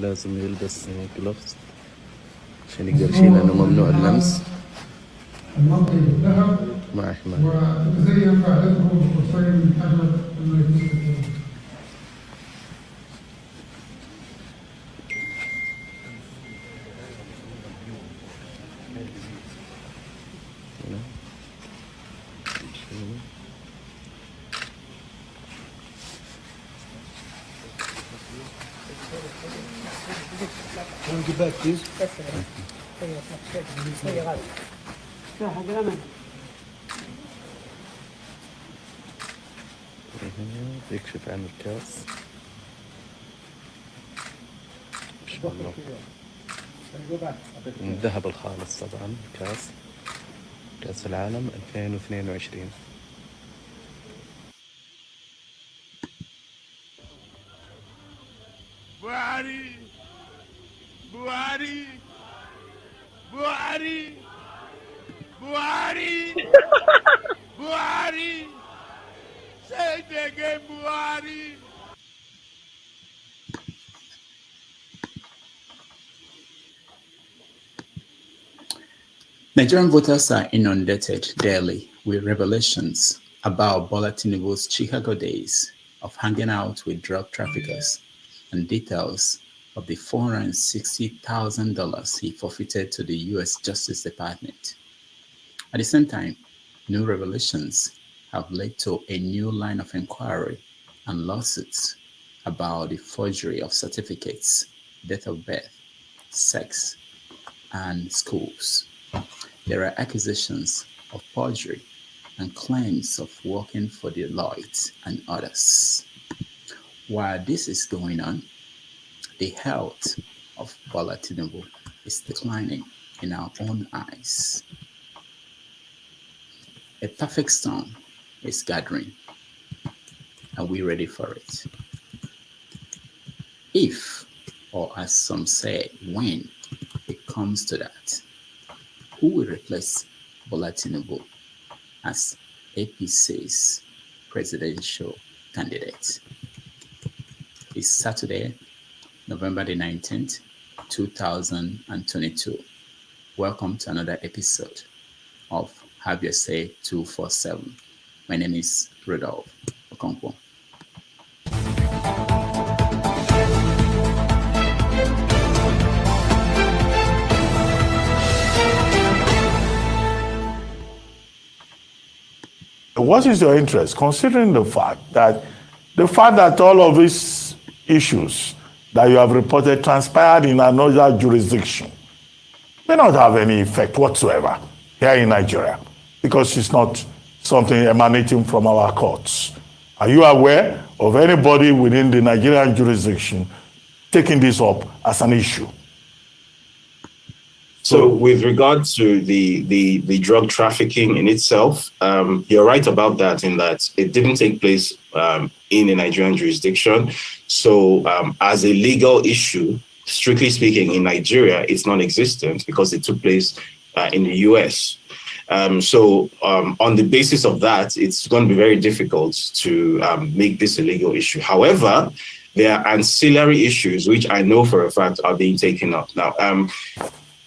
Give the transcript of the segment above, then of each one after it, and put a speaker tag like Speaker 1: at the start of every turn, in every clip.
Speaker 1: لازم يلبس جلوفز عشان يقدر يشيل، لأنه ممنوع اللمس
Speaker 2: المنطقي بالذهب
Speaker 1: مع حماية.
Speaker 2: وتتزين فعلته بقرصين من حجر الميتين.
Speaker 3: Can we get back, please?
Speaker 1: يكشف عن الكاس إن شاء الله من الذهب الخالص طبعا. كاس العالم 2022.
Speaker 4: Buhari! Buhari! Buhari! Buhari! Buhari! Say it again, Buhari!
Speaker 5: Nigerian voters are inundated daily with revelations about Bola Tinubu's Chicago days of hanging out with drug traffickers and details of the $460,000 he forfeited to the U.S. Justice Department. At the same time, new revelations have led to a new line of inquiry and lawsuits about the forgery of certificates, date of birth, sex, and schools. There are accusations of perjury and claims of working for Deloitte and others. While this is going on, the health of Bola Tinubu is declining in our own eyes. A perfect storm is gathering. Are we ready for it? If, or as some say, when it comes to that, who will replace Bola Tinubu as APC's presidential candidate? It's Saturday, November the 19th, 2022. Welcome to another episode of Have Your Say 247. My name is Rudolph Okonkwo.
Speaker 6: What is your interest, considering the fact that all of these issues that you have reported transpired in another jurisdiction may not have any effect whatsoever here in Nigeria, because it's not something emanating from our courts? Are you aware of anybody within the Nigerian jurisdiction taking this up as an issue?
Speaker 7: So with regard to the drug trafficking in itself, you're right about that, in that it didn't take place in a Nigerian jurisdiction. So as a legal issue, strictly speaking, in Nigeria, it's non-existent because it took place in the US. So on the basis of that, it's going to be very difficult to make this a legal issue. However, there are ancillary issues which I know for a fact are being taken up now.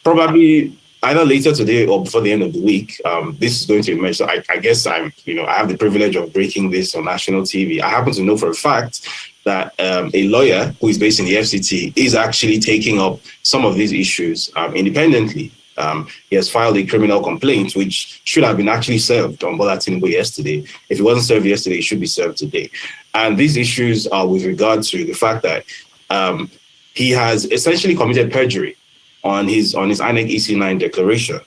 Speaker 7: Probably either later today or before the end of the week, this is going to emerge. So I guess I have the privilege of breaking this on national TV. I happen to know for a fact that a lawyer who is based in the FCT is actually taking up some of these issues independently. He has filed a criminal complaint, which should have been actually served on Bola Tinubu yesterday. If it wasn't served yesterday, it should be served today. And these issues are with regard to the fact that he has essentially committed perjury on his INEC EC9 declaration.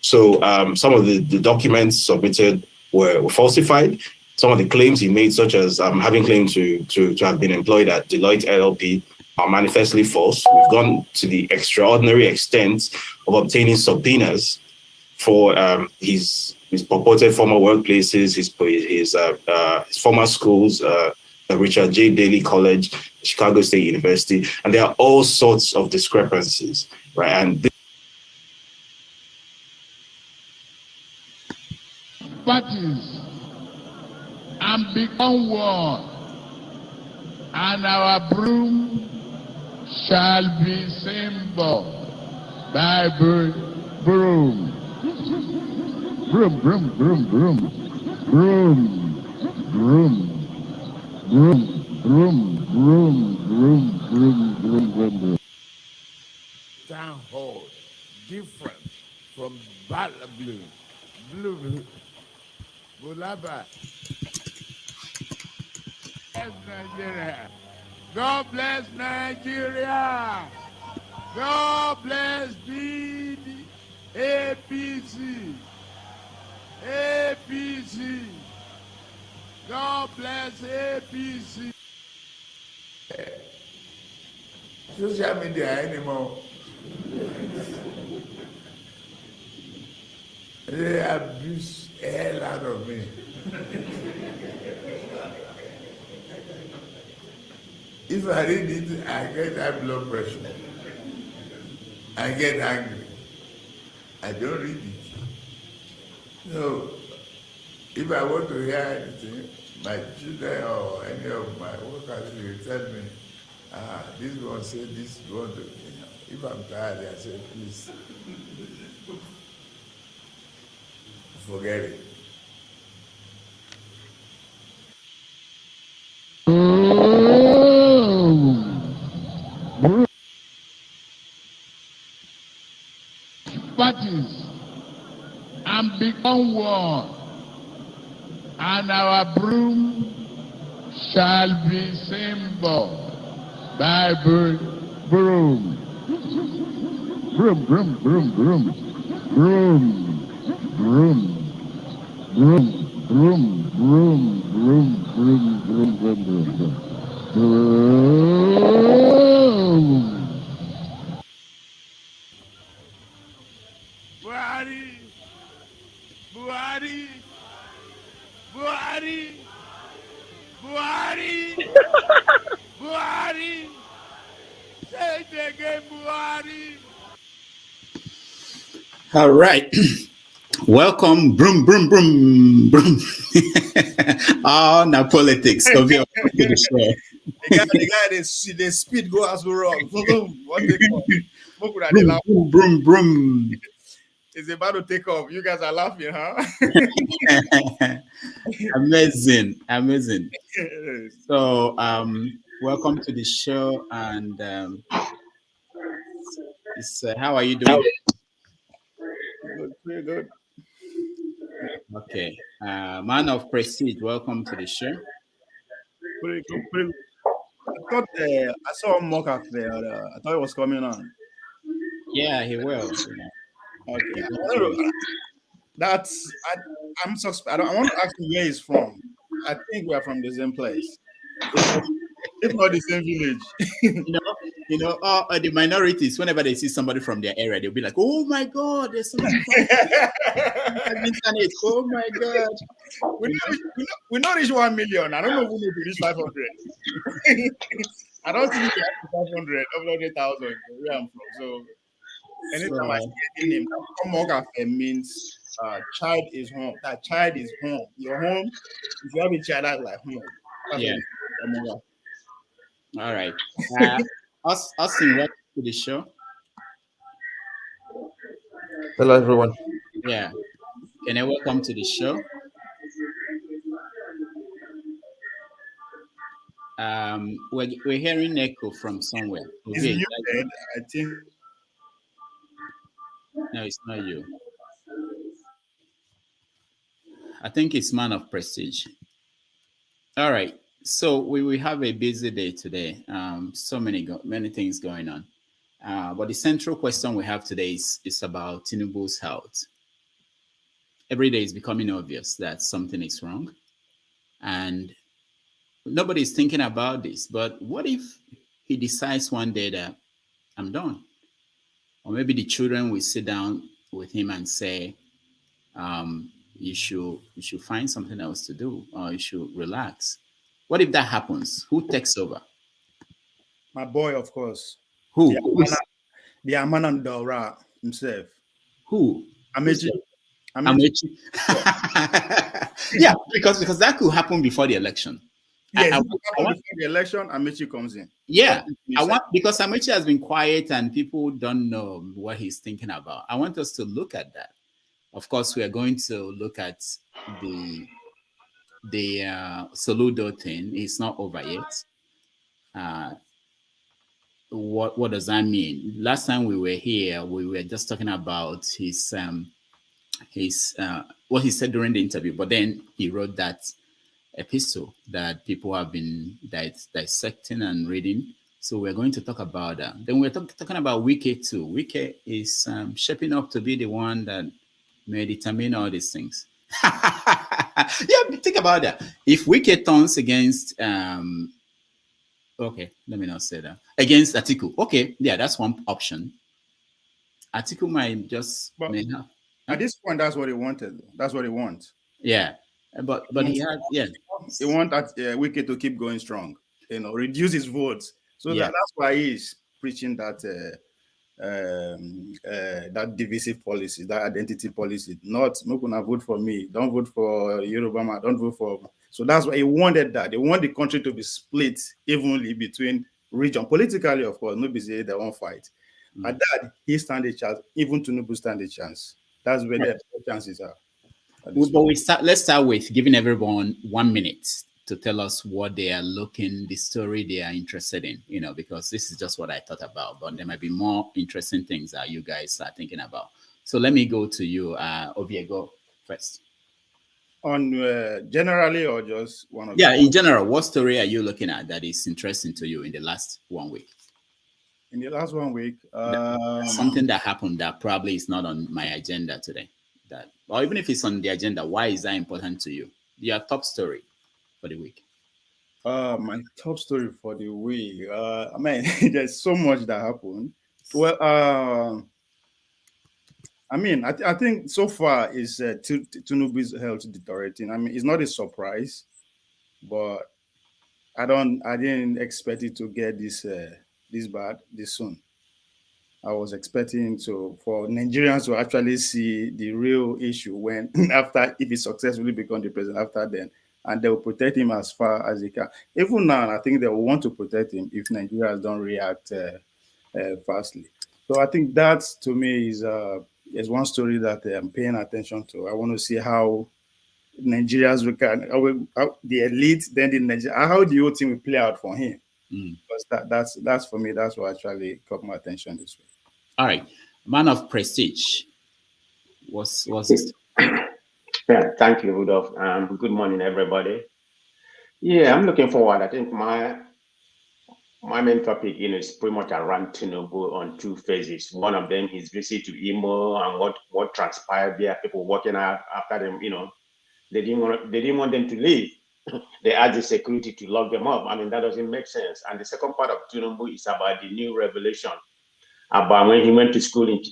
Speaker 7: So some of the documents submitted were falsified. Some of the claims he made, such as having claimed to have been employed at Deloitte LLP, are manifestly false. We've gone to the extraordinary extent of obtaining subpoenas for his purported former workplaces, his former schools, Richard J. Daley College, Chicago State University, and there are all sorts of discrepancies, right? And
Speaker 4: parties and become one, and our broom shall be symbol by broom. Broom, broom, broom, broom, broom, broom, broom, broom, broom, broom. Town hall, different from Bala Blue. Blue, Bulaba. Bless Nigeria. God bless Nigeria. God bless the APC. APC. God bless APC. Social media anymore. They abuse the hell out of me. If I read it, I get high blood pressure. I get angry. I don't read it. So, if I want to hear anything, my children or any of my workers will tell me, this one said this one. If I'm tired, I say, please, forget it. Parties and become one, and our broom shall be symbol by broom. Broom, broom, broom, broom, broom, broom, broom, broom, broom, broom, broom, broom, broom, broom. Buhari, Buhari, Buhari, Buhari, Buhari, say it again, Buhari.
Speaker 5: All right. Welcome, broom, broom, broom, broom. Oh, now politics. Of your to the show.
Speaker 3: The guy, they speed go as we wrong. What they call? Smoke with
Speaker 5: Broom,
Speaker 3: laugh.
Speaker 5: broom, broom, broom.
Speaker 3: It's about to take off. You guys are laughing, huh?
Speaker 5: Amazing, amazing. So, welcome to the show, and how are you doing?
Speaker 3: Good, pretty good.
Speaker 5: Okay, man of prestige, welcome to the show.
Speaker 3: Pretty good. Pretty, I saw a mock up there. I thought it was coming on.
Speaker 5: Yeah, he will.
Speaker 3: Okay. I'm suspect. I want to ask you where he's from. I think we are from the same place, if not the same village.
Speaker 5: The minorities, whenever they see somebody from their area, they'll be like, "Oh my God, there's somebody from the internet. Oh my God."
Speaker 3: We not reach 1 million. I don't know who will reach 500. I don't think we have 500 of 100,000 where I'm from. So anytime I see any name, Omogafe means child is home. That child is home. Your home, if you have a child, that's like home. That's
Speaker 5: Yeah.
Speaker 3: Omogafe.
Speaker 5: All right. Austin, welcome to the show.
Speaker 1: Hello, everyone.
Speaker 5: Yeah. Can I welcome to the show? We're hearing echo from somewhere.
Speaker 3: It's muted, I think.
Speaker 5: No, it's not you. I think it's man of prestige. All right. So we have a busy day today. So many things going on. But the central question we have today is about Tinubu's health. Every day it's becoming obvious that something is wrong, and nobody's thinking about this. But what if he decides one day that I'm done? Or maybe the children will sit down with him and say, you should find something else to do, or you should relax. What if that happens? Who takes over?
Speaker 3: My boy, of course.
Speaker 5: Who?
Speaker 3: The Amanan Dora himself.
Speaker 5: Who?
Speaker 3: Amechi.
Speaker 5: Amechi. Yeah, because that could happen before the election.
Speaker 3: Yes,
Speaker 5: I
Speaker 3: before
Speaker 5: want,
Speaker 3: the election, Amici comes in.
Speaker 5: yeah,
Speaker 3: You
Speaker 5: I
Speaker 3: said.
Speaker 5: want, because Amici has been quiet and people don't know what he's thinking about. I want us to look at that. Of course, we are going to look at the Soludo thing. It's not over yet. Uh, what does that mean? Last time we were here, we were just talking about his what he said during the interview, but then he wrote that epistle that people have been dissecting and reading. So we're going to talk about that. Then we're talking about Wiki too. Wiki is shaping up to be the one that may determine all these things. Yeah, think about that. If Wiki turns against okay, let me not say that. Against Atiku. Okay, yeah, that's one option. Atiku might just
Speaker 3: But
Speaker 5: may have.
Speaker 3: at this point, that's what he wanted. That's what he wants.
Speaker 5: Yeah. But he had, yeah.
Speaker 3: He wants Wiki to keep going strong, reduce his votes. So
Speaker 5: Yeah.
Speaker 3: that's why he's preaching that that divisive policy, that identity policy. Not gonna vote for me, don't vote for Yoruba, don't vote for. So that's why he wanted that. They want the country to be split evenly between region. Politically, of course, nobody say they won't fight. At that, he stand a chance, even Tinubu stand a chance. That's where the chances are.
Speaker 5: But let's start with giving everyone 1 minute to tell us what they are looking, the story they are interested in, because this is just what I thought about, but there might be more interesting things that you guys are thinking about. So let me go to you, Obi, go first.
Speaker 3: On generally or just one of
Speaker 5: Yeah, in general, what story are you looking at that is interesting to you in the last 1 week?
Speaker 3: In the last 1 week,
Speaker 5: something that happened that probably is not on my agenda today. Or even if it's on the agenda, why is that important to you? Your top story for the week.
Speaker 3: My top story for the week. I mean, there's so much that happened. Well, I mean, I think so far is Tinubu's health deteriorating. I mean, it's not a surprise, but I didn't expect it to get this bad this soon. I was expecting for Nigerians to actually see the real issue when if he successfully becomes the president after then, and they will protect him as far as they can. Even now, I think they will want to protect him if Nigerians don't react fastly. So I think that to me is one story that I'm paying attention to. I want to see how Nigerians the elite, then the Nigeria, how the whole thing will play out for him. Because that's for me. That's what actually caught my attention this week.
Speaker 5: All right, man of prestige. What's this?
Speaker 8: Yeah, thank you, Rudolph. Good morning, everybody. Yeah, I'm looking forward. I think my main topic is pretty much around Tinubu on two phases. One of them is visit to Imo and what transpired there. People walking out after them. They didn't want them to leave. They asked the security to lock them up. I mean, that doesn't make sense. And the second part of Tinubu is about the new revelation about when he went to school in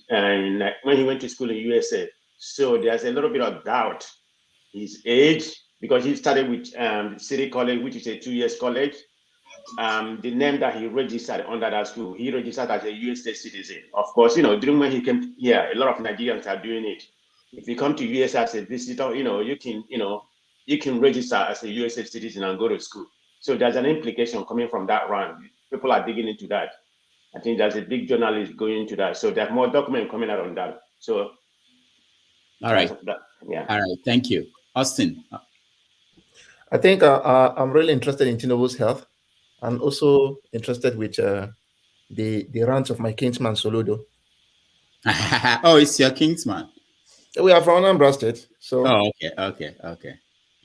Speaker 8: USA. So there's a little bit of doubt. His age, because he started with City College, which is a 2 years college. The name that he registered under that school, he registered as a US citizen. Of course, during when he came here, a lot of Nigerians are doing it. If you come to US as a visitor, you can register as a US citizen and go to school. So there's an implication coming from that round. People are digging into that. I think there's a big journalist going into that. So there's more document coming out on that. So,
Speaker 5: all right.
Speaker 8: Yeah.
Speaker 5: All right. Thank you. Austin.
Speaker 1: I think I'm really interested in Tinubu's health and also interested with the rant of my kinsman, Soludo.
Speaker 5: Oh, it's your kinsman.
Speaker 1: We are from Anambra State. So.
Speaker 5: Oh, okay.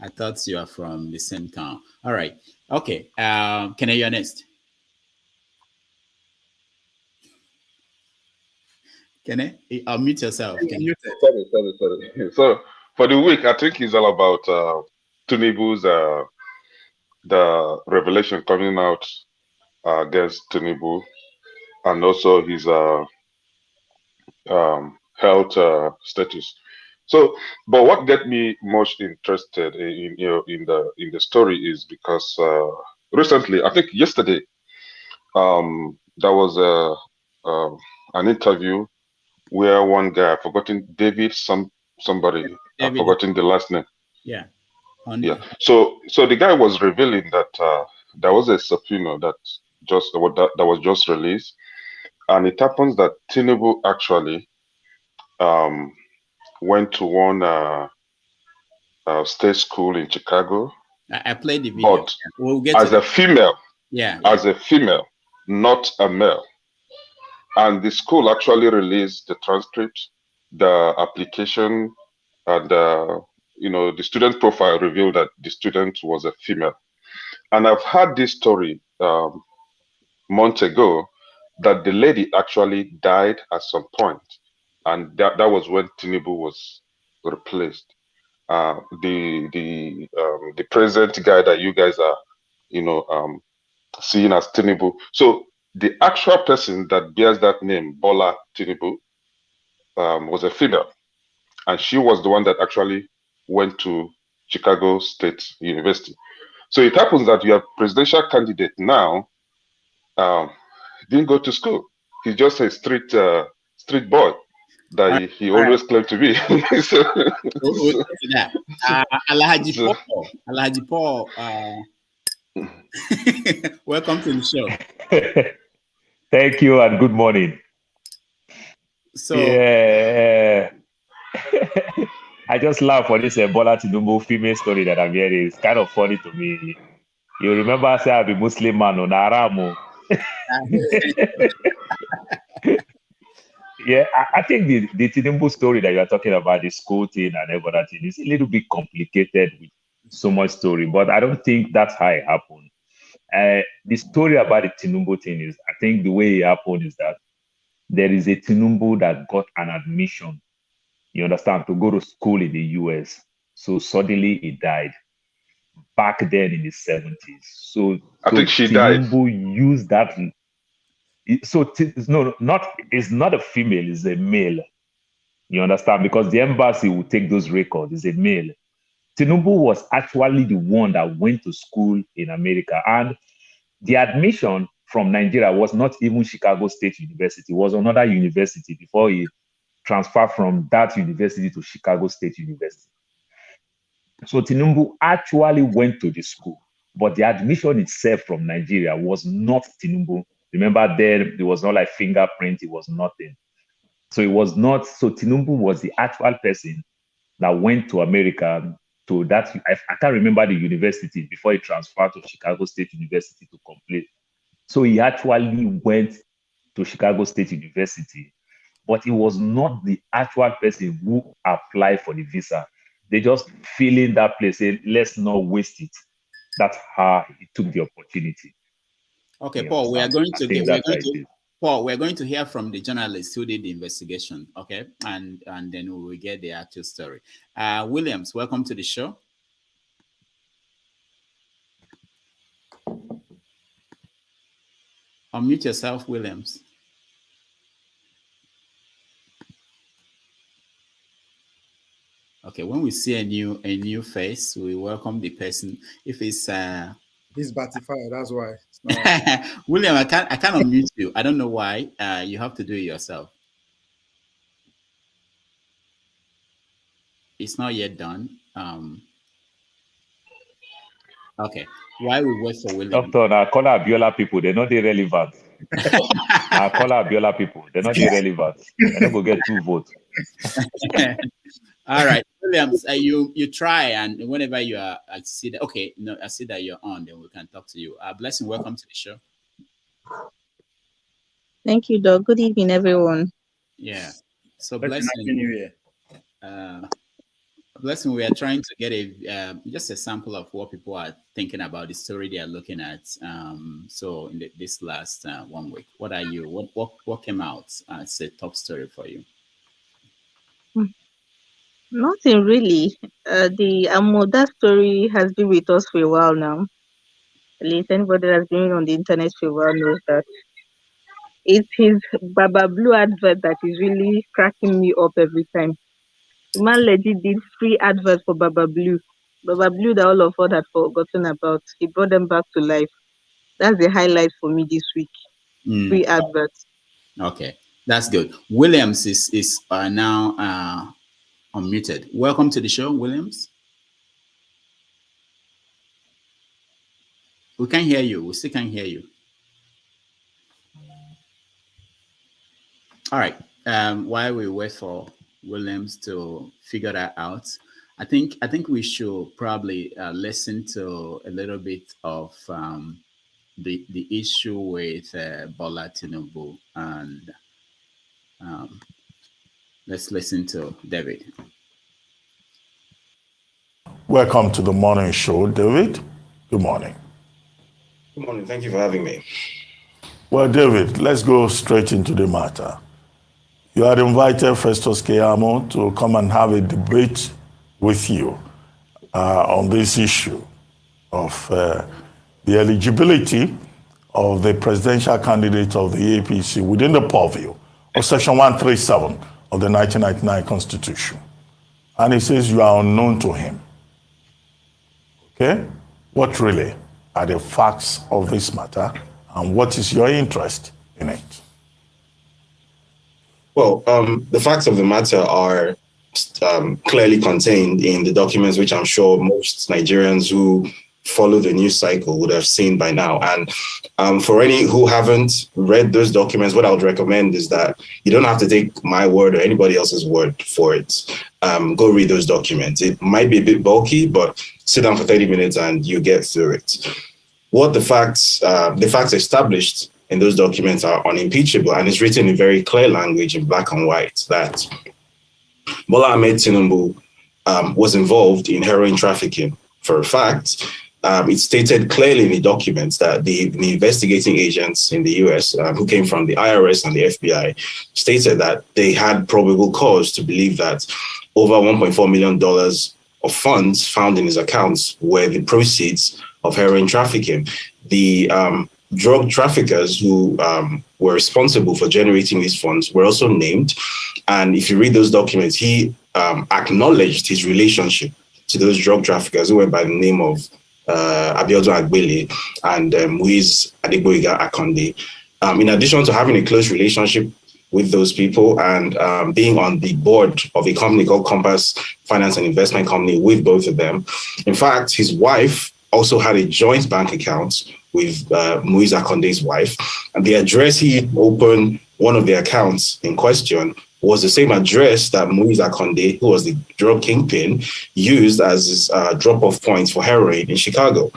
Speaker 5: I thought you are from the same town. All right. Okay. Can I hear next? Can I? Unmute yourself.
Speaker 9: Sorry. So for the week, I think it's all about Tinubu's the revelation coming out against Tinubu, and also his health status. So, but what get me most interested in the story is because recently, I think yesterday, there was an interview where one guy, I've forgotten David, somebody, I've forgotten the last name.
Speaker 5: Yeah.
Speaker 9: Yeah. So the guy was revealing that there was a subpoena that was just released, and it happens that Tinubu actually went to one state school in Chicago.
Speaker 5: I played the video.
Speaker 9: But
Speaker 5: we'll get
Speaker 9: as a female,
Speaker 5: as
Speaker 9: a female, not a male. And the school actually released the transcript, the application, and the student profile revealed that the student was a female. And I've had this story months ago that the lady actually died at some point, and that was when Tinubu was replaced. The present guy that you guys are, seeing as Tinubu. So the actual person that bears that name, Bola Tinubu, was a female, and she was the one that actually went to Chicago State University. So it happens that you have presidential candidate now, didn't go to school. He's just a street boy that he always claimed to be.
Speaker 5: We'll get to that. Alhaji Paul, welcome to the show.
Speaker 10: Thank you and good morning.
Speaker 5: So
Speaker 10: yeah, I just laugh for this Bola Tinubu female story that I'm hearing. It's kind of funny to me. You remember I said I'm a Muslim man on Aramo. Yeah, I think the Tinubu story that you are talking about, the school thing and everything, is a little bit complicated with so much story, but I don't think that's how it happened. The story about the Tinubu thing is, I think the way it happened is that there is a Tinubu that got an admission, you understand, to go to school in the US. So suddenly he died back then in the 70s. So
Speaker 9: I think she
Speaker 10: Tinubu
Speaker 9: died.
Speaker 10: Used that. So it's not a female, it's a male. You understand? Because the embassy will take those records. It's a male. Tinubu was actually the one that went to school in America, and the admission from Nigeria was not even Chicago State University. It was another university before he transferred from that university to Chicago State University. So Tinubu actually went to the school, but the admission itself from Nigeria was not Tinubu. Remember, there was not like fingerprint, it was nothing. So it was not, so Tinubu was the actual person that went to America to that, I can't remember the university before he transferred to Chicago State University to complete. So he actually went to Chicago State University, but he was not the actual person who applied for the visa. They just fill in that place, say, let's not waste it. That's how he took the opportunity.
Speaker 5: Okay, Paul, we're going to hear from the journalist who did the investigation, okay? And then we will get the actual story. Williams, welcome to the show. Unmute yourself, Williams. Okay, when we see a new face, we welcome the person. If it's
Speaker 3: he's Batify, that's why.
Speaker 5: William, I can't unmute you. I don't know why. You have to do it yourself. It's not yet done. Okay. Why we wait for William?
Speaker 10: Doctor, I call Abiola people. They're not irrelevant. I call Abiola people. They're not irrelevant. They're not going to get 2 votes.
Speaker 5: All right, Williams, you try, and whenever you are, I see that. Okay, no, I see that you're on. Then we can talk to you. Blessing, welcome to the show.
Speaker 11: Thank you, Doc. Good evening, everyone.
Speaker 5: Yeah. So Blessing, Blessing, we are trying to get just a sample of what people are thinking about the story they are looking at. So in this last 1 week, what are you? What came out as a top story for you?
Speaker 11: Nothing really. The Amoda story has been with us for a while now. At least anybody that's been on the internet for a while knows that it's his Baba Blue advert that is really cracking me up every time. The man legit did free advert for Baba Blue. Baba Blue that all of us had forgotten about. He brought them back to life. That's the highlight for me this week. Free adverts.
Speaker 5: Okay, that's good. Williams is now unmuted. Welcome to the show, Williams. We can't hear you. We still can't hear you. All right. While we wait for Williams to figure that out, I think we should probably listen to a little bit of the issue with Bola Tinubu, and let's listen to David.
Speaker 6: Welcome to the morning show, David. Good morning.
Speaker 7: Good morning. Thank you for having me.
Speaker 6: Well, David, let's go straight into the matter. You had invited Festus Keyamo to come and have a debate with you on this issue of the eligibility of the presidential candidate of the APC within the purview of Section 137 of the 1999 Constitution. And he says you are unknown to him. Okay? What really are the facts of this matter, and what is your interest in it?
Speaker 7: Well, the facts of the matter are clearly contained in the documents, which I'm sure most Nigerians who follow the news cycle would have seen by now. And for any who haven't read those documents, what I would recommend is that you don't have to take my word or anybody else's word for it. Go read those documents. It might be a bit bulky, but sit down for 30 minutes and you get through it. What the facts established in those documents are unimpeachable, and it's written in very clear language in black and white that Bola Tinubu was involved in heroin trafficking. For a fact, it's stated clearly in the documents that the investigating agents in the US who came from the IRS and the FBI stated that they had probable cause to believe that over $1.4 million of funds found in his accounts were the proceeds of heroin trafficking. The drug traffickers who were responsible for generating these funds were also named. And if you read those documents, he acknowledged his relationship to those drug traffickers who went by the name of Abiodun Agbele and Muiz Adegboyega Akonde. In addition to having a close relationship with those people and being on the board of a company called Compass Finance and Investment Company with both of them. In fact, his wife also had a joint bank account with Muiz Akonde's wife. And the address he opened one of the accounts in question was the same address that Muiz Akonde, who was the drug kingpin, used as his drop-off point for heroin in Chicago.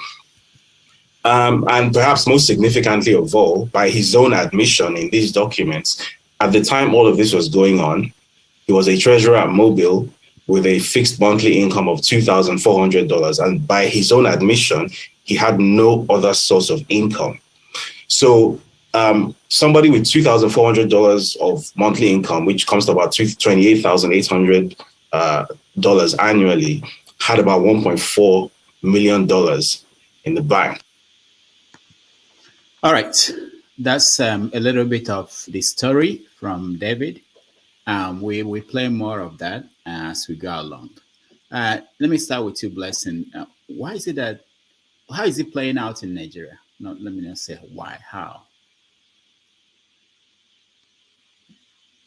Speaker 7: And perhaps most significantly of all, by his own admission in these documents, at the time all of this was going on, he was a treasurer at Mobile with a fixed monthly income of $2,400. And by his own admission, he had no other source of income. So somebody with $2,400 of monthly income, which comes to about $28,800 annually, had about $1.4 million in the bank.
Speaker 5: All right. That's a little bit of the story from David. We play more of that as we go along. Let me start with you, Blessing. Why is it that, how is it playing out in Nigeria? No, let me not say why, how.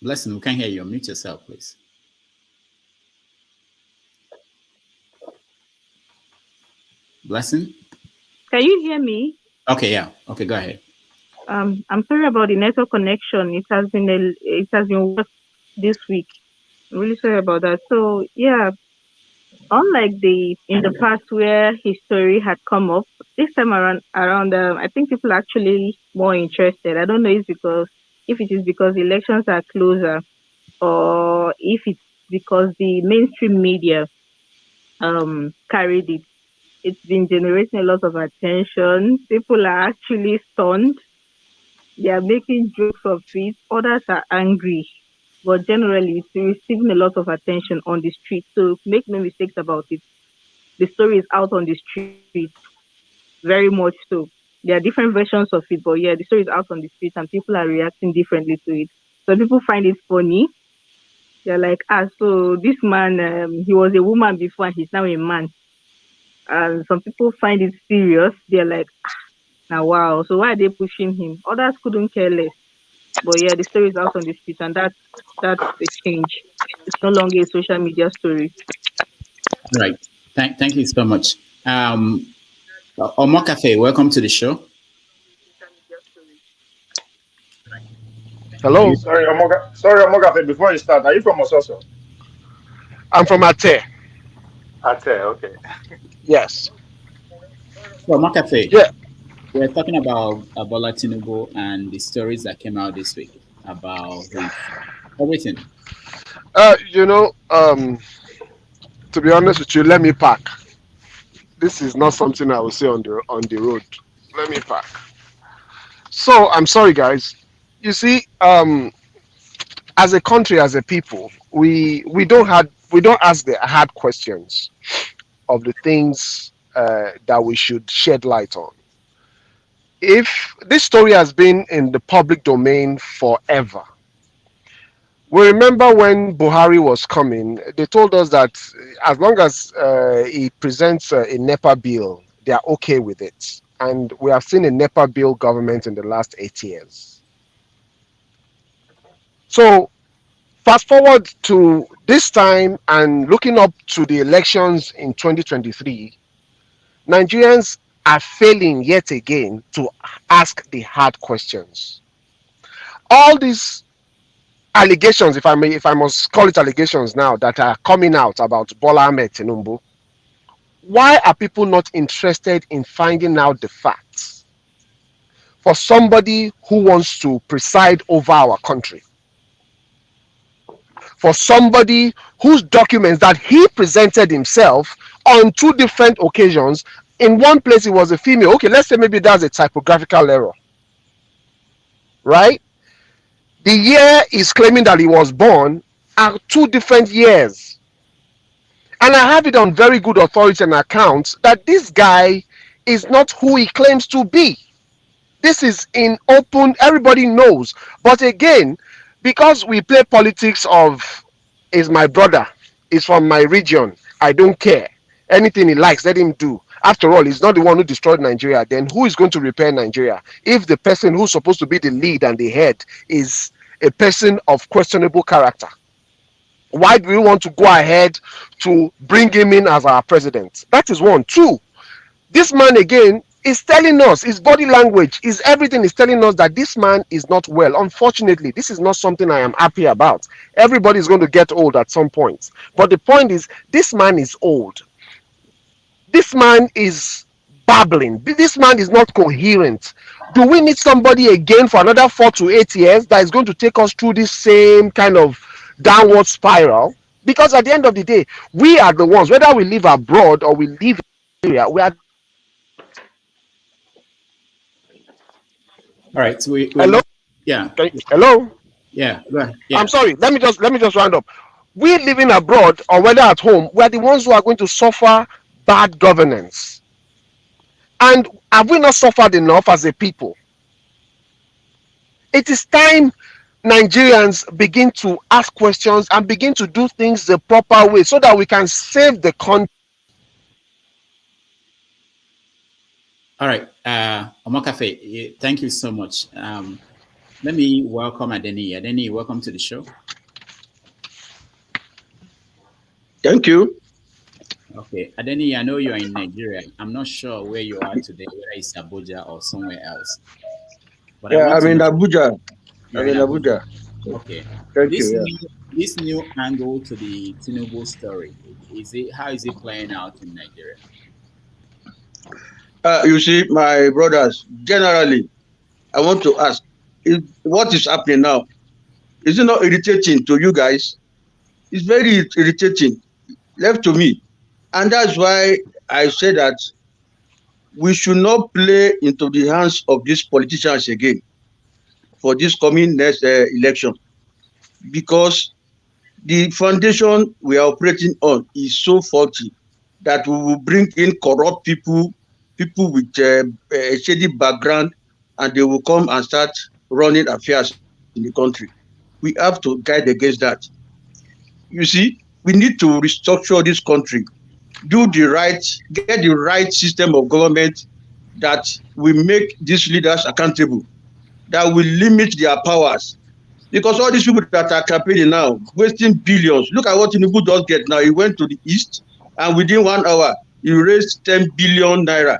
Speaker 5: Blessing, we can't hear you. Mute yourself, please. Blessing?
Speaker 11: Can you hear me?
Speaker 5: Okay, yeah. Okay, go ahead.
Speaker 11: I'm sorry about the network connection. It has been worse this week. I'm really sorry about that. So yeah, unlike in the past where his story had come up, this time around, I think people are actually more interested. I don't know if it is because the elections are closer, or if it's because the mainstream media carried it. It's been generating a lot of attention. People are actually stunned. They are making jokes of it. Others are angry. But generally, it's receiving a lot of attention on the street. So make no mistakes about it. The story is out on the street, very much so. There are different versions of it, but yeah, the story is out on the street and people are reacting differently to it. So people find it funny. They're like, so this man, he was a woman before and he's now a man. And some people find it serious. They're like, now wow, so why are they pushing him? Others couldn't care less. But yeah, the story is out on the street, and that's the change. It's no longer a social media story.
Speaker 5: Right. Thank you so much. Omokafe, welcome to the show.
Speaker 12: Hello.
Speaker 13: Sorry, Omogafe, before you start, are you from Ososo?
Speaker 12: I'm from Ate.
Speaker 13: Ate, okay.
Speaker 12: Yes.
Speaker 5: So, Omokafe,
Speaker 12: Yeah.
Speaker 5: we're talking about Bola Tinubu and the stories that came out this week about his everything.
Speaker 12: To be honest with you, let me park. This is not something I will say on the road. Let me park. So I'm sorry, guys. You see, as a country, as a people, we don't ask the hard questions of the things that we should shed light on. If this story has been in the public domain forever, we remember when Buhari was coming, they told us that as long as he presents a NEPA bill, they are okay with it. And we have seen a NEPA bill government in the last 8 years. So fast forward to this time and looking up to the elections in 2023, Nigerians are failing yet again to ask the hard questions. All these allegations, if I must call it allegations now, that are coming out about Bola Tinubu, why are people not interested in finding out the facts for somebody who wants to preside over our country? For somebody whose documents that he presented himself on 2 different occasions, in one place it was a female. Okay, let's say maybe that's a typographical error, right? The year he's claiming that he was born are 2 different years. And I have it on very good authority and accounts that this guy is not who he claims to be. This is in open, everybody knows. But again, because we play politics of, is my brother, is from my region, I don't care. Anything he likes, let him do. After all, he's not the one who destroyed Nigeria. Then who is going to repair Nigeria? If the person who's supposed to be the lead and the head is a person of questionable character, why do we want to go ahead to bring him in as our president? That is one. 2, this man again is telling us, his body language, his everything is telling us that this man is not well. Unfortunately, this is not something I am happy about. Everybody is going to get old at some point. But the point is, this man is old. This man is babbling. This man is not coherent. Do we need somebody again for another 4 to 8 years that is going to take us through this same kind of downward spiral? Because at the end of the day, we are the ones, whether we live abroad or we live in Nigeria, we are.
Speaker 5: All right. So
Speaker 12: Hello?
Speaker 5: Yeah.
Speaker 12: Hello?
Speaker 5: Yeah. Yeah.
Speaker 12: I'm sorry. Let me just round up. We living abroad or whether at home, we are the ones who are going to suffer bad governance. And have we not suffered enough as a people? It is time Nigerians begin to ask questions and begin to do things the proper way so that we can save the country.
Speaker 5: All right. Omokafe, thank you so much. Let me welcome Adeni. Adeni, welcome to the show.
Speaker 14: Thank you.
Speaker 5: Okay. Adeni, I know you are in Nigeria. I'm not sure where you are today, whether it's Abuja or somewhere else. But
Speaker 14: yeah, I'm in Abuja. I'm in Abuja.
Speaker 5: Okay.
Speaker 14: Thank you.
Speaker 5: This new angle to the Tinubu story, how is it playing out in Nigeria?
Speaker 14: You see, my brothers, generally, I want to ask, what is happening now? Is it not irritating to you guys? It's very irritating, left to me. And that's why I say that we should not play into the hands of these politicians again for this coming next election. Because the foundation we are operating on is so faulty that we will bring in corrupt people with a shady background, and they will come and start running affairs in the country. We have to guide against that. You see, we need to restructure this country, get the right system of government that will make these leaders accountable, that will limit their powers. Because all these people that are campaigning now, wasting billions. Look at what Tinubu does get now. He went to the east, and within 1 hour, he raised 10 billion naira.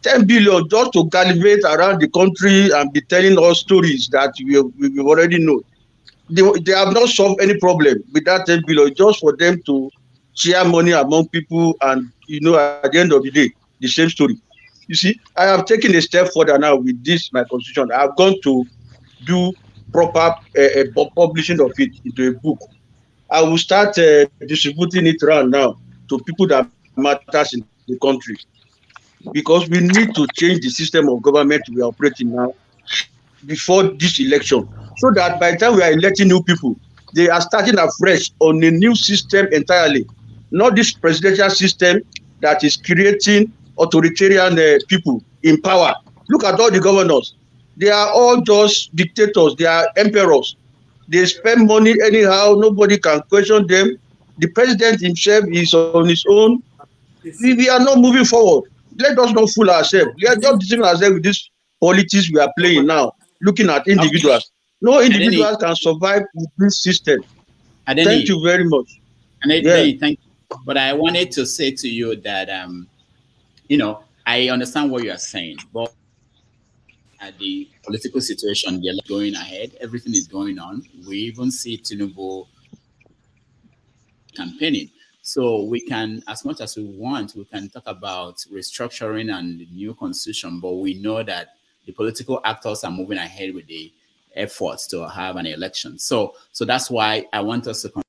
Speaker 14: 10 billion just to gallivant around the country and be telling us stories that we already know. They have not solved any problem with that 10 billion, just for them to share money among people, and at the end of the day, the same story. You see, I have taken a step further now with this, my constitution. I have gone to do proper publishing of it into a book. I will start distributing it around now to people that matters in the country, because we need to change the system of government we are operating now before this election, so that by the time we are electing new people, they are starting afresh on a new system entirely, not this presidential system that is creating authoritarian people in power. Look at all the governors. They are all just dictators. They are emperors. They spend money anyhow. Nobody can question them. The president himself is on his own. We are not moving forward. Let us not fool ourselves. We are just deceiving ourselves with this politics we are playing now, looking at individuals. No individuals can survive with this system. Thank you very much.
Speaker 5: Thank you. But I wanted to say to you that, I understand what you are saying, but at the political situation, they're going ahead. Everything is going on. We even see Tinubu campaigning. So we can, as much as we want, we can talk about restructuring and the new constitution, but we know that the political actors are moving ahead with the efforts to have an election. So that's why I want us to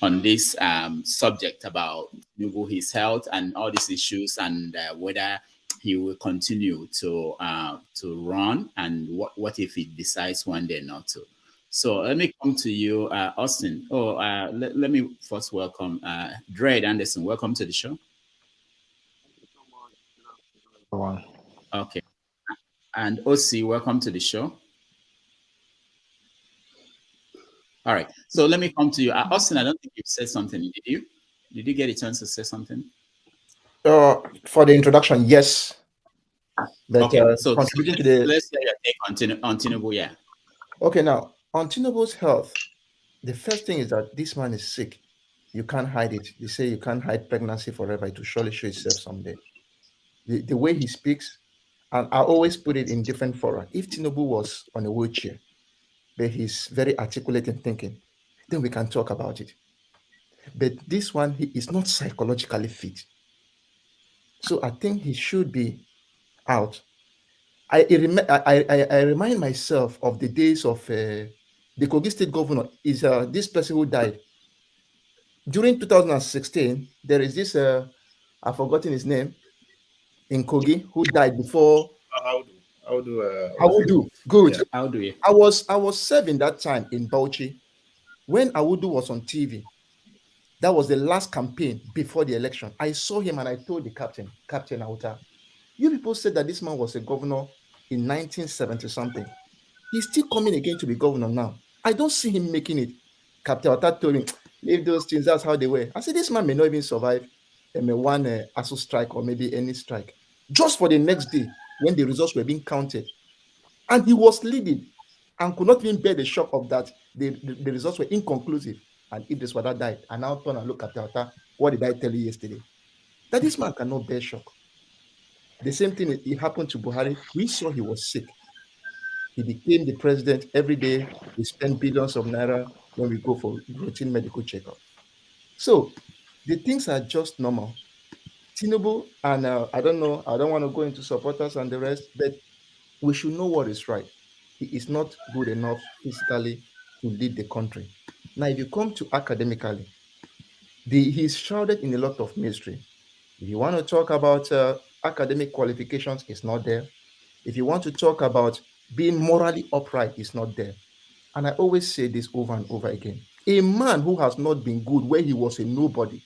Speaker 5: on this subject about his health and all these issues, and whether he will continue to run, and what if he decides one day not to. So let me come to you, Austin. Let me first welcome Dred Anderson. Welcome to the show. Okay. And OC, welcome to the show. All right. So let me come to you. Austin, I don't think you said something. Did you? Did you get a chance to say something?
Speaker 1: For the introduction, yes. But,
Speaker 5: okay. So
Speaker 1: contributing to the...
Speaker 5: let's hear your take on Tinubu, yeah.
Speaker 1: Okay, now, on Tinubu's health, the first thing is that this man is sick. You can't hide it. They say you can't hide pregnancy forever. It will surely show itself someday. The way he speaks, and I always put it in different fora. If Tinubu was on a wheelchair, but he's very articulate in thinking, then we can talk about it. But this one, he is not psychologically fit. So I think he should be out. I remind myself of the days of the Kogi State governor, is this person who died. During 2016, there is this, I've forgotten his name, in Kogi, who died before. Awudu. Good.
Speaker 5: Yeah, Awudu.
Speaker 1: I was serving that time in Bauchi when Awudu was on TV. That was the last campaign before the election. I saw him and I told the Captain Auta, you people said that this man was a governor in 1970 something. He's still coming again to be governor now. I don't see him making it. Captain Auta told him, leave those things, that's how they were. I said, this man may not even survive one ASU strike or maybe any strike. Just for the next day, when the results were being counted. And he was leading and could not even bear the shock of that. The results were inconclusive. And if this Wada died, I now turn and look at Auta, what did I tell you yesterday? That this man cannot bear shock. The same thing, it happened to Buhari. We saw he was sick. He became the president. Every day, we spend billions of naira when we go for routine medical checkup. So the things are just normal. Tinubu, and I don't know, I don't want to go into supporters and the rest, but we should know what is right. He is not good enough physically to lead the country. Now, if you come to academically, he's shrouded in a lot of mystery. If you want to talk about academic qualifications, it's not there. If you want to talk about being morally upright, it's not there. And I always say this over and over again. A man who has not been good when he was a nobody,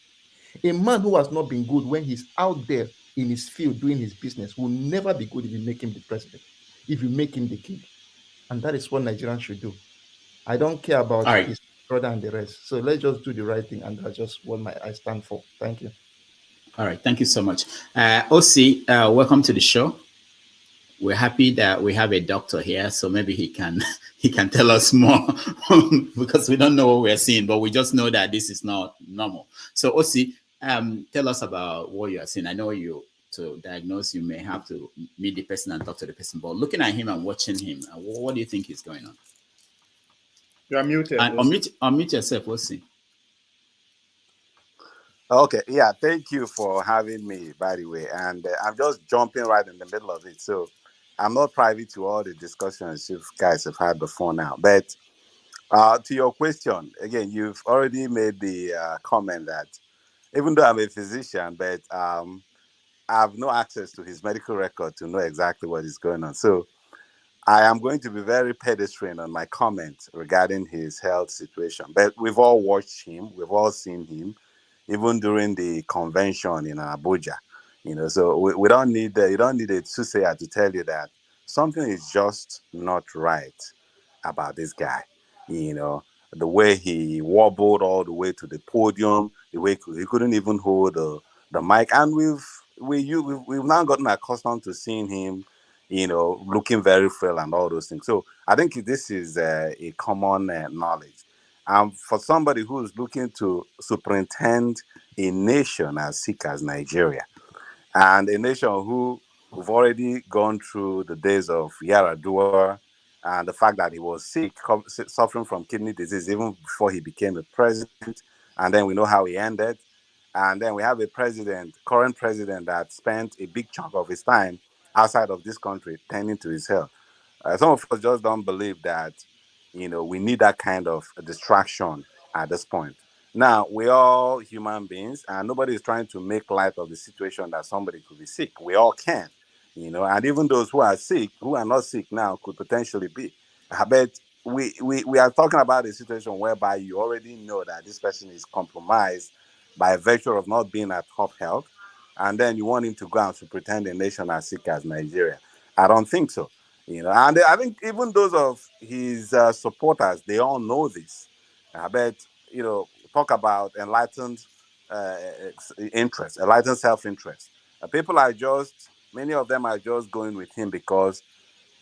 Speaker 1: a man who has not been good when he's out there in his field doing his business will never be good if you make him the president, if you make him the king. And that is what Nigerians should do. I don't care about his brother and the rest. So let's just do the right thing, and that's just what I stand for. Thank you.
Speaker 5: All right, thank you so much. OC, welcome to the show. We're happy that we have a doctor here, so maybe he can tell us more because we don't know what we're seeing, but we just know that this is not normal. So OC, tell us about what you are seeing. I know you to diagnose, you may have to meet the person and talk to the person. But looking at him and watching him, what do you think is going on?
Speaker 3: You are muted.
Speaker 5: And unmute yourself, we'll see.
Speaker 15: Okay, yeah, thank you for having me, by the way. And I'm just jumping right in the middle of it. So I'm not privy to all the discussions you guys have had before now. But to your question, again, you've already made the comment that even though I'm a physician, but I have no access to his medical record to know exactly what is going on. So I am going to be very pedestrian on my comment regarding his health situation. But we've all watched him, we've all seen him, even during the convention in Abuja. So we don't need you don't need a soothsayer to tell you that something is just not right about this guy. The way he wobbled all the way to the podium, the way he couldn't even hold the mic, and we've now gotten accustomed to seeing him, looking very frail and all those things. So I think this is a common knowledge. For somebody who's looking to superintend a nation as sick as Nigeria, and a nation who've already gone through the days of Yaradua, and the fact that he was sick, suffering from kidney disease even before he became a president, and then we know how he ended. And then we have a current president, that spent a big chunk of his time outside of this country tending to his health. Some of us just don't believe that, we need that kind of distraction at this point. Now, we're all human beings, and nobody is trying to make light of the situation that somebody could be sick. We all can, and even those who are sick, who are not sick now, could potentially be. But we are talking about a situation whereby you already know that this person is compromised by virtue of not being at top health, and then you want him to go out to pretend a nation as sick as Nigeria. I don't think so. And I think even those of his supporters, they all know this. But talk about enlightened interest, enlightened self-interest. Many of them are just going with him because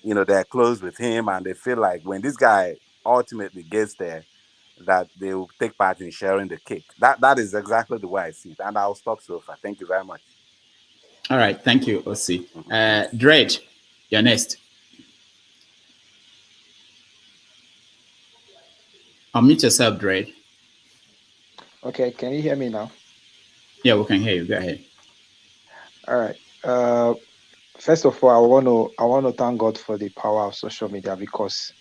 Speaker 15: they're close with him, and they feel like when this guy ultimately gets there, that they will take part in sharing the cake. That is exactly the way I see it. And I'll stop so far. Thank you very much.
Speaker 5: All right, thank you, Osi. Dred, you're next. Unmute yourself, Dred.
Speaker 16: Okay, can you hear me now?
Speaker 5: Yeah, we can hear you. Go ahead.
Speaker 16: All right. First of all, I want to thank God for the power of social media, because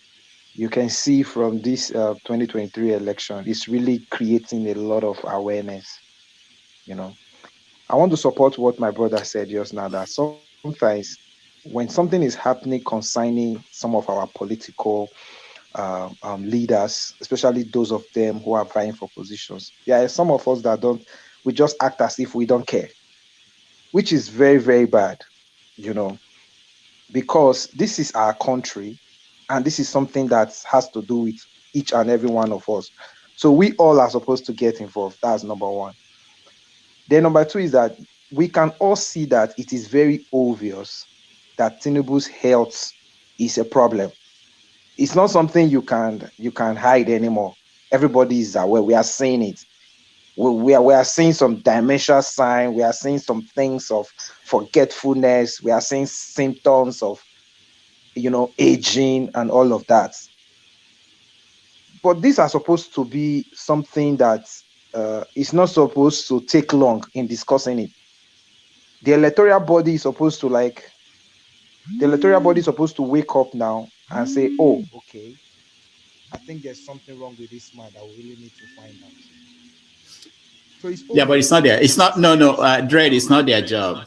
Speaker 16: you can see from this 2023 election, it's really creating a lot of awareness. I want to support what my brother said just now, that sometimes when something is happening concerning some of our political leaders, especially those of them who are vying for positions, there are some of us that we just act as if we don't care, which is very, very bad, because this is our country, and this is something that has to do with each and every one of us. So we all are supposed to get involved. That's number one. Then number two is that we can all see that it is very obvious that Tinubu's health is a problem. It's not something you can hide anymore. Everybody is aware. We are seeing it. We are seeing some dementia sign. We are seeing some things of forgetfulness. We are seeing symptoms of, aging and all of that. But these are supposed to be something that is not supposed to take long in discussing it. The electoral body is supposed to wake up now and say, oh, okay, I think there's something wrong with this man that we really need to find out. So
Speaker 5: yeah, but it's not there. It's not. No. Dred, it's not their job.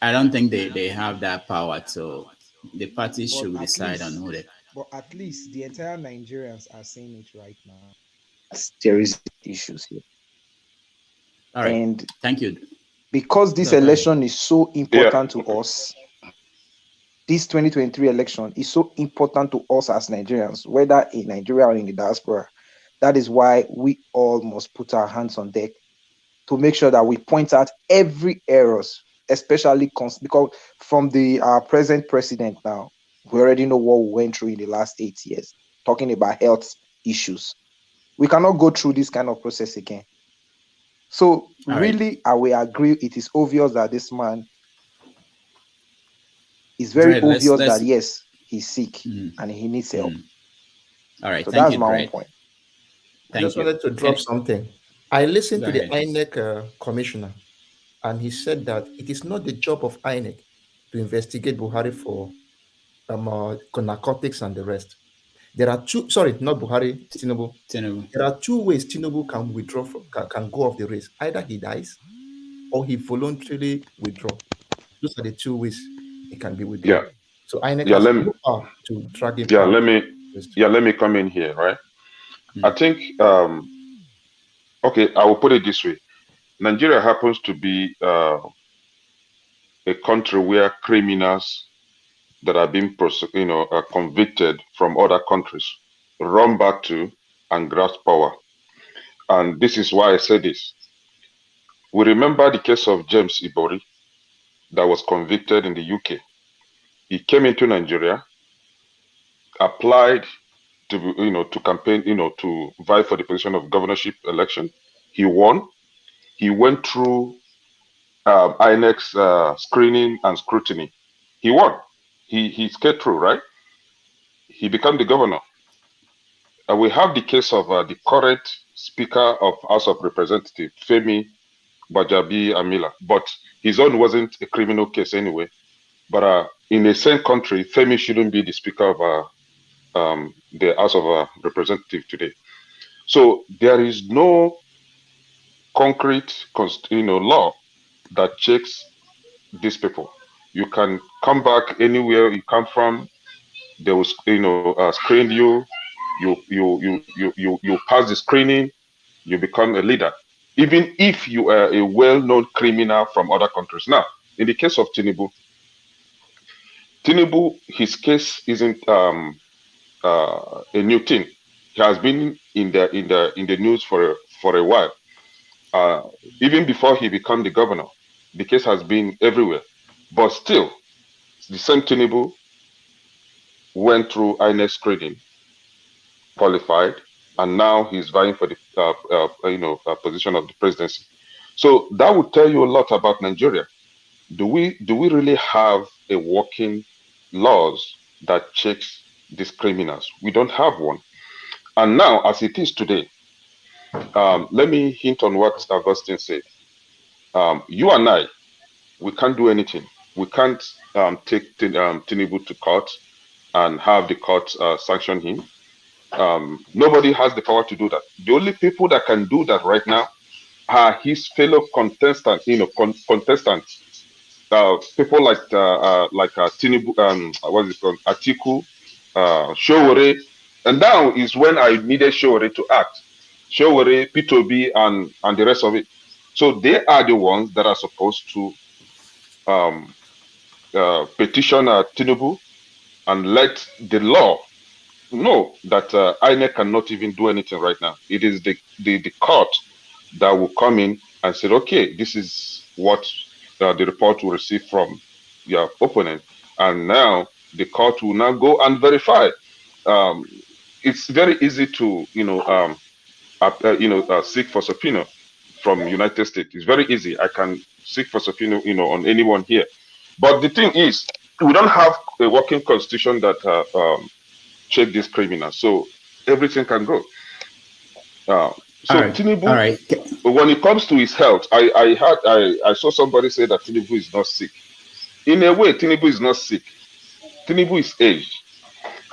Speaker 5: I don't think they have that power. So the party should decide on who they.
Speaker 16: But at least the entire Nigerians are saying it right now. There is issues here.
Speaker 5: All right.
Speaker 16: And
Speaker 5: thank you.
Speaker 16: Because this election is so important to us, this 2023 election is so important to us as Nigerians, whether in Nigeria or in the diaspora. That is why we all must put our hands on deck to make sure that we point out every errors, especially because from the present president now, we already know what we went through in the last 8 years, talking about health issues. We cannot go through this kind of process again. So
Speaker 5: All right.
Speaker 16: really, I will agree. It is obvious that this man is very
Speaker 5: Dre,
Speaker 16: obvious
Speaker 5: let's
Speaker 16: that yes, he's sick
Speaker 5: mm,
Speaker 16: and he needs help.
Speaker 5: All right,
Speaker 16: So
Speaker 5: thank
Speaker 16: that's
Speaker 5: you,
Speaker 16: my own
Speaker 5: Dre.
Speaker 16: point.
Speaker 1: I just
Speaker 5: Thank you.
Speaker 1: wanted to drop something. I listened
Speaker 5: Go
Speaker 1: to the
Speaker 5: ahead.
Speaker 1: INEC commissioner, and he said that it is not the job of INEC to investigate Buhari for narcotics and the rest. There are two, sorry, not Buhari, Tinubu.
Speaker 5: Tinubu.
Speaker 1: There are two ways Tinubu can withdraw from, can go off the race. Either he dies or he voluntarily withdraw. Those are the two ways he can be withdrawn.
Speaker 9: Yeah,
Speaker 1: So INEC
Speaker 9: yeah.
Speaker 1: has
Speaker 9: Let me,
Speaker 1: no power to drag him
Speaker 9: yeah,
Speaker 1: out.
Speaker 9: let me come in here, right? I think, okay, I will put it this way: Nigeria happens to be a country where criminals that are being convicted from other countries run back to and grasp power. And this is why I say this. We remember the case of James Ibori that was convicted in the UK. He came into Nigeria, applied to to campaign, to vie for the position of governorship election. He won. He went through INEC's screening and scrutiny. He won. He skated through, right? He became the governor. We have the case of the current Speaker of House of Representatives, Femi Bajabi Amila, but his own wasn't a criminal case anyway. But in the same country, Femi shouldn't be the Speaker of the House of Representatives today. So there is no concrete, law that checks these people. You can come back anywhere you come from. They will, screen you. You pass the screening. You become a leader, even if you are a well-known criminal from other countries. Now, in the case of Tinubu, his case isn't a new thing. He has been in the news for a while. Even before he became the governor, the case has been everywhere. But still, the same Tinubu went through INEC screening, qualified, and now he's vying for the position of the presidency. So that would tell you a lot about Nigeria. Do we really have a working laws that checks these criminals? We don't have one. And now, as it is today, let me hint on what Augustine said. You and I, we can't do anything. We can't take Tinubu to court and have the court sanction him. Nobody has the power to do that. The only people that can do that right now are his fellow contestants. Contestants. People like Tinubu, what is it called, Atiku, Showore, and now is when I needed Showore to act. Showore, Peter Obi, and the rest of it. So they are the ones that are supposed to petition Tinubu and let the law know that INEC cannot even do anything right now. It is the court that will come in and say, okay, this is what the report will receive from your opponent, and now the court will now go and verify. It's very easy to seek for subpoena from United States. It's very easy. I can seek for subpoena, on anyone here. But the thing is, we don't have a working constitution that check these criminals, so everything can go. Tinubu, when it comes to his health, I saw somebody say that Tinubu is not sick. In a way, Tinubu is not sick. Tinubu is aged,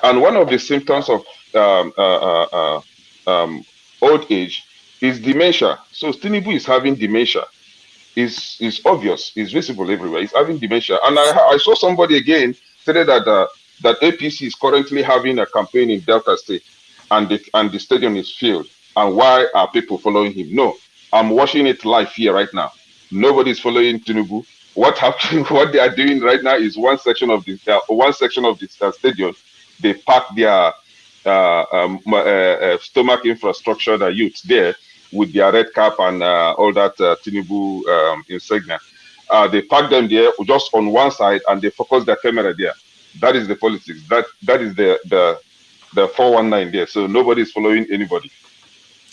Speaker 9: and one of the symptoms of old age is dementia. So Tinubu is having dementia. Is obvious. Is visible everywhere. He's having dementia, and I saw somebody again say that that APC is currently having a campaign in Delta State, and the stadium is filled. And why are people following him? No, I'm watching it live here right now. Nobody is following Tinubu. What happened? What they are doing right now is one section of the stadium. They park their stomach infrastructure, the youth there, with their red cap and all that Tinubu insignia. They park them there just on one side, and they focus their camera there. That is the politics. That is the 419 there. So nobody is following anybody.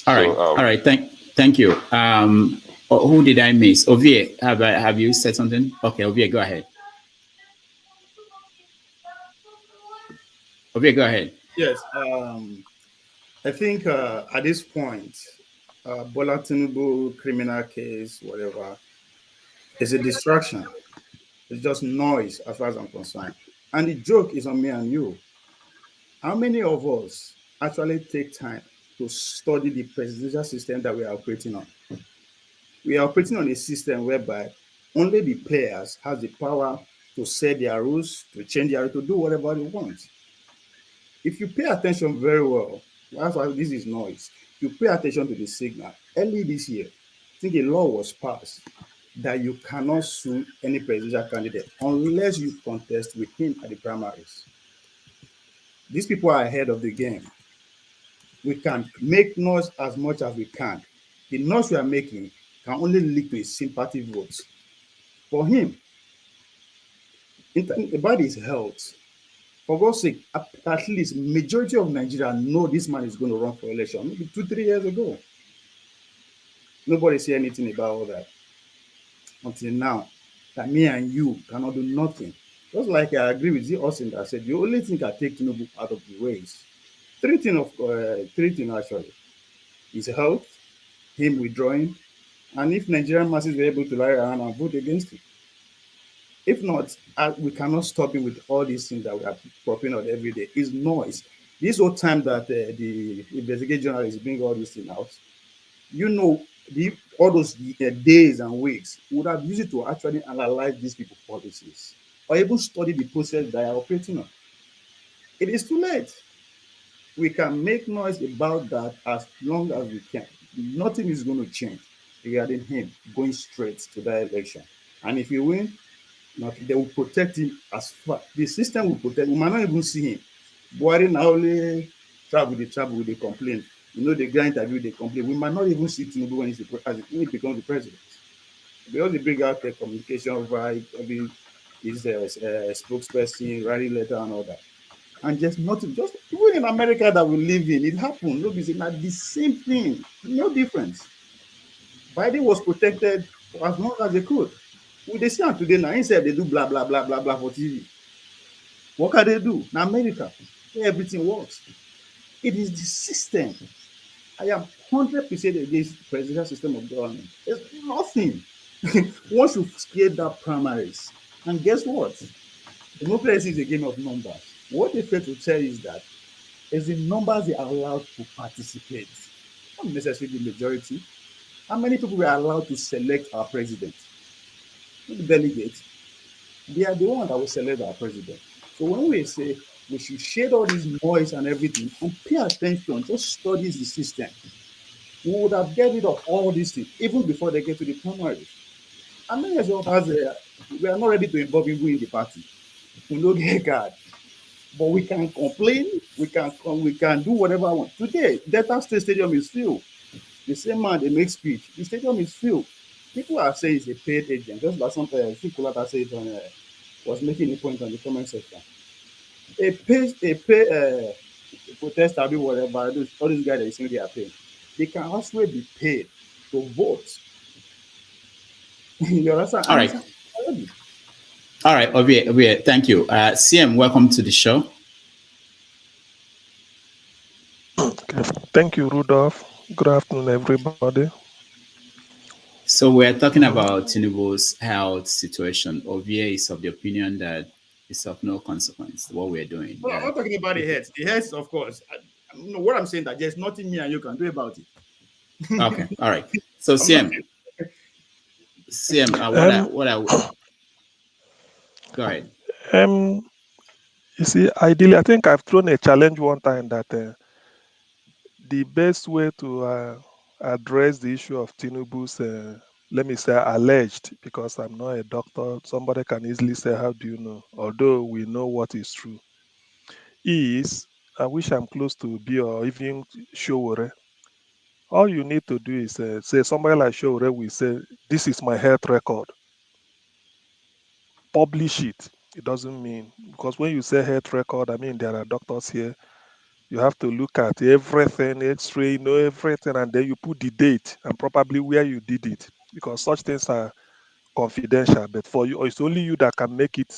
Speaker 5: All right. Thank Thank you. Who did I miss? Ovie, have you said something? Okay, Ovie, go ahead. Ovie, go ahead.
Speaker 3: Yes. I think at this point, Bola Tinubu criminal case, whatever, is a distraction. It's just noise as far as I'm concerned. And the joke is on me and you. How many of us actually take time to study the presidential system that we are operating on? We are operating on a system whereby only the players has the power to set their rules, to change their rules, to do whatever they want. If you pay attention very well, that's why this is noise. You pay attention to the signal. Early this year, I think a law was passed that you cannot sue any presidential candidate unless you contest with him at the primaries. These people are ahead of the game. We can make noise as much as we can. The noise we are making can only lead to a sympathy vote. For him, about his health, for God's sake, at least majority of Nigerians know this man is going to run for election. Maybe 2, 3 years ago, nobody say anything about all that until now. That me and you cannot do nothing. Just like I agree with you, Austin, that said the only thing that take Tinubu out of the race, three things actually, is health, him withdrawing, and if Nigerian masses were able to lie around and vote against him. If not, we cannot stop him with all these things that we are popping out every day. It's noise. This whole time that the investigative journalists bring all these things out, you know, all those days and weeks would have used it to actually analyze these people's policies or even study the process they are operating on. It is too late. We can make noise about that as long as we can. Nothing is going to change regarding him going straight to that election. And if he win, they will protect him as far. The system will protect. We might not even see him. Buhari now only travel with the complaint. You know, the guy interview they complain. We might not even see Tinubu when he becomes the president. Because they bring out the communication via his spokesperson, writing letter and all that. And just nothing, just even in America that we live in, it happened. Nobody's not the same thing, no difference. Biden was protected for as long as they could. They see him today now, instead they do blah blah blah blah blah for TV. What can they do? In America, where everything works. It is the system. I am 100% against the presidential system of government. There's nothing. Once you scale that primaries, and guess what? Democracy is a game of numbers. What they fail to tell is that is the numbers they are allowed to participate, not necessarily the majority. How many people were allowed to select our president? The delegates, they are the one that will select our president. So when we say we should shade all this noise and everything and pay attention, just study the system, we would have get rid of all these things even before they get to the primaries. And many of us, we are not ready to involve people in the party. We don't get card. But we can complain, we can do whatever I want. Today, Delta State Stadium is filled. The same man they make speech. The stadium is filled. People are saying it's a paid agent. Just like something I think Kulata said was making a point on the comment section. A pay protester, do whatever. All these guys that you see they are paying. They can also be paid to vote. You understand?
Speaker 5: All right. All right, Ovie, thank you. CM, welcome to the show.
Speaker 17: Okay. Thank you, Rudolph. Good afternoon, everybody.
Speaker 5: So we're talking about Tinubu's health situation. Ovie is of the opinion that it's of no consequence, what we're doing.
Speaker 3: Well, I'm not talking about the heads. The heads, of course. What I'm saying that there's nothing me and you can do about it.
Speaker 5: Okay, all right. So CM, go ahead.
Speaker 17: You see, ideally, I think I've thrown a challenge one time that the best way to address the issue of Tinubu's, let me say, alleged, because I'm not a doctor, somebody can easily say, how do you know? Although we know what is true, is, I wish I'm close to B or even Showore. All you need to do is say, somebody like Showore will say, this is my health record. Publish it. It doesn't mean, because when you say health record, I mean, there are doctors here You have to look at everything, X-ray, know everything, and then you put the date and probably where you did it, because such things are confidential. But for you, it's only you that can make it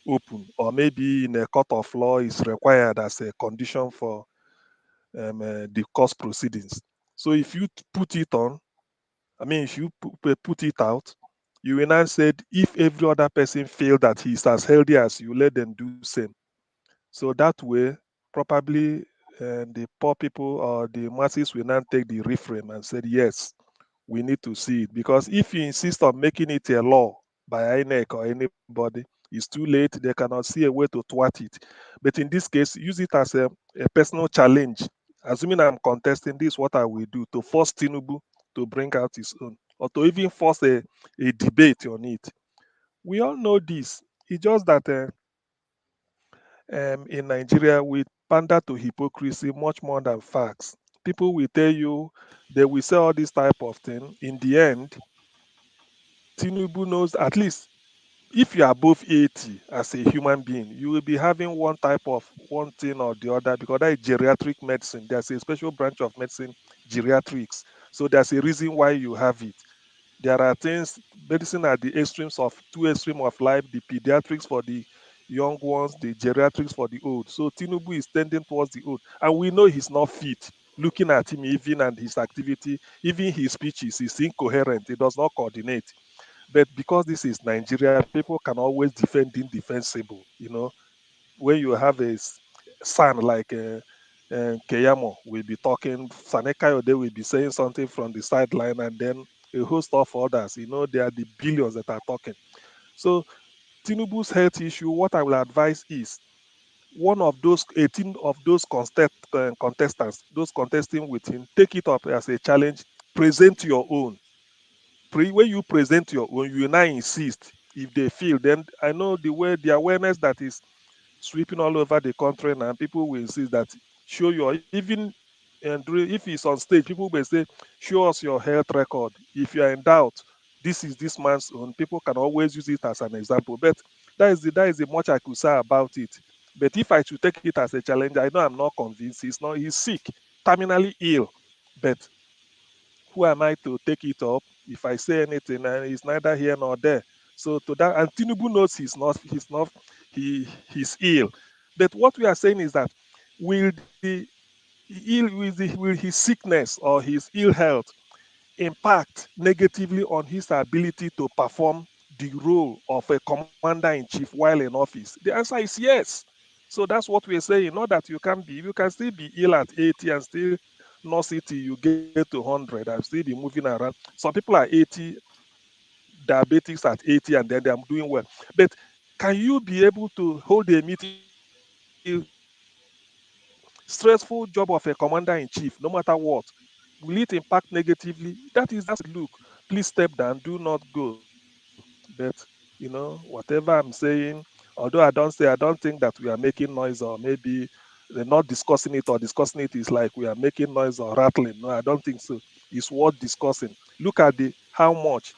Speaker 17: open, or maybe in a court of law is required as a condition for the court proceedings. So if you put it on, I mean, if you put it out, you will now said if every other person feel that he's as healthy as you, let them do same. So that way, probably the poor people or the masses will now take the reframe and said, yes, we need to see it. Because if you insist on making it a law by INEC or anybody, it's too late. They cannot see a way to thwart it. But in this case, use it as a personal challenge. Assuming I'm contesting, this is what I will do to force Tinubu to bring out his own, or to even force a debate on it. We all know this. It's just that in Nigeria, we pander to hypocrisy much more than facts. People will tell you they will say all this type of thing. In the end, Tinubu knows, at least if you are above 80 as a human being, you will be having one type of one thing or the other, because that is geriatric medicine. There's a special branch of medicine, geriatrics. So there's a reason why you have it. There are things, medicine at the extremes of two extremes of life, the pediatrics for the young ones, the geriatrics for the old. So Tinubu is tending towards the old. And we know he's not fit. Looking at him, even and his activity, even his speeches, is incoherent. It does not coordinate. But because this is Nigeria, people can always defend indefensible. When you have a son like Keyamo will be talking, Saneka Ode will be saying something from the sideline, and then a host of others. They are the billions that are talking. So Tinubu's health issue, what I will advise is one of those 18 of those contestants, those contesting with him, take it up as a challenge, present your own. When you present your own, you now insist. If they feel, then I know the awareness that is sweeping all over the country, and people will insist that show your, even and if it's on stage, people will say, show us your health record. If you are in doubt, this is this man's own. People can always use it as an example. But that is the much I could say about it. But if I should take it as a challenge, I know I'm not convinced. He's sick, terminally ill. But who am I to take it up? If I say anything, and it's neither here nor there. So to that, and Tinubu knows he's ill. But what we are saying is that will will his sickness or his ill health impact negatively on his ability to perform the role of a commander in chief while in office? The answer is yes. So that's what we're saying. Not that you can still be ill at 80 and still nurse it till you get to 100 and still be moving around. Some people are 80, diabetics at 80, and then they're doing well. But can you be able to hold a meeting, stressful job of a commander in chief, no matter what? Will it impact negatively? That is look, please step down, do not go. But whatever I'm saying, although I don't think that we are making noise, or maybe they're not discussing it, or discussing it is like we are making noise or rattling. No, I don't think so. It's worth discussing. Look at the how much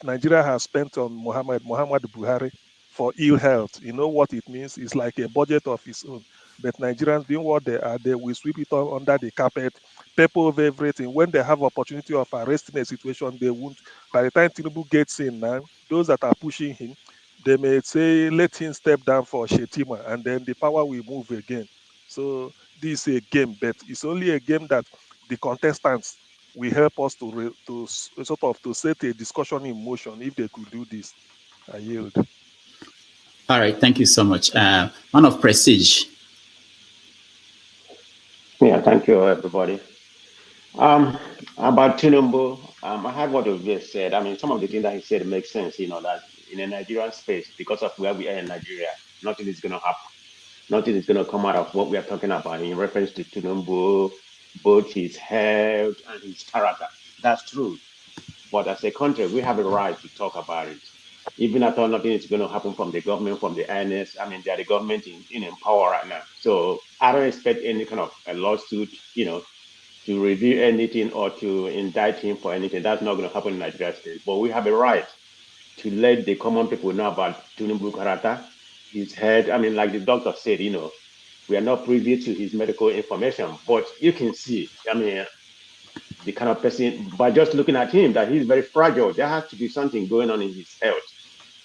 Speaker 17: Nigeria has spent on Muhammad Buhari for ill health. You know what it means? It's like a budget of its own. But Nigerians, being what they are, they will sweep it all under the carpet, paper over everything. When they have opportunity of arresting a situation, they won't. By the time Tinubu gets in now, those that are pushing him, they may say, let him step down for Shetima, and then the power will move again. So this is a game, but it's only a game that the contestants will help us sort of to set a discussion in motion. If they could do this, I yield.
Speaker 5: All right, thank you so much. Man of prestige.
Speaker 8: Yeah, thank you, everybody. About Tinubu, I heard what Ovie said. I mean, some of the things that he said makes sense, that in a Nigerian space, because of where we are in Nigeria, nothing is going to happen. Nothing is going to come out of what we are talking about in reference to Tinubu, both his health and his character. That's true. But as a country, we have a right to talk about it. Even at all, nothing is going to happen from the government, from the INS. I mean, they are the government in power right now. So I don't expect any kind of a lawsuit, to review anything or to indict him for anything. That's not going to happen in Nigeria state. But we have a right to let the common people know about Tinubu character, his head. I mean, like the doctor said, We are not privy to his medical information, but you can see, I mean, the kind of person, by just looking at him, that he's very fragile. There has to be something going on in his health.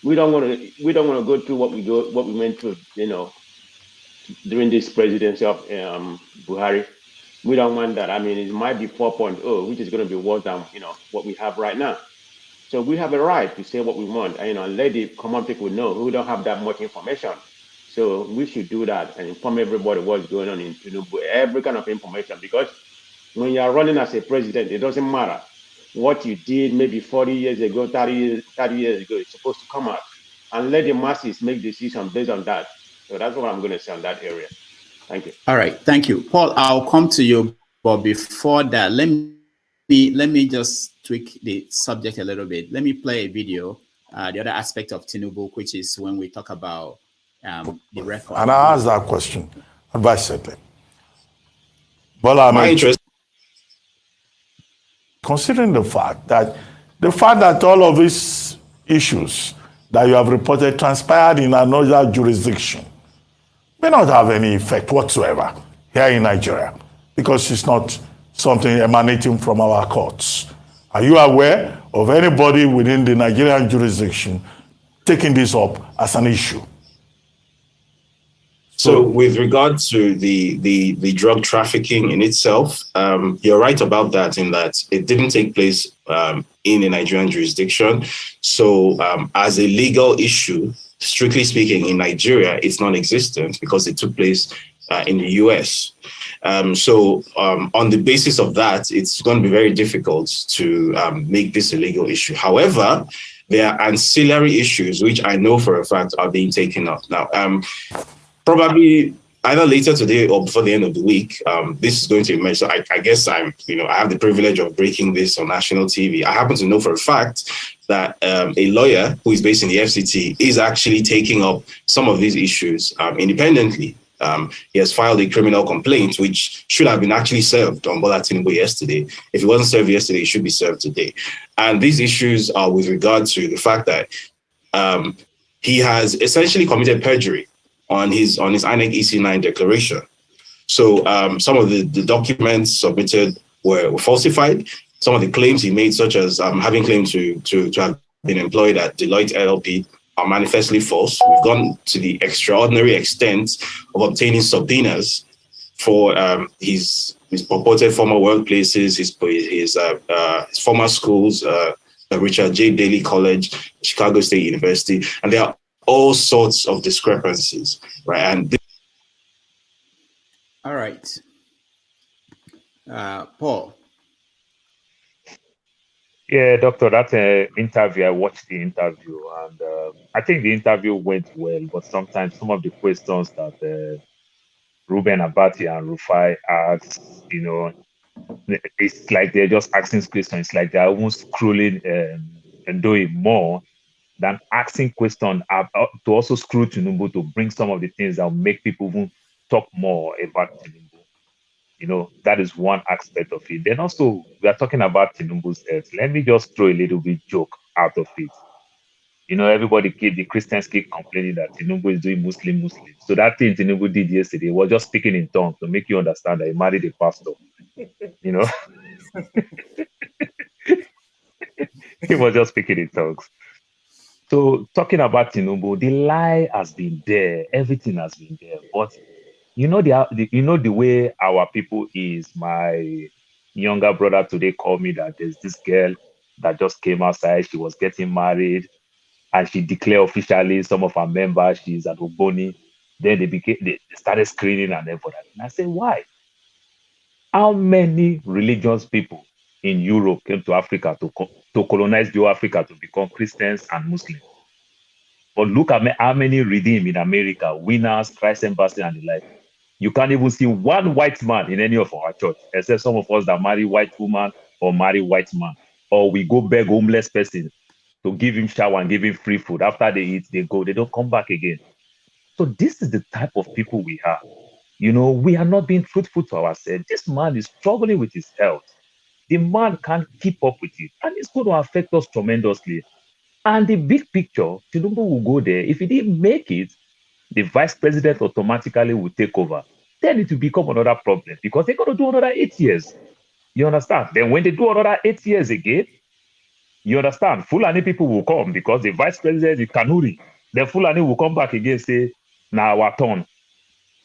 Speaker 8: We don't want to go through what we went through, during this presidency of Buhari. We don't want that. I mean, it might be 4.0, which is going to be worse than what we have right now. So we have a right to say what we want, and let the common people know who don't have that much information. So we should do that and inform everybody what's going on in Tinubu, every kind of information, because when you are running as a president, it doesn't matter what you did maybe 40 years ago, 30 years ago. It's supposed to come out and let the masses make decisions based on that. So that's what I'm going to say on that area. Thank you.
Speaker 5: All right, thank you, Paul. I'll come to you, but before that, let me just tweak the subject a little bit. Let me play a video. The other aspect of Tinubu, which is when we talk about the record.
Speaker 6: And I asked that question advisedly. Bola,
Speaker 7: my interest.
Speaker 6: Considering the fact that all of these issues that you have reported transpired in another jurisdiction may not have any effect whatsoever here in Nigeria, because it's not something emanating from our courts. Are you aware of anybody within the Nigerian jurisdiction taking this up as an issue?
Speaker 7: So with regard to the drug trafficking in itself, you're right about that, in that it didn't take place in a Nigerian jurisdiction. So as a legal issue, strictly speaking, in Nigeria, it's non-existent because it took place in the US. So on the basis of that, it's going to be very difficult to make this a legal issue. However, there are ancillary issues, which I know for a fact are being taken up now. Probably either later today or before the end of the week, this is going to emerge. So I guess I have the privilege of breaking this on national TV. I happen to know for a fact that a lawyer who is based in the FCT is actually taking up some of these issues independently. He has filed a criminal complaint, which should have been actually served on Bola Tinubu yesterday. If it wasn't served yesterday, it should be served today. And these issues are with regard to the fact that he has essentially committed perjury on his INEC EC9 declaration. So some of the documents submitted were falsified. Some of the claims he made, such as having claimed to have been employed at Deloitte LLP, are manifestly false. We've gone to the extraordinary extent of obtaining subpoenas for his purported former workplaces, his former schools, Richard J. Daley College, Chicago State University, and there are all sorts of discrepancies, right? And
Speaker 5: all right, Paul.
Speaker 10: Yeah, doctor, that interview, I watched the interview, and I think the interview went well, but sometimes some of the questions that Ruben Abati and Rufai asked, it's like they're just asking questions. It's like they're almost scrolling and doing more than asking questions to also screw Tinubu to bring some of the things that will make people even talk more about Tinubu. That is one aspect of it. Then also, we are talking about Tinubu's health. Let me just throw a little bit joke out of it. The Christians keep complaining that Tinubu is doing Muslim. So that thing Tinubu did yesterday was just speaking in tongues to make you understand that he married a pastor. He was just speaking in tongues. So talking about Tinubu, the lie has been there. Everything has been there. But the way our people is. My younger brother today called me that there's this girl that just came outside. She was getting married, and she declared officially some of her members. She's at Ogboni. Then they started screening and everything. And I said, why? How many religious people in Europe came to Africa to colonize the Africa to become Christians and Muslims? But look at how many redeem in America, winners, Christ Embassy, and the like. You can't even see one white man in any of our church, except some of us that marry white woman or marry white man. Or we go beg homeless person to give him shower and give him free food. After they eat, they go. They don't come back again. So this is the type of people we are. We are not being truthful to ourselves. This man is struggling with his health. The man can't keep up with it. And it's going to affect us tremendously. And the big picture, Tinubu will go there. If he didn't make it, the vice president automatically will take over. Then it will become another problem because they're going to do another 8 years. You understand? Then when they do another 8 years again, you understand? Fulani people will come because the vice president is Kanuri. Then Fulani will come back again and say, now our turn.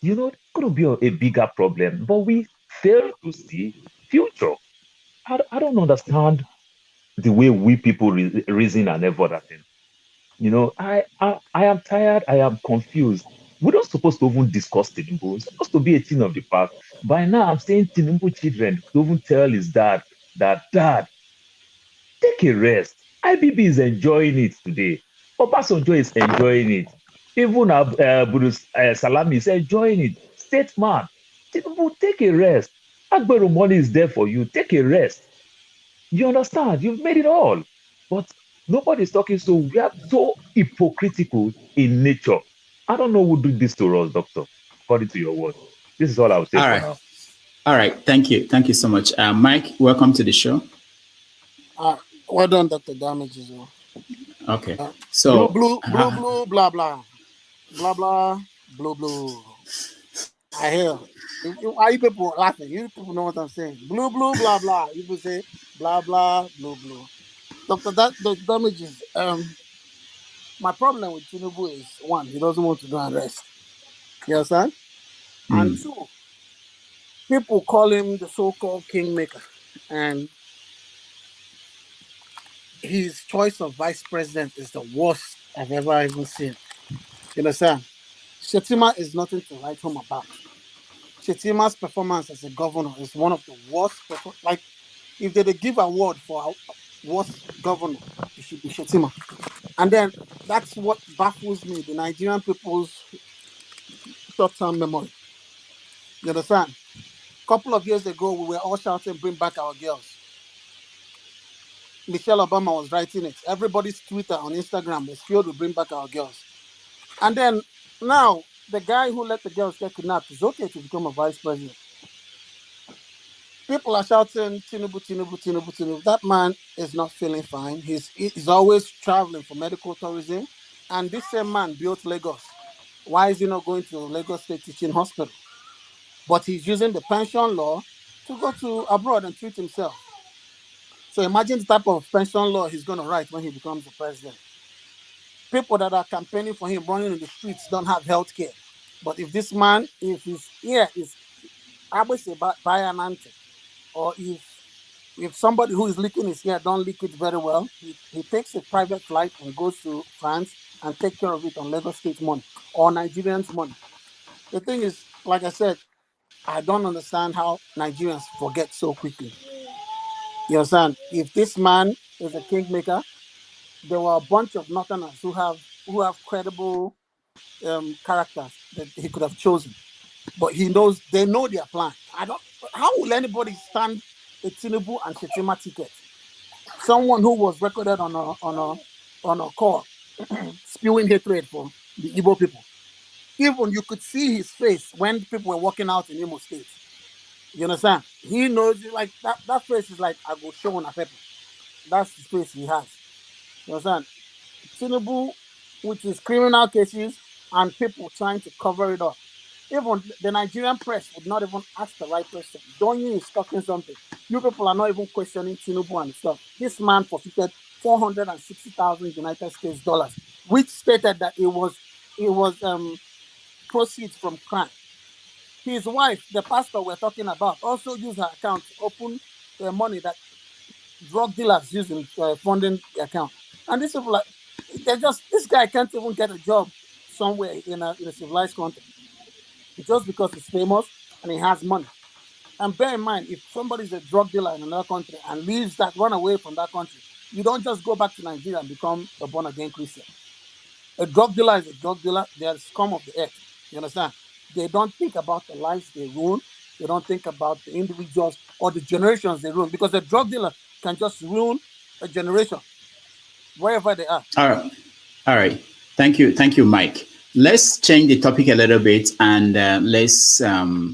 Speaker 10: You know, it's going to be a bigger problem. But we fail to see future. I don't understand the way we people reason and everything. You know, I am tired. I am confused. We're not supposed to even discuss Tinubu. It's supposed to be a thing of the past. By now, I'm saying Tinubu children to even tell his dad that, Dad, take a rest. IBB is enjoying it today. Obasanjo is enjoying it. Even Bruce Salami is enjoying it. Statesman, Tinubu, take a rest. Agbero money is there for you. Take a rest. You understand? You've made it all. But nobody's talking, so we are so hypocritical in nature. I don't know who did this to us, doctor, according to your word. This is all I will say
Speaker 5: All
Speaker 10: for
Speaker 5: right.
Speaker 10: now.
Speaker 5: All right. Thank you. Thank you so much. Mike, welcome to the show.
Speaker 18: Well done, Dr. Damages.
Speaker 5: Okay.
Speaker 18: Blue,
Speaker 5: So,
Speaker 18: blue, blue, blue, blah, blah. Blah, blah, blue, blue. I hear. Why you people laughing? You people know what I'm saying. Blue, blue, blah, blah. You people say blah, blah, blue, blue. Dr. Damages, my problem with Tinubu is, one, he doesn't want to go and rest. You understand? And two, people call him the so-called kingmaker. And his choice of vice president is the worst I've ever even seen. You understand? Shetima is nothing to write home about. Shetima's performance as a governor is one of the worst. Like, if they give award for worst governor, it should be Shetima. And then that's what baffles me: the Nigerian people's short-term memory. You understand? A couple of years ago, we were all shouting, "Bring back our girls." Michelle Obama was writing it. Everybody's Twitter on Instagram was filled with "Bring back our girls." And then now, the guy who let the girls get kidnapped is okay to become a vice president. People are shouting, Tinubu, Tinubu, Tinubu, Tinubu. That man is not feeling fine. He's always traveling for medical tourism. And this same man built Lagos. Why is he not going to Lagos State Teaching Hospital? But he's using the pension law to go to abroad and treat himself. So imagine the type of pension law he's going to write when he becomes the president. People that are campaigning for him, running in the streets, don't have health care. But if this man, if his ear is, I would say, by an ante, or if somebody who is licking his ear don't lick it very well, he takes a private flight and goes to France and take care of it on Lagos State money or Nigerians' money. The thing is, like I said, I don't understand how Nigerians forget so quickly. You understand? If this man is a kingmaker, there were a bunch of Northerners who have credible characters that he could have chosen, but they know their plan. How will anybody stand a Tinubu and Shetima ticket? Someone who was recorded on a call spewing hatred for the Igbo people. Even you could see his face when people were walking out in Imo State. You understand? He knows, like, that face is like, I go show on a pepper. That's the face he has. You understand? Tinubu, with his criminal cases and people trying to cover it up. Even the Nigerian press would not even ask the right question. Don't you is talking something? You people are not even questioning Tinubu and stuff. This man forfeited 460,000 United States dollars, which stated that it was proceeds from crime. His wife, the pastor we're talking about, also used her account to open the money that drug dealers use in funding the account. And these people, this guy can't even get a job somewhere in a civilized country just because he's famous and he has money. And bear in mind, if somebody's a drug dealer in another country and run away from that country, you don't just go back to Nigeria and become a born-again Christian. A drug dealer is a drug dealer. They're the scum of the earth. You understand? They don't think about the lives they ruin. They don't think about the individuals or the generations they ruin, because a drug dealer can just ruin a generation wherever they are.
Speaker 5: All right. All right. Thank you, Mike. Let's change the topic a little bit and let's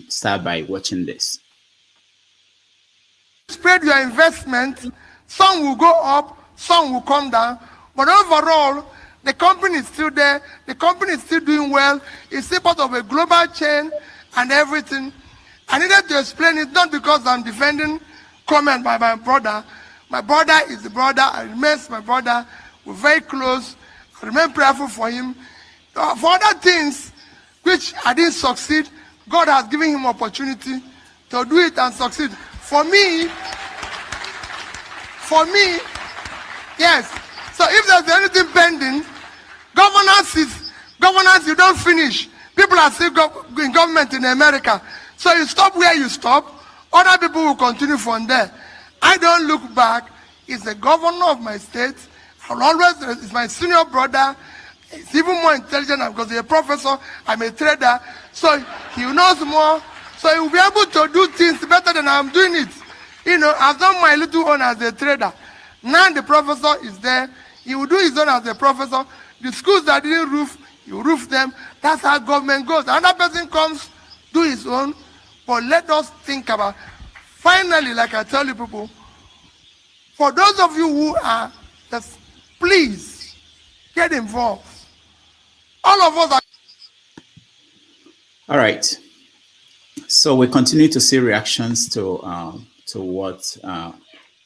Speaker 5: start by watching this.
Speaker 2: Spread your investment. Some will go up, some will come down. But overall, The company is still there. The company is still doing well. It's still part of a global chain and everything. I needed to explain it not because I'm defending comment by my brother. My brother is the brother. I remains my brother. We're very close. I remain prayerful for him. For other things which I didn't succeed, God has given him opportunity to do it and succeed. For me, yes. So if there's anything pending, governance, you don't finish. People are still in government in America. So you stop where you stop, other people will continue from there. I don't look back. He's the governor of my state. I'll always, he's my senior brother. He's even more intelligent because he's a professor. I'm a trader. So he knows more. So he will be able to do things better than I'm doing it. You know, I've done my little own as a trader. Now the professor is there. He will do his own as a professor. The schools that didn't roof, you roof them. That's how government goes. Another person comes, do his own. But let us think about, finally, like I tell you people, for those of you who are, just please get involved. All of us are.
Speaker 5: All right. So we continue to see reactions to what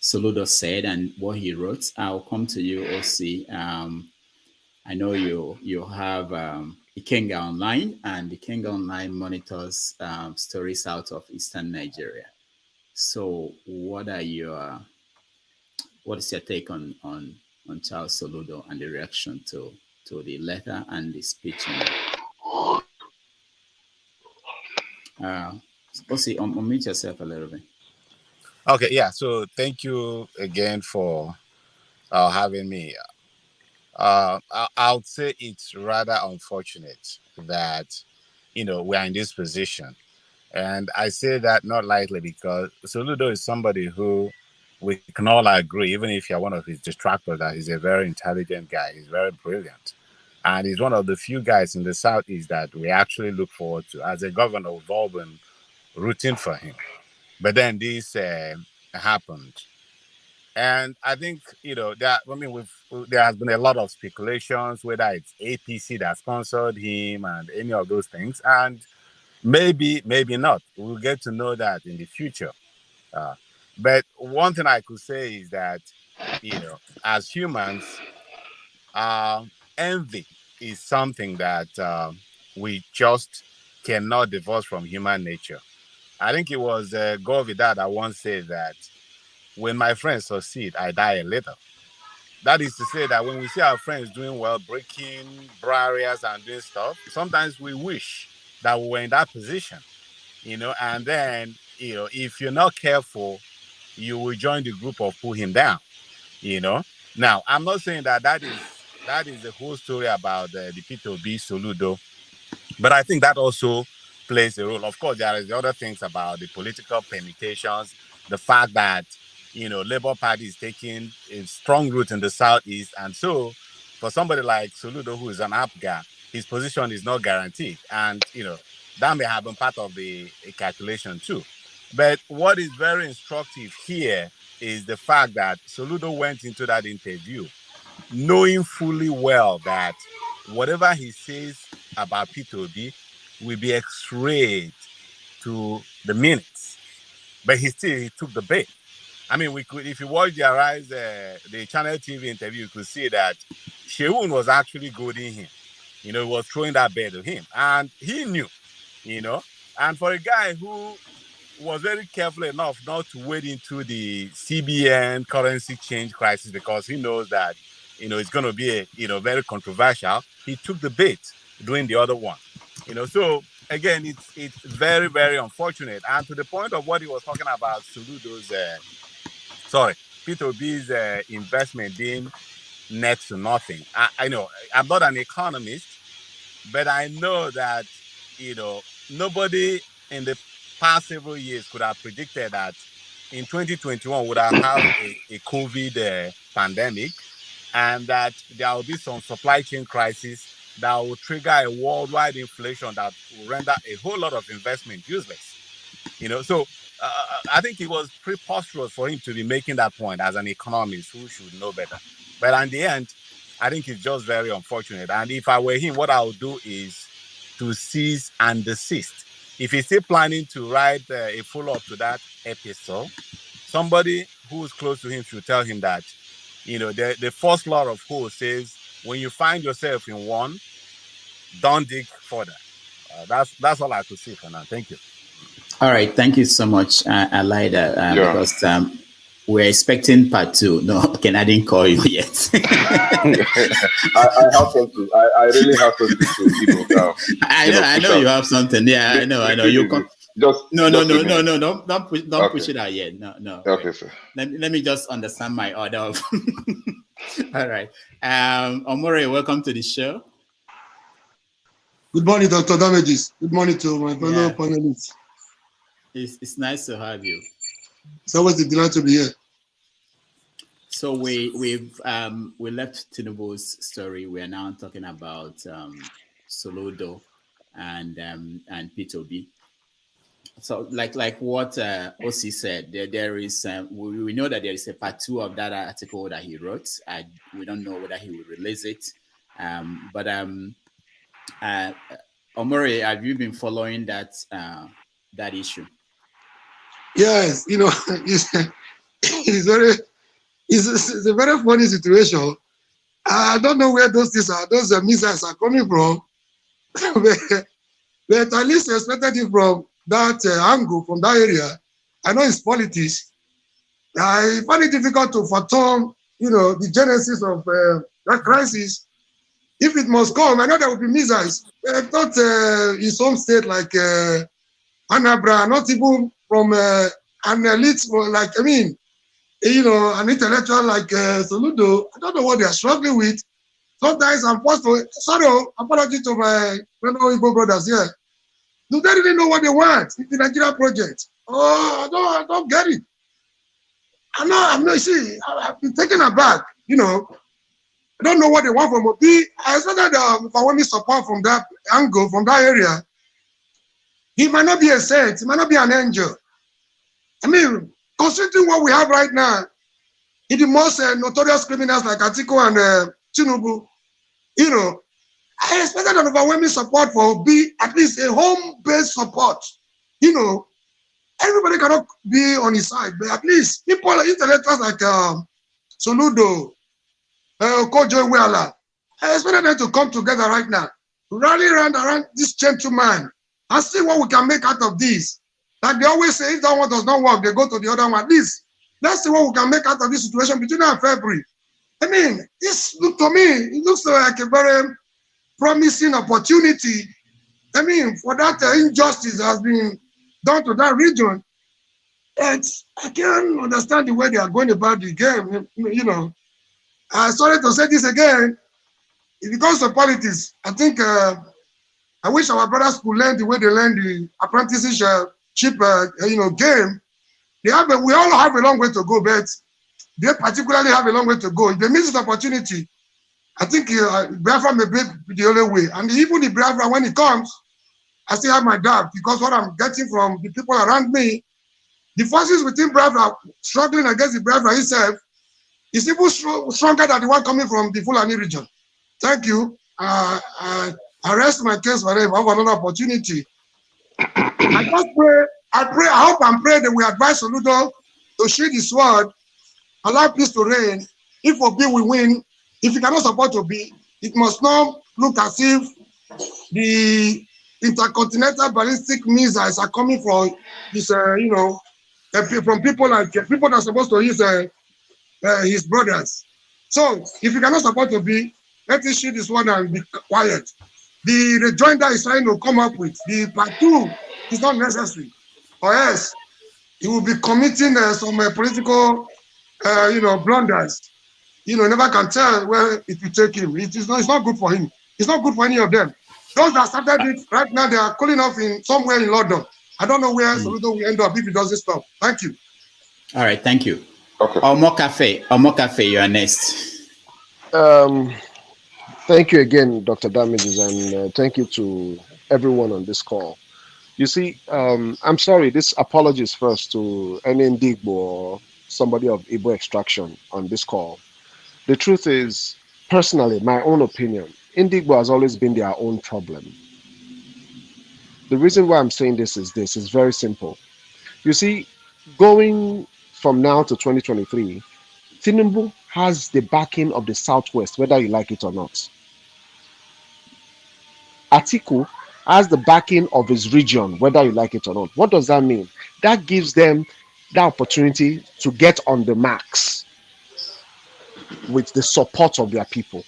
Speaker 5: Soludo said and what he wrote. I'll come to you, OC. I know you have Ikenga Online, and Ikenga Online monitors stories out of Eastern Nigeria. So what is your take on Charles Soludo and the reaction to the letter and the speech? OC, unmute yourself a little bit.
Speaker 15: Okay, yeah. So thank you again for having me. I would say it's rather unfortunate that we're in this position, and I say that not lightly because Soludo is somebody who we can all agree, even if you're one of his detractors, that he's a very intelligent guy. He's very brilliant, and he's one of the few guys in the Southeast that we actually look forward to. As a governor, we've all been rooting for him, but then this happened. And I think there has been a lot of speculations whether it's APC that sponsored him and any of those things, and maybe not. We'll get to know that in the future. But one thing I could say is that as humans, envy is something that we just cannot divorce from human nature. I think it was Gore Vidal that once said that when my friends succeed, I die a little. That is to say that when we see our friends doing well, breaking barriers and doing stuff, sometimes we wish that we were in that position, and then, if you're not careful, you will join the group of pull him down, Now, I'm not saying that is the whole story about the Peter Obi Soludo, but I think that also plays a role. Of course, there is the other things about the political permutations, the fact that Labour Party is taking a strong root in the Southeast, and so for somebody like Soludo, who is an APGA, his position is not guaranteed, and that may have been part of the calculation too. But what is very instructive here is the fact that Soludo went into that interview knowing fully well that whatever he says about Peter Obi will be x-rayed to the minutes, but he took the bait. I mean, if you watch the Arise, the Channel TV interview, you could see that Sheun was actually goading him. He was throwing that bait to him, and he knew. And for a guy who was very careful enough not to wade into the CBN currency change crisis because he knows that it's going to be very controversial. He took the bait doing the other one. So again, it's very, very unfortunate. And to the point of what he was talking about, Soludo's Peter Obi's investment being next to nothing. I know I'm not an economist, but I know that nobody in the past several years could have predicted that in 2021 would have a COVID pandemic, and that there will be some supply chain crisis that will trigger a worldwide inflation that will render a whole lot of investment useless. So I think it was preposterous for him to be making that point as an economist who should know better. But in the end, I think it's just very unfortunate. And if I were him, what I would do is to cease and desist. If he's still planning to write a follow-up to that episode, somebody who's close to him should tell him that, the first law of Ho says, when you find yourself in one, don't dig further. That's all I could say for now. Thank you.
Speaker 5: All right, thank you so much, Alida, because we're expecting part 2. No, okay, I didn't call you yet.
Speaker 9: I have something. I really have something to give now.
Speaker 5: I know you have something. Yeah, I know. You come. No. Don't push it out yet. No.
Speaker 9: Okay, sir.
Speaker 5: Let me just understand my order of. All right. Omore, welcome to the show.
Speaker 19: Good morning, Dr. Damages. Good morning to my fellow panelists.
Speaker 5: It's nice to have you.
Speaker 19: It's always a delight to be here.
Speaker 5: So we left Tinubu's story. We are now talking about Soludo and Peter Obi. So like what OC said, there is we know that there is a part 2 of that article that he wrote. We don't know whether he will release it, but Omori, have you been following that issue?
Speaker 19: Yes, it's a very funny situation. I don't know where those missiles are coming from, but at least I expected it from that angle, from that area. I know it's politics. I find it difficult to fathom, the genesis of that crisis. If it must come, I know there will be missiles. Not in some state like Anambra, not even from an elite, an intellectual like Soludo. I don't know what they are struggling with. Sometimes I'm forced to, apology to my fellow Igbo brothers here. Do they really know what they want in the Nigeria project? Oh, I don't get it. I've been taken aback, I don't know what they want from Obi. I expected if I want support from that angle, from that area, he might not be a saint, he might not be an angel. Considering what we have right now, in the most notorious criminals like Atiku and Tinubu, I expected an overwhelming support for Obi, at least a home-based support. Everybody cannot be on his side, but at least people, intellectuals like Soludo, Kojo Iweala, I expected them to come together right now, rally around this gentleman, and see what we can make out of this. Like they always say, if that one does not work, they go to the other one. At least, let's see what we can make out of this situation between now and February. This look to me, it looks like a very promising opportunity. For that injustice that has been done to that region. And I can't understand the way they are going about the game. Sorry to say this again. If it comes to politics, I think I wish our brothers could learn the way they learn the apprenticeship game. We all have a long way to go, but they particularly have a long way to go. If they miss this opportunity, I think Biafra may be the only way. And even the Biafra, when it comes, I still have my doubt, because what I'm getting from the people around me, the forces within Biafra struggling against the Biafra itself is even stronger than the one coming from the Fulani region. Thank you. I rest my case for them. I have another opportunity. I hope and pray that we advise Soludo to shield the sword, allow peace to reign. If Obi will win, if he cannot support Obi, it must not look as if the intercontinental ballistic missiles are coming from this, from people that are supposed to use his brothers. So if you cannot support Obi, let us shield this one and be quiet. The rejoinder is trying to come up with, the part 2 is not necessary. Or else, he will be committing some political, blunders. Never can tell where it will take him. It's not good for him. It's not good for any of them. Those that started it right now, they are cooling off in somewhere in London. I don't know where Soludo will end up if he doesn't stop. Thank you.
Speaker 5: All right, thank you.
Speaker 9: Okay.
Speaker 5: Omo Cafe, you are next.
Speaker 12: Thank you again, Dr. Damages, and thank you to everyone on this call. You see, I'm sorry, this apologies first to any Ndigbo or somebody of Igbo extraction on this call. The truth is, personally, my own opinion, Indigo has always been their own problem. The reason why I'm saying this is very simple. You see, going from now to 2023, Tinubu has the backing of the Southwest, whether you like it or not. Atiku has the backing of his region, whether you like it or not. What does that mean? That gives them the opportunity to get on the max with the support of their people.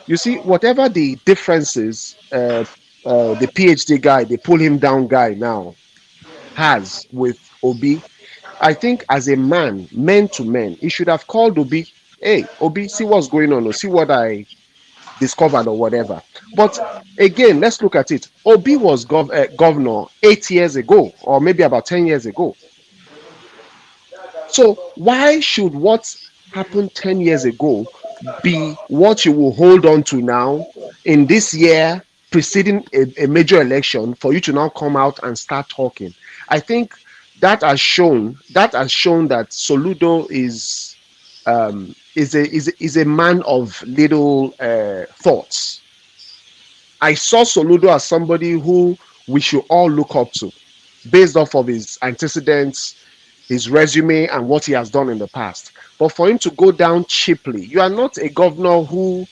Speaker 12: You see, whatever the differences, the PhD guy, the pull him down guy now has with Obi, I think as a man, men to men, he should have called Obi. Hey, Obi, see what's going on, or see what I discovered, or whatever. But again, let's look at it. Obi was governor 8 years ago, or maybe about 10 years ago. So why should what happened 10 years ago be what you will hold on to now in this year preceding a major election for you to now come out and start talking? I think that has shown that Soludo is a man of little thoughts. I saw Soludo as somebody who we should all look up to based off of his antecedents, his resume, and what he has done in the past. But for him to go down cheaply, you are not a governor who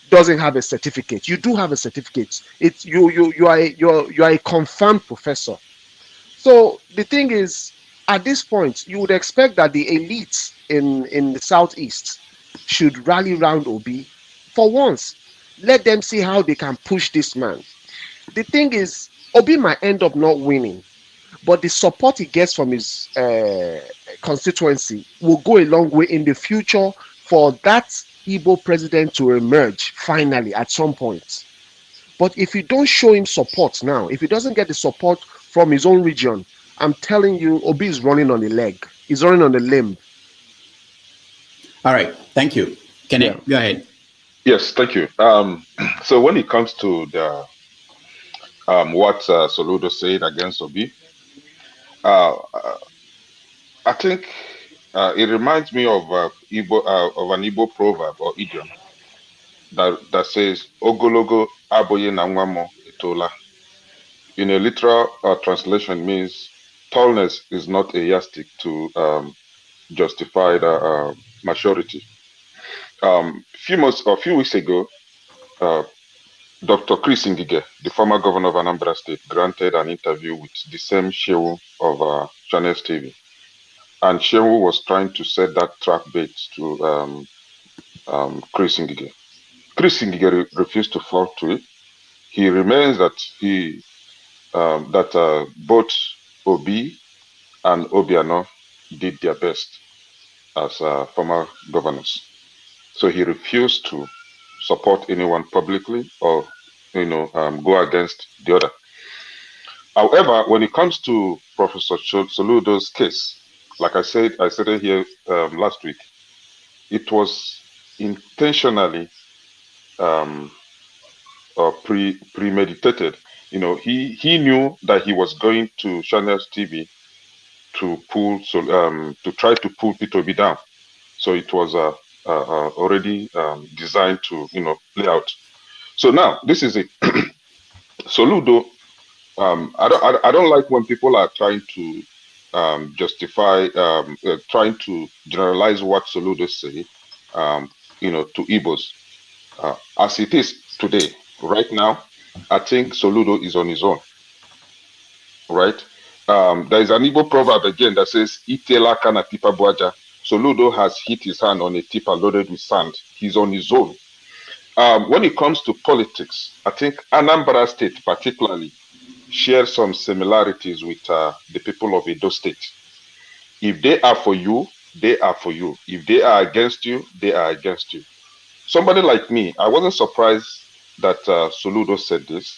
Speaker 12: doesn't have a certificate. You do have a certificate. It's you are a confirmed professor. So the thing is, at this point, you would expect that the elites in the southeast should rally round Obi for once. Let them see how they can push this man. The thing is, Obi might end up not winning, but the support he gets from his constituency will go a long way in the future for that Igbo president to emerge finally at some point. But if you don't show him support now, if he doesn't get the support from his own region, I'm telling you, Obi is running on a leg. He's running on a limb.
Speaker 5: All right, thank you. Kenneth, go ahead.
Speaker 9: Yes, thank you. So when it comes to the what Soludo said against Obi, I think it reminds me of an Igbo proverb or idiom that says "Ogologo aboye na nwamo etola." In a literal translation, means tallness is not a yardstick to justify the maturity. A few weeks ago, Dr. Chris Ngige, the former governor of Anambra State, granted an interview with the same Shehu of Channels TV. And Shehu was trying to set that trap bait to Chris Ngige. Chris Ngige refused to fall to it. He remains that both Obi and Obiano did their best as former governors. So he refused to support anyone publicly or go against the other. However, when it comes to Professor Soludo's case, like I said here last week, it was intentionally premeditated. He knew that he was going to Channels TV to try to pull Peter Obi down. So it was already designed to play out. So now this is it. Soludo. I don't like when people are trying to justify, trying to generalize what Soludo say, to Igbos. As it is today, right now, I think Soludo is on his own, right? There is an Igbo proverb again that says, "Itela kana tipa buaja." Soludo has hit his hand on a tipper loaded with sand. He's on his own. When it comes to politics, I think Anambra State particularly shares some similarities with the people of Edo State. If they are for you, they are for you. If they are against you, they are against you. Somebody like me, I wasn't surprised that Soludo said this.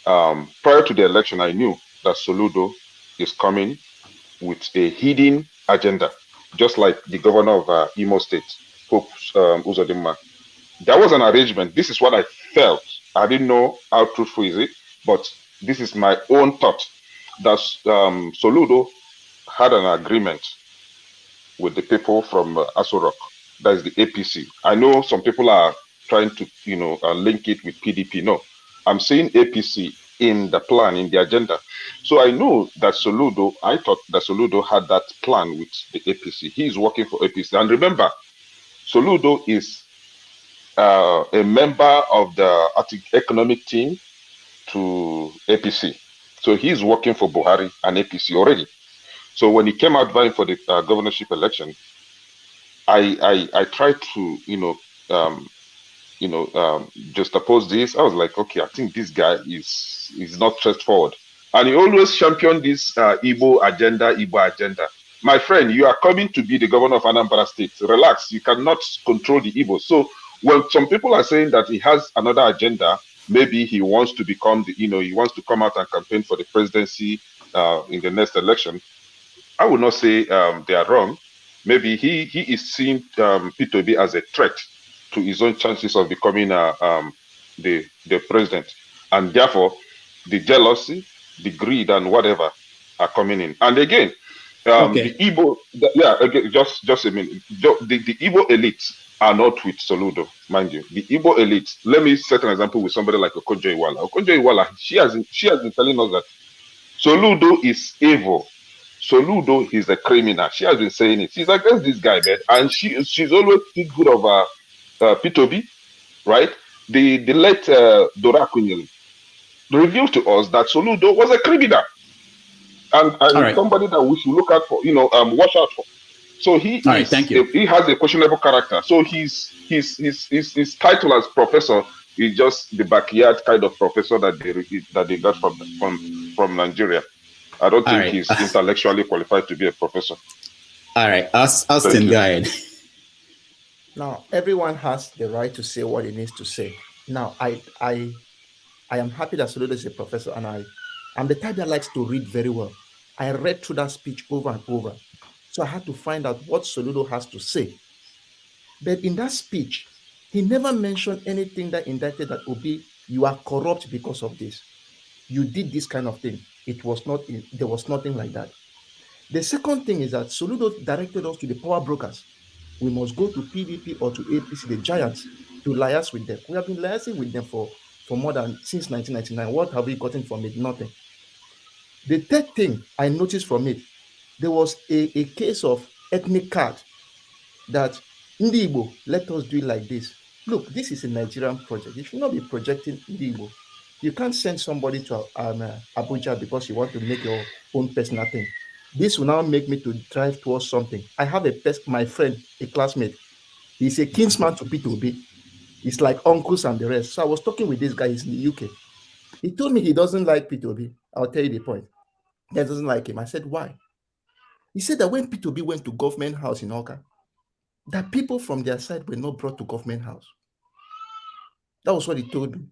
Speaker 9: Prior to the election, I knew that Soludo is coming with a hidden agenda, just like the governor of Imo State, Hope Uzodinma. There was an arrangement. This is what I felt. I didn't know how truthful is it, but this is my own thought, that Soludo had an agreement with the people from Aso Rock that is the APC. I know some people are trying to, link it with PDP. No, I'm saying APC in the plan, in the agenda. So I know that Soludo, I thought that Soludo had that plan with the APC. He is working for APC. And remember, Soludo is a member of the economic team to APC. So he's working for Buhari and APC already. So when he came out vying for the governorship election, I tried to just oppose this. I was like, okay, I think this guy is not straightforward, and he always championed this Igbo agenda. My friend, you are coming to be the governor of Anambra State. Relax, you cannot control the Igbo. So when some people are saying that he has another agenda, maybe he wants to become he wants to come out and campaign for the presidency in the next election. I would not say they are wrong. Maybe he is seeing Peter Obi as a threat to his own chances of becoming the president, and therefore the jealousy, the greed, and whatever are coming in. And again, the Igbo, again, just a minute. The Igbo elites are not with Soludo, mind you. The Igbo elites. Let me set an example with somebody like Okonjo Iweala. Okonjo Iweala, she has been telling us that Soludo is evil. Soludo is a criminal. She has been saying it. She's against this guy, man, and she's always think good of Peter Obi, right? The late Dora Akunyili revealed to us that Soludo was a criminal and right, somebody that we should look out for, watch out for. So he has a questionable character. So his title as professor is just the backyard kind of professor that they got from Nigeria. I don't think he's intellectually qualified to be a professor.
Speaker 5: All right, Austin, go ahead.
Speaker 1: Now, everyone has the right to say what he needs to say. Now, I am happy that Soludo is a professor, and I'm the type that likes to read very well. I read through that speech over and over. So I had to find out what Soludo has to say. But in that speech, he never mentioned anything that indicted that, Obi, you are corrupt because of this. You did this kind of thing. There was nothing like that. The second thing is that Soludo directed us to the power brokers. We must go to PDP or to APC, the giants, to liaise with them. We have been liaising with them for more than since 1999. What have we gotten from it? Nothing. The third thing I noticed from it, there was a case of ethnic card that Ndi Igbo, let us do it like this. Look, this is a Nigerian project. You should not be projecting Ndi Igbo. You can't send somebody to Abuja because you want to make your own personal thing. This will now make me to drive towards something. I have my friend, a classmate. He's a kinsman to Peter Obi. It's like uncles and the rest. So I was talking with this guy. He's in the UK. He told me he doesn't like Peter Obi. I'll tell you the point. He doesn't like him. I said, why? He said that when Peter Obi went to government house in Oka, that people from their side were not brought to government house. That was what he told me.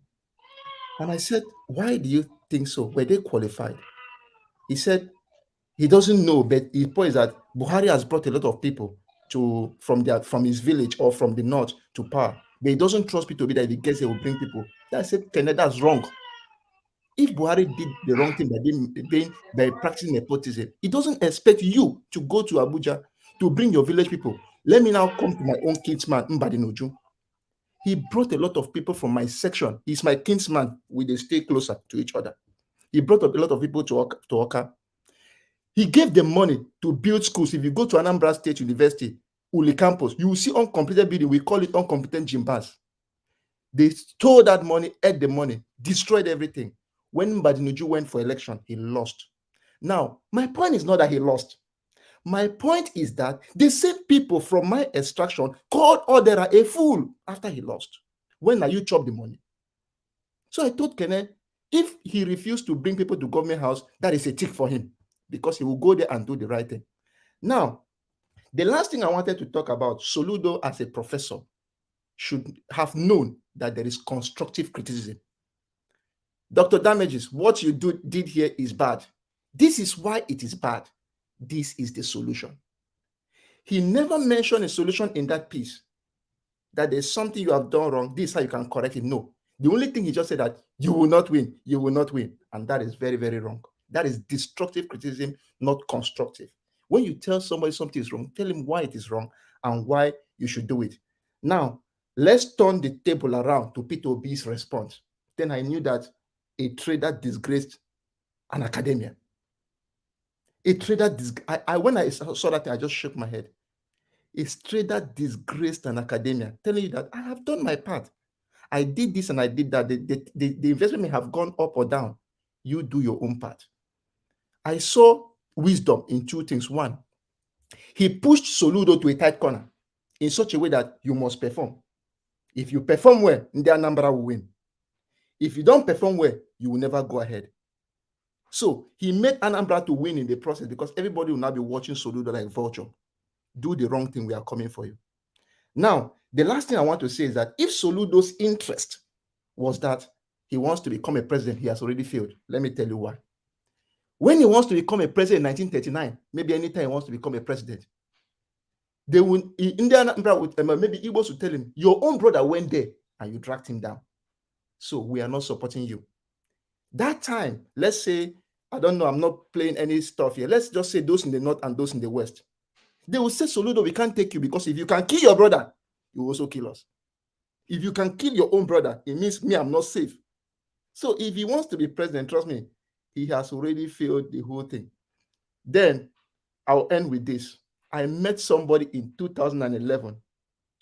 Speaker 1: And I said, why do you think so? Were they qualified? He said he doesn't know, but his point is that Buhari has brought a lot of people from his village or from the north to power. But he doesn't trust Peter Obi that if he gets, he will bring people. I said, Kenneth, that's wrong. If Buhari did the wrong thing by practicing nepotism, he doesn't expect you to go to Abuja to bring your village people. Let me now come to my own kinsman, Mbadinoju. He brought a lot of people from my section. He's my kinsman. We stay closer to each other. He brought up a lot of people to Oka. He gave them money to build schools. If you go to Anambra State University, Uli campus, you will see uncompleted building. We call it incompetent gymbas. They stole that money, ate the money, destroyed everything. When Mbadinuju went for election, he lost. Now, my point is not that he lost. My point is that the same people from my extraction called Odera a fool after he lost. When are you chop the money? So I told Kenneth, if he refused to bring people to government house, that is a tick for him because he will go there and do the right thing. Now, the last thing I wanted to talk about, Soludo as a professor should have known that there is constructive criticism. Dr. Damages, what you did here is bad. This is why it is bad. This is the solution. He never mentioned a solution in that piece, that there's something you have done wrong. This is how you can correct it. No. The only thing he just said that you will not win. You will not win. And that is very, very wrong. That is destructive criticism, not constructive. When you tell somebody something is wrong, tell him why it is wrong and why you should do it. Now, let's turn the table around to Peter Obi's response. Then I knew that a trader disgraced an academia. A trader, when I saw that, I just shook my head. A trader disgraced an academia, telling you that I have done my part. I did this and I did that. The investment may have gone up or down. You do your own part. I saw wisdom in two things. One, he pushed Soludo to a tight corner in such a way that you must perform. If you perform well, the Anambra will win. If you don't perform well, you will never go ahead. So he made Anambra to win in the process because everybody will now be watching Soludo like vulture. Do the wrong thing, we are coming for you. Now, the last thing I want to say is that if Soludo's interest was that he wants to become a president, he has already failed. Let me tell you why. When he wants to become a president in 1939, maybe anytime he wants to become a president, they will, Indian maybe Igbos will tell him, your own brother went there and you dragged him down. So we are not supporting you. That time, let's say, I don't know, I'm not playing any stuff here. Let's just say those in the north and those in the west. They will say, Soludo, we can't take you because if you can kill your brother, you will also kill us. If you can kill your own brother, it means me, I'm not safe. So if he wants to be president, trust me, he has already failed the whole thing. Then I'll end with this. I met somebody in 2011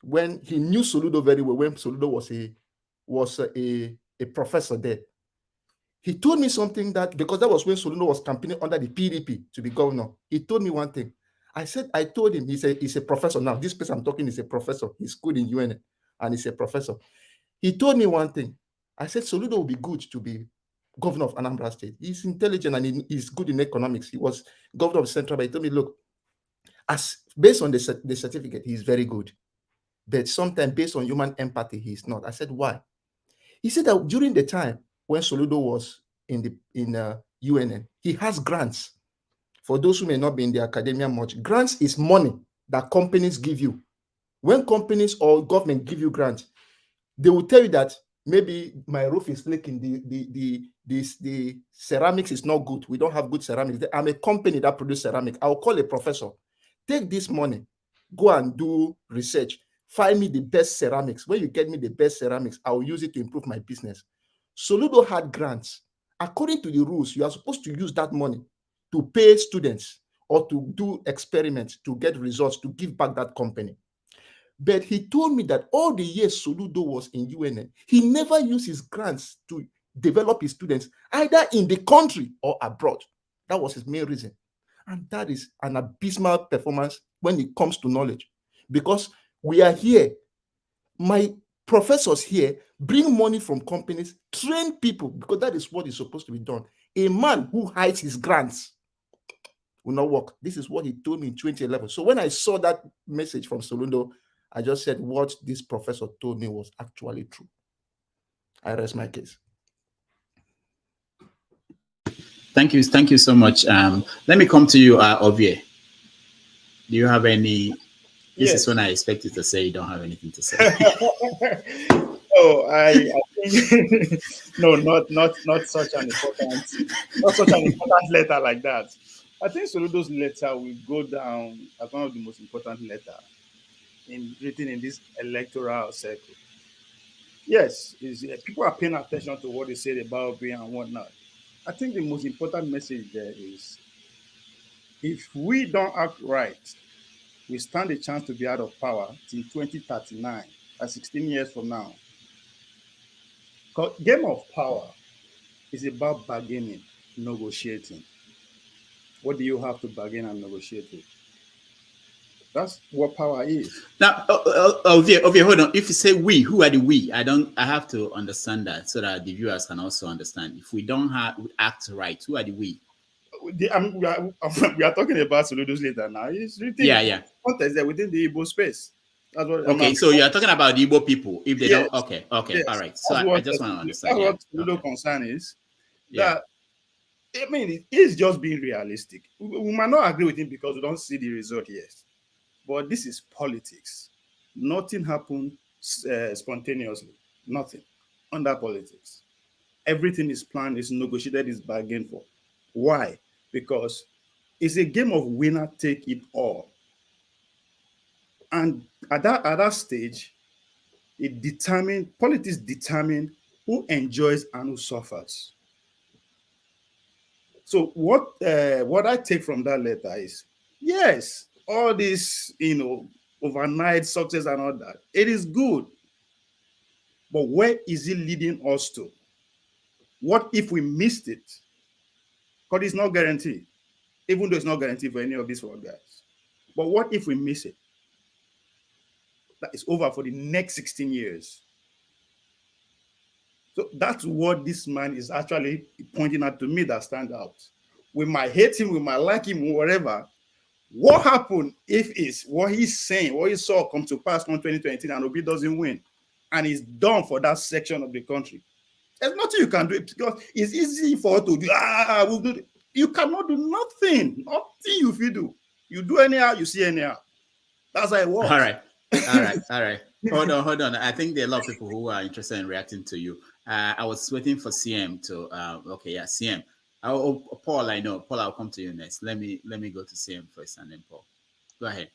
Speaker 1: when he knew Soludo very well, when Soludo was a professor there. He told me something that, because that was when Soludo was campaigning under the PDP to be governor. He told me one thing. I told him, he's a professor now. This person I'm talking is a professor. He's good in UN and he's a professor. He told me one thing. I said, Soludo will be good to be governor of Anambra State. He's intelligent and he's good in economics. He was governor of Central Bank. He told me, look, based on the certificate, he's very good. But sometimes based on human empathy, he's not. I said, why? He said that during the time when Soludo was in UNN, he has grants. For those who may not be in the academia much, grants is money that companies give you. When companies or government give you grants, they will tell you that maybe my roof is leaking, the ceramics is not good. We don't have good ceramics. I'm a company that produces ceramic. I'll call a professor. Take this money, go and do research. Find me the best ceramics. When you get me the best ceramics, I'll use it to improve my business. Soludo had grants. According to the rules, you are supposed to use that money to pay students or to do experiments to get results to give back that company. But he told me that all the years Soludo was in UNN, he never used his grants to develop his students, either in the country or abroad. That was his main reason. And that is an abysmal performance when it comes to knowledge. Because we are here, my professors here bring money from companies, train people, because that is what is supposed to be done. A man who hides his grants will not work. This is what he told me in 2011. So when I saw that message from Soludo, I just said what this professor told me was actually true. I rest my case.
Speaker 5: Thank you so much. Let me come to you, Ovie. Do you have any? This is when I expect you to say you don't have anything to say.
Speaker 3: Oh, I think no, not such an important letter like that. I think Soludo's letter will go down as one of the most important letters written in this electoral circle. Yes, people are paying attention to what he said about Obi and whatnot. I think the most important message there is, if we don't act right, we stand a chance to be out of power till 2039, at 16 years from now. Game of power is about bargaining, negotiating. What do you have to bargain and negotiate with? That's what power is.
Speaker 5: Now, Ovie, hold on. If you say we, who are the we? I have to understand that so that the viewers can also understand. If we don't act right, who are the we?
Speaker 3: We are talking about Soludo's letter now. It's written context there within the Igbo space. That's what.
Speaker 5: Okay, so you are talking about the Igbo people. If they don't, okay,
Speaker 3: yes.
Speaker 5: all right. So I just want to understand.
Speaker 3: That's what Soludo concern is. That I mean, he's just being realistic. We might not agree with him because we don't see the result yet. But this is politics. Nothing happened spontaneously. Nothing under politics. Everything is planned, is negotiated, is bargained for. Why? Because it's a game of winner take it all. And at that stage, politics determine who enjoys and who suffers. So what I take from that letter is, yes, all this, overnight success and all that, it is good. But where is it leading us to? What if we missed it? Because it's not guaranteed, even though it's not guaranteed for any of these four guys. But what if we miss it? That is over for the next 16 years. So that's what this man is actually pointing out to me that stand out. We might hate him, we might like him, whatever. What happened if it's what he's saying, what he saw come to pass on 2020 and Obi doesn't win? And he's done for that section of the country. There's nothing you can do because it's easy for us to do. We'll do. You cannot do nothing. Nothing you feel do. You do anyhow, you see anyhow. That's how it works.
Speaker 5: All right. Hold on. I think there are a lot of people who are interested in reacting to you. I was waiting for CM to. CM. Paul, I know. Paul, I'll come to you next. Let me go to CM first, and then Paul. Go ahead.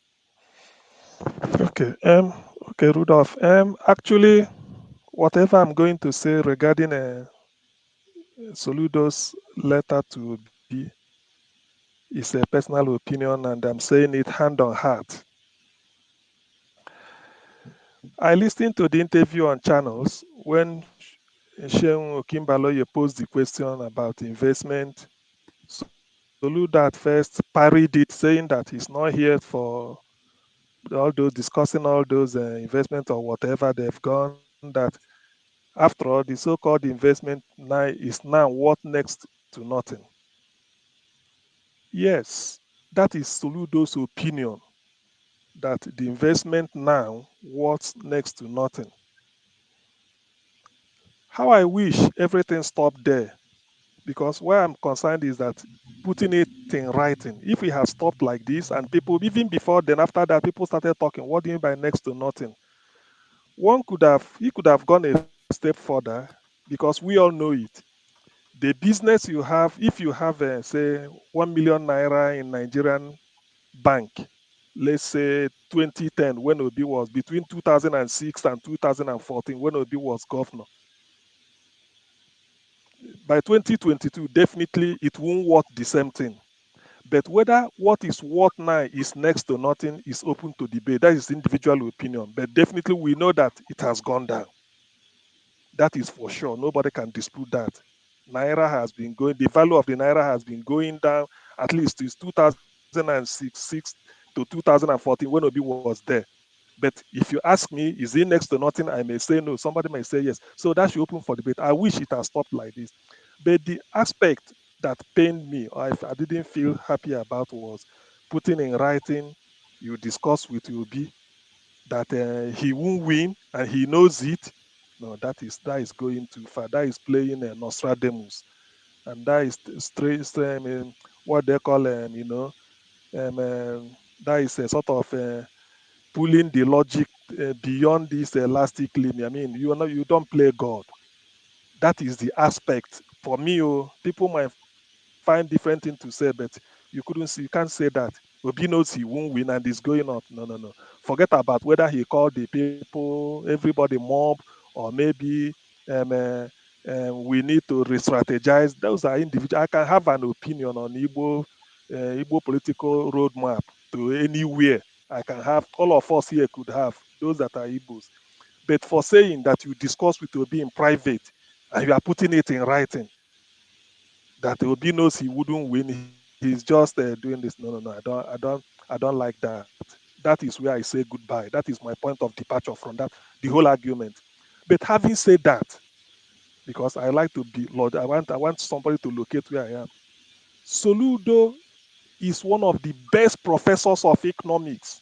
Speaker 17: Okay. Okay, Rudolph. Actually, whatever I'm going to say regarding Soludo's letter to B is a personal opinion, and I'm saying it hand on heart. I listened to the interview on channels when Sheung Okimbaloye posed the question about investment. Soludo at first parried it, saying that he's not here for all those discussing all those investment or whatever they've gone. That after all, the so-called investment now is now what next to nothing. Yes, that is Soludo's opinion. That the investment now what's next to nothing. How I wish everything stopped there, because where I'm concerned is that putting it in writing. If we have stopped like this, and people even before then, after that, people started talking. What do you mean by next to nothing? He could have gone a step further, because we all know it. The business you have, if you have say 1 million naira in Nigerian bank, let's say 2010 when Obi was between 2006 and 2014 when Obi was governor. By 2022, definitely it won't worth the same thing. But whether what is worth now is next to nothing is open to debate. That is individual opinion. But definitely we know that it has gone down. That is for sure. Nobody can dispute that. Naira has been going, the value of the Naira has been going down at least since 2006 to 2014 when Obi was there. But if you ask me, is it next to nothing? I may say no. Somebody may say yes. So that should open for debate. I wish it had stopped like this. But the aspect that pained me, or I didn't feel happy about, was putting in writing, you discuss with Obi that he won't win and he knows it. No, that is going too far. That is playing Nostradamus, and that is straight. What they call that is a sort of pulling the logic beyond this elastic limit. I mean, you don't play God. That is the aspect for me. People might find different thing to say, but you can't say that Obi knows he won't win and is going up. No. Forget about whether he called the people, everybody mob, or maybe we need to re-strategize. Those are individual. I can have an opinion on Igbo political roadmap to anywhere. I can have, all of us here could have, those that are Igbos. But for saying that you discuss with Obi in private and you are putting it in writing, that Obi knows he wouldn't win, he's just doing this. No. I don't like that. That is where I say goodbye. That is my point of departure from that, the whole argument. But having said that, because I like to be Lord, I want somebody to locate where I am. Soludo is one of the best professors of economics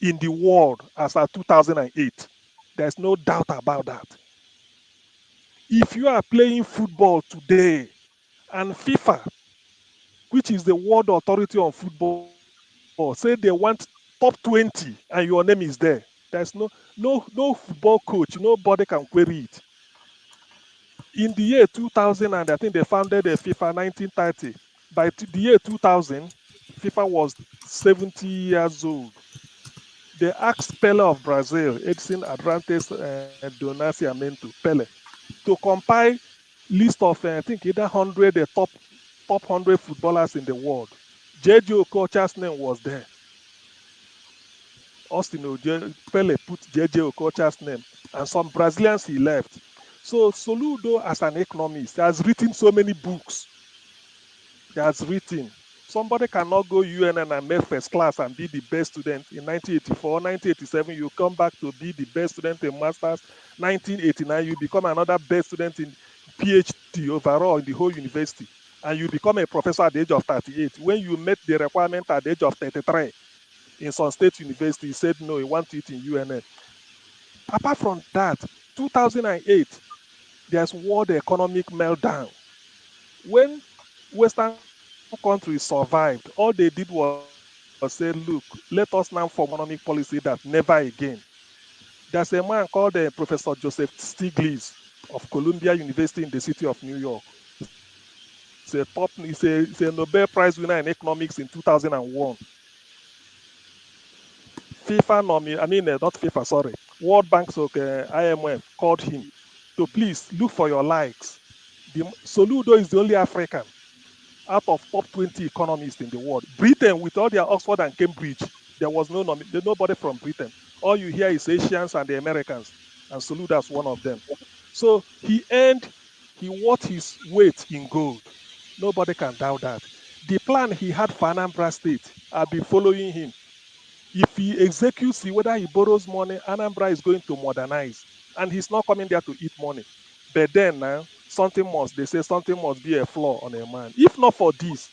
Speaker 17: in the world as of 2008. There's no doubt about that. If you are playing football today and FIFA, which is the world authority on football, say they want top 20 and your name is there, there's no football coach, nobody can query it. In the year 2000, and I think they founded the FIFA 1930. By the year 2000, FIFA was 70 years old. they asked Pele of Brazil, Edson Arantes do Nascimento, Pele, to compile list of I think either 100 top 100 footballers in the world. JJ Okocha's name was there. Pele put JJ Okocha's name, and some Brazilians he left. So Soludo, as an economist, has written so many books. He has written. Somebody cannot go UNN and make first class and be the best student in 1984, 1987. You come back to be the best student in masters. 1989, you become another best student in PhD overall in the whole university, and you become a professor at the age of 38. When you met the requirement at the age of 33 in some state university, he said no, he wants it in UNN. Apart from that, 2008, there's world economic meltdown. When Western countries survived, all they did was say, look, let us now form economic policy that never again. There's a man called Professor Joseph Stiglitz of Columbia University in the city of New York. He's a Nobel Prize winner in economics in 2001. World Bank, IMF called him to please look for your likes. Soludo is the only African out of top 20 economists in the world. Britain, with all their Oxford and Cambridge, there was nobody from Britain. All you hear is Asians and the Americans, and Soludo is one of them. So he worth his weight in gold. Nobody can doubt that. The plan he had for Anambra State, I've been following him. If he executes it, whether he borrows money, Anambra is going to modernize. And he's not coming there to eat money. But then now, they say something must be a flaw on a man. If not for this,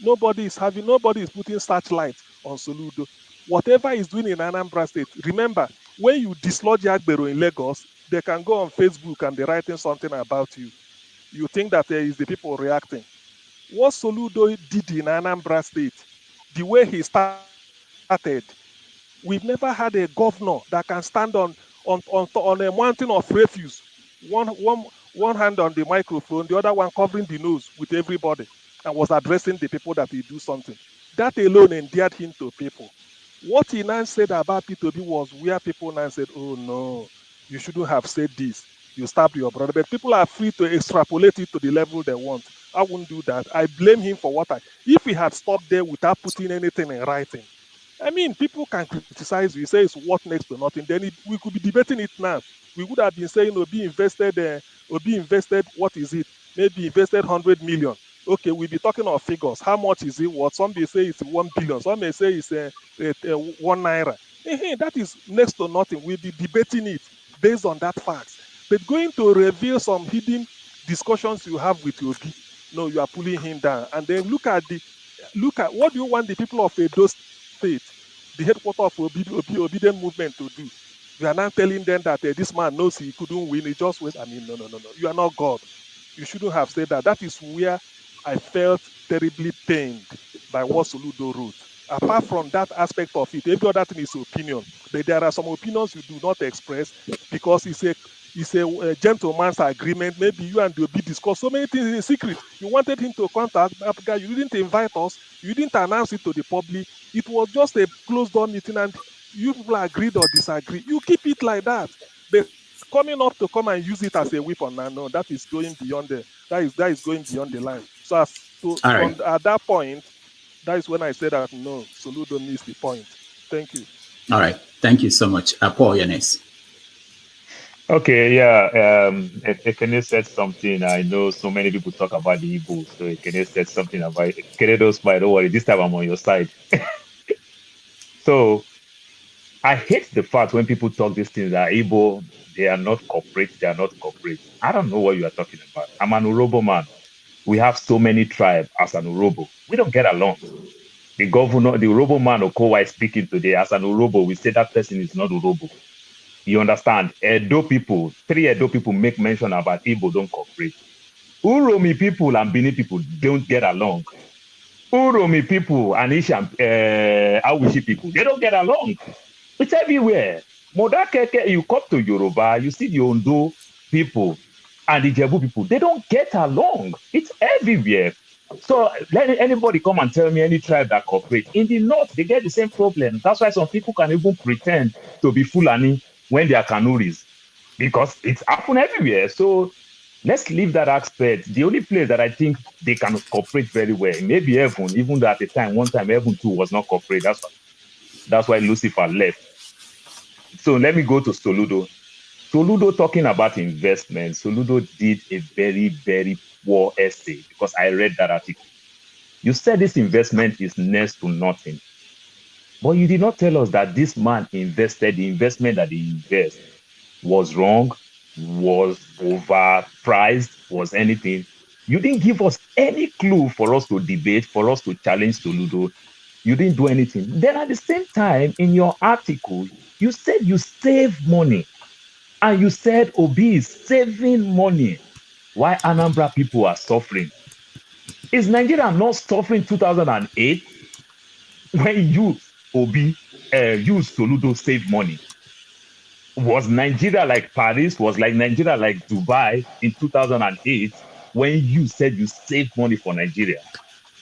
Speaker 17: nobody is putting searchlight on Soludo. Whatever he's doing in Anambra State, remember, when you dislodge Agbero in Lagos, they can go on Facebook and they're writing something about you. You think that is the people reacting. What Soludo did in Anambra State, the way he started, we've never had a governor that can stand on a mountain of refuse, one hand on the microphone, the other one covering the nose with everybody, and was addressing the people that he do something. That alone endeared him to people. What he now said about Peter Obi was where people now said, oh no, you shouldn't have said this. You stabbed your brother. But people are free to extrapolate it to the level they want. I wouldn't do that. I blame him for if he had stopped there without putting anything in writing. I mean, people can criticize you, say it's worth next to nothing. Then we could be debating it now. We would have been saying, Obi invested, what is it? Maybe invested 100 million. Okay, we'll be talking of figures. How much is it worth? Some may say it's 1 billion. Some may say it's 1 naira. That is next to nothing. We'll be debating it based on that facts. But going to reveal some hidden discussions you have with Obi, no, you are pulling him down. And then look at what do you want the people of Edo State, the headquarters of Obedient Movement, to do? You are now telling them that this man knows he couldn't win. He just went. I mean, no. You are not God. You shouldn't have said that. That is where I felt terribly pained by what Soludo wrote. Apart from that aspect of it, every other thing is opinion. But there are some opinions you do not express because it's a gentleman's agreement. Maybe you and Obi discuss so many things in secret. You wanted him to contact that guy. You didn't invite us. You didn't announce it to the public. It was just a closed-door meeting, and you people agreed or disagree. You keep it like that. But coming up to come and use it as a weapon, no, that is going beyond that is going beyond the line. So at that point, that is when I said that no, Soludo missed the point. Thank you.
Speaker 5: All right. Thank you so much. Paul, your next.
Speaker 10: Okay, yeah. Ekene said something. I know so many people talk about the Igbo, so Ekene said something about Ekene. Don't worry. This time I'm on your side. So I hate the fact when people talk these things that Igbo, they are not corporate. They are not corporate. I don't know what you are talking about. I'm an Urobo man. We have so many tribes as an Urobo. We don't get along. The governor, the Urobo man Okowa is speaking today as an Urobo. We say that person is not Urobo. You understand? Edo people, 3 Edo people make mention about Igbo don't cooperate. Uromi people and Bini people don't get along. Uromi people and Awishi people, they don't get along. It's everywhere. Modakeke, you come to Yoruba, you see the Ondo people and the Jebu people, they don't get along. It's everywhere. So let anybody come and tell me any tribe that cooperate. In the north, they get the same problem. That's why some people can even pretend to be Fulani when they are Kanuris, because it's happened everywhere. So let's leave that aspect. The only place that I think they can cooperate very well, maybe Heaven, even though at the time, one time Heaven too was not cooperate. That's why Lucifer left. So let me go to Soludo. Soludo talking about investment. Soludo did a very, very poor essay because I read that article. You said this investment is next to nothing, but you did not tell us that this man invested, the investment that he invested was wrong, was overpriced, was anything. You didn't give us any clue for us to debate, for us to challenge Soludo. You didn't do anything. Then at the same time, in your article, you said you save money. And you said Obi is saving money. Why Anambra people are suffering? Is Nigeria not suffering 2008 when you, Obi, used Soludo save money? Was Nigeria like Paris? Was like Nigeria like Dubai in 2008 when you said you saved money for Nigeria?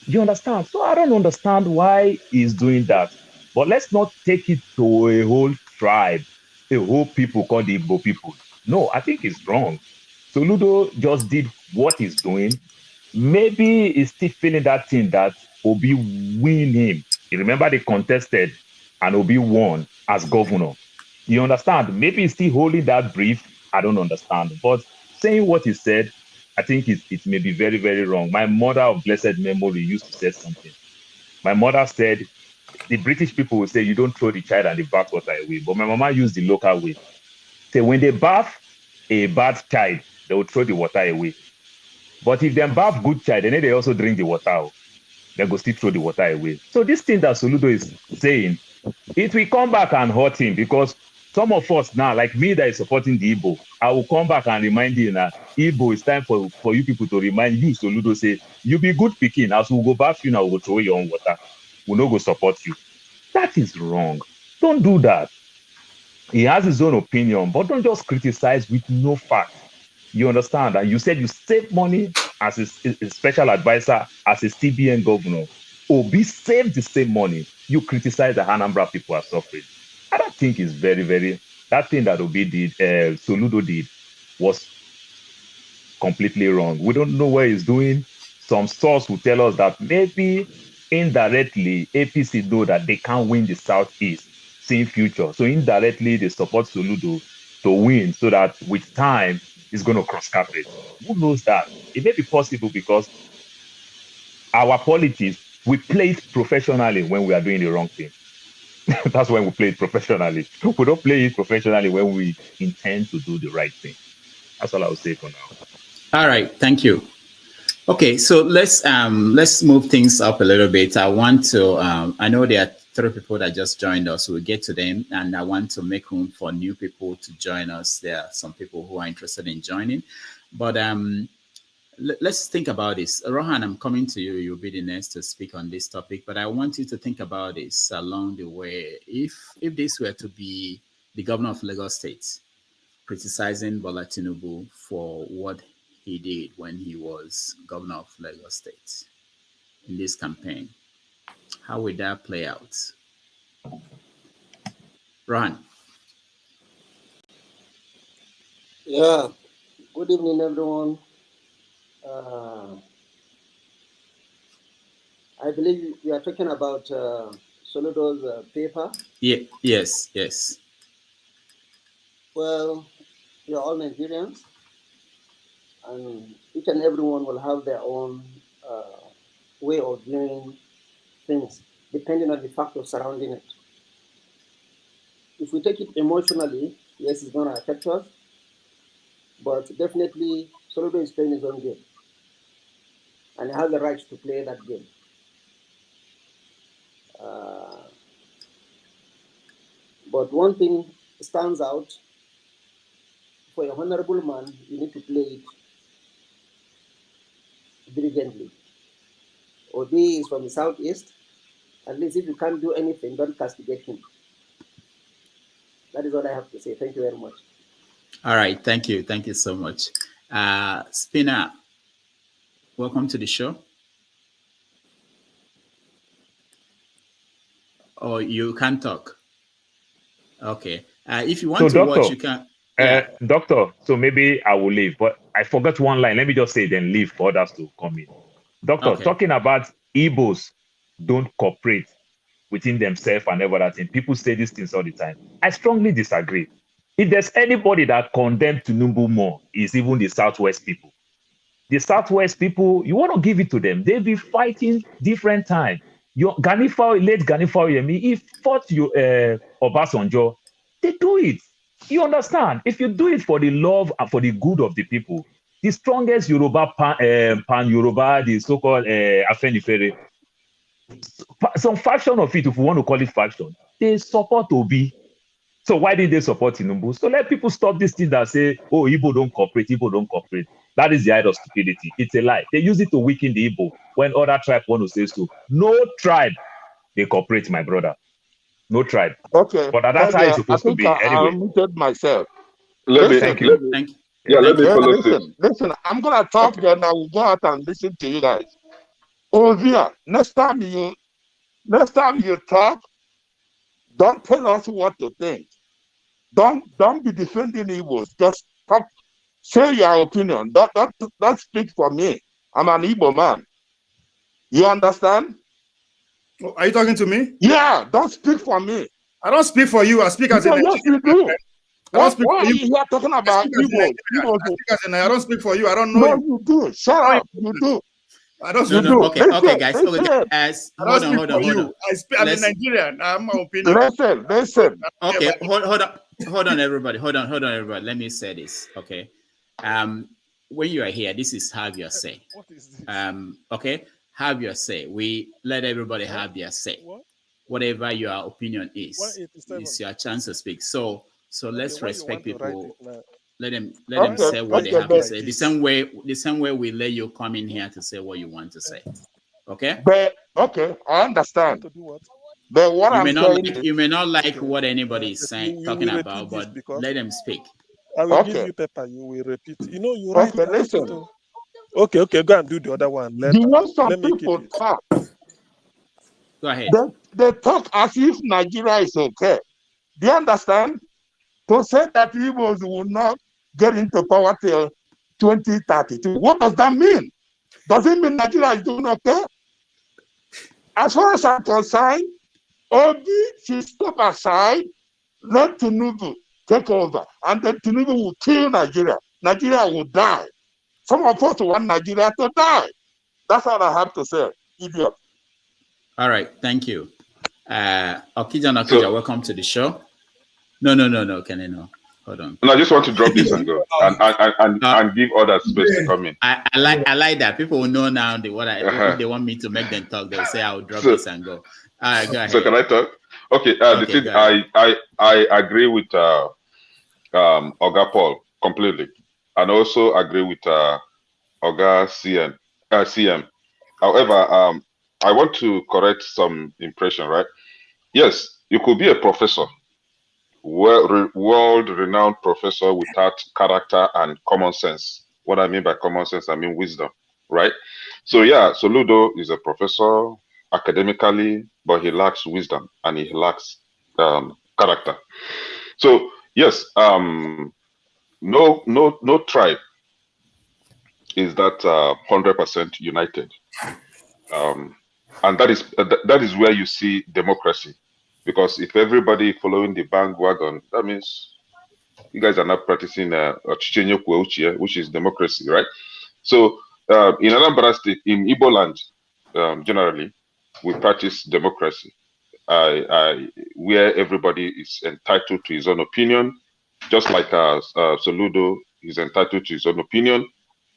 Speaker 10: You understand? So I don't understand why he's doing that. But let's not take it to a whole tribe, a whole people called the Igbo people. No, I think it's wrong. Soludo just did what he's doing. Maybe he's still feeling that thing that Obi win him. You remember they contested and Obi won as governor. You understand? Maybe he's still holding that brief. I don't understand. But saying what he said, I think it may be very, very wrong. My mother of blessed memory used to say something. My mother said, the British people will say, you don't throw the child and the bathwater away. But my mama used the local way. Say, when they bath a bad child, they will throw the water away. But if they bath good child, then they also drink the water. They go still throw the water away. So this thing that Soludo is saying, it will come back and hurt him, because some of us now, like me that is supporting the Igbo, I will come back and remind you that Igbo, it's time for you people to remind you, Soludo, say, you be good picking. As we go back, you now we go throw your own water. We no go support you. That is wrong. Don't do that. He has his own opinion, but don't just criticize with no fact. You understand? And you said you save money as a special advisor, as a CBN governor. Obi saved the same money. You criticize the Anambra people are suffering. I don't think it's very, very, that thing that Obi did, Soludo did, was completely wrong. We don't know what he's doing. Some source will tell us that maybe indirectly APC know that they can't win the Southeast, seeing future. So indirectly they support Soludo to win, so that with time it's going to cross carpet. Who knows that? It may be possible because our politics, we play it professionally when we are doing the wrong thing. That's when we play it professionally. We don't play it professionally when we intend to do the right thing. That's all I will say for now.
Speaker 5: All right, thank you. Okay, so let's move things up a little bit. I want to I know there are 3 people that just joined us. We'll get to them, and I want to make room for new people to join us. There are some people who are interested in joining, but let's think about this. Rohan, I'm coming to you. You'll be the next to speak on this topic, but I want you to think about this along the way. If this were to be the governor of Lagos State criticizing Bola Tinubu for what he did when he was governor of Lagos State in this campaign, how would that play out? Rohan.
Speaker 20: Yeah, good evening, everyone. I believe we are talking about Soludo's paper.
Speaker 5: Yeah, yes.
Speaker 20: Well, we are all Nigerians, and each and everyone will have their own way of viewing things, depending on the factors surrounding it. If we take it emotionally, yes, it's going to affect us, but definitely Soludo is playing his own game, and he has the right to play that game. But one thing stands out: for a honorable man, you need to play it diligently. Obi is from the southeast. At least if you can't do anything, don't castigate him. That is what I have to say. Thank you very much.
Speaker 5: All right, thank you. Thank you so much. Spinner, welcome to the show. or you can't talk? Okay. If you want
Speaker 10: So,
Speaker 5: to watch,
Speaker 10: doctor,
Speaker 5: you can. Yeah.
Speaker 10: doctor, so maybe I will leave, but I forgot one line. Let me just say then leave for others to come in. Doctor,
Speaker 5: Okay.
Speaker 10: talking about Igbos don't cooperate within themselves and every other thing. People say these things all the time. I strongly disagree. If there's anybody that condemned Tinubu more, it's even the Southwest people. The Southwest people, you want to give it to them. They be fighting different time. Your late Ganifa Yemi, he fought you Obasanjo. They do it. You understand? If you do it for the love and for the good of the people, the strongest Yoruba pan-Yoruba, the so-called Afenifere, some faction of it, if we want to call it faction, they support Obi. So why did they support Tinubu? So let people stop this thing that say, oh, Igbo don't cooperate, Igbo don't cooperate. That is the height of stupidity. It's a lie. They use it to weaken the Igbo when other tribe want to say so. No tribe, they cooperate, my brother. No tribe.
Speaker 6: Okay.
Speaker 10: But that's how it's supposed to be.
Speaker 6: I
Speaker 10: Anyway.
Speaker 6: muted myself.
Speaker 10: Thank you.
Speaker 9: Let me follow
Speaker 6: listen, I'm going to talk then I will go out and listen to you guys. Ovia, next time you talk, don't tell us what to think. Don't be defending Igbos. Just talk, say your opinion. Don't speak for me. I'm an Igbo man. You understand?
Speaker 3: Oh, are you talking to me?
Speaker 6: Yeah, don't speak for me.
Speaker 3: I don't speak for you. I speak as a
Speaker 6: Yes, you do.
Speaker 3: What
Speaker 6: are you here talking about Igbo?
Speaker 3: I don't speak for you. I don't know
Speaker 6: No,
Speaker 3: you.
Speaker 6: you do. Shut up. You do.
Speaker 3: I don't
Speaker 5: No,
Speaker 3: speak
Speaker 5: no.
Speaker 3: for you.
Speaker 5: Okay, guys. Hold on.
Speaker 3: I'm a Nigerian. I have my opinion.
Speaker 6: Listen.
Speaker 5: Okay, hold on, everybody. Hold on, everybody. Let me say this. Okay. When you are here, this is have your say.
Speaker 17: What is this?
Speaker 5: Okay, have your say. We let everybody have their say.
Speaker 17: What?
Speaker 5: Whatever your opinion is,
Speaker 17: 187.
Speaker 5: it's your chance to speak. So let's respect people. Let them say what they have to say. The same way we let you come in here to say what you want to say. Okay?
Speaker 6: But I understand. But what
Speaker 5: you may not like what anybody is saying, talking about, but let them speak.
Speaker 17: I will give you paper. You will repeat. You write.
Speaker 6: Okay, listen.
Speaker 17: Okay. Go and do the other one later.
Speaker 6: You want some people talk?
Speaker 5: Go ahead.
Speaker 6: They talk as if Nigeria is okay. Do you understand? To say that Igbos will not get into power till 2032. What does that mean? Does it mean Nigeria is doing okay? As far as I'm concerned, Obi should step aside, let Tinubu take over, and then Tinubu will kill Nigeria. Nigeria will die. Some of us want Nigeria to die. That's all I have to say, idiot.
Speaker 5: All right, thank you. Okija, welcome to the show. No, Kenny, no. Hold on.
Speaker 9: No, I just want to drop this and go and give others space to come in.
Speaker 5: I like that. People will know now if they want me to make them talk, they'll say I will drop this and go. All right, go ahead.
Speaker 9: So can I talk? Okay, the thing I agree with Oga Paul completely, and also agree with Oga CM. However, I want to correct some impression, right? Yes, you could be a professor, world-renowned professor without character and common sense. What I mean by common sense, I mean wisdom, right? So yeah, Soludo is a professor academically, but he lacks wisdom and he lacks character. So yes, no tribe is that 100% united, and that is where you see democracy. Because if everybody following the bandwagon, that means you guys are not practicing which is democracy, right? So in Anambra State, in Igbo land, generally, we practice democracy, where everybody is entitled to his own opinion, just like Soludo is entitled to his own opinion.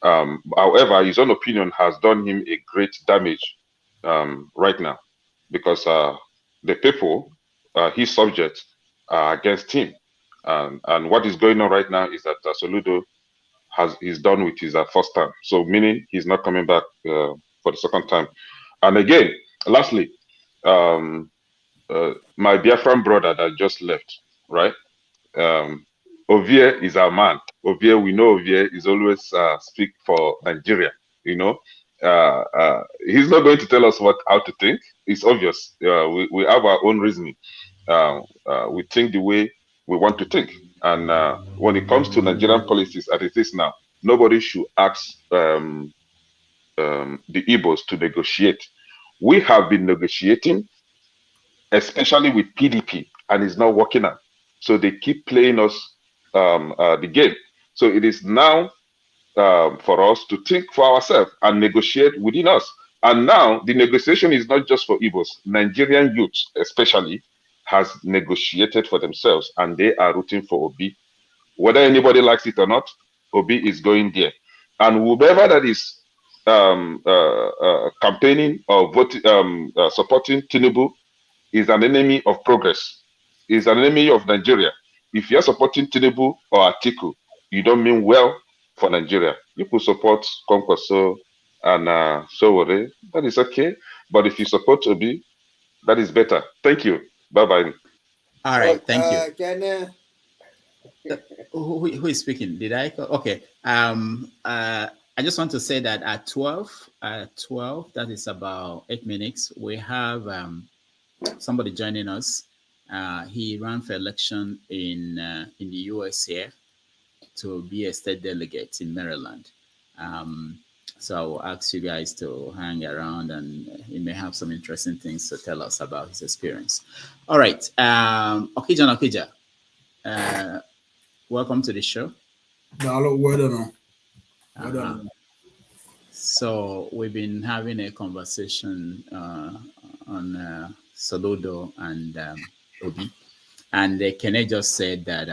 Speaker 9: However, his own opinion has done him a great damage right now, because the people, his subjects, are against him. And what is going on right now is that Soludo is done with his first term. So meaning he's not coming back for the second time. And again, lastly, my Biafran brother that just left, right? Ovie is our man. Ovie, we know Ovie is always speak for Nigeria, He's not going to tell us how to think. It's obvious. We have our own reasoning. We think the way we want to think. And when it comes to Nigerian policies as it is now, nobody should ask the Igbos to negotiate. We have been negotiating, especially with PDP, and it's not working out. So they keep playing us the game. So it is now for us to think for ourselves and negotiate within us. And now the negotiation is not just for Igbos. Nigerian youths, especially, has negotiated for themselves, and they are rooting for Obi. Whether anybody likes it or not, Obi is going there. And whoever that is campaigning or supporting Tinubu is an enemy of progress, is an enemy of Nigeria. If you're supporting Tinubu or Atiku, you don't mean well for Nigeria. You could support Kwankwaso and Sowore, that is okay. But if you support Obi, that is better. Thank you. Bye-bye.
Speaker 5: All right, thank you.
Speaker 20: Can,
Speaker 5: who is speaking? Did I? Okay. I just want to say that at 12, that is about 8 minutes, we have somebody joining us. He ran for election in the US here to be a state delegate in Maryland. So I'll ask you guys to hang around, and he may have some interesting things to tell us about his experience. All right. Okija, welcome to the show. So we've been having a conversation on Soludo and Obi, and Kene just said that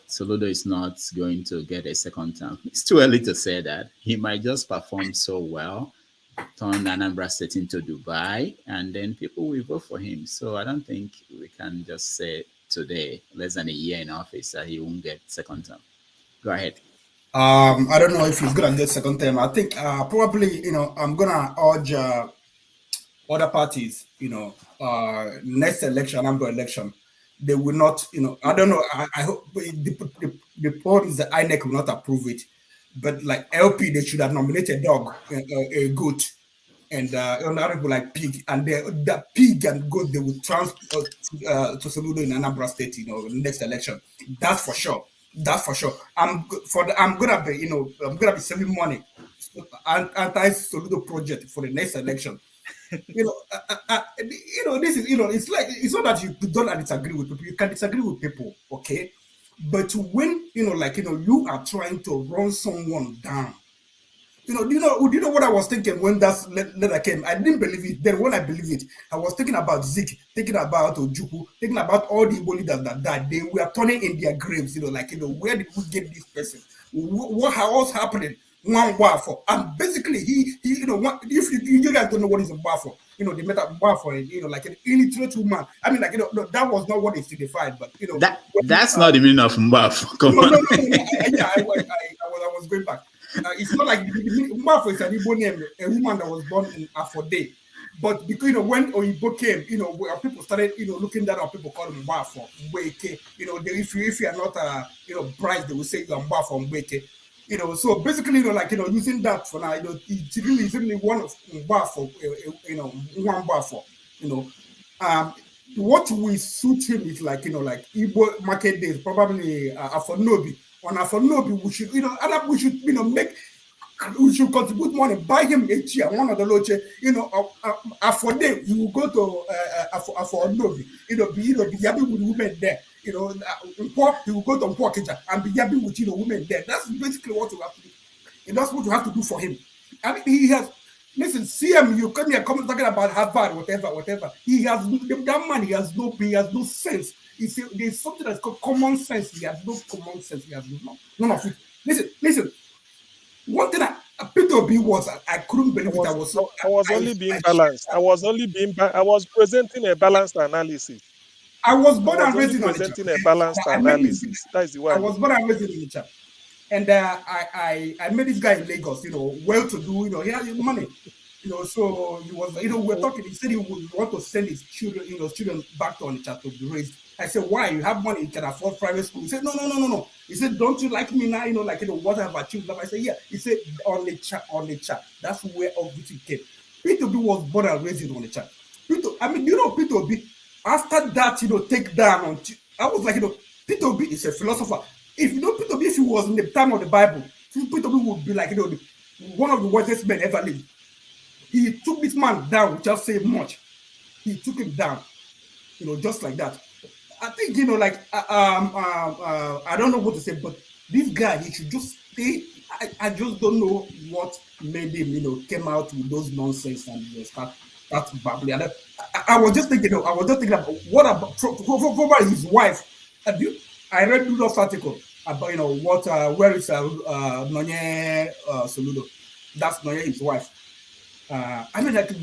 Speaker 5: Soludo is not going to get a second term. It's too early to say that. He might just perform so well, turn Anambra State into Dubai, and then people will vote for him. So I don't think we can just say today, less than a year in office, that he won't get second term. Go ahead.
Speaker 21: I don't know if he's gonna get second term. I think probably, I'm gonna urge other parties, next election, Anambra election, they will not, I don't know. I hope the point is that INEC will not approve it, but like LP, they should have nominated dog, a goat, and other people like pig, and the pig and goat they will transport to Soludo in Anambra State, next election. That's for sure. That's for sure. I'm gonna be, I'm gonna be saving money anti-Soludo project for the next election. This is, it's like, it's not that you don't disagree with people. You can disagree with people, okay? But when you are trying to run someone down, do you know what I was thinking when that letter came? I didn't believe it. Then when I believe it, I was thinking about Zik, thinking about Ojukwu, thinking about all the Igbo leaders that died. They were turning in their graves, where did we get this person? What was happening? One for, and basically if you guys don't know what is a for, they made a for it, like an illiterate woman. I mean, that was not what it signified, but
Speaker 5: that's not the meaning of Mbafo. Come on.
Speaker 21: Yeah, I was going back. It's not like Mbafo is an Igbo name, a woman that was born in Afode. But because when Oyibo came, people started looking that up. People call him Mbafo, Mbeke. If you are not bright, they will say you are Mbafo, Mbeke. So basically, using that for now, it's really one of Mbafo, one Mbafo. What will suit him is like Igbo market days, probably Afonobi. On Afonobi, we should, we should contribute money, buy him a chair, one of the low chair, for them, you will go to Afonobi, be happy with women there. He will go to Mpokeja and be happy with women there. That's basically what you have to do. And that's what you have to do for him. I mean, he has, listen, CM, you come here talking about Harvard, whatever. He has, that man, he has no sense. There's something that's called common sense. He has no common sense. He has none of it. Listen. One thing Peter Obi was, I couldn't believe it. I was
Speaker 17: only being balanced. I was presenting a balanced analysis.
Speaker 21: I was born and raised in
Speaker 17: presenting a balanced analysis. That is the way
Speaker 21: I was born and raised in Onitsha. And I met this guy in Lagos, well to do, he had money. So he was, we're talking, he said he would want to send his children, children back to Onitsha to be raised. I said, why? You have money, you can afford private school. He said, no. He said, don't you like me now? What I've achieved. I said, yeah. He said, on the chat. That's where everything came. Peter Obi was born and raised on the chat. Peter Obi, after that, take down on, I was like, Peter Obi is a philosopher. If Peter Obi, if he was in the time of the Bible, Peter Obi would be like, one of the wisest men ever lived. He took this man down without saying much. He took him down, just like that. I think, I don't know what to say, but this guy, he should just stay. I just don't know what made him, came out with those nonsense and start babbling. I was just thinking about what about for his wife. I read Ludo's article about where is Nonye Soludo. That's Nonye, his wife.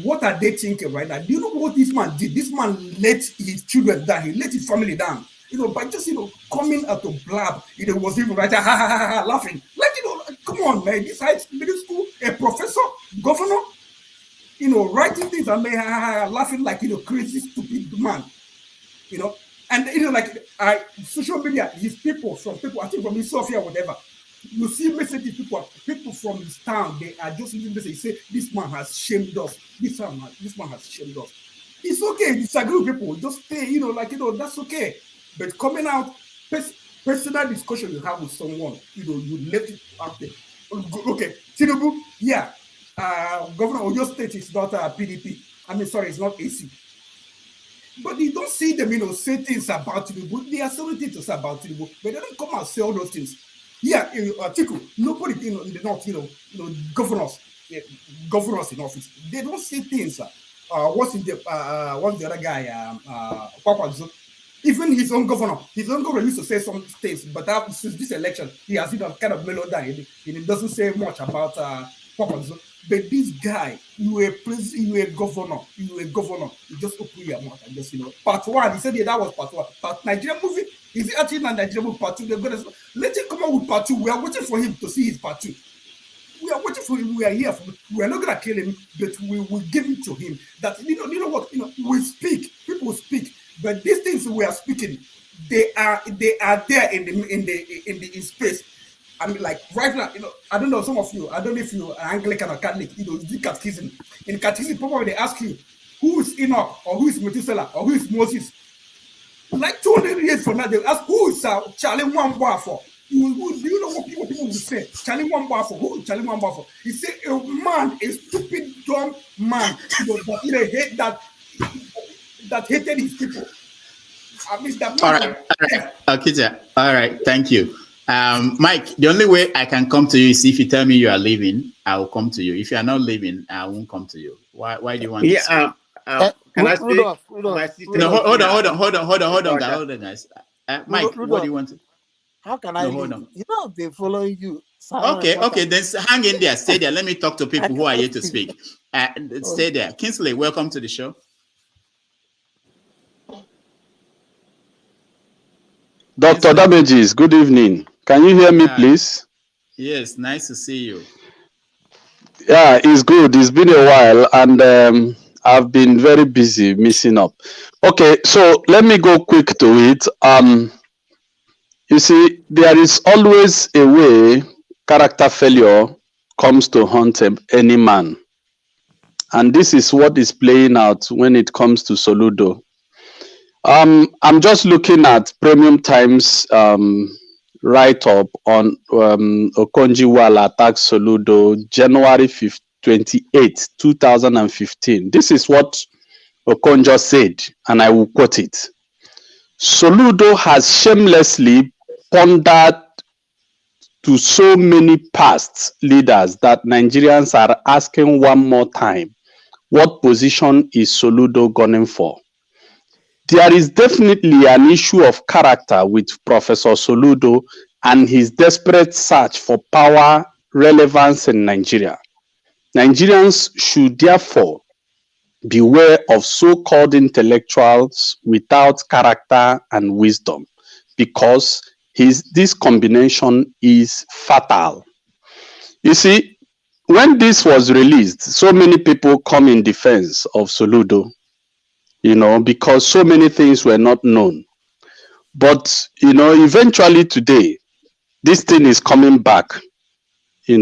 Speaker 21: What are they thinking right now? Do you know what this man did? This man let his children down. He let his family down. By just coming out to blab. Was even right there, laughing. Come on, man. This high middle school, a professor, governor, writing things and laughing like crazy, stupid man. And social media, his people, I think from his Sophia, whatever. You see messages, people from his town, they are just using messages, say, this man has shamed us. This man has shamed us. It's okay, disagree with people, just stay, that's okay. But coming out, personal discussion you have with someone, you let it out there. Okay, Tinubu, yeah, Governor Oyo State is not PDP. It's not AC. But you don't see them, say things about Tinubu. They are saying things about Tinubu, but they don't come and say all those things. Yeah, Tiku, nobody in the north, governors in office, they don't say things. What's the other guy? Papa, even his own governor used to say some things, but since this election, he has kind of mellowed down. He doesn't say much about Papa. But this guy, you a governor, you just open your mouth and just, part one, he said, yeah, that was part one. But Nigerian movie, is it actually not Nigerian movie part two? They're gonna let him come out with part two. We are waiting for him to see his part two. We are waiting for him. We are here for him. We are not gonna kill him, but we will give it to him. That you know what, we speak, people speak, but these things we are speaking, they are there in space. Right now, I don't know, some of you, I don't know if you are Anglican or Catholic, the catechism. In catechism, probably they ask you, who is Enoch, or who is Methuselah, or who is Moses? Like 200 years from now, they'll ask, who is Charlie Wambafo? Do you know what people will say? Charlie Wambafo, who is Charlie Wambafo? He said, a stupid, dumb man, that hated his people.
Speaker 5: All right. Okay, all right, thank you. Mike, the only way I can come to you is if you tell me you are leaving, I will come to you. If you are not leaving, I won't come to you. Why do you want to
Speaker 13: can I speak?
Speaker 5: Rudolph. No, hold on, guys. Mike, what do you want to?
Speaker 18: How can I leave? I've been following you.
Speaker 5: Okay, then hang in there, stay there. Let me talk to people who are here to speak. Stay there. Kingsley, welcome to the show.
Speaker 4: Dr. Damages, good evening. Can you hear me, please?
Speaker 5: Yes, nice to see you.
Speaker 4: Yeah, it's good. It's been a while, and I've been very busy missing up. Okay, so let me go quick to it. You see, there is always a way character failure comes to haunt any man. And this is what is playing out when it comes to Soludo. I'm just looking at Premium Times write-up on Okonjo-Iweala attacks Soludo, January 28, 2015. This is what Okonjo said, and I will quote it. Soludo has shamelessly pondered to so many past leaders that Nigerians are asking one more time, what position is Soludo gunning for? There is definitely an issue of character with Professor Soludo and his desperate search for power relevance in Nigeria. Nigerians should therefore beware of so-called intellectuals without character and wisdom, because this combination is fatal. You see, when this was released, so many people come in defense of Soludo, because so many things were not known. But eventually today, this thing is coming back. He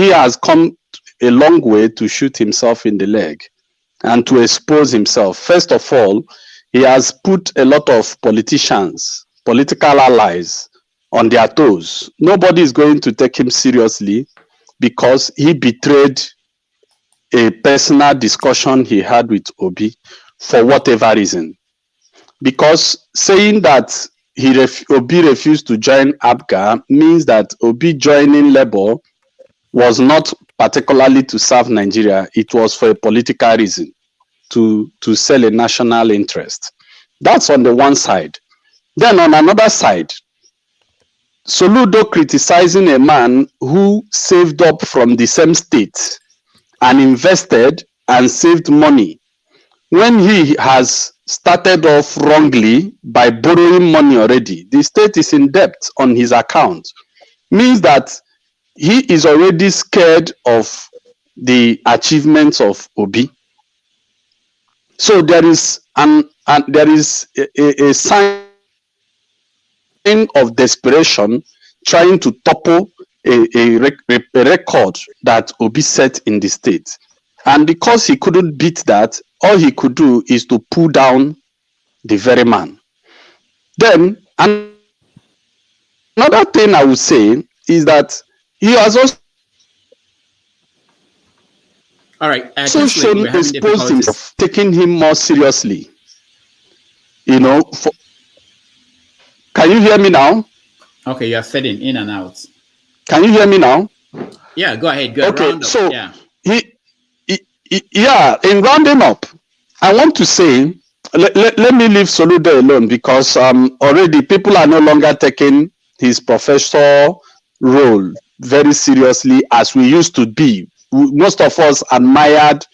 Speaker 4: has come a long way to shoot himself in the leg and to expose himself. First of all, he has put a lot of politicians, political allies on their toes. Nobody is going to take him seriously because he betrayed a personal discussion he had with Obi for whatever reason. Because saying that Obi refused to join ABGA means that Obi joining Labour was not particularly to serve Nigeria. It was for a political reason, to sell a national interest. That's on the one side. Then on another side, Soludo criticizing a man who saved up from the same state and invested and saved money when he has started off wrongly by borrowing money already. The state is in debt on his account, means that he is already scared of the achievements of Obi. So there is a sign of desperation trying to topple a record that Obi set in the state. And because he couldn't beat that, all he could do is to pull down the very man. Then another thing I would say is that he has also shown exposed himself, taking him more seriously. Can you hear me now?
Speaker 5: Okay, you are fading in and out.
Speaker 4: Can you hear me now?
Speaker 5: Yeah, go ahead. Go
Speaker 4: okay,
Speaker 5: round up.
Speaker 4: So
Speaker 5: yeah.
Speaker 4: In rounding up, I want to say, let me leave Soludo alone because already people are no longer taking his professor role very seriously as we used to be. Most of us admired,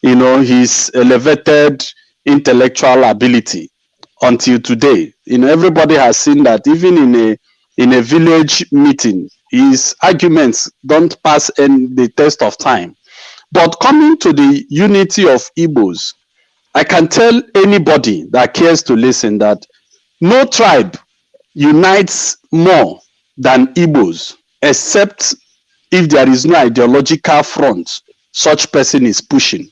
Speaker 4: his elevated intellectual ability until today. Everybody has seen that even in a village meeting, his arguments don't pass the test of time. But coming to the unity of Igbos, I can tell anybody that cares to listen that no tribe unites more than Igbos, except if there is no ideological front such person is pushing.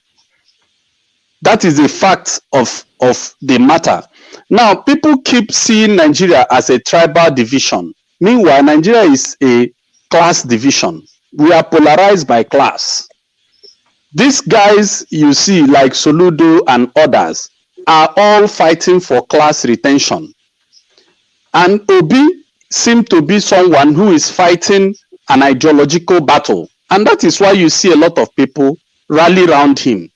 Speaker 4: That is the fact of the matter. Now, people keep seeing Nigeria as a tribal division. Meanwhile, Nigeria is a class division. We are polarized by class. These guys you see, like Soludo and others, are all fighting for class retention. And Obi seems to be someone who is fighting an ideological battle. And that is why you see a lot of people rally around him.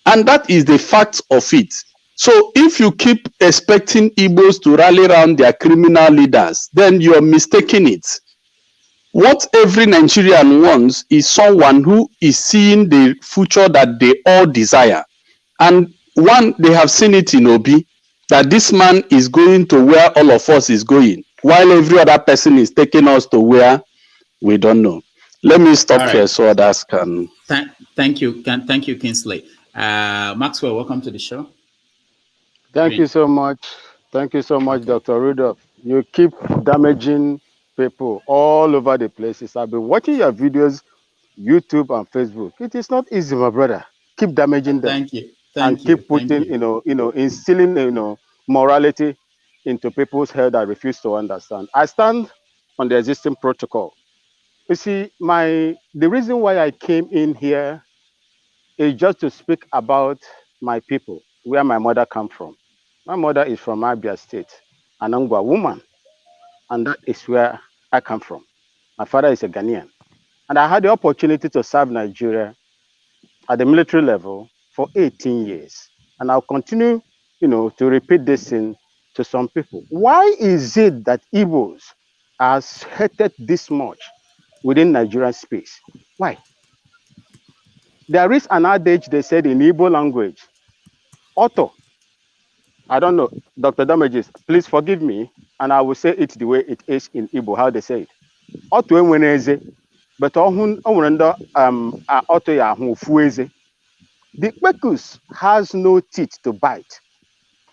Speaker 4: And that is the fact of it. So if you keep expecting Igbos to rally around their criminal leaders, then you're mistaking it. What every Nigerian wants is someone who is seeing the future that they all desire. And one, they have seen it in Obi, that this man is going to where all of us is going, while every other person is taking us to where we don't know. Let me stop here so others can.
Speaker 5: Thank you, Kingsley. Maxwell, welcome to the show.
Speaker 11: Thank you so much. Thank you so much, Dr. Rudolph. You keep damaging people all over the places. I've been watching your videos, YouTube and Facebook. It is not easy, my brother. Keep damaging them.
Speaker 5: Thank you.
Speaker 11: Keep putting, instilling, morality into people's head that refuse to understand. I stand on the existing protocol. You see, the reason why I came in here is just to speak about my people, where my mother come from. My mother is from Abia State, an Angwa woman, and that is where I come from. My father is a Ghanaian, and I had the opportunity to serve Nigeria at the military level for 18 years, and I'll continue, to repeat this thing to some people. Why is it that Igbos are hated this much within Nigerian space? Why? There is an adage they said in Igbo language, Otto. I don't know, Dr. Damages, please forgive me, and I will say it the way it is in Igbo, how they say it. Otto enweneze, but Otto yahufueze. The Kpekus has no teeth to bite,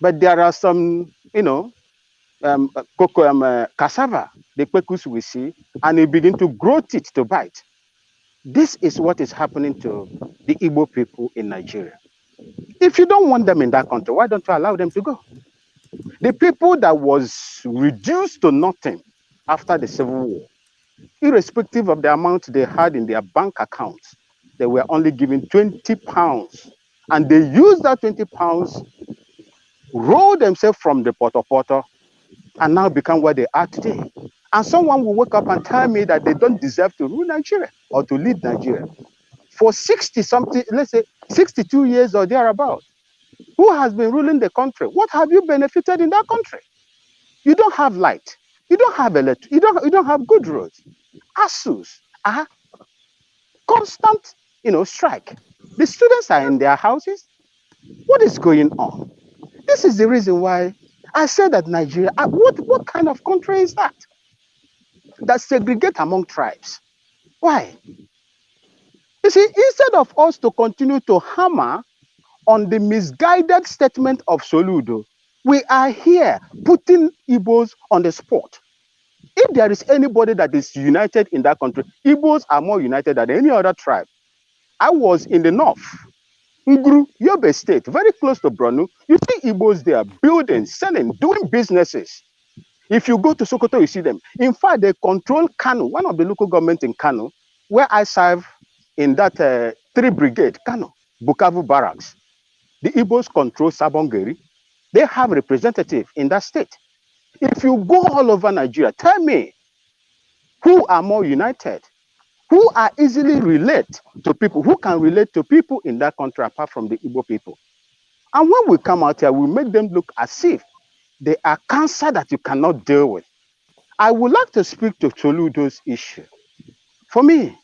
Speaker 11: but there are some, cassava, the kpekus we see, and it begin to grow teeth to bite. This is what is happening to the Igbo people in Nigeria. If you don't want them in that country, why don't you allow them to go? The people that was reduced to nothing after the Civil War, irrespective of the amount they had in their bank accounts, they were only given 20 pounds. And they used that 20 pounds, roll themselves from the Poto, and now become where they are today. And someone will wake up and tell me that they don't deserve to rule Nigeria or to lead Nigeria. For 60 something, let's say 62 years or thereabout, who has been ruling the country? What have you benefited in that country? You don't have light. You don't have electric. You don't have good roads. ASUs are constant, strike. The students are in their houses. What is going on? This is the reason why I said that Nigeria, what kind of country is that? That segregate among tribes. Why? You see, instead of us to continue to hammer on the misguided statement of Soludo, we are here putting Igbos on the spot. If there is anybody that is united in that country, Igbos are more united than any other tribe. I was in the north, Nguru, Yobe State, very close to Bronu. You see Igbos there building, selling, doing businesses. If you go to Sokoto, you see them. In fact, they control Kano, one of the local government in Kano, where I serve in that 3 Brigade, Kano, Bukavu Barracks. The Igbos control Sabongeri. They have representative in that state. If you go all over Nigeria, tell me who are more united, who are easily relate to people, who can relate to people in that country apart from the Igbo people. And when we come out here, we make them look as if they are cancer that you cannot deal with. I would like to speak to Soludo's issue. For me,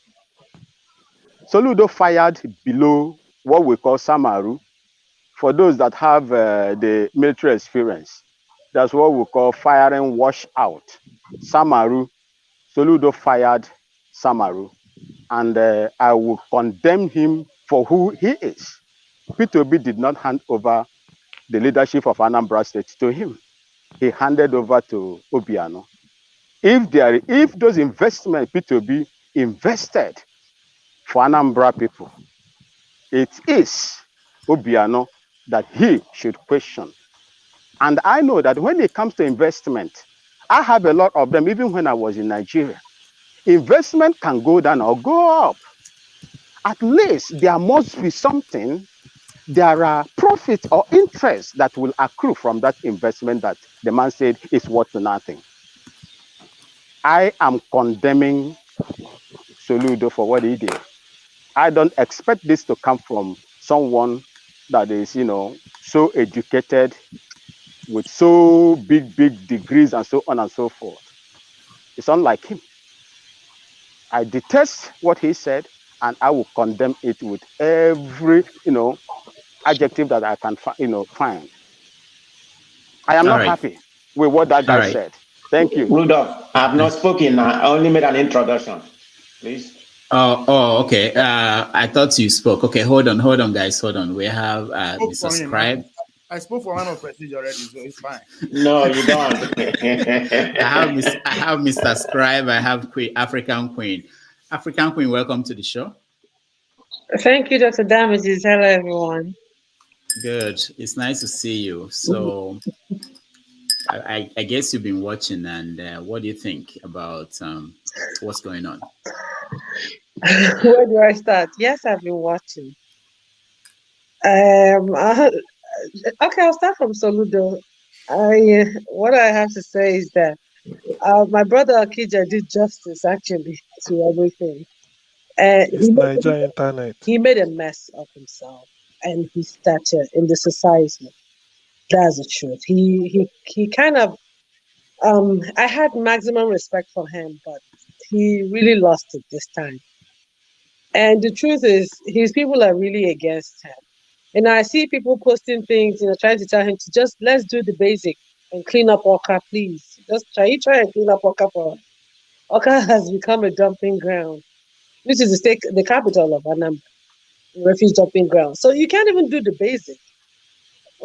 Speaker 11: Soludo fired below what we call Samaru. For those that have the military experience, that's what we call firing wash out. Samaru, Soludo fired Samaru, and I will condemn him for who he is. Peter Obi did not hand over the leadership of Anambra State to him. He handed over to Obiano. If those investments Peter Obi invested for Anambra people, it is Obiano that he should question. And I know that when it comes to investment, I have a lot of them, even when I was in Nigeria. Investment can go down or go up. At least there must be something, there are profits or interest that will accrue from that investment that the man said is worth nothing. I am condemning Soludo for what he did. I don't expect this to come from someone that is, so educated with so big degrees and so on and so forth. It's unlike him. I detest what he said, and I will condemn it with every, adjective that I can, find. I am not happy with what that guy said. Thank you.
Speaker 8: Rudolph, I have not spoken. I only made an introduction. Please.
Speaker 5: Oh, okay. I thought you spoke. Okay, hold on, guys. Hold on. We have Mr. Scribe.
Speaker 3: I spoke for one of Prestige already, so it's fine.
Speaker 8: No, you don't.
Speaker 5: I have Mr. Scribe. I have African Queen. African Queen, welcome to the show.
Speaker 14: Thank you, Dr. Damages. Hello, everyone.
Speaker 5: Good. It's nice to see you. So, I guess you've been watching, and what do you think about what's going on?
Speaker 14: Where do I start? Yes, I've been watching. Okay, I'll start from Soludo. What I have to say is that my brother Akija did justice actually to everything.
Speaker 17: It's Nigerian internet.
Speaker 14: He made a mess of himself and his stature in the society. That's the truth. He kind of I had maximum respect for him, but he really lost it this time. And the truth is, his people are really against him. And I see people posting things, trying to tell him to just let's do the basic and clean up Oka, please. Just try and clean up Oka for Oka has become a dumping ground, which is the capital of Anambra, refuge dumping ground. So you can't even do the basic.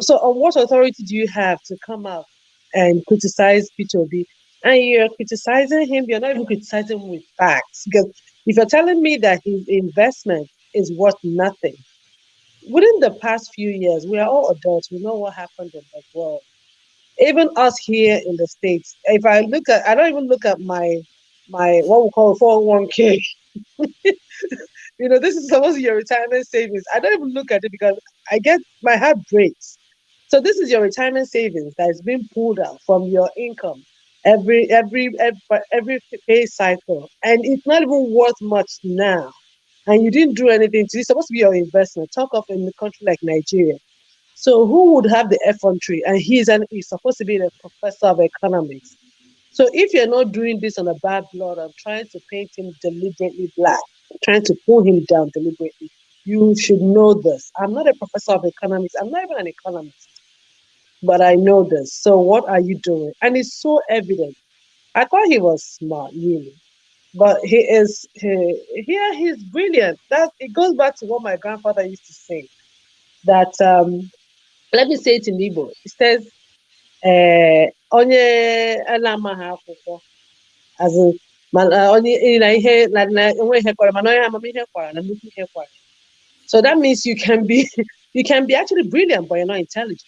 Speaker 14: So on what authority do you have to come out and criticize Peter Obi, and you're criticizing him, you're not even criticizing him with facts. Because if you're telling me that his investment is worth nothing, within the past few years, we are all adults. We know what happened in the world. Even us here in the States, if I look at, I don't even look at my what we call 401k. This is supposed to be your retirement savings. I don't even look at it because my heart breaks. So this is your retirement savings that is being pulled out from your income every pay cycle, and it's not even worth much now. And you didn't do anything to it. It's supposed to be your investment. Talk of in a country like Nigeria. So who would have the effrontery? And he's supposed to be the professor of economics. So if you're not doing this on a bad blood, I'm trying to paint him deliberately black, trying to pull him down deliberately, you should know this. I'm not a professor of economics. I'm not even an economist, but I know this. So what are you doing? And it's so evident. I thought he was smart, really, but he's brilliant. That it goes back to what my grandfather used to say. That let me say it in Igbo. It says, "Onye alamaghị akwụkwọ." As in, onye na ihe na enwe ihe kwara, mana onye amamihe kwara na nnukwu ihe kwara. So that means you can be actually brilliant, but you're not intelligent.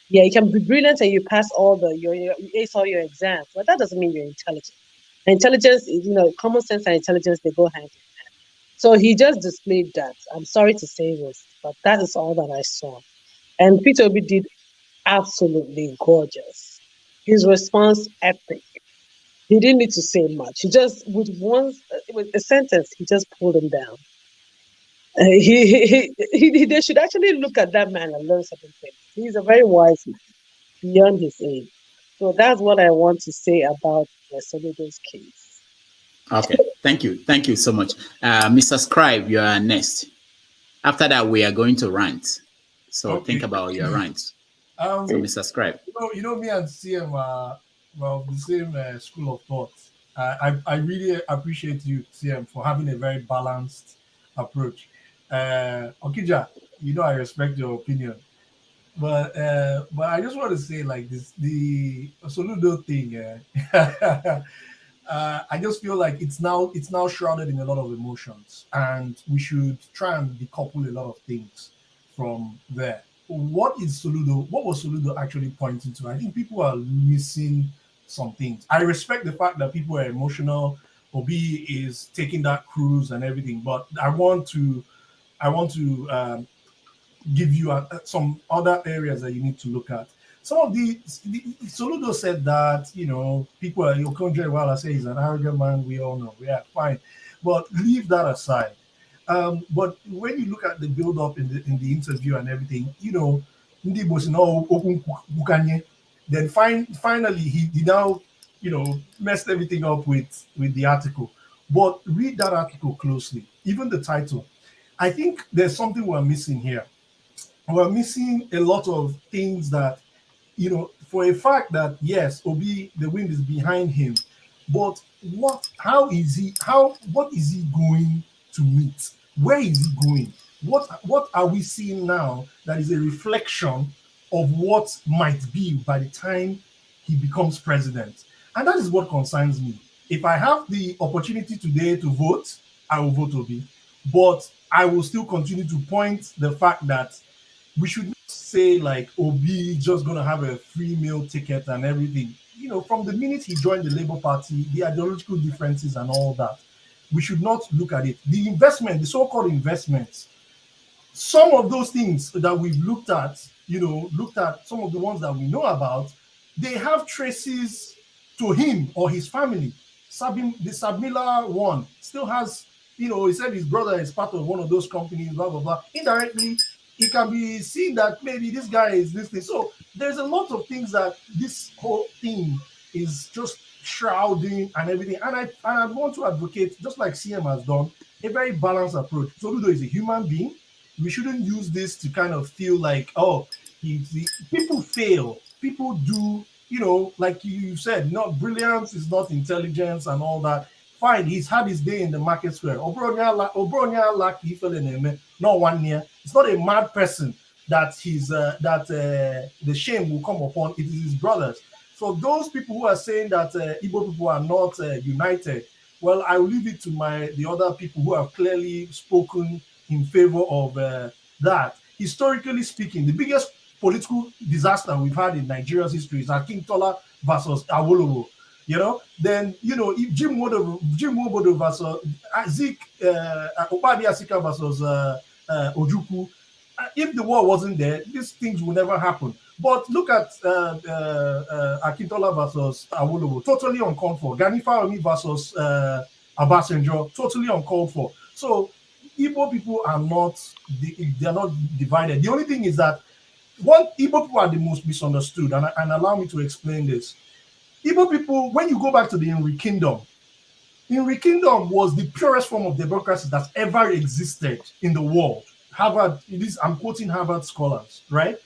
Speaker 14: Yeah, you can be brilliant and you pass you ace all your exams, but that doesn't mean you're intelligent. Intelligence is, common sense and intelligence, they go hand in hand. So he just displayed that. I'm sorry to say this, but that is all that I saw. And Peter Obi did absolutely gorgeous. His response, epic. He didn't need to say much. He just, with a sentence, he just pulled him down. They should actually look at that man and learn certain things. He's a very wise man, beyond his age. So that's what I want to say about Soludo's case.
Speaker 5: Okay, thank you so much. Mr. Scribe, you are next. After that, we are going to rant. So okay. Think about your rant. So Mr. Scribe.
Speaker 21: Me and CM are the same school of thought. I really appreciate you, CM, for having a very balanced approach. Okija, I respect your opinion. But I just want to say like this, the Soludo thing, I just feel like it's now shrouded in a lot of emotions, and we should try and decouple a lot of things from there. What was Soludo actually pointing to? I think people are missing some things. I respect the fact that people are emotional. Obi is taking that cruise and everything, but I want to give you some other areas that you need to look at. Some of the Soludo said that people are Okonjo Iweala say he's an arrogant man. We all know, yeah, fine, but leave that aside. But when you look at the build up in the interview and everything, then finally he now messed everything up with the article. But read that article closely, even the title. I think there's something we're missing here. We're missing a lot of things that, for a fact that yes, Obi, the wind is behind him, but what is he going to meet? Where is he going? What are we seeing now that is a reflection of what might be by the time he becomes president? And that is what concerns me. If I have the opportunity today to vote, I will vote Obi, but I will still continue to point the fact that we should not say like Obi just going to have a free meal ticket and everything. From the minute he joined the Labour Party, the ideological differences and all that, we should not look at it. The investment, the so-called investments, some of those things that we've looked at some of the ones that we know about, they have traces to him or his family. The Sabmila one still has, he said his brother is part of one of those companies, blah, blah, blah. Indirectly, it can be seen that maybe this guy is listening. So there's a lot of things that this whole thing is just shrouding and everything. And I want to advocate, just like CM has done, a very balanced approach. Soludo is a human being. We shouldn't use this to kind of feel like, people fail. People do, like you said, not brilliance is not intelligence and all that. Fine, he's had his day in the market square. Obronya not 1 year. It's not a mad person
Speaker 16: that the shame will come upon, it is his brothers. So those people who are saying that Igbo people are not united, well, I will leave it to the other people who have clearly spoken in favor of that. Historically speaking, the biggest political disaster we've had in Nigeria's history is Akintola versus Awolowo. Then if Jim Wobodo versus Zik Okpadi Asika versus Ojukwu. If the war wasn't there, these things would never happen. But look at Akintola versus Awolowo, totally uncalled for. Gani Fawehinmi versus Obasanjo, totally uncalled for. So Igbo people are not divided. The only thing is that Igbo people are the most misunderstood, and allow me to explain this. Igbo people, when you go back to the Inri Kingdom was the purest form of democracy that's ever existed in the world. Harvard, I'm quoting Harvard scholars, right?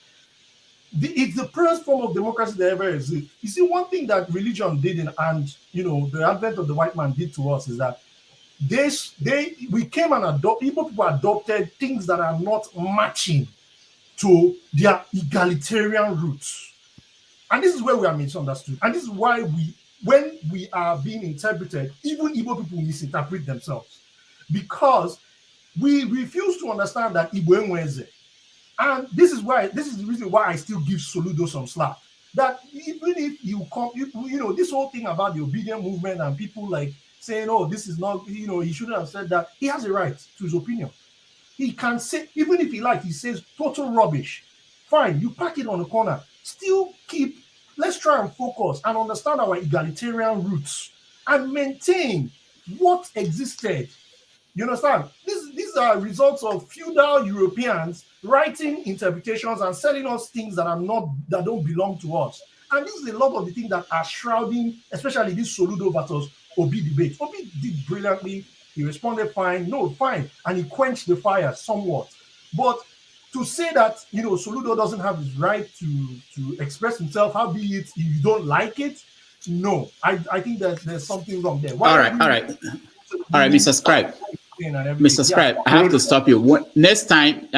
Speaker 16: It's the purest form of democracy that ever existed. You see, one thing that religion did, and the advent of the white man did to us is that we came and Igbo people adopted things that are not matching to their egalitarian roots. And this is where we are misunderstood. And this is why when we are being interpreted, even Igbo people misinterpret themselves. Because we refuse to understand that Igbo Enweze. And this is the reason why I still give Soludo some slack. That even if you come, this whole thing about the obedient movement and people like saying, oh, this is not, he shouldn't have said that. He has a right to his opinion. He can say, even if he says total rubbish, fine, you pack it on the corner. Still let's try and focus and understand our egalitarian roots and maintain what existed. You understand? These are results of feudal Europeans writing interpretations and selling us things that don't belong to us. And this is a lot of the things that are shrouding, especially this Soludo versus Obi debate. Obi did brilliantly. He responded fine, and he quenched the fire somewhat. But to say that Soludo doesn't have his right to express himself, how be it if you don't like it, no, I think that there's something wrong there.
Speaker 5: All right, Mr. Scribe. Mr. Scribe, I have to stop you. Next time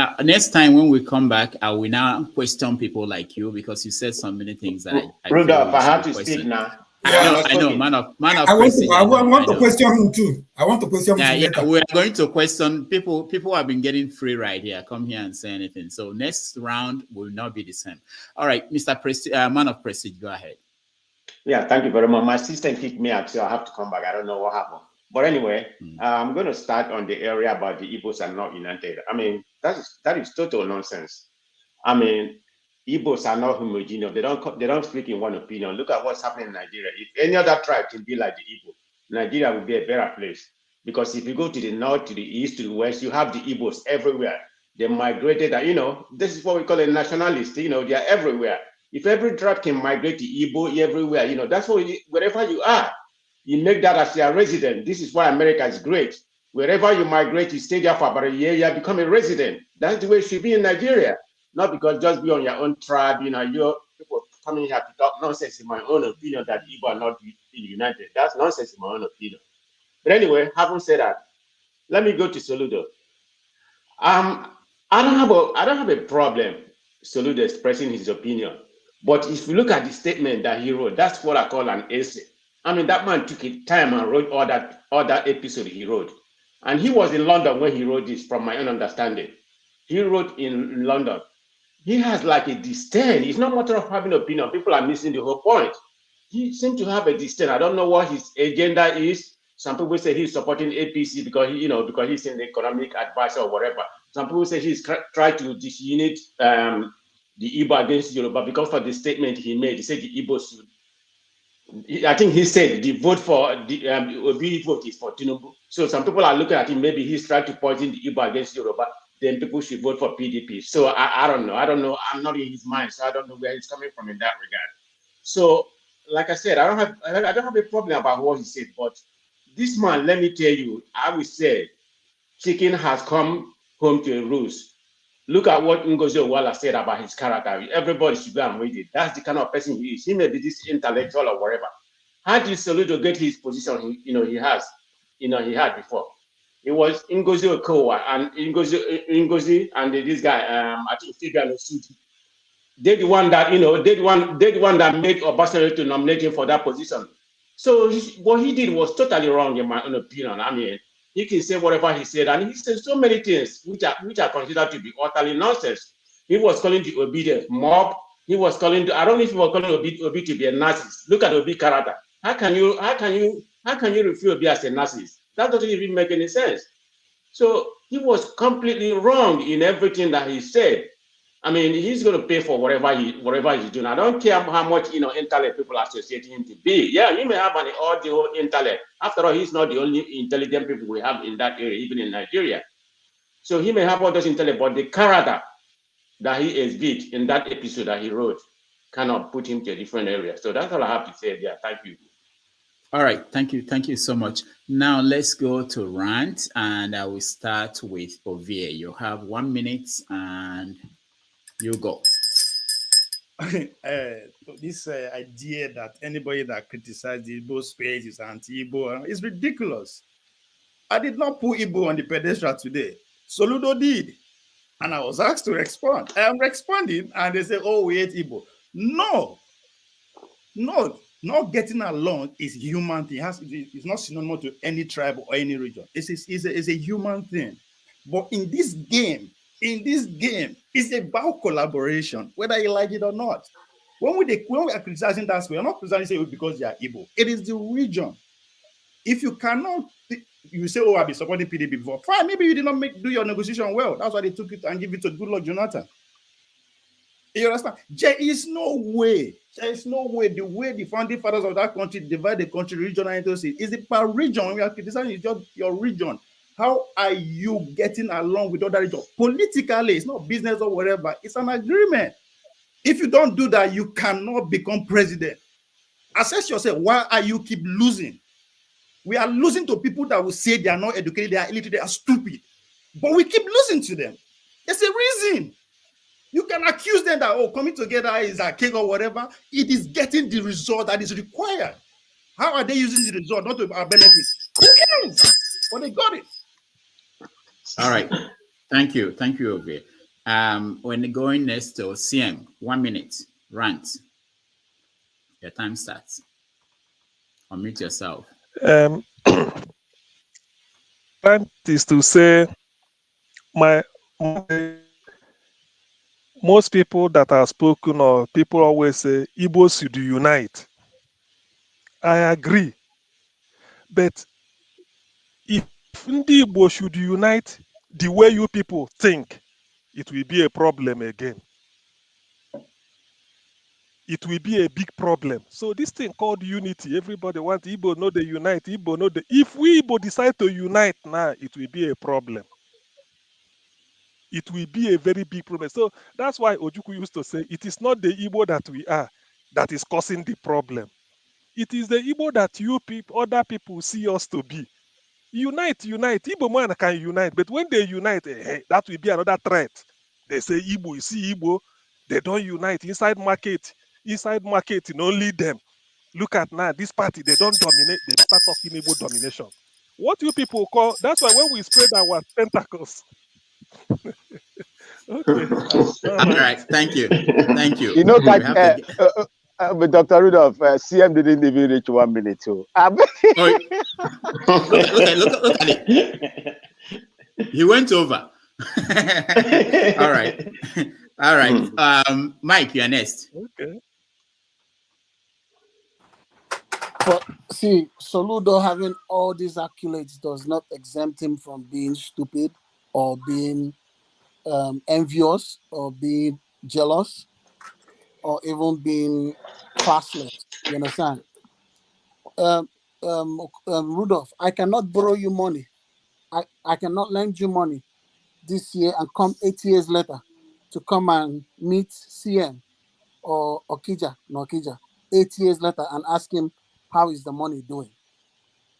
Speaker 5: when we come back, I will now question people like you because you said so many things that
Speaker 8: Rudolph, I have to speak now.
Speaker 5: I know, man of
Speaker 21: I want to question him too. I want to question him later.
Speaker 5: We're going to question people. People have been getting free ride here. Come here and say anything. So next round will not be the same. All right, Mr. Man of Prestige, go ahead.
Speaker 8: Yeah, thank you very much. My assistant kicked me out, so I have to come back. I don't know what happened. But anyway, I'm going to start on the area about the Igbos are not united. I mean, that is total nonsense. I mean, Igbos are not homogeneous. They don't speak in one opinion. Look at what's happening in Nigeria. If any other tribe can be like the Igbo, Nigeria would be a better place. Because if you go to the north, to the east, to the west, you have the Igbos everywhere. They migrated, this is what we call a nationalist. They are everywhere. If every tribe can migrate to Igbo everywhere, that's what wherever you are, you make that as your resident. This is why America is great. Wherever you migrate, you stay there for about a year, you become a resident. That's the way it should be in Nigeria. Not because just be on your own tribe, you're people coming here to talk nonsense in my own opinion that Igbo are not united. That's nonsense in my own opinion. But anyway, having said that, let me go to Soludo. I don't have a problem Soludo expressing his opinion. But if you look at the statement that he wrote, that's what I call an essay. I mean, that man took his time and wrote all that episode he wrote. And he was in London when he wrote this, from my own understanding. He wrote in London. He has like a disdain. It's not a matter of having an opinion. People are missing the whole point. He seems to have a disdain. I don't know what his agenda is. Some people say he's supporting APC because he's an economic advisor or whatever. Some people say he's trying to disunite the Igbo against Yoruba because of the statement he made. He said the Igbo should. I think he said the vote for the Obi vote is for Tinubu. So some people are looking at him. Maybe he's trying to poison the Igbo against Yoruba. Then people should vote for PDP. So I don't know. I'm not in his mind, so I don't know where he's coming from in that regard. So, like I said, I don't have a problem about what he said. But this man, let me tell you, I will say, chicken has come home to a roost. Look at what Ngozi Owala said about his character. Everybody should go and read it. That's the kind of person he is. He may be this intellectual or whatever. How did Soludo get his position? He had before. It was Ngozi Okowa and Ngozi and this guy, I think Figalo Suti. They're the one that, they're the one that made Obasanjo to nominate him for that position. So what he did was totally wrong, in my own opinion. I mean, he can say whatever he said, and he said so many things which are considered to be utterly nonsense. He was calling the Obi the mob. He was calling I don't know if he was calling Obi to be a narcissist. Look at Obi character. How can you refer Obi as a narcissist? That doesn't even make any sense. So he was completely wrong in everything that he said. I mean, he's going to pay for whatever he's doing. I don't care how much intellect people associate him to be. Yeah, he may have an audio intellect. After all, he's not the only intelligent people we have in that area, even in Nigeria. So he may have all those intellect, but the character that he exhibit in that episode that he wrote cannot put him to a different area. So that's all I have to say there. Thank you.
Speaker 5: All right, thank you so much. Now let's go to rant, and I will start with Ovie. You have 1 minute, and you go.
Speaker 3: This idea that anybody that criticizes the Igbo space is anti-Igbo is ridiculous. I did not put Igbo on the pedestal today. Soludo did. And I was asked to respond. I am responding, and they say, oh, we hate Igbo. No, not getting along is a human thing. It's not synonymous to any tribe or any region. It's a human thing. But in this game, it's about collaboration, whether you like it or not. When we are criticizing that way, we're not criticizing because they are Igbo. It is the region. If you cannot, you say, oh, I've been supporting PDP before. Fine, maybe you did not do your negotiation well. That's why they took it and give it to Goodluck Jonathan. You understand? There is no way the way the founding fathers of that country divide the country regional into states is it per region. We are criticizing just your region. How are you getting along with other regions? Politically, it's not business or whatever. It's an agreement. If you don't do that, you cannot become president. Assess yourself. Why are you keep losing? We are losing to people that will say they are not educated, they are illiterate, they are stupid. But we keep losing to them. There's a reason. You can accuse them that, oh, coming together is a cake or whatever. It is getting the result that is required. How are they using the result? Not to our benefit. Who cares? But they got it.
Speaker 5: All right. Thank you, Ovie. When going next to CM, 1 minute, rant. Your time starts. Unmute yourself.
Speaker 17: Rant is to say most people that are spoken or people always say Igbos should unite. I agree. But if the Igbo should unite the way you people think, it will be a problem again. It will be a big problem. So this thing called unity, everybody wants Igbo know they unite, Igbo know they. If we Igbo decide to unite now, it will be a problem. It will be a very big problem. So that's why Ojukwu used to say, it is not the Igbo that we are that is causing the problem. It is the Igbo that you people, other people see us to be. Unite. Igbo man can unite, but when they unite, that will be another threat. They say Igbo, you see Igbo, they don't unite inside market, only them. Look at now, this party, they don't dominate, they start talking Igbo domination. What you people call, that's why when we spread our tentacles. Okay.
Speaker 5: All right, thank you.
Speaker 11: You know, but Dr. Rudolph, CM didn't even reach 1 minute too.
Speaker 5: Look at it. He went over. All right. Mike, you're next.
Speaker 17: Okay.
Speaker 18: But see, Soludo having all these accolades does not exempt him from being stupid or being envious or being jealous or even being classless. You understand? Rudolph, I cannot borrow you money. I cannot lend you money this year and come 8 years later to come and meet CM or Okija, 8 years later and ask him how is the money doing.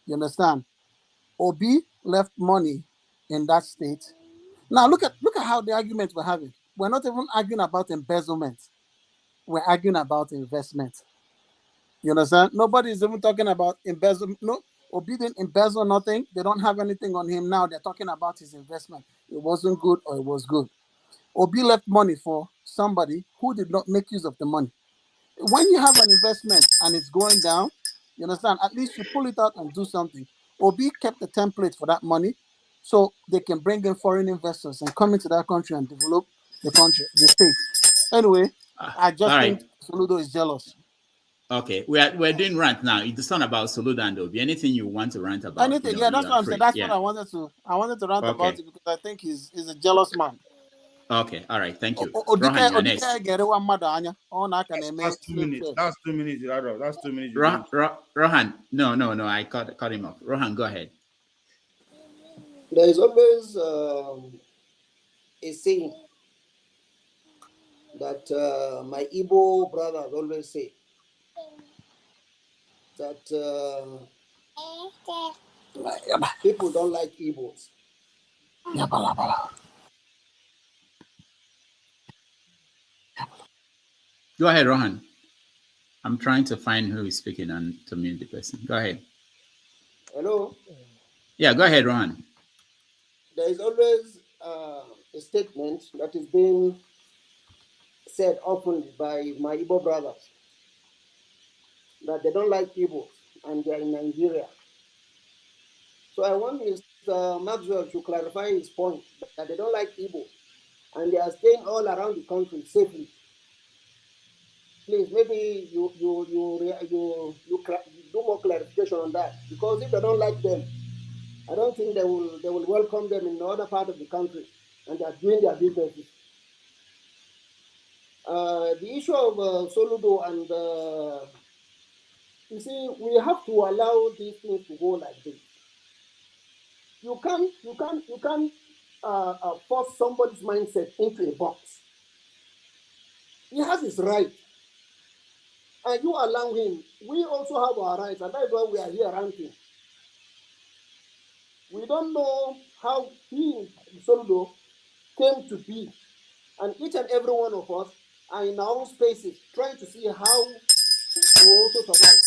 Speaker 18: You understand? Obi left money in that state. Now look at how the arguments we're having. We're not even arguing about embezzlement. We're arguing about investment. You understand? Nobody is even talking about embezzlement. No, Obi didn't embezzle nothing. They don't have anything on him now. They're talking about his investment. It wasn't good or it was good. Obi left money for somebody who did not make use of the money. When you have an investment and it's going down, you understand, at least you pull it out and do something. Obi kept the template for that money so they can bring in foreign investors and come into that country and develop the country, the state. Anyway, I just
Speaker 5: all
Speaker 18: think
Speaker 5: right.
Speaker 18: Soludo is jealous.
Speaker 5: Okay, we're doing rant now. It's not about Soludo and Obi. Anything you want to rant about,
Speaker 18: Anything, yeah, that's
Speaker 5: you
Speaker 18: what
Speaker 5: are
Speaker 18: I'm saying.
Speaker 5: free.
Speaker 18: That's
Speaker 5: Yeah.
Speaker 18: what I wanted to rant about
Speaker 5: Okay.
Speaker 18: it because I think he's a jealous man.
Speaker 5: Okay, all right, thank you.
Speaker 18: Odike
Speaker 5: Rohan, you're next.
Speaker 18: gerewa mmadụ anya ọ na-aka
Speaker 3: That's
Speaker 18: na-eme
Speaker 3: 2 minutes. That's 2 minutes, Rado. That's 2 minutes.
Speaker 5: Rohan, no, I cut him off. Rohan, go ahead.
Speaker 20: There is always a saying that my Igbo brothers always say that people don't like Igbos.
Speaker 5: Go ahead, Rohan. I'm trying to find who is speaking and to mute the person. Go ahead.
Speaker 20: Hello?
Speaker 5: Yeah, go ahead, Rohan.
Speaker 20: There is always a statement that is being said openly by my Igbo brothers that they don't like Igbos and they are in Nigeria. So I want Mr. Maxwell to clarify his point that they don't like Igbo and they are staying all around the country safely. Please, maybe you do more clarification on that, because if they don't like them, I don't think they will welcome them in other part of the country, and they are doing their businesses. The issue of Soludo and you see, we have to allow these things to go like this. You can't force somebody's mindset into a box. He has his right, and you allow him. We also have our rights, and that's why we are here ranting. We don't know how he, Soludo, came to be, and each and every one of us are in our own spaces trying to see how to also survive.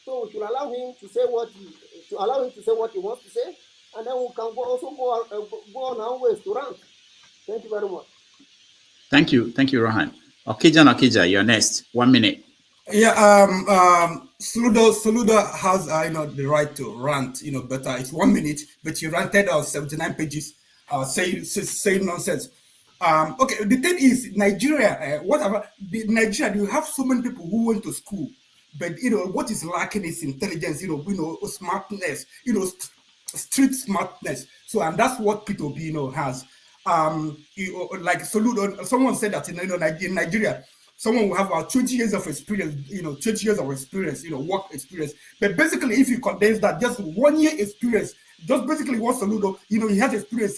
Speaker 20: So we should allow him to say what he wants to say, and then we can go on our ways to rant. Thank you very much.
Speaker 5: Thank you, Rohan. Okija, you're next. 1 minute.
Speaker 21: Yeah, Soludo has the right to rant, but it's 1 minute, but he ranted on 79 pages, saying nonsense. Okay, the thing is, Nigeria, Nigeria, you have so many people who went to school, but what is lacking is intelligence, smartness, street smartness. So, and that's what Peter Obi has. Like Soludo, someone said that in Nigeria, someone will have about 20 years of experience, 20 years of experience, work experience. But basically, if you condense that, just 1 year experience, just basically what Soludo, he has experience,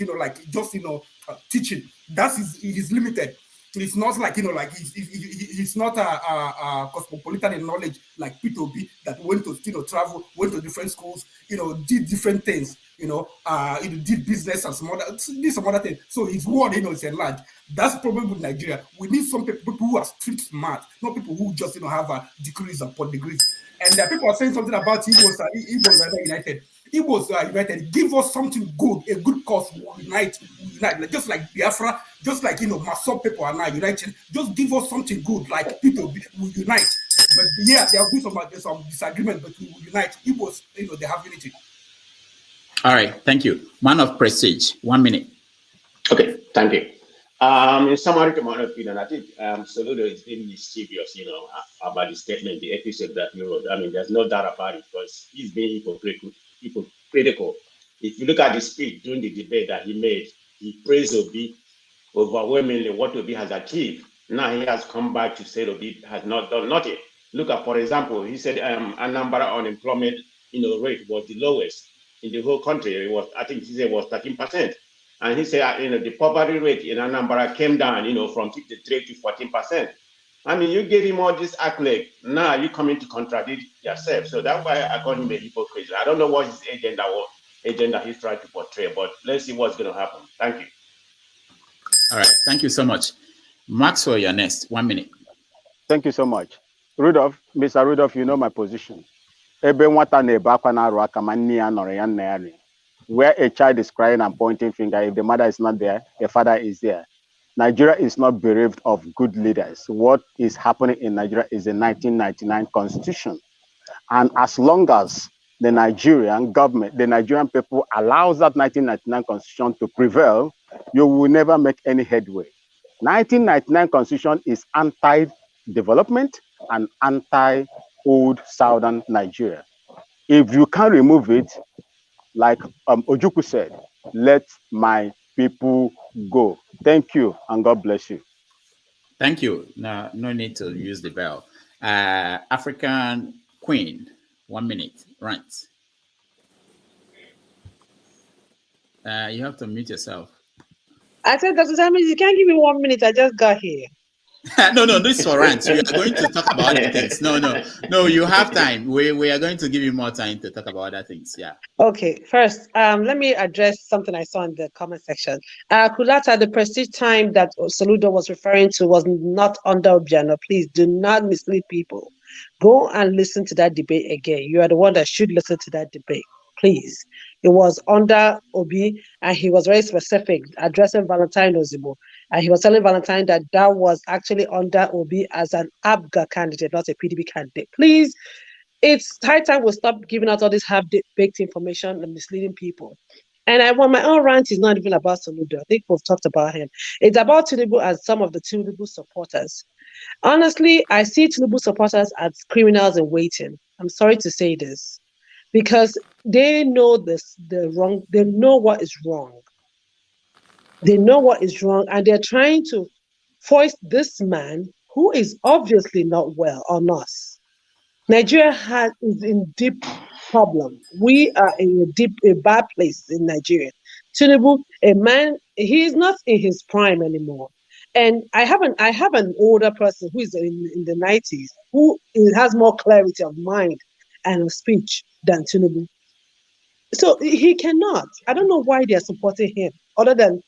Speaker 21: teaching. That's he's limited. It's not like, he's not a cosmopolitan in knowledge like Peter Obi that went to, travel, went to different schools, did different things, did business and some other things. So his word, is enlarged. That's the problem with Nigeria. We need some people who are street smart, not people who just, have degrees upon degrees. And people are saying something about Igbos are united. Igbos are united. Give us something good, a good cause. Unite. Just like Biafra, just like Maso people are now united. Just give us something good, like people will unite. But yeah, there will be some disagreement, but we will unite. Igbos, they have unity.
Speaker 5: All right, thank you. Man of prestige, 1 minute.
Speaker 8: Okay, thank you. In summary, to my opinion, I think Soludo is being mischievous, about the statement, the episode that he wrote. I mean, there's no doubt about it, because he's being hypocritical. If you look at the speech during the debate that he made, he praised Obi overwhelmingly what Obi has achieved. Now he has come back to say Obi has not done nothing. Look at, for example, he said Anambra unemployment, rate was the lowest in the whole country. It was, I think he said, was 13%. And he said, the poverty rate in Anambra came down, from 53 to 14%. I mean, you gave him all this accolade. Now you coming to contradict yourself. So that's why I call him a hypocrite. I don't know what his agenda he's trying to portray, but let's see what's going to happen. Thank you.
Speaker 5: All right. Thank you so much. Maxwell, you're next. 1 minute.
Speaker 11: Thank you so much. Rudolph, Mr. Rudolph, you know my position. ebe nwata na-ebe akwa na-arụ aka ma nne ya nọrọ ya nna ya nri. Where a child is crying and pointing finger, if the mother is not there, the father is there. Nigeria is not bereft of good leaders. What is happening in Nigeria is the 1999 constitution. And as long as the Nigerian government, the Nigerian people allows that 1999 constitution to prevail, you will never make any headway. 1999 constitution is anti-development and anti-old Southern Nigeria. If you can remove it, like Ojukwu said, let my people go. Thank you, and God bless you.
Speaker 5: Thank you. No need to use the bell. African Queen, 1 minute, rant. You have to mute yourself.
Speaker 14: I said, Dr. Simon, you can't give me 1 minute. I just got here.
Speaker 5: No, this is for rants. We are going to talk about other things. No, you have time. We are going to give you more time to talk about other things. Yeah.
Speaker 14: Okay, first, let me address something I saw in the comment section. Kulata, the prestige time that Soludo was referring to was not under Obiano. Please do not mislead people. Go and listen to that debate again. You are the one that should listen to that debate. Please. It was under Obi, and he was very specific, addressing Valentine Ozibo. And he was telling Valentine that that was actually under Obi as an ABGA candidate, not a PDP candidate. Please, it's high time we stop giving out all this half-baked information and misleading people. And my own rant is not even about Soludo. I think we've talked about him. It's about Tinubu and some of the Tinubu supporters. Honestly, I see Tinubu supporters as criminals in waiting. I'm sorry to say this, because they know they know what is wrong. They know what is wrong, and they're trying to foist this man who is obviously not well on us. Nigeria is in deep problem. We are in a bad place in Nigeria. Tinubu, a man, he is not in his prime anymore. And I have an older person who is in the 90s who has more clarity of mind and of speech than Tinubu. So he cannot. I don't know why they are supporting him, other than,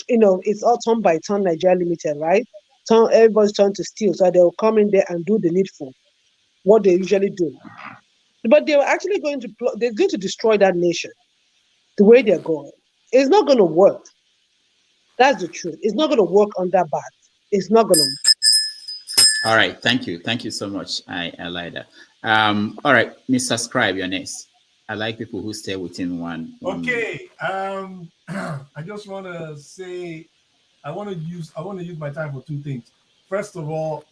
Speaker 14: it's all turn by turn Nigeria Limited, right? Everybody's trying to steal, so they'll come in there and do the needful, what they usually do. But they were actually they're going to destroy that nation the way they're going. It's not going to work. That's the truth. It's not going to work on that bat. It's not going to.
Speaker 5: All right. Thank you. Thank you so much. I like that. All right, Mr. Scribe, you're next. I like people who stay within one.
Speaker 16: Okay. I just want to say, I want to use my time for two things. First of all,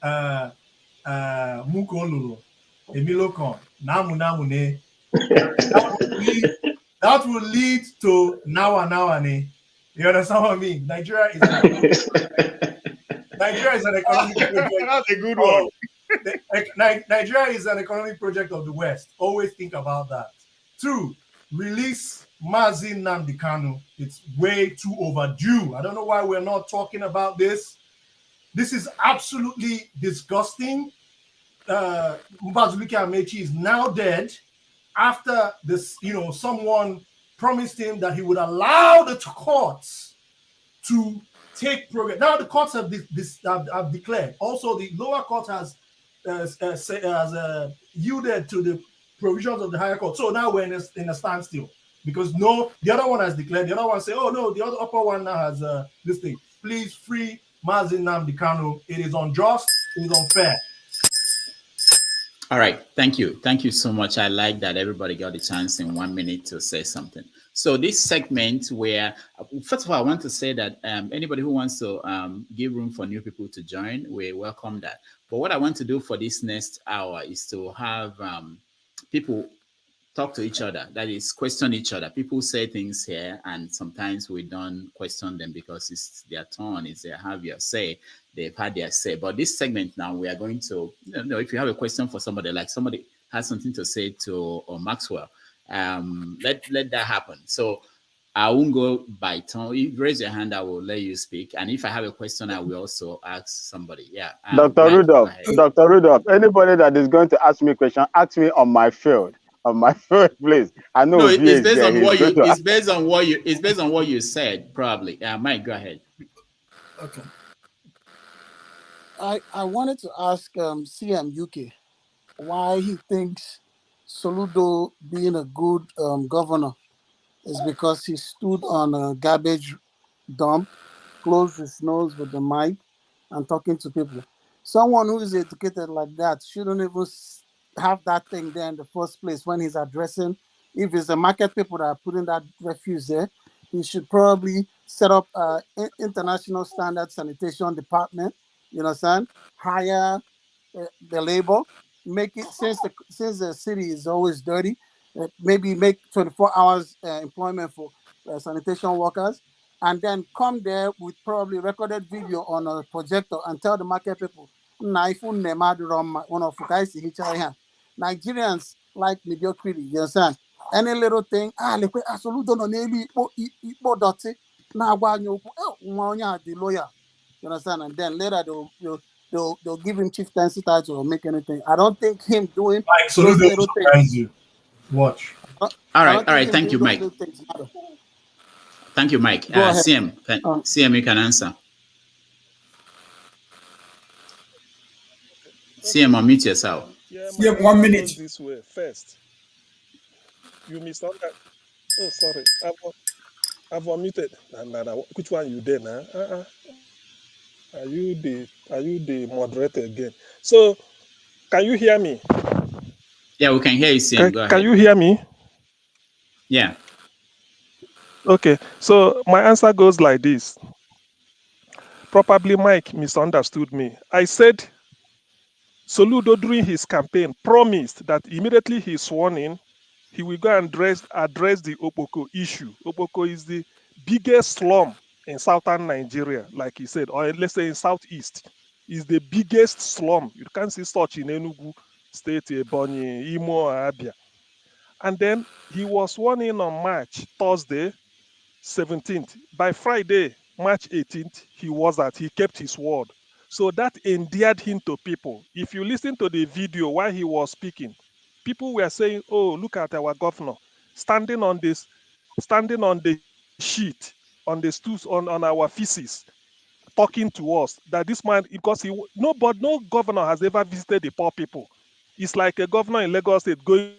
Speaker 16: Mukololo, Emilokon, Namu ne. That will lead to Nawa. You understand what I mean? Nigeria is an economic project.
Speaker 3: That's a good one.
Speaker 16: Nigeria is an economic project of the West. Always think about that. 2, release Mazi Nnamdi Kanu. It's way too overdue. I don't know why we're not talking about this. This is absolutely disgusting. Mbazulike Amechi is now dead after this, someone promised him that he would allow the courts to take progress. Now the courts have declared. Also, the lower court has yielded to the provisions of the higher court. So now we're in a standstill, because the other one has declared. The other one say, oh no, the other upper one now has this thing. Please free Mazi Nnamdi Kanu. It is unjust. It is unfair.
Speaker 5: All right. Thank you. Thank you so much. I like that everybody got a chance in 1 minute to say something. So this segment where, first of all, I want to say that anybody who wants to give room for new people to join, we welcome that. But what I want to do for this next hour is to have people talk to each other. That is, question each other. People say things here, and sometimes we don't question them because it's their turn. It's their have your say. They've had their say. But this segment now, we are going to, if you have a question for somebody, like somebody has something to say to Maxwell, let that happen. So I won't go by turn. If you raise your hand, I will let you speak. And if I have a question, I will also ask somebody. Yeah.
Speaker 11: Dr. Rudolph, anybody that is going to ask me a question, ask me on my field. On my field, please. I know
Speaker 5: it's based on what you. It's based on what you. It's based on what you said. Probably. Mike, go ahead.
Speaker 18: Okay. I wanted to ask CM UK why he thinks Soludo being a good governor is because he stood on a garbage dump, closed his nose with the mic, and talking to people. Someone who is educated like that shouldn't even have that thing there in the first place when he's addressing. If it's the market people that are putting that refuse there, he should probably set up international standard sanitation department. You understand? Hire the labor, make it since the city is always dirty, maybe make 24 hours employment for sanitation workers, and then come there with probably recorded video on a projector and tell the market people, "Nah, if you never do one of you guys here, Nigerians like mediocrity. You understand? Any little thing, look, Soludo no nearly ikpo doti na agwa anyị okwu, nwa onye a dị lawyer. You understand? And then later they'll give him chieftaincy title or make anything. I don't think him doing
Speaker 16: Like
Speaker 18: those
Speaker 16: Soludo
Speaker 18: little
Speaker 16: surprise
Speaker 18: things.
Speaker 16: you. Watch.
Speaker 5: All right. Thank you, Mike. Thank you, Mike.
Speaker 18: Go ahead.
Speaker 5: CM, you can answer. CM, unmute yourself.
Speaker 16: CM, 1 minute.
Speaker 17: This way first. You misunderstood. Oh, sorry. I've unmuted. Which one you there now? Are you the moderator again? So, can you hear me?
Speaker 5: Yeah, we can hear you, CM. Go ahead.
Speaker 17: Can you hear me?
Speaker 5: Yeah.
Speaker 17: Okay. So my answer goes like this. Probably Mike misunderstood me. I said Soludo during his campaign promised that immediately he's sworn in, he will go and address the Opoko issue. Opoko is the biggest slum in southern Nigeria, like he said, or let's say in southeast, is the biggest slum. You can't see such in Enugu State, Ebonyi, Imo, Abia. And then he was sworn in on Thursday, 17th. By Friday, March 18th, he kept his word. So that endeared him to people. If you listen to the video while he was speaking, people were saying, "Oh, look at our governor standing on the sheet, on the stools, on our feces, talking to us." That this man, because no governor has ever visited the poor people. It's like a governor in Lagos State going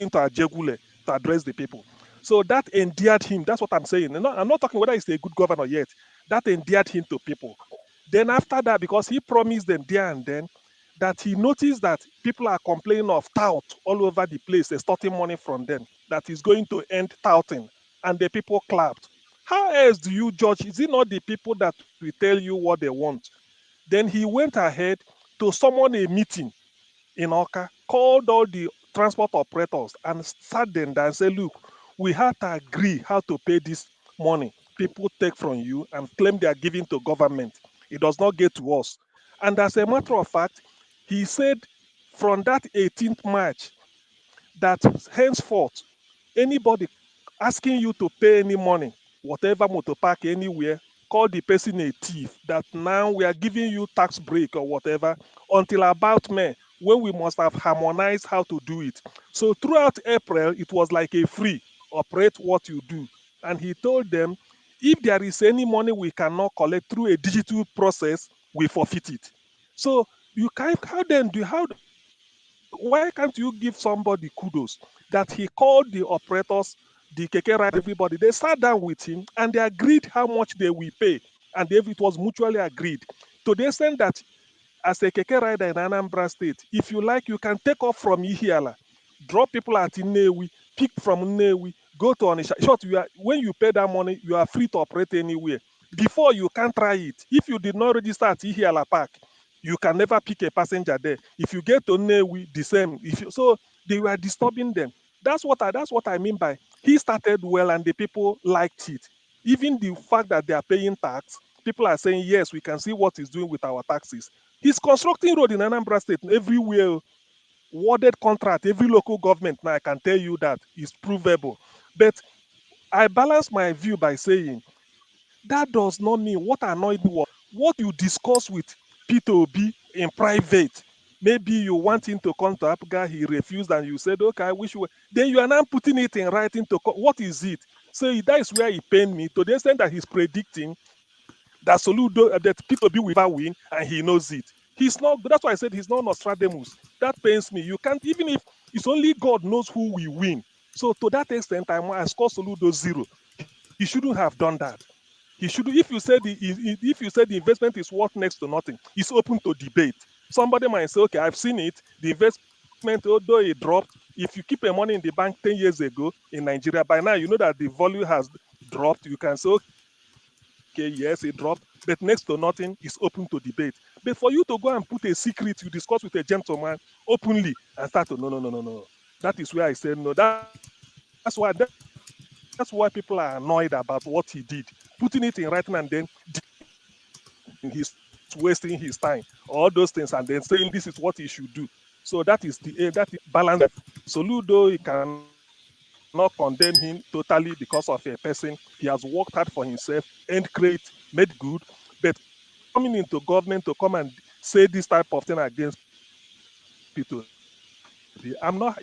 Speaker 17: to Ajegule to address the people. So that endeared him. That's what I'm saying. I'm not talking whether he's a good governor yet. That endeared him to people. Then after that, because he promised them there and then that he noticed that people are complaining of tout all over the place, extorting money from them, that he's going to end touting. And the people clapped. How else do you judge? Is it not the people that will tell you what they want? Then he went ahead to summon a meeting in Oka, called all the transport operators and sat them down and said, "Look, we have to agree how to pay this money people take from you and claim they are giving to government. It does not get to us." And as a matter of fact, he said from that 18th March that henceforth, anybody asking you to pay any money, whatever motor park anywhere, call the person a thief, that now we are giving you tax break or whatever until about May, when we must have harmonized how to do it. So throughout April, it was like a free, operate what you do. And he told them, if there is any money we cannot collect through a digital process, we forfeit it. So you can't, why can't you give somebody kudos that he called the operators, the keke ride, everybody? They sat down with him and they agreed how much they will pay, and it was mutually agreed. To the extent that as a keke rider in Anambra State, if you like, you can take off from Ihiala, drop people at Nnewi, pick from Nnewi, go to Onisha. Short, when you pay that money, you are free to operate anywhere. Before, you can't try it. If you did not register at Ihiala Park, you can never pick a passenger there. If you get to Nnewi, the same. So they were disturbing them. That's what I mean by he started well and the people liked it. Even the fact that they are paying tax, people are saying, yes, we can see what he's doing with our taxes. He's constructing road in Anambra State everywhere, worded contract, every local government. Now I can tell you that is provable. But I balance my view by saying that does not mean what annoyed me was what you discuss with Peter Obi in private. Maybe you want him to come to Apuga, he refused, and you said, okay, I wish you were. Then you are now putting it in writing to what is it? So that is where he pained me to the extent that he's predicting that Soludo, that Peter Obi will never win, and he knows it. He's not. That's why I said he's not Nostradamus. That pains me. You can't, even if It's only God knows who will win. So to that extent, I score Soludo 0. He shouldn't have done that. He should. If you say the investment is worth next to nothing, it's open to debate. Somebody might say, okay, I've seen it. The investment, although it dropped, if you keep your money in the bank 10 years ago in Nigeria, by now you know that the value has dropped. You can say, okay, yes, it dropped, but next to nothing is open to debate. But for you to go and put a secret you discuss with a gentleman openly and start to no. That is where I said no. That's why people are annoyed about what he did. Putting it in writing and then he's wasting his time, all those things, and then saying this is what he should do. So that is balance. Soludo, he cannot condemn him totally because of a person. He has worked hard for himself, earned credit, made good, but coming into government to come and say this type of thing against people, I'm not.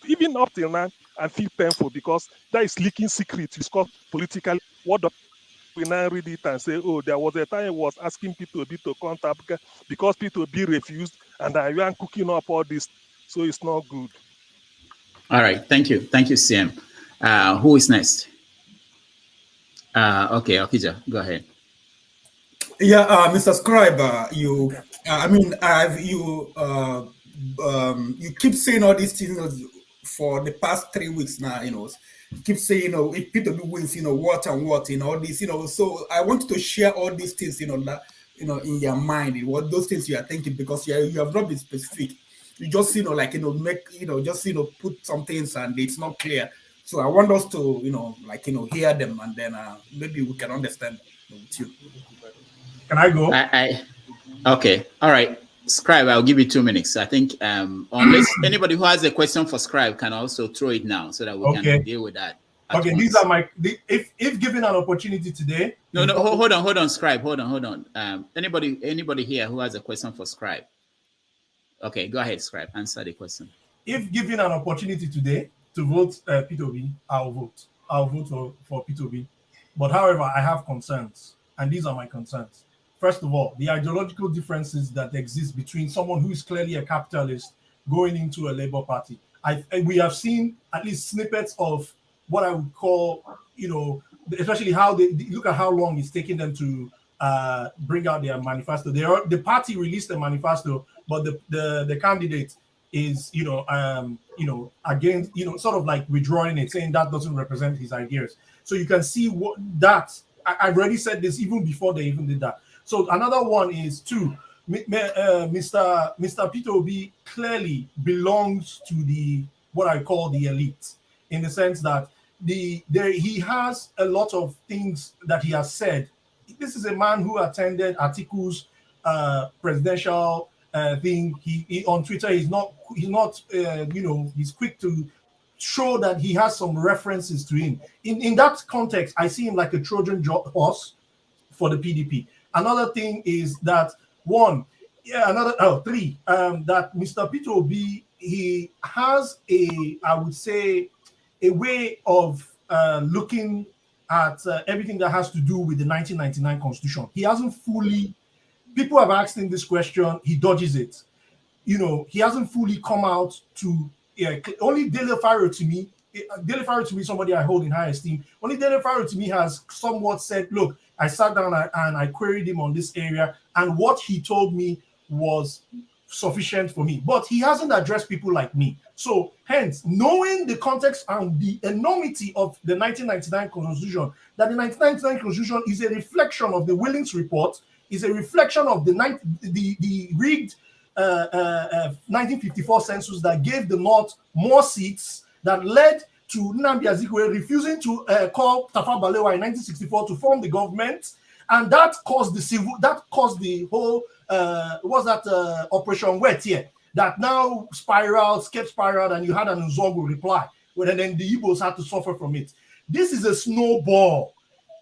Speaker 17: Even up till now, I feel painful because that is leaking secrets. It's called politically. What do we now read it and say, oh, there was a time I was asking Peter Obi to contact because Peter Obi refused, and I am cooking up all this, so it's not good.
Speaker 5: All right, thank you, CM. Who is next? Okay, Okija, go ahead.
Speaker 21: Yeah, Mr. Scribe, you keep saying all these things for the past 3 weeks now, you keep saying, if Peter Obi wins, what and what, all this, so I want to share all these things, that, in your mind, what those things you are thinking, because you have not been specific. You just, put some things and it's not clear. So I want us to, hear them, and then maybe we can understand with you. Can I go?
Speaker 5: Okay. All right. Scribe, I'll give you 2 minutes. I think unless anybody who has a question for Scribe can also throw it now so that we can deal with that.
Speaker 21: Okay, once. These are if given an opportunity today.
Speaker 5: No, hold on, Scribe. Hold on. Anybody here who has a question for Scribe? Okay, go ahead, Scribe. Answer the question.
Speaker 16: If given an opportunity today to vote Peter Obi, I'll vote. I'll vote for Peter Obi. But however, I have concerns, and these are my concerns. First of all, the ideological differences that exist between someone who is clearly a capitalist going into a Labour Party. We have seen at least snippets of what I would call, especially how they look at how long it's taking them to bring out their manifesto. The party released a manifesto, but the candidate is, again, sort of like withdrawing it, saying that doesn't represent his ideas. So you can see I've already said this even before they even did that. So another one is Mr. Peter Obi clearly belongs to what I call the elite, in the sense that he has a lot of things that he has said. This is a man who attended Atiku's presidential thing. He on Twitter, he's quick to show that he has some references to him. In that context, I see him like a Trojan horse for the PDP. Another thing is that that Mr. Peter Obi, he has I would say, a way of looking at everything that has to do with the 1999 Constitution. He hasn't fully, people have asked him this question, he dodges it. He hasn't fully come out to, only Dele Farrow to me, somebody I hold in high esteem, only Dele Farrow to me has somewhat said, look, I sat down and I queried him on this area, and what he told me was sufficient for me. But he hasn't addressed people like me. So hence, knowing the context and the enormity of the 1999 Constitution, that the 1999 Constitution is a reflection of the Willings Report, is a reflection of the rigged 1954 census that gave the North more seats, that led to Nnamdi Azikiwe refusing to call Tafawa Balewa in 1964 to form the government, and that caused the whole Operation Wet here, that now kept spiraled, and you had an Nzogu reply, and then the Igbos had to suffer from it. This is a snowball.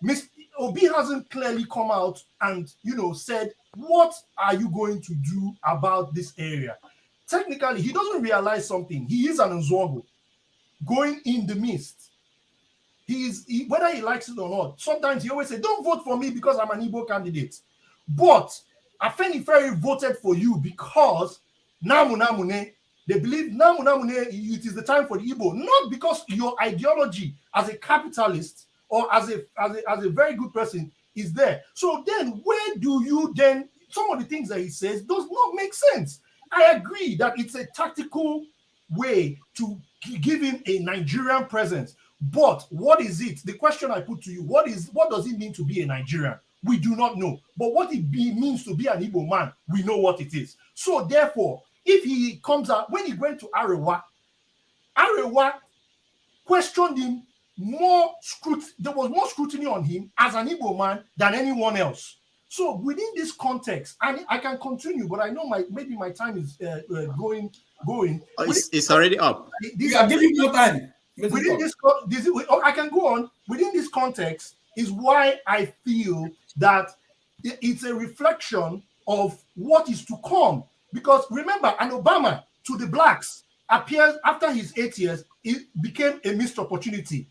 Speaker 16: Mr. Obi hasn't clearly come out and said, what are you going to do about this area? Technically, he doesn't realize something. He is an Nzogu going in the midst. Whether he likes it or not, sometimes he always say, don't vote for me because I'm an Igbo candidate. But Afenifere voted for you because Namune, They believe it is the time for the Igbo, not because your ideology as a capitalist or as a very good person is there. So then where do you then, some of the things that he says does not make sense. I agree that it's a tactical way to give him a Nigerian presence. But what is it? The question I put to you, what does it mean to be a Nigerian? We do not know. But what it means to be an Igbo man, we know what it is. So therefore, if he comes out, when he went to Arewa questioned him there was more scrutiny on him as an Igbo man than anyone else. So within this context, and I can continue, but I know maybe my time is going.
Speaker 5: Oh, it's already up.
Speaker 21: You are giving more time.
Speaker 16: Within this, I can go on. Within this context is why I feel that it's a reflection of what is to come. Because remember, an Obama to the blacks appears after his 8 years, it became a missed opportunity.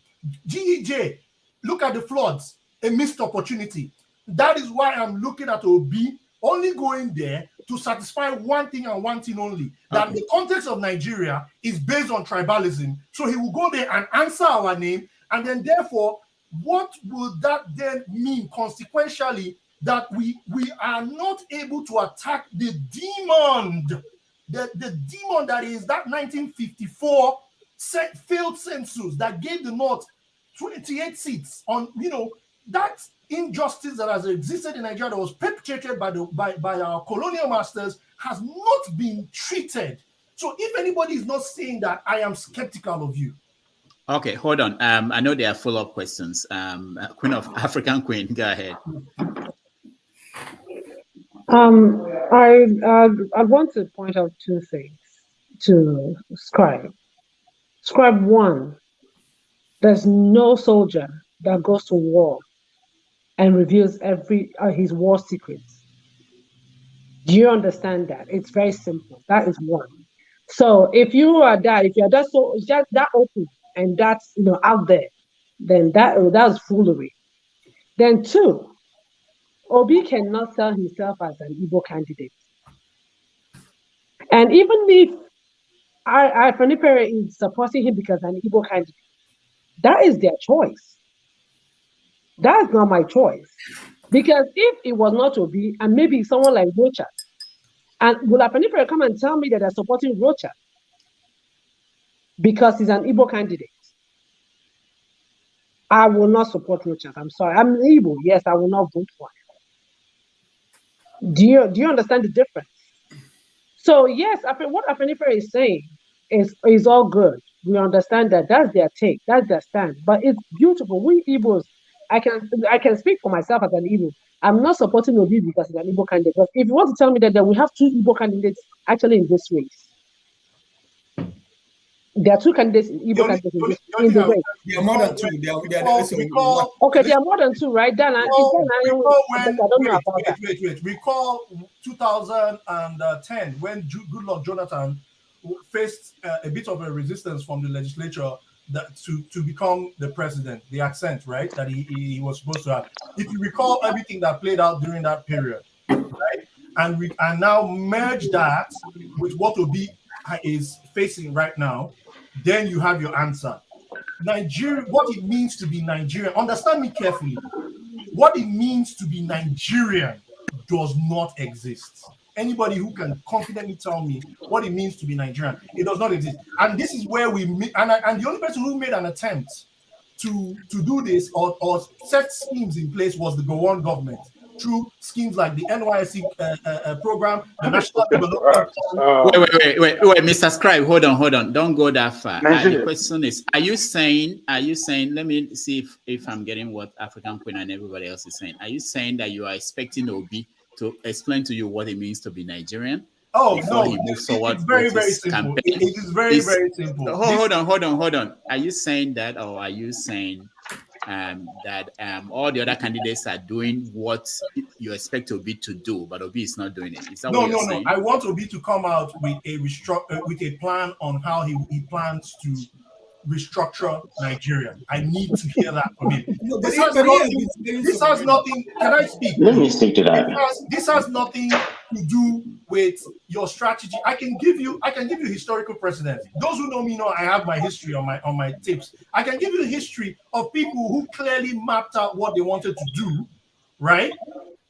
Speaker 16: GEJ, look at the floods, a missed opportunity. That is why I'm looking at Obi only going there to satisfy one thing and one thing only, that the context of Nigeria is based on tribalism. So he will go there and answer our name, and then therefore, what will that then mean consequentially? That we are not able to attack the demon, the demon that is that 1954 failed census that gave the North 28 seats on, that injustice that has existed in Nigeria that was perpetrated by our colonial masters has not been treated. So if anybody is not saying that, I am skeptical of you.
Speaker 5: Okay, hold on. I know there are follow-up questions. Queen of African Queen, go ahead.
Speaker 14: I want to point out two things to Scribe. Scribe 1, there's no soldier that goes to war and reveals his war secrets. Do you understand that? It's very simple. That is one. So if you are that open and that's out there, then that's foolery. Then 2, Obi cannot sell himself as an Igbo candidate. And even if Afenifere is supporting him because an Igbo candidate, that is their choice. That's not my choice. Because if it was not Obi, and maybe someone like Rocha, and will Afenifere come and tell me that they're supporting Rocha because he's an Igbo candidate? I will not support Rocha. I'm sorry. I'm Igbo. Yes, I will not vote for him. Do you understand the difference? So yes, what Afenifere is saying is all good. We understand that. That's their take. That's their stand. But it's beautiful. We Igbos, I can speak for myself as an Igbo. I'm not supporting Obi because he's an Igbo candidate. But if you want to tell me that we have 2 Igbo candidates actually in this race, there are 2 candidates in Igbo candidates in the race.
Speaker 21: There are more than 2.
Speaker 14: Okay, there are more than 2, right? I don't know about that.
Speaker 16: Recall 2010 when Goodluck Jonathan faced a bit of a resistance from the legislature to become the president, the accent, right, that he was supposed to have. If you recall everything that played out during that period, right, and now merge that with what Obi is facing right now, then you have your answer. Nigeria, what it means to be Nigerian, understand me carefully. What it means to be Nigerian does not exist. Anybody who can confidently tell me what it means to be Nigerian, it does not exist. And this is where we meet, and the only person who made an attempt to do this or set schemes in place was the Gowon government through schemes like the NYSC program, the National Development.
Speaker 5: Wait, Mr. Scribe, hold on. Don't go that far. The question is, are you saying, let me see if I'm getting what African Queen and everybody else is saying. Are you saying that you are expecting Obi to explain to you what it means to be Nigerian?
Speaker 16: Oh, no, it's very, very simple. It is very, very simple.
Speaker 5: Hold on. Are you saying that, or are you saying that all the other candidates are doing what you expect Obi to do, but Obi is not doing it? Is that
Speaker 16: no,
Speaker 5: what you're
Speaker 16: no,
Speaker 5: saying?
Speaker 16: No. I want Obi to come out with a plan on how he plans to restructure Nigeria. I need to hear that from him. This has nothing. Can I speak?
Speaker 8: Let me speak to that.
Speaker 16: This has nothing to do with your strategy. I can give you historical precedents. Those who know me know I have my history on my tips. I can give you a history of people who clearly mapped out what they wanted to do, right?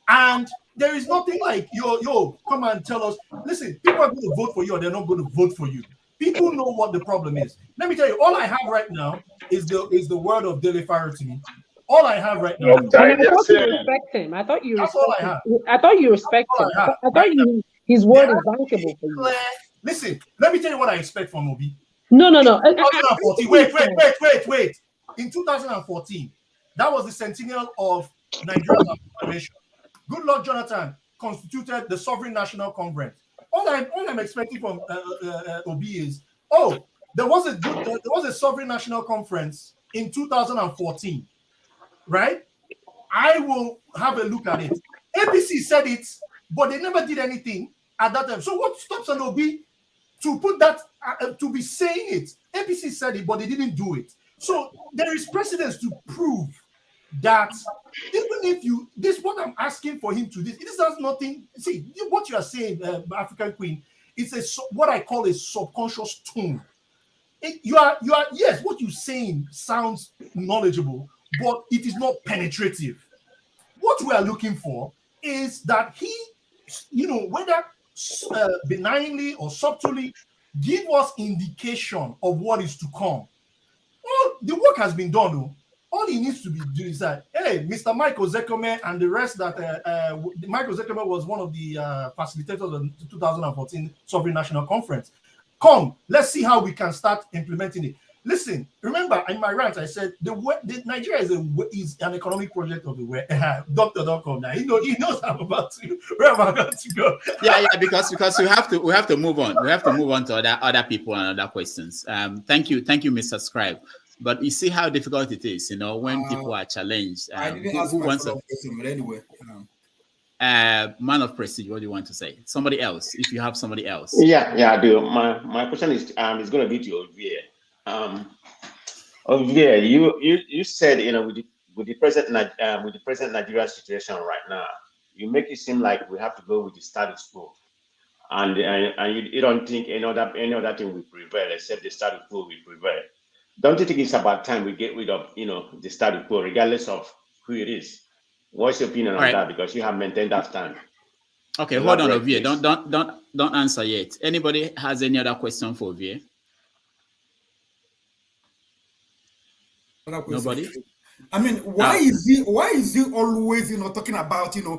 Speaker 16: And there is nothing like yo, come and tell us, listen, people are going to vote for you or they're not going to vote for you. People know what the problem is. Let me tell you, all I have right now is the word of Deloitte to me. All I have right now.
Speaker 14: And I thought you respect him. I thought you
Speaker 16: That's all
Speaker 14: respect
Speaker 16: I
Speaker 14: him.
Speaker 16: have.
Speaker 14: I thought you respect
Speaker 16: All
Speaker 14: him.
Speaker 16: I have
Speaker 14: I
Speaker 16: right
Speaker 14: thought
Speaker 16: now.
Speaker 14: his word
Speaker 16: There
Speaker 14: is
Speaker 16: has to be
Speaker 14: bankable for you.
Speaker 16: clear. Listen, let me tell you what I expect from Obi.
Speaker 14: No.
Speaker 16: In
Speaker 14: I
Speaker 16: 2014, wait. In 2014, that was the centennial of Nigeria's proclamation. Goodluck Jonathan constituted the Sovereign National Conference. All I'm expecting from Obi is, there was a Sovereign National Conference in 2014, right? I will have a look at it. APC said it, but they never did anything at that time. So what stops an Obi to put that to be saying it? APC said it, but they didn't do it. So there is precedence to prove that even if what I'm asking for him to do, this has nothing. See what you are saying, African Queen. It's what I call a subconscious tone. You are yes, what you're saying sounds knowledgeable, but it is not penetrative. What we are looking for is that he, whether benignly or subtly, give us indication of what is to come. All the work has been done. Though. All he needs to be doing is that, hey, Mr. Michael Zekome and the rest that Michael Zekome was one of the facilitators of the 2014 Sovereign National Conference. Come, let's see how we can start implementing it. Listen, remember in my rant, I said Nigeria is an economic project of the world. Doctor, don't come now. He knows where I'm about to go.
Speaker 5: Yeah, because we have to move on. We have to move on to other people and other questions. Thank you, Mr. Scribe. But you see how difficult it is, when people are challenged.
Speaker 21: I didn't ask my follow-up question, but anyway.
Speaker 5: Man of prestige, what do you want to say? Somebody else, if you have somebody else.
Speaker 8: Yeah, I do. My question is going to be to Olivier. Olivier, you said with the present Nigeria situation right now, you make it seem like we have to go with the status quo, and you don't think any other thing will prevail except the status quo will prevail. Don't you think it's about time we get rid of the status quo, regardless of who it is? What's your opinion on that? Because you have maintained that stand.
Speaker 5: Okay, hold on, Olivier. Don't answer yet. Anybody has any other question for Olivier? Nobody.
Speaker 21: I mean, why is he always talking about since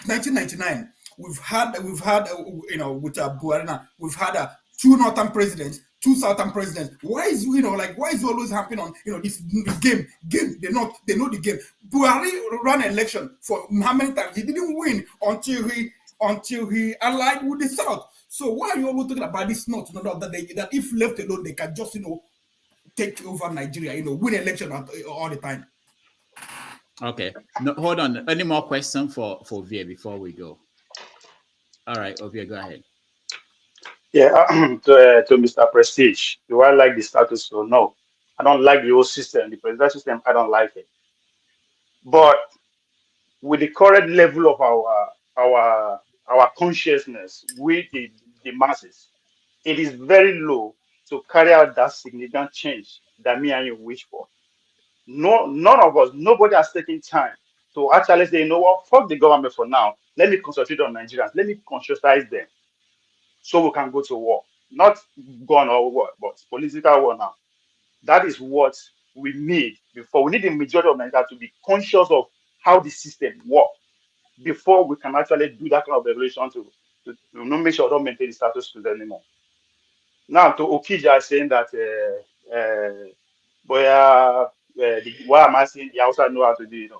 Speaker 21: 1999 we've had with Buhari, we've had 2 northern presidents, 2 southern presidents. Why is he always happening on this game? They know the game. Buhari ran an election for how many times? He didn't win until he allied with the South. So why are you always talking about this north? That if left alone they can just take over Nigeria, win election all the time.
Speaker 5: Okay. No, hold on. Any more questions for Ovie before we go? All right, Ovie, go ahead.
Speaker 13: Yeah, to Mr. Prestige, do I like the status quo? No, I don't like the old system. The presidential system, I don't like it. But with the current level of our consciousness with the masses, it is very low to carry out that significant change that me and you wish for. None of us, nobody has taken time to actually say, you know what, fuck the government for now. Let me concentrate on Nigerians. Let me conscientize them so we can go to war. Not gun or war, but political war now. That is what we need before. We need the majority of Nigeria to be conscious of how the system works before we can actually do that kind of revolution to make sure we don't maintain the status quo anymore. Now, to Okija saying that, why am I saying the outside know how to do it?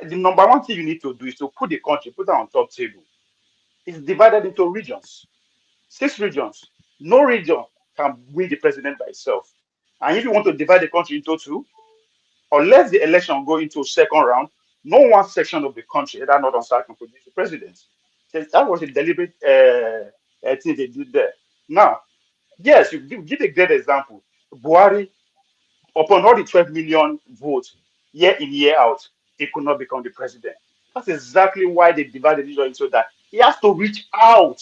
Speaker 13: The number one thing you need to do is to put the country, put it on top table. It's divided into regions, 6 regions. No region can win the president by itself. And if you want to divide the country into 2, unless the election go into 2nd round, no one section of the country, either North or South, can produce the president. So that was a deliberate thing they did there. Now, yes, you give a great example. Buhari, upon all the 12 million votes, year in, year out, he could not become the president. That's exactly why they divided Israel into that. He has to reach out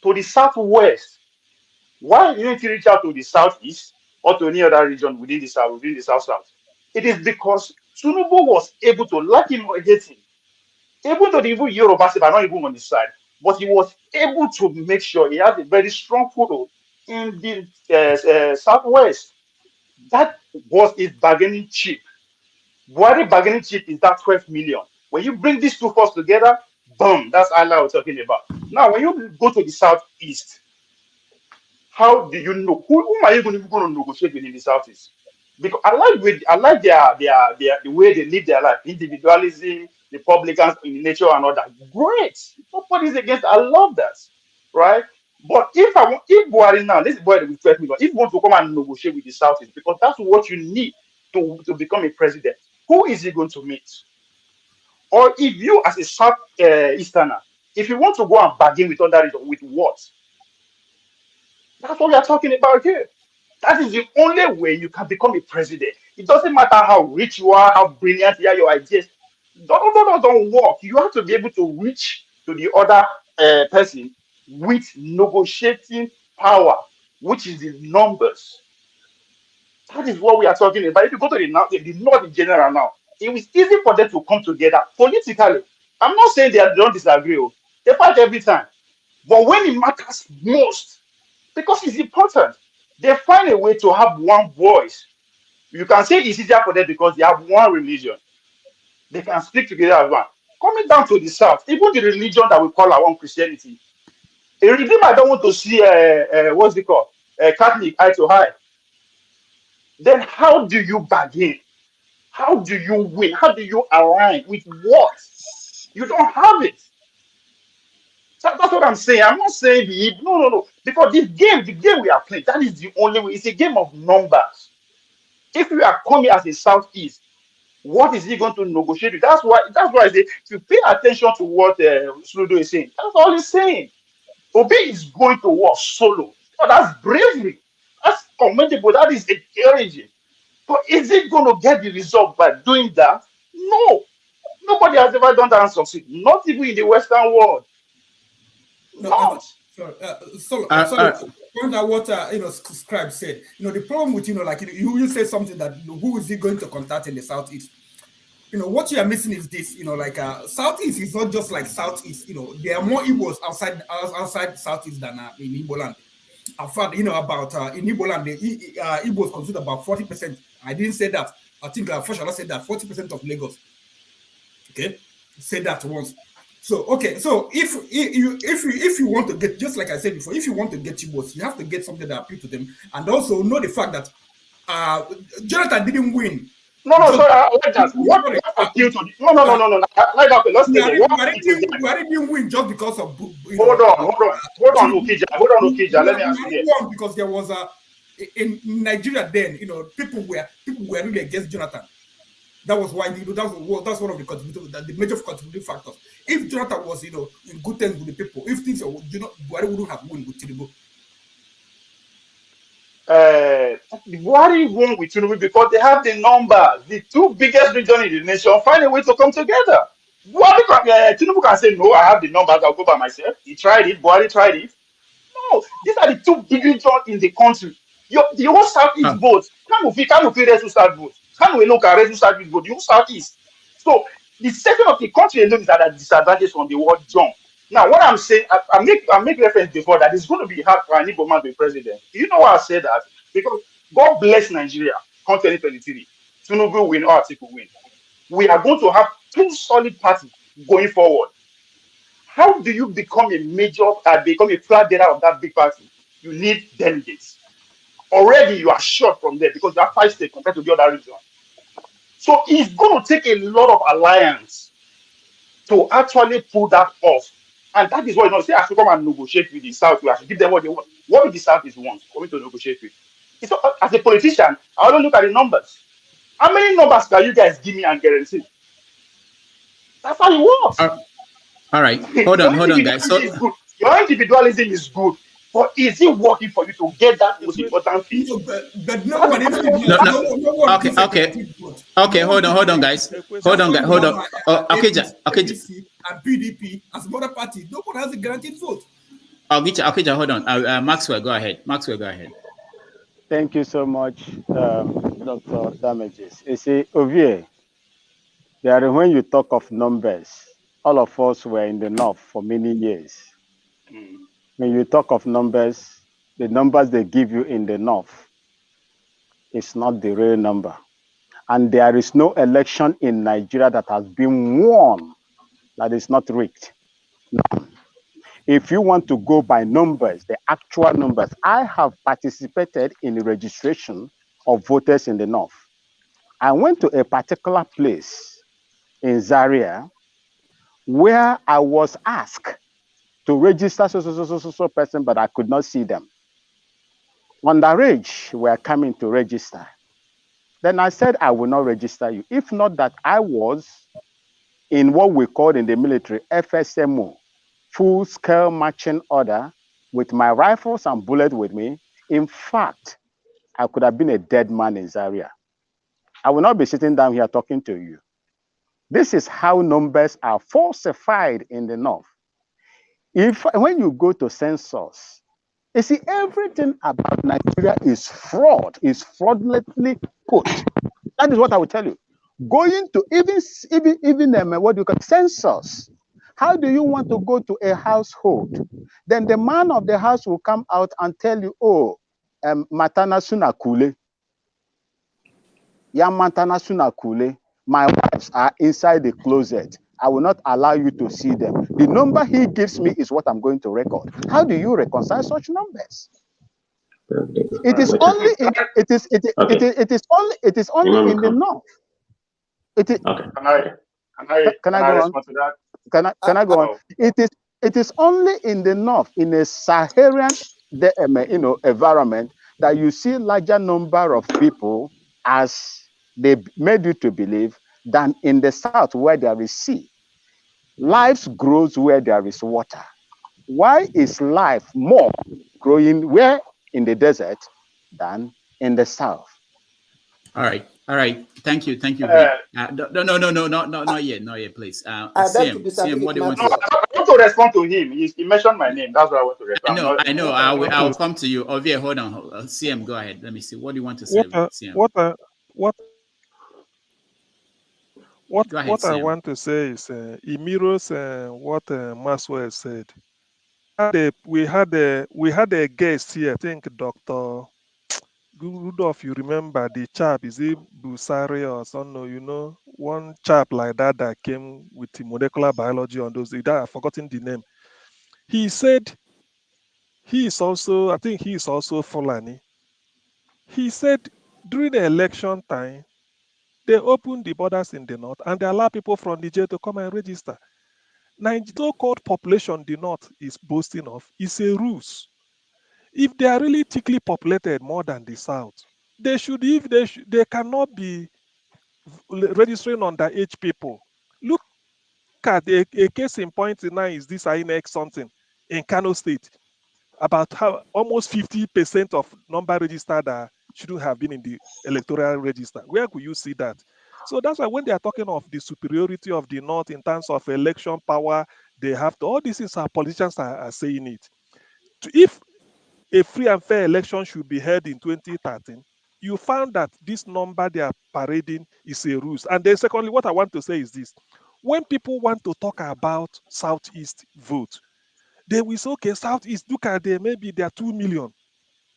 Speaker 13: to the southwest. Why didn't he reach out to the southeast or to any other region within the south-south? It is because Tinubu was able to, like him or hate him, able to even Yoruba are not even on his side, but he was able to make sure he has a very strong foothold in the southwest. That was his bargaining chip. Buhari bargaining chip is that 12 million. When you bring these two forces together, boom, that's Allah we're talking about. Now, when you go to the southeast, how do you know whom are you going to negotiate with in the southeast? Because I like the way they live their life, individualism, Republicans in nature and all that. Great, nobody's against. I love that, right? But if Buhari now, this is Buhari with 12 million, if you want to come and negotiate with the southeast, because that's what you need to become a president, who is he going to meet? Or if you as a South Easterner, if you want to go and bargain with other region, with what? That's what we are talking about here. That is the only way you can become a president. It doesn't matter how rich you are, how brilliant you are, your ideas. Don't work. You have to be able to reach to the other person with negotiating power, which is the numbers. That is what we are talking about. If you go to the north in general now, it was easy for them to come together politically. I'm not saying they don't disagree. They fight every time. But when it matters most, because it's important, they find a way to have one voice. You can say it's easier for them because they have one religion. They can speak together as one. Coming down to the south, even the religion that we call our own Christianity, a redeemer don't want to see what's it called? Catholic eye to eye. Then how do you bargain? How do you win? How do you align with what? You don't have it. So that's what I'm saying. I'm not saying no. Because the game we are playing, that is the only way. It's a game of numbers. If we are coming as a southeast, what is he going to negotiate with? That's why I say, if you pay attention to what Soludo is saying, that's all he's saying. Obi is going to war solo. Oh, that's bravery. That's commendable. That is encouraging. But is it going to get the result by doing that? No. Nobody has ever done that and succeed. Not even in the Western world. Not.
Speaker 21: Sorry, point out what Scribe said. The problem with like you said something that who is he going to contact in the southeast? What you are missing is this. Like southeast is not just like southeast. There are more Igbos outside southeast than in Igbo land. I've heard about in Igbo land, the Igbos consider about 40%. I didn't say that. I think Fashola said that 40% of Lagos. Okay, said that once. So okay, so if you want to get, just like I said before, if you want to get Igbos, you have to get something that appeals to them, and also know the fact that Jonathan didn't win.
Speaker 13: No, sorry, like that. What appealed to the, no. Like that, let's take it.
Speaker 21: Buhari didn't win just because of.
Speaker 13: Hold on, Ukija. Let me ask you this.
Speaker 21: Because there was in Nigeria then, people were really against Jonathan. That was why that's one of the major contributing factors. If Jonathan was in good terms with the people, if things Buhari wouldn't have won with Tinubu.
Speaker 13: Buhari won with Tinubu because they have the numbers. The two biggest regions in the nation find a way to come together. Tinubu can say, no, I have the numbers, I'll go by myself. He tried it, Buhari tried it. No, these are the two big regions in the country. The whole Southeast votes. Can we raise to start votes? Can we look at raise to start vote? The whole Southeast. So the second of the country alone is at a disadvantage from the word jump. Now, what I'm saying, I make reference before that it's going to be hard for an Igbo man to be president. You know why I say that? Because God bless Nigeria, come 2023. Tinubu win or Atiku win. We are going to have two solid parties going forward. How do you become a flag bearer of that big party? You need delegates. Already you are short from there because you have 5 states compared to the other region. So it's going to take a lot of alliance to actually pull that off. And that is what say I should come and negotiate with the South. I should give them what they want. What do the South want coming to negotiate with? It's not, as a politician, I don't look at the numbers. How many numbers can you guys give me and guarantee? That's how it works.
Speaker 5: All right. Hold on, guys. So
Speaker 13: your individualism is good. But is it working for you to get that most important thing?
Speaker 21: No, but no
Speaker 13: That's
Speaker 21: one,
Speaker 13: the
Speaker 21: even
Speaker 13: question.
Speaker 21: if
Speaker 5: No, no.
Speaker 21: no one
Speaker 5: Okay,
Speaker 21: gives a
Speaker 5: okay,
Speaker 21: guaranteed vote.
Speaker 5: okay.
Speaker 21: No one
Speaker 5: Hold on,
Speaker 21: gives a
Speaker 5: hold on,
Speaker 21: guaranteed
Speaker 5: guys.
Speaker 21: vote.
Speaker 5: Hold
Speaker 21: Just
Speaker 5: on,
Speaker 21: like
Speaker 5: hold
Speaker 21: we
Speaker 5: on.
Speaker 21: have
Speaker 5: Okay, okay,
Speaker 21: APC and PDP and some other parties. No one has a guaranteed vote.
Speaker 5: okay, hold on. Maxwell, go ahead. Maxwell, go ahead.
Speaker 11: Thank you so much, Dr. Damages. You see, Ovie, when you talk of numbers, all of us were in the north for many years. When you talk of numbers, the numbers they give you in the north is not the real number. And there is no election in Nigeria that has been won that is not rigged. Now, if you want to go by numbers, the actual numbers, I have participated in the registration of voters in the north. I went to a particular place in Zaria where I was asked to register so person, but I could not see them. Underage were coming to register. Then I said, I will not register you. If not that I was in what we call in the military FSMO, full-scale marching order, with my rifles and bullets with me. In fact, I could have been a dead man in Zaria. I will not be sitting down here talking to you. This is how numbers are falsified in the north. When you go to census, you see everything about Nigeria is fraud, is fraudulently put. That is what I will tell you. Going to even what do you call census. How do you want to go to a household? Then the man of the house will come out and tell you, oh, matana suna kule. Ya matana suna kule. My wives are inside the closet. I will not allow you to see them. The number he gives me is what I'm going to record. How do you reconcile such numbers? It is only in in the north. Can I go on?
Speaker 13: Respond to that?
Speaker 11: Can I go on?
Speaker 13: Oh,
Speaker 11: It is only in the north, in a Saharan environment, that you see larger number of people, as they made you to believe, than in the south where there is sea. Life grows where there is water. Why is life more growing where in the desert than in the south?
Speaker 5: All right. Thank you, V. No, not yet, please.
Speaker 20: I beg to
Speaker 5: CM,
Speaker 20: disagree
Speaker 5: what
Speaker 20: with
Speaker 5: do you want to
Speaker 13: no,
Speaker 5: say?
Speaker 20: Maxwell.
Speaker 13: I want to respond to him. He mentioned my name. That's why I want to respond.
Speaker 5: I know.
Speaker 13: I'm not,
Speaker 5: I will come to you. Ovie, hold on. CM, go ahead. Let me see. What do you want to say,
Speaker 17: What I,
Speaker 5: CM?
Speaker 17: what I, what
Speaker 5: Go ahead,
Speaker 17: what I
Speaker 5: CM.
Speaker 17: want to say is it mirrors what Maxwell said. We had a guest here. I think Dr. Rudolph, you remember the chap, is it Busari or something? You know, one chap like that came with the molecular biology on those. I've forgotten the name. He said he is also, I think he is also Fulani. He said during the election time, they opened the borders in the north and they allow people from Niger to come and register. So-called population the north is boasting of is a ruse. If they are really thickly populated more than the south, they cannot be registering underage people. Look at a case in point now is this INEC something in Kano State about how almost 50% of number registered shouldn't have been in the electoral register. Where could you see that? So that's why when they are talking of the superiority of the North in terms of election power, they have to, all these things our politicians are saying it. If a free and fair election should be held in 2013, you found that this number they are parading is a ruse. And then secondly, what I want to say is this. When people want to talk about Southeast vote, they will say, okay, Southeast, look at them, maybe they are 2 million,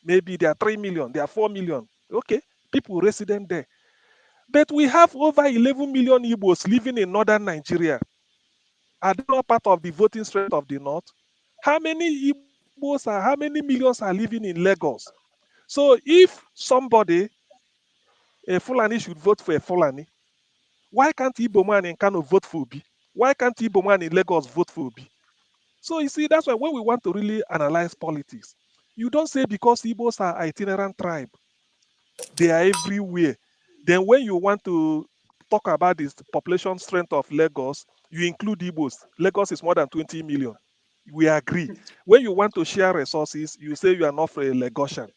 Speaker 17: maybe they are 3 million, they are 4 million. Okay, people resident there. But we have over 11 million Igbos living in northern Nigeria. Are they not part of the voting strength of the North? How many how many millions are living in Lagos? So if somebody, a Fulani should vote for a Fulani, why can't Igbo man in Kano vote for Obi? Why can't Igbo man in Lagos vote for Obi? So you see, that's why when we want to really analyze politics, you don't say because Igbos are itinerant tribe, they are everywhere. Then when you want to talk about this population strength of Lagos, you include Igbos. Lagos is more than 20 million. We agree. When you want to share resources, you say you are not for a Lagosian.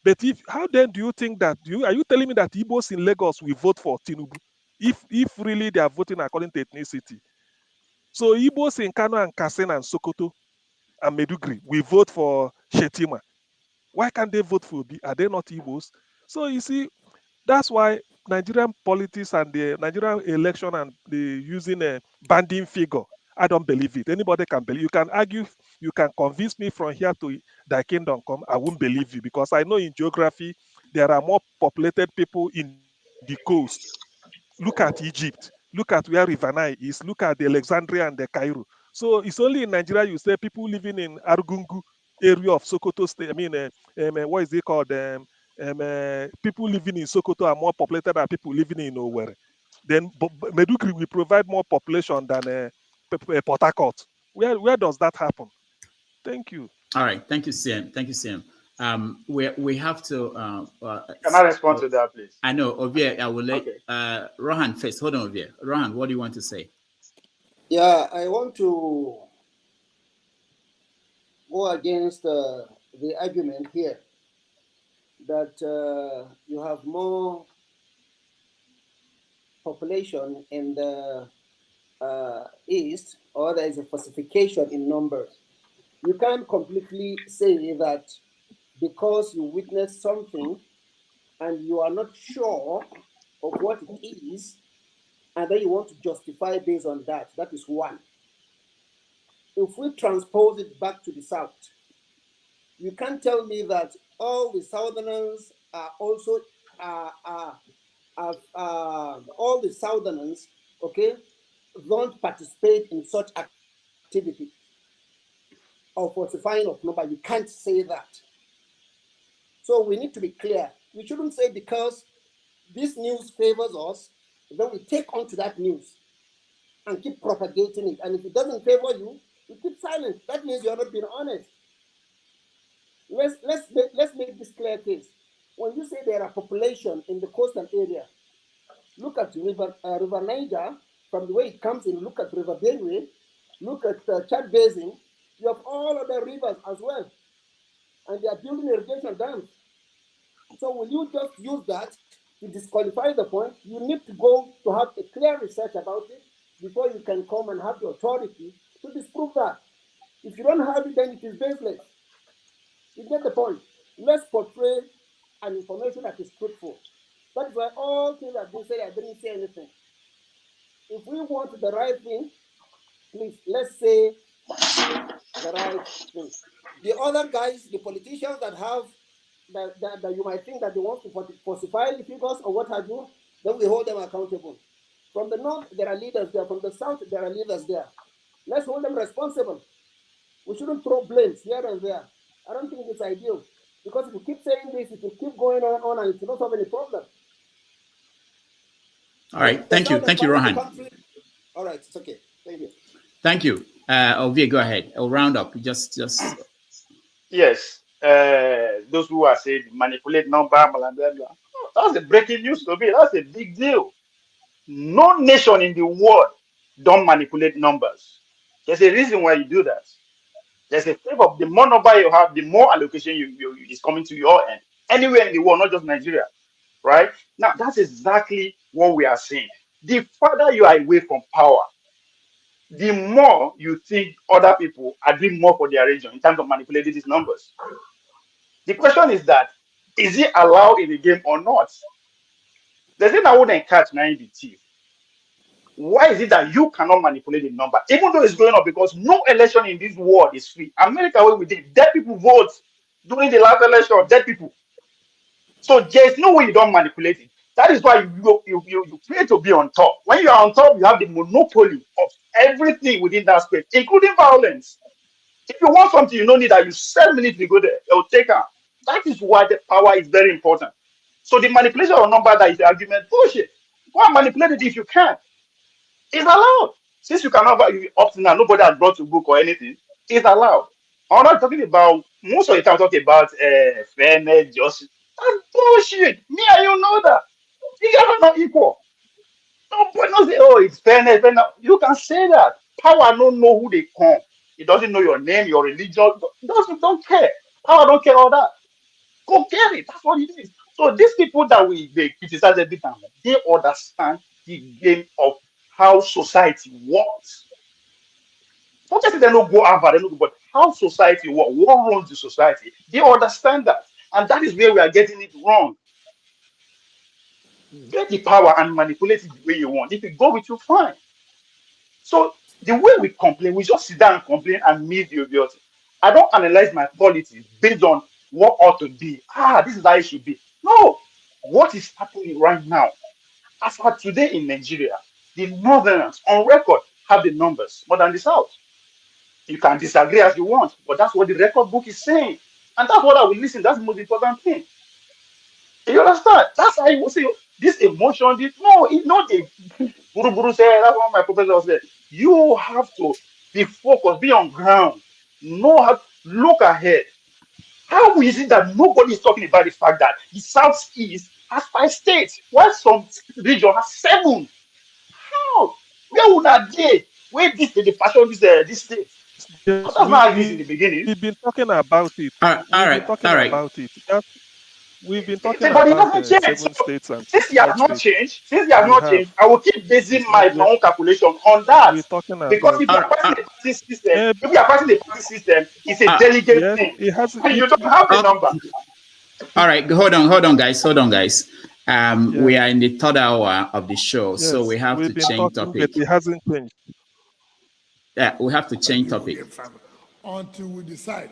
Speaker 17: But how then do you think that are you telling me that Igbos in Lagos will vote for Tinubu if really they are voting according to ethnicity? So Igbos in Kano and Katsina and Sokoto and Meduguri will vote for Shetima. Why can't they vote for Obi? Are they not Igbos? So you see, that's why Nigerian politics and the Nigerian election and the using a banding figure, I don't believe it. Anybody can believe. You can argue, you can convince me from here to thy kingdom come. I won't believe you because I know in geography there are more populated people in the coast. Look at Egypt. Look at where River Nile is. Look at the Alexandria and the Cairo. So it's only in Nigeria you say people living in Argungu area of Sokoto State. I mean, what is it called? People living in Sokoto are more populated than people living in Owerri. Then Meduguri will provide more population than Port Harcourt. Where does that happen? Thank you.
Speaker 5: All right. Thank you, Sam. Thank you, Sam. We have to.
Speaker 13: Can I respond to that, please?
Speaker 5: I know, Ovie. I will let
Speaker 13: Okay.
Speaker 5: Rohan first. Hold on, Ovie. Rohan, what do you want to say?
Speaker 20: Yeah, I want to go against the argument here that you have more population in the east, or there is a falsification in numbers. You can't completely say that because you witnessed something and you are not sure of what it is, and then you want to justify based on that. That is one. If we transpose it back to the south, you can't tell me that all the southerners are also all the southerners, okay, don't participate in such activity of falsifying of number. You can't say that. So we need to be clear. We shouldn't say because this news favors us, then we take on to that news and keep propagating it. And if it doesn't favor you, you keep silent. That means you're not being honest. Let's make this clear case. When you say there are population in the coastal area, look at River Niger, from the way it comes in, look at River Benue, look at Chad Basin, you have all other rivers as well. And they are building irrigation dams. So will you just use that to disqualify the point? You need to go to have a clear research about it before you can come and have the authority to disprove that. If you don't have it, then it is baseless. You get the point. Let's portray an information that is truthful. That's why all things that they say, I didn't say anything. If we want the right thing, please, let's say the right thing. The other guys, the politicians that have, that you might think that they want to falsify the figures or what have you, then we hold them accountable. From the north, there are leaders there. From the south, there are leaders there. Let's hold them responsible. We shouldn't throw blames here and there. I don't think it's ideal. Because if you keep saying this, it will keep going on and it will not solve any problem.
Speaker 5: All right. Thank you. Thank you, Rohan.
Speaker 20: All right. It's okay. Thank you.
Speaker 5: Thank you. Ovie, go ahead. I'll round up. Just.
Speaker 13: Yes. Those who are saying manipulate number, blah, blah, blah. That's a breaking news to me. That's a big deal. No nation in the world don't manipulate numbers. There's a reason why you do that. There's a favor. The more number you have, the more allocation is coming to your end. Anywhere in the world, not just Nigeria. Right? Now, that's exactly what we are saying. The further you are away from power, the more you think other people are doing more for their region in terms of manipulating these numbers. The question is that, is it allowed in the game or not? The thing I wouldn't catch now in the thief. Why is it that you cannot manipulate the number, even though it's going up? Because no election in this world is free. America, where we did, dead people vote during the last election, dead people. So there's no way you don't manipulate it. That is why you pay to be on top. When you are on top, you have the monopoly of everything within that space, including violence. If you want something, you don't need that. You 7 minutes to go there, it will take out. That is why the power is very important. So the manipulation of number, that is the argument. Bullshit. Go and manipulate it if you can. It's allowed. Since you cannot up to now, nobody has brought to book or anything. It's allowed. I'm not talking about, most of the time I'm talking about fairness, justice. That's bullshit. Me and you know that. You guys are not equal. Nobody knows, oh, it's fairness. You can say that. Power don't know who they come. He doesn't know your name, your religion. Don't care. Power don't care all that. Go get it. That's what it is. So these people that they criticize every time, they understand the game of how society works. Not just that they don't go Harvard, they don't go, but how society works, what runs the society. They understand that. And that is where we are getting it wrong. Get the power and manipulate it the way you want. If it go with you, fine. So the way we complain, we just sit down and complain and miss the obvious. I don't analyze my policies based on what ought to be. This is how it should be. No, what is happening right now? As for today in Nigeria, the Northerners on record have the numbers more than the South. You can disagree as you want, but that's what the record book is saying. And that's what I will listen. That's the most important thing. You understand? That's how you will see this emotion. It's not a Guru Guru said, that's what my professor said. You have to be focused, be on ground, know how, look ahead. How is it that nobody is talking about the fact that the Southeast has 5 states, while some region has 7? How? Where would that be? Where the fashion this state?
Speaker 17: Yes,
Speaker 13: That's not how it is in the beginning.
Speaker 17: we've been talking about it.
Speaker 5: All right.
Speaker 17: About it. We've been talking
Speaker 13: But it
Speaker 17: about
Speaker 13: doesn't change.
Speaker 17: 7 states and
Speaker 13: Since you have
Speaker 17: 5
Speaker 13: not
Speaker 17: states.
Speaker 13: changed, I will keep basing
Speaker 17: It's not
Speaker 13: my
Speaker 17: yet.
Speaker 13: own calculation on that.
Speaker 17: We're talking
Speaker 13: Because
Speaker 17: about
Speaker 13: if you are passing the party system, if you are passing the party system, it's a delegate
Speaker 17: yes,
Speaker 13: thing.
Speaker 17: it has.
Speaker 13: And you don't have the number.
Speaker 5: All right, hold on, guys. We are in the third hour of the show, so we have to change topic.
Speaker 17: But it hasn't changed.
Speaker 5: Yeah, we have to change topic.
Speaker 19: Until we decide.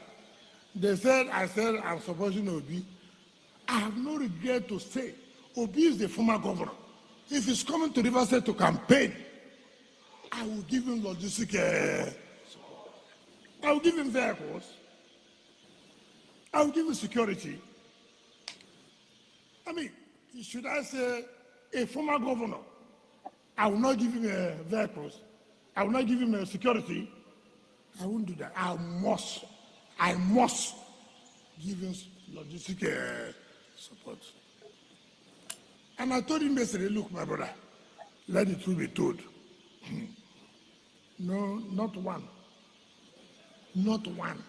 Speaker 19: They said, I'm supporting Obi. I have no regret to say, Obi is the former governor. If he's coming to River State to campaign, I will give him logistic support. I will give him vehicles. I will give him security. I mean, should I say a former governor, I will not give him vehicles. I will not give him security. I won't do that. I must give him logistic support. And I told him yesterday, look, my brother, let the truth be told. No, not one. Not one.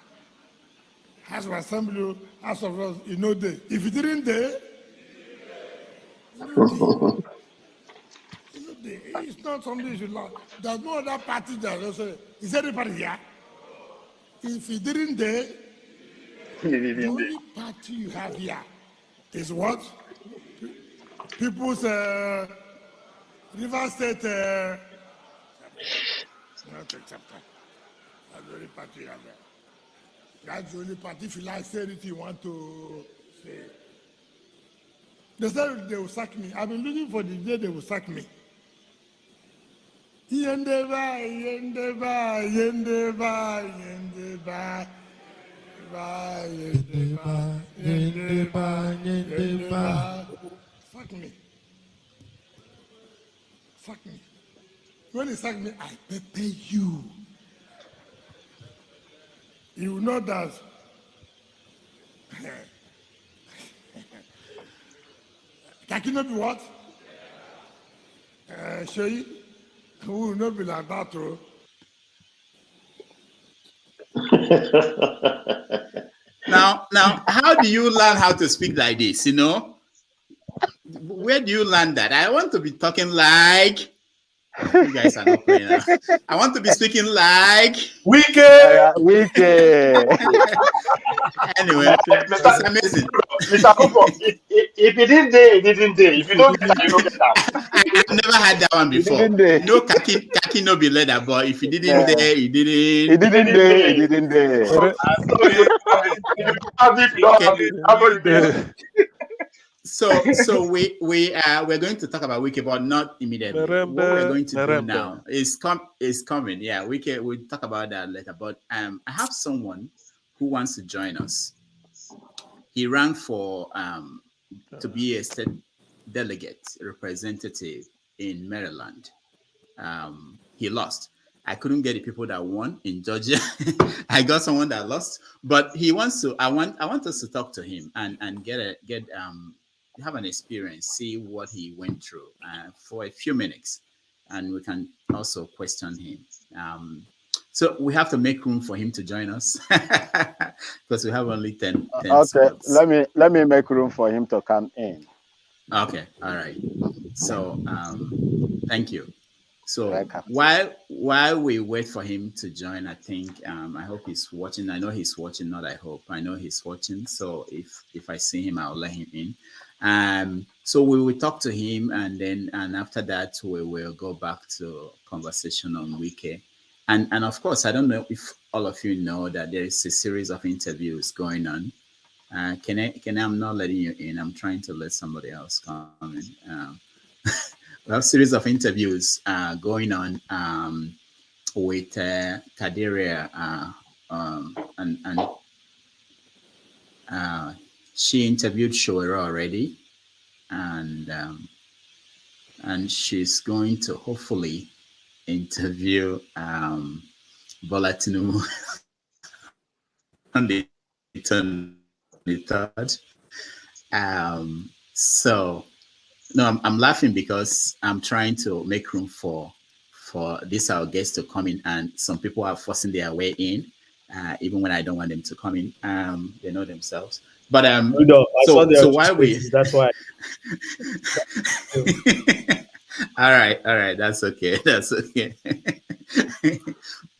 Speaker 19: House of Assembly, House of Laws, there. If you didn't there, it's not something you should learn. There's no other party that also, is anybody here? If he didn't there, the only party you have here is what? People's River State not a chapter. That's the only party you have there. That's the only party. If you like say anything you want to say. They said they will sack me. I've been looking for the day they will sack me. Yendeba, yendeba, yendeba, yendeba. Yendeba, yendeba, yendeba. Sack me. Sack me. When they sack me, I pay you. You will know that. Can you not be what? Show you? Who will not be like that, too?
Speaker 5: Now, how do you learn how to speak like this? Where do you learn that? I want to be talking like. You guys are not playing now. I want to be speaking like
Speaker 11: Wicked.
Speaker 5: Anyway, it's amazing.
Speaker 13: Mr. Hugo, if he didn't day, he didn't day. If you don't get that, you don't get that.
Speaker 5: I've never had that one before. No kaki no be leather, but if he didn't day, he didn't.
Speaker 11: He didn't day. He didn't day.
Speaker 5: So we're going to talk about Wiki, but not immediately. What we're going to do now is coming. Yeah, we'll talk about that later. But I have someone who wants to join us. He ran for to be a state delegate representative in Maryland. He lost. I couldn't get the people that won in Georgia. I got someone that lost, but he wants to. I want us to talk to him and have an experience, see what he went through for a few minutes, and we can also question him. So we have to make room for him to join us because we have only 10
Speaker 11: Okay,
Speaker 5: spots.
Speaker 11: let me make room for him to come in.
Speaker 5: Okay, all right. So thank you. So
Speaker 11: Welcome.
Speaker 5: while we wait for him to join, I think I hope he's watching. I know he's watching, not I hope. I know he's watching. So if I see him, I'll let him in. So we will talk to him, and after that we will go back to conversation on Wiki. And of course, I don't know if all of you know that there is a series of interviews going on. Can I? I'm not letting you in. I'm trying to let somebody else come in. We have a series of interviews going on with Kadiria, and she interviewed Shoera already, and she's going to hopefully interview Bola Tinubu on the 23rd. So. No, I'm laughing because I'm trying to make room for this our guests to come in, and some people are forcing their way in, even when I don't want them to come in. They know themselves. But so why we?
Speaker 7: That's why.
Speaker 5: All right, that's okay. That's okay.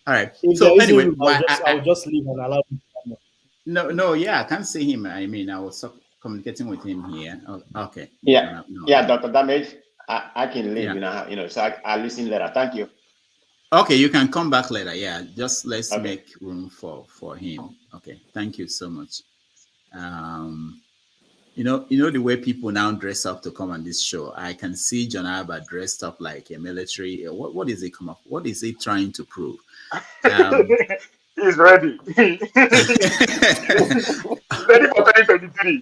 Speaker 5: All right.
Speaker 7: If
Speaker 5: So
Speaker 7: there is
Speaker 5: anyway,
Speaker 7: room, I'll just leave and allow him to come.
Speaker 5: No, yeah, I can't see him. I mean, I was communicating with him here. Oh, okay.
Speaker 8: Yeah,
Speaker 5: No.
Speaker 8: yeah, Dr. Damage, I can leave,
Speaker 5: Yeah.
Speaker 8: so I listen later. Thank you.
Speaker 5: Okay, you can come back later. Yeah, just let's make room for him. Okay, thank you so much. You know the way people now dress up to come on this show. I can see John Alba dressed up like a military. What is he come up? What is he trying to prove?
Speaker 13: He's ready. Ready for 2023.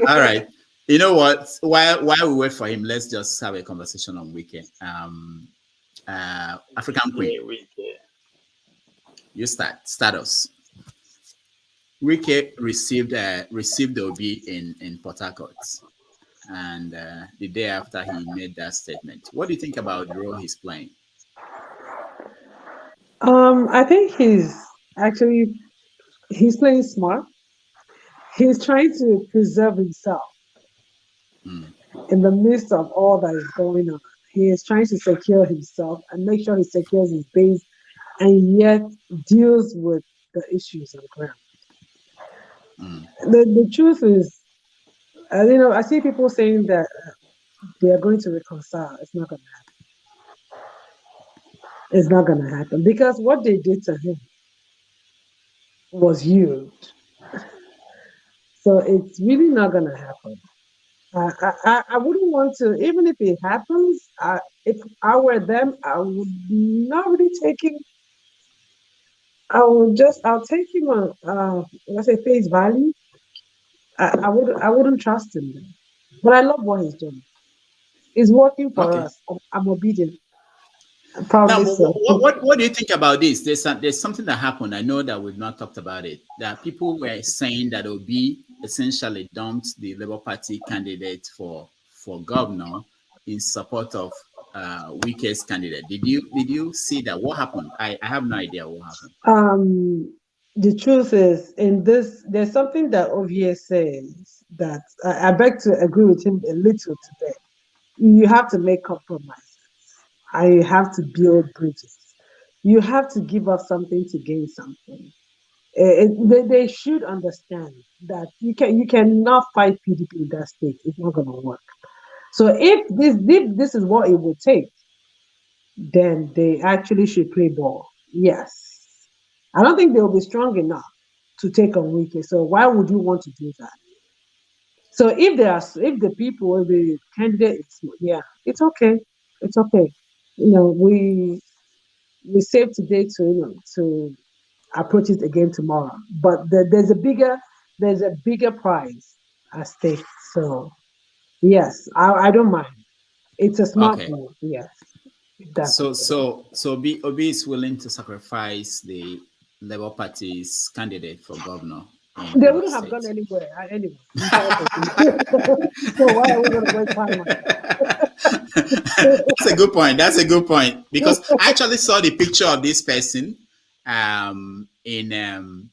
Speaker 5: All right. You know what? While we wait for him, let's just have a conversation on Wiki. African Queen. You start us. Wiki received Obi in Port Harcourt, and the day after he made that statement. What do you think about the role he's playing?
Speaker 14: I think he's playing smart. He's trying to preserve himself in the midst of all that is going on. He is trying to secure himself and make sure he secures his base, and yet deals with the issues on the ground. The truth is, I see people saying that they are going to reconcile. It's not going to happen. It's not going to happen because what they did to him was huge. So it's really not going to happen. I wouldn't want to, even if it happens, if I were them, I would not really take him. I'll take him on, let's say, face value. I wouldn't trust him. But I love what he's doing. He's working for us. I'm obedient.
Speaker 5: Now, what do you think about this? There's something that happened. I know that we've not talked about it. That people were saying that Obi essentially dumped the Labour Party candidate for governor in support of Wike's candidate. Did you see that? What happened? I have no idea what happened.
Speaker 14: The truth is, in this, there's something that Ovie says that I beg to agree with him a little today. You have to make compromises. You have to build bridges. You have to give up something to gain something. They should understand that you cannot fight PDP in that state. It's not going to work. So if this is what it will take, then they actually should play ball. Yes. I don't think they'll be strong enough to take on Wike. So why would you want to do that? So if the candidate, it's okay. It's okay. We save today to approach it again tomorrow. But there's a bigger prize at stake. So yes, I don't mind. It's a smart move. Yes.
Speaker 5: So Obi is willing to sacrifice the Labour Party's candidate for governor.
Speaker 14: They wouldn't have gone anywhere anyway. So why are we going to waste time on it?
Speaker 5: That's a good point. That's a good point because I actually saw the picture of this person in a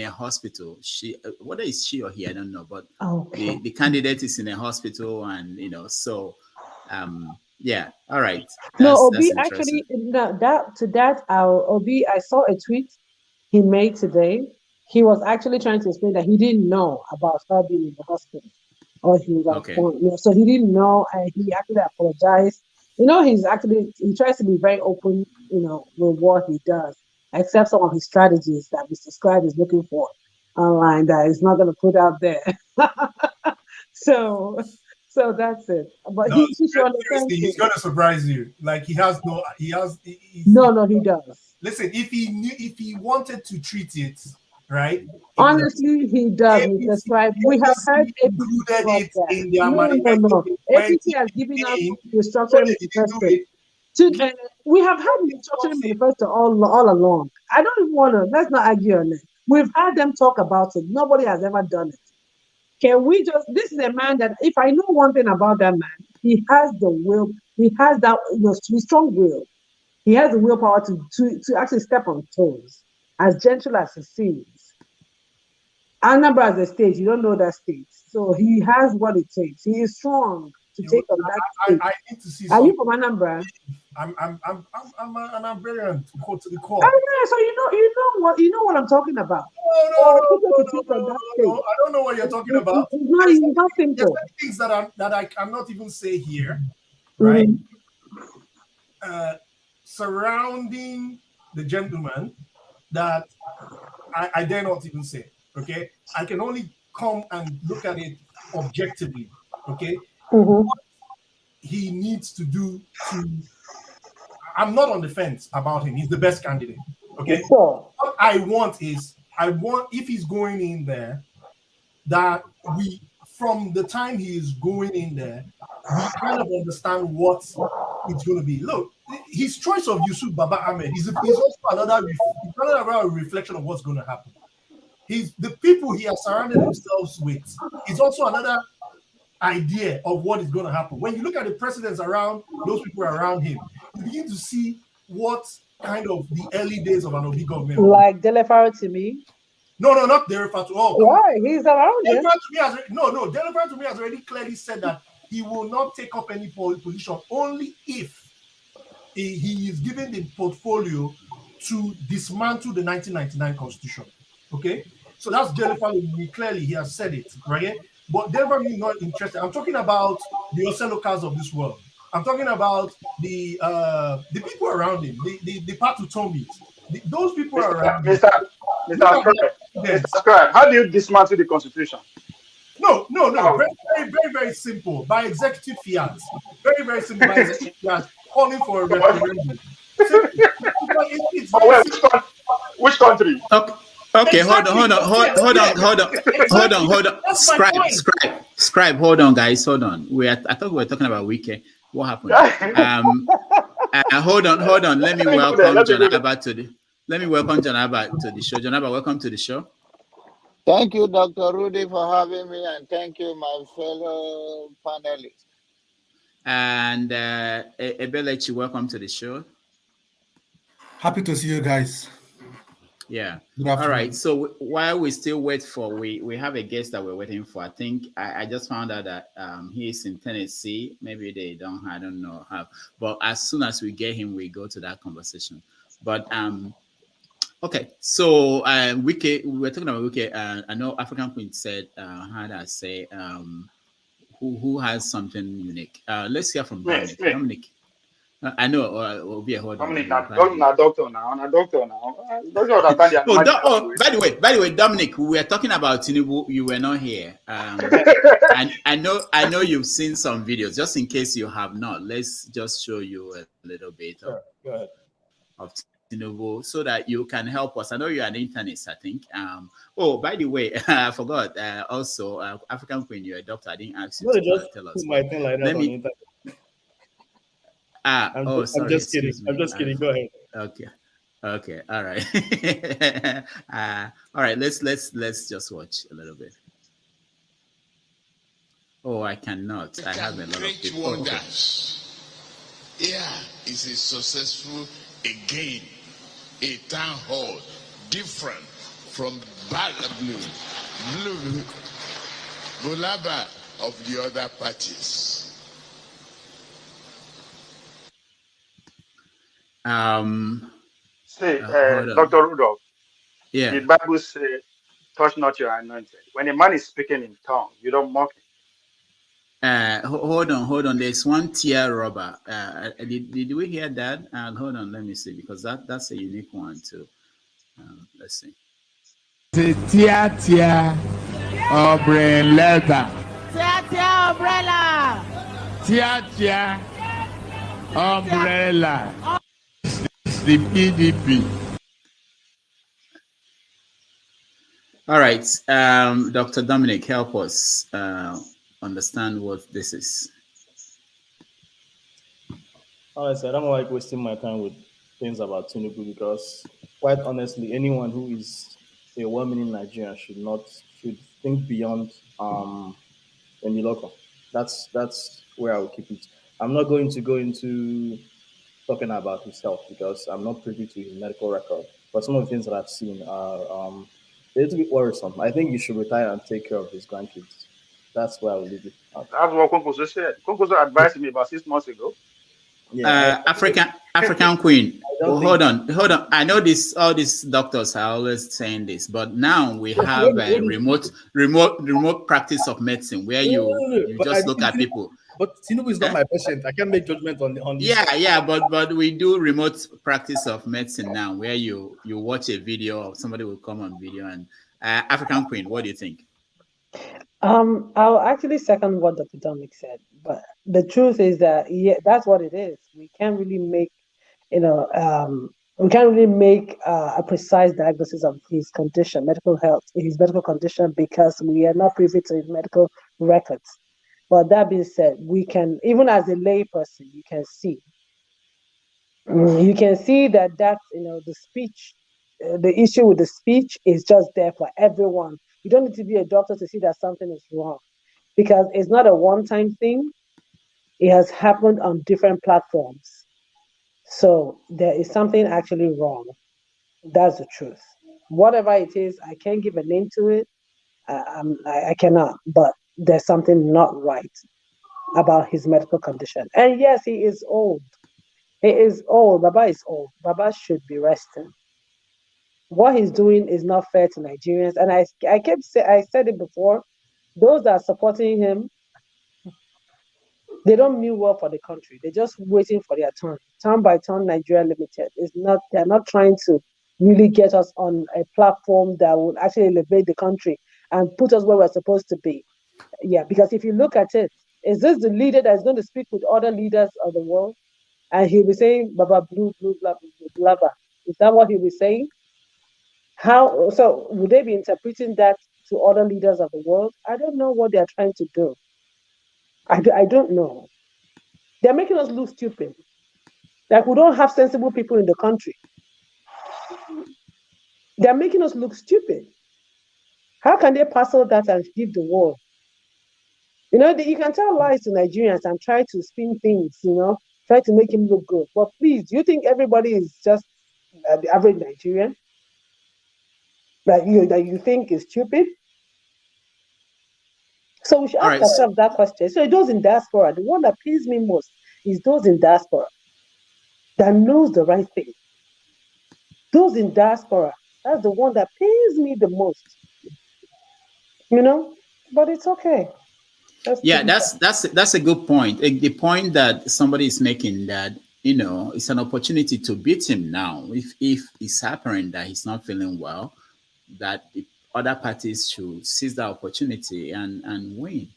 Speaker 5: hospital. She whether it's she or he, I don't know, but
Speaker 14: Okay.
Speaker 5: the candidate is in a hospital, and so yeah. All right,
Speaker 14: No,
Speaker 5: that's
Speaker 14: Obi
Speaker 5: interesting.
Speaker 14: actually no, Obi. I saw a tweet he made today. He was actually trying to explain that he didn't know about her being in the hospital, or he was at
Speaker 5: Okay.
Speaker 14: point. So he didn't know, and he actually apologized. He tries to be very open, with what he does, except some of his strategies that Mr. Scribe is looking for online that he's not going to put out there. so, so that's it. But
Speaker 16: No,
Speaker 14: he should understand
Speaker 16: seriously, he's
Speaker 14: too.
Speaker 16: gonna surprise you. Like he has no,
Speaker 14: No, he does.
Speaker 16: Listen, if he wanted to treat it right, he would have
Speaker 14: Honestly, he does, Mr. Scribe. We have heard
Speaker 16: obviously
Speaker 14: APC
Speaker 16: included
Speaker 14: talk
Speaker 16: it
Speaker 14: that.
Speaker 16: in their
Speaker 14: No.
Speaker 16: manifesto in
Speaker 14: APC has given us
Speaker 16: 2018. So
Speaker 14: restructuring
Speaker 16: they didn't do
Speaker 14: manifesto.
Speaker 16: it.
Speaker 14: We have had restructuring manifesto all along. I don't even want to, let's not argue on it. We've had them talk about it. Nobody has ever done it. This is a man that, if I know one thing about that man, he has the will, he has that, strong will. He has the willpower to actually step on toes, as gentle as he seems. Anambra as a state, you don't know that state. So he has what it takes. He is strong to take on that state.
Speaker 16: I need to see
Speaker 14: Are
Speaker 16: some.
Speaker 14: you from Anambra?
Speaker 16: I'm an Iberian to the
Speaker 14: Oh,
Speaker 16: core.
Speaker 14: yeah, so you know what I'm talking about.
Speaker 16: No,
Speaker 14: People to take on that state.
Speaker 16: I don't know what you're talking about.
Speaker 14: It's not
Speaker 16: There's
Speaker 14: simple.
Speaker 16: many things that I cannot even say here, right? Surrounding the gentleman that I dare not even say. Okay, I can only come and look at it objectively. Okay, what he needs to do to. I'm not on the fence about him. He's the best candidate. Okay,
Speaker 14: Sure.
Speaker 16: what I want is if he's going in there, that we from the time he is going in there, we kind of understand what it's going to be. Look, his choice of Yusuf Baba Ahmed is also another reflection of what's going to happen. The people he has surrounded himself with is also another idea of what is going to happen. When you look at the presidents around, those people around him, you begin to see what kind of the early days of an Obi government.
Speaker 14: Like Delefaro to me.
Speaker 16: No, not Delefaro to all.
Speaker 14: Why? He's around him.
Speaker 16: Delefaro to me has already clearly said that he will not take up any position only if he is given the portfolio to dismantle the 1999 constitution. Okay, so that's Delefaro. Clearly, he has said it, right? But Delefaro is not interested. I'm talking about the Oselocas of this world. I'm talking about the people around him, the Patutomis. Those people around him.
Speaker 13: Mr. Scribe, how do you dismantle the constitution?
Speaker 16: No. Very, very, very, very simple. By executive fiat. Very, very simple. By executive fiat, calling for a referendum.
Speaker 13: Which country?
Speaker 5: Okay,
Speaker 16: Exactly.
Speaker 5: hold on. Scribe, hold on, guys, hold on. I thought we were talking about Wiki. What happened? Hold on. Let me welcome John Abba to the show. John Abba, welcome to the show.
Speaker 2: Thank you, Dr. Rudy, for having me, and thank you, my fellow panelists.
Speaker 5: And Ebelechi, welcome to the show.
Speaker 22: Happy to see you guys.
Speaker 5: Yeah. All right. So while we still wait for, we have a guest that we're waiting for. I think I just found out that he is in Tennessee. Maybe they don't, I don't know how. But as soon as we get him, we go to that conversation. But okay. So Wiki, we were talking about Wiki. I know African Queen said, how do I say, who has something unique? Let's hear from Dominic. Dominic. I know. Hold on.
Speaker 13: Doctor now.
Speaker 5: By the way, Dominic, we were talking about Tinubu. You were not here. And I know you've seen some videos. Just in case you have not, let's just show you a little bit of Tinubu so that you can help us. I know you're an internist, I think. Oh, by the way, I forgot. Also, African Queen, you're a doctor. I didn't ask you to tell us.
Speaker 7: I'm just kidding. I'm just kidding. Go ahead.
Speaker 5: Okay. All right. All right. Let's just watch a little bit. Oh, I cannot. I have a lot of
Speaker 12: Great
Speaker 5: people.
Speaker 12: wonders. Here is a successful again, a town hall different from blue Bulaba of the other parties.
Speaker 13: Say,
Speaker 5: Hold on.
Speaker 13: Dr. Rudolph,
Speaker 5: Yeah.
Speaker 13: the Bible says, touch not your anointed. When a man is speaking in tongue, you don't mock him.
Speaker 5: Hold on. There's one tier robber. Did we hear that? Hold on, let me see, because that's a unique one too. Let's see.
Speaker 15: The tia umbrella.
Speaker 23: Tia umbrella.
Speaker 15: Tia umbrella. The PDP.
Speaker 5: All right, Dr. Dominic, help us understand what this is.
Speaker 7: Honestly, I don't like wasting my time with things about Tinubu because, quite honestly, anyone who is a well-meaning Nigerian should think beyond any local. That's where I will keep it. I'm not going to go into talking about his health because I'm not privy to his medical record. But some of the things that I've seen are a little bit worrisome. I think he should retire and take care of his grandkids. That's where I will leave it.
Speaker 13: That's what Konkoso said. Konkoso advised me about 6 months ago.
Speaker 5: Yeah, African Queen. Hold on. I know all these doctors are always saying this, but now we have a remote practice of medicine where you just look at people.
Speaker 7: But Tinubu is not my patient. I can't make judgment on this.
Speaker 5: Yeah, but we do remote practice of medicine now, where you watch a video, or somebody will come on video. And African Queen, what do you think?
Speaker 14: I'll actually second what Dr. Dominic said, but the truth is that that's what it is. We can't really make, a precise diagnosis of his condition, his medical condition, because we are not privy to his medical records. But that being said, we can, even as a layperson, you can see that the speech, the issue with the speech is just there for everyone. You don't need to be a doctor to see that something is wrong, because it's not a one-time thing. It has happened on different platforms. So there is something actually wrong. That's the truth. Whatever it is, I can't give a name to it. I cannot, but there's something not right about his medical condition. And yes, he is old. He is old. Baba is old. Baba should be resting. What he's doing is not fair to Nigerians. And I said it before, those that are supporting him, they don't mean well for the country. They're just waiting for their turn. Turn by turn, Nigeria Limited. They're not trying to really get us on a platform that will actually elevate the country and put us where we're supposed to be. Yeah, because if you look at it, is this the leader that's going to speak with other leaders of the world? And he'll be saying, Baba, blue, blah, blah, blah, blah. Is that what he'll be saying? So would they be interpreting that to other leaders of the world? I don't know what they're trying to do. I don't know. They're making us look stupid. Like we don't have sensible people in the country. They're making us look stupid. How can they parcel that and give the world? You can tell lies to Nigerians and try to spin things, try to make him look good. But please, do you think everybody is just the average Nigerian that you think is stupid? So we should ask ourselves that question. So those in diaspora, the one that pains me most is those in diaspora that knows the right thing. Those in diaspora, that's the one that pains me the most. But it's okay.
Speaker 5: That's a good point. The point that somebody is making, that it's an opportunity to beat him now. If it's apparent that he's not feeling well, that the other parties should seize that opportunity and win.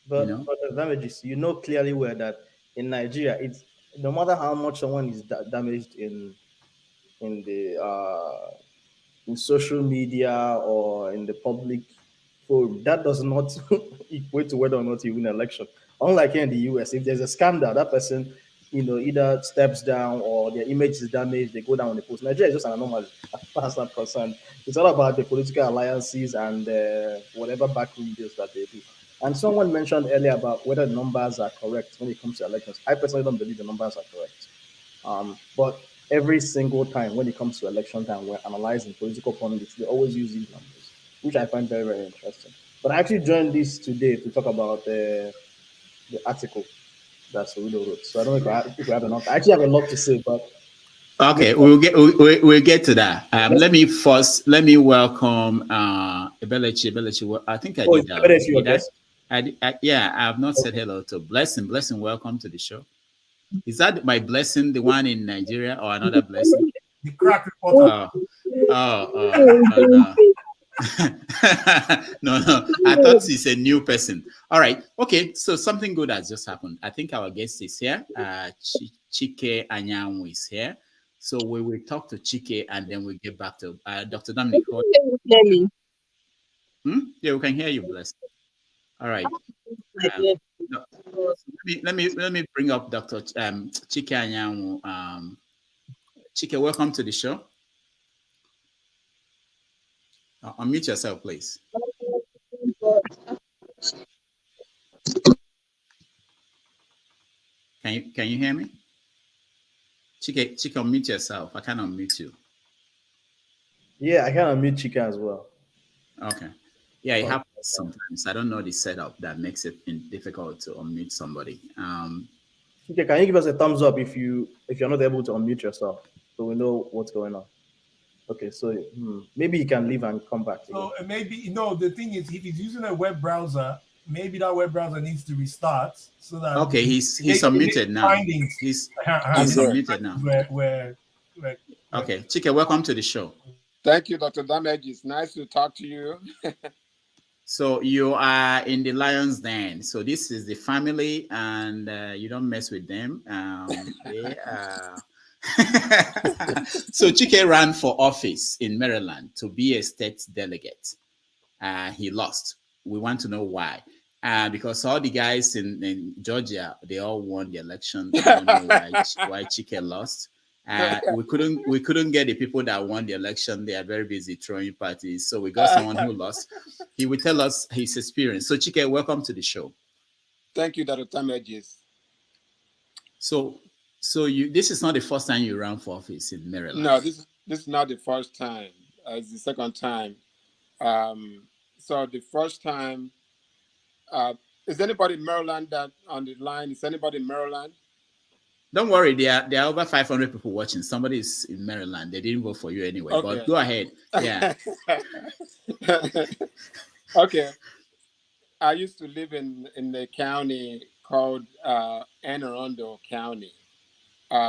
Speaker 7: But the damages, clearly well that in Nigeria, it's no matter how much someone is damaged in the in social media or in the public forum, that does not equate to whether or not you win an election. Unlike here in the US, if there's a scandal, that person either steps down or their image is damaged, they go down on the post. Nigeria is just an anomaly as far as I'm concerned. It's all about the political alliances and whatever backroom deals that they do. And someone mentioned earlier about whether the numbers are correct when it comes to elections. I personally don't believe the numbers are correct. But every single time when it comes to election time, we're analyzing political pundits, they always use these numbers, which I find very, very interesting. But I actually joined this today to talk about the article that Soludo wrote. So I don't know if we have enough. I actually have a lot to say, but
Speaker 5: okay, we'll get to that. Let me welcome Ebelechi. I think I did. I have not said hello to Blessing. Blessing, welcome to the show. Is that my Blessing, the one in Nigeria, or another Blessing?
Speaker 16: The crack reporter.
Speaker 5: No. no. I thought he's a new person. All right. Okay. So something good has just happened. I think our guest is here. Chike Anyanwu is here. So we will talk to Chike and then we'll get back to Dr. Dominic. Yeah, we can hear you, Bless. All right. Let me bring up Dr. Chike Anyanwu. Chike, welcome to the show. Unmute yourself, please. Can you hear me? Chike, unmute yourself. I can't unmute you.
Speaker 7: Yeah, I can unmute Chike as well.
Speaker 5: Okay. Yeah, it happens sometimes. I don't know the setup that makes it difficult to unmute somebody.
Speaker 7: Chike, can you give us a thumbs up if you're not able to unmute yourself, so we know what's going on? Okay, so maybe you can leave and come back.
Speaker 16: So maybe the thing is, if he's using a web browser, maybe that web browser needs to restart so that.
Speaker 5: Okay, he's unmuted now. He's unmuted now. Okay, Chike, welcome to the show.
Speaker 1: Thank you, Dr. Damage. It's nice to talk to you.
Speaker 5: So you are in the lion's den. So this is the family, and you don't mess with them. They are. So Chike ran for office in Maryland to be a state delegate. He lost. We want to know why. Because all the guys in Georgia, they all won the election. I don't know why Chike lost. We couldn't get the people that won the election. They are very busy throwing parties. So we got someone who lost. He will tell us his experience. So Chike, welcome to the show.
Speaker 1: Thank you, Dr. Tamages.
Speaker 5: So this is not the first time you ran for office in Maryland.
Speaker 1: No, this is not the first time. It's the second time. So the first time, is anybody in Maryland that on the line? Is anybody in Maryland?
Speaker 5: Don't worry, there are over 500 people watching. Somebody is in Maryland. They didn't vote for you anyway. Okay. But go ahead. Yeah.
Speaker 1: Okay. I used to live in a county called Anne Arundel County,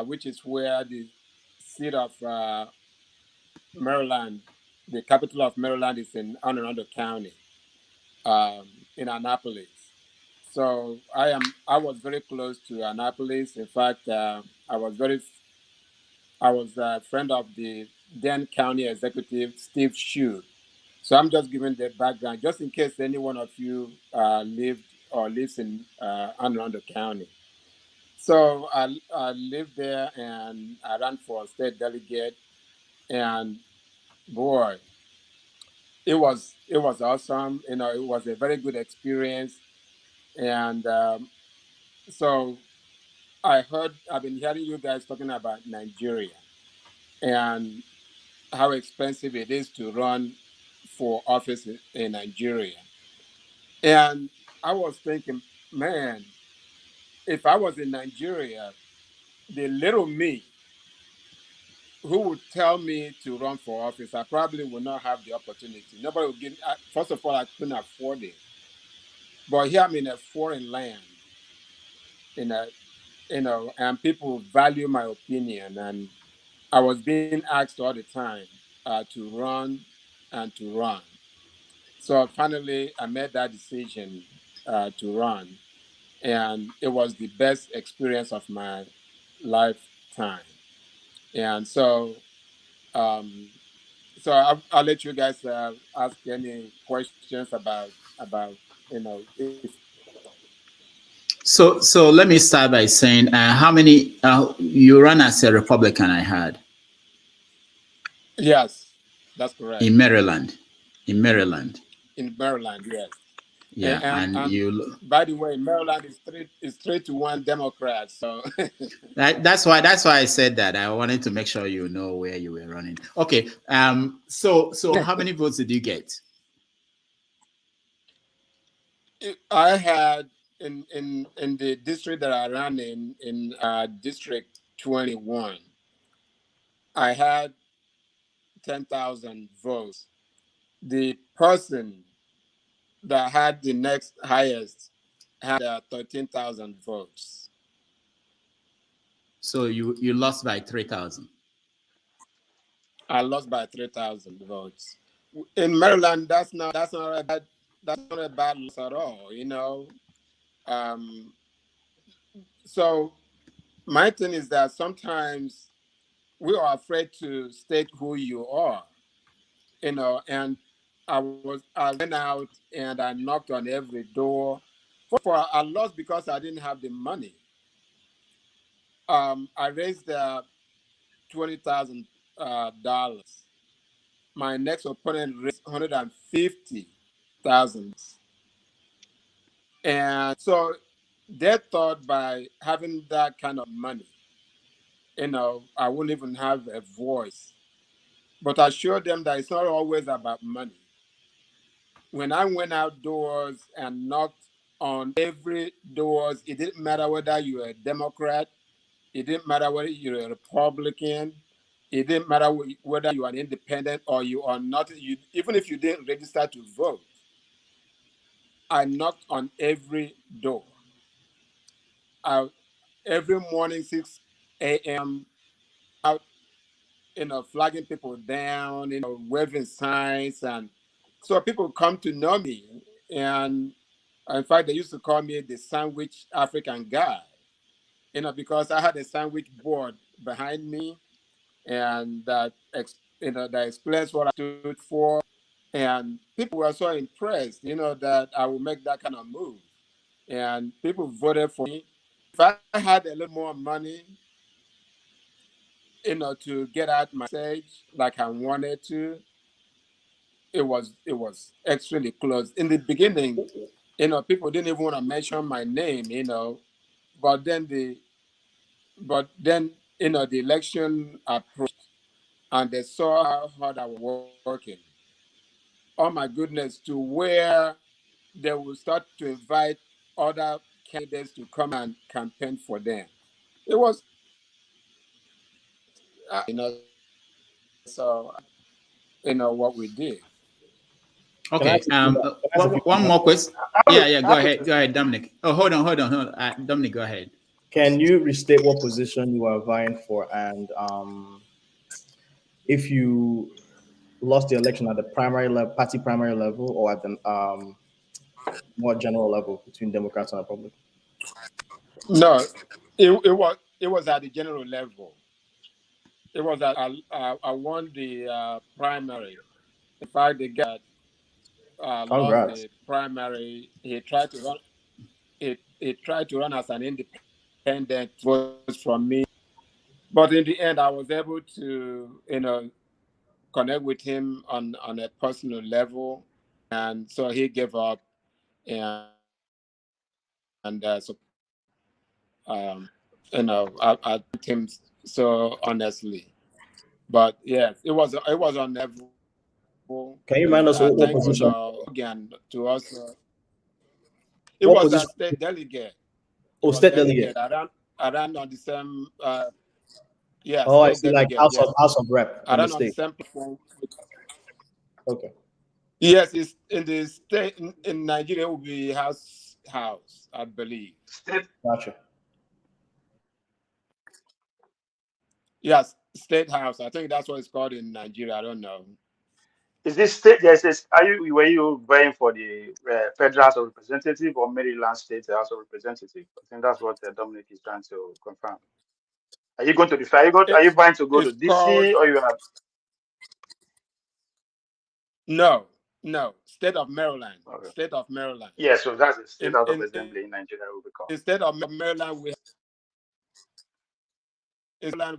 Speaker 1: which is where the seat of Maryland, the capital of Maryland, is in Anne Arundel County, in Annapolis. So I was very close to Annapolis. In fact, I was a friend of the then county executive, Steve Shue. So I'm just giving the background, just in case any one of you lived or lives in Anne Arundel County. So I lived there and I ran for a state delegate, and boy, it was awesome. It was a very good experience. And so I've been hearing you guys talking about Nigeria and how expensive it is to run for office in Nigeria. And I was thinking, man, if I was in Nigeria, the little me who would tell me to run for office, I probably would not have the opportunity. Nobody would give. First of all, I couldn't afford it. But here I'm in a foreign land, and people value my opinion, and I was being asked all the time to run and to run. So finally, I made that decision to run, and it was the best experience of my lifetime. And so, I'll let you guys ask any questions about if.
Speaker 5: So let me start by saying how many you ran as a Republican. I heard.
Speaker 1: Yes, that's correct.
Speaker 5: In Maryland. In Maryland,
Speaker 1: yes.
Speaker 5: Yeah, and
Speaker 1: And
Speaker 5: you.
Speaker 1: by the way, Maryland is 3-1 Democrat. So
Speaker 5: That's why I said that. I wanted to make sure you know where you were running. Okay. So how many votes did you get?
Speaker 1: I had in the district that I ran in District 21, I had 10,000 votes. The person that had the next highest had 13,000 votes.
Speaker 5: So you lost by 3,000.
Speaker 1: I lost by 3,000 votes. In Maryland, that's not a bad loss at all. Um, so my thing is that sometimes we are afraid to state who you are. And I went out and I knocked on every door. For I lost because I didn't have the money. I raised $20,000. My next opponent raised $150,000, and so they thought by having that kind of money, I wouldn't even have a voice. But I showed them that it's not always about money. When I went outdoors and knocked on every doors, it didn't matter whether you were a Democrat, it didn't matter whether you're a Republican, it didn't matter whether you are an independent or you are not. Even if you didn't register to vote, I knocked on every door. Every morning, 6 a.m., out, flagging people down, waving signs. And so people come to know me. And in fact, they used to call me the sandwich African guy, because I had a sandwich board behind me, and that explains what I stood for. And people were so impressed, that I would make that kind of move. And people voted for me. If I had a little more money, to get out my message like I wanted to, it was extremely close. In the beginning, people didn't even want to mention my name, but then the election approached and they saw how hard I was working. Oh my goodness, to where they will start to invite other candidates to come and campaign for them. It was, so what we did.
Speaker 7: Can I
Speaker 5: Okay.
Speaker 7: ask a few, can I ask a few
Speaker 5: One more question. Yeah. Go
Speaker 11: Happy
Speaker 5: ahead.
Speaker 11: to.
Speaker 5: Go ahead, Dominic. Oh, hold on. Dominic, go ahead.
Speaker 7: Can you restate what position you are vying for, and if you lost the election at the primary level, party primary level, or at the more general level between Democrats and Republicans?
Speaker 1: No, it was at the general level. It was that I won the primary. In fact, the guy lost
Speaker 7: Congrats.
Speaker 1: the primary. He tried to run as an independent vote from me, but in the end, I was able to connect with him on a personal level, and so he gave up, and I thanked him so honestly. But yes, it was on level.
Speaker 7: Can you remind us
Speaker 1: I
Speaker 7: what
Speaker 1: thank
Speaker 7: position?
Speaker 1: again to us. It
Speaker 7: What
Speaker 1: was a
Speaker 7: position?
Speaker 1: state delegate. It
Speaker 7: Oh,
Speaker 1: was
Speaker 7: state delegate.
Speaker 1: delegate. I ran on the same. Yeah,
Speaker 7: Oh, I
Speaker 1: state
Speaker 7: see. Like
Speaker 1: delegate. Yes,
Speaker 7: House of Rep
Speaker 1: I
Speaker 7: in the
Speaker 1: ran on the
Speaker 7: state.
Speaker 1: same platform.
Speaker 7: Okay.
Speaker 1: Yes, it's in the state in Nigeria. It will be house, I believe.
Speaker 7: Gotcha.
Speaker 1: Yes, state house. I think that's what it's called in Nigeria. I don't know.
Speaker 13: Is this state? Yes, yes. Were you vying for the Federal House of Representative or Maryland State House of Representative? I think that's what Dominic is trying to confirm. Are you going to the? Are you
Speaker 1: It's
Speaker 13: vying to go to
Speaker 1: it's called
Speaker 13: DC or you have?
Speaker 1: no, State of Maryland.
Speaker 13: Okay.
Speaker 1: State of Maryland.
Speaker 13: Yeah, so that's the State
Speaker 1: In
Speaker 13: House of
Speaker 1: in,
Speaker 13: Assembly in Nigeria will be called.
Speaker 1: in state of Maryland,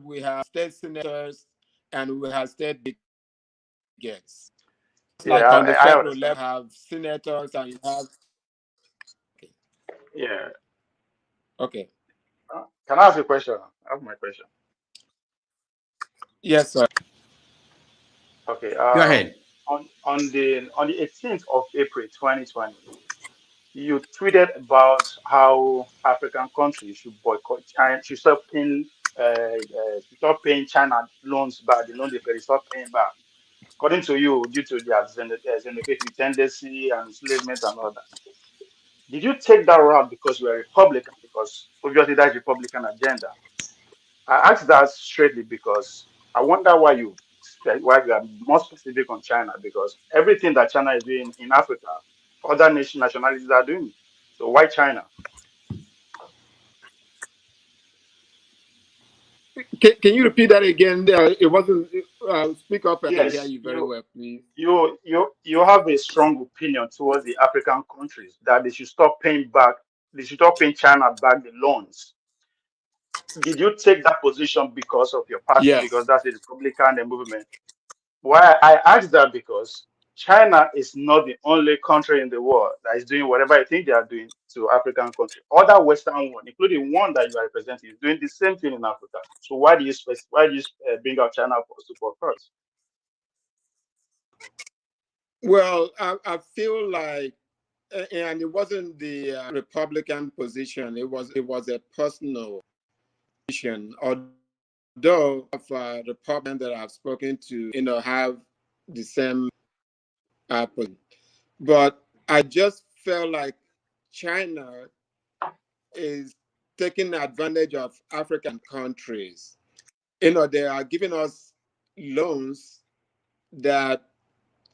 Speaker 1: we have state senators and we have state delegates. It's
Speaker 13: Yeah,
Speaker 1: like on the
Speaker 13: I
Speaker 1: federal
Speaker 13: understand.
Speaker 1: level, you have senators and you have
Speaker 13: Yeah.
Speaker 1: Okay.
Speaker 13: Can I ask you a question? I have my question.
Speaker 1: Yes, sir.
Speaker 13: Okay.
Speaker 5: Go ahead.
Speaker 13: On the 18th of April 2020, you tweeted about how African countries should boycott China, should stop paying China loans back, the loan they stop paying back. According to you, due to their xenophobic tendency and enslavement and all that. Did you take that route because you are Republican? Because obviously that's Republican agenda. I asked that straightly because I wonder why you are more specific on China, because everything that China is doing in Africa, other nationalities are doing. So why China?
Speaker 1: Can you repeat that again? It wasn't. Speak up. I can hear
Speaker 13: Yes,
Speaker 1: you very well, please.
Speaker 13: you have a strong opinion towards the African countries that they should stop paying back, they should stop paying China back the loans. Did you take that position because of your party, because
Speaker 1: Yes.
Speaker 13: that's the Republican movement? Why I ask that, because China is not the only country in the world that is doing whatever I think they are doing to African countries. Other Western one, including one that you are representing, is doing the same thing in Africa. So why do you bring out China for support first?
Speaker 1: Well, I feel like, and it wasn't the Republican position. It was a personal position. Although of Republicans that I've spoken to, have the same position, but I just felt like China is taking advantage of African countries. They are giving us loans that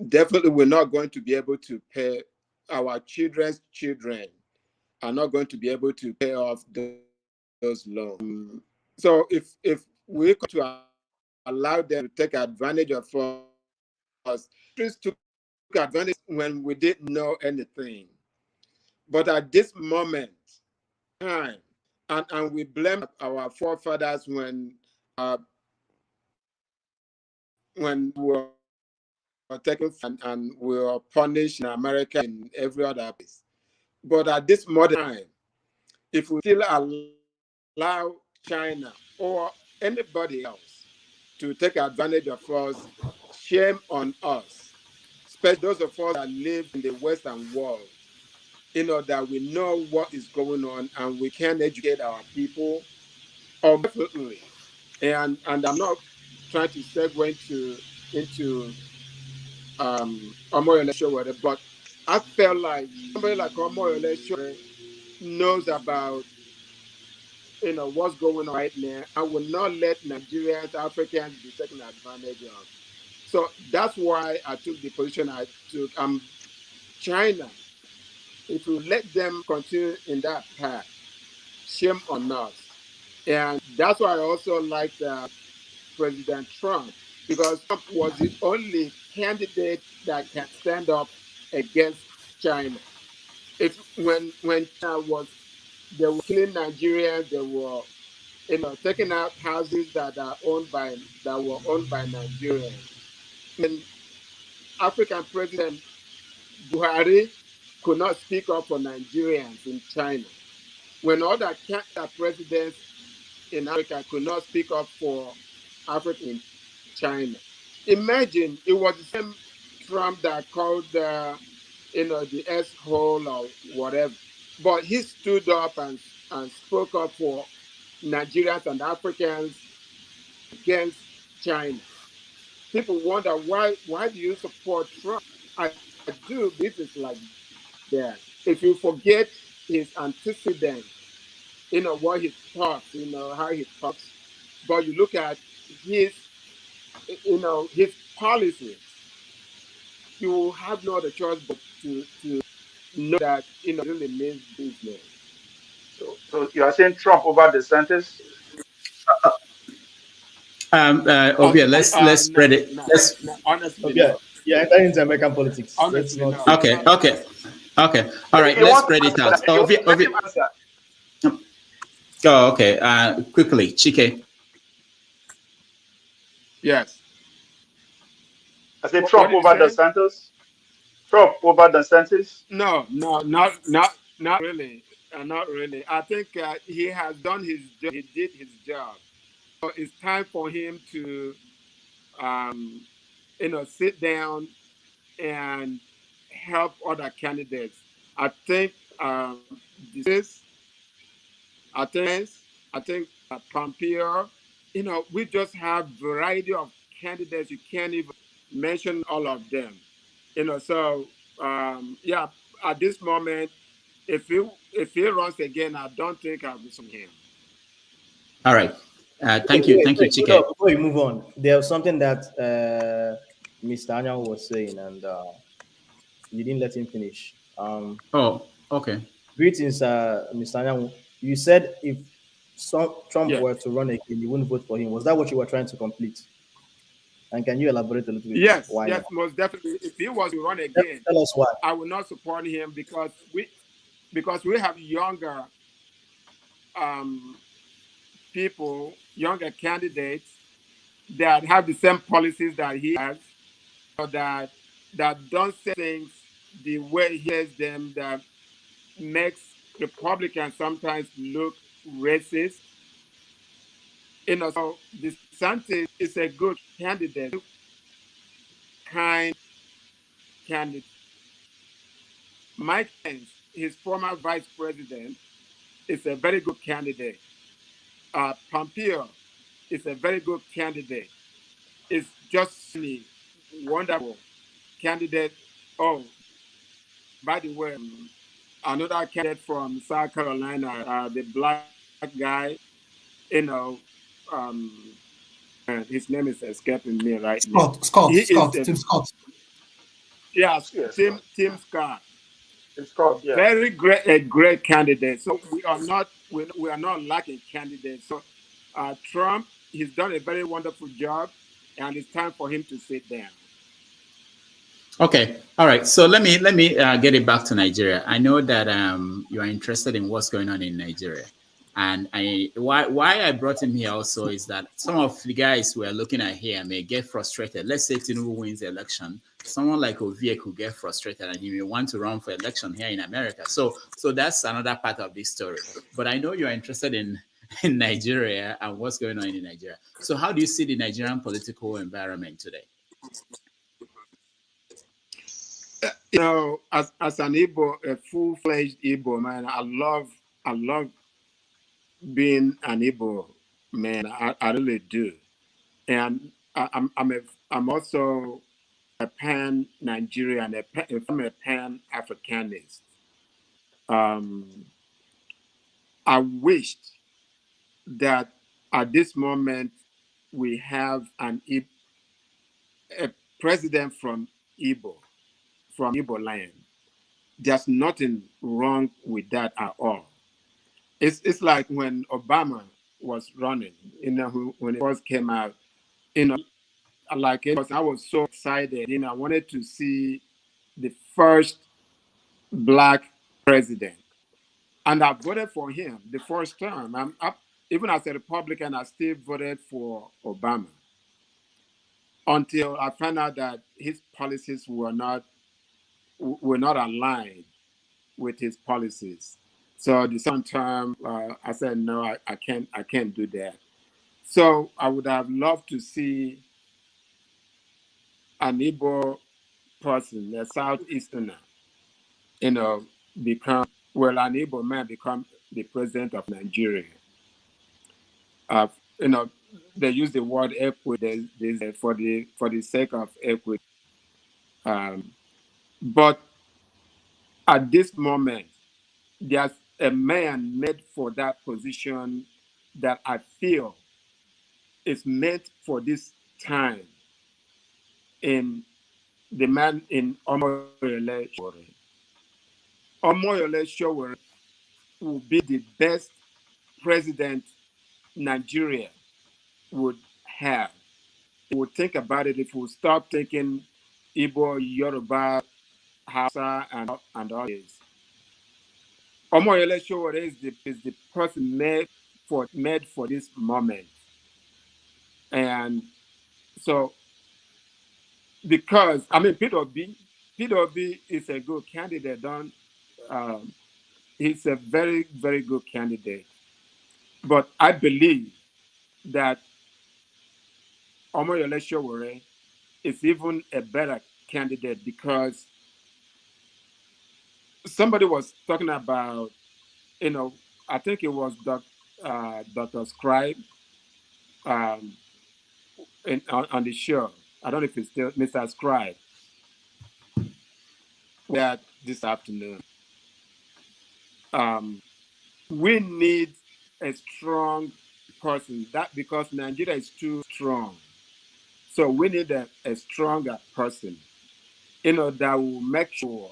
Speaker 1: definitely we're not going to be able to pay. Our children's children are not going to be able to pay off those loans. So if we could to allow them to take advantage of us, countries took advantage when we didn't know anything. But at this moment, time, and we blame our forefathers when we were taken and we were punished in America and every other place. But at this modern time, if we still allow China or anybody else to take advantage of us, shame on us, especially those of us that live in the Western world, that we know what is going on and we can educate our people. Definitely. And I'm not trying to segue into Omoyole Sowore, but I felt like somebody like Omoyole Sowore knows about what's going on right now. I will not let Nigerians, Africans be taken advantage of. So that's why I took the position I took. China, if you let them continue in that path, shame on us. And that's why I also liked President Trump, because Trump was the only candidate that can stand up against China. If when China they were killing Nigerians, they were taking out houses that were owned by Nigerians. When African President Buhari could not speak up for Nigerians in China, when other presidents in Africa could not speak up for Africa in China. Imagine it was the same Trump that called the S-hole or whatever. But he stood up and spoke up for Nigerians and Africans against China. People wonder why do you support Trump? I do believe it's like that. If you forget his antecedent, what he talks, how he talks, but you look at his policies, you will have no other choice but to know that really means business.
Speaker 13: So you are saying Trump over DeSantis?
Speaker 5: Obia, let's
Speaker 1: No,
Speaker 5: spread it.
Speaker 1: no,
Speaker 5: Let's.
Speaker 1: no, honestly,
Speaker 7: Okay,
Speaker 1: no.
Speaker 7: yeah, entering into American politics. Let's
Speaker 1: Honestly,
Speaker 7: not.
Speaker 1: no.
Speaker 5: Okay, okay, okay. All right,
Speaker 13: He
Speaker 5: let's
Speaker 13: wants to
Speaker 5: spread it
Speaker 13: answer
Speaker 5: out.
Speaker 13: that. Let him answer.
Speaker 5: Oh, okay. Quickly, Chike.
Speaker 1: Yes.
Speaker 13: I said
Speaker 1: What
Speaker 13: Trump
Speaker 1: did you
Speaker 13: over
Speaker 1: say?
Speaker 13: DeSantis. Trump over DeSantis.
Speaker 1: No, not really. Not really. I think he has done his job. He did his job. So it's time for him to, um, sit down and help other candidates. I think this. I think. I think Pompeo. We just have variety of candidates. You can't even mention all of them. So yeah. At this moment, if he runs again, I don't think I'll be supporting him.
Speaker 5: All right.
Speaker 7: Wait,
Speaker 5: Thank you.
Speaker 7: wait,
Speaker 5: Thank you,
Speaker 7: wait. Hold
Speaker 5: Chike.
Speaker 7: up. Before you move on, there's something that Mr. Anyang was saying, and you didn't let him finish.
Speaker 5: Oh, okay.
Speaker 7: Greetings, Mr. Anyang. You said if Trump
Speaker 1: Yes.
Speaker 7: were to run again, you wouldn't vote for him. Was that what you were trying to complete? And can you elaborate a little bit?
Speaker 1: Yes,
Speaker 7: Why
Speaker 1: yes,
Speaker 7: not?
Speaker 1: most definitely. If he was to run again,
Speaker 7: Tell us why.
Speaker 1: I will not support him because we have younger um, people, younger candidates that have the same policies that he has, or that don't say things the way he says them, that makes Republicans sometimes look racist. So DeSantis is a good candidate, kind candidate. Mike Pence, his former vice president, is a very good candidate. Pompeo is a very good candidate. It's just a wonderful candidate. Oh, by the way, another candidate from South Carolina, the black guy, you know, um, his name is escaping me right now. He is a
Speaker 22: Tim Scott.
Speaker 1: yeah,
Speaker 11: Yes,
Speaker 1: Tim
Speaker 11: Scott.
Speaker 1: Tim Scott.
Speaker 11: Tim Scott. Yeah.
Speaker 1: Very great, a great candidate. So we are not lacking candidates. So Trump, he's done a very wonderful job, and it's time for him to sit down.
Speaker 5: Okay. All right. So let me get it back to Nigeria. I know that you are interested in what's going on in Nigeria, and why I brought him here also is that some of the guys we're looking at here may get frustrated. Let's say Tinubu wins the election. Someone like Ovie could get frustrated, and he may want to run for election here in America. So that's another part of this story. But I know you're interested in Nigeria and what's going on in Nigeria. So how do you see the Nigerian political environment today?
Speaker 1: As an Igbo, a full-fledged Igbo man, I love being an Igbo man. I really do, and I'm also a pan Nigerian. I'm a pan Africanist. Um, I wished that at this moment we have a president from Igbo land. There's nothing wrong with that at all. It's like when Obama was running, when it first came out, you know, like it was, I was so excited. I wanted to see the first black president, and I voted for him the first time. Even as a Republican, I still voted for Obama until I found out that his policies were not aligned with his policies. So the second term, I said no, I can't do that. So I would have loved to see an Igbo person, a Southeasterner, become an Igbo man become the president of Nigeria. Uh, you know, they use the word equity for the sake of equity. Um, but at this moment, there's a man made for that position that I feel is meant for this time. In the man in Omoyole Sowore. Omoyole Sowore will be the best president Nigeria would have. If we think about it, if we stop thinking Igbo, Yoruba, Hausa, and all this, Omoyole Sowore is the person made for this moment. And so, because Peter Obi is a good candidate. he's a very, very good candidate. But I believe that Omoyole Sowore is even a better candidate because somebody was talking about, I think it was Dr. Scribe on the show. I don't know if it's still Mr. Scribe. That this afternoon. We need a strong person. That because Nigeria is too strong. So we need a stronger person, that will make sure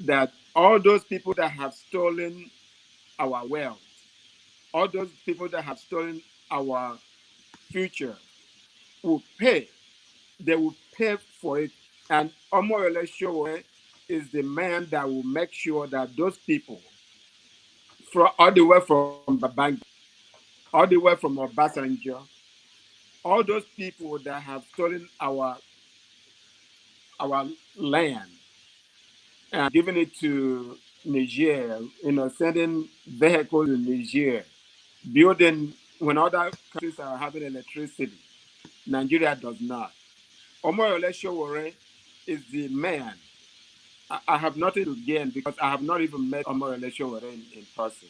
Speaker 1: that all those people that have stolen our wealth, all those people that have stolen our future will pay. They will pay for it. And Omoyole Sowore is the man that will make sure that those people, all the way from Babangida, all the way from Obasanjo, all those people that have stolen our land and given it to Niger, sending vehicles to Niger, building when other countries are having electricity, Nigeria does not. Omoyole Sowore is the man. I have nothing to gain because I have not even met Omoyole Sowore in person.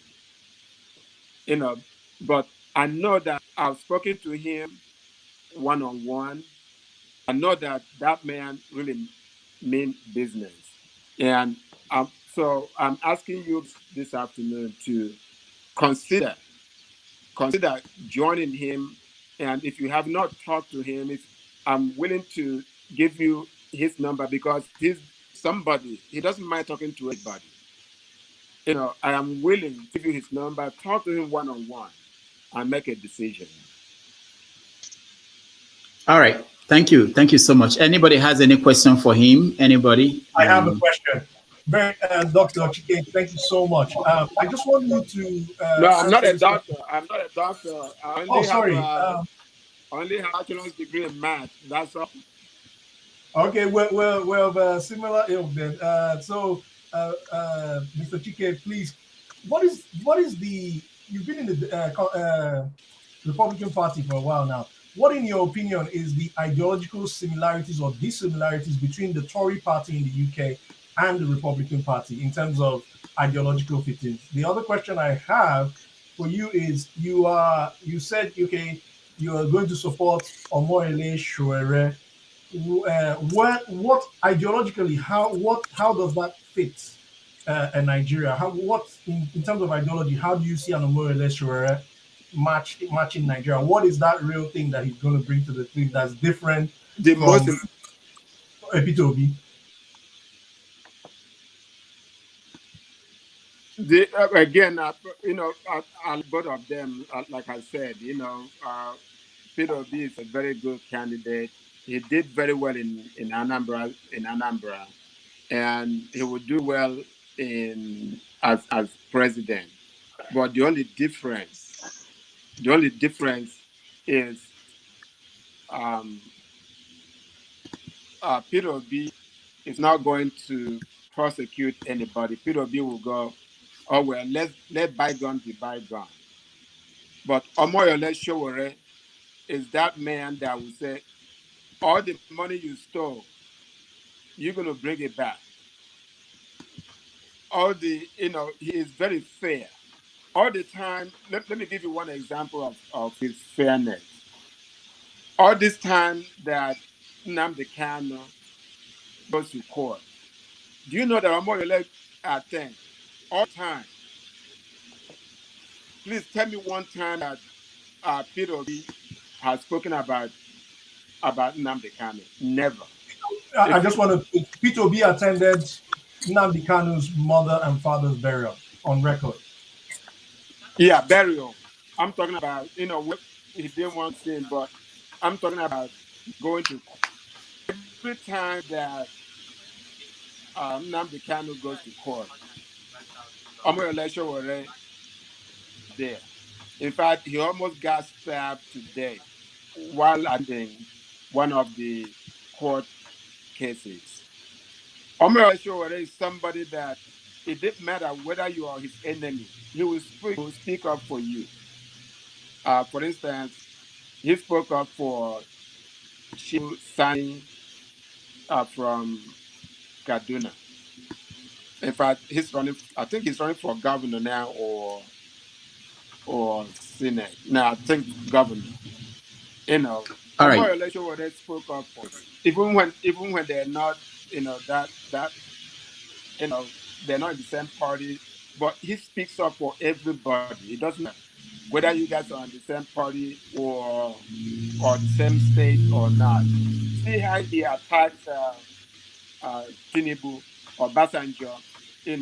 Speaker 1: But I know that I've spoken to him one-on-one. I know that that man really means business. And so I'm asking you this afternoon to consider joining him. And if you have not talked to him, I'm willing to give you his number because he's somebody, he doesn't mind talking to anybody. I am willing to give you his number, talk to him one-on-one and make a decision.
Speaker 5: All right. Thank you. Thank you so much. Anybody has any question for him? Anybody?
Speaker 16: I have a question. Dr. Chike, thank you so much. I just want you to
Speaker 1: No, I'm not a
Speaker 16: this
Speaker 1: doctor.
Speaker 16: question.
Speaker 1: I'm not a doctor. I only have a bachelor's degree in math. That's all.
Speaker 16: Okay, we're similar ilk then. Mr. Chike, please, what is the, you've been in the Republican Party for a while now. What, in your opinion, is the ideological similarities or dissimilarities between the Tory party in the UK and the Republican Party in terms of ideological fittings? The other question I have for you is, you said, okay, you are going to support Omoyole Sowore. What ideologically, how does that fit in Nigeria? In terms of ideology, how do you see an Omoyole Sowore matching Nigeria? What is that real thing that he's going to bring to the team that's different from Peter Obi?
Speaker 1: Again, both of them, like I said, Peter Obi is a very good candidate. He did very well in Anambra, and he will do well as president. But the only difference is Peter Obi is not going to prosecute anybody. Peter Obi will go, oh well, let bygones be bygones. But Omoyole Sowore is that man that will say, all the money you stole, you're going to bring it back. He is very fair. All the time, let me give you one example of his fairness. All this time that Nnamdi Kanu goes to court, do you know that Omoyole attend all time? Please tell me one time that Peter Obi has spoken about Nnamdi Kanu. Never.
Speaker 16: I just want to. Peter Obi attended Nnamdi Kanu's mother and father's burial on record.
Speaker 1: Yeah, burial. I'm talking about, he didn't want to sin, but I'm talking about going to court. Every time that Nnamdi Kanu goes to court, Omoyole Sowore there. In fact, he almost got stabbed today while attending one of the court cases. Omoyole Sowore is somebody that it didn't matter whether you are his enemy. He will speak up for you. For instance, he spoke up for Sani from Kaduna. In fact, he's running. I think he's running for governor now, or Senate. No, I think governor. You know,
Speaker 5: All right.
Speaker 1: Omo election where they spoke up for us. Even when they're not, that they're not in the same party, but he speaks up for everybody. It doesn't matter whether you guys are in the same party or the same state or not. See how he attacks Tinubu or Basanjo.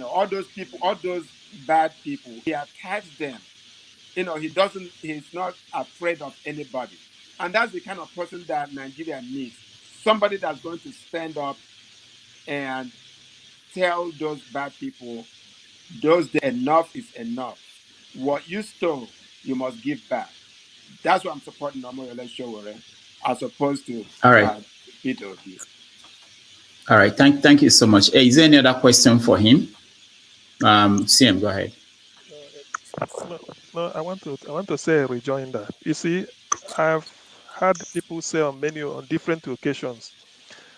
Speaker 1: All those people, all those bad people, he attacks them. He's not afraid of anybody. And that's the kind of person that Nigeria needs. Somebody that's going to stand up and tell those bad people, enough is enough. What you stole, you must give back. That's why I'm supporting Omoyele Sowore as opposed to
Speaker 5: All right.
Speaker 1: Peter Obi.
Speaker 5: All right. Thank you so much. Is there any other question for him? CM, go ahead.
Speaker 17: No, I want to say a rejoinder. You see, I've had people say on different occasions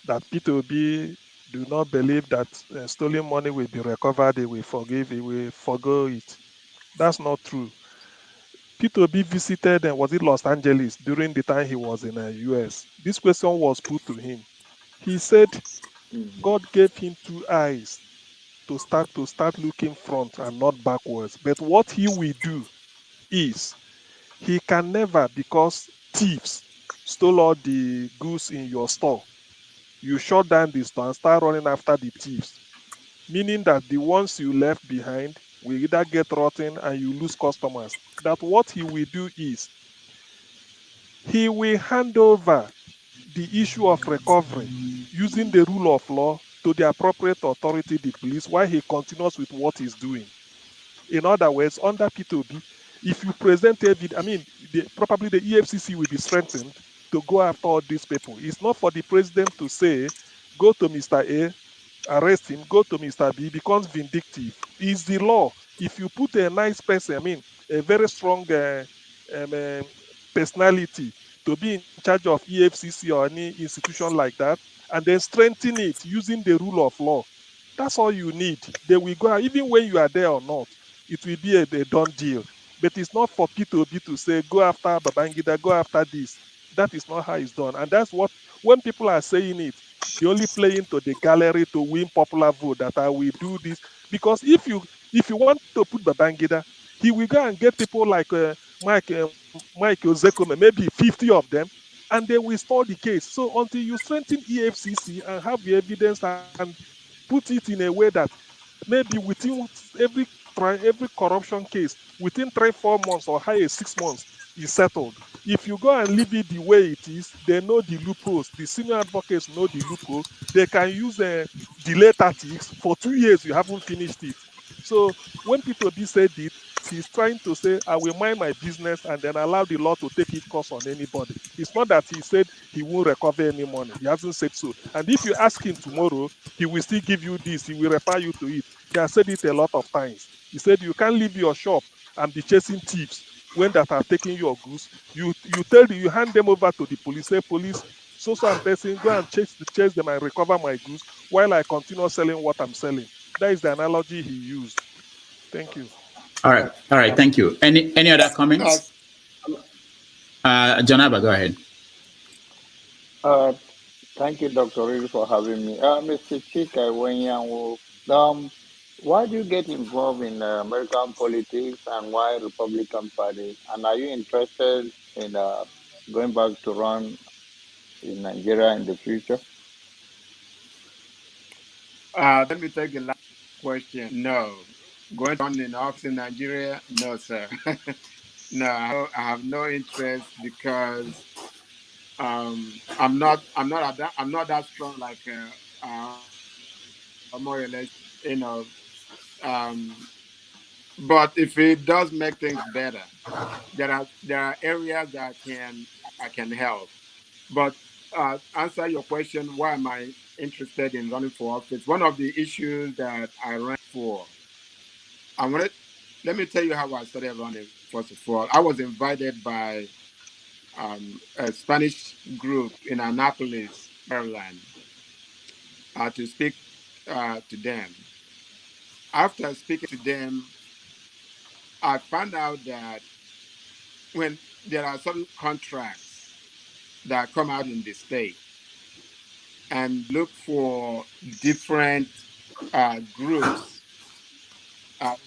Speaker 17: that Peter Obi do not believe that stolen money will be recovered. He will forgo it. That's not true. Peter Obi visited was it Los Angeles during the time he was in the US. This question was put to him. He said God gave him 2 eyes to start looking front and not backwards. But what he will do is he can never, because thieves stole all the goods in your store. You shut down the store and start running after the thieves, meaning that the ones you left behind will either get rotten and you lose customers. That what he will do is he will hand over the issue of recovery using the rule of law to the appropriate authority, the police, while he continues with what he's doing. In other words, under P2B, if you present evidence, probably the EFCC will be strengthened to go after all these people. It's not for the president to say, go to Mr. A, arrest him, go to Mr. B, becomes vindictive. It's the law. If you put a nice person, a very strong personality to be in charge of EFCC or any institution like that, and then strengthen it using the rule of law, that's all you need. They will go, even when you are there or not, it will be a done deal. But it's not for P2B to say, go after Babangida, go after this. That is not how it's done. And that's what, when people are saying it, they only play into the gallery to win popular vote, that I will do this. Because if you want to put Babangida, he will go and get people like Mike Ozekome, maybe 50 of them, and they will store the case. So until you strengthen EFCC and have the evidence and put it in a way that maybe within every corruption case, within 3-4 months or higher 6 months is settled. If you go and leave it the way it is, they know the loopholes. The senior advocates know the loophole. They can use delay tactics. For 2 years, you haven't finished it. So when Peter Obi said it, he's trying to say, I will mind my business and then allow the law to take its course on anybody. It's not that he said he won't recover any money. He hasn't said so. And if you ask him tomorrow, he will still give you this. He will refer you to it. He has said it a lot of times. He said, you can't leave your shop and be chasing thieves when that have taken your goods. You hand them over to the police. Say, police, so and person, go and chase them and recover my goods while I continue selling what I'm selling. That is the analogy he used. Thank you.
Speaker 5: All right. Thank you. Any other comments? Janaba, go ahead.
Speaker 2: Thank you, Dr. Reed, for having me. Mr. Chika Wenyanwu, why do you get involved in American politics and why Republican Party? And are you interested in going back to run in Nigeria in the future?
Speaker 1: Let me take the last question. No. Going to run in office in Nigeria? No, sir. No, I have no interest because I'm not that strong like more or less, but if it does make things better, there are areas that I can help. But answer your question, why am I interested in running for office? One of the issues that I ran 2004. I wanted. Let me tell you how I started running. First of all, I was invited by a Spanish group in Annapolis, Maryland, to speak to them. After speaking to them, I found out that when there are certain contracts that come out in the state and look for different groups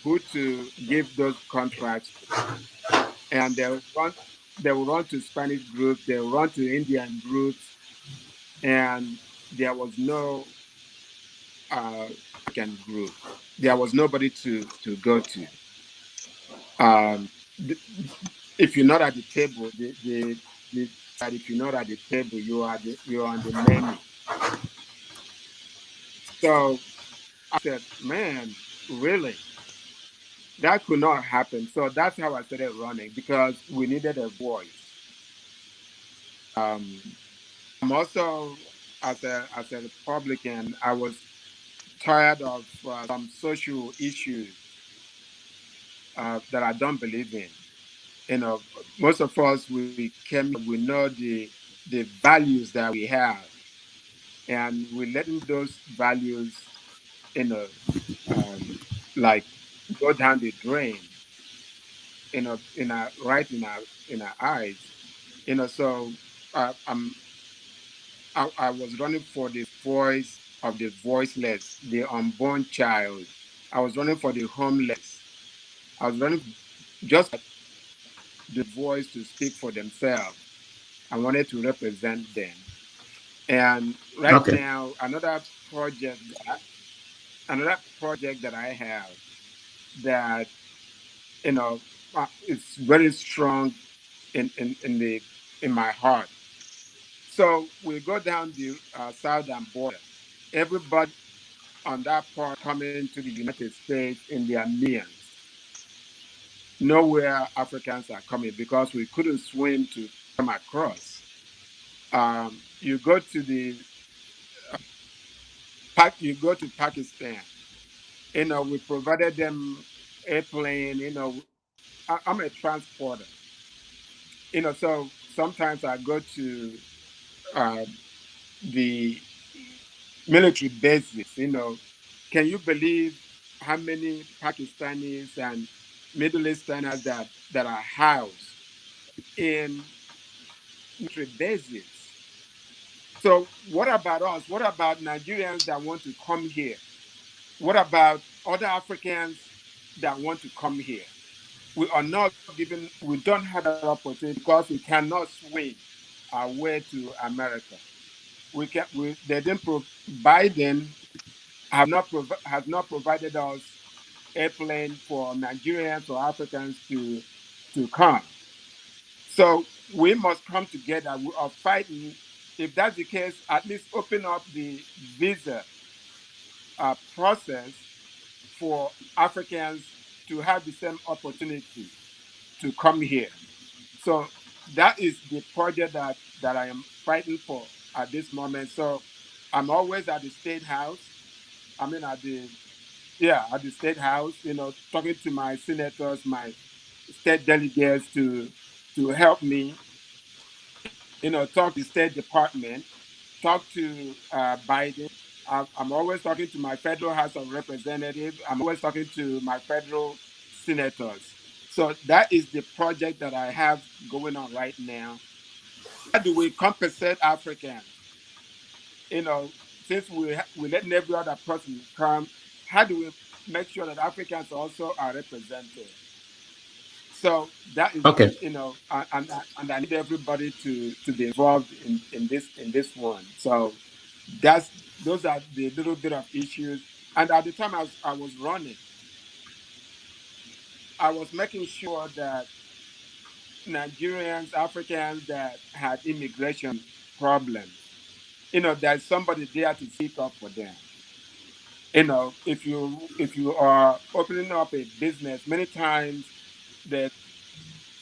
Speaker 1: who to give those contracts to, and they will run to Spanish groups, they will run to Indian groups, and there was no African group. There was nobody to go to. The, if you're not at the table, the if you're not at the table, you're on the menu. So I said, man, really? That could not happen. So that's how I started running because we needed a voice. I'm also, as a Republican, I was tired of some social issues that I don't believe in. You know, most of us we know the values that we have, and we're letting those values, you know, like go down the drain, in our eyes, So I'm I was running for the voice of the voiceless, the unborn child. I was running for the homeless. I was running just the voice to speak for themselves. I wanted to represent them. And right
Speaker 5: Okay.
Speaker 1: now, another project that I have that it's very strong in my heart. So we go down the southern border. Everybody on that part coming to the United States in their millions. Nowhere Africans are coming because we couldn't swim to come across. You go to you go to Pakistan. We provided them airplane. I'm a transporter. So sometimes I go to uh, the military bases. Can you believe how many Pakistanis and Middle Easterners that are housed in military bases? So what about us? What about Nigerians that want to come here? What about other Africans that want to come here? We are not given, we don't have that opportunity because we cannot swim our way to America. They didn't Biden has not provided us airplane for Nigerians or Africans to come. So we must come together. We are fighting. If that's the case, at least open up the visa process for Africans to have the same opportunity to come here. So that is the project that I am fighting for at this moment. So I'm always at the State House. I mean, at the State House, talking to my senators, my state delegates to help me, talk to the State Department, talk to Biden. I'm always talking to my federal House of Representatives. I'm always talking to my federal senators. So that is the project that I have going on right now. How do we compensate Africans? Since we letting every other person come, how do we make sure that Africans also are represented? So that is,
Speaker 5: Okay.
Speaker 1: and I need everybody to be involved in this one. So those are the little bit of issues. And at the time I was running, I was making sure that Nigerians, Africans that had immigration problems, there's somebody there to speak up for them. If you are opening up a business, many times they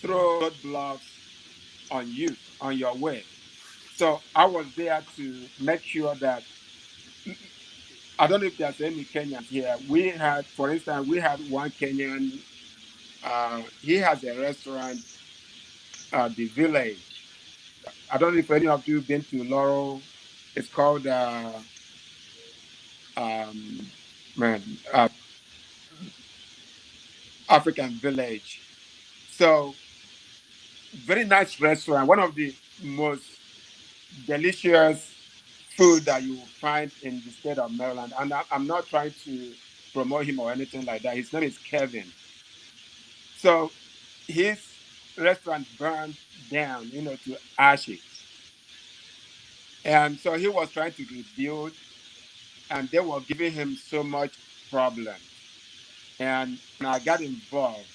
Speaker 1: throw roadblocks on you, on your way. So I was there to make sure that I don't know if there's any Kenyans here. We had, for instance, we had one Kenyan. He has a restaurant, the Village. I don't know if any of you been to Laurel. It's called man, African Village. So very nice restaurant. One of the most delicious food that you will find in the state of Maryland. And I'm not trying to promote him or anything like that. His name is Kevin. So his restaurant burned down, to ashes. And so he was trying to rebuild, and they were giving him so much problems. And I got involved.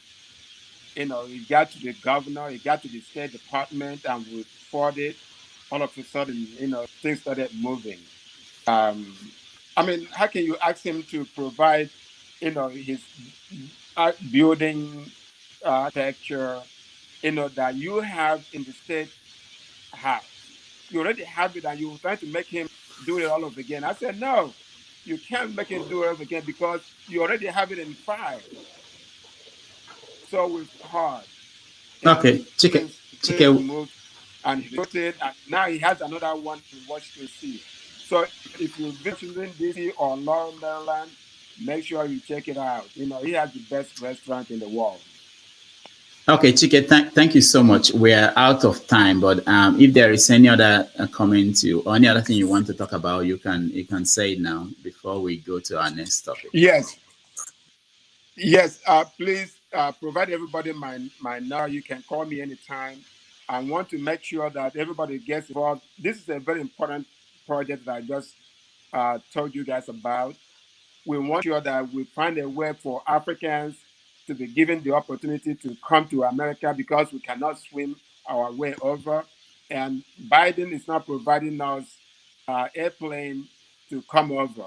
Speaker 1: It got to the governor, it got to the State Department, and we fought it. All of a sudden, things started moving. I mean, how can you ask him to provide, his building architecture, that you have in the state house? You already have it, and you're trying to make him do it all over again. I said, no, you can't make him do it over again because you already have it in file. So we fought.
Speaker 5: Okay,
Speaker 1: Things moved, and he wrote it, and now he has another one in Washington D.C. So if you visit D.C. or Laurel, Maryland, make sure you check it out. He has the best restaurant in the world.
Speaker 5: Okay, Chike, thank you so much. We're out of time, but if there is any other comment or any other thing you want to talk about, you can say it now before we go to our next topic.
Speaker 1: Yes. Please provide everybody my number. You can call me anytime. I want to make sure that everybody gets involved. This is a very important project that I just told you guys about. We want sure that we find a way for Africans to be given the opportunity to come to America because we cannot swim our way over. And Biden is not providing us airplane to come over,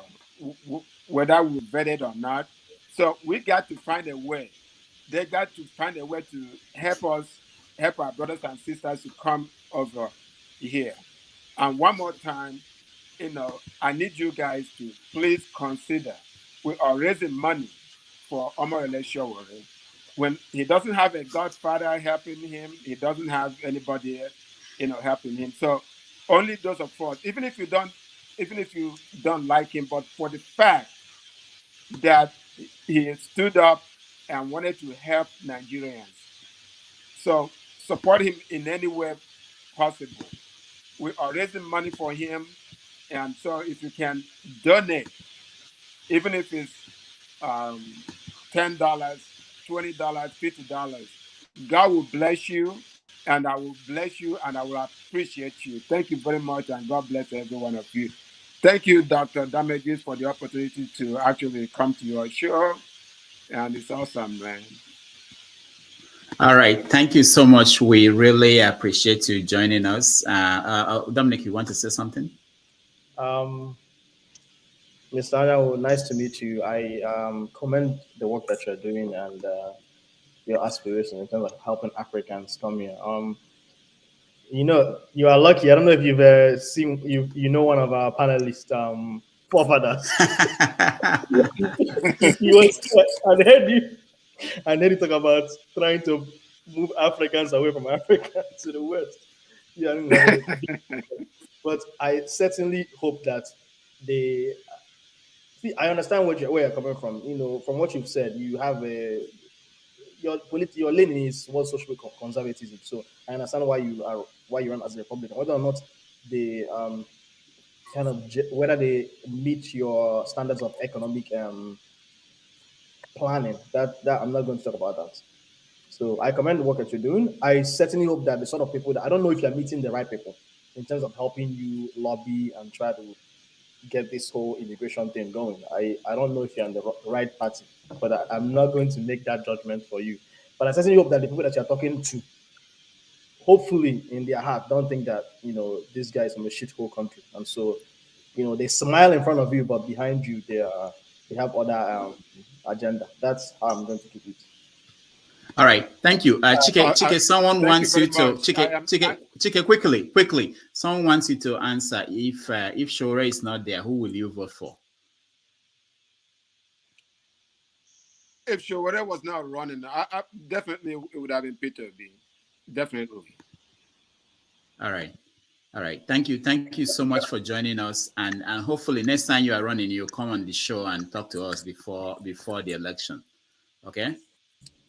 Speaker 1: whether we vetted or not. So we got to find a way. They got to find a way to help our brothers and sisters to come over here. And one more time, I need you guys to please consider. We are raising money for Omar Electoral. When he doesn't have a godfather helping him, he doesn't have anybody, helping him. So only those of us, even if you don't like him, but for the fact that he stood up and wanted to help Nigerians. So support him in any way possible. We are raising money for him. And so if you can donate, even if it's $10, $20, $50, God will bless you, and I will bless you, and I will appreciate you. Thank you very much, and God bless every one of you. Thank you, Dr. Damages, for the opportunity to actually come to your show, and it's awesome, man.
Speaker 5: All right. Thank you so much. We really appreciate you joining us. Dominic, you want to say something?
Speaker 7: Mr. Anyanwu, nice to meet you. I commend the work that you're doing and your aspirations in terms of helping Africans come here. You are lucky. I don't know if you've seen, one of our panelists, forefathers. I heard you talk about trying to move Africans away from Africa to the West. But I certainly hope that they see. I understand where you're coming from. From what you've said, you have your lane is what social conservatism. So I understand why you run as a Republican. Whether or not they whether they meet your standards of economic planning, that I'm not going to talk about that. So I commend the work that you're doing. I certainly hope that the sort of people that I don't know if you're meeting the right people in terms of helping you lobby and try to get this whole immigration thing going. I don't know if you're on the right party, but I'm not going to make that judgment for you. But I certainly hope that the people that you're talking to, hopefully in their heart, don't think that, this guy is from a shithole country. And so, they smile in front of you, but behind you, they have other agenda. That's how I'm going to keep it. All
Speaker 5: right, thank you, Chike. Someone wants you to Chike. Quickly. Someone wants you to answer if Shore is not there, who will you vote for?
Speaker 1: if Showore was not running, I definitely it would have been Peter Obi. Definitely.
Speaker 5: All right. All right. Thank you. Thank you so much for joining us. And hopefully next time you are running, you'll come on the show and talk to us before the election. Okay?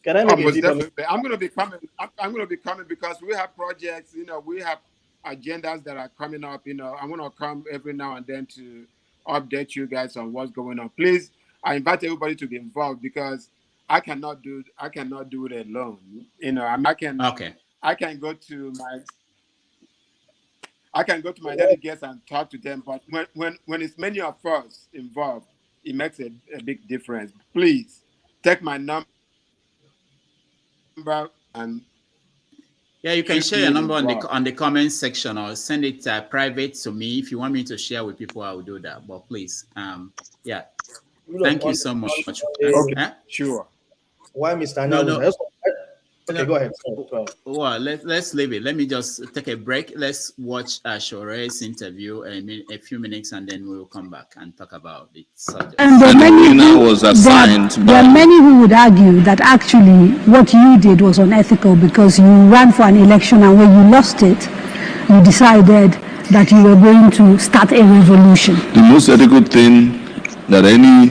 Speaker 7: Can I make a
Speaker 1: Most
Speaker 7: deep
Speaker 1: definitely. I'm gonna be coming. I'm gonna be coming because we have projects, we have agendas that are coming up. I'm gonna come every now and then to update you guys on what's going on. Please, I invite everybody to be involved because I cannot do it alone.
Speaker 5: Okay.
Speaker 1: I can go to my delegates and talk to them, but when it's many of us involved, it makes a big difference. Please take my number and
Speaker 5: Yeah, you can
Speaker 1: keep
Speaker 5: share your
Speaker 1: being
Speaker 5: number
Speaker 1: involved.
Speaker 5: on the comment section or send it private to me. If you want me to share with people, I will do that. But please, yeah. Thank you so much.
Speaker 1: Okay, sure.
Speaker 7: Why, Mr.
Speaker 5: No,
Speaker 7: Anyawuza?
Speaker 5: no.
Speaker 7: Okay, go ahead. Go ahead.
Speaker 5: Well, let's leave it. Let me just take a break. Let's watch Shore's interview a few minutes, and then we'll come back and talk about the subject.
Speaker 6: And there are many who would argue that actually what you did was unethical because you ran for an election and when you lost it, you decided that you were going to start a revolution.
Speaker 9: The most ethical thing that any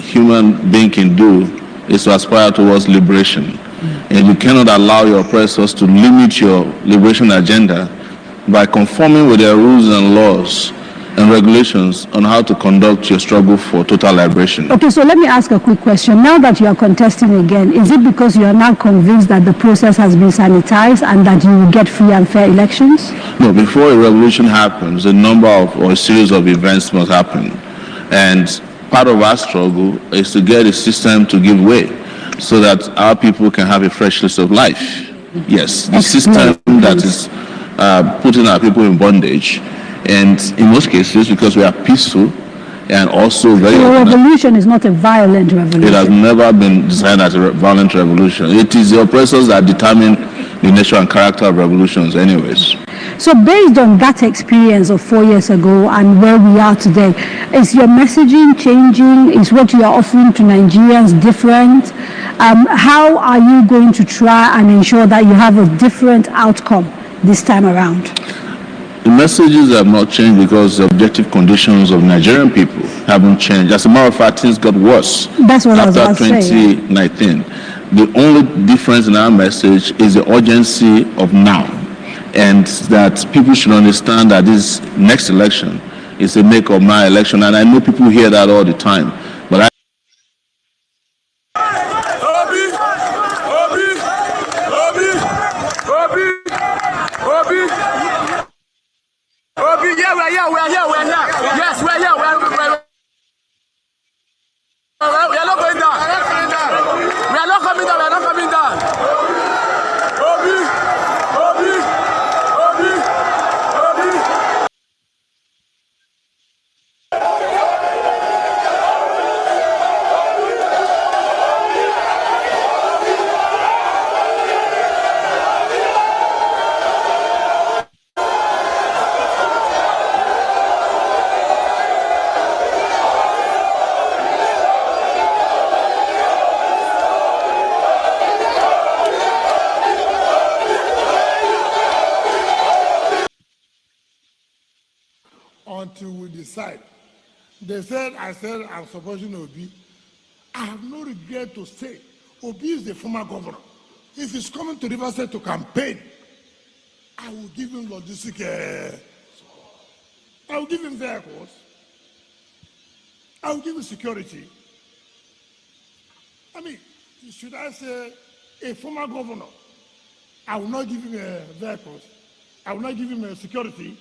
Speaker 9: human being can do is to aspire towards liberation. And you cannot allow your oppressors to limit your liberation agenda by conforming with their rules and laws and regulations on how to conduct your struggle for total liberation.
Speaker 6: Okay, so let me ask a quick question. Now that you are contesting again, is it because you are now convinced that the process has been sanitized and that you will get free and fair elections?
Speaker 9: No, before a revolution happens, a series of events must happen. And part of our struggle is to get the system to give way so that our people can have a fresh lease of life. Yes, the system that is putting our people in bondage, and in most cases because we are peaceful and also very.
Speaker 6: So a revolution is not a violent revolution.
Speaker 9: It has never been designed as a violent revolution. It is the oppressors that determine the nature and character of revolutions, anyways.
Speaker 6: So based on that experience of 4 years ago and where we are today, is your messaging changing? Is what you are offering to Nigerians different? How are you going to try and ensure that you have a different outcome this time around?
Speaker 9: The messages have not changed because the objective conditions of Nigerian people haven't changed. As a matter of fact, things got worse.
Speaker 6: That's what
Speaker 9: after
Speaker 6: I was about to say.
Speaker 9: 2019. The only difference in our message is the urgency of now. And that people should understand that this next election is a make or my election. And I know people hear that all the time. But
Speaker 10: Obi, yeah, we're here. Yes, we're here. We are not going down. We are not coming down. Obi.
Speaker 19: Until we decide. They said, I'm supporting Obi. I have no regret to say, Obi is the former governor. If he's coming to Riverside to campaign, I will give him logistic support. I will give him vehicles. I will give him security. I mean, should I say a former governor, I will not give him vehicles. I will not give him security.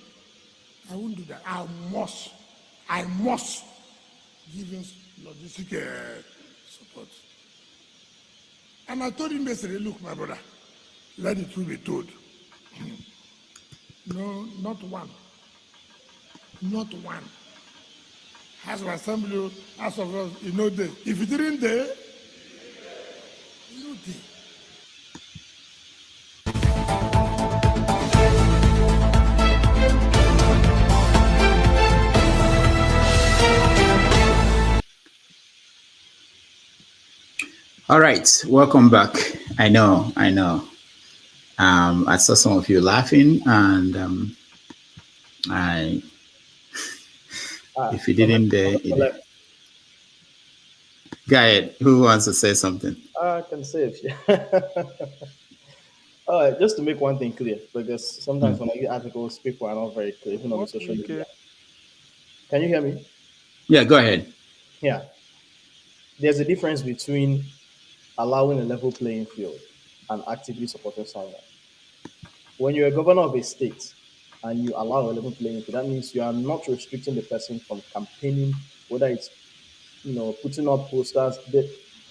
Speaker 19: I won't do that. I must give him logistic support. And I told him yesterday, look, my brother, let it be told. No, not one. House of Assembly, House of us, there. If you didn't there, there.
Speaker 5: All right, welcome back. I know. I saw some of you laughing, and if you didn't, go ahead. Who wants to say something?
Speaker 7: I can say if all right, just to make one thing clear, because sometimes when I read articles, people are not very clear, even on the social media. Can you hear me?
Speaker 5: Yeah, go ahead.
Speaker 7: Yeah. There's a difference between allowing a level playing field and actively supporting someone. When you're a governor of a state and you allow a level playing field, that means you are not restricting the person from campaigning, whether it's putting up posters.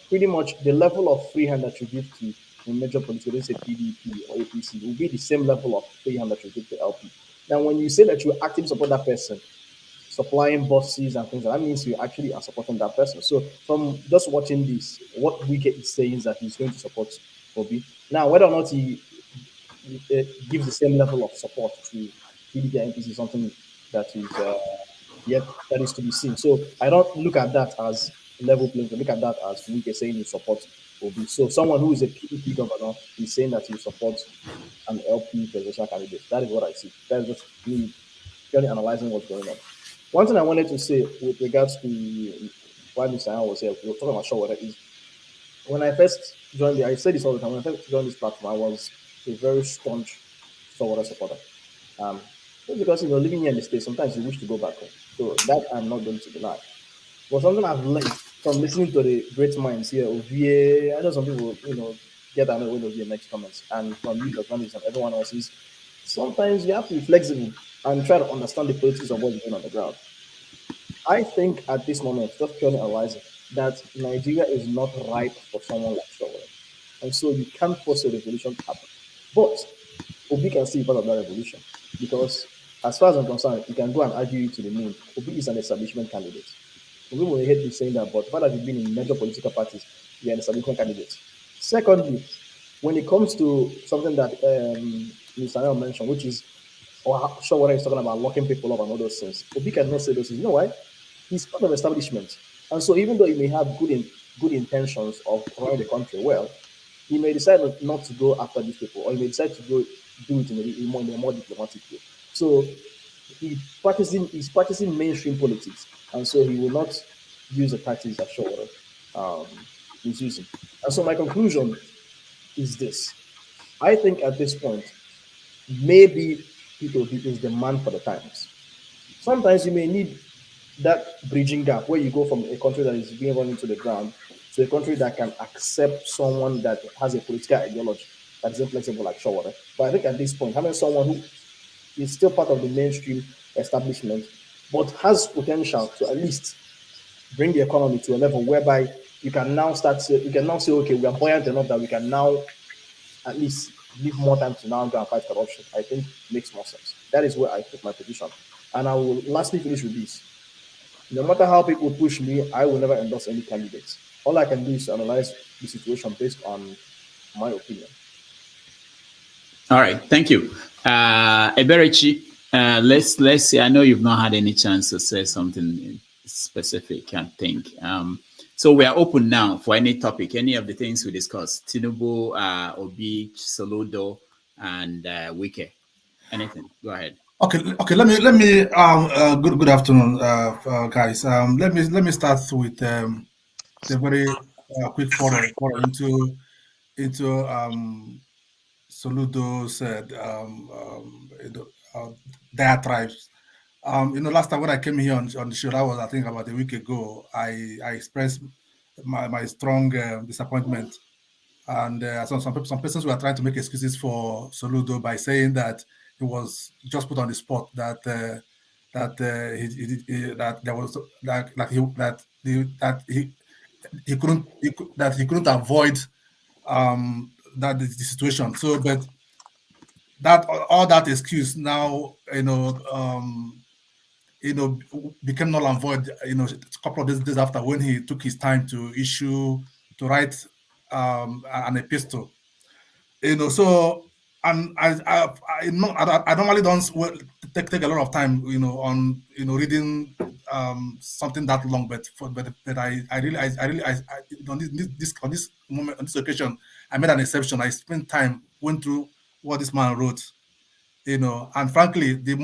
Speaker 7: Pretty much the level of free hand that you give to a major political, let's say PDP or APC, will be the same level of free hand that you give to LP. Now, when you say that you actively support that person, supplying buses and things, that means you actually are supporting that person. So from just watching this, what Wike is saying is that he's going to support Obi. Now, whether or not he gives the same level of support to PDP and NPC is something that is yet that is to be seen. So I don't look at that as level playing field. Look at that as Wike saying he supports Obi. So someone who is a PDP governor is saying that he supports an LP presidential candidate. That is what I see. That is just me purely analyzing what's going on. One thing I wanted to say with regards to why Mr. Allen was here, we were talking about Shawara, is when I first joined I say this all the time, when I first joined this platform, I was a very staunch Shawara supporter. Just because living here in the States, sometimes you wish to go back home. So that I'm not going to deny. But something I've learned from listening to the great minds here, I know some people, get annoyed when Ovie makes comments, and from you, the journalists, and everyone else is sometimes you have to be flexible and try to understand the politics of what's going on the ground. I think at this moment, just purely analyzing, that Nigeria is not ripe for someone like Shawara. And so you can't force a revolution to happen. But Obi can still be part of that revolution. Because as far as I'm concerned, you can go and argue it to the moon. Obi is an establishment candidate. Obi will hate me saying that, but the fact that you've been in major political parties, you're an establishment candidate. Secondly, when it comes to something that Mr. Nell mentioned, which is, or sure what he's talking about, locking people up and all those things, Obi cannot say those things. You know why? He's part of establishment. And so even though he may have good intentions of running the country well, he may decide not to go after these people, or he may decide to go do it in a more diplomatic way. So he's practicing mainstream politics, and so he will not use the tactics that Shawara is using. And so my conclusion is this: I think at this point, maybe Peter Obi is the man for the times. Sometimes you may need that bridging gap where you go from a country that is being run into the ground to a country that can accept someone that has a political ideology that is inflexible like Shawara. But I think at this point, having someone who is still part of the mainstream establishment, but has potential to at least bring the economy to a level whereby you can now say, okay, we are buoyant enough that we can now at least leave more time to now go and fight corruption. I think makes more sense. That is where I put my position. And I will lastly finish with this. No matter how people push me, I will never endorse any candidates. All I can do is analyze the situation based on my opinion.
Speaker 5: All right, thank you. Eberichi, let's see. I know you've not had any chance to say something specific, I think. So we are open now for any topic, any of the things we discussed. Tinubu, Obi, Soludo, and Wike. Anything. Go ahead.
Speaker 22: Okay. Let me. Good afternoon, guys. Let me start with the very quick foray into Soludo's diatribes. Last time when I came here on the show, that was I think about a week ago. I expressed my strong disappointment, and some persons were trying to make excuses for Soludo by saying that he was just put on the spot, that he couldn't avoid that the situation. So, but that all that excuse now became null and void. A couple of days after, when he took his time to write an epistle. So, and I normally don't take a lot of time, on reading something that long, but I really on this moment, on this occasion, I made an exception. I spent time, went through what this man wrote, you know, and frankly, the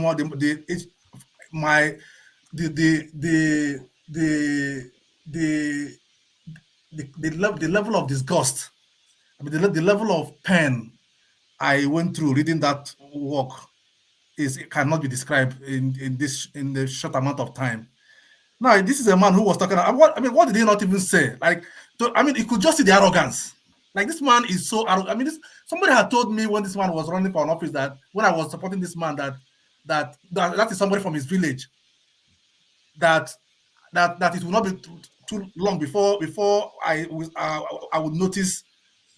Speaker 22: level of disgust, I mean, the level of pain I went through reading that work cannot be described in the short amount of time. Now, this is a man who was talking about what did he not even say? Like, you could just see the arrogance. Like, this man is so arrogant. I mean, somebody had told me when this man was running for an office that when I was supporting this man that is somebody from his village, that it will not be too long before I would notice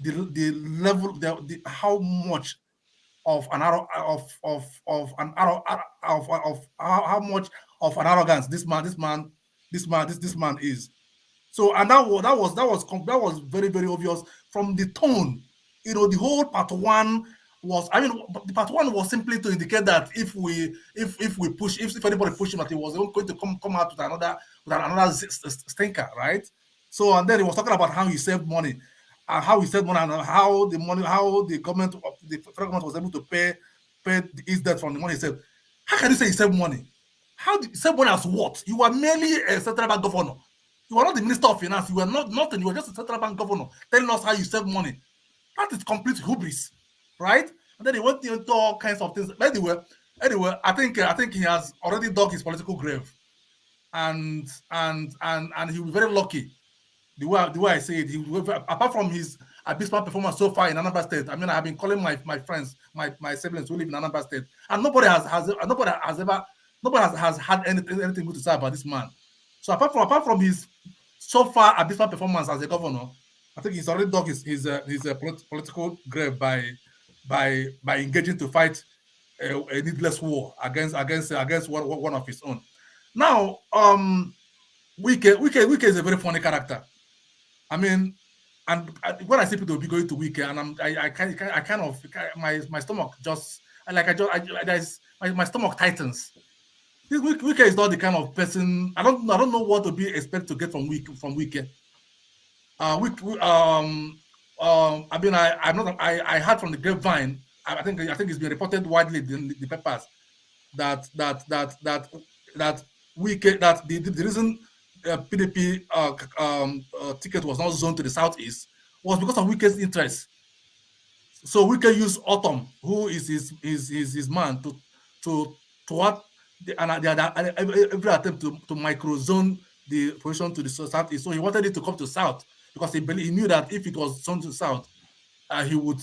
Speaker 22: the level, how much of an how much of an arrogance this man is. So, and that was very, very obvious from the tone. You know, the whole part one was, the part one was simply to indicate that if anybody pushed him, that he was going to come out with another stinker, right? So, and then he was talking about how he saved money, and how the government was able to pay his debt from the money he saved. How can you say he saved money? How did you save money as what? You were merely a central bank governor. You were not the Minister of Finance. You were nothing. You were just a central bank governor telling us how you save money. That is complete hubris, right? And then he went into all kinds of things. Anyway, I think he has already dug his political grave, and he'll be very lucky. The way I say it, apart from his abysmal performance so far in Anambra State, I mean, I've been calling my friends, my siblings who live in Anambra State, and nobody has had anything good to say about this man. So apart from his so far abysmal performance as a governor, I think he's already dug his political grave by engaging to fight a needless war against one of his own. Now, Wike is a very funny character. I mean, and when I see Peter Obi going to Wike, and my stomach just my stomach tightens. This Wike is not the kind of person. I don't know what to be expect to get from Wike. I heard from the grapevine. I think it's been reported widely in the papers that Wike, that the reason PDP ticket was not zoned to the southeast was because of Wike's interest. So Wike used Autumn, who is his man, to what every attempt to micro-zone the position to the southeast. So he wanted it to come to south because he knew that if it was zoned to south, it would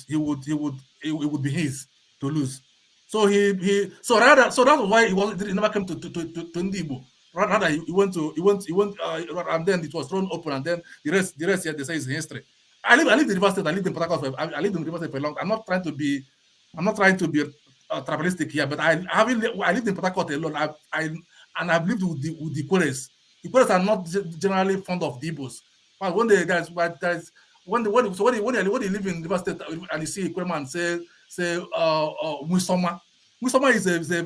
Speaker 22: be his to lose. So that's why he never came to Ndibo. Rather, he went, and then it was thrown open, and then the rest here they say is history. I live in the River State. I lived in Port Harcourt. I lived in the River State for a long time. I'm not trying to be tribalistic here, but I lived in Port Harcourt alone. I've lived with the Queres. The Queres are not generally fond of the Igbos. But when you live in River State and you see a Quereman say Musoma. Musoma is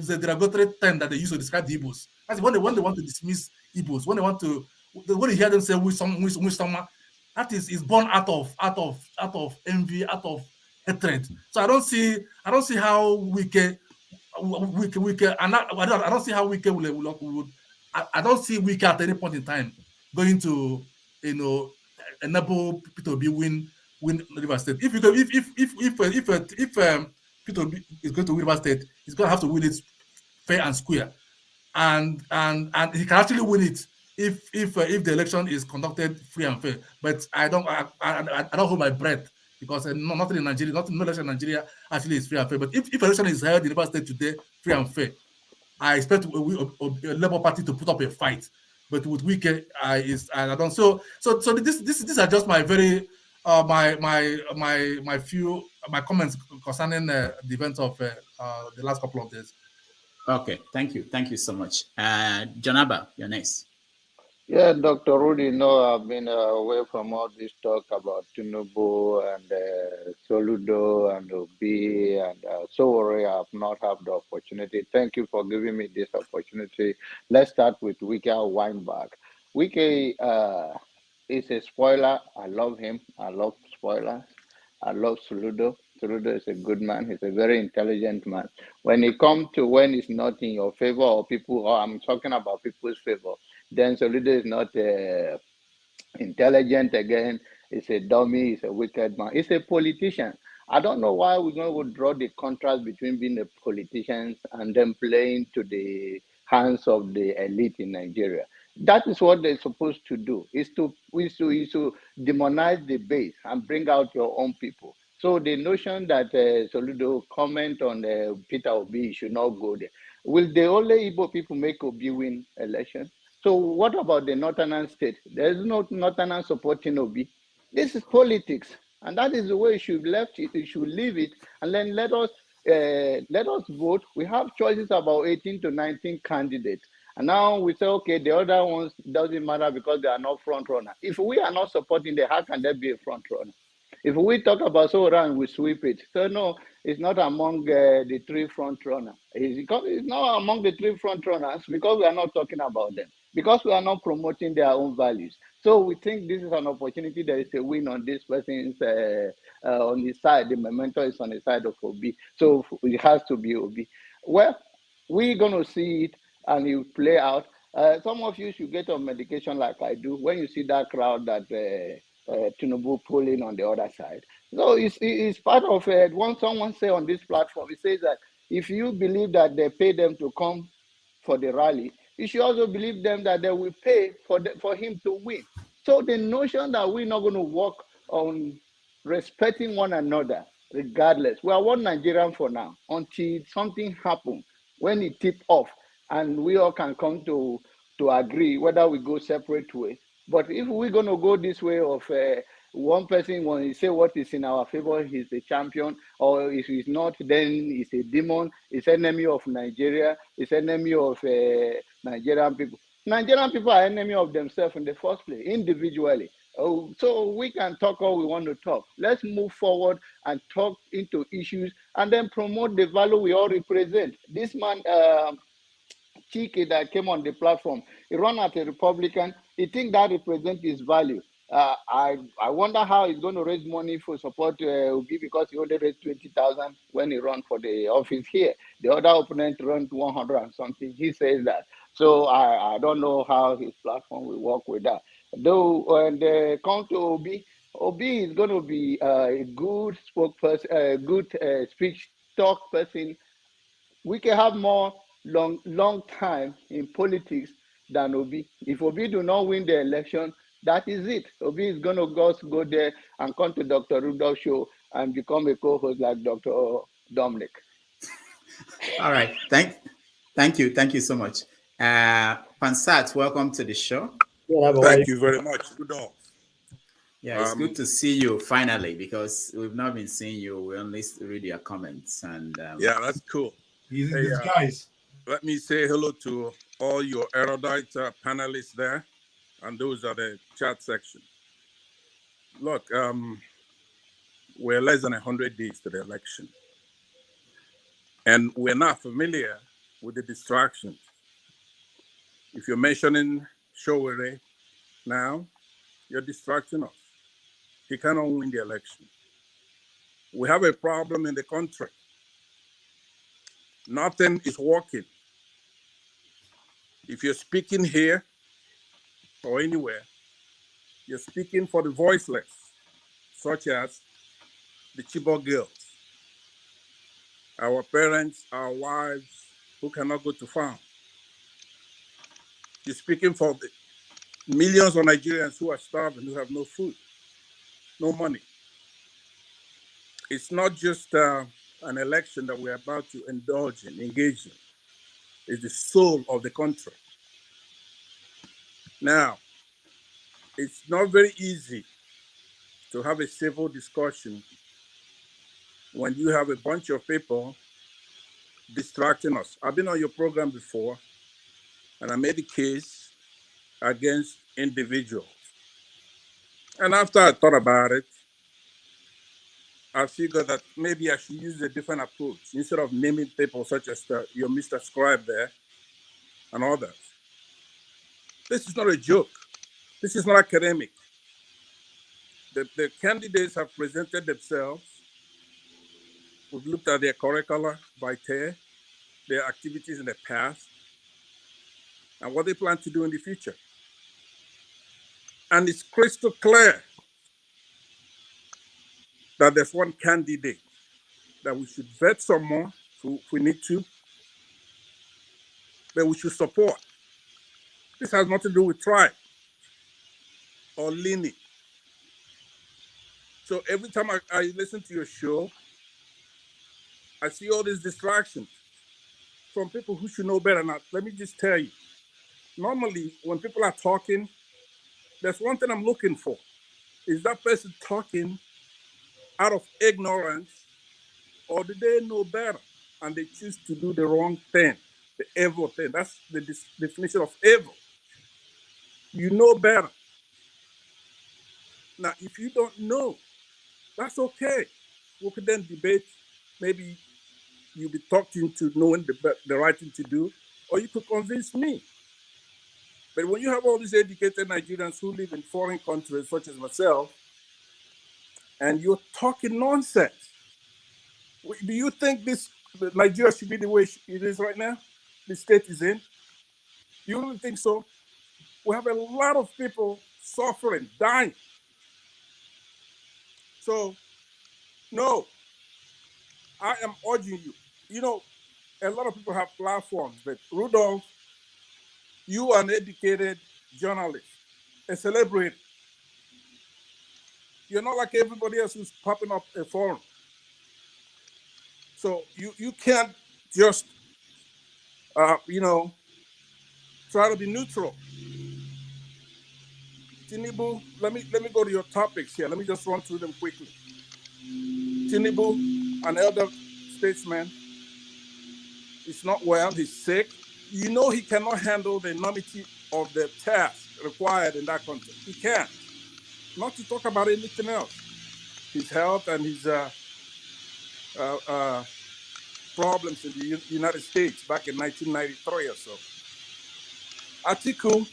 Speaker 22: a derogatory term that they use to describe the Igbos. That's when they want to dismiss Igbos. When you hear them say Musoma, that is born out of envy, out of hatred. So I don't see how Wike, and I don't see how Wike would. I don't see Wike at any point in time going to enable Peter Obi win River State. If Peter Obi is going to win River State, he's going to have to win it fair and square, and he can actually win it if the election is conducted free and fair. But I don't hold my breath, because nothing in Nigeria, no election in Nigeria actually is free and fair. But if election is held in River State today, free and fair, I expect a Labour Party to put up a fight. But with Wike, I don't. So these are just my very my comments concerning the events of the last couple of days.
Speaker 5: Okay, thank you so much. Janaba, you're next.
Speaker 2: Yeah, Dr. Rudy, no, I've been away from all this talk about Tinubu and Soludo and Obi and so worry I've not had the opportunity. Thank you for giving me this opportunity. Let's start with Wike Weinberg. Wike is a spoiler. I love him. I love spoilers. I love Soludo. Soludo is a good man. He's a very intelligent man. When it comes to when it's not in your favor or people, or I'm talking about people's favor, then Soludo is not intelligent again. He's a dummy. He's a wicked man. He's a politician. I don't know why we're going to draw the contrast between being a politician and then playing to the hands of the elite in Nigeria. That is what they're supposed to do, is to demonize the base and bring out your own people. So the notion that Soludo comment on Peter Obi should not go there. Will the only Igbo people make Obi win election? So what about the northern state? There is no northern supporting Obi. This is politics, and that is the way you should left it. You should leave it, and then let us vote. We have choices about 18 to 19 candidates, and now we say, okay, the other ones doesn't matter because they are not front runner. If we are not supporting them, how can there be a front runner? If we talk about Soran, we sweep it. So no, it's not among the three front runners. It's not among the three front runners because we are not talking about them, because we are not promoting their own values. So we think this is an opportunity. There is a win on this person's on his side. The memento is on the side of Obi, so it has to be Obi. Well, we're gonna see it and it will play out. Some of you should get on medication like I do when you see that crowd that Tinubu pulling on the other side. So it's part of it. Once someone say on this platform, it says that if you believe that they pay them to come for the rally, you should also believe them that they will pay for him to win. So the notion that we're not going to work on respecting one another, regardless, we are one Nigerian for now until something happens when it tip off, and we all can come to agree whether we go separate ways. But if we're going to go this way of one person, when he say what is in our favor, he's the champion, or if he's not, then he's a demon, he's enemy of Nigeria, he's enemy of Nigerian people. Nigerian people are enemy of themselves in the first place, individually. Oh, so we can talk all we want to talk. Let's move forward and talk into issues and then promote the value we all represent. This man, Chike, that came on the platform, he ran as a Republican. He think that represents his value. I wonder how he's going to raise money for support Obi, because he only raised 20,000 when he ran for the office here. The other opponent ran 100 and something. He says that. So I don't know how his platform will work with that. Though when they come to Obi, Obi is going to be a good spokesperson, a good speech talk person. We can have more long time in politics than Obi. If Obi do not win the election, that is it. Obi is going to just go there and come to Dr. Rudolph's show and become a co-host like Dr. Dominic.
Speaker 5: All right. Thank you so much. Pansat, welcome to the show.
Speaker 3: Thank you very much, Rudolph.
Speaker 5: Yeah, it's good to see you finally, because we've not been seeing you. We only read your comments, and
Speaker 3: yeah, that's cool.
Speaker 21: He's in disguise.
Speaker 3: Let me say hello to all your erudite panelists there, and those are the chat section. Look, we're less than 100 days to the election, and we're not familiar with the distractions. If you're mentioning Showere now, you're distracting us. He cannot win the election. We have a problem in the country. Nothing is working. If you're speaking here or anywhere, you're speaking for the voiceless, such as the Chibok girls, our parents, our wives who cannot go to farm. You're speaking for the millions of Nigerians who are starving, who have no food, no money. It's not just an election that we're about to indulge in, engage in. It's the soul of the country. Now, it's not very easy to have a civil discussion when you have a bunch of people distracting us. I've been on your program before, and I made the case against individuals. And after I thought about it, I figured that maybe I should use a different approach instead of naming people such as your Mr. Scribe there and others. This is not a joke. This is not academic. The candidates have presented themselves. We've looked at their curricula vitae, their activities in the past, and what they plan to do in the future. And it's crystal clear that there's one candidate that we should vet someone if we need to, that we should support. This has nothing to do with tribe or lineage. So every time I listen to your show, I see all these distractions from people who should know better. Now, let me just tell you, normally when people are talking, there's one thing I'm looking for. Is that person talking out of ignorance, or do they know better and they choose to do the wrong thing, the evil thing? That's the definition of evil. You know better. Now, if you don't know, that's okay. We could then debate. Maybe you'll be talked into knowing the right thing to do, or you could convince me. But when you have all these educated Nigerians who live in foreign countries, such as myself, and you're talking nonsense, do you think Nigeria should be the way it is right now? The state is in? You really think so? We have a lot of people suffering, dying. So, no, I am urging you. You know, a lot of people have platforms, but Rudolph, you are an educated journalist, a celebrity. You're not like everybody else who's popping up a forum. So you can't just, try to be neutral. Tinubu, let me go to your topics here. Let me just run through them quickly. Tinubu, an elder statesman, is not well, he's sick. You know he cannot handle the enormity of the task required in that country. He can't. Not to talk about anything else. His health and his problems in the United States back in 1993 or so. Atiku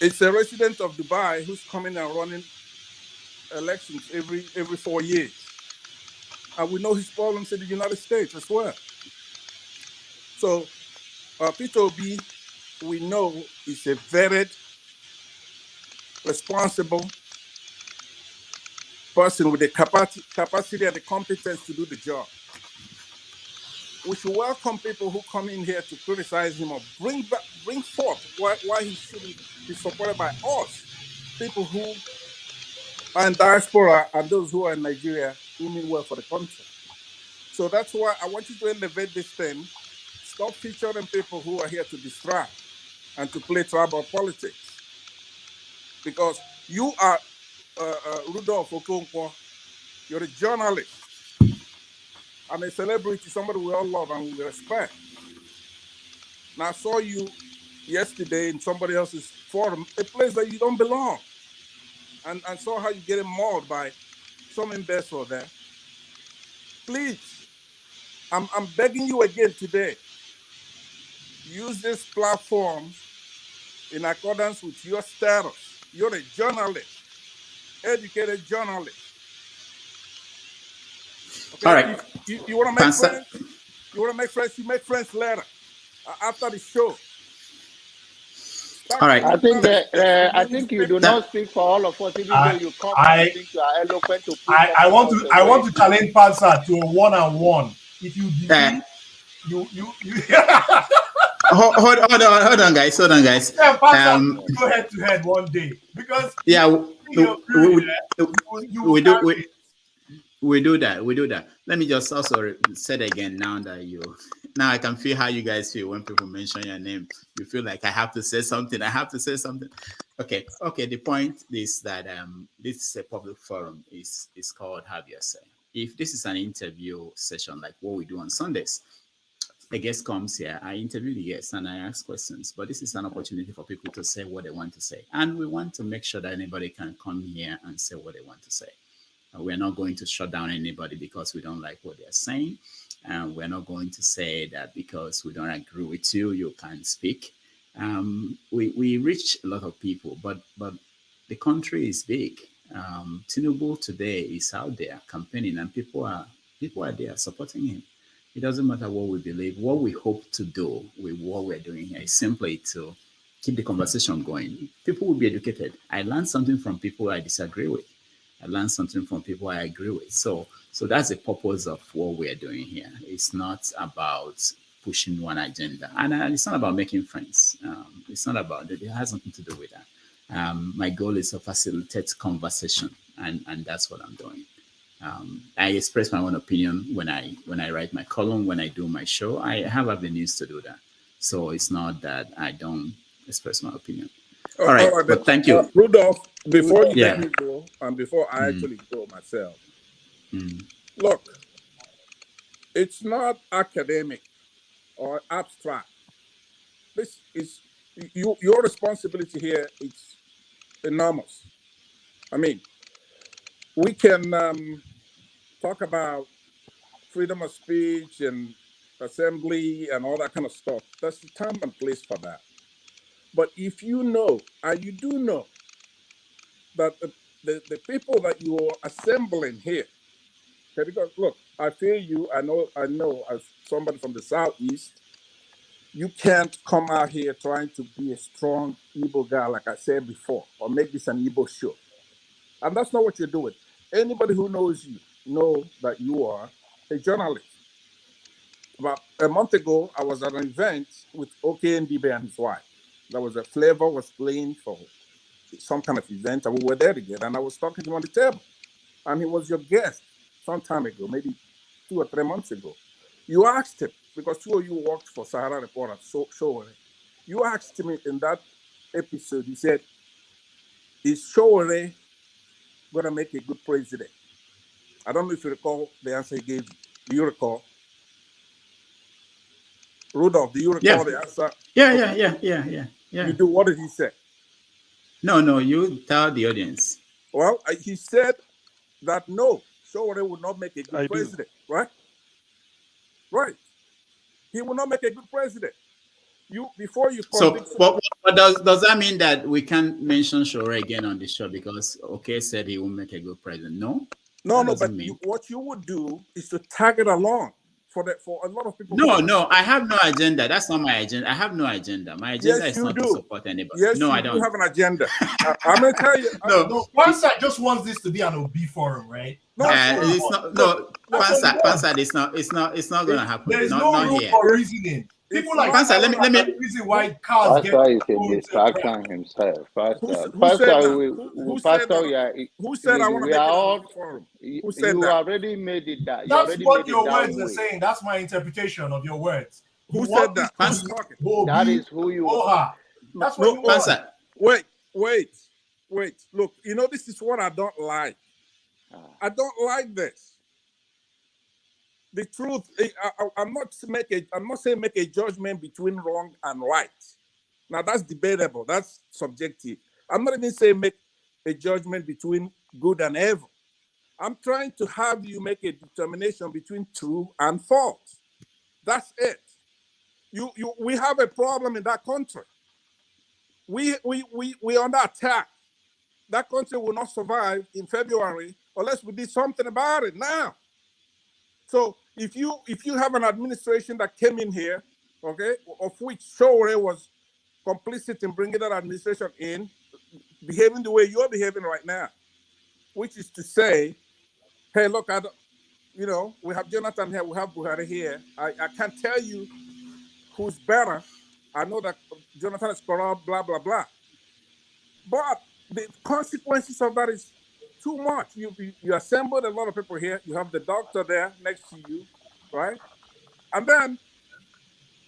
Speaker 3: is a resident of Dubai who's coming and running elections every 4 years. And we know his problems in the United States as well. So Peter Obi, we know, is a vetted, responsible person with the capacity and the competence to do the job. We should welcome people who come in here to criticize him or bring forth why he shouldn't be supported by us, people who are in diaspora and those who are in Nigeria who mean well for the country. So that's why I want you to elevate this thing. Stop featuring people who are here to distract and to play tribal politics. Because you are Rudolph Okonkwo, you're a journalist and a celebrity, somebody we all love and we respect. Now I saw you yesterday in somebody else's forum, a place that you don't belong. And saw how you getting mauled by some investor there. Please, I'm begging you again today, use this platform in accordance with your status. You're a journalist, educated journalist. Okay?
Speaker 5: All right.
Speaker 3: You want to make friends? You want to make friends? You make friends later, after the show.
Speaker 5: All right.
Speaker 2: I think you do not speak for all of us, even though you come and you think you are eloquent to push
Speaker 16: I want to challenge Pansa to a one-on-one. If you believe you
Speaker 5: hold on, guys.
Speaker 16: Yeah, Pansa, go head to head one day because
Speaker 5: we do that. Let me just also say it again now now I can feel how you guys feel when people mention your name. You feel like I have to say something. Okay. The point is that this is a public forum. It's called Have Your Say. If this is an interview session like what we do on Sundays, a guest comes here, I interview the guest and I ask questions. But this is an opportunity for people to say what they want to say. And we want to make sure that anybody can come here and say what they want to say. We're not going to shut down anybody because we don't like what they're saying. And we're not going to say that because we don't agree with you, you can't speak. We reach a lot of people, but the country is big. Tinubu today is out there campaigning, and people are there supporting him. It doesn't matter what we believe. What we hope to do with what we're doing here is simply to keep the conversation going. People will be educated. I learned something from people I disagree with. I learned something from people I agree with. So that's the purpose of what we're doing here. It's not about pushing one agenda, and it's not about making friends. It's not about that. It has nothing to do with that. My goal is to facilitate conversation, and that's what I'm doing. I express my own opinion when I write my column, when I do my show. I have avenues to do that. So it's not that I don't express my opinion. All right, but thank you.
Speaker 3: Rudolph, before you let me go, and before I actually go myself, look, it's not academic or abstract. This is your responsibility here. It's enormous. I mean, we can talk about freedom of speech and assembly and all that kind of stuff. That's the time and place for that. But if you know, and you do know, that the people that you are assembling here, okay, because look, I feel you, I know as somebody from the Southeast, you can't come out here trying to be a strong Igbo guy, like I said before, or make this an Igbo show. And that's not what you're doing. Anybody who knows you know that you are a journalist. About a month ago, I was at an event with OKNDB and his wife. There was a Flavor was playing for some kind of event, and we were there together, and I was talking to him on the table. And he was your guest some time ago, maybe 2 or 3 months ago. You asked him, because 2 of you worked for Sahara Reporter, Showore. You asked him in that episode, he said, is Showore going to make a good president? I don't know if you recall the answer he gave you. Do you recall? Rudolph, do you recall the answer?
Speaker 5: Yeah.
Speaker 3: You do. What did he say?
Speaker 5: No, you tell the audience.
Speaker 3: Well, he said that no, Showore would not make a good president, right? Right. He will not make a good president. Before you convict.
Speaker 5: So, but does that mean that we can't mention Showore again on the show because said he will make a good president? No.
Speaker 3: No, but what you would do is to tag it along for a lot of people.
Speaker 5: No, I have no agenda. That's not my agenda. I have no agenda. My agenda is not to support anybody.
Speaker 3: Yes,
Speaker 5: no, I don't.
Speaker 3: You have an agenda. I'm gonna tell you.
Speaker 16: No, one side just wants this to be an Obi forum, right?
Speaker 5: No, it's not. No, Pansa, it's not gonna happen.
Speaker 16: There is no room for reasoning. People like
Speaker 5: Pansa, let me
Speaker 16: reason why cars get.
Speaker 2: Pastor is a distraction himself. Pastor,
Speaker 3: who said I want to make a forum? Who said
Speaker 2: you
Speaker 3: that?
Speaker 2: already made it that.
Speaker 16: That's what your words are saying. That's my interpretation of your words.
Speaker 3: Who said that?
Speaker 2: That is who you are.
Speaker 16: That's what you are.
Speaker 3: Wait. Look, this is what I don't like. I don't like this. The truth, I'm not saying make a judgment between wrong and right. Now that's debatable. That's subjective. I'm not even saying make a judgment between good and evil. I'm trying to have you make a determination between true and false. That's it. We have a problem in that country. We under attack. That country will not survive in February unless we did something about it now. So if you have an administration that came in here, okay, of which Showore was complicit in bringing that administration in, behaving the way you're behaving right now, which is to say, hey, look, we have Jonathan here, we have Buhari here. I can't tell you who's better. I know that Jonathan is corrupt, blah, blah, blah. But the consequences of that is too much. You assembled a lot of people here. You have the doctor there next to you, right? And then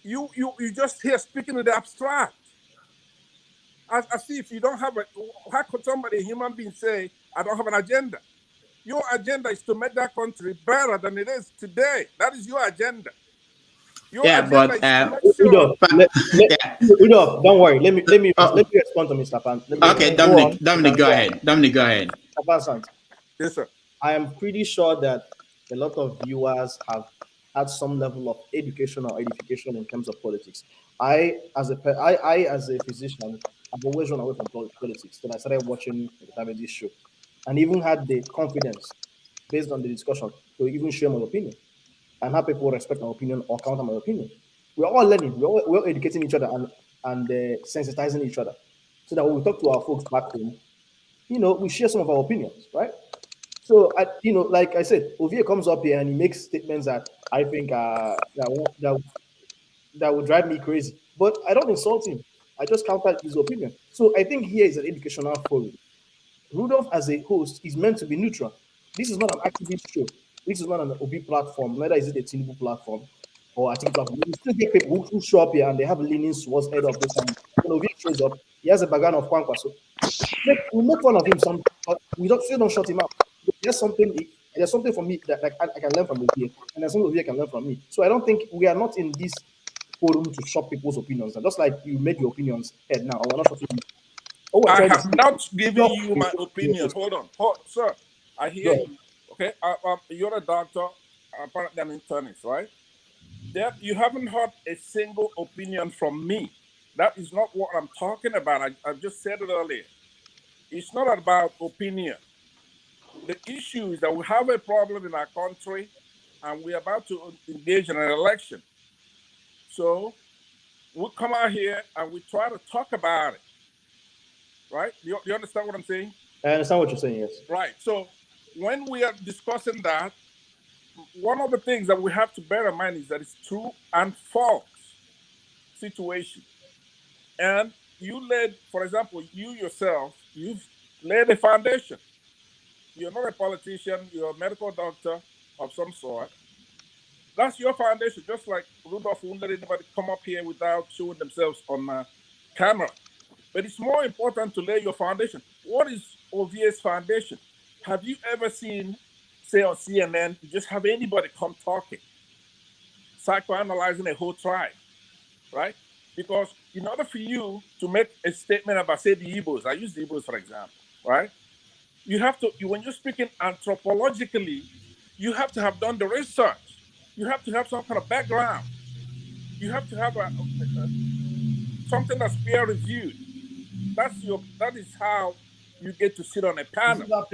Speaker 3: you just here speaking in the abstract. I see if you don't have how could somebody, a human being, say, I don't have an agenda? Your agenda is to make that country better than it is today. That is your agenda.
Speaker 5: Yeah, but
Speaker 7: Udo, Udo, don't worry. Let me respond to Mr. Pan.
Speaker 5: Okay, Dominic, go ahead. Dominic, go ahead.
Speaker 3: Yes, sir.
Speaker 7: I am pretty sure that a lot of viewers have had some level of education or edification in terms of politics. I, as a physician, I've always run away from politics. Then I started watching the David show, and even had the confidence, based on the discussion, to even share my opinion and have people respect my opinion or counter my opinion. We're all learning. We're all educating each other and sensitizing each other, so that when we talk to our folks back home, we share some of our opinions, right? So, like I said, Ovie comes up here and he makes statements that I think that would drive me crazy. But I don't insult him. I just counter his opinion. So I think here is an educational forum. Rudolph, as a host, is meant to be neutral. This is not an activist show. This is not an Obi platform. Neither is it a Tinubu platform or a Tinubu platform. You still get people who show up here and they have leanings towards head of this. And when Obi shows up, he has a background of Kwankwa. So we make fun of him some, but we still don't shut him out. There's something for me that I can learn from Obi, and there's something Obi can learn from me. So I don't think we are not in this forum to shop people's opinions. And just like you made your opinions head now, we're not shopping.
Speaker 3: I have not given you my opinion. Hold on, sir. I hear you. Okay, you're a doctor. Apparently, I'm an internist, right? You haven't heard a single opinion from me. That is not what I'm talking about. I just said it earlier. It's not about opinion. The issue is that we have a problem in our country, and we're about to engage in an election. So we come out here and we try to talk about it. Right? You understand what I'm saying?
Speaker 7: I understand what you're saying, yes.
Speaker 3: Right. So when we are discussing that, one of the things that we have to bear in mind is that it's true and false situation. And for example, you yourself, you've laid a foundation. You're not a politician, you're a medical doctor of some sort. That's your foundation, just like Rudolph won't let anybody come up here without showing themselves on camera. But it's more important to lay your foundation. What is Ovie's foundation? Have you ever seen, say on CNN, you just have anybody come talking, psychoanalyzing a whole tribe, right? Because in order for you to make a statement about, say, the Igbos, I use the Igbos for example, right? You have to, when you're speaking anthropologically, you have to have done the research. You have to have some kind of background. You have to have something that's peer-reviewed. That is how you get to sit on a panel.
Speaker 7: Mr.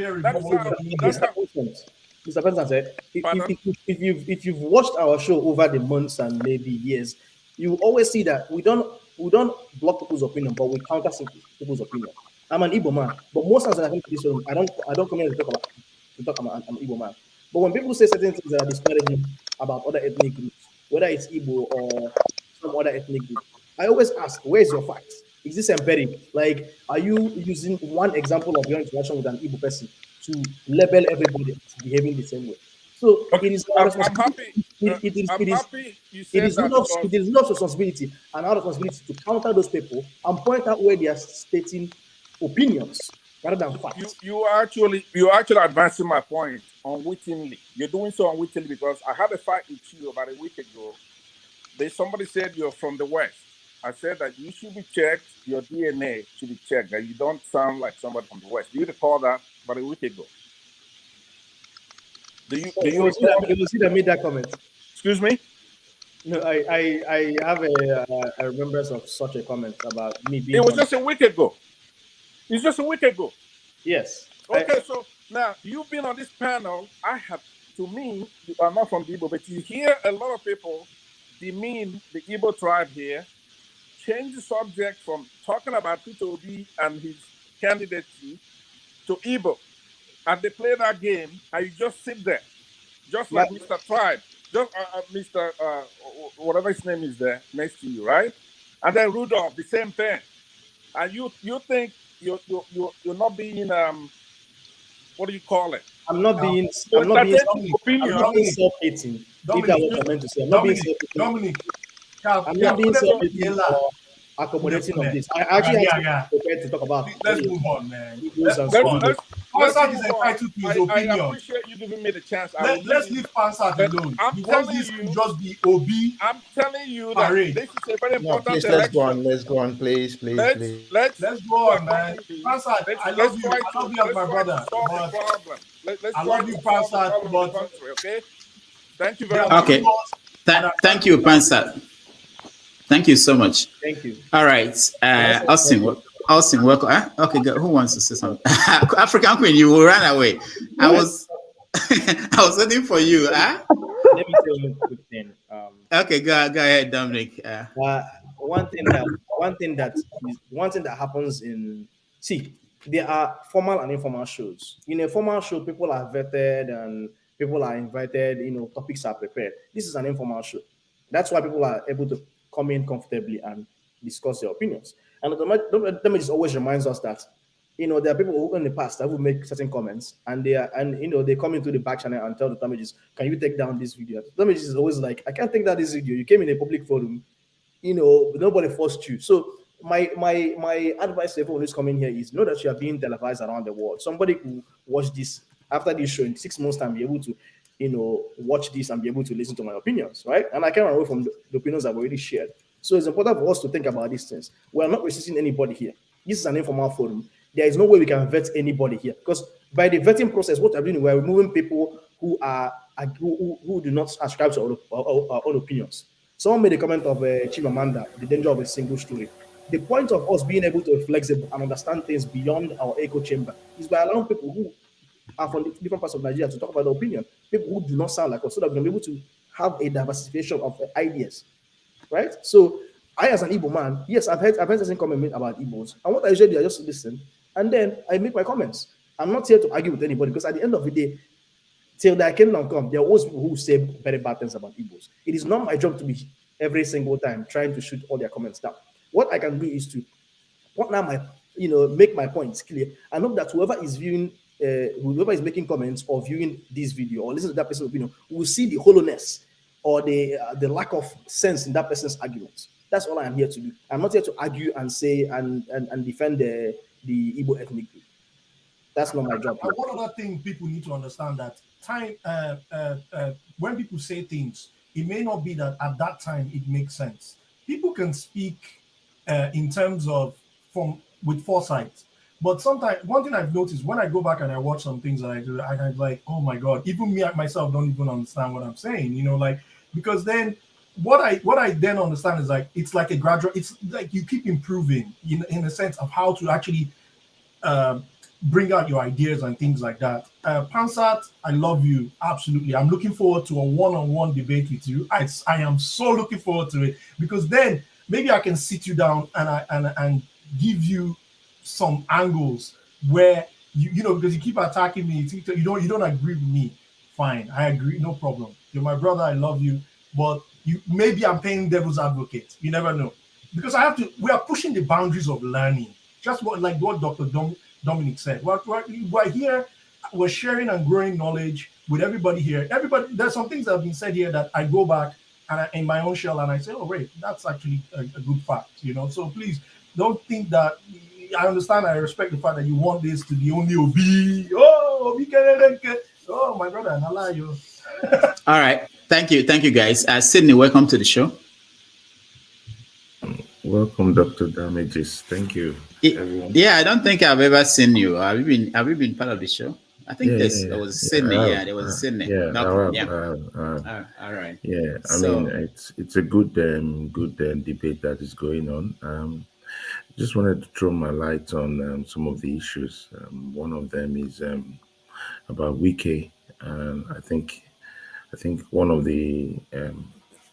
Speaker 7: President, if you've watched our show over the months and maybe years, you always see that we don't block people's opinion, but we counter people's opinion. I'm an Igbo man, but most times when I come to this room, I don't come here to talk about I'm an Igbo man. But when people say certain things that are disparaging about other ethnic groups, whether it's Igbo or some other ethnic group, I always ask, where's your facts? Is this empiric? Like, are you using one example of your interaction with an Igbo person to label everybody as behaving the same way? So it is our responsibility. It is not responsibility and our responsibility to counter those people and point out where they are stating opinions rather than facts.
Speaker 3: You are actually advancing my point unwittingly. You're doing so unwittingly because I had a fight with you about a week ago. Somebody said you're from the West. I said that you should be checked, your DNA should be checked, that you don't sound like somebody from the West. Do you recall that about a week ago? Do you
Speaker 7: see that made that comment?
Speaker 3: Excuse me?
Speaker 7: No, I have a remembrance of such a comment about me being.
Speaker 3: It was just a week ago. It's just a week ago.
Speaker 7: Yes.
Speaker 3: Okay, so now you've been on this panel. To me, you are not from the Igbo, but you hear a lot of people demean the Igbo tribe here, change the subject from talking about Peter Obi and his candidacy to Igbo. And they play that game, and you just sit there, just like Mr. Tribe, just Mr. Whatever his name is there next to you, right? And then Rudolph, the same thing. And you think you're not being what do you call it?
Speaker 7: I'm not being self-hating. If that was what I meant to say. I'm not being self-hating.
Speaker 16: Dominic.
Speaker 7: I'm not being self-hating or accommodating of this. I actually have to prepare to talk about.
Speaker 16: Let's move on, man. Pansat is entitled to his
Speaker 3: I
Speaker 16: opinion.
Speaker 3: appreciate you giving me the chance.
Speaker 16: Let's leave Pansat alone.
Speaker 3: I'm
Speaker 16: He wants
Speaker 3: telling
Speaker 16: this
Speaker 3: you,
Speaker 16: to just be Obi.
Speaker 3: I'm telling you that
Speaker 16: parade.
Speaker 3: this is a very
Speaker 4: No,
Speaker 3: important
Speaker 4: please, let's go
Speaker 3: election.
Speaker 4: on. Let's go on, please,
Speaker 3: Let's
Speaker 16: Let's go on, man. Pansat, I love you. I love you as my brother.
Speaker 3: Solve
Speaker 16: But
Speaker 3: the problem. Let's
Speaker 16: I
Speaker 3: try
Speaker 16: love
Speaker 3: to
Speaker 16: you,
Speaker 3: solve the
Speaker 16: Pansat.
Speaker 3: problem in
Speaker 16: But
Speaker 3: the country. Okay. Thank you
Speaker 16: there
Speaker 3: very
Speaker 16: are
Speaker 3: much.
Speaker 5: Okay. Thank you, Pansat. Thank you so much.
Speaker 7: Thank you.
Speaker 5: All right. Austin, welcome. Okay, good. Who wants to say something? African Queen, you will run away. I was waiting for you.
Speaker 7: Let me say one quick thing.
Speaker 5: Okay, go ahead, Dominic.
Speaker 7: One thing that happens in there are formal and informal shows. In a formal show, people are vetted and people are invited. Topics are prepared. This is an informal show. That's why people are able to come in comfortably and discuss their opinions. And the just always reminds us that there are people who in the past that will make certain comments and they come into the back channel and tell the damages, can you take down this video? The damages is always like, I can't take down this video. You came in a public forum, nobody forced you. So my advice to everyone who's coming here is know that you are being televised around the world. Somebody who watch this after this show in 6 months' time, be able to watch this and be able to listen to my opinions, right? And I can't run away from the opinions I've already shared. So it's important for us to think about these things. We're not resisting anybody here. This is an informal forum. There is no way we can vet anybody here because by the vetting process, what we're doing, we're removing people who do not ascribe to our own opinions. Someone made a comment of Chimamanda, the danger of a single story. The point of us being able to be flexible and understand things beyond our echo chamber is by allowing people who are from different parts of Nigeria to talk about their opinion. People who do not sound like us, so that we can be able to have a diversification of ideas, right? So I, as an Igbo man, yes, I've heard certain comments about Igbos, and what I usually do, I just listen and then I make my comments. I'm not here to argue with anybody because at the end of the day, till the kingdom come, there are always people who say very bad things about Igbos. It is not my job to be every single time trying to shoot all their comments down. What I can do is to make my points clear and hope that whoever is viewing, whoever is making comments or viewing this video or listening to that person's opinion will see the hollowness or the lack of sense in that person's arguments. That's all I am here to do. I'm not here to argue and say and defend the Igbo ethnic group. That's not my job.
Speaker 16: And one other thing people need to understand that when people say things, it may not be that at that time it makes sense. People can speak in terms of with foresight. But sometimes one thing I've noticed when I go back and I watch some things that I do, I'm like, oh my God, even me myself don't even understand what I'm saying, because then what I then understand is like it's like a gradual, it's like you keep improving in a sense of how to actually bring out your ideas and things like that. Pansat, I love you absolutely. I'm looking forward to a one-on-one debate with you. I am so looking forward to it because then maybe I can sit you down and give you some angles where because you keep attacking me, you don't agree with me. Fine, I agree, no problem. You're my brother, I love you, but maybe I'm playing devil's advocate. You never know, because we are pushing the boundaries of learning. Just what Dr. Dominic said. We're here, we're sharing and growing knowledge with everybody here. There's some things that have been said here that I go back and in my own shell and I say, oh wait, that's actually a good fact. So please don't think that. I understand. I respect the fact that you want this to be only Obi. Oh, Obi, oh, my brother, and I lie you.
Speaker 5: All right, thank you, guys. Sydney, welcome to the show.
Speaker 18: Welcome, Dr. Damages. Thank you, everyone.
Speaker 5: Yeah, I don't think I've ever seen you. Have you been part of the show? I think there was Sydney. There was a Sydney.
Speaker 18: All right. Yeah, I mean, it's a good debate that is going on. Just wanted to throw my light on some of the issues. One of them is about Wike, and I think one of the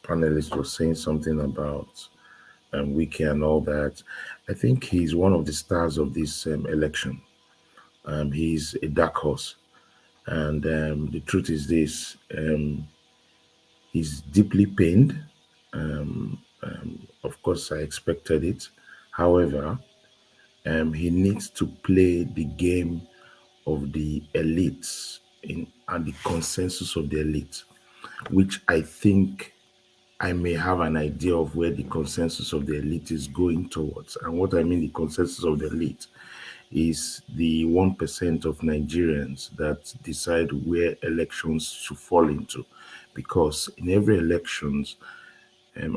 Speaker 18: panelists was saying something about Wike and all that. I think he's one of the stars of this election. He's a dark horse, and the truth is this: he's deeply pained. Of course, I expected it. However, he needs to play the game of the elites and the consensus of the elites, which I think I may have an idea of where the consensus of the elite is going towards. And what I mean the consensus of the elite is the 1% of Nigerians that decide where elections should fall into. Because in every elections,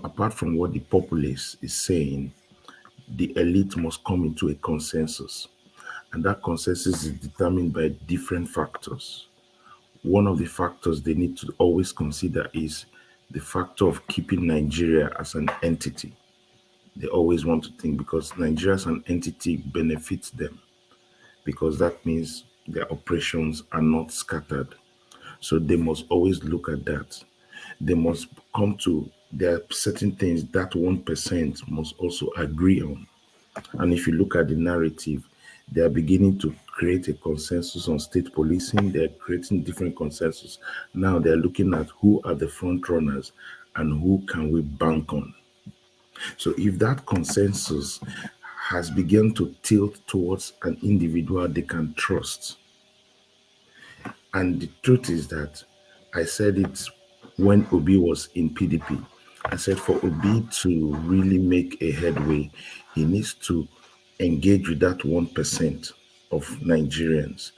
Speaker 18: apart from what the populace is saying, the elite must come into a consensus. And that consensus is determined by different factors. One of the factors they need to always consider is the factor of keeping Nigeria as an entity. They always want to think, because Nigeria as an entity benefits them, because that means their operations are not scattered. So they must always look at that. They must come to, there are certain things that 1% must also agree on. And if you look at the narrative, they are beginning to create a consensus on state policing. They're creating different consensus. Now they're looking at who are the front runners and who can we bank on. So if that consensus has begun to tilt towards an individual they can trust, and the truth is that I said it when Obi was in PDP. I said for Obi to really make a headway, he needs to engage with that 1% of Nigerians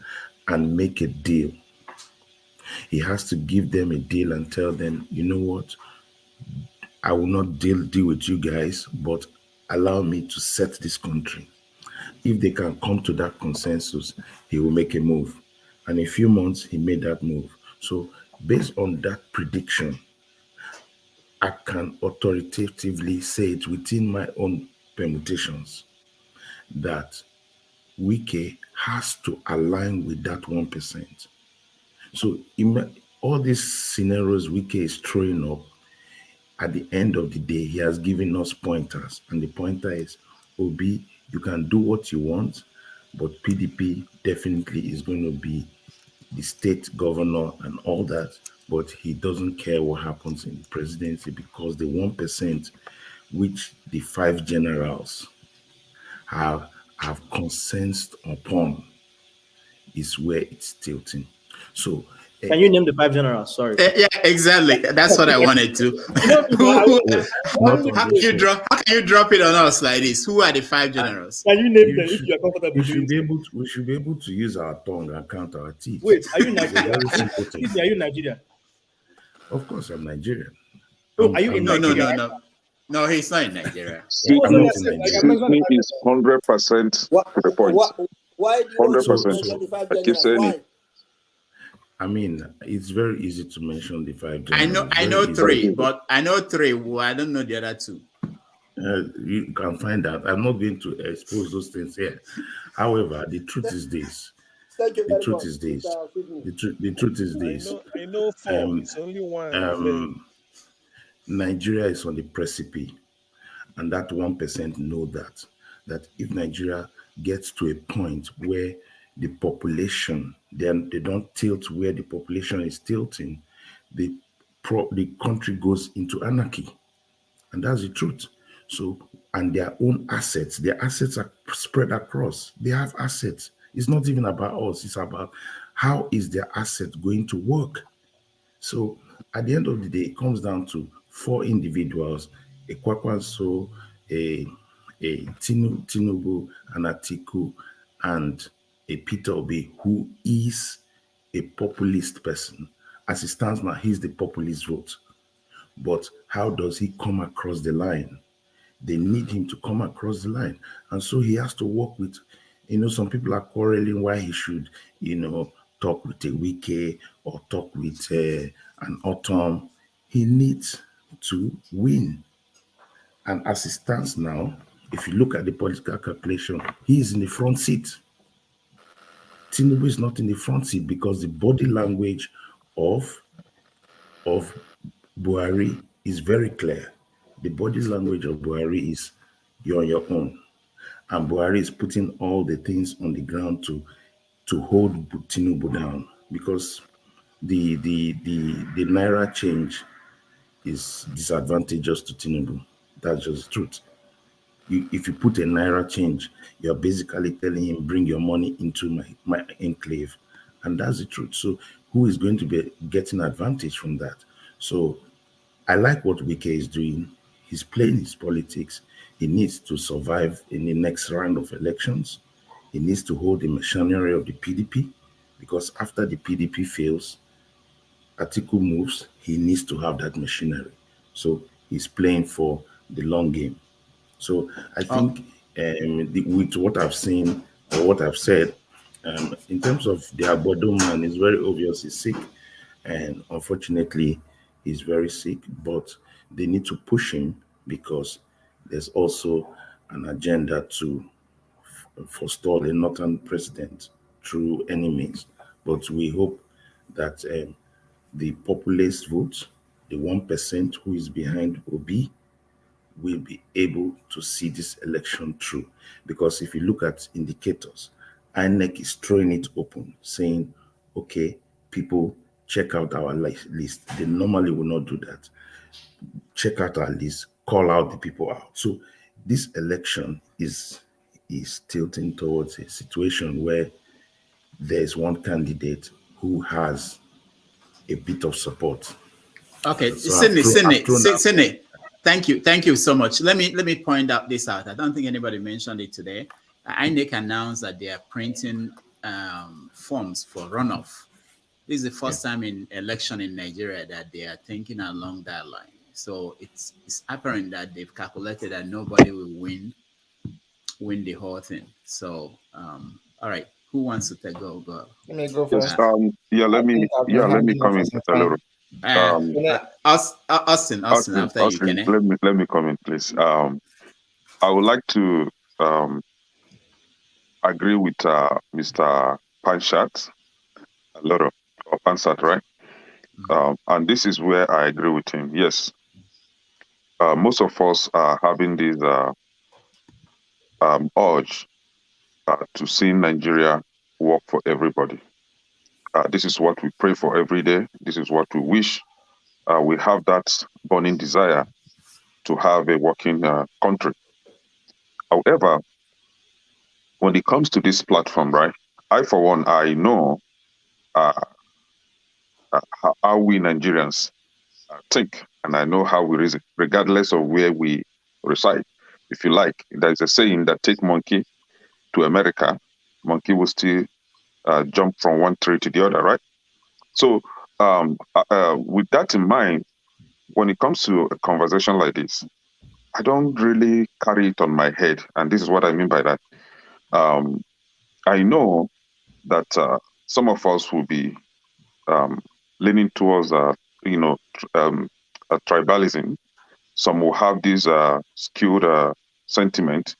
Speaker 18: and make a deal. He has to give them a deal and tell them, you know what, I will not deal with you guys, but allow me to set this country. If they can come to that consensus, he will make a move. And in a few months, he made that move. So based on that prediction, I can authoritatively say it within my own permutations that Wike has to align with that 1%. So all these scenarios Wike is throwing up, at the end of the day, he has given us pointers. And the pointer is, Obi, you can do what you want, but PDP definitely is going to be the state governor and all that, but he doesn't care what happens in the presidency, because the 1%, which the 5 generals have consensus upon, is where it's tilting. So
Speaker 7: can you name the 5 generals? Sorry.
Speaker 5: Yeah, exactly. That's what I wanted to. How can you drop it on us like this? Who are the 5 generals?
Speaker 7: Can you name them if you are comfortable?
Speaker 18: We should be able to use our tongue and count our teeth.
Speaker 7: Wait, are you Nigerian? Are you Nigerian?
Speaker 18: Of course, I'm Nigerian.
Speaker 7: Oh, are you in Nigeria?
Speaker 5: No, he's not in Nigeria.
Speaker 4: He is 100% to the point.
Speaker 8: Why do you 100%?
Speaker 4: I keep saying it.
Speaker 18: I mean, it's very easy to mention the 5 generals.
Speaker 5: I know 3, but I know 3. Well, I don't know the other 2.
Speaker 18: You can find out. I'm not going to expose those things here. However, the truth is this. The truth is this. The truth is this.
Speaker 17: I know 4. It's only 1.
Speaker 18: Nigeria is on the precipice, and that 1% know that if Nigeria gets to a point where the population, then they don't tilt where the population is tilting, the country goes into anarchy. And that's the truth. So, and their own assets are spread across. They have assets. It's not even about us. It's about how is their asset going to work. So at the end of the day, it comes down to 4 individuals, a Kwakwanso, a Tinubu, an Atiku, and a Peter Obi, who is a populist person. As it stands now, he's the populist vote. But how does he come across the line? They need him to come across the line. And so he has to work with, some people are quarreling why he should, talk with a Wike or talk with an Autumn. He needs to win. And as it stands now, if you look at the political calculation, he is in the front seat. Tinubu is not in the front seat because the body language of Buhari is very clear. The body language of Buhari is, you're on your own. And Buhari is putting all the things on the ground to hold Tinubu down, because the Naira change is disadvantageous to Tinubu. That's just the truth. If you put a Naira change, you're basically telling him, bring your money into my enclave. And that's the truth. So who is going to be getting advantage from that? So I like what Wike is doing. He's playing his politics. He needs to survive in the next round of elections. He needs to hold the machinery of the PDP, because after the PDP fails, Atiku moves, he needs to have that machinery. So he's playing for the long game. So I think with what I've seen or what I've said, in terms of the Agbodo man, it's very obvious he's sick. And unfortunately, he's very sick, but they need to push him because there's also an agenda to forestall a northern president through any means. But we hope that the populist vote, the 1% who is behind Obi, will be able to see this election through. Because if you look at indicators, INEC is throwing it open, saying, okay, people, check out our list. They normally will not do that. Check out our list, call out the people out. So this election is tilting towards a situation where there's one candidate who has a bit of support.
Speaker 5: Okay,
Speaker 18: So
Speaker 5: Sydney, thank you so much. Let me point out this out. I don't think anybody mentioned it today. INEC announced that they are printing forms for runoff. This is the first time in election in Nigeria that they are thinking along that line. So it's apparent that they've calculated that nobody will win the whole thing. So all right, who wants to go?
Speaker 21: Let me go first.
Speaker 4: Let me come in a little.
Speaker 5: Austin, after you can.
Speaker 4: Let me come in, please. I would like to agree with Mr. Panshat, a lot of Pansat, right? And this is where I agree with him. Yes, most of us are having this urge to see Nigeria work for everybody. This is what we pray for every day. This is what we wish. We have that burning desire to have a working country. However, when it comes to this platform, right, I, for one, I know how we Nigerians think, and I know how we reason, regardless of where we reside. If you like, there's a saying that take monkey to America, monkey will still jump from one tree to the other, right? So with that in mind, when it comes to a conversation like this, I don't really carry it on my head. And this is what I mean by that. I know that some of us will be leaning towards, tribalism. Some will have this skewed sentiment.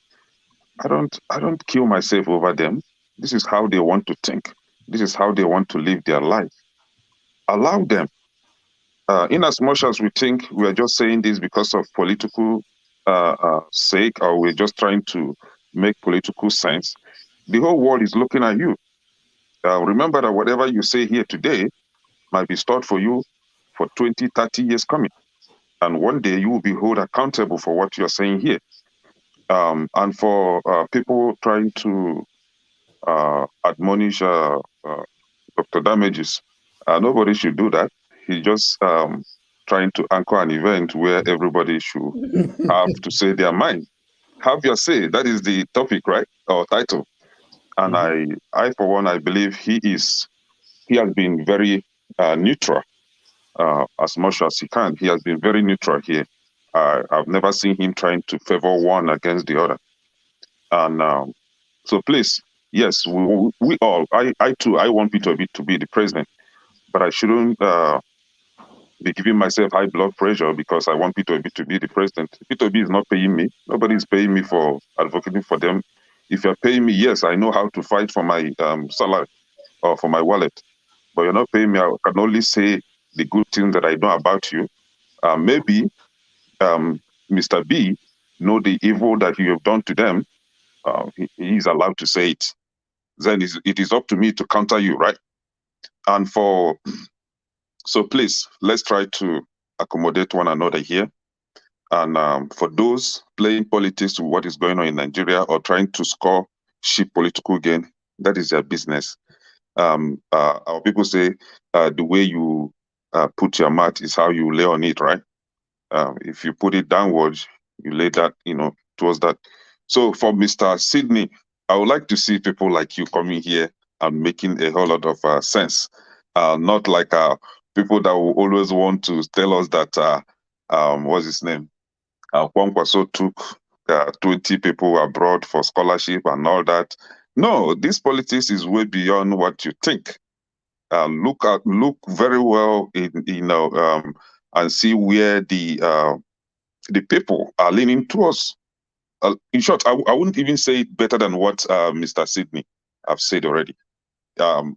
Speaker 4: I don't kill myself over them. This is how they want to think. This is how they want to live their life. Allow them. In as much as we think we are just saying this because of political sake, or we're just trying to make political sense, the whole world is looking at you. Remember that whatever you say here today might be stored for you for 20, 30 years coming. And one day you will be held accountable for what you're saying here. And for people trying to admonish Dr. Damages, nobody should do that. He's just trying to anchor an event where everybody should have to say their mind. Have your say. That is the topic, right? Or title. And I, for one, I believe he has been very neutral as much as he can. He has been very neutral here. I've never seen him trying to favor one against the other. And so please, yes, we all, I too, I want Peter Obi to be the president, but I shouldn't be giving myself high blood pressure because I want Peter Obi to be the president. Peter Obi is not paying me. Nobody is paying me for advocating for them. If you're paying me, yes, I know how to fight for my salary or for my wallet, but you're not paying me. I can only say the good things that I know about you. Maybe Mr. B know the evil that you have done to them. He is allowed to say it. Then it is up to me to counter you, right? And so please, let's try to accommodate one another here. And for those playing politics with what is going on in Nigeria or trying to score cheap political gain, that is their business. Our people say the way you put your mat is how you lay on it, right? If you put it downwards, you lay that, towards that. So for Mr. Sydney, I would like to see people like you coming here and making a whole lot of sense. Not like people that will always want to tell us that, what's his name? Kwankwaso took 20 people abroad for scholarship and all that. No, this politics is way beyond what you think. Look very well and see where the people are leaning towards. In short, I wouldn't even say it better than what Mr. Sidney have said already.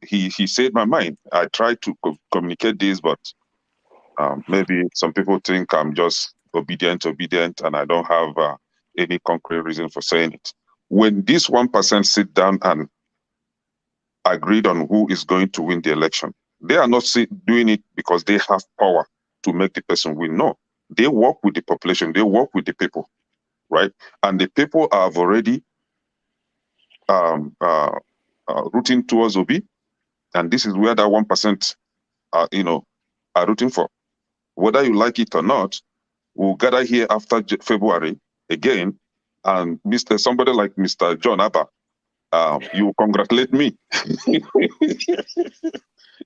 Speaker 4: He said my mind. I tried to communicate this, but maybe some people think I'm just obedient, and I don't have any concrete reason for saying it. When this 1% sit down and agreed on who is going to win the election, they are not doing it because they have power to make the person win. No, they work with the population, they work with the people, right? And the people have already rooting towards Obi, and this is where that 1% are rooting for. Whether you like it or not, we'll gather here after February again, and somebody like Mr. John Abba, you congratulate me.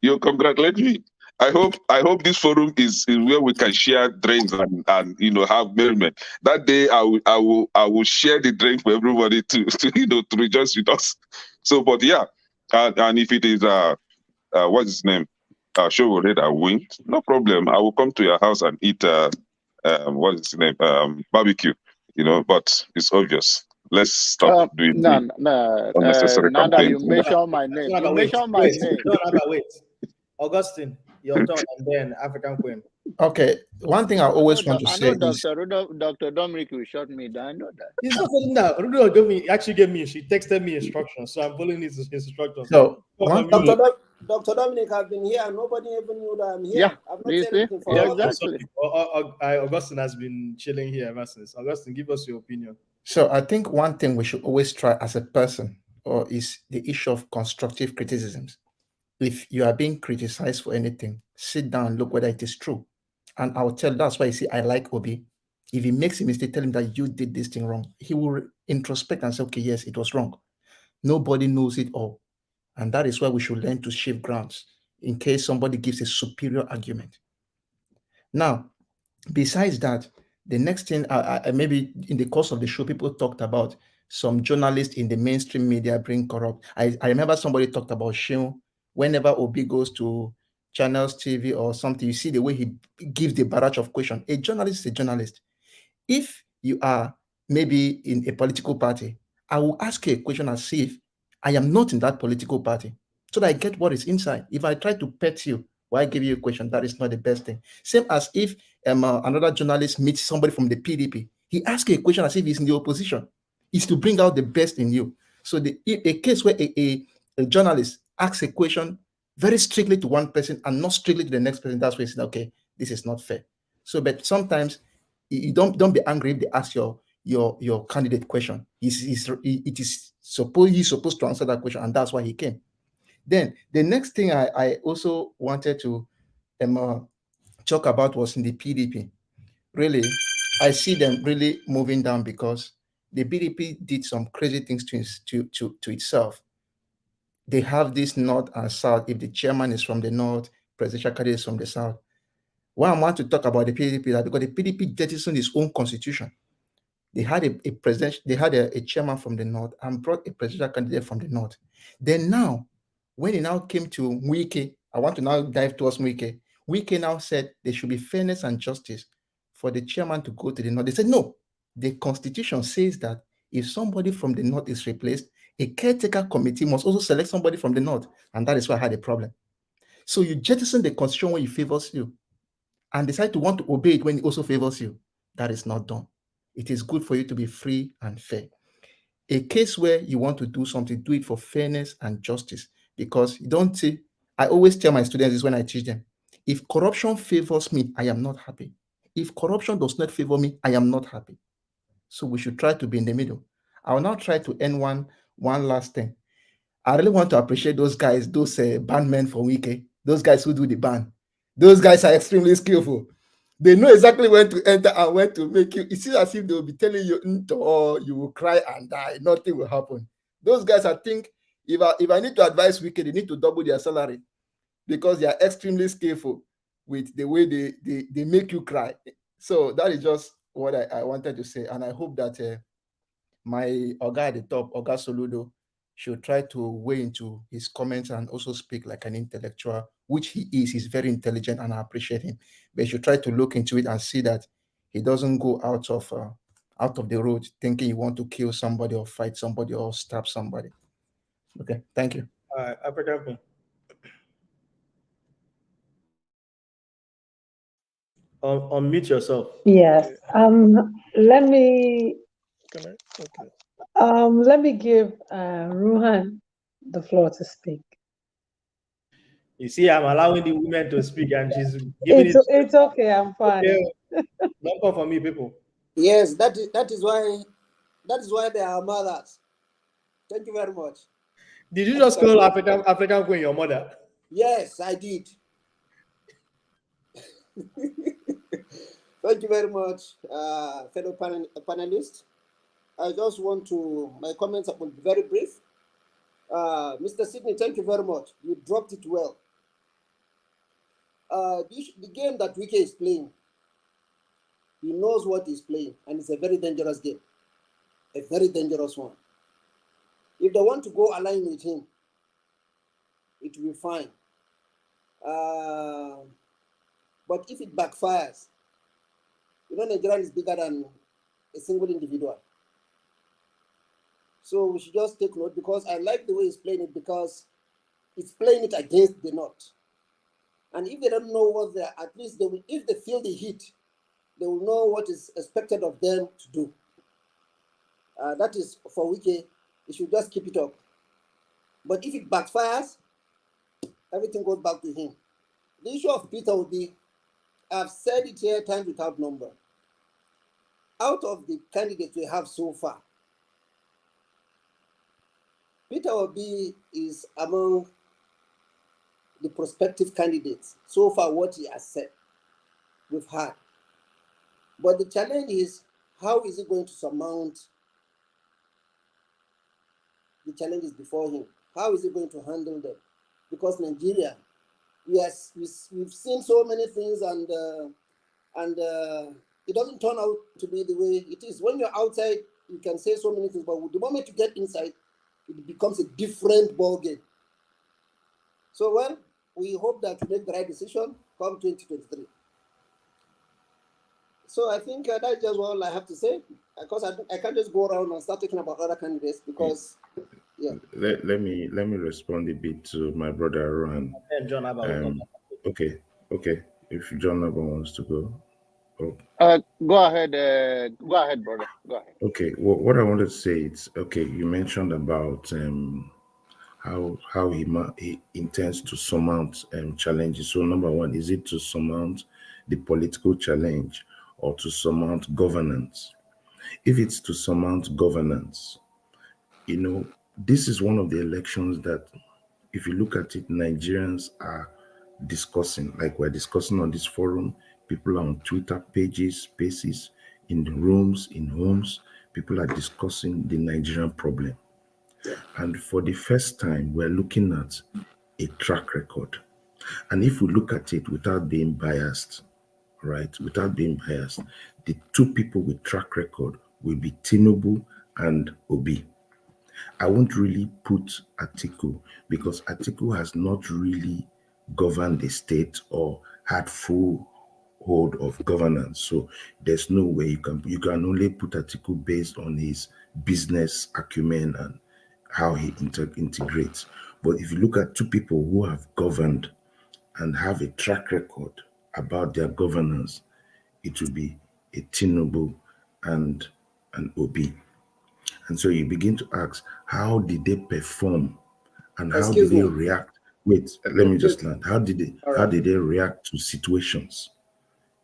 Speaker 4: You congratulate me. I hope this forum is where we can share drinks and have merriment. That day I will share the drink for everybody to to rejoice with us. So, but yeah, and if it is what's his name, Showore that win, no problem. I will come to your house and eat what is his name, barbecue. But it's obvious. Let's stop doing the unnecessary
Speaker 2: Nanda,
Speaker 4: campaign.
Speaker 2: you mention my name. You mention my name.
Speaker 7: Wait. Augustine, your turn, and then African Queen.
Speaker 12: Okay, one thing I always want to say is
Speaker 2: Dr. Dominic will shut me down. I know that.
Speaker 7: He's not telling that. Rudo actually gave me. She texted me instructions, so I'm following his instructions.
Speaker 12: So,
Speaker 8: Dr. Dominic, I've been here. Nobody even knew that I'm here.
Speaker 2: Yeah,
Speaker 8: I've not said anything for
Speaker 2: exactly.
Speaker 7: Augustine has been chilling here ever since. Augustine, give us your opinion.
Speaker 12: So, I think one thing we should always try as a person is the issue of constructive criticisms. If you are being criticized for anything, sit down and look whether it is true. And I'll tell, that's why you see, I like Obi. If he makes a mistake, tell him that you did this thing wrong. He will introspect and say, okay, yes, it was wrong. Nobody knows it all. And that is why we should learn to shift grounds in case somebody gives a superior argument. Now, besides that, the next thing, maybe in the course of the show, people talked about some journalists in the mainstream media being corrupt. I remember somebody talked about Sheung. Whenever Obi goes to Channels TV or something, you see the way he gives the barrage of questions. A journalist is a journalist. If you are maybe in a political party, I will ask you a question as if I am not in that political party, so that I get what is inside. If I try to pet you or I give you a question, that is not the best thing. Same as if another journalist meets somebody from the PDP, he asks a question as if he's in the opposition. It's to bring out the best in you. So a case where a journalist asks a question very strictly to one person and not strictly to the next person, that's where you say, okay, this is not fair. So, but sometimes you don't be angry if they ask your candidate question. He's supposed to answer that question, and that's why he came. Then the next thing I also wanted to talk about was in the PDP. Really, I see them really moving down because the PDP did some crazy things to itself. They have this north and south. If the chairman is from the north, presidential candidate is from the south. Why I want to talk about the PDP is because the PDP jettisoned its own constitution. They had a president, they had a chairman from the north and brought a presidential candidate from the north. Then now, when it now came to Wike, I want to now dive towards Wike. Wike now said there should be fairness and justice for the chairman to go to the north. They said no. The constitution says that if somebody from the north is replaced, a caretaker committee must also select somebody from the north, and that is why I had a problem. So you jettison the constitution when it favors you and decide to want to obey it when it also favors you. That is not done. It is good for you to be free and fair. A case where you want to do something, do it for fairness and justice, because you don't see, I always tell my students this when I teach them, if corruption favors me, I am not happy. If corruption does not favor me, I am not happy. So we should try to be in the middle. I will now try to end one last thing. I really want to appreciate those guys, those bandmen for Wike, those guys who do the band. Those guys are extremely skillful. They know exactly when to enter and when to make you. It's as if they will be telling you, or you will cry and die. Nothing will happen. Those guys, I think, if I need to advise Wike, they need to double their salary because they are extremely skillful with the way they make you cry. So that is just what I wanted to say. And I hope that my Oga at the top, Oga Soludo, should try to weigh into his comments and also speak like an intellectual, which he is. He's very intelligent and I appreciate him. But he should try to look into it and see that he doesn't go out of the road thinking you want to kill somebody or fight somebody or stab somebody. Okay, thank you.
Speaker 7: African. Unmute yourself.
Speaker 14: Yes. Let me let me give Ruhan the floor to speak.
Speaker 7: You see, I'm allowing the women to speak, and she's giving it.
Speaker 14: It's okay. I'm fine.
Speaker 7: Okay. Don't come for me, people.
Speaker 8: Yes, that is why they are mothers. Thank you very much.
Speaker 7: Did you just call African Queen your mother?
Speaker 8: Yes, I did. Thank you very much, fellow panelists. I just want to, my comments will be very brief. Mr. Sidney, thank you very much. You dropped it well. The game that Wike is playing, he knows what he's playing, and it's a very dangerous game, a very dangerous one. If they want to go align with him, it will be fine. But if it backfires, Nigeria is bigger than a single individual. So we should just take note, because I like the way he's playing it, because it's playing it against the North. And if they don't know what they're, at least they will, if they feel the heat, they will know what is expected of them to do. That is for Wike. He should just keep it up. But if it backfires, everything goes back to him. The issue of Peter Obi, I've said it here times without number. Out of the candidates we have so far, Peter Obi is among the prospective candidates. So far, what he has said, we've had. But the challenge is, how is he going to surmount the challenges before him? How is he going to handle them? Because Nigeria, yes, we've seen so many things, and it doesn't turn out to be the way it is. When you're outside, you can say so many things, but the moment you get inside, it becomes a different ballgame. So, well, we hope that we make the right decision come 2023. So I think that's just all I have to say, because I can't just go around and start talking about other candidates, because, yeah.
Speaker 18: Let me respond a bit to my brother Rohan.
Speaker 7: John Abba.
Speaker 18: Okay. If John Abba wants to go.
Speaker 2: Go ahead, brother. Go ahead.
Speaker 18: Okay. What I wanted to say is, okay, you mentioned about how he intends to surmount challenges. So number one, is it to surmount the political challenge or to surmount governance? If it's to surmount governance, this is one of the elections that, if you look at it, Nigerians are discussing, like we're discussing on this forum. People are on Twitter pages, spaces, in the rooms, in homes. People are discussing the Nigerian problem. And for the first time, we're looking at a track record. And if we look at it without being biased, right, the two people with track record will be Tinubu and Obi. I won't really put Atiku, because Atiku has not really governed the state or had full hold of governance. So there's no way you can only put Atiku based on his business acumen and how he integrates. But if you look at two people who have governed and have a track record about their governance, it will be a Tinubu and an Obi. And so you begin to ask, how did they perform and how did they react? Wait, let me just land. How did they react to situations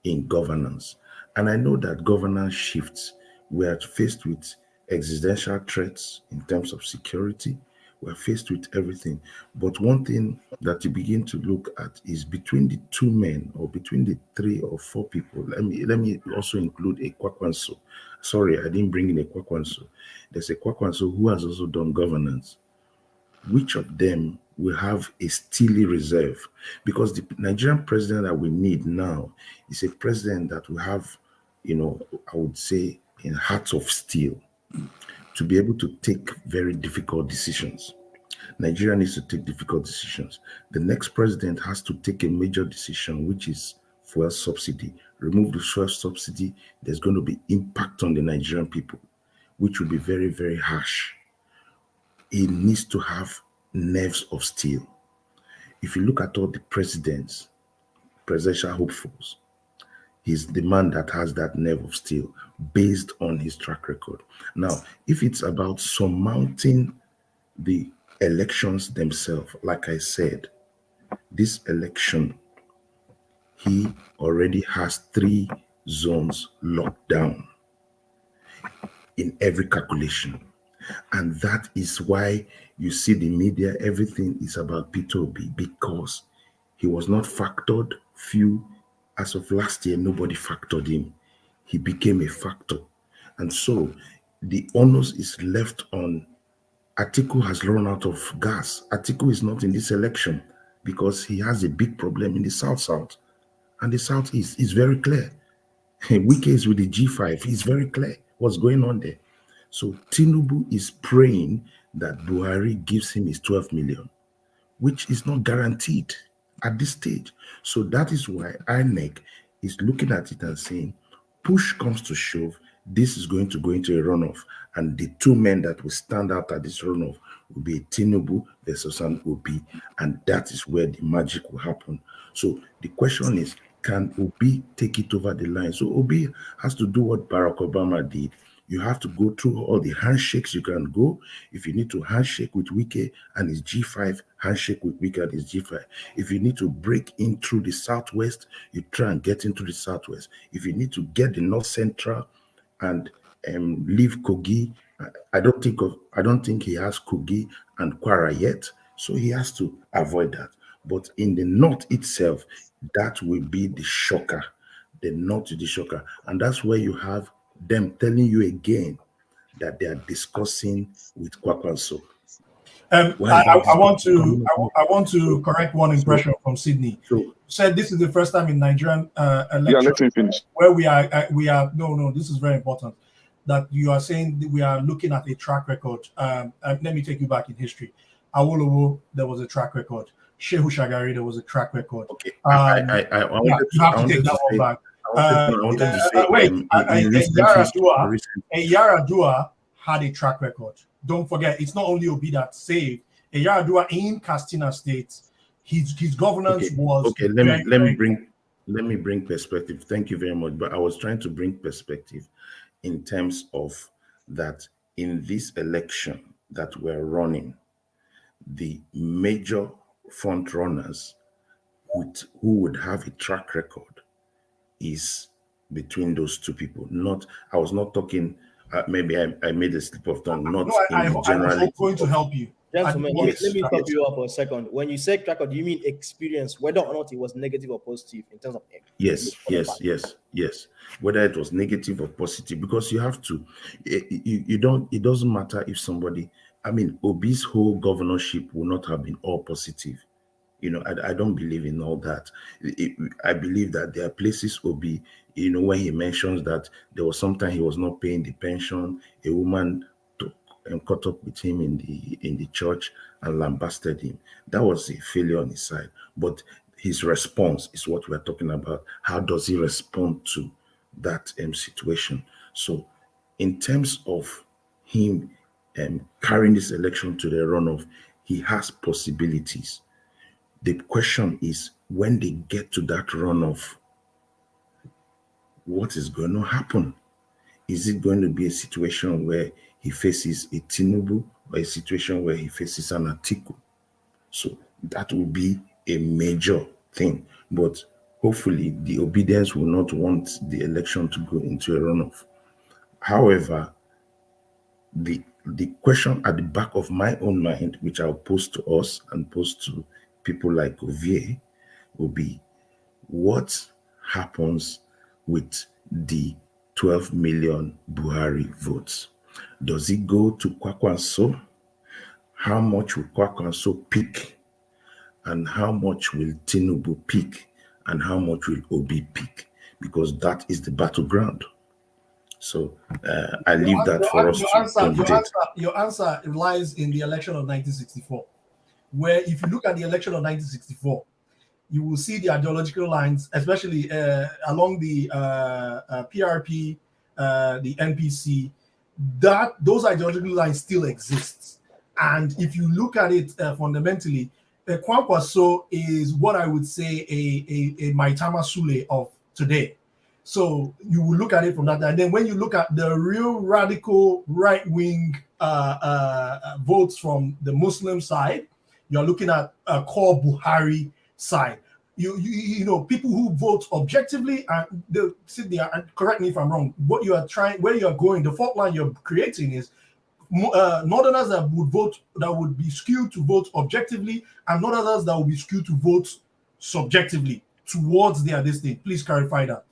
Speaker 18: in governance? And I know that governance shifts. We are faced with existential threats in terms of security. We're faced with everything. But one thing that you begin to look at is between the two men or between the 3 or 4 people. Let me also include a Kwakwanso. Sorry, I didn't bring in a Kwakwanso. There's a Kwakwanso who has also done governance. Which of them will have a steely reserve? Because the Nigerian president that we need now is a president that will have, I would say, a heart of steel to be able to take very difficult decisions. Nigeria needs to take difficult decisions. The next president has to take a major decision, which is fuel subsidy. Remove the fuel subsidy, there's going to be impact on the Nigerian people, which will be very, very harsh. He needs to have nerves of steel. If you look at all the presidents, presidential hopefuls, he's the man that has that nerve of steel based on his track record. Now, if it's about surmounting the elections themselves, like I said, this election, he already has 3 zones locked down in every calculation. And that is why you see the media, everything is about Peter Obi, because he was not factored. Few, as of last year, nobody factored him. He became a factor. And so the onus is left on Atiku. Has run out of gas. Atiku is not in this election because he has a big problem in the South. And the Southeast is very clear. Wike is with the G5. It's very clear what's going on there. So Tinubu is praying that Buhari gives him his 12 million, which is not guaranteed at this stage. So that is why INEC is looking at it and saying, push comes to shove, this is going to go into a runoff. And the 2 men that will stand out at this runoff will be Tinubu versus an Obi. And that is where the magic will happen. So the question is, can Obi take it over the line? So Obi has to do what Barack Obama did. You have to go through all the handshakes you can go. If you need to handshake with Wike and his G5, handshake with Wike and his G5. If you need to break in through the Southwest, you try and get into the Southwest. If you need to get the North Central and leave Kogi, I don't think he has Kogi and Kwara yet, so he has to avoid that. But in the North itself, that will be the shocker. The North is the shocker. And that's where you have them telling you again that they are discussing with Kwakwanso.
Speaker 16: I want to correct one impression from Sydney. You said this is the first time in Nigerian election.
Speaker 4: Yeah, let him finish.
Speaker 16: Where we are. No. This is very important. That you are saying that we are looking at a track record. Let me take you back in history. Awolowo, there was a track record. Shehu Shagari, there was a track record.
Speaker 18: Okay,
Speaker 16: you have to take that one back. Yaradua had a track record. Don't forget, it's not only Obi that saved. Yaradua in Katsina State, his governance was
Speaker 18: okay. Let me bring perspective. Thank you very much. But I was trying to bring perspective in terms of that in this election that we're running, the major front runners who would have a track record is between those 2 people. I was not talking, maybe I made a slip of tongue,
Speaker 16: I was going to help you.
Speaker 7: Gentlemen, let me stop you up for a second. When you say track record, do you mean experience, whether or not it was negative or positive in terms of
Speaker 18: Yes. Whether it was negative or positive, because you have to, it doesn't matter if somebody, Obi's whole governorship will not have been all positive. I don't believe in all that. I believe that there are places Obi, when he mentions that there was sometime he was not paying the pension, a woman took and caught up with him in the church and lambasted him. That was a failure on his side. But his response is what we're talking about. How does he respond to that situation? So in terms of him carrying this election to the runoff, he has possibilities. The question is, when they get to that runoff, what is going to happen? Is it going to be a situation where he faces a Tinubu or a situation where he faces an Atiku? So that will be a major thing. But hopefully the obedience will not want the election to go into a runoff. However, the question at the back of my own mind, which I'll pose to us and pose to people like Ovie, will be, what happens with the 12 million Buhari votes? Does it go to Kwakwanso? How much will Kwakwanso pick? And how much will Tinubu pick? And how much will Obi pick? Because that is the battleground. So I leave that for us to
Speaker 16: your answer lies in the election of 1964, where if you look at the election of 1964, you will see the ideological lines, especially along the PRP, the NPC, that those ideological lines still exist. And if you look at it fundamentally, Kwankwaso is what I would say a Maitama Sule of today. So you will look at it from that. And then when you look at the real radical right-wing votes from the Muslim side, you're looking at a core Buhari side. You know, people who vote objectively, and they'll sit there and correct me if I'm wrong. What you are trying, where you are going, the fault line you're creating is Northerners that would vote, that would be skewed to vote objectively, and Northerners that will be skewed to vote subjectively towards their this thing. Please clarify that.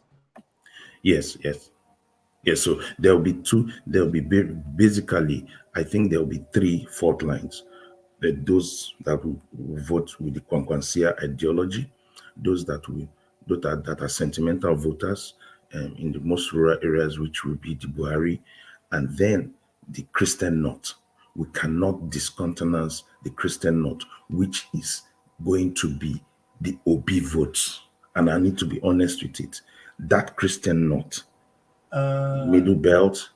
Speaker 18: Yes. So there'll be two. There'll be basically, I think there'll be three fault lines. Those that will vote with the Kwankwansia ideology, those that are sentimental voters in the most rural areas, which will be the Buhari, and then the Christian North. We cannot discountenance the Christian North, which is going to be the Obi votes. And I need to be honest with it. That Christian North, Middle Belt,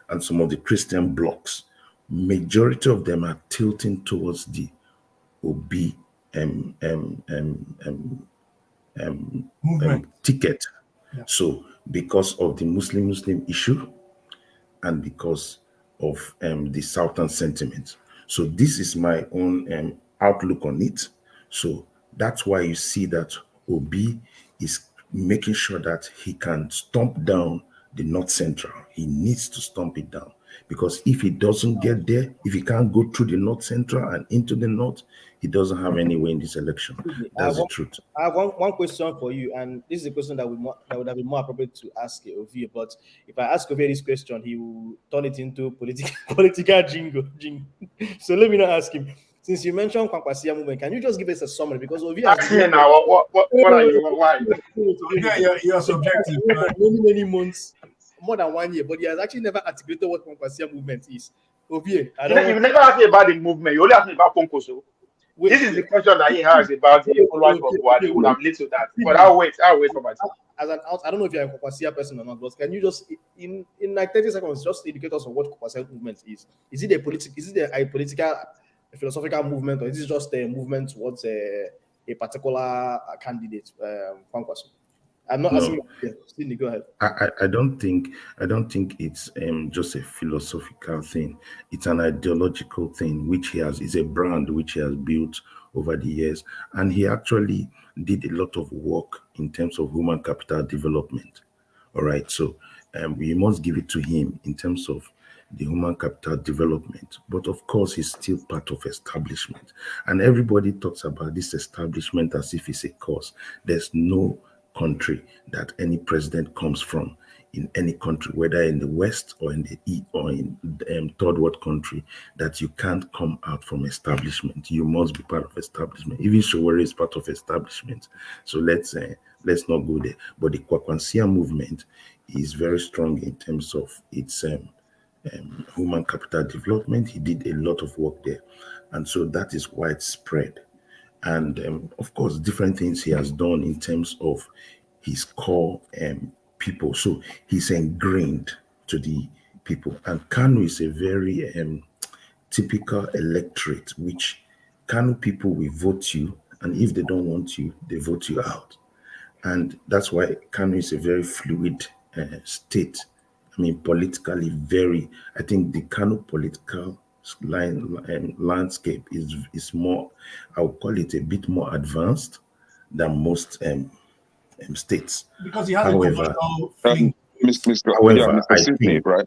Speaker 18: and some of the Christian blocks, majority of them are tilting towards the Obi ticket.
Speaker 16: Yeah.
Speaker 18: So because of the Muslim issue and because of the Southern sentiment. So this is my own outlook on it. So that's why you see that Obi is making sure that he can stomp down the North Central. He needs to stomp it down, because if he doesn't get there, if he can't go through the North Central and into the North, he doesn't have any way in this election. That's the truth.
Speaker 7: I have one question for you, and this is a question that would have been more appropriate to ask Ovie. But if I ask Ovie this question, he will turn it into political jingle. So let me not ask him. Since you mentioned Kwankwasia movement, can you just give us a summary? Because Ovie has
Speaker 13: been now. What are you? Why?
Speaker 16: Yeah, you're subjective.
Speaker 7: Many months, more than 1 year, but he has actually never articulated what Kwankwasia movement is. Ovie,
Speaker 13: you've never asked me about the movement. You only asked me about Kwankwaso. This is the question that he has about the followers of Buhari. He would have led to that. But I'll wait for my time.
Speaker 7: As an out, I don't know if you're a Kwankwasia person or not, but can you just in like 30 seconds just indicate us on what Kwankwasia movement is? Is it a political, a philosophical movement, or is it just a movement towards a particular candidate, Kwankwaso? I'm not asking you. Cindy, go ahead.
Speaker 18: I don't think it's just a philosophical thing. It's an ideological thing, which he has, is a brand which he has built over the years. And he actually did a lot of work in terms of human capital development. All right. So we must give it to him in terms of the human capital development. But of course, he's still part of establishment. And everybody talks about this establishment as if it's a cause. There's no country that any president comes from, in any country, whether in the West or in the East or in third world country, that you can't come out from establishment. You must be part of establishment. Even Showore is part of establishment. So let's not go there. But the Kwakwansia movement is very strong in terms of its human capital development. He did a lot of work there, and so that is widespread. And of course, different things he has done in terms of his core people. So he's ingrained to the people. And Kanu is a very typical electorate, which Kanu people will vote you. And if they don't want you, they vote you out. And that's why Kanu is a very fluid state. I mean, politically I think the Kanu political landscape is more, I would call it a bit more advanced than most states.
Speaker 16: Because he has
Speaker 4: Mr. Sidney, right?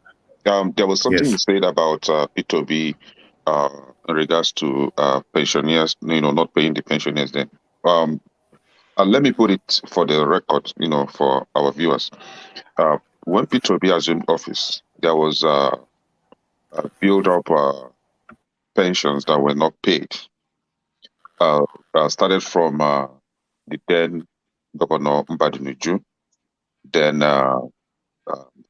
Speaker 4: There was something you
Speaker 18: Yes.
Speaker 4: said about Peter Obi in regards to pensioners, not paying the pensioners then. Let me put it for the record, for our viewers. When Peter Obi assumed office, there was a build up pensions that were not paid. Started from the then Governor Mbadinuju. Then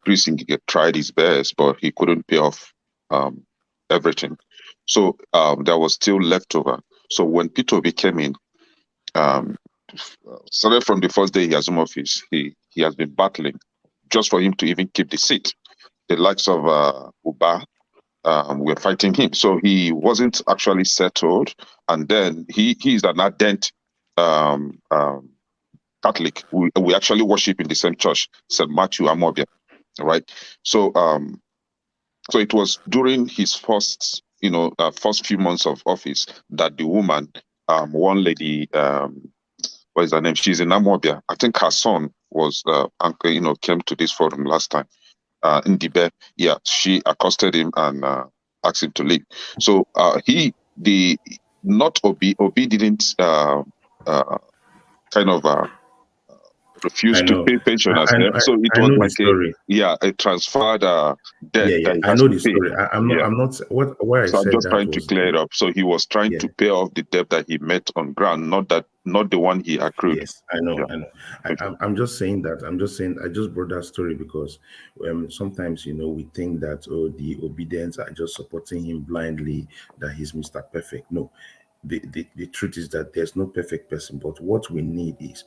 Speaker 4: Chris Ngige tried his best, but he couldn't pay off everything. So there was still leftover. So when Peter Obi came in, um, started from the first day he assumed office, he has been battling just for him to even keep the seat. The likes of Uba were fighting him. So he wasn't actually settled. And then he is an ardent Catholic. We actually worship in the same church, St. Matthew Amobia, right? So so it was during his first few months of office that the woman, one lady, what is her name? She's in Amobia. I think her son was came to this forum last time. Ndibe, yeah, she accosted him and asked him to leave. So not Obi didn't kind of refused to pay pensioners there. So it
Speaker 18: I
Speaker 4: was
Speaker 18: know the
Speaker 4: like
Speaker 18: story.
Speaker 4: a transferred debt
Speaker 18: Yeah,
Speaker 4: that he
Speaker 18: I
Speaker 4: has
Speaker 18: know
Speaker 4: to
Speaker 18: the
Speaker 4: pay.
Speaker 18: story. I'm not. Why I
Speaker 4: So I'm
Speaker 18: said
Speaker 4: just
Speaker 18: that
Speaker 4: trying to
Speaker 18: was,
Speaker 4: clear it up. So he was trying
Speaker 18: yeah.
Speaker 4: to pay off the debt that he met on ground, not the one he accrued.
Speaker 18: Yes, I know.
Speaker 4: Yeah.
Speaker 18: I know. I'm just saying that. I'm just saying. I just brought that story because sometimes we think that the obedience are just supporting him blindly, that he's Mr. Perfect. No, the truth is that there's no perfect person. But what we need is,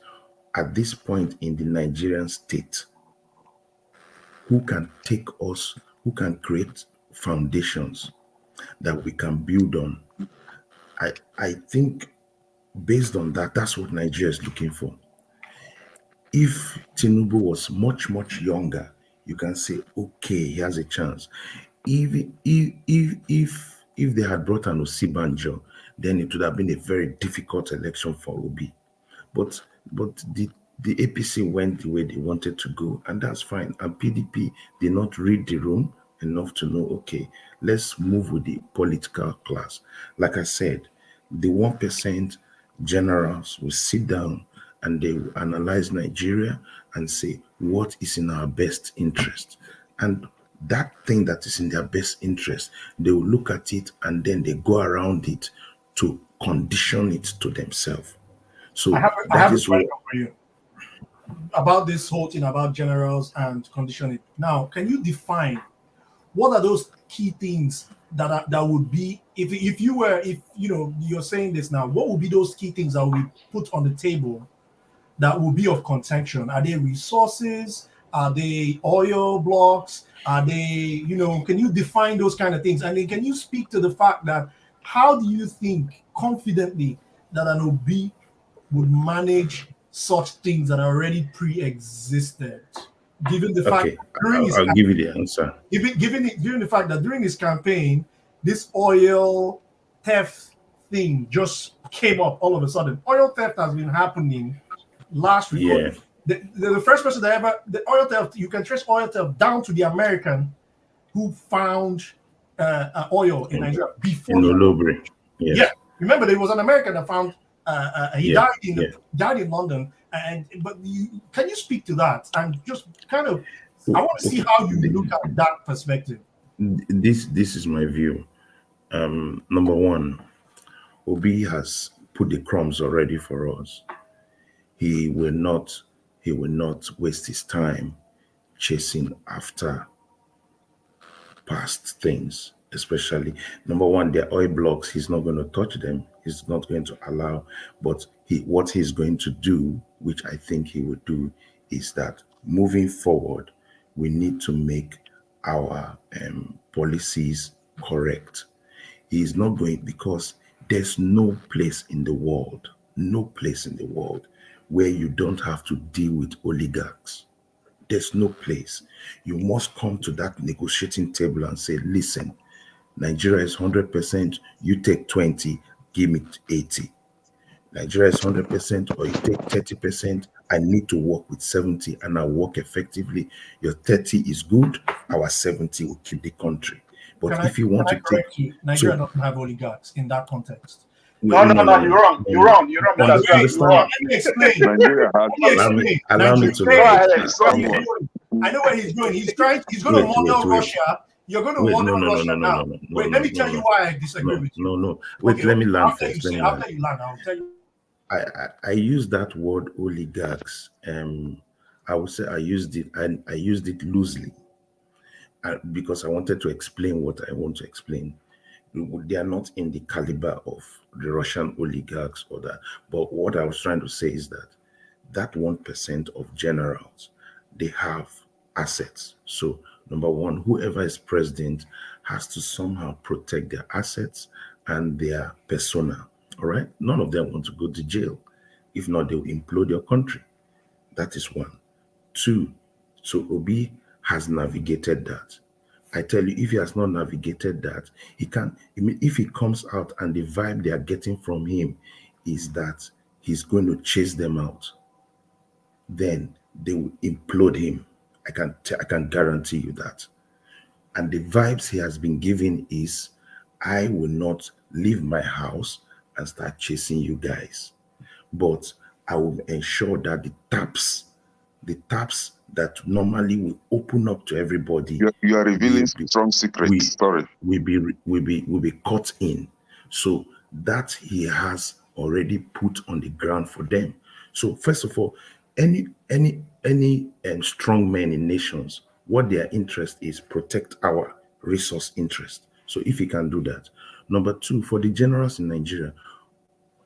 Speaker 18: at this point in the Nigerian state, who can take us, who can create foundations that we can build on. I think based on that, that's what Nigeria is looking for. If Tinubu was much younger, you can say, okay, he has a chance. Even if they had brought an Osibanjo, then it would have been a very difficult election for Obi. But the APC went the way they wanted to go, and that's fine. And PDP did not read the room enough to know, okay, let's move with the political class. Like I said, the 1% generals will sit down and they will analyze Nigeria and say what is in our best interest. And that thing that is in their best interest, they will look at it and then they go around it to condition it to themselves. So
Speaker 16: I
Speaker 18: that
Speaker 16: have a
Speaker 18: is what.
Speaker 16: question for you about this whole thing about generals and conditioning. Now, can you define what are those key things that would be if you're saying this now? What would be those key things that will be put on the table that will be of contention? Are they resources? Are they oil blocks? Are they, can you define those kind of things? And then can you speak to the fact that how do you think confidently that an OB would manage such things that are already pre-existed, given the fact
Speaker 18: Okay,
Speaker 16: that during his
Speaker 18: I'll give you the answer.
Speaker 16: given the fact that during his campaign, this oil theft thing just came up all of a sudden. Oil theft has been happening. Last record, the first person that ever the oil theft. You can trace oil theft down to the American who found oil in Nigeria before
Speaker 18: in Olobre. Yes.
Speaker 16: Yeah, remember there was an American that found he died in London. But can you speak to that and just kind of? I want to see how you look at that perspective.
Speaker 18: This is my view. Number one, Obi has put the crumbs already for us. He will not waste his time chasing after past things, especially number one, their oil blocks. He's not going to touch them. He's not going to allow. But what he's going to do, which I think he would do, is that moving forward, we need to make our policies correct. He's not going, because there's no place in the world where you don't have to deal with oligarchs. There's no place. You must come to that negotiating table and say, listen, Nigeria is 100%, you take 20, give me 80. Nigeria is 100%, or you take 30%, I need to work with 70 and I work effectively. Your 30 is good. Our 70 will keep the country. But if you want to
Speaker 16: correct you? Nigeria
Speaker 18: so,
Speaker 16: doesn't have oligarchs in that context.
Speaker 13: No, you're wrong. You're wrong. You're wrong, Brother Sugar. You're wrong.
Speaker 16: Let me explain.
Speaker 4: Nigeria has
Speaker 18: allow me to
Speaker 13: Go
Speaker 18: land.
Speaker 13: ahead. Go ahead.
Speaker 16: I know where he's going. He's going to monitor Russia. You're going to monitor Russia now. Wait, let me tell you why I disagree with you.
Speaker 18: No. Wait, let me land first.
Speaker 16: After you land, I'll tell you.
Speaker 18: I use that word oligarchs. I would say I used it and I used it loosely because I wanted to explain what I want to explain. They are not in the caliber of the Russian oligarchs or that. But what I was trying to say is that 1% of generals, they have assets. So number one, whoever is president has to somehow protect their assets and their persona. All right. None of them want to go to jail. If not, they will implode your country. That is one. Two, so Obi has navigated that. I tell you, if he has not navigated that, he can. If he comes out and the vibe they are getting from him is that he's going to chase them out, then they will implode him. I can guarantee you that. And the vibes he has been given is, I will not leave my house and start chasing you guys, but I will ensure that the taps that normally will open up to everybody.
Speaker 4: You are revealing strong secrets. Sorry.
Speaker 18: Will be caught in. So that he has already put on the ground for them. So first of all, any strong men in nations, what their interest is protect our resource interest. So if he can do that. Number two, for the generals in Nigeria,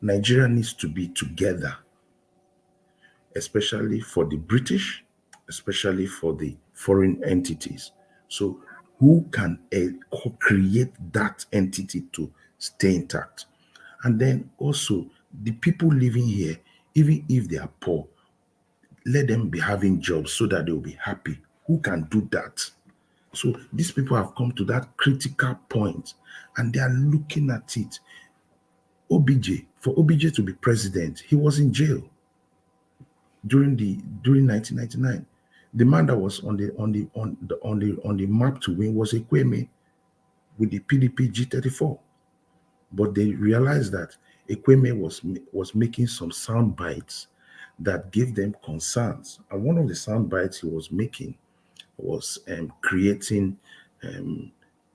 Speaker 18: Nigeria needs to be together, especially for the British, especially for the foreign entities. So who can create that entity to stay intact? And then also the people living here, even if they are poor, let them be having jobs so that they will be happy. Who can do that? So these people have come to that critical point and they are looking at it. For OBJ to be president, he was in jail during 1999. The man that was on the map to win was Ekweme with the PDP G34. But they realized that Ekweme was making some sound bites that gave them concerns. And one of the sound bites he was making was creating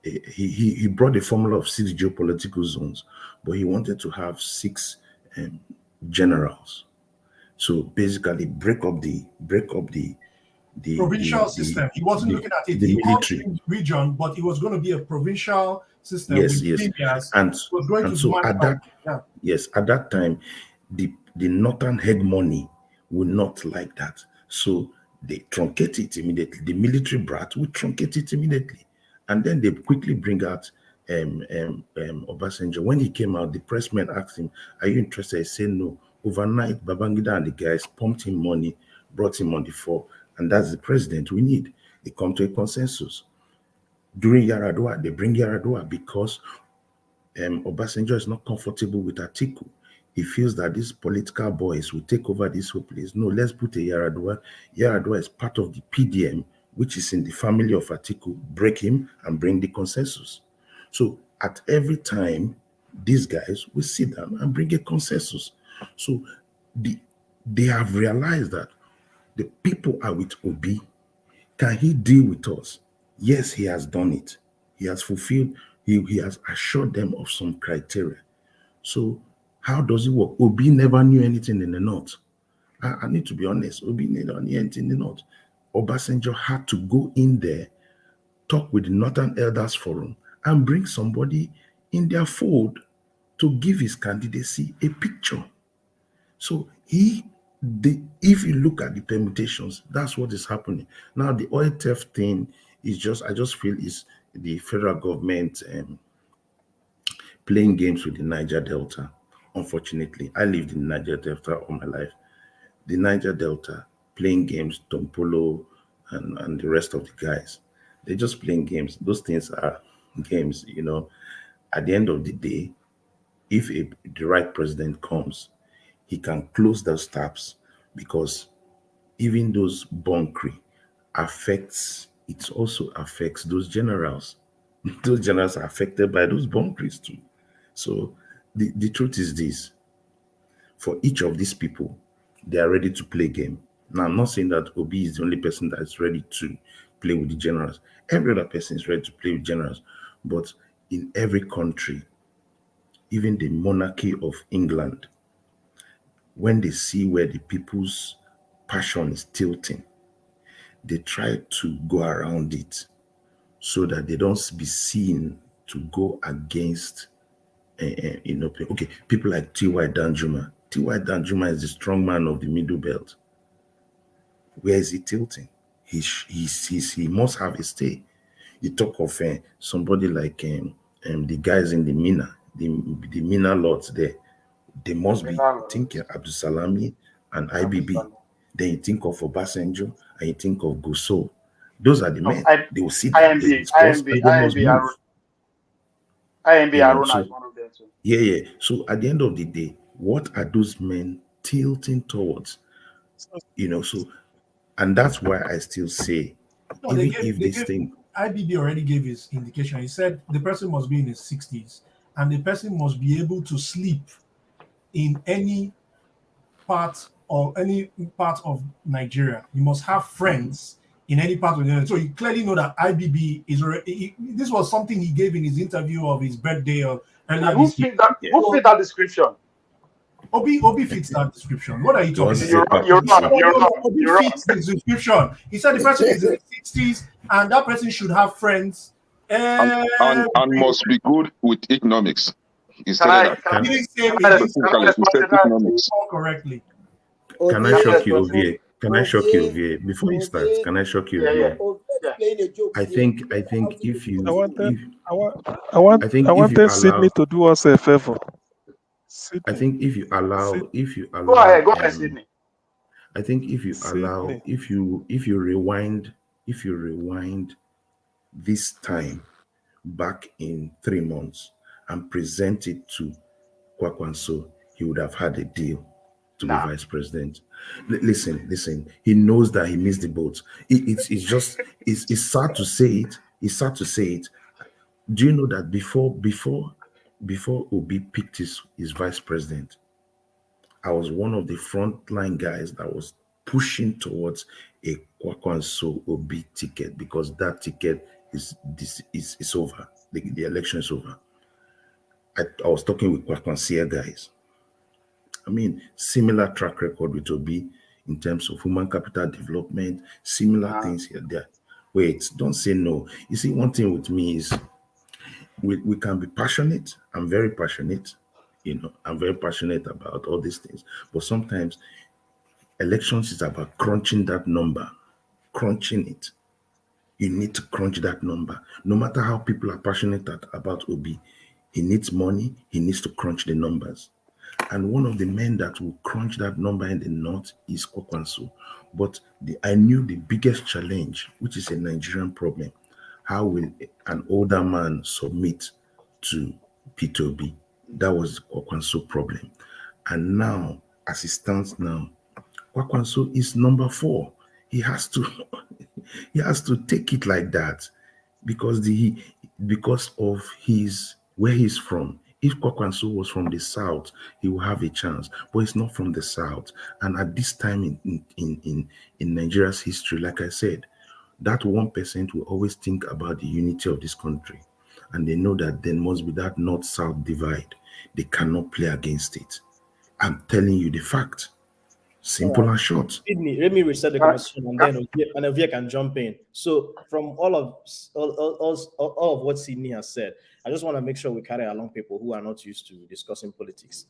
Speaker 18: he brought the formula of 6 geopolitical zones, but he wanted to have 6 generals. So basically break up the
Speaker 16: provincial system. He wasn't looking at it.
Speaker 18: The
Speaker 16: He
Speaker 18: military
Speaker 16: region, but it was going to be a provincial system.
Speaker 18: Yes,
Speaker 16: with
Speaker 18: yes.
Speaker 16: premiers.
Speaker 18: At that time, the northern hegemony would not like that. So they truncate it immediately. The military brat would truncate it immediately. And then they quickly bring out Obasanjo. When he came out, the pressmen asked him, "Are you interested?" He said no. Overnight, Babangida and the guys pumped him money, brought him on the fore, and that's the president we need. They come to a consensus. During Yaradua, they bring Yaradua because Obasanjo is not comfortable with Atiku. He feels that these political boys will take over this whole place. No, let's put a Yaradua. Yaradua is part of the PDM, which is in the family of Atiku. Break him and bring the consensus. So at every time, these guys will sit down and bring a consensus. So they have realized that the people are with Obi. Can he deal with us? Yes, he has done it. He has fulfilled, he has assured them of some criteria. So how does it work? Obi never knew anything in the north. I need to be honest. Obi never knew anything in the north. Obasanjo had to go in there, talk with the Northern Elders Forum, and bring somebody in their fold to give his candidacy a picture. So if you look at the permutations, that's what is happening. Now the oil theft thing is I just feel is the federal government playing games with the Niger Delta. Unfortunately, I lived in the Niger Delta all my life. The Niger Delta playing games, Tompolo and the rest of the guys, they're just playing games. Those things are games, At the end of the day, if the right president comes, he can close those taps because even those bunkering also affects those generals. Those generals are affected by those bunkeries too. So the truth is this: for each of these people, they are ready to play game. Now, I'm not saying that Obi is the only person that is ready to play with the generals. Every other person is ready to play with generals. But in every country, even the monarchy of England, when they see where the people's passion is tilting, they try to go around it so that they don't be seen to go against, okay, people like T.Y. Danjuma. T.Y. Danjuma is the strong man of the Middle Belt. Where is he tilting? He must have a stay. You talk of somebody like the guys in the Mina, the Mina lords there. They must be thinking Abdul Salami and IBB. Then you think of Obasanjo and you think of Gusau. Those are the men. They will sit down, they discuss, and they must move.
Speaker 13: IMB
Speaker 18: You know,
Speaker 13: Aruna
Speaker 18: so,
Speaker 13: is one of them too.
Speaker 18: yeah. So at the end of the day, what are those men tilting towards? You know, so, and that's why I still say,
Speaker 16: No,
Speaker 18: even if this thing,
Speaker 16: IBB already gave his indication. He said the person must be in his 60s and the person must be able to sleep in any part of Nigeria. You must have friends in any part of Nigeria. So you clearly know that IBB is already. This was something he gave in his interview of his birthday or earlier
Speaker 13: Who
Speaker 16: this year.
Speaker 13: Who fit that description?
Speaker 16: Obi fits that description. What are you talking about?
Speaker 13: You're wrong.
Speaker 16: Obi fits the description. He said the person is in his 60s and that person should have friends.
Speaker 4: And must be good with economics. He said that.
Speaker 16: He didn't say
Speaker 4: economics.
Speaker 16: correctly.
Speaker 18: Can I shock you, Ovie? Can I shock you, Ovie? Before you start, can I shock you, Ovie? I think if you,
Speaker 17: I wanted Sydney to do us a favor.
Speaker 18: I think if you allow,
Speaker 13: go ahead, Sydney.
Speaker 18: I think if you allow, if you rewind this time back in 3 months and present it to Kwakwanso, he would have had a deal to be vice president. Listen. He knows that he missed the boat. It's sad to say it. It's sad to say it. Do you know that before Obi picked his vice president, I was one of the frontline guys that was pushing towards a Kwakwanso Obi ticket because that ticket is over. The election is over. I was talking with Kwakwansia guys. I mean, similar track record with Obi in terms of human capital development, similar things here, there. Wait, don't say no. You see, one thing with me is we can be passionate. I'm very passionate. I'm very passionate about all these things. But sometimes elections is about crunching that number, crunching it. You need to crunch that number. No matter how people are passionate about Obi, he needs money. He needs to crunch the numbers. And one of the men that will crunch that number in the north is Kwakwanso. But I knew the biggest challenge, which is a Nigerian problem. How will an older man submit to Peter Obi? That was the Kwakwanso problem. And now, as it stands now, Kwakwanso is number 4. He has to take it like that because of where he's from. If Kwakwanso was from the south, he will have a chance, but he's not from the south. And at this time in Nigeria's history, like I said, that 1% will always think about the unity of this country. And they know that there must be that north-south divide. They cannot play against it. I'm telling you the fact. Simple and short.
Speaker 7: Sydney, let me reset the conversation and then Ovie can jump in. So from all of what Sydney has said, I just want to make sure we carry along people who are not used to discussing politics.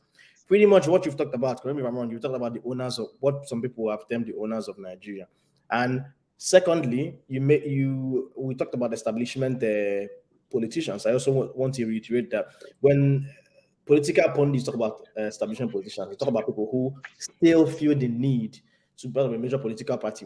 Speaker 7: Pretty much what you've talked about, correct me if I'm wrong, you talked about the owners of what some people have termed the owners of Nigeria. And secondly, we talked about establishment politicians. I also want to reiterate that when political pundits talk about establishment politicians, they talk about people who still feel the need to build a major political party,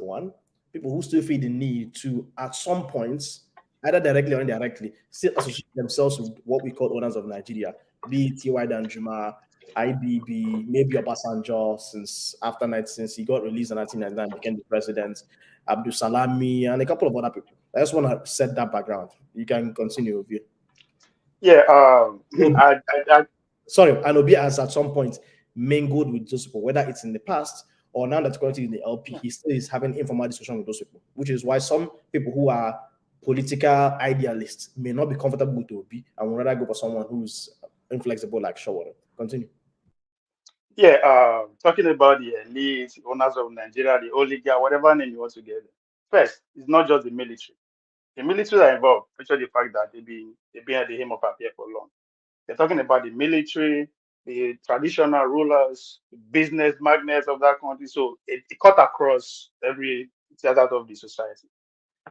Speaker 7: people who still feel the need to, at some points, either directly or indirectly, still associate themselves with what we call owners of Nigeria, be it T.Y. Danjuma, IBB, maybe Obasanjo since he got released in 1999, became the president, Abdul Salami, and a couple of other people. I just want to set that background. You can continue with you.
Speaker 13: Yeah.
Speaker 7: Sorry, and Obi has at some point mingled with those people, whether it's in the past or now that currently in the LP, he still is having informal discussion with those people, which is why some people who are political idealists may not be comfortable with Obi and would rather go for someone who's inflexible like Shawara. Continue.
Speaker 13: Yeah, talking about the elite, owners of Nigeria, the oligarch, whatever name you want to give it. First, it's not just the military. The military are involved, especially the fact that they've been at the helm of affairs for long. They're talking about the military, the traditional rulers, the business magnates of that country. So it cut across every theater of the society.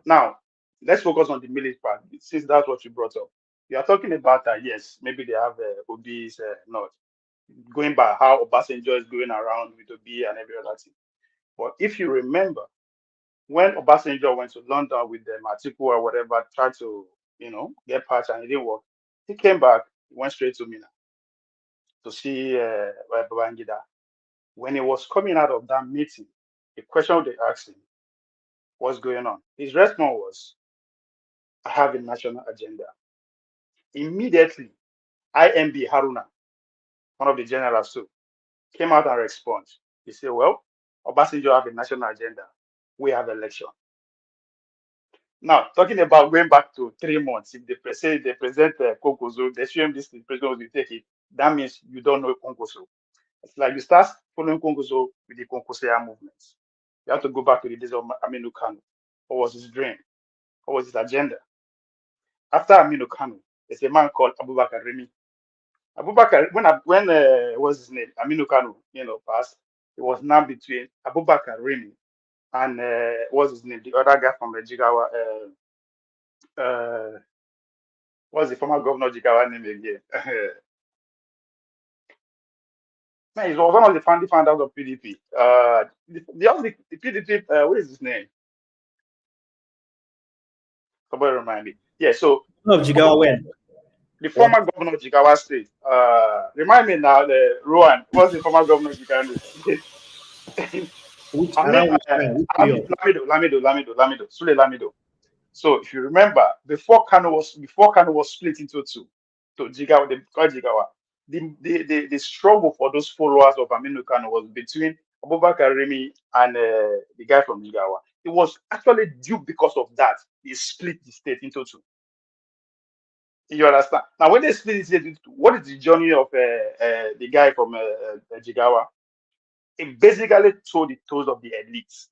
Speaker 13: Now, let's focus on the military part, since that's what you brought up. You are talking about that, yes, maybe they have Obi's not going by how Obasanjo is going around with Obi and every other thing. But if you remember, when Obasanjo went to London with the Atiku or whatever, tried to, get patched and it didn't work, he came back, he went straight to Mina to see Babangida. When he was coming out of that meeting, the question they asked him, what's going on? His response was, I have a national agenda. Immediately, IMB Haruna, one of the generals too, came out and responded. He said, well, Obasanjo have a national agenda. We have election. Now, talking about going back to 3 months, if they present Konkoso, they show him this, the president will take it. That means you don't know Konkoso. It's like you start following Konkoso with the Konkosia movements. You have to go back to the days of Aminu Kano. What was his dream? What was his agenda? After Aminu Kano, there's a man called Abubakar Remi. Abubakar, when was his name? Aminu Kano, passed. It was now between Abubakar Remi and what's his name? The other guy from Jigawa. What's the former governor of Jigawa name again? Man, he was one of the founding founders of PDP. The PDP, what is his name? Somebody remind me. Yeah, so
Speaker 7: of Jigawa when?
Speaker 13: The former governor of Jigawa State. Remind me now, Rowan. What's the former governor of Jigawa State? Lamido. Sule Lamido. So if you remember, before Kano was split into two, to Jigawa, they called Jigawa. The struggle for those followers of Aminu Kano was between Abubakar Remi and the guy from Jigawa. It was actually due because of that. They split the state into two. You understand? Now, when they split the state into two, what is the journey of the guy from Jigawa? It basically told the toes of the elites.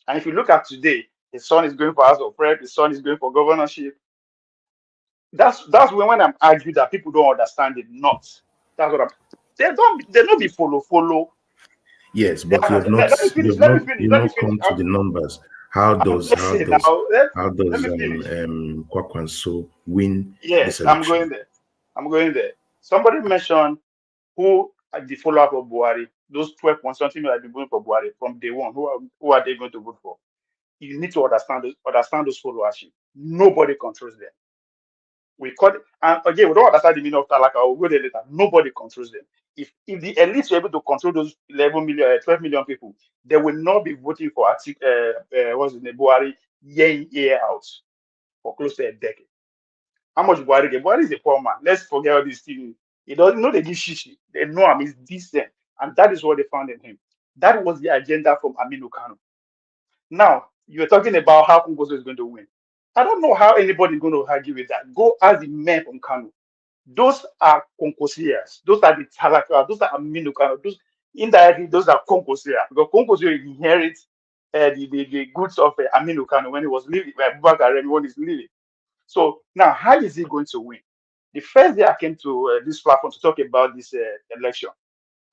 Speaker 13: And if you look at today, his son is going for House of Rep, his son is going for governorship. That's when I'm arguing that people don't understand it. Not that's what I'm. They don't be follow.
Speaker 18: Yes, but you have not come to the numbers. How does Kwakwanso win
Speaker 13: this election? I'm going there. Somebody mentioned who are the follow-up of Buhari, those 12 point something that have been voting for Buhari from day one. Who are they going to vote for? You need to understand those followership. Nobody controls them. We call it, and again, we don't understand the meaning of Talaka. We'll go there later. Nobody controls them. If the elites are able to control those 12 million people, they will not be voting for Buhari year in, year out for close to a decade. How much Buhari get? Buhari is a poor man. Let's forget all these things. He doesn't know they give shishi. They know him. He's decent. And that is what they found in him. That was the agenda from Aminu Kano. Now, you're talking about how Kongoso is going to win. I don't know how anybody is going to argue with that. Go ask the men from Kano. Those are Konkosias. Those are the Talaka. Those are Aminu Kano. Those indirectly, those are Konkosia. Because Konkosia inherits the goods of Aminu Kano when he was living, Abubakar Remi when he's living. So now, how is he going to win? The first day I came to this platform to talk about this election,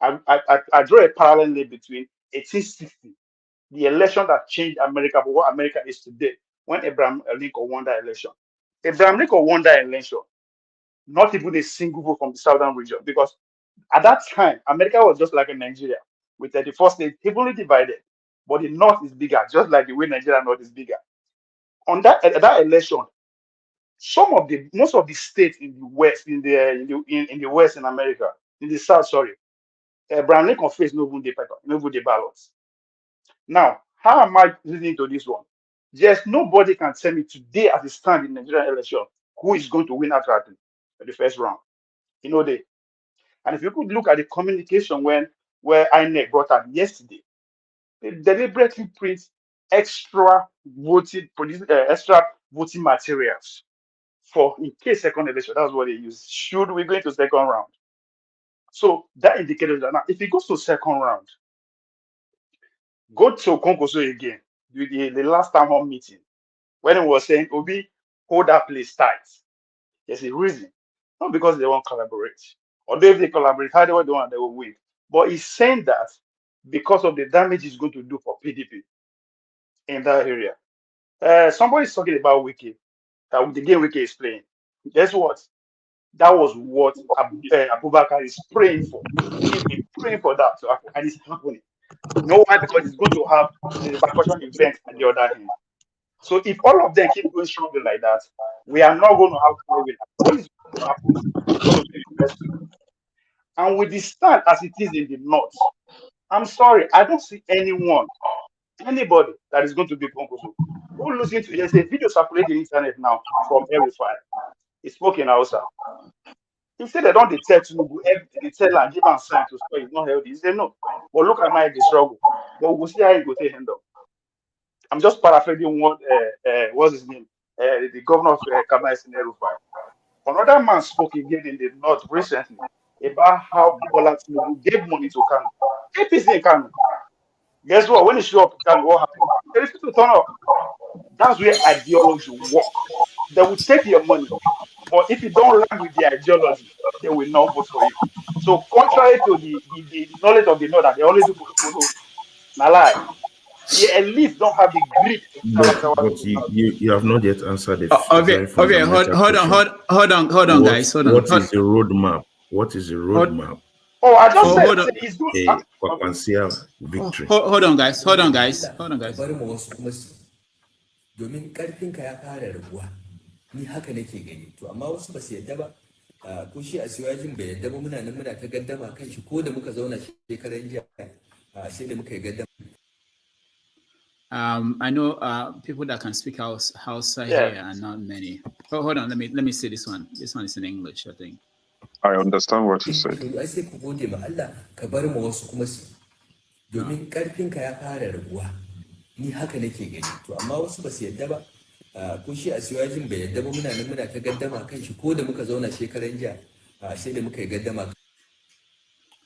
Speaker 13: I draw a parallel between 1860, the election that changed America for what America is today, when Abraham Lincoln won that election. Abraham Lincoln won that election, not even a single vote from the southern region, because at that time, America was just like in Nigeria, with 34 states heavily divided, but the north is bigger, just like the way Nigeria north is bigger. On that election, most of the states in the west in the west in America, in the South, sorry, Abraham Lincoln faced no even the ballots. Now, how am I listening to this one? Yes, nobody can tell me today as it stands in the Nigerian election who is going to win outrightly in the first round. They. And if you could look at the communication where INEC brought out yesterday, they deliberately print extra voting materials for in case second election. That's what they use. Should we go into second round? So that indicated that now if it goes to second round, go to Konkoso again, the last town hall meeting, when it was saying, Obi, hold that place tight. There's a reason. Not because they won't collaborate. Although if they collaborate, how they want, they will win. But he's saying that because of the damage it's going to do for PDP in that area. Somebody's talking about Wiki, the game Wiki is playing. Guess what? That was what Abubakar is praying for. He's been praying for that to happen, and it's happening. You know why? Because it's going to have the repercussion event at the other hand. So if all of them keep going strongly like that, we are not going to have problem. What is going to happen is going to be the best. And with the stand as it is in the north, I'm sorry, I don't see anybody that is going to be Konkoso. Go listen to there's a video circulating the internet now from Verify. He spoke in Hausa. He said they don't detect Tinubu, everything they tell and give and sign to stop it's not healthy. He said no. But look at my struggle. But we'll see how it will take hand up. I'm just paraphrasing what's his name? The governor of Kabay Erufai. Another man spoke again in the north recently about how Bola Tinubu gave money to Kanu. APC in Kanu. Guess what? When he show up in Kanu, what happened? They refuse to turn up. That's where ideology work. They will take your money, but if you don't land with the ideology, they will not vote for you. So contrary to the knowledge of the north that they only do follow, na lie. The elite don't have the grit to
Speaker 18: But you have not yet answered a very fundamental
Speaker 5: hold on, guys. Hold on.
Speaker 18: What is the roadmap? What is the roadmap?
Speaker 13: Oh, I just said it's good.
Speaker 18: A Kwankwasia victory.
Speaker 5: Hold on, guys.
Speaker 15: Domin karfinka ya fara raguwa, ni haka nake gani. To amma wasu ba su yadda ba. Ko shi a siwajin bai yadda ba, muna nan muna ta gaddama kan shi ko da muka zauna shekaran jiya sai da muka yi gaddama.
Speaker 5: I know people that can speak Hausa here are not many. Oh, hold on, let me say this one. This one is in English, I think.
Speaker 4: I understand what you said.
Speaker 15: Ai sai ku gode ma Allah ka bar mu wasu kuma su. Domin karfinka ya fara raguwa. Ni haka nake gani. To amma wasu ba su yadda ba. Ko shi a siwajin bai yadda ba, muna nan muna ta gaddama kan shi ko da muka zauna shekaran jiya sai da muka yi gaddama.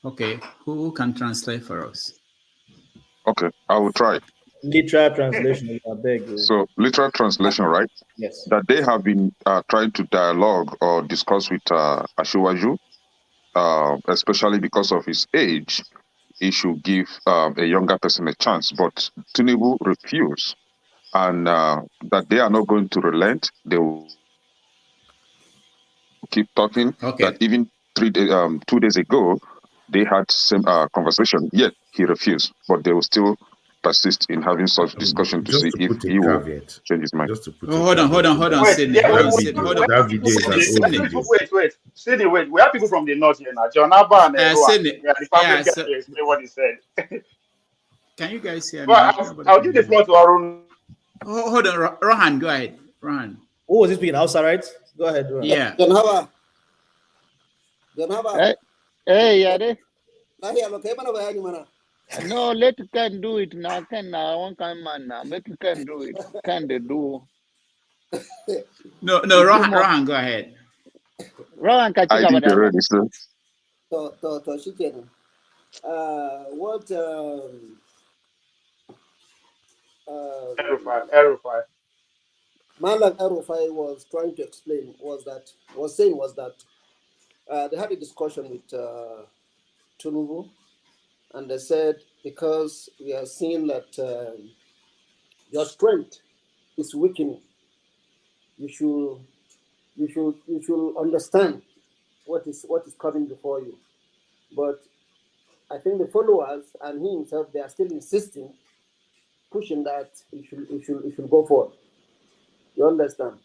Speaker 5: Okay, who can translate for us?
Speaker 4: Okay, I will try.
Speaker 7: Literal translation, I beg you.
Speaker 4: So, literal translation, right?
Speaker 7: Yes.
Speaker 4: That they have been trying to dialogue or discuss with Asiwaju, especially because of his age, he should give a younger person a chance. But Tinubu refused, and that they are not going to relent. They will keep talking.
Speaker 5: Okay.
Speaker 4: That even 2 days ago, they had same conversation. Yet he refused, but they will still persist in having such discussion to see if he will change his mind.
Speaker 5: Hold on, Sydney.
Speaker 13: That video is wait. Sydney, wait. We have people from the north here now. John Abba and
Speaker 5: Sydney.
Speaker 13: The family guy to explain what he said.
Speaker 5: Can you guys hear me?
Speaker 13: I'll give the floor to Arun.
Speaker 5: Hold on, Rohan, go ahead. Rohan.
Speaker 7: Who was this speaking Hausa, right? Go ahead, Rohan.
Speaker 5: Yeah.
Speaker 8: John Haba.
Speaker 2: Hey, Yade. No, let can do it now. Can now one can man now. Let can do it. Can they do?
Speaker 5: No, Rohan, go ahead.
Speaker 2: Rohan, catch
Speaker 4: I did already, sir.
Speaker 8: To chicken. What
Speaker 13: Erufai.
Speaker 8: Malam Erufai was trying to explain was that they had a discussion with Tinubu, and they said because we are seeing that your strength is weakening, you should understand what is coming before you. But I think the followers and he himself, they are still insisting, pushing that he should go forward. You understand?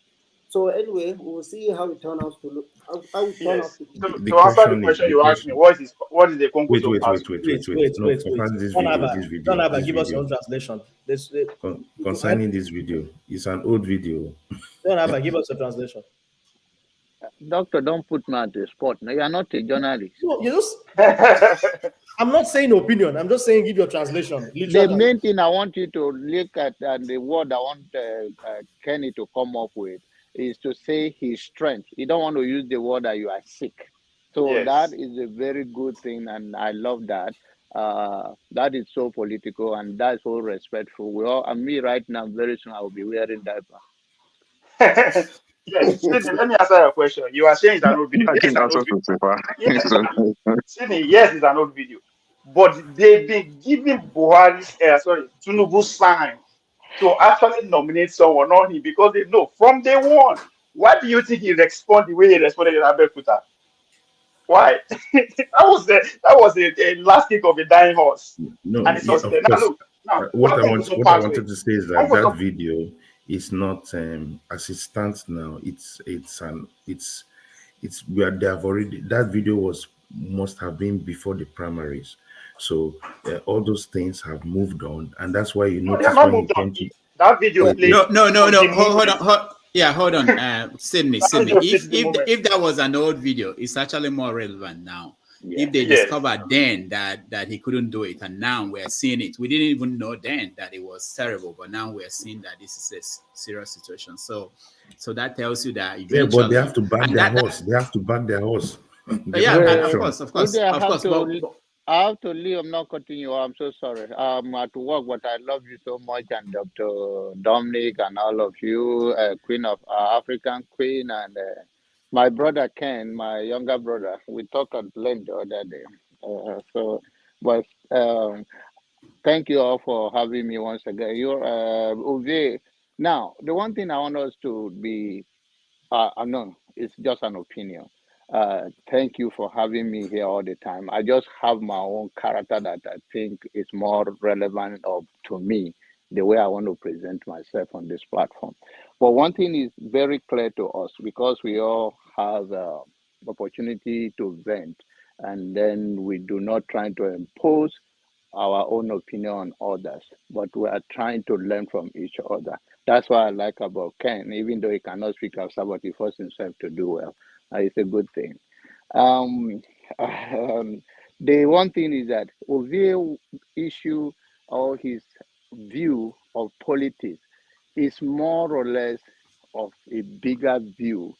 Speaker 8: So anyway, we'll see how it turns out to look. How it turns out
Speaker 13: Yes.
Speaker 8: to be.
Speaker 13: To answer the question you asked me, what is the concourse of pastors?
Speaker 18: No, concerning this
Speaker 7: Don't have
Speaker 18: this
Speaker 7: give us
Speaker 18: video.
Speaker 7: your own translation.
Speaker 18: Concerning this video, it's an old video.
Speaker 7: Don't have give us a translation.
Speaker 2: Doctor, don't put me on the spot. No, you are not a journalist.
Speaker 7: No, you just. I'm not saying opinion. I'm just saying give your translation.
Speaker 2: The main thing I want you to look at, and the word I want Kenny to come up with, is to say his strength. You don't want to use the word that you are sick. So
Speaker 13: Yes.
Speaker 2: that is a very good thing, and I love that. That is so political, and that's so respectful. We all, and me right now, very soon I will be wearing diaper.
Speaker 13: Yes, Sydney, let me answer your question. You are saying it's an old video.
Speaker 4: I
Speaker 13: Yes,
Speaker 4: can
Speaker 13: it's an
Speaker 4: answer
Speaker 13: old video.
Speaker 4: so
Speaker 13: Yes, Sydney, yes, it's an old video. But they've been giving Buhari's, Tinubu sign to actually nominate someone on him because they know from day one. Why do you think he responded the way he responded in Abeokuta? Why? that was the last kick of a dying horse.
Speaker 18: No,
Speaker 13: And it was
Speaker 18: of
Speaker 13: there. Now
Speaker 18: course.
Speaker 13: look, now
Speaker 18: What
Speaker 13: one
Speaker 18: I
Speaker 13: thing
Speaker 18: want,
Speaker 13: also
Speaker 18: what I
Speaker 13: pass
Speaker 18: wanted
Speaker 13: me.
Speaker 18: to say is
Speaker 13: One
Speaker 18: that
Speaker 13: also,
Speaker 18: video is not, as it stands now. They have already, that video must have been before the primaries, so all those things have moved on, and that's why you
Speaker 13: no, they have
Speaker 18: notice
Speaker 13: not
Speaker 18: when he
Speaker 13: moved on.
Speaker 18: came to.
Speaker 13: That video played
Speaker 5: No.
Speaker 13: the
Speaker 5: Hold
Speaker 13: moment.
Speaker 5: on. Yeah, hold on. Sydney.
Speaker 13: That video played the moment.
Speaker 5: If that was an old video, it's actually more relevant now.
Speaker 2: Yeah.
Speaker 5: If they
Speaker 13: Yes.
Speaker 5: discovered then that he couldn't do it, and now we're seeing it. We didn't even know then that it was terrible, but now we're seeing that this is a serious situation. So that tells you that eventually.
Speaker 18: Yeah, but they have to back their horse. They have to back their horse.
Speaker 5: Yeah, of
Speaker 2: Well,
Speaker 5: course.
Speaker 2: I have to leave. I'm not cutting you off. I'm so sorry. I'm at work, but I love you so much, and Dr. Dominic and all of you, Queen of African Queen, and my brother Ken, my younger brother. We talked at length the other day. But thank you all for having me once again. You're Uwe. Now, the one thing I want us to be no, it's just an opinion. Thank you for having me here all the time. I just have my own character that I think is more relevant to me, the way I want to present myself on this platform. But one thing is very clear to us because we all have opportunity to vent, and then we do not try to impose our own opinion on others, but we are trying to learn from each other. That's what I like about Ken, even though he cannot speak of somebody, he forced himself to do well. It's a good thing. Um, the one thing is that Ovie's issue or his view of politics is more or less of a bigger view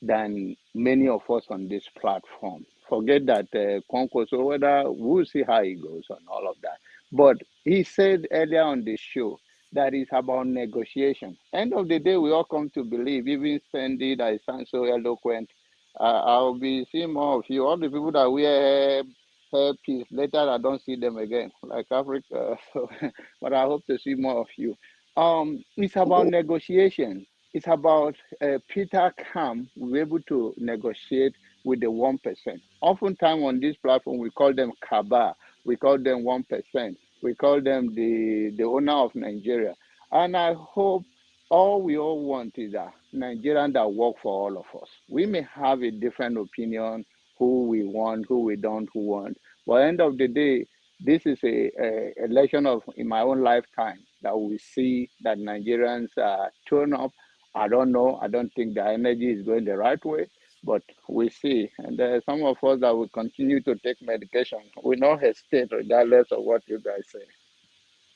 Speaker 2: than many of us on this platform. Forget that concourse or whether we'll see how it goes and all of that. But he said earlier on the show that it's about negotiation. End of the day, we all come to believe, even Sandy that is so eloquent. I'll be seeing more of you. All the people that wear hairpiece, later I don't see them again, like Africa. So, but I hope to see more of you. It's about negotiation. It's about Peter Kam will be able to negotiate with the 1%. Oftentimes on this platform, we call them Kaba, we call them 1%, we call them the owner of Nigeria. And I hope all we all want is a Nigerian that work for all of us. We may have a different opinion, who we want, who we don't want. But at the end of the day, this is a election of in my own lifetime that we see that Nigerians turn up. I don't know. I don't think the energy is going the right way, but we see. And there are some of us that will continue to take medication. We not hesitate regardless of what you guys say.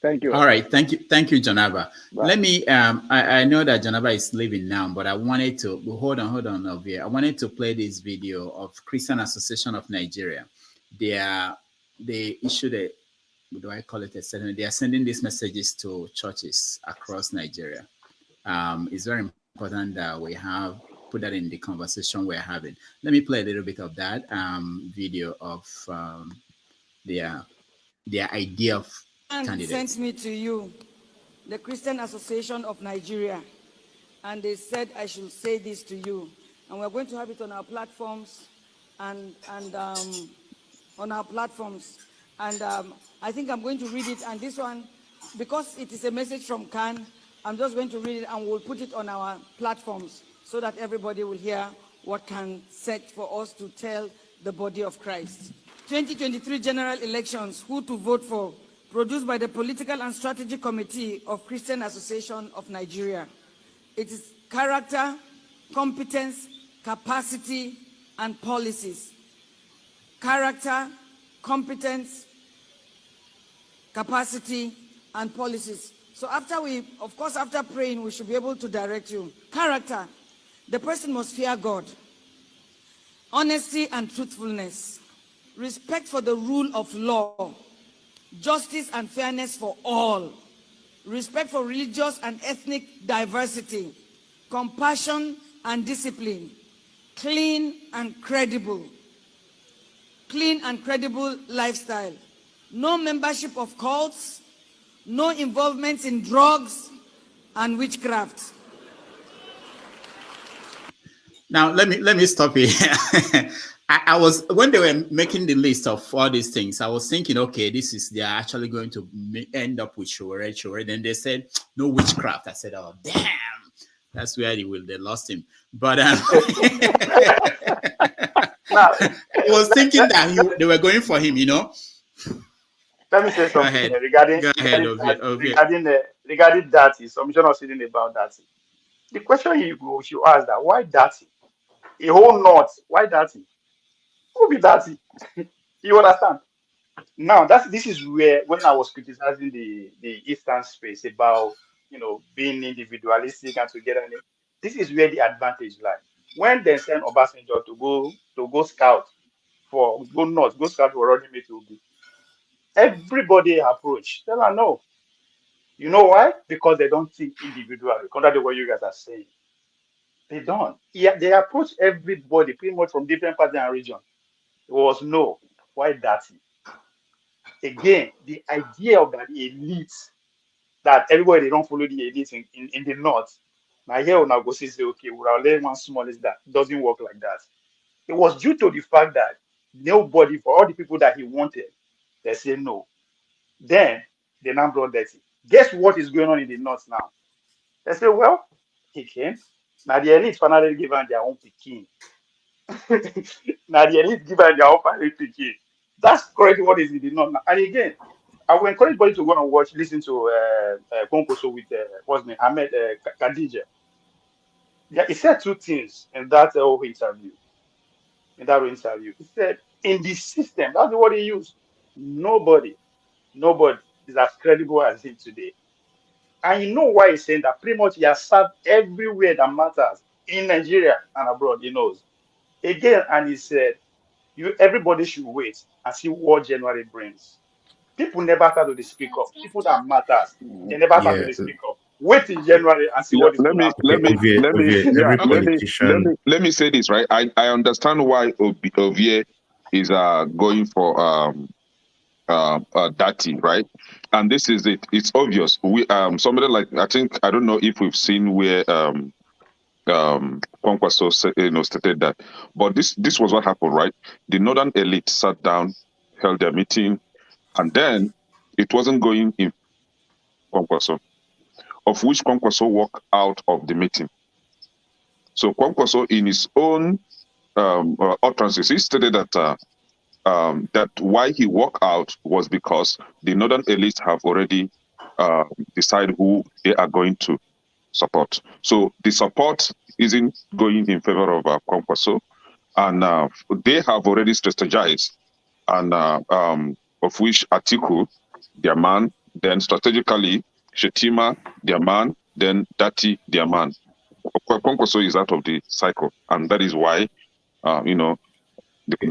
Speaker 2: Thank you.
Speaker 5: All right. Thank you, Janaba. Let me, I know that Janaba is leaving now, but I wanted to, hold on over here. I wanted to play this video of Christian Association of Nigeria. They issued a, what do I call it, a statement? They are sending these messages to churches across Nigeria. It's very important that we put that in the conversation we're having. Let me play a little bit of that video of their idea of candidates.
Speaker 11: Sent me to you, the Christian Association of Nigeria, and they said I should say this to you. And we're going to have it on our platforms and on our platforms. And I think I'm going to read it. And this one, because it is a message from Khan, I'm just going to read it and we'll put it on our platforms so that everybody will hear what can set for us to tell the body of Christ. 2023 general elections, who to vote for, produced by the Political and Strategy Committee of Christian Association of Nigeria. It is character, competence, capacity, and policies. Character, competence, capacity, and policies. So after praying, we should be able to direct you. Character, the person must fear God. Honesty and truthfulness. Respect for the rule of law. Justice and fairness for all. Respect for religious and ethnic diversity. Compassion and discipline. Clean and credible. Clean and credible lifestyle. No membership of cults. No involvement in drugs and witchcraft.
Speaker 5: Now let me stop here. I was, when they were making the list of all these things, I was thinking, okay, they're actually going to end up with Shore. Then they said no witchcraft. I said, oh damn, that's where they lost him. But I was thinking that they were going for him,
Speaker 13: Let me say something regarding that. Submission of sitting about that. The question you should ask that, why that? A whole knot, why that? Who be that? You understand? Now this is where, when I was criticizing the Eastern space about being individualistic and together, this is where the advantage lies. When they send Obasanjo to go scout for Rodney Obi, everybody approach. Tell her no. You know why? Because they don't think individually, contrary to what you guys are saying. They don't. Yeah, they approach everybody pretty much from different parts and region. It was no. Why that? Again, the idea of that elite, that everybody, they don't follow the elite in the north. Now here now go say, okay, we'll let one small is that. It doesn't work like that. It was due to the fact that nobody, for all the people that he wanted, they say no. Then they now brought that. Guess what is going on in the north now? They say, well, he came. Now the elite finally given their own king. Now the elite given their own family king. That's correctly what is in the north now. And again, I will encourage everybody to go and listen to Konkoso with what's name, Ahmed Khadija. Yeah, he said two things in that whole interview. He said, in the system, that's the word he used. Nobody is as credible as him today. And you know why he's saying that? Pretty much he has served everywhere that matters in Nigeria and abroad. He knows. Again, and he said, everybody should wait and see what January brings. People never start to speak up. People that matters, they never start to speak up. Wait in January and see what is going to happen.
Speaker 4: Let me say this, right? I understand why Ovie is going for Dati, right? And this is it. It's obvious. We somebody like, I think, I don't know if we've seen where Kwankwaso stated that, but this was what happened, right? The northern elite sat down, held their meeting, and then it wasn't going in Kwankwaso, of which Kwankwaso walked out of the meeting. So Kwankwaso, in his own utterances, he stated that that why he walked out was because the northern elites have already decided who they are going to support. So the support isn't going in favor of Kwankwaso, and they have already strategized, and of which Atiku, their man, then strategically Shetima, their man, then Dati, their man. Kwankwaso is out of the cycle, and that is why, the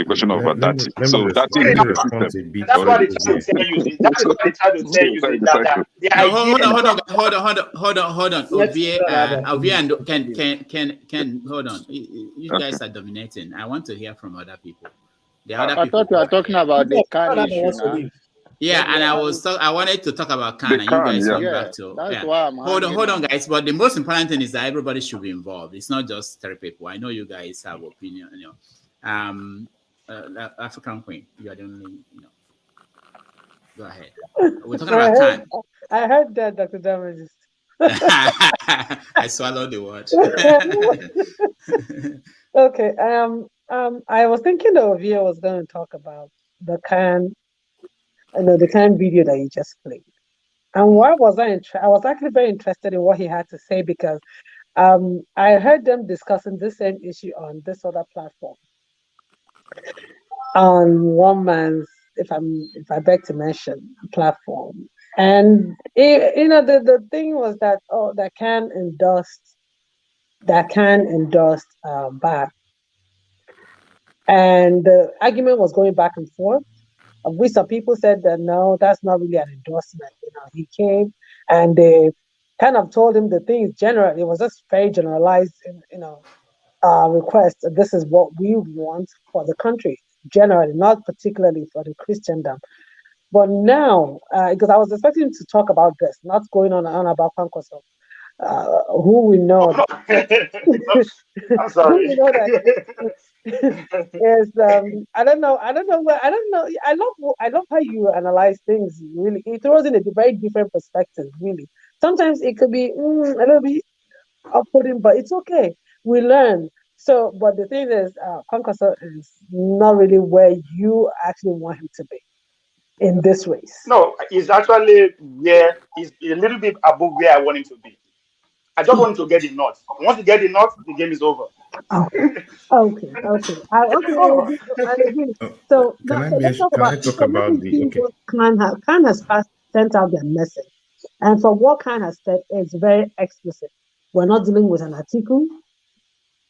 Speaker 4: question of Dati. So Dati is the system.
Speaker 13: That's what they try to tell you. That is what they try to tell you. That the idea.
Speaker 5: Hold on. Ovie and can hold on. You guys are dominating. I want to hear from other people.
Speaker 2: I thought we were talking about the Khan issue.
Speaker 5: Yeah, and I wanted to talk about Khan, and you guys went back to.
Speaker 2: That's why I'm
Speaker 5: hold on, guys. But the most important thing is that everybody should be involved. It's not just 3 people. I know you guys have opinion. African Queen, you are the only. Go ahead. We're talking about Khan.
Speaker 14: I heard that, Dr. Damages.
Speaker 5: I swallowed the word.
Speaker 14: Okay. I was thinking that Ovia was going to talk about the kind video that he just played. And why was I was actually very interested in what he had to say because I heard them discussing this same issue on this other platform, on one man's, if I beg to mention, platform. And the thing was that that can endorse back, and the argument was going back and forth. Of which some people said that no, that's not really an endorsement. He came and they kind of told him the things generally. It was just very generalized, request. This is what we want for the country generally, not particularly for the Christendom. But now, because I was expecting him to talk about this, not going on about Pankoso, who we know.
Speaker 13: I'm sorry.
Speaker 14: Who we know that is I don't know. I love how you analyze things. Really, it throws in a very different perspective. Really, sometimes it could be a little bit off-putting, but it's okay. We learn. So, but the thing is, Concourse is not really where you actually want him to be in this race.
Speaker 13: No, he's actually he's a little bit above where I want him to be. I just want him to get the knot. Once you get the knot, the game is over.
Speaker 14: Okay. I agree. So let's talk about what Khan has sent out their message. And from what Khan has said, it's very explicit. We're not dealing with an article.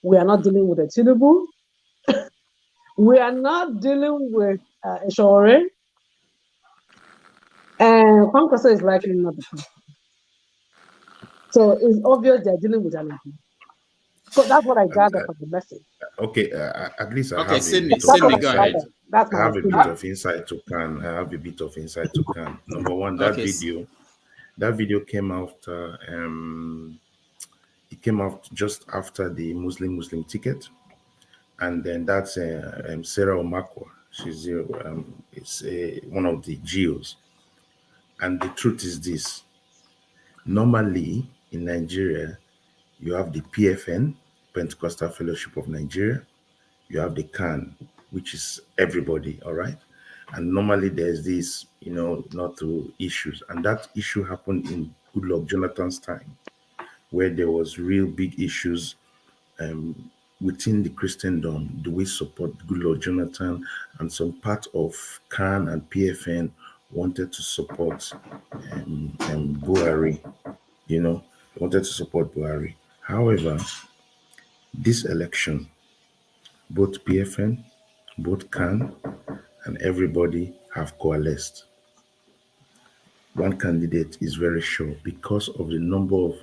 Speaker 14: We are not dealing with a Tinubu. We are not dealing with a Shore. And Kwankwaso is likely not the person. So it's obvious they're dealing with an MP. So that's what I gather from the message.
Speaker 18: Okay, at least I have a bit of insight to Khan. I have a bit of insight to Khan. Number one, that video came out. It came out just after the Muslim ticket, and then that's Sarah Omakwa. She's one of the GEOs. And the truth is this: normally in Nigeria, you have the PFN, Pentecostal Fellowship of Nigeria. You have the CAN, which is everybody, all right? And normally there's this, not to issues. And that issue happened in Goodluck Jonathan's time, where there was real big issues within the Christendom, the way support Goodluck Jonathan and some part of CAN and PFN wanted to support Buhari, wanted to support Buhari. However, this election, both PFN, both CAN, and everybody have coalesced. One candidate is very sure because of the number of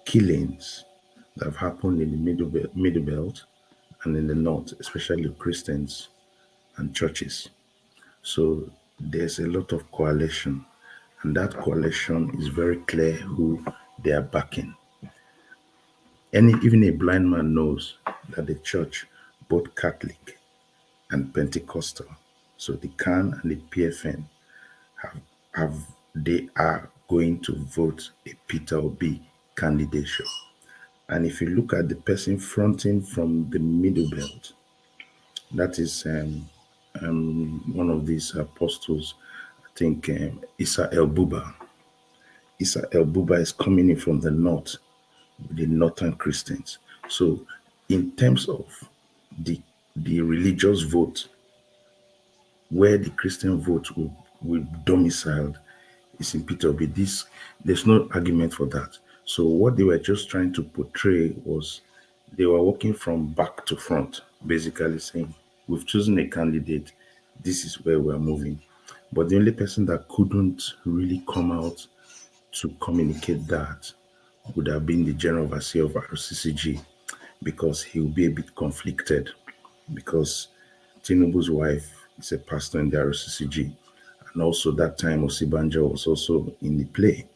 Speaker 18: killings that have happened in the middle belt and in the north, especially Christians and churches. So there's a lot of coalition, and that coalition is very clear who they are backing. Even a blind man knows that the church, both Catholic and Pentecostal, so the CAN and the PFN, they are going to vote a Peter Obi candidature. And if you look at the person fronting from the middle belt, that is one of these apostles, I think Issa El Buba. Issa El Buba is coming in from the north, the northern Christians. So in terms of the religious vote, where the Christian vote will domiciled is in Peter Obi. There's no argument for that. So what they were just trying to portray was they were working from back to front, basically saying, we've chosen a candidate, this is where we're moving. But the only person that couldn't really come out to communicate that would have been the General Overseer of RCCG, because he will be a bit conflicted, because Tinubu's wife is a pastor in the RCCG. And also that time Osibanjo was also in the play.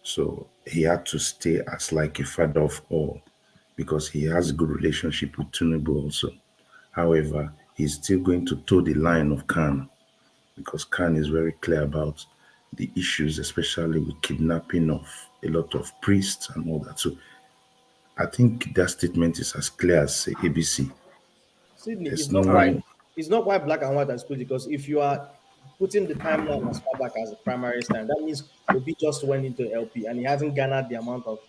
Speaker 18: So he had to stay as like a father of all, because he has a good relationship with Tinubu also. However, he's still going to toe the line of Khan, because Khan is very clear about the issues, especially with kidnapping of a lot of priests and all that. So I think that statement is as clear as ABC.
Speaker 7: Sydney,
Speaker 18: There's no
Speaker 7: it's not quite black and white as put, because if you are putting the timeline as far back as the primary stand, that means Obi just went into LP and he hasn't garnered the amount of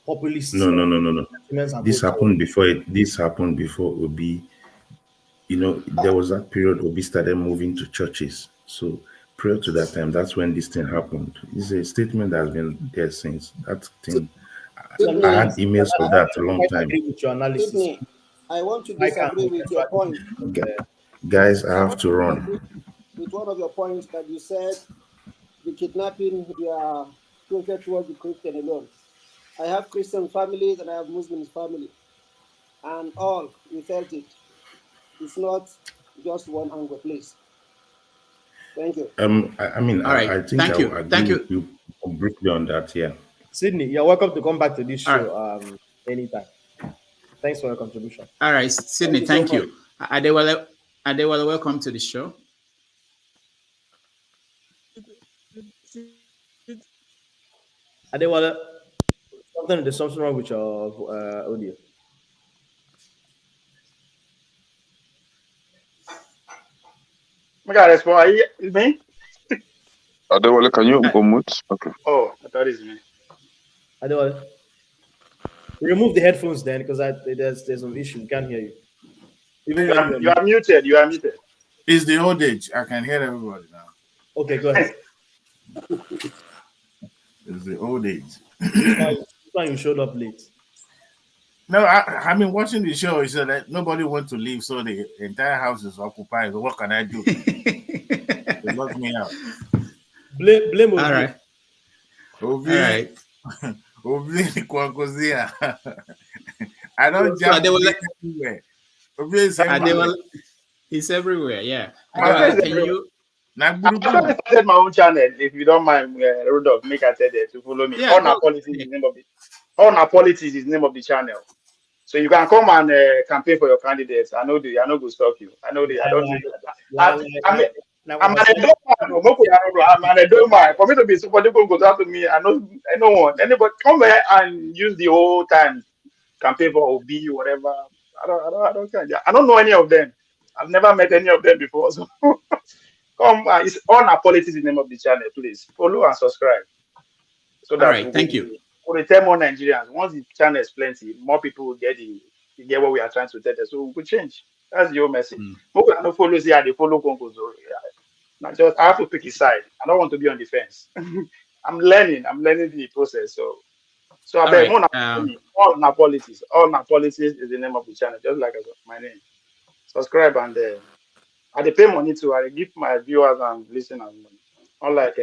Speaker 7: populists
Speaker 18: no
Speaker 7: or
Speaker 18: no no no no.
Speaker 7: sentiments and
Speaker 18: This
Speaker 7: votes.
Speaker 18: happened before this happened before Obi. There was that period Obi started moving to churches. So prior to that time, that's when this thing happened. It's a statement that has been there since that thing. I had emails of that a long time.
Speaker 7: Agree with your analysis.
Speaker 8: Sydney, I want to disagree with your point.
Speaker 18: Guys, I have to run.
Speaker 8: With one of your points that you said, the kidnapping, they are tilted towards the Christian alone. I have Christian families and I have Muslim family, and all we felt it. It's not just one angle, please. Thank you.
Speaker 18: I think I will agree with you briefly on that. Yeah.
Speaker 7: Sydney, you're welcome to come back to this show anytime. Thanks for your contribution.
Speaker 5: All right, Sydney, thank you. Adewale, welcome to the show.
Speaker 7: Adewale, there's something wrong with your audio.
Speaker 13: My God, that's why it's me.
Speaker 4: Adewale, can you unmute? Okay.
Speaker 13: Oh, I thought it's me.
Speaker 7: Adewale, remove the headphones then, because there's some issue. Can't hear you.
Speaker 13: Even you are muted. You are muted.
Speaker 22: It's the old age. I can hear everybody now.
Speaker 7: Okay, go ahead.
Speaker 22: It's the old age.
Speaker 7: Why you showed up late?
Speaker 22: No, I mean, watching the show, it's that nobody wants to leave, so the entire house is occupied. So what can I do? They lock me out.
Speaker 7: Blame Obi.
Speaker 5: All right.
Speaker 22: Obi.
Speaker 5: All right.
Speaker 22: Obi Kwakozia. I don't jump everywhere. Obi is everywhere.
Speaker 5: He's everywhere, yeah.
Speaker 13: I've started my own channel. If you don't mind, Rudolph, make a tell to follow me.
Speaker 5: Yeah,
Speaker 13: All our politics is the name of it. All our politics is the name of the channel. So you can come and campaign for your candidates. I know go stop you. I know I don't do that. I'm an Edoma. For me to be somebody who goes out to me, I don't want anybody come here and use the whole time campaign for Obi or whatever. I don't care. I don't know any of them. I've never met any of them before. So come, it's all our politics in the name of the channel. Please follow and subscribe. So that
Speaker 5: all right, thank you.
Speaker 13: For the 10 more Nigerians, once the channel is plenty, more people will get what we are trying to tell them. So we could change. That's your message. Most people follow here, they follow Congo. Not just I have to pick a side. I don't want to be on the fence. I'm learning the process. So I bet all our politics is the name of the channel, just like my name. Subscribe and I pay money to I give my viewers and listeners money. Unlike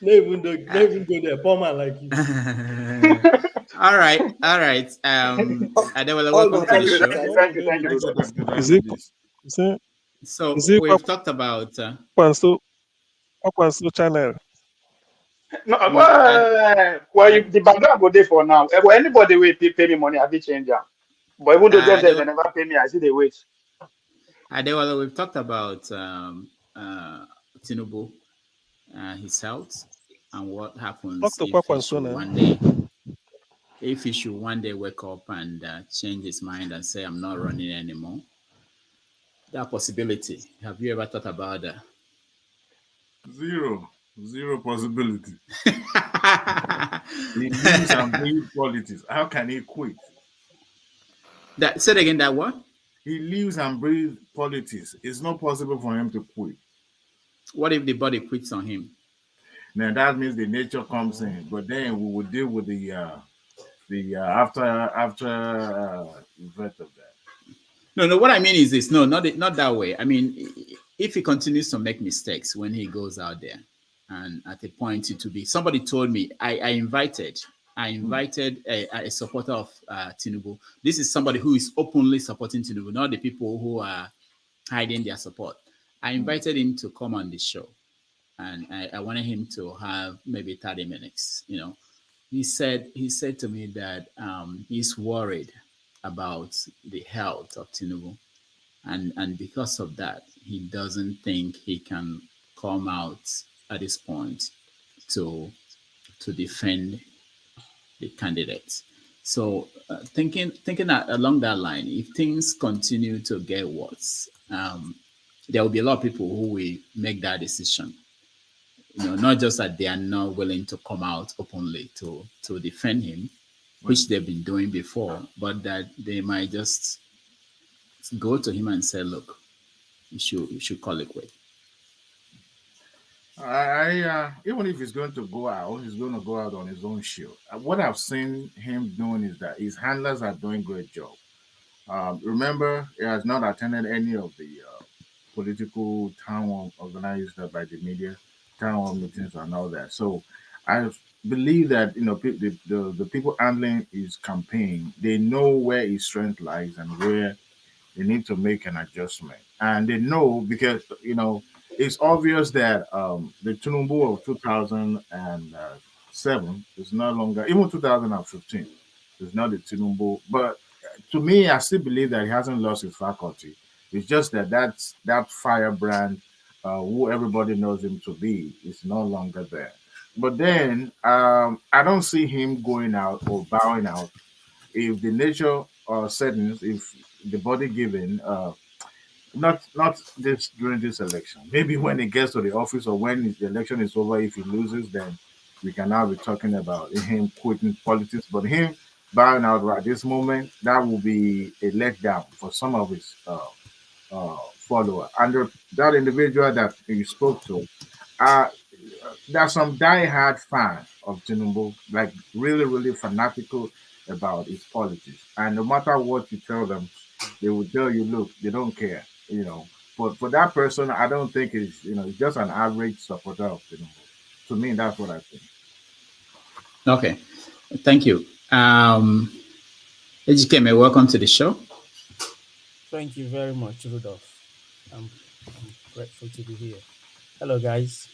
Speaker 7: no even go there, poor man like you.
Speaker 5: all right. Welcome to the show.
Speaker 17: Thank you.
Speaker 5: So we've talked about
Speaker 17: Okwanso channel.
Speaker 13: No, the background go there for now. Well, anybody will pay me money, I will change them. But even though they never pay me, I see they wait.
Speaker 5: Adewale, we've talked about Tinubu, his health, and what happens if he should one day wake up and change his mind and say, I'm not running anymore. That possibility. Have you ever thought about that?
Speaker 22: Zero possibility. He lives and breathes politics. How can he quit?
Speaker 5: Say it again, that what?
Speaker 22: He lives and breathes politics. It's not possible for him to quit.
Speaker 5: What if the body quits on him?
Speaker 22: Now that means the nature comes in, but then we will deal with the after event of that.
Speaker 5: No. What I mean is this. No, not that way. I mean, if he continues to make mistakes when he goes out there, and at a point it will be. Somebody told me I invited a supporter of Tinubu. This is somebody who is openly supporting Tinubu, not the people who are hiding their support. I invited him to come on the show, and I wanted him to have maybe 30 minutes. He said to me that he's worried about the health of Tinubu, and because of that, he doesn't think he can come out at this point to defend the candidates. So thinking along that line, if things continue to get worse, there will be a lot of people who will make that decision. Not just that they are not willing to come out openly to defend him, which they've been doing before, but that they might just go to him and say, "Look, you should call it quit."
Speaker 1: Even if he's going to go out, he's going to go out on his own shoe. What I've seen him doing is that his handlers are doing great job. Remember, he has not attended any of the political town hall organized by the media, town hall meetings and all that. So I believe that the people handling his campaign, they know where his strength lies and where they need to make an adjustment. And they know because it's obvious that the Tinubu of 2007 is no longer, even 2015 is not the Tinubu. But to me, I still believe that he hasn't lost his faculty. It's just that that firebrand, who everybody knows him to be, is no longer there. But then I don't see him going out or bowing out if the nature settings, if the body given, not this during this election. Maybe when he gets to the office or when the election is over, if he loses, then we can now be talking about him quitting politics. But him bowing out right this moment, that will be a letdown for some of his followers. And that individual that you spoke to, uh, there's some die-hard fan of Tinubu, like really, really fanatical about his politics. And no matter what you tell them, they will tell you, look, they don't care. But for that person, I don't think it's just an average supporter of Tinubu. To me, that's what I think.
Speaker 5: Okay, thank you. Ejikeme, welcome to the show.
Speaker 20: Thank you very much, Rudolph. I'm grateful to be here. Hello, guys.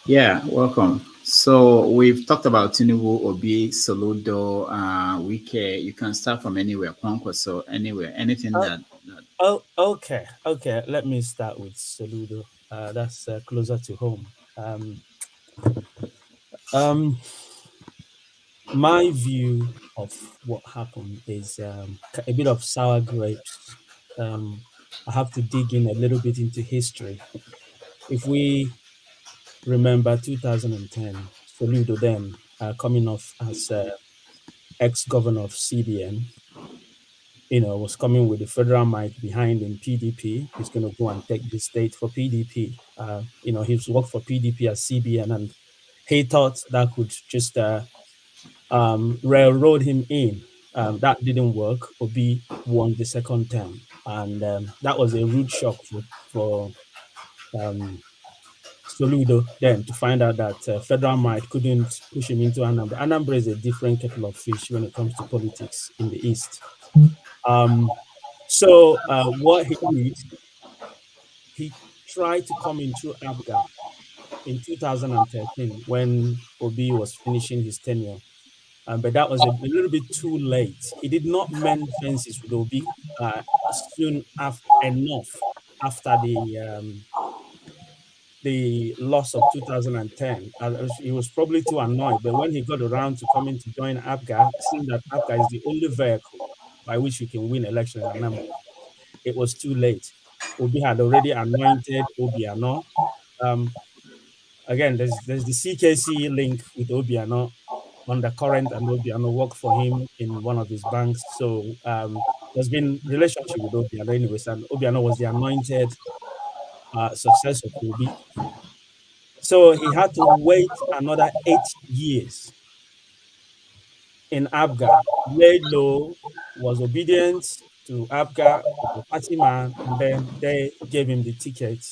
Speaker 5: Yeah, welcome. So we've talked about Tinubu, Obi, Soludo, Wike. You can start from anywhere, Kwankwa, so anywhere, anything that.
Speaker 20: Oh, okay. Let me start with Soludo. That's closer to home. My view of what happened is a bit of sour grapes. I have to dig in a little bit into history. If we remember 2010, Soludo then coming off as ex-governor of CBN, was coming with the federal might behind him, PDP. He's going to go and take the state for PDP. He's worked for PDP as CBN, and he thought that could just railroad him in. That didn't work. Obi won the second term, and that was a rude shock for Soludo then to find out that federal might couldn't push him into Anambra. Anambra is a different kettle of fish when it comes to politics in the East. So what he did, he tried to come in through ABGA in 2013 when Obi was finishing his tenure. But that was a little bit too late. He did not mend fences with Obi soon enough after the loss of 2010. He was probably too annoyed, but when he got around to coming to join ABGA, seeing that ABGA is the only vehicle by which you can win election in Anambra, it was too late. Obi had already anointed Obiano. Again, there's the CKC link with Obiano on the current, and Obiano worked for him in one of his banks. So there's been relationship with Obiano anyways, and Obiano was the anointed successor to Obi. So he had to wait another 8 years in ABGA. Laid low, was obedient to ABGA, was a party man, and then they gave him the ticket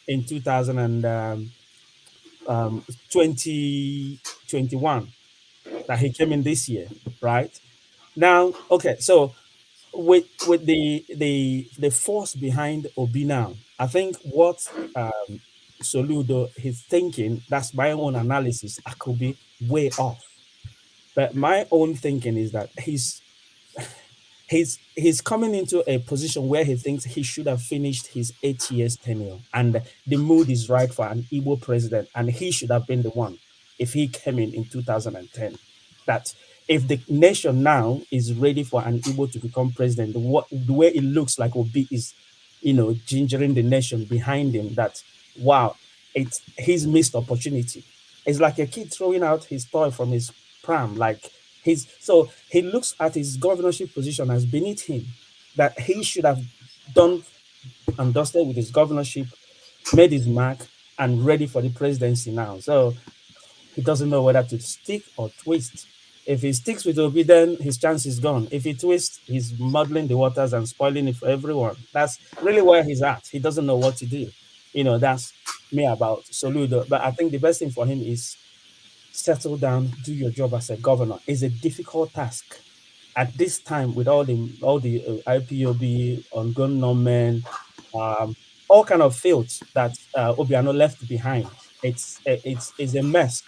Speaker 20: in 2021 that he came in this year, right? Now, okay, so with the force behind Obi now, I think what Soludo he's thinking, that's my own analysis, I could be way off. But my own thinking is that he's coming into a position where he thinks he should have finished his 8 years tenure, and the mood is right for an Igbo president, and he should have been the one if he came in 2010. That if the nation now is ready for an Igbo to become president, the way it looks like Obi is, gingering the nation behind him, that wow, it's his missed opportunity. It's like a kid throwing out his toy from his pram, like so he looks at his governorship position as beneath him, that he should have done and dusted with his governorship, made his mark, and ready for the presidency now. So he doesn't know whether to stick or twist. If he sticks with Obi, then his chance is gone. If he twists, he's muddling the waters and spoiling it for everyone. That's really where he's at. He doesn't know what to do. That's me about Soludo. But I think the best thing for him is settle down, do your job as a governor. It's a difficult task at this time with all the IPOB, ongoing non-men, all kind of fields that Obiano left behind. It's a mess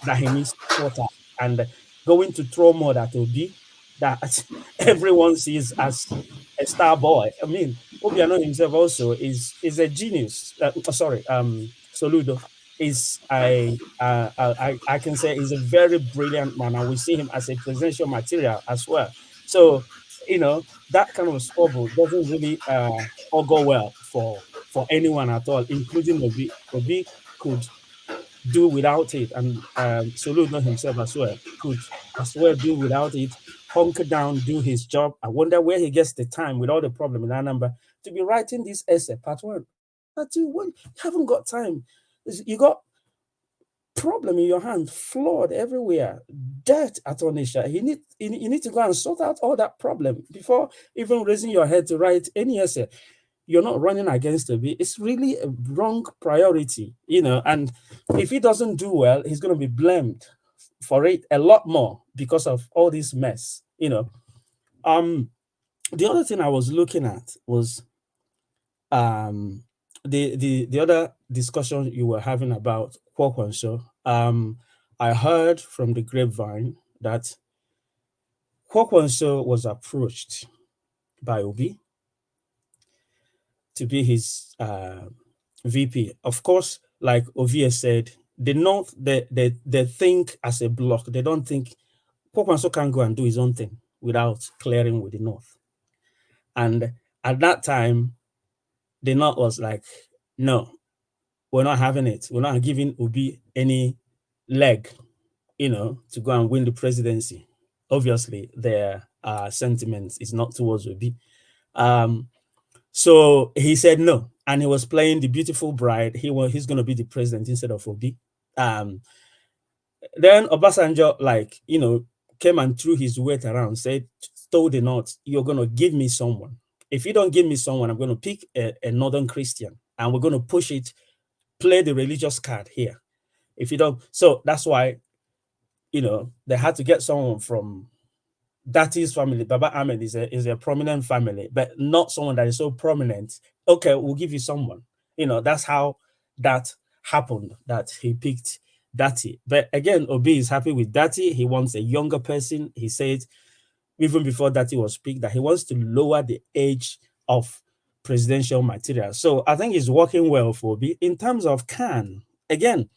Speaker 20: that he needs to sort out, and going to throw mud at Obi that everyone sees as a star boy. I mean, Obiano himself also is a genius. Soludo is I can say he's a very brilliant man, and we see him as a presidential material as well. So that kind of squabble doesn't really all go well for anyone at all, including Obi. Obi could do without it, and Soludo himself as well could as well do without it, hunker down, do his job. I wonder where he gets the time with all the problem in that number to be writing this essay, part one. Part two, you haven't got time. You got problem in your hand, flawed everywhere, dirt at Onisha. You need to go and sort out all that problem before even raising your head to write any essay. You're not running against Obi. It's really a wrong priority, and if he doesn't do well, he's going to be blamed for it a lot more because of all this mess, The other thing I was looking at was the other discussion you were having about Kwokwanso. I heard from the grapevine that Kwokwanso was approached by Obi to be his VP. Of course, like Ovie said, the North, they think as a bloc. They don't think Kwokwanso can go and do his own thing without clearing with the North. And at that time, the North was like, no, we're not having it. We're not giving Obi any leg, to go and win the presidency. Obviously, their sentiment is not towards Obi. So he said no, and he was playing the beautiful bride. He's going to be the president instead of Obi. Then Obasanjo, came and threw his weight around, told the North, you're going to give me someone. If you don't give me someone, I'm going to pick a Northern Christian, and we're going to push it, play the religious card here. If you don't, so that's why, they had to get someone from Dati's family. Baba Ahmed is a prominent family, but not someone that is so prominent. Okay, we'll give you someone. That's how that happened, that he picked Dati. But again, Obi is happy with Dati. He wants a younger person. He said, even before Dati was picked, that he wants to lower the age of presidential material. So I think it's working well for Obi. In terms of Khan, again,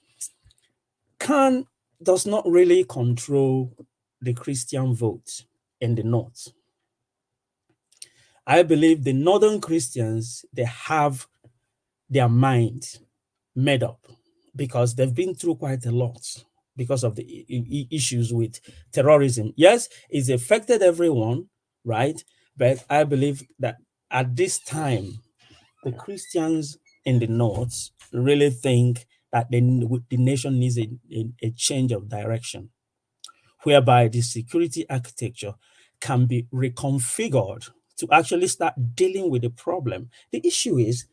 Speaker 20: Khan does not really control the Christian vote in the North. I believe the Northern Christians, they have their mind made up because they've been through quite a lot because of the issues with terrorism. Yes, it's affected everyone, right? But I believe that at this time, the Christians in the North really think that the nation needs a change of direction, whereby the security architecture can be reconfigured to actually start dealing with the problem. The issue is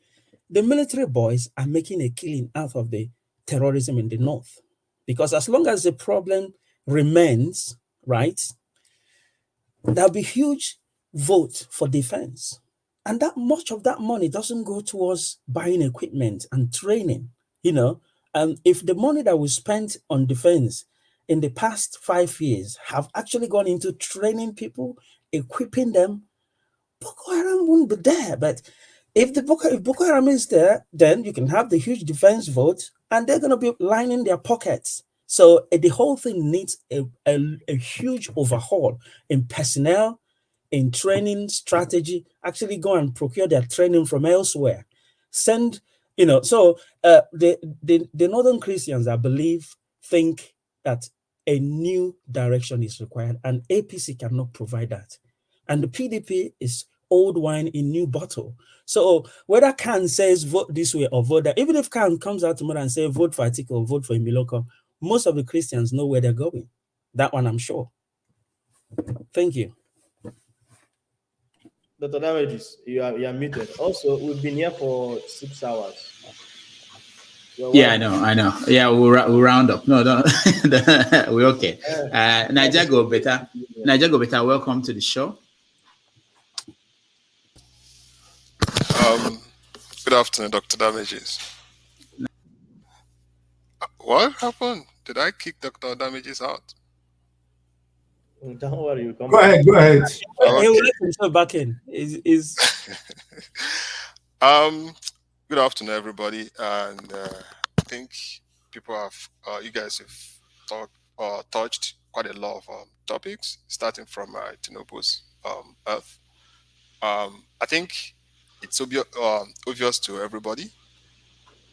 Speaker 20: the military boys are making a killing out of the terrorism in the North. Because as long as the problem remains, right, there'll be huge vote for defense. And that much of that money doesn't go towards buying equipment and training, if the money that we spent on defense in the past 5 years have actually gone into training people, equipping them, Boko Haram wouldn't be there. But if Boko Haram is there, then you can have the huge defense vote, and they're going to be lining their pockets. So the whole thing needs a huge overhaul in personnel, in training strategy. Actually go and procure their training from elsewhere. Send, so the Northern Christians, I believe, think that a new direction is required, and APC cannot provide that. And the PDP is old wine in new bottle. So whether Khan says vote this way or vote that, even if Khan comes out tomorrow and say vote for Atiku or vote for Imiloko, most of the Christians know where they're going. That one, I'm sure. Thank you.
Speaker 7: Dr. Damages, you are muted. Also, we've been here for 6 hours.
Speaker 5: Yeah, I know. Yeah, we'll round up. No, we're okay. Niger Go Better. Welcome to the show.
Speaker 6: Good afternoon, Dr. Damages. What happened? Did I kick Dr. Damages out?
Speaker 7: Don't worry, you come
Speaker 21: Go ahead.
Speaker 6: Okay.
Speaker 20: He will let himself back in.
Speaker 6: Good afternoon, everybody, and I think people have, you guys have touched quite a lot of topics, starting from Tinubu's Earth. I think it's obvious to everybody,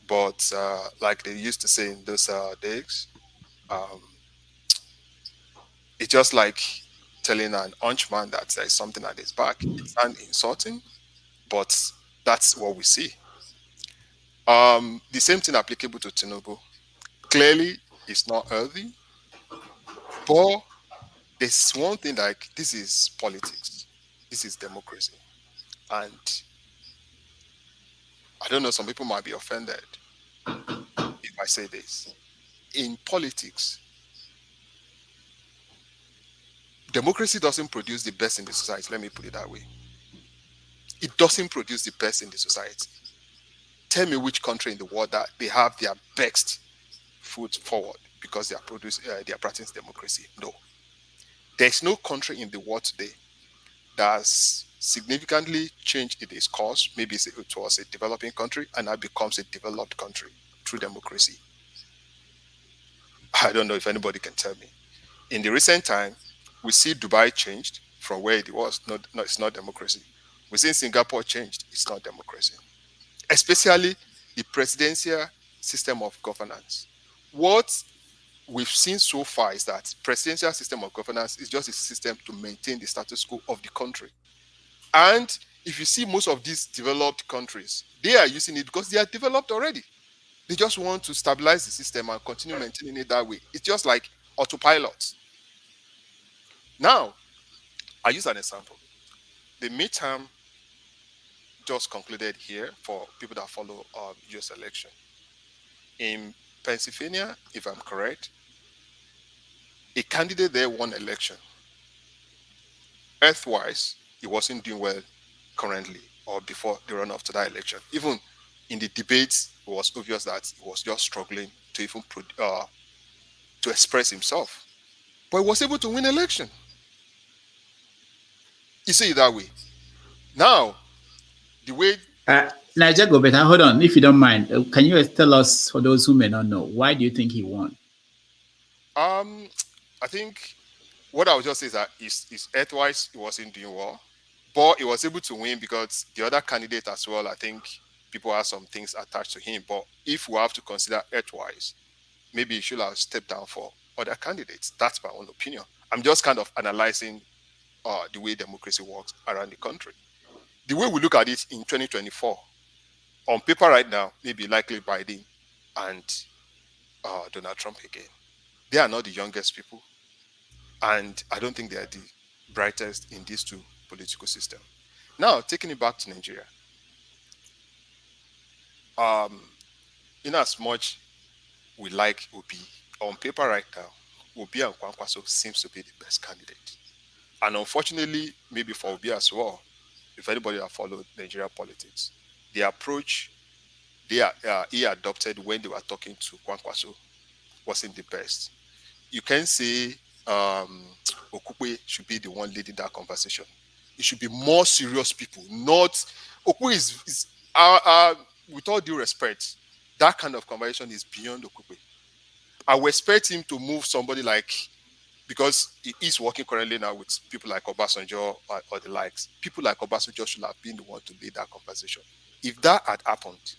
Speaker 6: but like they used to say in those days, it's just like telling an hunchman that there's something at his back. It's an insulting, but that's what we see. The same thing applicable to Tinubu. Clearly, it's not healthy, but there's one thing, like, this is politics. This is democracy. And I don't know, some people might be offended if I say this. In politics, democracy doesn't produce the best in the society. Let me put it that way. It doesn't produce the best in the society. Tell me which country in the world that they have their best foot forward because they are practicing democracy. No. There's no country in the world today that has significantly changed its course. Maybe it was a developing country and now becomes a developed country through democracy. I don't know if anybody can tell me. In the recent time, we see Dubai changed from where it was. No, it's not democracy. We see Singapore changed. It's not democracy. Especially the presidential system of governance. What we've seen so far is that presidential system of governance is just a system to maintain the status quo of the country. And if you see most of these developed countries, they are using it because they are developed already. They just want to stabilize the system and continue maintaining it that way. It's just like autopilot. Now, I use an example. The midterm just concluded here for people that follow US election. In Pennsylvania, if I'm correct, a candidate there won election. Earthwise, he wasn't doing well currently or before the run-off to that election. Even in the debates, it was obvious that he was just struggling to even to express himself. But he was able to win election. You see it that way. Now, the way...
Speaker 5: Niger Go Better, hold on, if you don't mind. Can you tell us, for those who may not know, why do you think he won?
Speaker 6: I think what I would just say is that his earthwise, he wasn't doing well. But he was able to win because the other candidate as well, I think people have some things attached to him. But if we have to consider earthwise, maybe he should have stepped down for other candidates. That's my own opinion. I'm just kind of analyzing the way democracy works around the country. The way we look at it in 2024, on paper right now, maybe likely Biden and Donald Trump again. They are not the youngest people. And I don't think they are the brightest in these two political systems. Now, taking it back to Nigeria. In as much we like Obi, on paper right now, Obi and Kwankwaso seems to be the best candidate. And unfortunately, maybe for Obi as well, if anybody that followed Nigeria politics, the approach he adopted when they were talking to Kwankwaso wasn't the best. You can say Okukwe should be the one leading that conversation. It should be more serious people, not Okukwe is with all due respect, that kind of conversation is beyond Okukwe. I would expect him to move somebody like, because he is working currently now with people like Obasanjo or the likes. People like Obasanjo should have been the one to lead that conversation. If that had happened,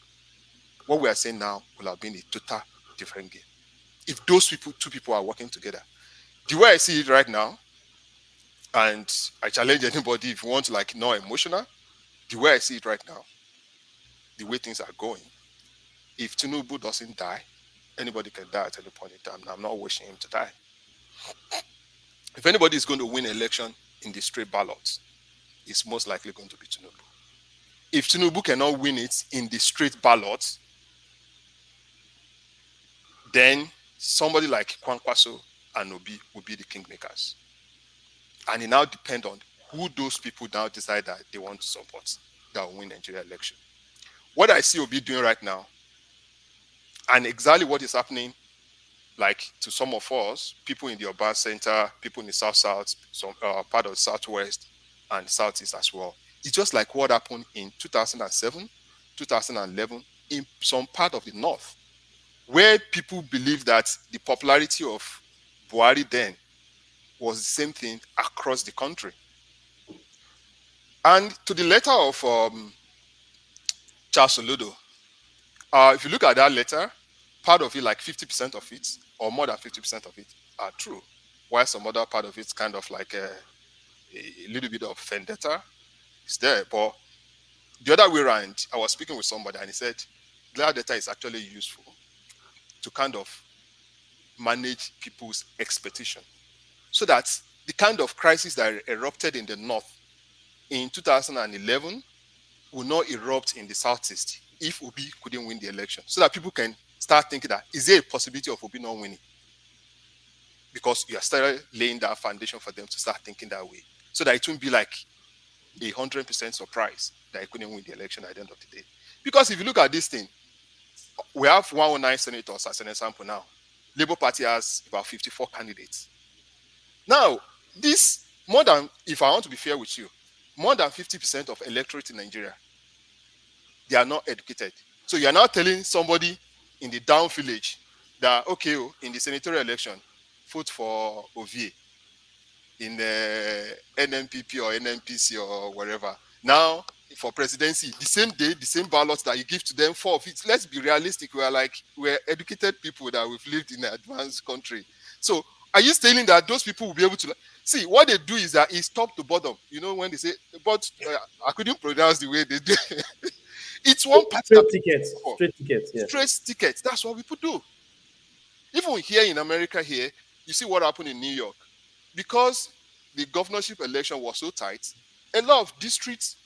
Speaker 6: what we are saying now will have been a total different game. If those two people are working together. The way I see it right now, and I challenge anybody if you want to like not emotional, the way I see it right now, the way things are going, if Tinubu doesn't die, anybody can die at any point in time. I'm not wishing him to die. If anybody is going to win an election in the straight ballots, it's most likely going to be Tinubu. If Tinubu cannot win it in the straight ballots, then somebody like Kwankwaso and Obi will be the kingmakers. And it now depends on who those people now decide that they want to support that will win Nigeria election. What I see Obi doing right now, and exactly what is happening, like to some of us, people in the urban center, people in the south, some part of the southwest and southeast as well. It's just like what happened in 2007, 2011 in some part of the north, where people believe that the popularity of Buhari then was the same thing across the country. And to the letter of Charles Soludo, if you look at that letter, part of it, like 50% of it, or more than 50% of it, are true, while some other part of it's kind of like a little bit of vendetta is there. But the other way around, I was speaking with somebody and he said that data is actually useful to kind of manage people's expectation, so that the kind of crisis that erupted in the north in 2011 will not erupt in the southeast if Obi couldn't win the election, so that people can start thinking that, is there a possibility of Obi not winning? Because you are still laying that foundation for them to start thinking that way, so that it won't be like 100% surprise that he couldn't win the election at the end of the day. Because if you look at this thing, we have 109 senators as an example now. Labour Party has about 54 candidates. Now, this, more than, if I want to be fair with you, more than 50% of electorate in Nigeria, they are not educated. So you are now telling somebody in the down village that, okay, in the senatorial election, vote for OVA in the NNPP or NNPC or wherever. Now, for presidency, the same day, the same ballots that you give to them, 4 of it. Let's be realistic. We're educated people that we've lived in an advanced country. So are you saying that those people will be able to see what they do is that it's top to bottom? You know, when they say, but I couldn't pronounce the way they do. It's one part.
Speaker 7: Straight tickets. Straight tickets. Yeah.
Speaker 6: Straight tickets. That's what people do. Even here in America, here, you see what happened in New York. Because the governorship election was so tight, a lot of districts,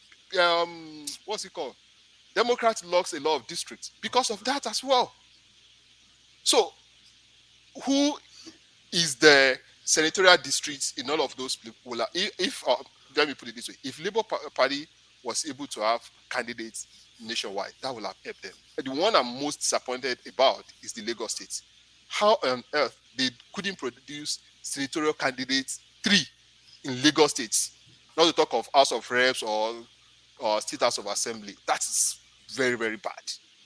Speaker 6: what's it called? Democrats lost a lot of districts because of that as well. So, who is the senatorial districts in all of those people? If let me put it this way: if Labour Party was able to have candidates nationwide, that will have helped them. The one I'm most disappointed about is the Lagos State. How on earth they couldn't produce senatorial candidates 3 in Lagos State? Not to talk of House of Reps or State House of Assembly. That's very, very bad.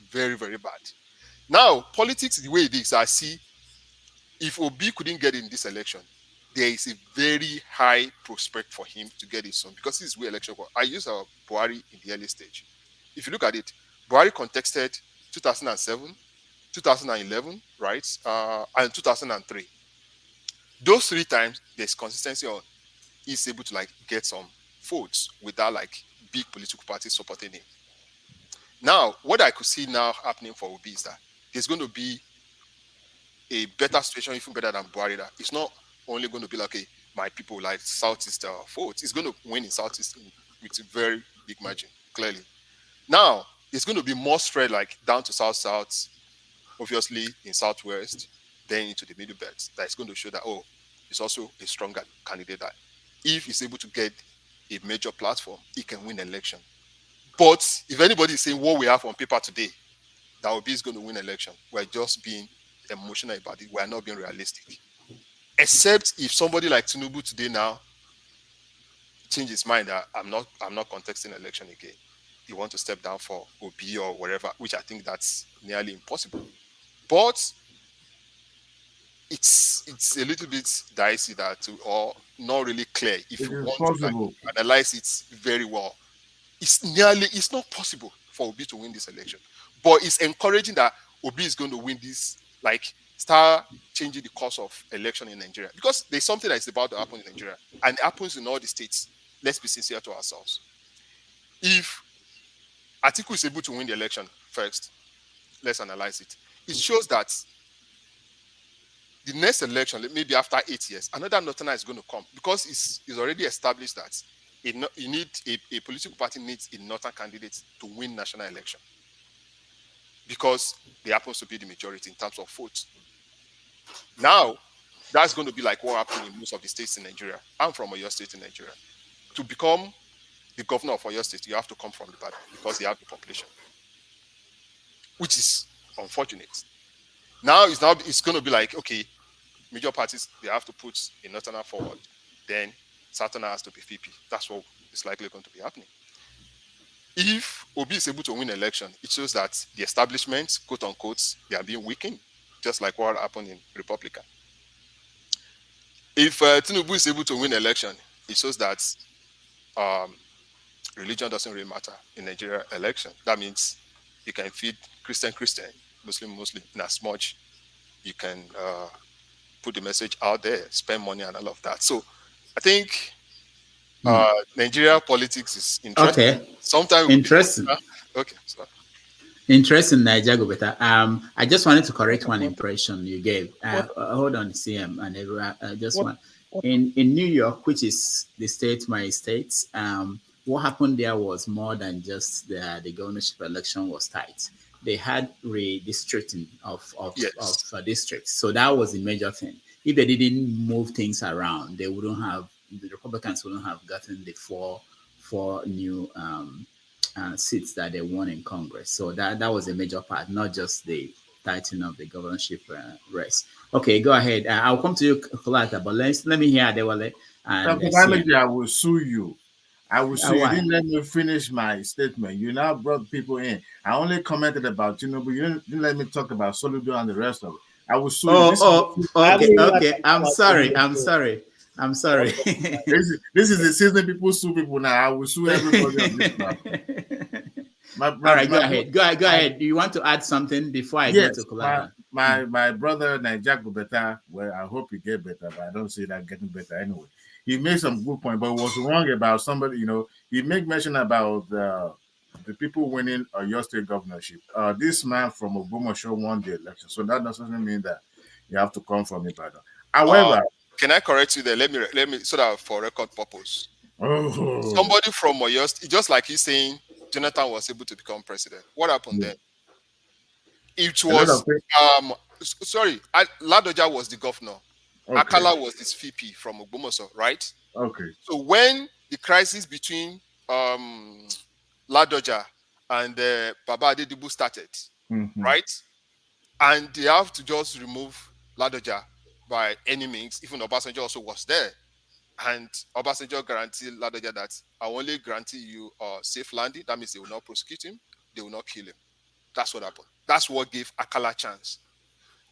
Speaker 6: Very, very bad. Now, politics, the way it is, I see, if Obi couldn't get in this election, there is a very high prospect for him to get it soon, because this is where election was. I used Buhari in the early stage. If you look at it, Buhari contested 2007, 2011, right, and 2003. Those 3 times, there's consistency on he's able to like get some votes without like big political parties supporting him. Now, what I could see now happening for Obi is that there's going to be a better situation, even better than Buhari. That it's not only going to be like, okay, my people like Southeast votes. It's going to win in Southeast with a very big margin, clearly. Now, it's going to be more spread like down to South, obviously in Southwest, then into the middle belt. That's going to show that, oh, it's also a stronger candidate that if he's able to get a major platform, he can win an election. But if anybody is saying what we have on paper today, that Obi is going to win an election, we're just being emotional about it. We're not being realistic. Except if somebody like Tinubu today now change his mind that I'm not contesting election again. You want to step down for Obi or whatever, which I think that's nearly impossible. But it's a little bit dicey or not really clear if
Speaker 1: It
Speaker 6: you
Speaker 1: is
Speaker 6: want to
Speaker 1: possible.
Speaker 6: analyze it very well. It's not possible for Obi to win this election. But it's encouraging that Obi is going to win this, like start changing the course of election in Nigeria. Because there's something that is about to happen in Nigeria. And it happens in all the states. Let's be sincere to ourselves. If Atiku is able to win the election first, let's analyze it. It shows that the next election, maybe after 8 years, another Northerner is going to come because it's already established that you need a political party needs a Northern candidate to win national election because they happen to be the majority in terms of votes. Now, that's going to be like what happened in most of the states in Nigeria. I'm from Oyo State in Nigeria. To become the governor of Oyo State, you have to come from the party because they have the population, which is unfortunate. Now it's going to be like, okay, major parties, they have to put a Northerner forward. Then Southerner has to be VP. That's what is likely going to be happening. If Obi is able to win election, it shows that the establishment, quote unquote, they are being weakened, just like what happened in Republican. If Tinubu is able to win election, it shows that religion doesn't really matter in Nigeria election. That means you can feed Christian, Muslim, in as much you can put the message out there, spend money and all of that. So I think Nigeria politics is interesting.
Speaker 5: Okay.
Speaker 6: Sometimes
Speaker 5: interesting.
Speaker 6: Okay. So.
Speaker 5: Interesting, Nigeria. I just wanted to correct one impression you gave. Hold on, CM and everyone. Just one. In New York, which is the state, my state, what happened there was more than just the governorship election was tight. They had redistricting of districts. So that was the major thing. If they didn't move things around, the Republicans wouldn't have gotten the four new seats that they won in Congress. So that was a major part, not just the tightening of the governorship race. Okay, go ahead. I'll come to you, Kolata, but let me hear Adewale.
Speaker 1: I will sue you. I will sue you. You didn't let me finish my statement. You now brought people in. I only commented about Tinubu. You didn't let me talk about Soludo and the rest of it. I will sue you.
Speaker 5: Okay. I'm sorry.
Speaker 1: This is the season people sue people now. I will sue everybody on this platform.
Speaker 5: All right, go ahead. Do you want to add something before I go to Kolata?
Speaker 1: My brother Nigel better. Well, I hope you get better, but I don't see that getting better anyway. He made some good point, but was wrong about somebody. He made mention about the people winning your state governorship. This man from Ogbomoso won the election, so that doesn't mean that you have to come from Ibadan. However,
Speaker 6: can I correct you there? Let me so that for record purpose. Somebody from Oyo State, just like he's saying, Jonathan was able to become president. What happened then? It was Ladoja was the governor. Okay. Akala was this VP from Ogbomoso, right?
Speaker 1: Okay.
Speaker 6: So when the crisis between Ladoja and Baba Adedibu started, right? And they have to just remove Ladoja by any means. Even Obasanjo also was there. And Obasanjo guaranteed Ladoja that I only guarantee you safe landing. That means they will not prosecute him. They will not kill him. That's what happened. That's what gave Akala a chance.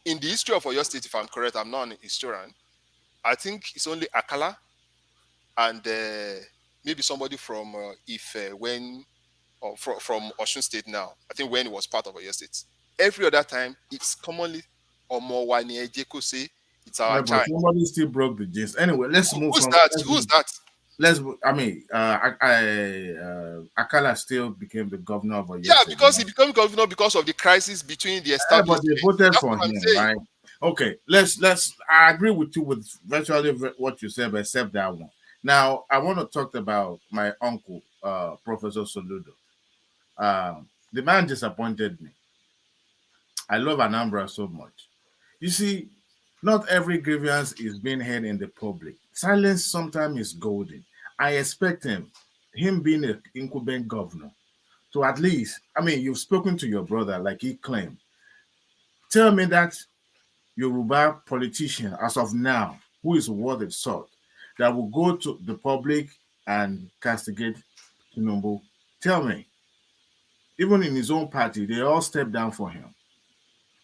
Speaker 6: In the history of Oyo State, if I'm correct, I'm not an historian, I think it's only Akala and maybe somebody from Ife from Osun State now. I think when it was part of Oyo State. Every other time, it's commonly Omowani Ejeko say it's our child.
Speaker 1: Somebody still broke the gist. Anyway, let's move on.
Speaker 6: Who's that?
Speaker 1: Akala still became the governor of Oyo State.
Speaker 6: Yeah, because he became governor because of the crisis between the establishment.
Speaker 1: But they voted for him, right? Okay, I agree with you with virtually what you said, except that one. Now, I want to talk about my uncle, Professor Soludo. The man disappointed me. I love Anambra so much. You see, not every grievance is being heard in the public. Silence sometimes is golden. I expect him being an incumbent governor, to at least, you've spoken to your brother like he claimed. Tell me that Yoruba politician, as of now, who is worth its salt, that will go to the public and castigate Tinubu? Tell me. Even in his own party, they all step down for him,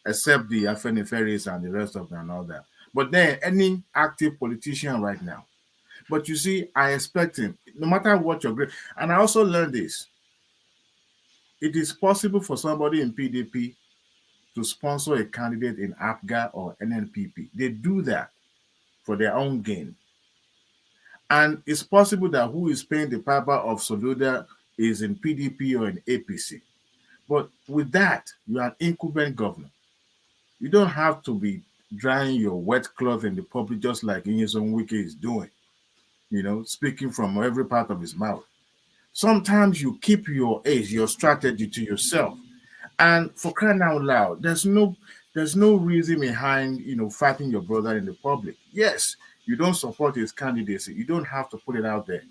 Speaker 1: except the Afeniferis and the rest of them and all that. But then any active politician right now. But you see, I expect him, no matter what your grade. And I also learned this. It is possible for somebody in PDP to sponsor a candidate in APGA or NNPP. They do that for their own gain. And it's possible that who is paying the piper of Soludo is in PDP or in APC. But with that, you are an incumbent governor. You don't have to be drying your wet cloth in the public just like Inyesom Wike is doing, speaking from every part of his mouth. Sometimes you keep your age, your strategy to yourself. And for crying out loud, there's no reason behind fighting your brother in the public. Yes, you don't support his candidacy. You don't have to put it out there.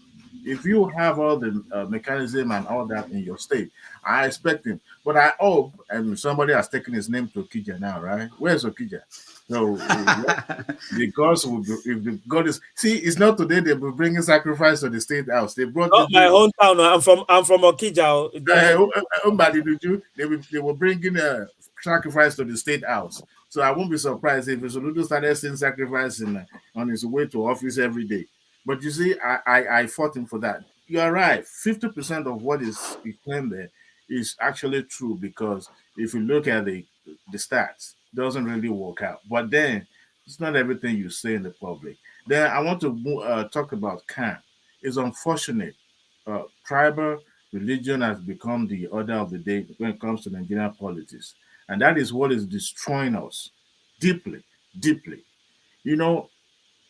Speaker 1: If you have all the mechanism and all that in your state, I expect him. But I hope, somebody has taken his name to Okija now, right? Where's Okija? So the gods will be, if the god is, see, it's not today they will bringing sacrifice to the state house. They brought
Speaker 9: not my hometown. I'm from Okija.
Speaker 1: They were bringing a sacrifice to the state house. So I won't be surprised if Soludo started seeing sacrifice on his way to office every day. But you see, I fought him for that. You are right. 50% of what is claimed there is actually true, because if you look at the stats, it doesn't really work out. But then it's not everything you say in the public. Then I want to talk about Khan. It's unfortunate. Tribal religion has become the order of the day when it comes to Nigerian politics. And that is what is destroying us deeply, deeply.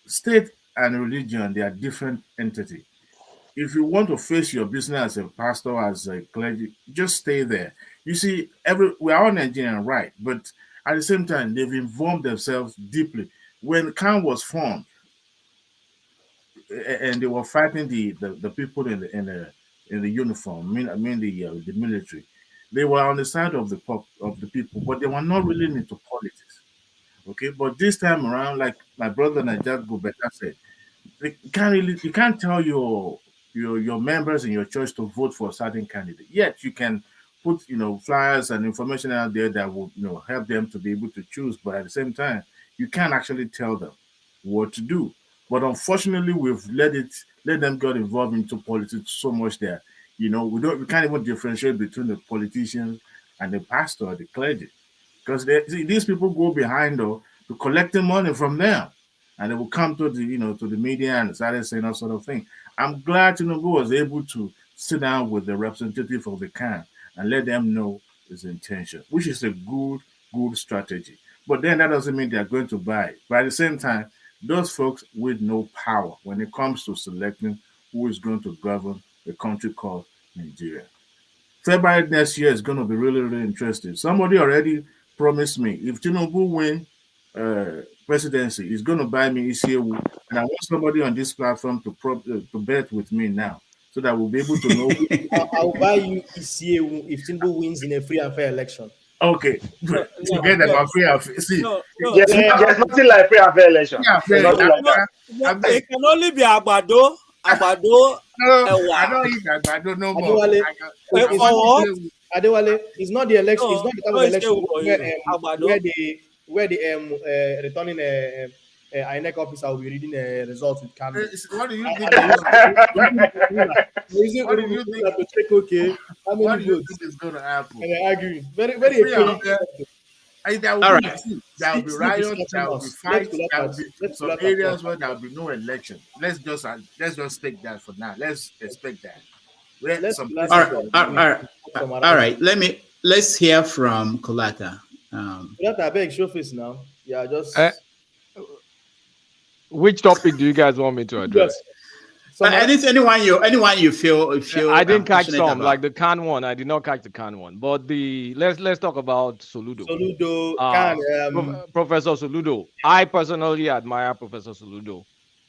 Speaker 1: State and religion, they are different entities. If you want to face your business as a pastor, as a clergy, just stay there. You see, we are all Nigerian, right? But at the same time, they've involved themselves deeply. When Khan was formed, and they were fighting the people in the uniform, I mean the military, they were on the side of the people, but they were not really into politics. Okay, but this time around, like my brother Najat Gubeta said, you can't tell your members in your church to vote for a certain candidate. Yet you can put flyers and information out there that will help them to be able to choose. But at the same time, you can't actually tell them what to do. But unfortunately, we've let them get involved into politics so much that we can't even differentiate between the politicians and the pastor or the clergy, because these people go behind to collecting money from them, and they will come to the media and start saying that sort of thing. I'm glad Tinubu was able to sit down with the representative of the Khan and let them know his intention, which is a good strategy. But then that doesn't mean they're going to buy it. But at the same time, those folks with no power when it comes to selecting who is going to govern the country called Nigeria. February next year is going to be really, really interesting. Somebody already promised me if Tinubu win presidency, he's going to buy me Isiewu, and I want somebody on this platform to bet with me now, so that we'll be able to know.
Speaker 7: I'll buy you Isiewu if Tinubu wins in a free and fair election.
Speaker 1: Okay, forget about free and fair. See,
Speaker 13: there's nothing like free and fair election.
Speaker 9: It can only be Agbado.
Speaker 1: No, I don't eat Agbado no more.
Speaker 7: Adewale, it's not the election. It's not the type of election where the returning INEC officer will be reading the results with camera.
Speaker 1: What do you think?
Speaker 7: What do you think? To check, okay, how many votes
Speaker 1: is going to happen?
Speaker 7: And they're arguing. Very, very.
Speaker 1: There will be riots, there will be fights, there will be some areas where there will be no election. Let's just take that for now. Let's expect that.
Speaker 5: All right. Let's hear from Kolata.
Speaker 7: Kolata, beg, show face now. Yeah, just.
Speaker 10: Which topic do you guys want me to address?
Speaker 5: Anyone you feel.
Speaker 10: I didn't catch some about. Like the Khan one. I did not catch the Khan one. But let's talk about Soludo. Professor Soludo. I personally admire Professor Soludo.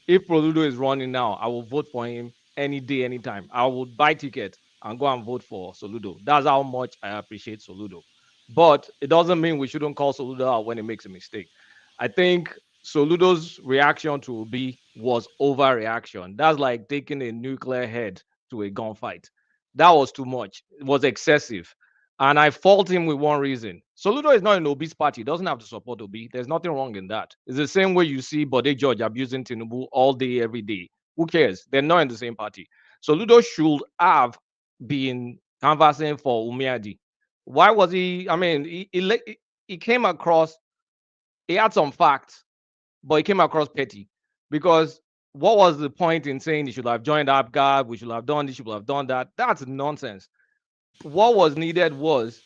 Speaker 10: If Soludo is running now, I will vote for him any day, anytime. I would buy ticket and go and vote for Soludo. That's how much I appreciate Soludo. But it doesn't mean we shouldn't call Soludo out when he makes a mistake. I think Soludo's reaction to Obi was overreaction. That's like taking a nuclear head to a gunfight. That was too much. It was excessive. And I fault him with one reason. Soludo is not in Obi's party. He doesn't have to support Obi. There's nothing wrong in that. It's the same way you see Bode George abusing Tinubu all day, every day. Who cares? They're not in the same party. Soludo should have been canvassing for Umiadi. Why was he? I mean, he came across, he had some facts, but he came across petty because what was the point in saying he should have joined APGA, we should have done this, should have done that? That's nonsense. What was needed was,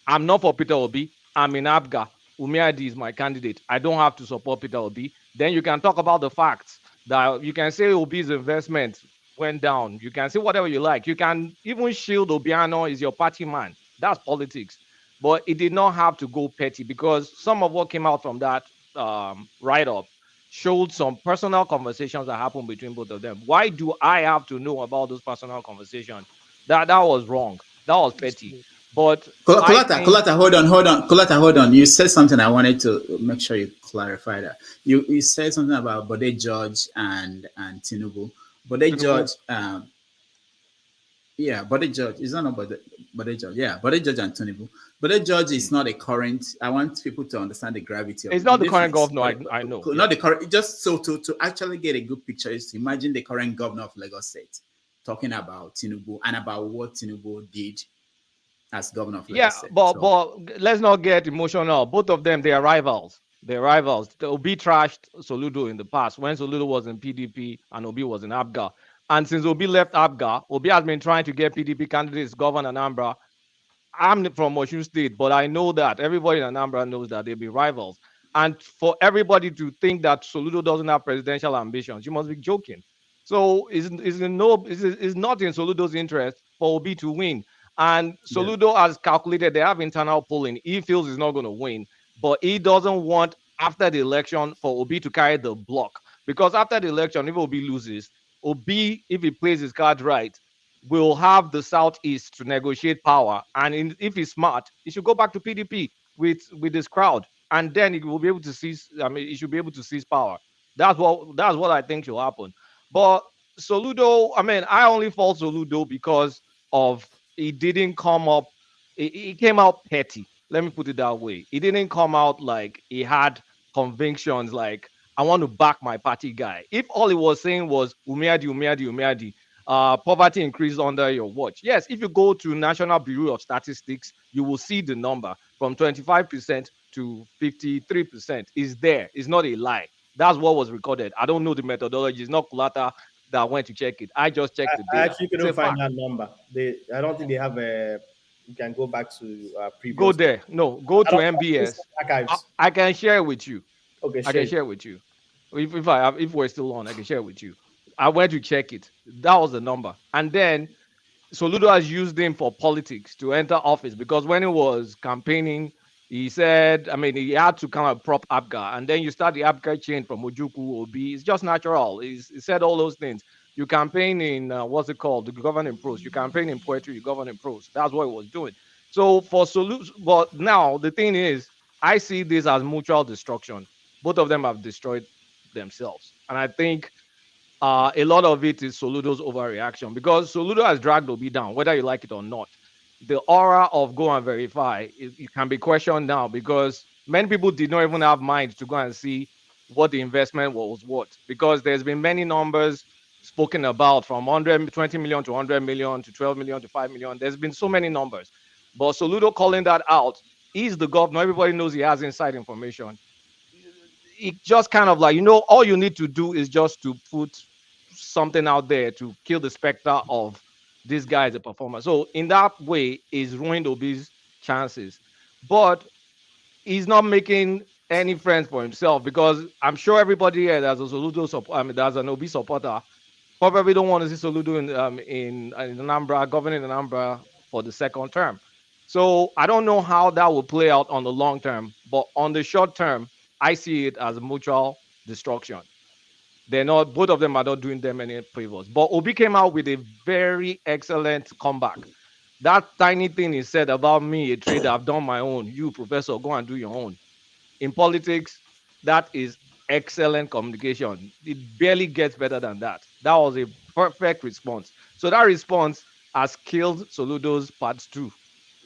Speaker 10: I'm not for Peter Obi, I'm in APGA. Umiadi is my candidate. I don't have to support Peter Obi. Then you can talk about the facts that you can say Obi's investment went down. You can say whatever you like. You can even shield Obiano is your party man. That's politics. But it did not have to go petty because some of what came out from that write-up showed some personal conversations that happened between both of them. Why do I have to know about those personal conversations? That was wrong. That was petty. But
Speaker 5: Kolata, hold on. Kolata, hold on. You said something I wanted to make sure you clarify that. You said something about Bode George and Tinubu. Bode George, yeah, Bode George is not Bode George. Yeah, Bode George and Tinubu. Bode George is not a current. I want people to understand the gravity of it.
Speaker 10: It's not the current governor. I know.
Speaker 5: Not the current. Just so to actually get a good picture is to imagine the current governor of Lagos State talking about Tinubu and about what Tinubu did as governor of Lagos State.
Speaker 10: But let's not get emotional. Both of them, they are rivals. They're rivals. Obi trashed Soludo in the past when Soludo was in PDP and Obi was in APGA. And since Obi left APGA, Obi has been trying to get PDP candidates govern Anambra. I'm from Osun State, but I know that everybody in Anambra knows that they'll be rivals. And for everybody to think that Soludo doesn't have presidential ambitions, you must be joking. So it's not in Soludo's interest for Obi to win. And Soludo has calculated they have internal polling. He feels he's not going to win, but he doesn't want after the election for Obi to carry the block. Because after the election, if Obi loses, Obi, if he plays his card right, will have the Southeast to negotiate power. And if he's smart, he should go back to PDP with this crowd. And then he will be able to seize, he should be able to seize power. That's what I think should happen. But Soludo, I only fault Soludo because of he didn't come up, he came out petty. Let me put it that way. He didn't come out like he had convictions like, I want to back my party guy. If all he was saying was Umiadi, poverty increased under your watch. Yes, if you go to National Bureau of Statistics, you will see the number from 25% to 53% is there. It's not a lie. That's what was recorded. I don't know the methodology. It's not Kulata that went to check it. I just checked the data.
Speaker 7: I actually couldn't find that number. I don't think they have a. You can go back to previous.
Speaker 10: Go there. No, go to MBS. I can share with you.
Speaker 7: Okay,
Speaker 10: I can share with you. If we're still on, I can share with you. I went to check it. That was the number. And then Soludo has used him for politics to enter office because when he was campaigning, he said, he had to kind of prop APGA. And then you start the APGA chain from Ojuku, Obi. It's just natural. He said all those things. You campaign in, the governing prose. You campaign in poetry, you govern in prose. That's what he was doing. So for Soludo, but now the thing is, I see this as mutual destruction. Both of them have destroyed themselves. And I think a lot of it is Soludo's overreaction because Soludo has dragged Obi down, whether you like it or not. The aura of go and verify, it can be questioned now because many people did not even have mind to go and see what the investment was worth because there's been many numbers spoken about from 120 million to 100 million to 12 million to 5 million. There's been so many numbers. But Soludo calling that out, he's the governor. Everybody knows he has inside information. It just kind of like, all you need to do is just to put something out there to kill the specter of this guy as a performer. So in that way, it's ruined Obi's chances. But he's not making any friends for himself because I'm sure everybody here that's a Soludo that's an Obi supporter probably don't want to see Soludo in Anambra, governing Anambra for the second term. So I don't know how that will play out on the long term, but on the short term, I see it as mutual destruction. Both of them are not doing them any favors. But Obi came out with a very excellent comeback. That tiny thing he said about me, a trader, I've done my own. You, professor, go and do your own. In politics, that is excellent communication. It barely gets better than that. That was a perfect response. So that response has killed Soludo's part 2.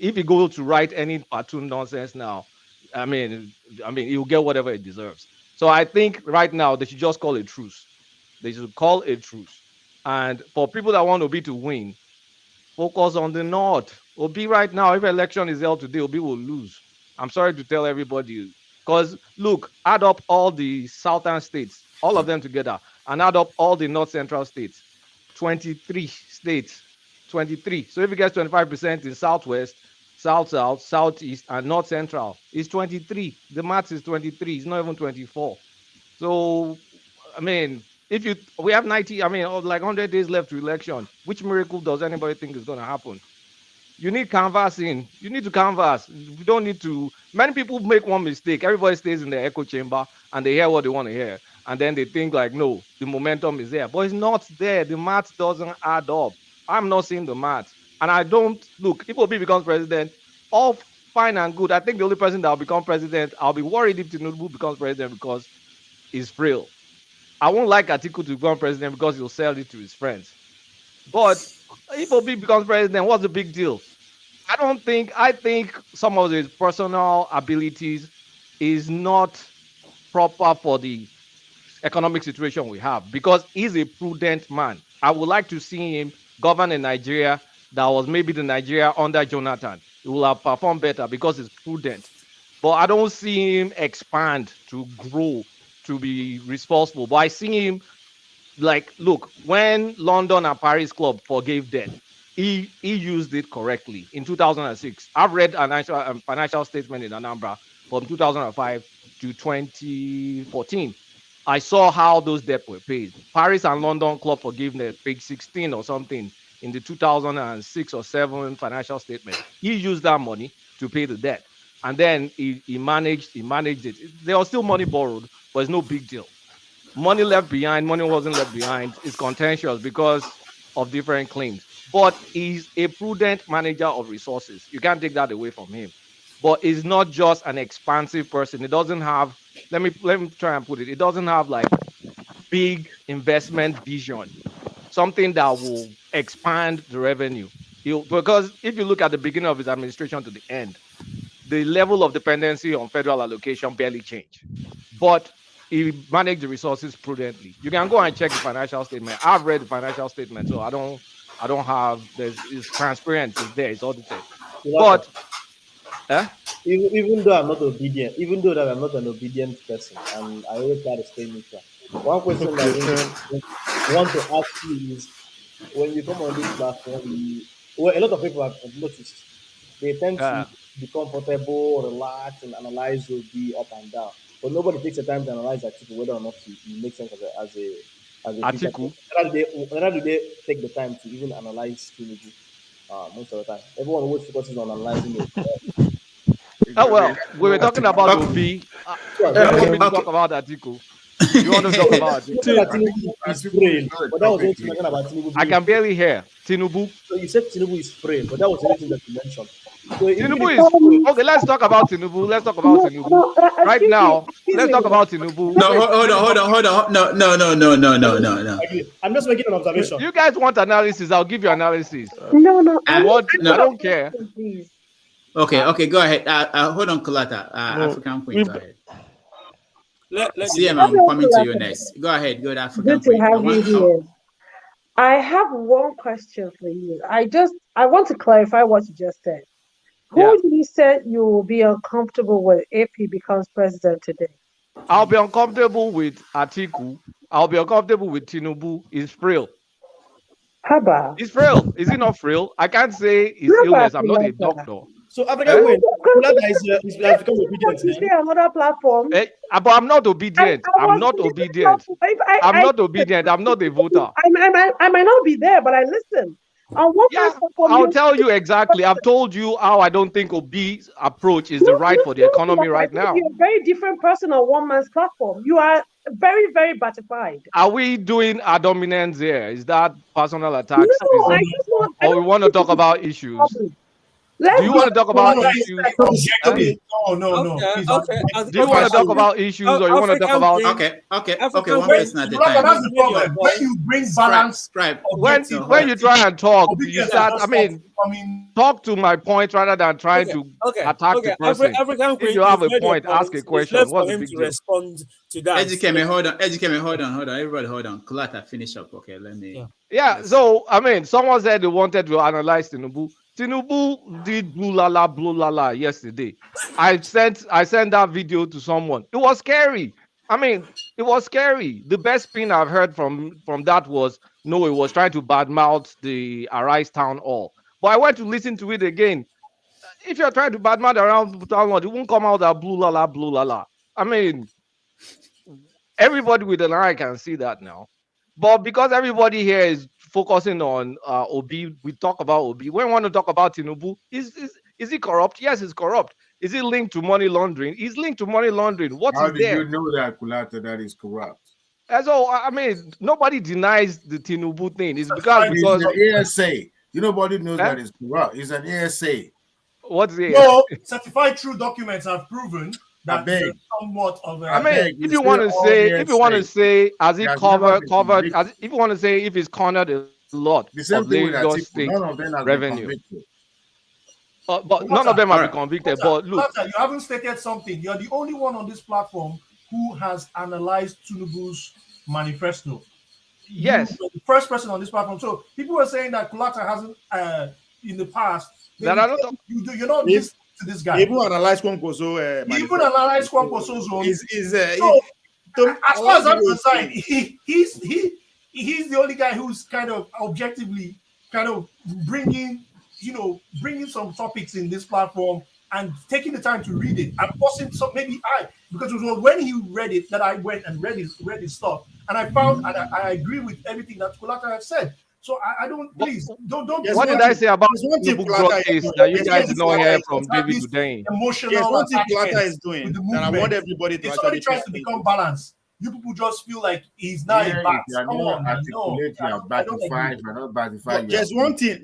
Speaker 10: If you go to write any part 2 nonsense now, I mean, he'll get whatever it deserves. So I think right now they should just call a truce. They should call a truce. And for people that want Obi to win, focus on the North. Obi right now, if election is held today, Obi will lose. I'm sorry to tell everybody. Because look, add up all the southern states, all of them together, and add up all the north central states. 23 states. 23. So if it gets 25% in southwest, south, southeast, and north central, it's 23. The maths is 23. It's not even 24. So, I mean, we have 90, like 100 days left to election. Which miracle does anybody think is going to happen? You need canvassing. You need to canvass. You don't need to. Many people make one mistake. Everybody stays in the echo chamber and they hear what they want to hear. And then they think like, no, the momentum is there. But it's not there. The math doesn't add up. I'm not seeing the math. And I don't, look, if Obi becomes president, all fine and good. I think the only person that will become president, I'll be worried if Tinubu becomes president because he's frail. I won't like Atiku to become president because he'll sell it to his friends. But if Obi becomes president, what's the big deal? I think some of his personal abilities is not proper for the economic situation we have because he's a prudent man. I would like to see him govern in Nigeria that was maybe the Nigeria under Jonathan. He will have performed better because he's prudent. But I don't see him expand to grow, to be responsible. But I see him like, look, when London and Paris Club forgave debt, he used it correctly in 2006. I've read a financial statement in Anambra from 2005 to 2014. I saw how those debts were paid. Paris and London Club forgiveness, page 16 or something in the 2006 or 7 financial statement. He used that money to pay the debt. And then he managed it. There was still money borrowed, but it's no big deal. Money left behind, money wasn't left behind. It's contentious because of different claims. But he's a prudent manager of resources. You can't take that away from him. But he's not just an expansive person. It doesn't have, let me try and put it. It doesn't have like big investment vision, something that will expand the revenue. Because if you look at the beginning of his administration to the end, the level of dependency on federal allocation barely changed. But he managed the resources prudently. You can go and check the financial statement. I've read the financial statement, so I don't have, it's transparent, it's there, it's audited. But
Speaker 7: even though I'm not obedient, even though that I'm not an obedient person, and I always try to stay neutral. One question that I want to ask you is, when you come on this platform, a lot of people have noticed they tend to be comfortable, relax, and analyze Obi up and down. But nobody takes the time to analyze Atiku, whether or not he makes sense as a
Speaker 10: Atiku.
Speaker 7: Whether do they take the time to even analyze Tinubu? Most of the time, everyone always focuses on analyzing it.
Speaker 10: Oh well, we were talking about Obi. You want me to talk about Atiku? You want to talk about
Speaker 7: Tinubu is frail, but that was what you mentioned about Tinubu.
Speaker 10: I can barely hear Tinubu.
Speaker 7: So you said Tinubu is frail, but that was everything that you mentioned. So
Speaker 10: Tinubu is okay. Let's talk about Tinubu. Let's talk about Tinubu right now. Let's talk about Tinubu.
Speaker 3: No, hold on. No.
Speaker 7: I'm just making an observation.
Speaker 10: You guys want analysis? I'll give you analysis.
Speaker 14: No.
Speaker 10: I don't care.
Speaker 3: Okay. Go ahead. Hold on, Kulata. African Queen. Go ahead. CM, I'm coming to you next. Go ahead. Good African
Speaker 14: Queen. Good to have you here. I have one question for you. I want to clarify what you just said. Who did you say you will be uncomfortable with if he becomes president today?
Speaker 10: I'll be uncomfortable with Atiku. I'll be uncomfortable with Tinubu. He's frail.
Speaker 14: Haba.
Speaker 10: He's frail. Is he not frail? I can't say his illness. I'm not a doctor.
Speaker 7: So African Queen, is become obedient.
Speaker 14: You say another platform.
Speaker 10: But I'm not obedient. I'm not obedient. I'm not obedient. I'm not a voter.
Speaker 14: I might not be there, but I listen.
Speaker 10: I'll tell you exactly. I've told you how I don't think Obi's approach is the right for the economy right now.
Speaker 14: You're a very different person on one man's platform. You are very, very batified.
Speaker 10: Are we doing our dominance here? Is that personal attacks?
Speaker 14: No,
Speaker 10: or we want to talk about issues?
Speaker 14: Let's
Speaker 10: Do you want to talk about issues?
Speaker 16: Objectively, no. Please,
Speaker 10: do you want to talk about issues, or you want to talk about?
Speaker 3: Okay. One
Speaker 16: Wait,
Speaker 3: person at a
Speaker 16: Brother,
Speaker 3: time.
Speaker 16: that's the problem. When you bring balance,
Speaker 3: Scribe.
Speaker 10: When you try and talk, you start. I mean, talk to my point rather than trying to attack the person. If you have a point, ask a question. What's the big deal?
Speaker 9: Respond to that.
Speaker 3: Educate hold on. Everybody, hold on. Kulata, finish up. Okay, let me.
Speaker 10: Yeah. So I mean, someone said they wanted to analyze Tinubu. Tinubu did blue la yesterday. I sent that video to someone. It was scary. I mean, it was scary. The best thing I've heard from that was no, it was trying to badmouth the Arise Town Hall. But I went to listen to it again. If you're trying to badmouth around town hall, it won't come out that blue la. I mean, everybody with an eye can see that now. But because everybody here is focusing on Obi, we talk about Obi. When we want to talk about Tinubu, is he corrupt? Yes, he's corrupt. Is he linked to money laundering? He's linked to money laundering. What
Speaker 1: How
Speaker 10: is
Speaker 1: did
Speaker 10: there?
Speaker 1: you know that, Kulata, that is corrupt?
Speaker 10: So I mean, nobody denies the Tinubu thing. It's because
Speaker 1: an ASA. Nobody knows that it's corrupt. It's an ASA.
Speaker 10: What's it?
Speaker 16: No, certified true documents have proven that there's somewhat of a.
Speaker 10: I mean, if you want to say, has it covered? If you want to say if it's cornered a lot of Lagos State revenue. But none of them have been convicted. But look,
Speaker 16: you haven't stated something. You're the only one on this platform who has analyzed Tinubu's manifesto.
Speaker 10: Yes,
Speaker 16: you're the first person on this platform. So people were saying that Kulata hasn't in the past.
Speaker 10: That I don't.
Speaker 16: You're not listening to this guy.
Speaker 12: Even analyze Kwankwaso.
Speaker 16: Even analyze Kwankwaso's own. As far as I'm concerned, he's the only guy who's kind of objectively bringing some topics in this platform and taking the time to read it and forcing because it was when he read it that I went and read his stuff, and I found and I agree with everything that Kulata has said. So I don't, please don't.
Speaker 10: What did I say about the book drug case that you guys did not hear from David today?
Speaker 16: Emotional.
Speaker 12: Yes, what Kulata is doing, and I want everybody to
Speaker 16: actually tries to become balanced. You people just feel like he's not a bat. Come on,
Speaker 12: There's one thing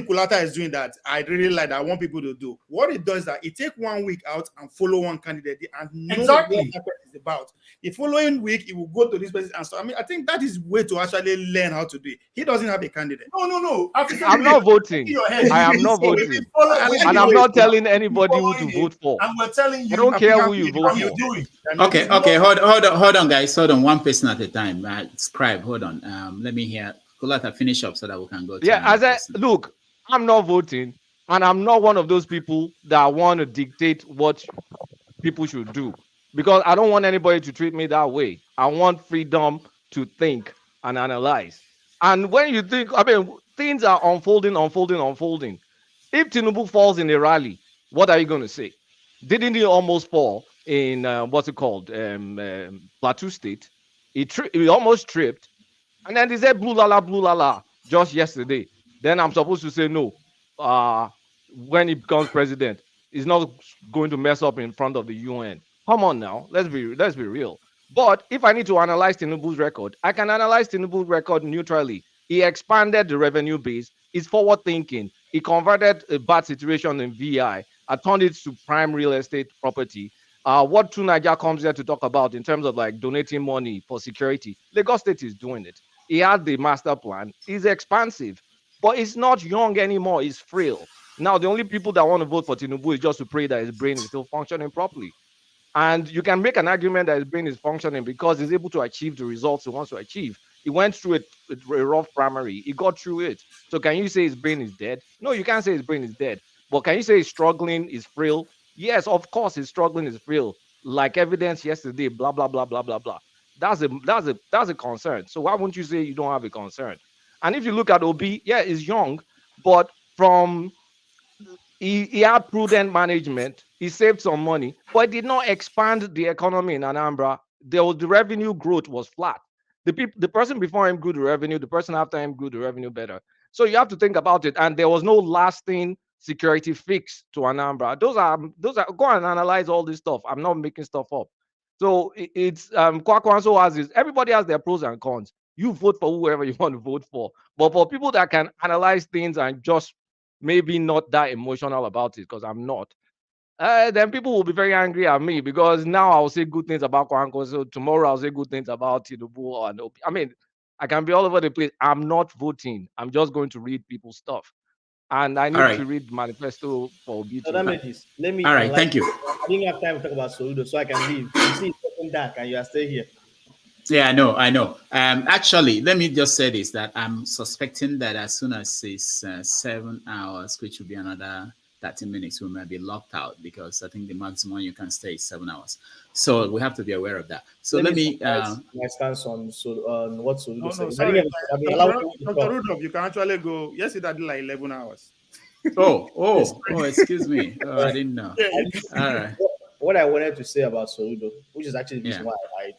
Speaker 12: Kulata is doing that I really like, that I want people to do. What it does is that it take 1 week out and follow one candidate and know what that is about. The following week, he will go to this person and so. I mean, I think that is way to actually learn how to do it. He doesn't have a candidate.
Speaker 16: No.
Speaker 10: I'm not voting. I am not voting, and I'm not telling anybody who to vote for.
Speaker 16: And we're telling you.
Speaker 10: I don't care who you vote for.
Speaker 3: Okay. Hold on, guys. Hold on, one person at a time. Scribe, hold on. Let me hear Kulata finish up so that we can go.
Speaker 10: Look, I'm not voting, and I'm not one of those people that want to dictate what people should do, because I don't want anybody to treat me that way. I want freedom to think and analyze. And when you think, I mean, things are unfolding. If Tinubu falls in a rally, what are you going to say? Didn't he almost fall in Plateau State? He almost tripped, and then they said blue la just yesterday. Then I'm supposed to say no. When he becomes president, he's not going to mess up in front of the UN. Come on now, let's be real. But if I need to analyze Tinubu's record, I can analyze Tinubu's record neutrally. He expanded the revenue base. He's forward thinking. He converted a bad situation in VI, turned it to prime real estate property. What True Nigeria comes here to talk about in terms of like donating money for security, Lagos State is doing it. He had the master plan. He's expansive, but he's not young anymore. He's frail. Now, the only people that want to vote for Tinubu is just to pray that his brain is still functioning properly. And you can make an argument that his brain is functioning because he's able to achieve the results he wants to achieve. He went through a rough primary. He got through it. So can you say his brain is dead? No, you can't say his brain is dead. But can you say he's struggling, is frail? Yes, of course, he's struggling, is frail. Like evidence yesterday, blah, blah, blah, blah, blah, blah. That's a concern. So why wouldn't you say you don't have a concern? And if you look at Obi, yeah, he's young, but he had prudent management. He saved some money, but did not expand the economy in Anambra. The revenue growth was flat. The person before him grew the revenue. The person after him grew the revenue better. So you have to think about it. And there was no lasting security fix to Anambra. Those are go and analyze all this stuff. I'm not making stuff up. So it's Kwakwanso has this. Everybody has their pros and cons. You vote for whoever you want to vote for. But for people that can analyze things and just maybe not that emotional about it because I'm not, then people will be very angry at me because now I'll say good things about Kwanko. So tomorrow I'll say good things about Tinubu and Obi. I mean, I can be all over the place. I'm not voting. I'm just going to read people's stuff. And I need to read manifesto for Obi
Speaker 7: So
Speaker 10: too.
Speaker 7: that made this. Let me
Speaker 3: All right, thank you.
Speaker 7: I didn't have time to talk about Soludo, so I can leave. You see, it's getting dark and you are still here.
Speaker 3: Yeah, I know. Actually, let me just say this: that I'm suspecting that as soon as it's 7 hours, which will be another 30 minutes, we might be locked out because I think the maximum you can stay is 7 hours. So we have to be aware of that. So let me.
Speaker 7: My stance on what Soludo
Speaker 12: No,
Speaker 7: said.
Speaker 12: sorry.
Speaker 7: I mean, allow people to
Speaker 12: Dr.
Speaker 7: talk.
Speaker 12: Rudolph, you can actually go. Yesterday I did like 11 hours.
Speaker 3: Excuse me. Oh, I didn't know. All right.
Speaker 7: What I wanted to say about Soludo, which is actually the reason why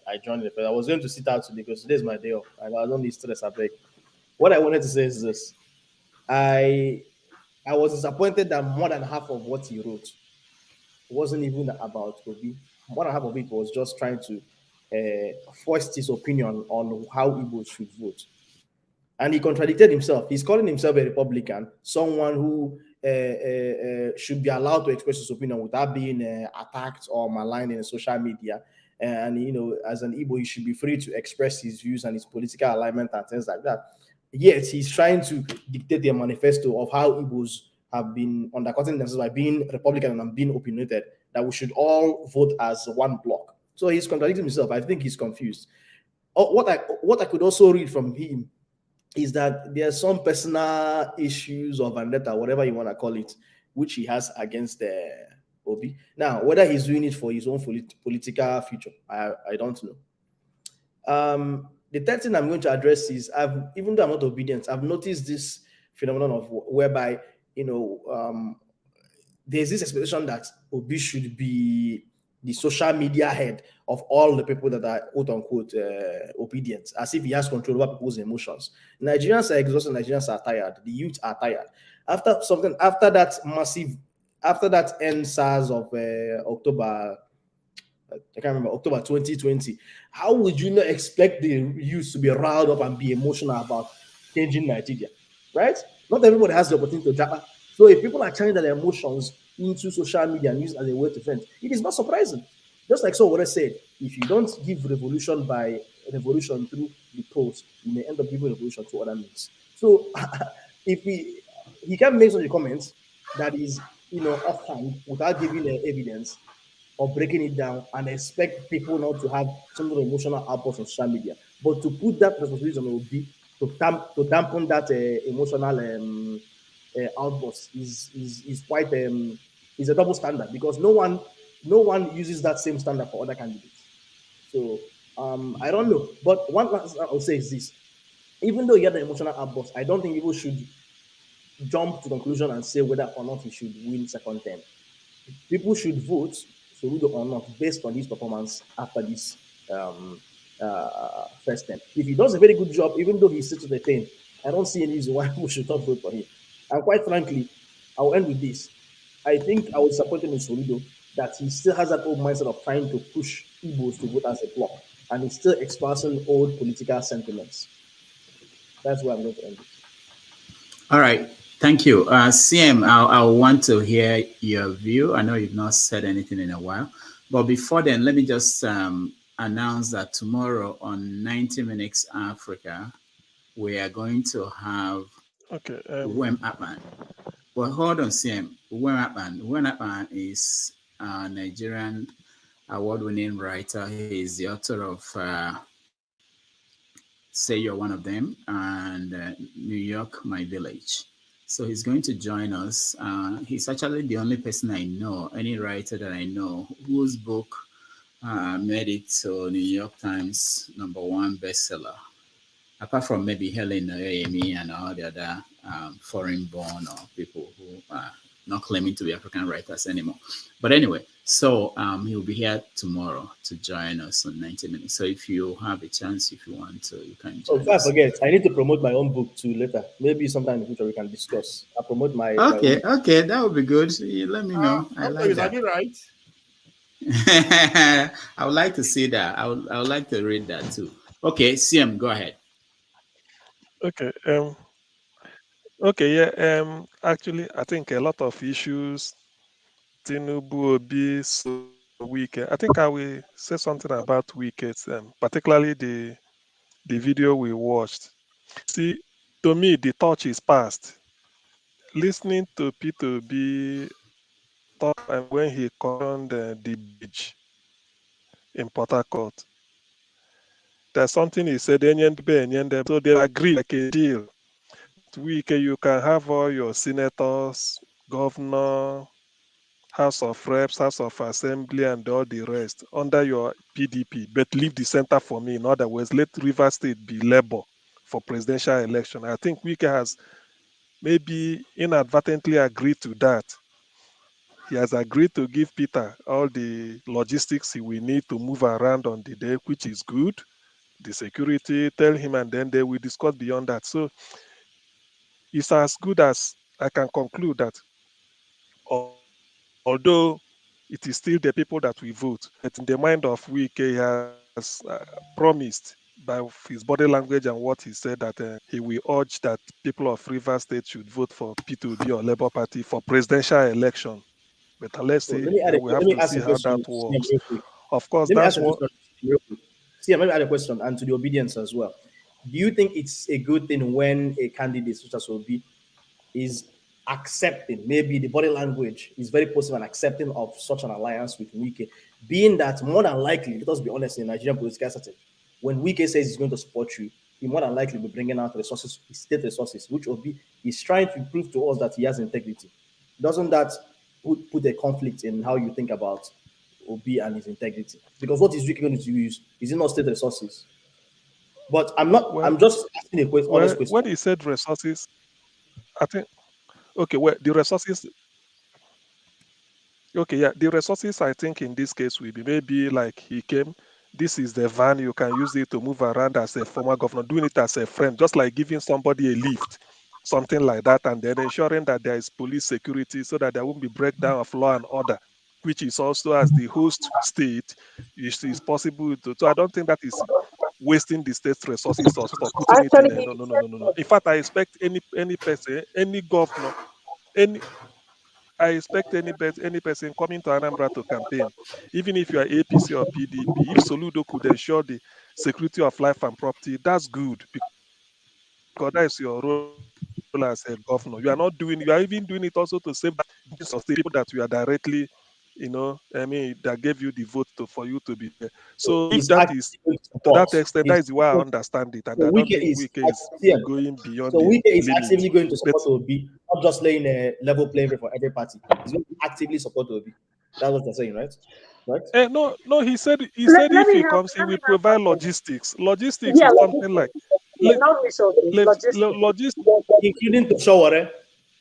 Speaker 7: I joined the I was going to sit out today because today's my day off and I don't need stress. I beg. What I wanted to say is this: I was disappointed that more than half of what he wrote wasn't even about Obi. More than half of it was just trying to foist his opinion on how Igbo should vote. And he contradicted himself. He's calling himself a Republican, someone who should be allowed to express his opinion without being attacked or maligned in social media. And as an Igbo, he should be free to express his views and his political alignment and things like that. Yet he's trying to dictate a manifesto of how Igbos have been undercutting themselves by being Republican and being opinionated, that we should all vote as one block. So he's contradicting himself. I think he's confused. What I could also read from him is that there are some personal issues or vendetta, whatever you want to call it, which he has against Obi. Now, whether he's doing it for his own political future, I don't know. The third thing I'm going to address is, even though I'm not obedient, I've noticed this phenomenon of whereby there's this expectation that Obi should be the social media head of all the people that are quote unquote obedient, as if he has control over people's emotions. Nigerians are exhausted, Nigerians are tired, the youth are tired. After that end SARS of October 2020, how would you not expect the youth to be riled up and be emotional about changing Nigeria, right? Not everybody has the opportunity to japa. So if people are channeling their emotions into social media and use it as a way to vent, it is not surprising. Just like Sowore said, if you don't give revolution by revolution through the polls, you may end up giving revolution to other means. So if he can make such a comment that is offhand without giving evidence or breaking it down and expect people not to have some sort of emotional outburst on social media, but to put that responsibility on Obi to dampen that emotional outburst is quite is a double standard, because no one uses that same standard for other candidates. So I don't know, but one last thing I'll say is this: even though he had the emotional outburst, I don't think people should jump to conclusion and say whether or not he should win second term. People should vote Soludo or not based on his performance after this first term. If he does a very good job, even though he sits to the 10, I don't see any reason why we should not vote for him. And quite frankly, I'll end with this. I think I was disappointed in Soludo that he still has that old mindset of trying to push Igbos to vote as a bloc, and he's still expressing old political sentiments. That's where I'm going to end it.
Speaker 3: All right. Thank you. CM, I want to hear your view. I know you've not said anything in a while, but before then, let me just announce that tomorrow on 90 Minutes Africa, we are going to have Wem Atman. Well, hold on, CM. Wem Atman is a Nigerian award-winning writer. He is the author of Say You're One of Them and New York, My Village. So he's going to join us. He's actually the only person I know, any writer that I know, whose book made it to New York Times #1 bestseller. Apart from maybe Helen Amy and all the other foreign-born or people who are not claiming to be African writers anymore. But anyway, so he'll be here tomorrow to join us on 90 Minutes. So if you have a chance, if you want to, you can join us.
Speaker 7: I forget, I need to promote my own book too later. Maybe sometime in the future we can discuss. I'll promote my
Speaker 3: Okay, that would be good. Let me know. I like that.
Speaker 12: Right?
Speaker 3: I would like to see that. I would like to read that too. Okay, CM, go ahead.
Speaker 17: Okay. Okay, yeah. Actually, I think a lot of issues, Tinubu, Obi, Wike. I think I will say something about Wike, particularly the video we watched. See, to me, the torch is past. Listening to Peter Obi talk and when he conned the bridge in Port Harcourt, there's something he said, so they agree like a deal. Week you can have all your senators, governor, House of Reps, House of Assembly, and all the rest under your PDP, but leave the center for me. In other words, let River State be Labour for presidential election. I think Wike has maybe inadvertently agreed to that. He has agreed to give Peter all the logistics he will need to move around on the day, which is good. The security, tell him, and then they will discuss beyond that. So it's as good as I can conclude that although it is still the people that we vote, but in the mind of Wike, he has promised by his body language and what he said that he will urge that people of River State should vote for P2B or Labour Party for presidential election. But let's
Speaker 7: So
Speaker 17: see, we
Speaker 7: let
Speaker 17: have
Speaker 7: me
Speaker 17: to
Speaker 7: ask
Speaker 17: see
Speaker 7: a
Speaker 17: how
Speaker 7: question
Speaker 17: that
Speaker 7: to CM
Speaker 17: works.
Speaker 7: real quick.
Speaker 17: Of course,
Speaker 7: Let me
Speaker 17: that's
Speaker 7: ask a
Speaker 17: what.
Speaker 7: question real quick. CM, let me add a question and to the obedience as well. Do you think it's a good thing when a candidate such as Obi is accepting, maybe the body language is very positive and accepting of such an alliance with Wike, being that more than likely, let us be honest, in Nigerian political setting, when Wike says he's going to support you, he more than likely will be bringing out resources, state resources, which Obi is trying to prove to us that he has integrity. Doesn't that put a conflict in how you think about Obi and his integrity? Because what is Wike going to use? Is it not state resources? But I'm not.
Speaker 17: Well,
Speaker 7: I'm just asking a honest question.
Speaker 17: when he said resources, I think okay. Well, the resources. Okay, yeah, the resources I think in this case will be maybe like he came. This is the van you can use it to move around as a former governor, doing it as a friend, just like giving somebody a lift, something like that, and then ensuring that there is police security so that there won't be breakdown of law and order, which is also as the host state is possible to. So I don't think that is wasting the state's resources or sort of putting it in
Speaker 14: Actually,
Speaker 17: a
Speaker 14: he
Speaker 17: no, no, no,
Speaker 14: said
Speaker 17: no, no, no.
Speaker 14: that.
Speaker 17: In fact, I expect any person, any governor, any I expect any person coming to Anambra to campaign, even if you are APC or PDP, if Soludo could ensure the security of life and property, that's good because that is your role as a governor. You are not doing, you are even doing it also to save that buildings or state people that you are directly, that gave you the vote for you to be there. So if that
Speaker 7: He's
Speaker 17: is
Speaker 7: actively going to
Speaker 17: to that
Speaker 7: support.
Speaker 17: extent, that is the way I understand it, and
Speaker 7: So
Speaker 17: I don't
Speaker 7: Wike
Speaker 17: think
Speaker 7: is
Speaker 17: Wike is
Speaker 7: yeah.
Speaker 17: going beyond
Speaker 7: So
Speaker 17: the
Speaker 7: Wike is
Speaker 17: limit.
Speaker 7: actively going to
Speaker 17: But
Speaker 7: support Obi, not just laying a level playing field for every party. He's going to actively support Obi. That's what they're saying, right? Right.
Speaker 17: No, no. He said
Speaker 14: Let
Speaker 17: if
Speaker 14: me
Speaker 17: he
Speaker 14: help.
Speaker 17: comes, he
Speaker 14: Let me
Speaker 17: will
Speaker 14: help
Speaker 17: provide
Speaker 14: answer.
Speaker 17: logistics. Logistics
Speaker 14: Yeah,
Speaker 17: is something like
Speaker 14: logistics. Yeah, not resources, logistics.
Speaker 17: logistics.
Speaker 7: Including to Shaware,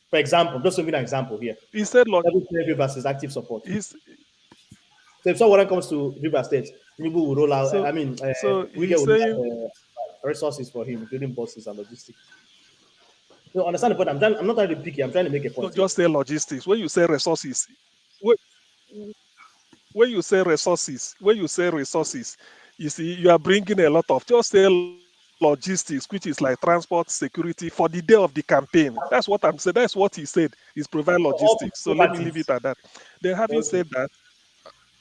Speaker 7: for example, just to give you an example here.
Speaker 17: He said
Speaker 7: Level playing field versus active support.
Speaker 17: he's
Speaker 7: So if someone comes to River State, Tinubu will roll out.
Speaker 17: so
Speaker 7: I mean,
Speaker 17: so
Speaker 7: Wike
Speaker 17: he's
Speaker 7: will
Speaker 17: saying
Speaker 7: roll out resources for him, including buses and logistics. So understand the point. I'm not trying to be picky. I'm trying to make a
Speaker 17: no,
Speaker 7: point here.
Speaker 17: just say logistics. When you say resources, when, when you say resources, you see you are bringing a lot of. Just say logistics, which is like transport, security for the day of the campaign. That's what I'm saying. That's what he said. Is provide
Speaker 7: All
Speaker 17: logistics. So let me leave it
Speaker 7: parties.
Speaker 17: at that. Then having
Speaker 7: Okay.
Speaker 17: said that,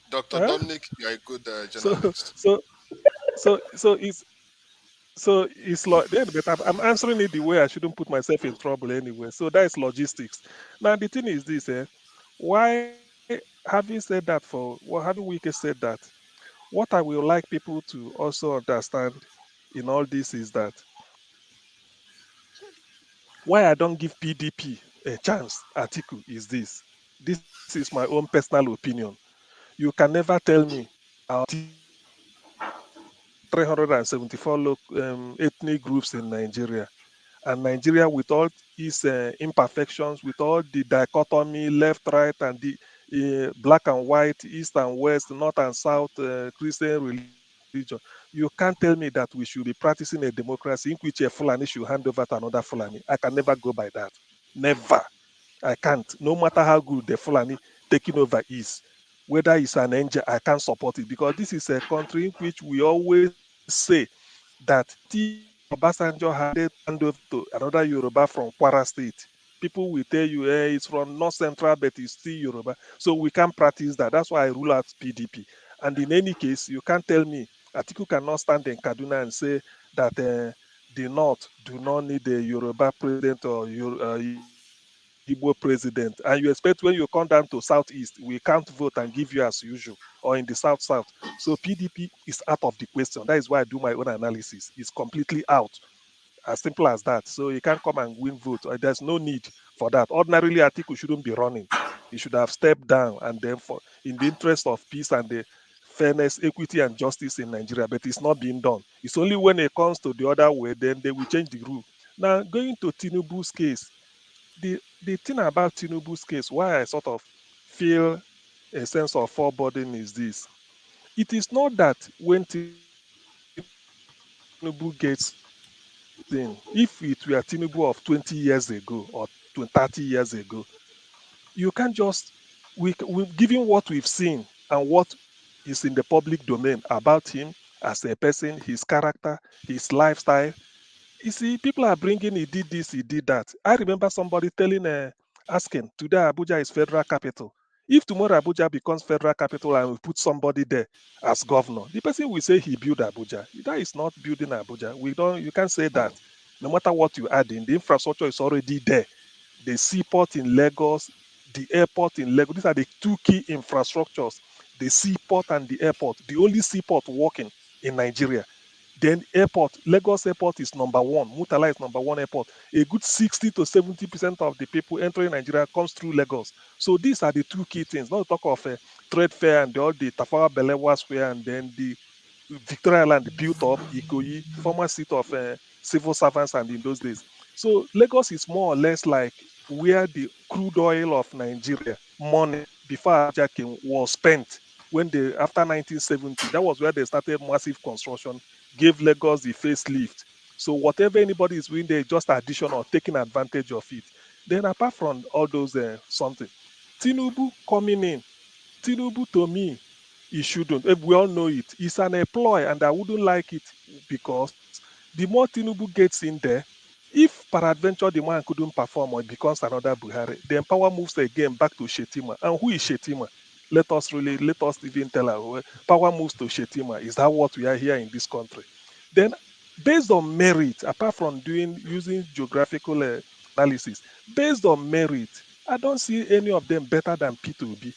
Speaker 6: Dr.
Speaker 17: huh?
Speaker 6: Dominic, you're a good
Speaker 17: so
Speaker 6: journalist.
Speaker 17: so so it's like then, but I'm answering it the way I shouldn't put myself in trouble anyway. So that is logistics. Now the thing is this, why having said that having Wike said that, what I will like people to also understand in all this is that why I don't give PDP a chance article is this. This is my own personal opinion. You can never tell me our 374 ethnic groups in Nigeria. And Nigeria, with all its imperfections, with all the dichotomy, left, right, and the black and white, east and west, north and south, Christian religion, you can't tell me that we should be practicing a democracy in which a Fulani should hand over to another Fulani. I can never go by that. Never. I can't. No matter how good the Fulani taking over is, whether it's an angel, I can't support it because this is a country in which we always say that TB Obasanjo had it hand over to another Yoruba from Kwara State. People will tell you, it's from North Central, but it's still Yoruba. So we can't practice that. That's why I rule out PDP. And in any case, you can't tell me Atiku cannot stand in Kaduna and say that the North do not need a Yoruba president or Igbo president. And you expect when you come down to Southeast, we can't vote and give you as usual, or in the South. So PDP is out of the question. That is why I do my own analysis. It's completely out. As simple as that. So you can't come and win vote. There's no need for that. Ordinarily, I think we shouldn't be running. He should have stepped down and then for in the interest of peace and the fairness, equity, and justice in Nigeria. But it's not being done. It's only when it comes to the other way, then they will change the rule. Now, going to Tinubu's case, the thing about Tinubu's case, why I sort of feel a sense of foreboding is this. It is not that when Tinubu gets in, if it were Tinubu of 20 years ago or 30 years ago, you can't just, given what we've seen and what is in the public domain about him as a person, his character, his lifestyle, you see, people are bringing, he did this, he did that. I remember somebody asking, today Abuja is federal capital. If tomorrow Abuja becomes federal capital and we put somebody there as governor, the person will say he built Abuja. That is not building Abuja. You can't say that. No matter what you add in, the infrastructure is already there. The seaport in Lagos, the airport in Lagos, these are the two key infrastructures. The seaport and the airport, the only seaport working in Nigeria. Then airport, Lagos airport is number one. Murtala is number one airport. A good 60 to 70% of the people entering Nigeria comes through Lagos. So these are the two key things. Not talk of a trade fair and all the Tafawa Balewa Square and then the Victoria Island built up, Ikoyi, former seat of civil servants and in those days. So Lagos is more or less like where the crude oil of Nigeria money before Abuja came was spent when they after 1970. That was where they started massive construction, gave Lagos the facelift. So whatever anybody is doing there, just addition or taking advantage of it. Then apart from all those something, Tinubu coming in, Tinubu to me, he shouldn't. We all know it. It's an employ, and I wouldn't like it because the more Tinubu gets in there, if peradventure the man couldn't perform or it becomes another Buhari, then power moves again back to Shetima. And who is Shetima? Let us even tell her. Power moves to Shetima. Is that what we are here in this country? Then, based on merit, apart from using geographical analysis, based on merit, I don't see any of them better than Peter Obi.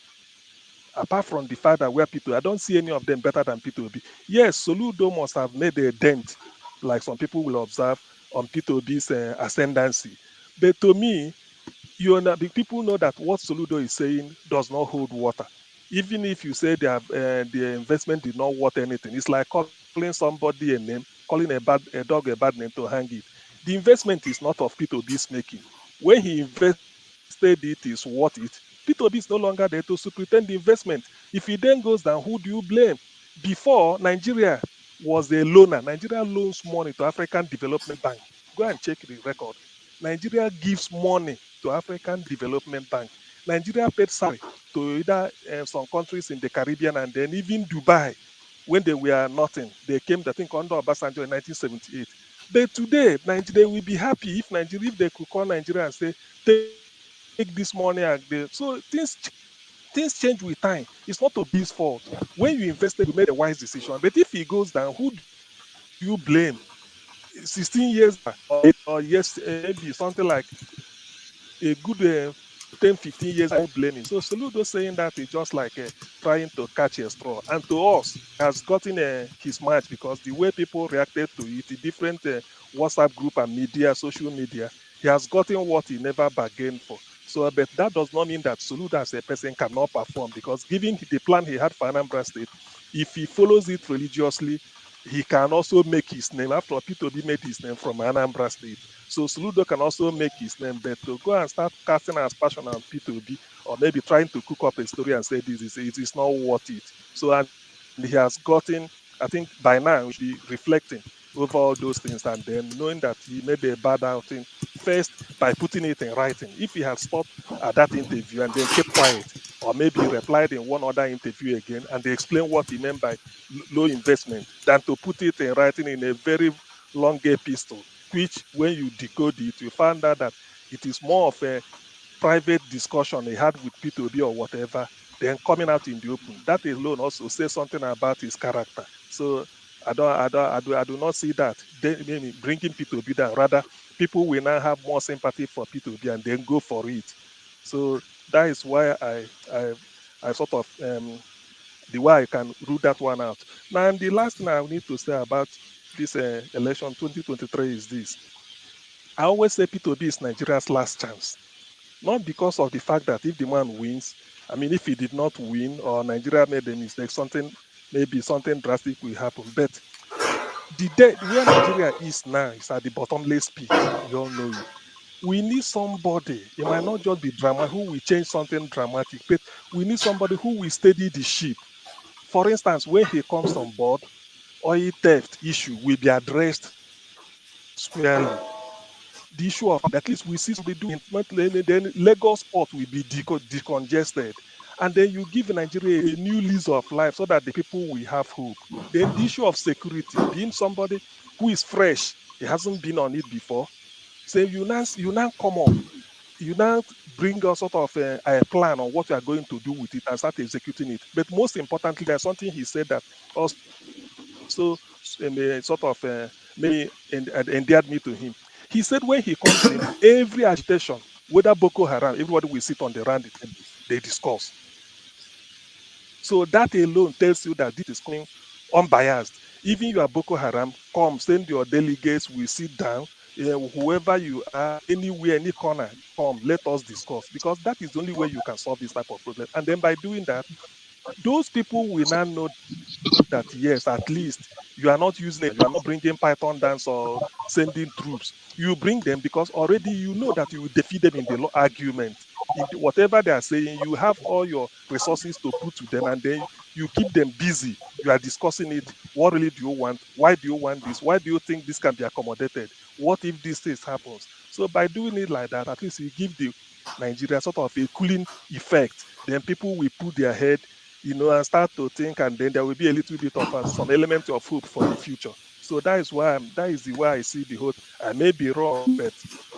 Speaker 17: Apart from the fact that we're Peter, I don't see any of them better than Peter Obi. Yes, Soludo must have made a dent, like some people will observe, on Peter Obi's ascendancy. But to me, the people know that what Soludo is saying does not hold water. Even if you say the investment did not worth anything, it's like calling somebody a name, calling a dog a bad name to hang it. The investment is not of Peter Obi's making. When he invested it is worth it. Peter Obi is no longer there to superintend the investment. If he then goes down, who do you blame? Before, Nigeria was a loaner. Nigeria loans money to African Development Bank. Go and check the record. Nigeria gives money to African Development Bank. Nigeria paid salary to either some countries in the Caribbean and then even Dubai when they were nothing. They came, I think, under Obasanjo in 1978. But today, Nigeria will be happy if they could call Nigeria and say, take this money. So things change with time. It's not Obi's fault. When you invested, you made a wise decision. But if he goes down, who do you blame? 16 years or yes, maybe something like a good 10, 15 years, I won't blame him. So Soludo saying that is just like trying to catch a straw. And to us, has gotten his match because the way people reacted to it, the different WhatsApp group and media, social media, he has gotten what he never bargained for. So, but that does not mean that Soludo as a person cannot perform because given the plan he had for Anambra State, if he follows it religiously, he can also make his name. After all, Peter Obi made his name from Anambra State. So Soludo can also make his name, but to go and start casting aspersion on P2B or maybe trying to cook up a story and say it is not worth it. So and he has gotten, I think by now we should be reflecting over all those things and then knowing that he made a bad outing first by putting it in writing. If he had stopped at that interview and then kept quiet, or maybe replied in one other interview again and they explain what he meant by low investment, than to put it in writing in a very longer pistol, which when you decode it, you find out that it is more of a private discussion he had with Peter Obi or whatever, then coming out in the open. That alone also says something about his character. So I do not see that maybe bringing Peter Obi down. Rather, people will now have more sympathy for Peter Obi and then go for it. So that is why I sort of the way I can rule that one out. Now, and the last thing I need to say about this election 2023 is this. I always say Peter Obi is Nigeria's last chance. Not because of the fact that if the man wins, I mean, if he did not win or Nigeria made a mistake, maybe something drastic will happen. But where Nigeria is now is at the bottomless pit. We all know it. We need somebody. It might not just be drama who will change something dramatic, but we need somebody who will steady the ship. For instance, when he comes on board, oil theft issue will be addressed squarely. The issue of at least we see somebody doing it, then Lagos port will be decongested. And then you give Nigeria a new lease of life so that the people will have hope. Then the issue of security, being somebody who is fresh, he hasn't been on it before. So you now come up, you now bring a sort of a plan on what you are going to do with it and start executing it. But most importantly, there's something he said that also sort of maybe endeared me to him. He said when he comes in, every agitation, whether Boko Haram, everybody will sit on the round the table, they discuss. So that alone tells you that this is coming unbiased. Even you are Boko Haram, come, send your delegates, we sit down, whoever you are, anywhere, any corner, come, let us discuss. Because that is the only way you can solve this type of problem. And then by doing that, those people will now know that yes, at least you are not using it, you are not bringing Python dance or sending troops. You bring them because already you know that you will defeat them in the argument. Whatever they are saying, you have all your resources to put to them, and then you keep them busy. You are discussing it. What really do you want? Why do you want this? Why do you think this can be accommodated? What if this thing happens? So by doing it like that, at least you give the Nigeria sort of a cooling effect. Then people will put their head and start to think, and then there will be a little bit of some element of hope for the future. So that is the way I see the hope. I may be wrong, but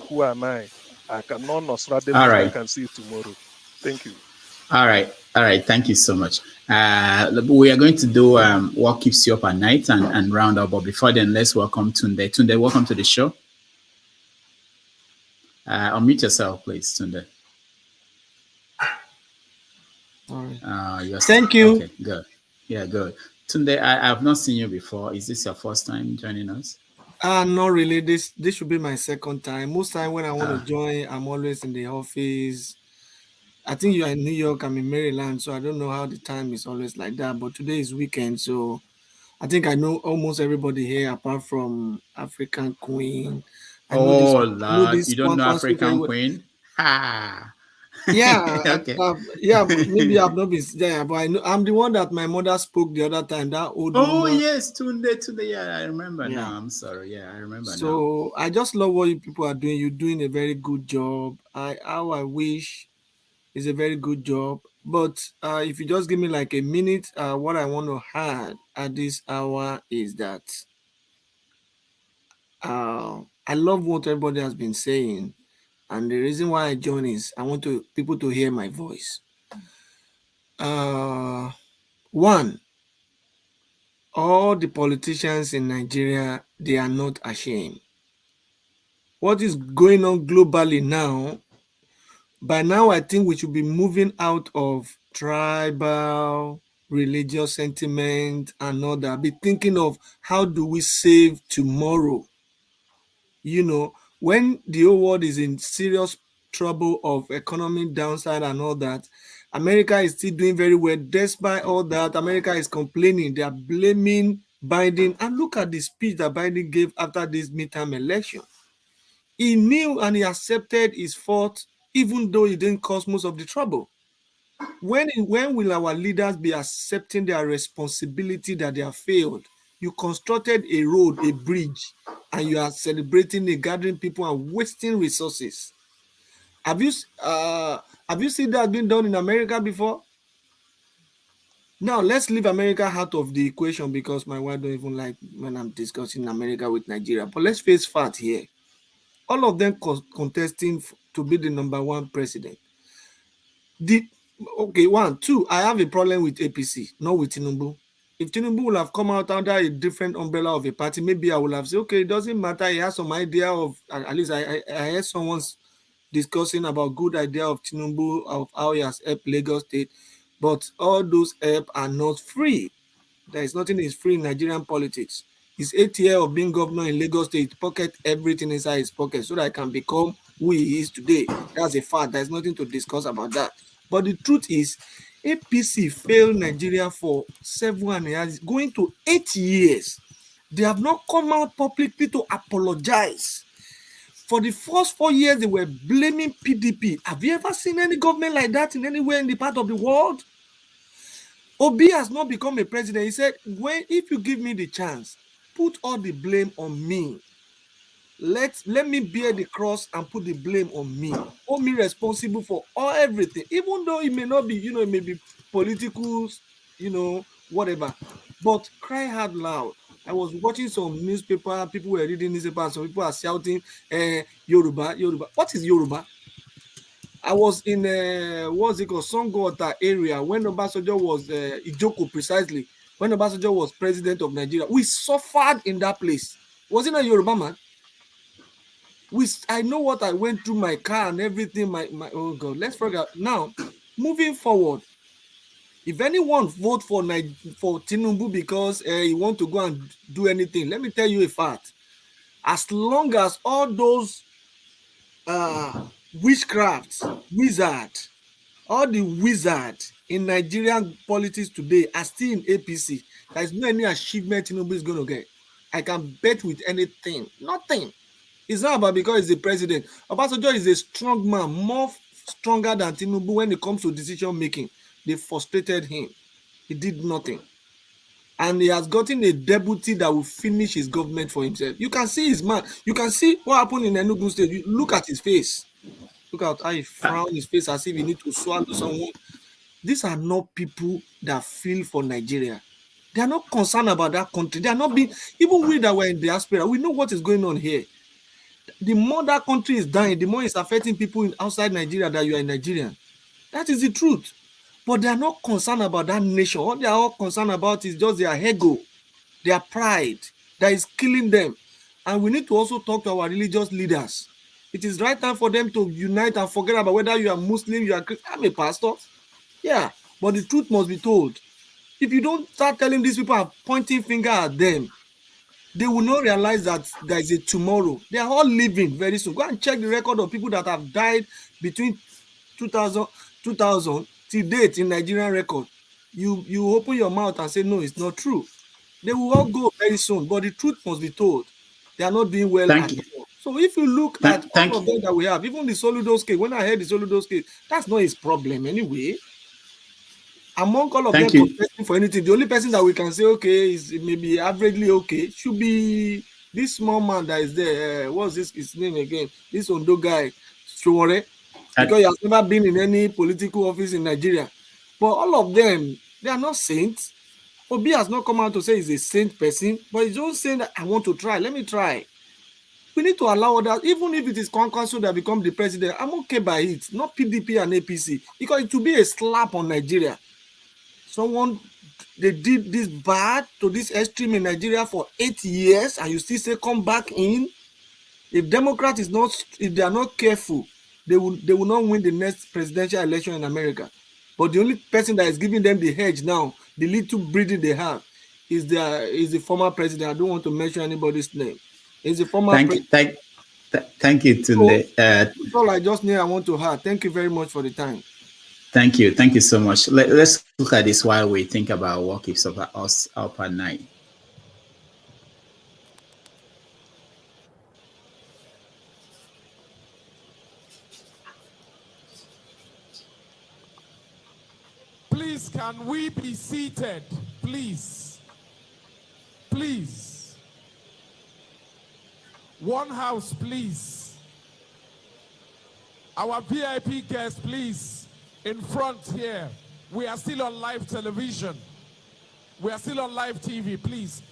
Speaker 17: who am I? I cannot
Speaker 3: All
Speaker 17: Nostradamus, but I
Speaker 3: right.
Speaker 17: can see it tomorrow. Thank you.
Speaker 3: All right. Thank you so much. We are going to do what keeps you up at night and round up. But before then, let's welcome Tunde. Tunde, welcome to the show. Unmute yourself, please, Tunde.
Speaker 15: All right. Thank you.
Speaker 3: Okay, good. Yeah, good. Tunde, I have not seen you before. Is this your first time joining us?
Speaker 15: Not really. This should be my second time. Most time when I want to join, I'm always in the office. I think you are in New York, I'm in Maryland, so I don't know how the time is always like that. But today is weekend, so I think I know almost everybody here apart from African Queen. I know this
Speaker 3: you don't know
Speaker 15: one speaker.
Speaker 3: African Queen?
Speaker 15: Yeah,
Speaker 3: okay.
Speaker 15: Maybe I've not been there, but I know I'm the one that my mother spoke the other time. That old woman.
Speaker 3: Yes, Tunde. Yeah, I remember now. I'm sorry. Yeah, I remember now.
Speaker 15: So I just love what you people are doing. You're doing a very good job. I wish is a very good job. But if you just give me like a minute, what I want to add at this hour is that I love what everybody has been saying. And the reason why I join is I want people to hear my voice. One, all the politicians in Nigeria, they are not ashamed. What is going on globally now, by now I think we should be moving out of tribal, religious sentiment and all that. Be thinking of how do we save tomorrow? When the whole world is in serious trouble of economic downside and all that, America is still doing very well. Despite all that, America is complaining. They are blaming Biden. And look at the speech that Biden gave after this midterm election. He knew and he accepted his fault, even though he didn't cause most of the trouble. When will our leaders be accepting their responsibility that they have failed? You constructed a road, a bridge, and you are celebrating it, gathering people and wasting resources. Have you seen that being done in America before? Now let's leave America out of the equation because my wife don't even like when I'm discussing America with Nigeria. But let's face fact here. All of them contesting to be the number one president. I have a problem with APC, not with Tinubu. If Tinubu will have come out under a different umbrella of a party, maybe I will have said, okay, it doesn't matter. He has some idea of, at least I heard someone's discussing about good idea of Tinubu, of how he has helped Lagos State. But all those help are not free. There is nothing is free in Nigerian politics. His 8 years of being governor in Lagos State, pocket everything inside his pocket so that I can become who he is today. That's a fact. There's nothing to discuss about that. But the truth is, APC failed Nigeria for 7 years, going to 8 years. They have not come out publicly to apologize. For the first 4 years, they were blaming PDP. Have you ever seen any government like that in anywhere in the part of the world? Obi has not become a president. He said, if you give me the chance, put all the blame on me. Let me bear the cross and put the blame on me. Hold me responsible for everything, even though it may not be, it may be political, whatever. But cry out loud. I was watching some newspaper, people were reading newspaper, some people are shouting, Yoruba, Yoruba. What is Yoruba? I was in Songota area when Obasanjo was Ijoko precisely, when Obasanjo was president of Nigeria. We suffered in that place. Was it not Yoruba man? I know what I went through, my car and everything. My oh God, let's forget. Now, moving forward, if anyone vote for Tinubu because he want to go and do anything, let me tell you a fact. As long as all those witchcraft, all the wizards in Nigerian politics today are still in APC, there is no any achievement Tinubu is going to get. I can bet with anything. Nothing. It's not about because he's the president. Obasanjo is a strong man, more stronger than Tinubu when it comes to decision making. They frustrated him. He did nothing. And he has gotten a deputy that will finish his government for himself. You can see his man. You can see what happened in Enugu State. You look at his face. Look at how he frowned his face as if he need to swallow someone. These are not people that feel for Nigeria. They are not concerned about that country. They are not being, even we that were in diaspora, we know what is going on here. The more that country is dying, the more it's affecting people outside Nigeria that you are in Nigerian. That is the truth. But they are not concerned about that nation. What they are all concerned about is just their ego, their pride that is killing them. And we need to also talk to our religious leaders. It is right time for them to unite and forget about whether you are Muslim, you are Christian. I'm a pastor. Yeah, but the truth must be told. If you don't start telling these people and pointing finger at them, they will not realize that there is a tomorrow. They are all living very soon. Go and check the record of people that have died between 2000 till date in Nigerian record. You open your mouth and say, no, it's not true. They will all go very soon, but the truth must be told. They are not doing well at all. So if you look at all of them that we have, even the Soludo case, when I heard the Soludo case, that's not his problem anyway. Among all of them contesting for anything, the only person that we can say, okay, is maybe averagely okay, should be this small man that is there. What's his name again? This Ondo guy, Showore, because he has never been in any political office in Nigeria. But all of them, they are not saints. Obi has not come out to say he's a saint person, but he's just saying that I want to try. Let me try. We need to allow others, even if it is Kwankwaso that become the president, I'm okay by it, not PDP and APC, because it will be a slap on Nigeria. They did this bad to this extreme in Nigeria for 8 years, and you still say come back in. If they are not careful, they will not win the next presidential election in America. But the only person that is giving them the hedge now, the little breathing they have, is the former president. I don't want to mention anybody's name. Is the former president.
Speaker 3: Thank you, Tunde.
Speaker 15: That's all I just need. I want to have. Thank you very much for the time.
Speaker 3: Thank you so much. Let's look at this while we think about what keeps us up at night.
Speaker 11: Please, can we be seated? Please. Please. One house, please. Our VIP guests, please. In front here. We are still on live television. We are still on live TV, please.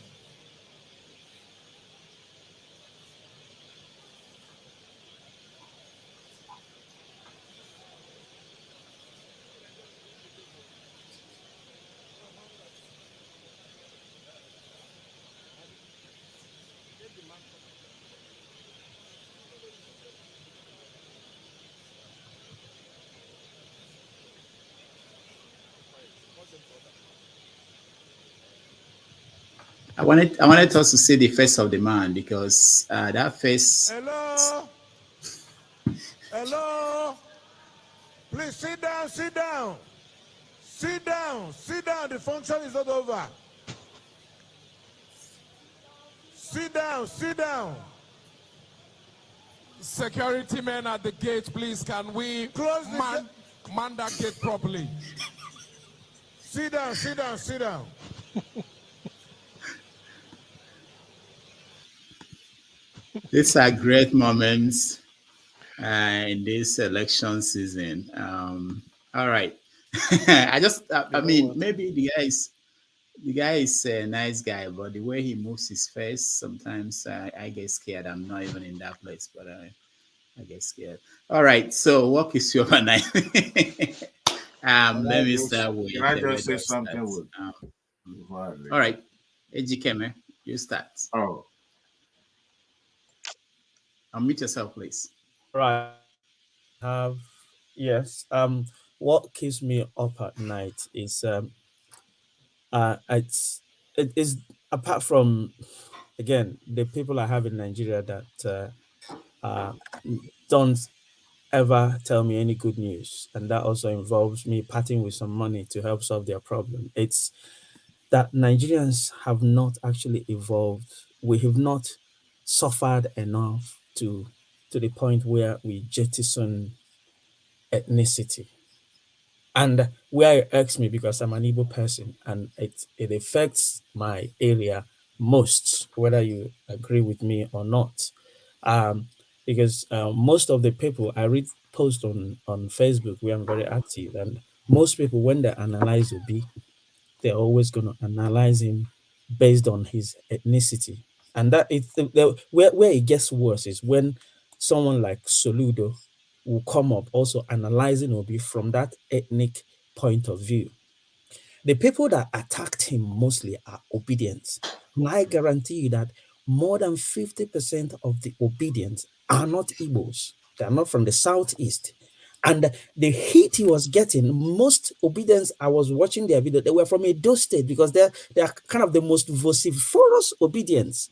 Speaker 3: I wanted us to see the face of the man because that face.
Speaker 11: Hello? Hello? Please sit down, sit down. Sit down, sit down. The function is not over. Sit down, sit down. Security men at the gate, please. Can we man that gate properly? Sit down, sit down, sit down.
Speaker 3: These are great moments in this election season. All right. I mean, maybe the guy is a nice guy, but the way he moves his face, sometimes I get scared. I'm not even in that place, but I get scared. All right. So what is your overnight? Let me start with.
Speaker 1: Can I just say something with?
Speaker 3: All right. Ejikeme, you start.
Speaker 1: Oh.
Speaker 3: Unmute yourself, please.
Speaker 20: Right. Yes. What keeps me up at night is it is apart from, again, the people I have in Nigeria that don't ever tell me any good news, and that also involves me parting with some money to help solve their problem. It's that Nigerians have not actually evolved. We have not suffered enough to the point where we jettison ethnicity. And where it irks me, because I'm an Igbo person and it affects my area most, whether you agree with me or not. Because most of the people I read post on Facebook where I'm very active, and most people, when they analyze Obi, they're always going to analyze him based on his ethnicity. And that is where it gets worse is when someone like Soludo will come up also analyzing Obi from that ethnic point of view. The people that attacked him mostly are obedience. And I guarantee you that more than 50% of the obedience are not Igbos. They are not from the southeast. And the heat he was getting, most obedience, I was watching their video, they were from Edo State because they are kind of the most vociferous obedience,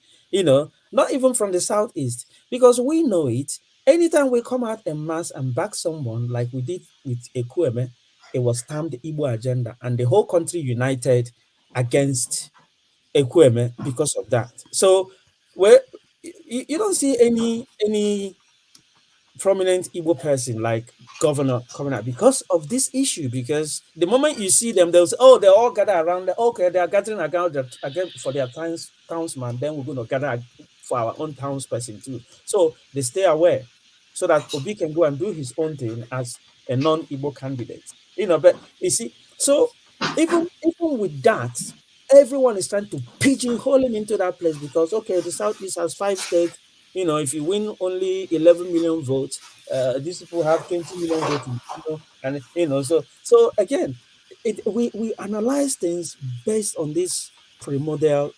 Speaker 20: not even from the southeast. Because we know it, anytime we come out en masse and back someone like we did with Ekweme, it was termed the Igbo agenda, and the whole country united against Ekweme because of that. So you don't see any prominent Igbo person like governor coming out because of this issue. Because the moment you see them, they'll say, "Oh, they all gather around. Okay, they are gathering again for their townsman. Then we're going to gather for our own townsperson too." So they stay aware so that Obi can go and do his own thing as a non-Igbo candidate. But you see, so even with that, everyone is trying to pigeonhole him into that place because, okay, the Southeast has 5 states. If you win only 11 million votes, these people have 20 million votes, and so again, we analyze things based on this primordial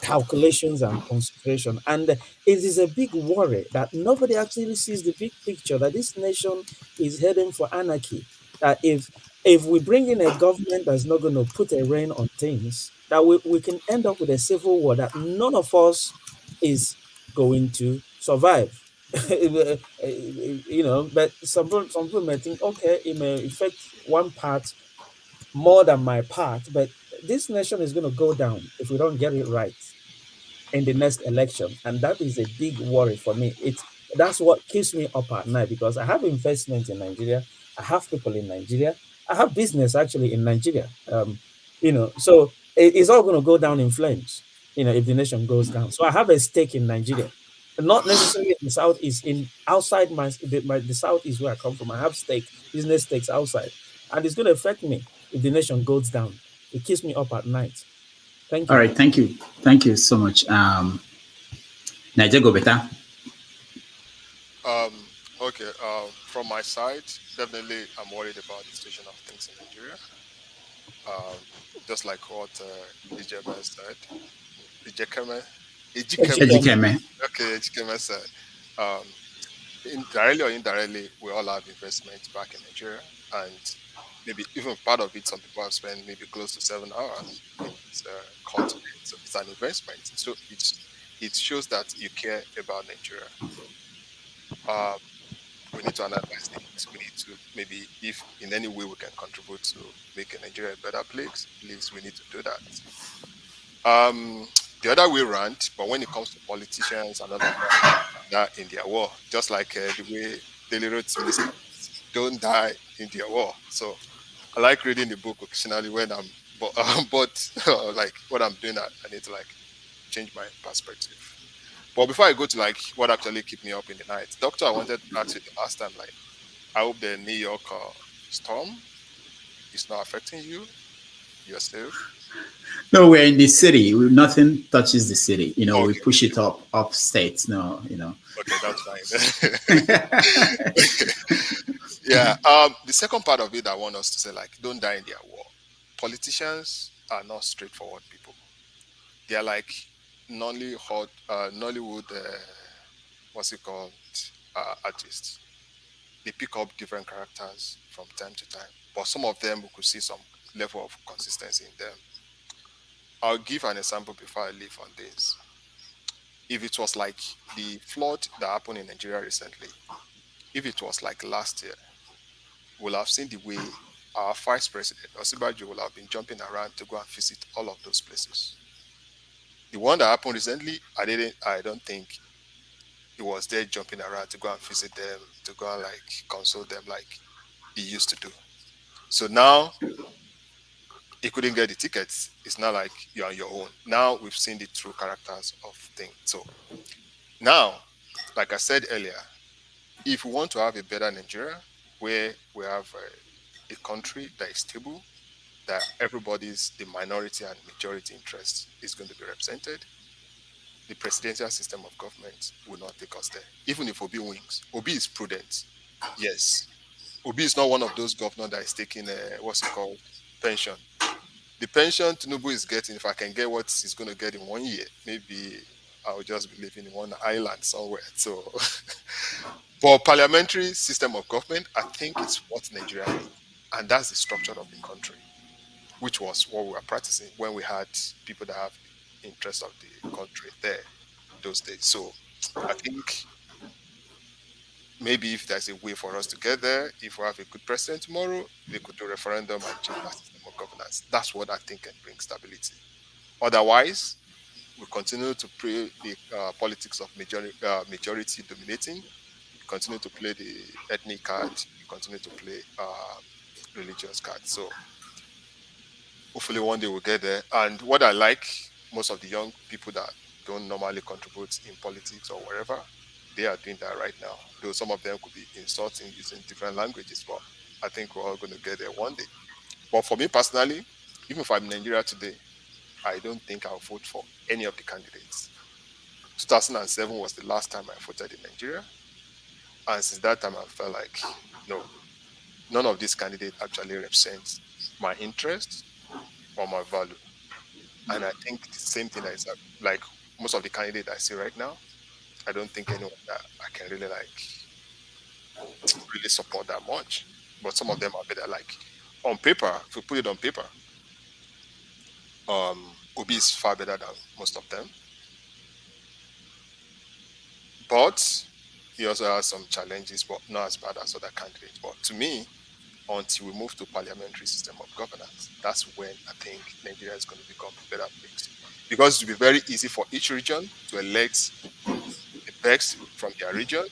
Speaker 20: calculations and consideration, and it is a big worry that nobody actually sees the big picture, that this nation is heading for anarchy. That if we bring in a government that's not going to put a rein on things, that we can end up with a civil war that none of us is going to survive. But some people may think, okay, it may affect one part more than my part, but this nation is going to go down if we don't get it right in the next election, and that is a big worry for me. That's what keeps me up at night, because I have investment in Nigeria, I have people in Nigeria, I have business actually in Nigeria. So it's all going to go down in flames, if the nation goes down. So I have a stake in Nigeria, not necessarily in the southeast, in outside the southeast where I come from. I have business stakes outside, and it's going to affect me if the nation goes down. It keeps me up at night. Thank you.
Speaker 3: All right, thank you so much. Niger go better.
Speaker 6: Okay. From my side, definitely, I'm worried about the situation of things in Nigeria. Just like what DJ Man said, Ejikeme,
Speaker 3: Ejikeme.
Speaker 6: Okay, Ejikeme said. Um, directly or indirectly, we all have investments back in Nigeria, and maybe even part of it, some people have spent maybe close to 7 hours in this continent. So it's an investment. So it shows that you care about Nigeria. We need to analyze things. We need to maybe, if in any way we can contribute to making Nigeria a better place, please, we need to do that. The other way around, but when it comes to politicians and all of that in their war, just like the way Deloitte minister, don't die in their war. So I like reading the book occasionally when I'm, but like what I'm doing, I need to like change my perspective. But before I go to like what actually keep me up in the night, Doctor, I wanted to ask you the last time, like, I hope the New York storm is not affecting you. You're safe.
Speaker 3: No, we're in the city. Nothing touches the city. You know,
Speaker 6: Okay.
Speaker 3: we push it up states. No, you know.
Speaker 6: Okay, that's fine. Yeah. The second part of it, I want us to say, like, don't die in their war. Politicians are not straightforward people. They are like Nollywood, what's it called, artists. They pick up different characters from time to time, but some of them we could see some level of consistency in them. I'll give an example before I leave on this. If it was like the flood that happened in Nigeria recently, if it was like last year, we'll have seen the way our vice president, Osibajo, will have been jumping around to go and visit all of those places. The one that happened recently, I don't think he was there jumping around to go and visit them, to go and like console them like he used to do. So now he couldn't get the tickets. It's not like you're on your own. Now we've seen the true characters of things. So now, like I said earlier, if we want to have a better Nigeria, where we have a country that is stable, that everybody's, the minority and majority interest is going to be represented, the presidential system of government will not take us there. Even if Obi wins, Obi is prudent. Yes. Obi is not one of those governors that is taking what's it called, pension. The pension Tinubu is getting, if I can get what he's going to get in 1 year, maybe I'll just be living in one island somewhere. So, but parliamentary system of government, I think it's what Nigeria needs. And that's the structure of the country, which was what we were practicing when we had people that have interest of the country there those days. So I think maybe if there's a way for us to get there, if we have a good president tomorrow, they could do a referendum and change that system of governance. That's what I think can bring stability. Otherwise, we continue to play the politics of majority dominating. We continue to play the ethnic card. We continue to play religious card. So hopefully one day we'll get there. And what I like, most of the young people that don't normally contribute in politics or wherever, they are doing that right now. Though some of them could be insulting using different languages, but I think we're all going to get there one day. But for me personally, even if I'm in Nigeria today, I don't think I'll vote for any of the candidates. 2007 was the last time I voted in Nigeria. And since that time, I felt like, no, none of these candidates actually represents my interest or my value. And I think the same thing is like most of the candidates I see right now, I don't think anyone that I can really really support that much. But some of them are better. Like on paper, if we put it on paper, Obi is far better than most of them. But he also has some challenges, but not as bad as other candidates. But to me, until we move to parliamentary system of governance, that's when I think Nigeria is going to become a better place. Because it will be very easy for each region to elect the best from their region.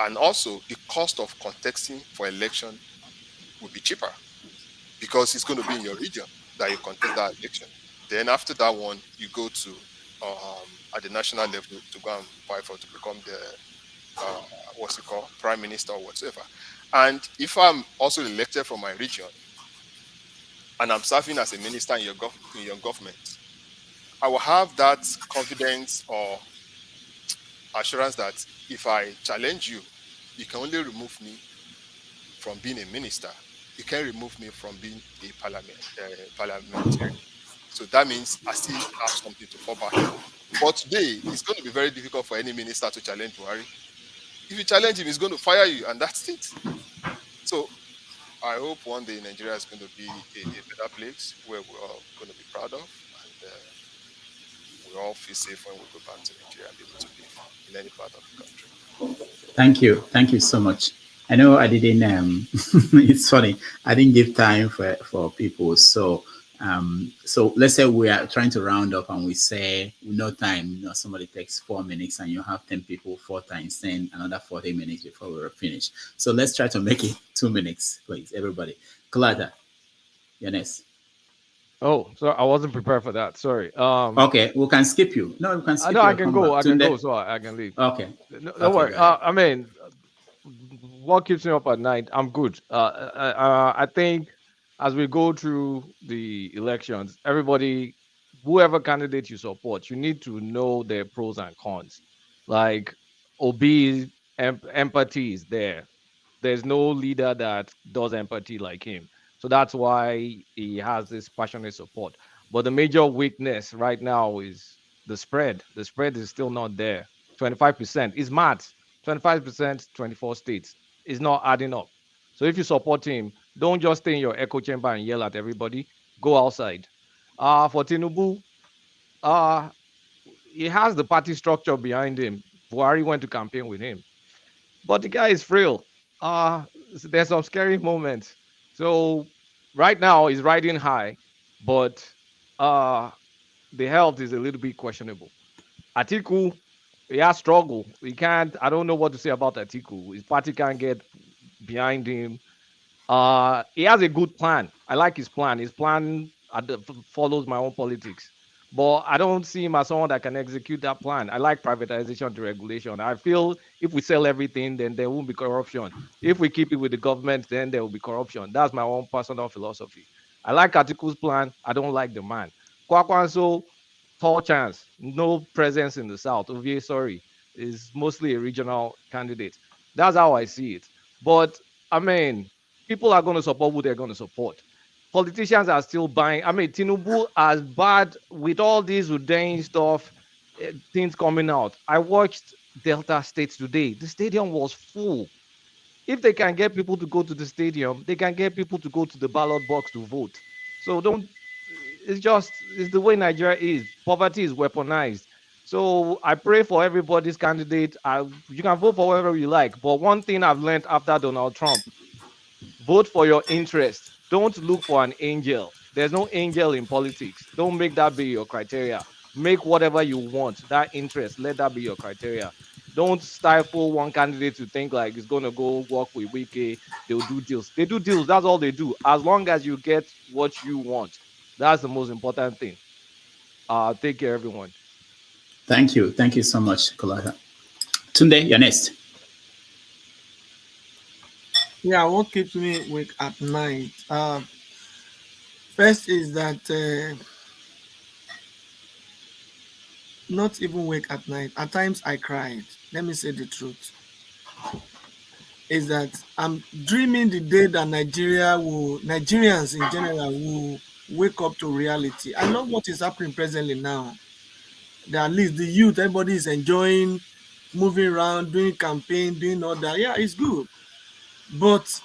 Speaker 6: And also, the cost of contesting for election will be cheaper because it's going to be in your region that you contest that election. Then after that one, you go to at the national level to go and fight for to become the what's it called, prime minister or whatsoever. And if I'm also elected from my region, and I'm serving as a minister in your government, I will have that confidence or assurance that if I challenge you, you can only remove me from being a minister. You can't remove me from being a parliamentarian. So that means I still have something to fall back on. But today, it's going to be very difficult for any minister to challenge Buhari. If you challenge him, he's going to fire you, and that's it. So I hope one day Nigeria is going to be a better place where we're all going to be proud of, and we all feel safe when we go back to Nigeria and be able to live in any part of the country.
Speaker 3: Thank you so much. I know I didn't. It's funny. I didn't give time for people. So let's say we are trying to round up and we say no time. Somebody takes 4 minutes and you have 10 people 4 times, then another 40 minutes before we're finished. So let's try to make it 2 minutes, please, everybody. Kalata, Yanes.
Speaker 10: Oh, so I wasn't prepared for that. Sorry.
Speaker 3: Okay, we can skip you. No, we can skip you.
Speaker 10: I can go. I can go, so I can leave.
Speaker 3: Okay.
Speaker 10: Don't worry. I mean, what keeps me up at night? I'm good. I think as we go through the elections, everybody, whoever candidate you support, you need to know their pros and cons. Like Obi, empathy is there. There's no leader that does empathy like him. So that's why he has this passionate support. But the major weakness right now is the spread. The spread is still not there. 25% is mad. 25%, 24 states is not adding up. So if you support him, don't just stay in your echo chamber and yell at everybody. Go outside. For Tinubu, he has the party structure behind him. Buhari went to campaign with him, but the guy is frail. There's some scary moments. So right now he's riding high, but the health is a little bit questionable. Atiku, he has struggle. We can't. I don't know what to say about Atiku. His party can't get behind him. He has a good plan. I like his plan. His plan follows my own politics, but I don't see him as someone that can execute that plan. I like privatization to regulation. I feel if we sell everything, then there won't be corruption. If we keep it with the government, then there will be corruption. That's my own personal philosophy. I like Atiku's plan. I don't like the man. Kwakwanso, tall chance, no presence in the south. Ovie, sorry, is mostly a regional candidate. That's how I see it. But I mean, people are going to support who they're going to support. Politicians are still buying. I mean, Tinubu, as bad with all these Udain stuff, things coming out. I watched Delta State today. The stadium was full. If they can get people to go to the stadium, they can get people to go to the ballot box to vote. So don't. It's the way Nigeria is. Poverty is weaponized. So I pray for everybody's candidate. You can vote for whoever you like. But one thing I've learned after Donald Trump: vote for your interest. Don't look for an angel. There's no angel in politics. Don't make that be your criteria. Make whatever you want. That interest, let that be your criteria. Don't stifle one candidate to think like it's going to go work with Wiki. They'll do deals. They do deals. That's all they do. As long as you get what you want, that's the most important thing. Take care, everyone.
Speaker 3: Thank you. Thank you so much, Kolata. Tunde, you're next.
Speaker 15: Yeah, what keeps me awake at night? First is that not even wake at night. At times I cried. Let me say the truth. Is that I'm dreaming the day that Nigerians in general will wake up to reality. I love what is happening presently now. That at least the youth, everybody is enjoying moving around, doing campaign, doing all that. Yeah, it's good. But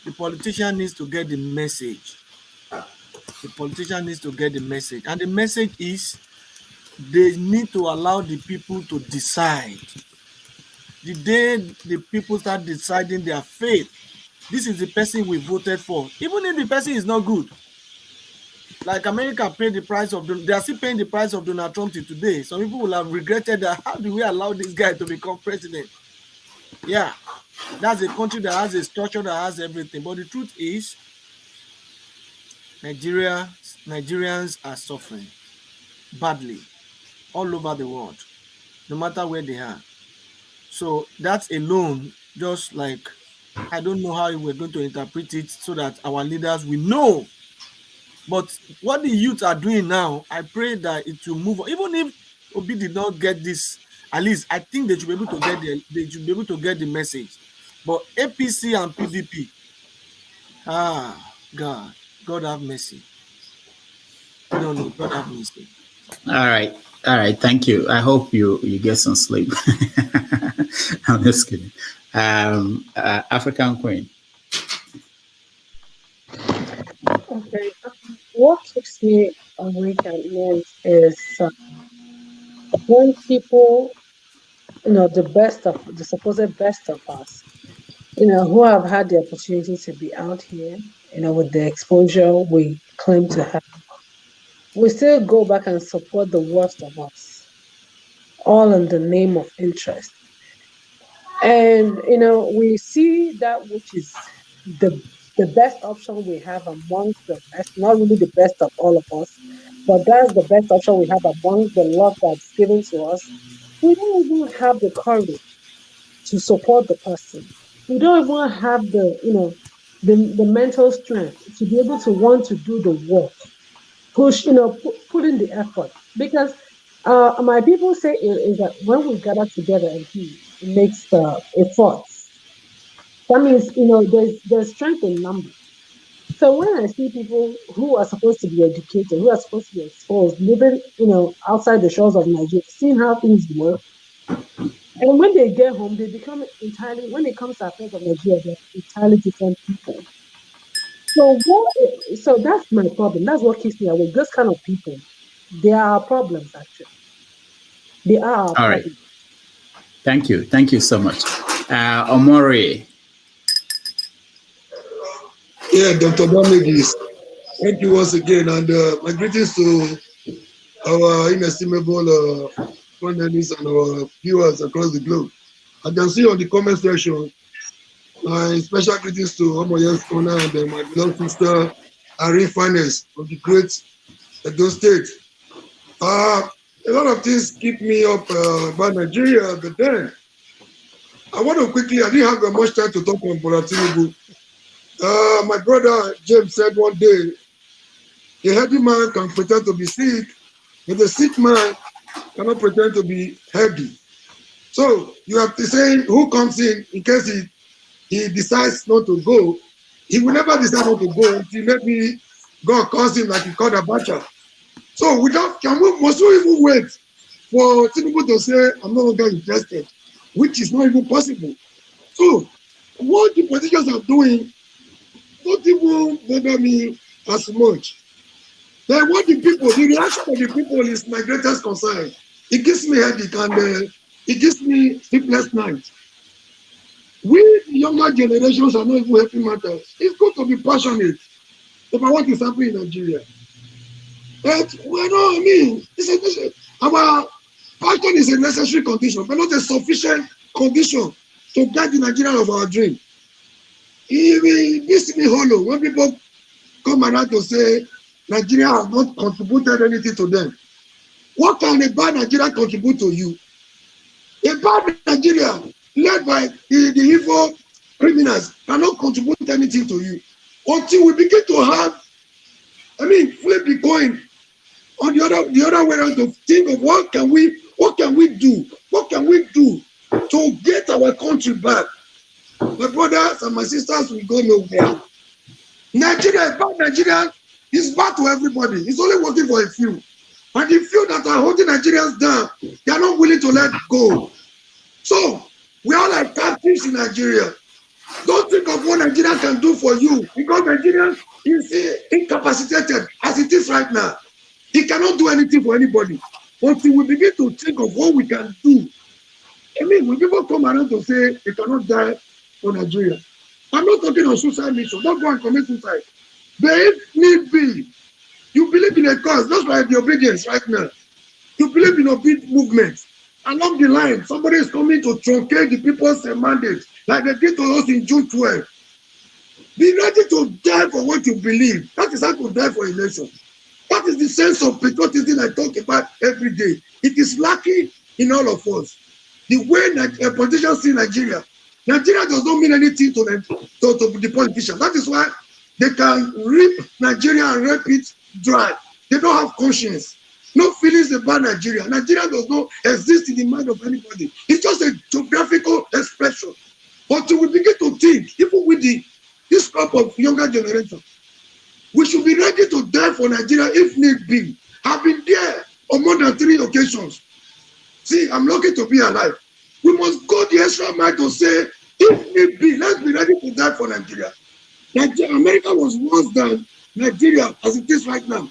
Speaker 15: the politician needs to get the message. The politician needs to get the message. And the message is they need to allow the people to decide. The day the people start deciding their fate, this is the person we voted for. Even if the person is not good. Like America paid the price of, they are still paying the price of Donald Trump till today. Some people will have regretted that. How do we allow this guy to become president? Yeah, that's a country that has a structure that has everything. But the truth is, Nigerians are suffering badly all over the world, no matter where they are. So that alone, just like, I don't know how we're going to interpret it so that our leaders will know But what the youth are doing now, I pray that it will move on. Even if Obi did not get this, at least I think they should be able to get the message. But APC and PDP, God have mercy. I don't know. God have mercy.
Speaker 3: All right. Thank you. I hope you get some sleep. I'm just kidding. African Queen.
Speaker 14: Okay. What keeps me awake at night is when people, the supposed best of us, who have had the opportunity to be out here, with the exposure we claim to have, we still go back and support the worst of us, all in the name of interest. And we see that which is the best option we have amongst the best, not really the best of all of us, but that's the best option we have among the lot that's given to us. We don't even have the courage to support the person. We don't even have the mental strength to be able to want to do the work, push, put in the effort. Because my people say is that when we gather together and it makes a force. That means, there's strength in numbers. So when I see people who are supposed to be educated, who are supposed to be exposed, living, outside the shores of Nigeria, seeing how things work, and when they get home, they become entirely, when it comes to affairs of Nigeria, they're entirely different people. So that's my problem. That's what keeps me awake. Those kind of people, they are our problems, actually. They are our
Speaker 3: All
Speaker 14: problems.
Speaker 3: right. Thank you. Thank you so much. Omori.
Speaker 2: Yeah, Dr. Bamegis, thank you once again. And my greetings to our inestimable panelists and our viewers across the globe. I can see on the comment section, my special greetings to Omoyen's Corner and my beloved sister, Irene Finance of the great Edo State. A lot of things keep me up about Nigeria, but then I want to quickly, I didn't have much time to talk on Bola Tinubu. My brother James said one day, a healthy man can pretend to be sick, but the sick man cannot pretend to be healthy. So you have to say who comes in case he decides not to go. He will never decide not to go until maybe God calls him like he called Abacha. So must we even wait for Tinubu to say, I'm no longer interested, which is not even possible. So what the politicians are doing don't even bother me as much. Then what the reaction of the people is my greatest concern. It gives me headache and it gives me sleepless nights. We, the younger generations, are not even helping matters. It's good to be passionate about what is happening in Nigeria. But our passion is a necessary condition, but not a sufficient condition to guide the Nigerian of our dream. It gives me hollow when people come around to say Nigeria has not contributed anything to them. What can a bad Nigeria contribute to you? A bad Nigeria led by the evil criminals cannot contribute anything to you until we begin to have, flip the coin on the other way around to think of what can we do to get our country back. My brothers and my sisters will go nowhere. Nigeria, bad Nigeria is bad to everybody. It's only working for a few. And the few that are holding Nigerians down, they are not willing to let go. So we are like captives in Nigeria. Don't think of what Nigeria can do for you, because Nigeria is incapacitated as it is right now. It cannot do anything for anybody until we begin to think of what we can do. When people come around to say they cannot die for Nigeria, I'm not talking on suicide mission. Don't go and commit suicide. But if need be, you believe in a cause, just like the obedience right now. You believe in a big movement. Along the line, somebody is coming to truncate the people's mandate, like they did to us in June 12. Be ready to die for what you believe. That is how to die for a nation. That is the sense of patriotism I talk about every day. It is lacking in all of us. The way politicians see Nigeria does not mean anything to the politicians. That is why they can rip Nigeria and rape it dry. They don't have conscience. No feelings about Nigeria. Nigeria does not exist in the mind of anybody. It's just a geographical expression. Until we begin to think, even with this crop of younger generation, we should be ready to die for Nigeria if need be. I've been there on more than 3 occasions. See, I'm lucky to be alive. We must go the extra mile to say, if need be, let's be ready to die for Nigeria. America was worse than Nigeria as it is right now.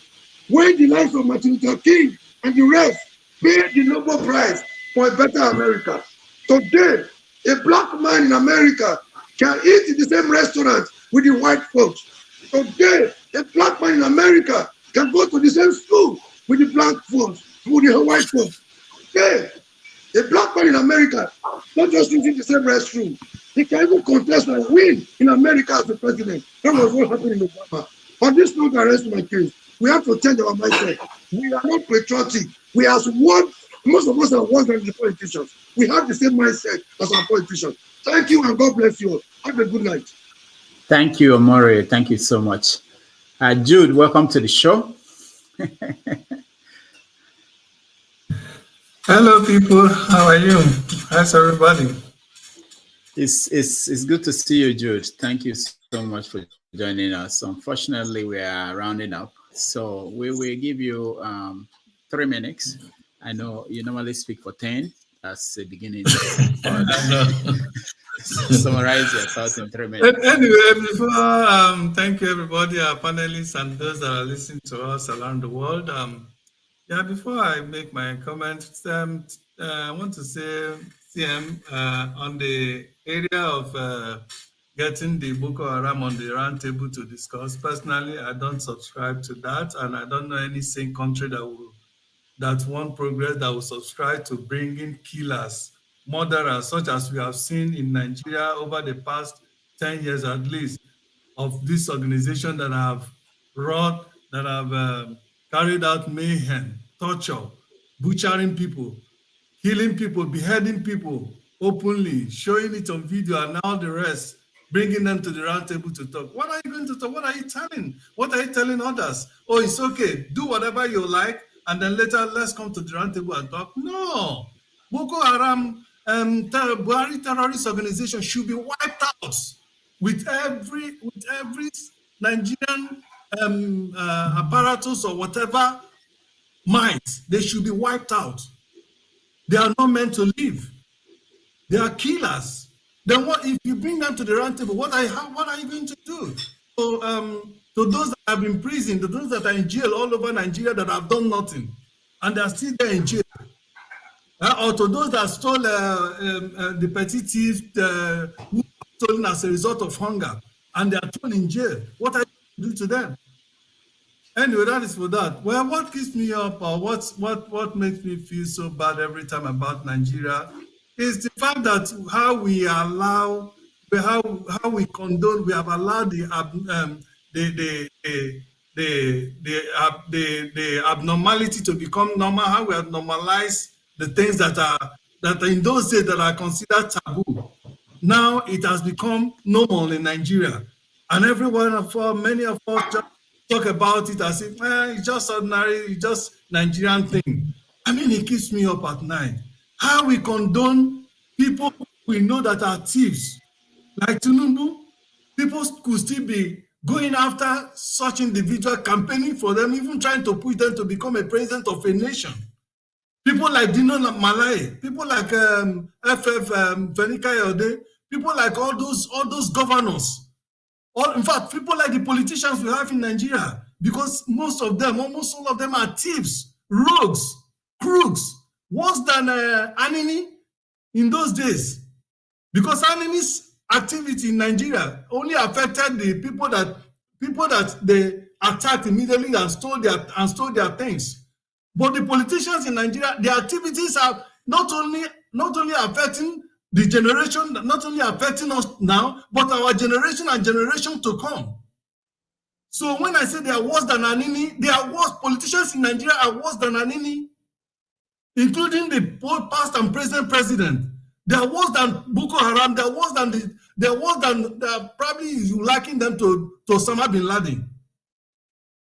Speaker 2: When the likes of Martin Luther King and the rest paid the Nobel Prize for a better America. Today, a black man in America can eat in the same restaurant with the white folks. Today, a black man in America can go to the same school with the black folks, with the white folks. Today, a black man in America, not just using the same restroom, he can even contest and win in America as the president. That was what happened in Obama. On this note, I rest my case. We have to change our mindset. We are not patriotic. We are one. Most of us are worse than the politicians. We have the same mindset as our politicians. Thank you and God bless you all. Have a good night.
Speaker 3: Thank you, Omori. Thank you so much. Jude, welcome to the show.
Speaker 8: Hello, people. How are you? How's everybody?
Speaker 3: It's good to see you, Jude. Thank you so much for joining us. Unfortunately, we are rounding up, so we will give you 3 minutes. I know you normally speak for 10. That's the beginning. Summarize your thoughts in 3 minutes.
Speaker 8: Anyway, before thank you everybody, our panelists and those that are listening to us around the world. Yeah, before I make my comments, I want to say, CM, on the area of getting the Boko Haram on the round table to discuss. Personally, I don't subscribe to that, and I don't know any sane country that want progress that will subscribe to bringing killers, murderers, such as we have seen in Nigeria over the past 10 years at least, of this organization that have wrought, that have carried out mayhem, torture, butchering people, killing people, beheading people openly, showing it on video, and now the rest, bringing them to the round table to talk. What are you going to talk? What are you telling? What are you telling others? Oh, it's okay. Do whatever you like, and then later let's come to the round table and talk. No. Boko Haram, Buhari terrorist organization should be wiped out with every Nigerian apparatus or whatever might. They should be wiped out. They are not meant to live. They are killers. Then what if you bring them to the round table? What are you going to do? So to those that have been imprisoned, to those that are in jail all over Nigeria that have done nothing, and they are still there in jail, or to those that stole the petty thieves who were stolen as a result of hunger, and they are thrown in jail. What are you going to do to them? Anyway, that is for that. Well, what keeps me up, or what makes me feel so bad every time about Nigeria is the fact that how we allow, how we condone, we have allowed the abnormality to become normal. How we have normalized the things that are in those days that are considered taboo. Now it has become normal in Nigeria, and every one of us, many of us, just talk about it as if it's just ordinary, it's just Nigerian thing. I mean, it keeps me up at night. How we condone people we know that are thieves, like Tinubu. People could still be going after such individual, campaigning for them, even trying to push them to become a president of a nation. People like Dino Malai, people like Fenika Yode, people like all those governors. In fact, people like the politicians we have in Nigeria, because most of them, almost all of them are thieves, rogues, crooks, worse than Anini in those days. Because Anini's activity in Nigeria only affected the people that they attacked immediately and stole their things. But the politicians in Nigeria, their activities are not only affecting the generation, not only affecting us now, but our generation and generation to come. So when I say they are worse than Anini, they are worse. Politicians in Nigeria are worse than Anini, including the past and present president. They are worse than Boko Haram. They are probably you liken them to Osama bin Laden.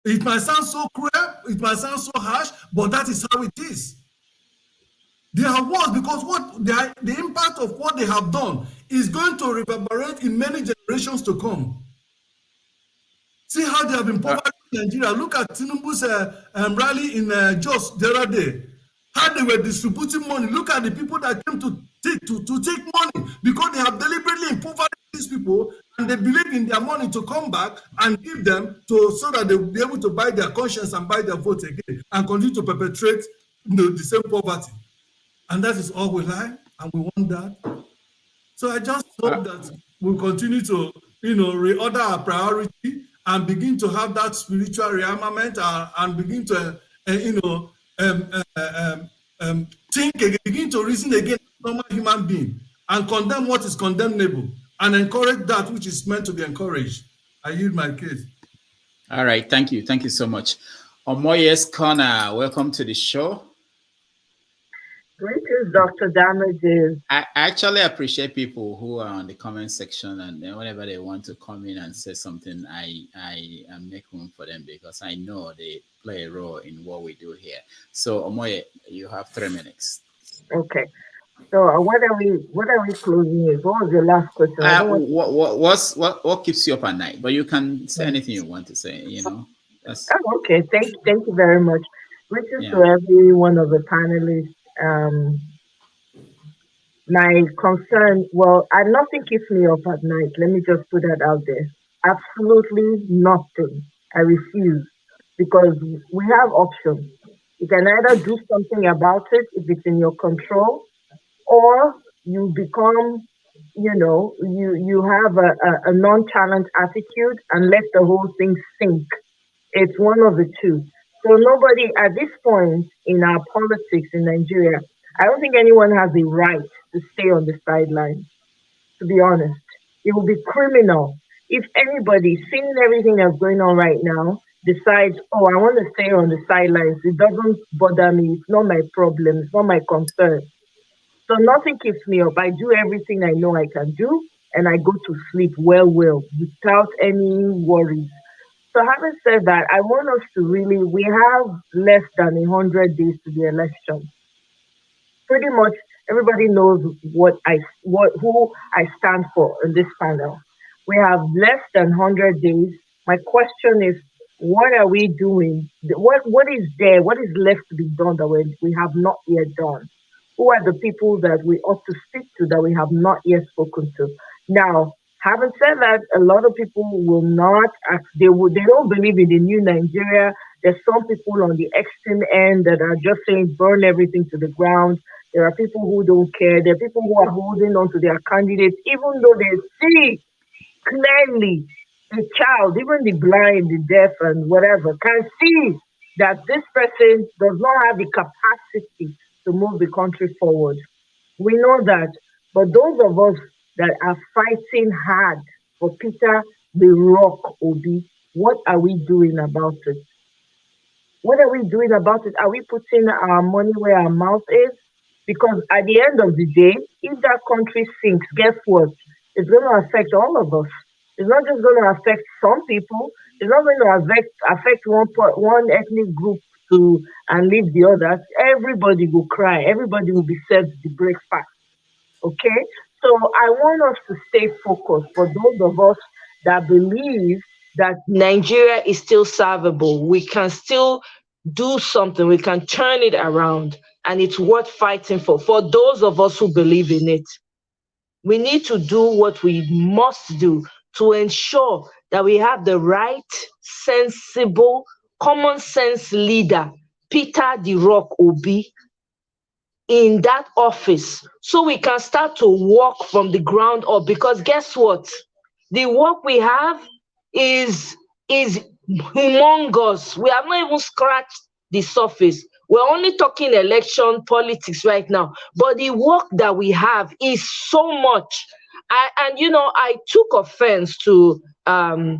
Speaker 8: It might sound so cruel, it might sound so harsh, but that is how it is. They are worse because the impact of what they have done is going to reverberate in many generations to come. See how they have impoverished Nigeria. Look at Tinubu's rally in Jos the other day. How they were distributing money. Look at the people that came to take money because they have deliberately impoverished these people and they believe in their money to come back and give them so that they will be able to buy their conscience and buy their vote again and continue to perpetrate the same poverty. And that is all we like, and we want that. So I just hope that we'll continue to, reorder our priority and begin to have that spiritual rearmament and begin to, think again, begin to reason again as a normal human being and condemn what is condemnable and encourage that which is meant to be encouraged. I yield my case.
Speaker 3: All right, thank you. Thank you so much. Omoye's Corner, welcome to the show.
Speaker 18: Greetings, Dr. Damages.
Speaker 3: I actually appreciate people who are on the comment section, and then whenever they want to come in and say something, I make room for them because I know they play a role in what we do here. So, Omoye, you have 3 minutes.
Speaker 18: Okay. So, what are we closing with? What was your last question?
Speaker 3: What keeps you up at night? But you can say anything you want to say.
Speaker 18: Okay. Thank you very much. Greetings to every one of the panelists. My concern, nothing keeps me up at night. Let me just put that out there. Absolutely nothing. I refuse because we have options. You can either do something about it if it's in your control, or you become, you have a non-challenge attitude and let the whole thing sink. It's one of the two. So nobody at this point in our politics in Nigeria, I don't think anyone has the right to stay on the sidelines, to be honest. It will be criminal if anybody, seeing everything that's going on right now, decides, I want to stay on the sidelines. It doesn't bother me. It's not my problem. It's not my concern. So nothing keeps me up. I do everything I know I can do, and I go to sleep well, without any worries. So having said that, I want us to we have less than 100 days to the election. Pretty much everybody knows who I stand for in this panel. We have less than 100 days. My question is, what are we doing? What is there? What is left to be done that we have not yet done? Who are the people that we ought to speak to that we have not yet spoken to? Now, having said that, a lot of people will not, they don't believe in the new Nigeria. There's some people on the extreme end that are just saying burn everything to the ground. There are people who don't care. There are people who are holding on to their candidates, even though they see clearly the child, even the blind, the deaf, and whatever, can see that this person does not have the capacity to move the country forward. We know that. But those of us that are fighting hard for Peter the Rock Obi, what are we doing about it? What are we doing about it? Are we putting our money where our mouth is? Because at the end of the day, if that country sinks, guess what? It's going to affect all of us. It's not just going to affect some people. It's not going to affect one ethnic group and leave the others. Everybody will cry. Everybody will be served the breakfast. Okay? So I want us to stay focused for those of us that believe that Nigeria is still servable. We can still do something. We can turn it around, and it's worth fighting for. For those of us who believe in it, we need to do what we must do to ensure that we have the right, sensible, common sense leader, Peter the Rock Obi, in that office, so we can start to walk from the ground up. Because guess what? The work we have is humongous. We have not even scratched the surface. We're only talking election politics right now, but the work that we have is so much. I took offense to Mr.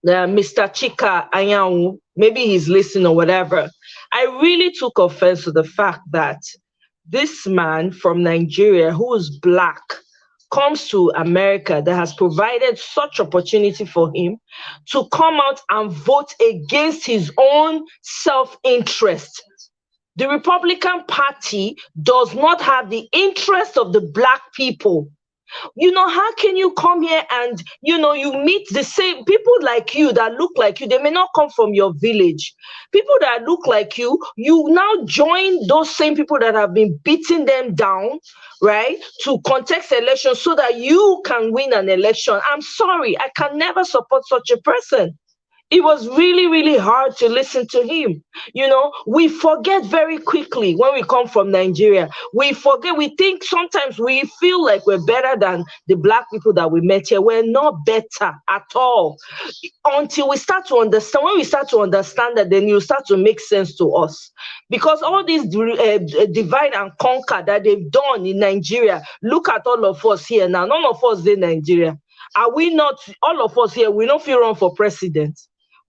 Speaker 18: Chika Anyanwu. Maybe he's listening or whatever. I really took offense to the fact that this man from Nigeria, who is black, comes to America that has provided such opportunity for him to come out and vote against his own self-interest. The Republican Party does not have the interest of the Black people. How can you come here and, you meet the same people like you that look like you? They may not come from your village. People that look like you now join those same people that have been beating them down, right, to contest elections so that you can win an election. I'm sorry, I can never support such a person. It was really, really hard to listen to him. We forget very quickly when we come from Nigeria. We forget, we think sometimes we feel like we're better than the Black people that we met here. We're not better at all. Until we start to understand, when we start to understand that, then you start to make sense to us. Because all this divide and conquer that they've done in Nigeria, look at all of us here now. None of us in Nigeria. Are we not, all of us here, we don't feel run for president?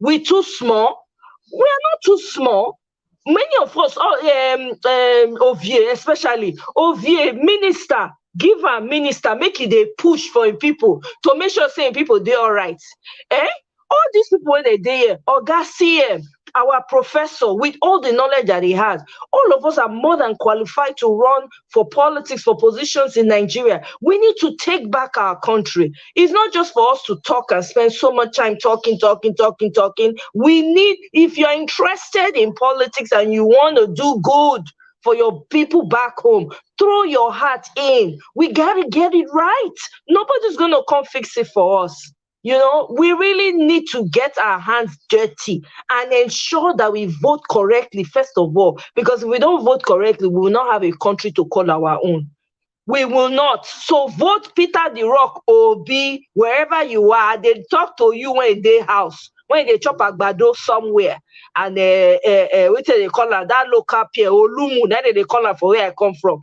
Speaker 18: We're too small. We are not too small. Many of us, Ovie, especially Ovie, minister, give a minister, make it a push for him people to make sure saying people they're all right. All these people when they're there, Oga CM, our professor, with all the knowledge that he has, all of us are more than qualified to run for politics, for positions in Nigeria. We need to take back our country. It's not just for us to talk and spend so much time talking. We need, if you're interested in politics and you want to do good for your people back home, throw your heart in. We got to get it right. Nobody's going to come fix it for us. We really need to get our hands dirty and ensure that we vote correctly, first of all, because if we don't vote correctly, we will not have a country to call our own. We will not. So vote Peter the Rock Obi, wherever you are. They talk to you when they house, when they chop agbado somewhere. And what do they call that local pier, Olumu, that they call it for where I come from.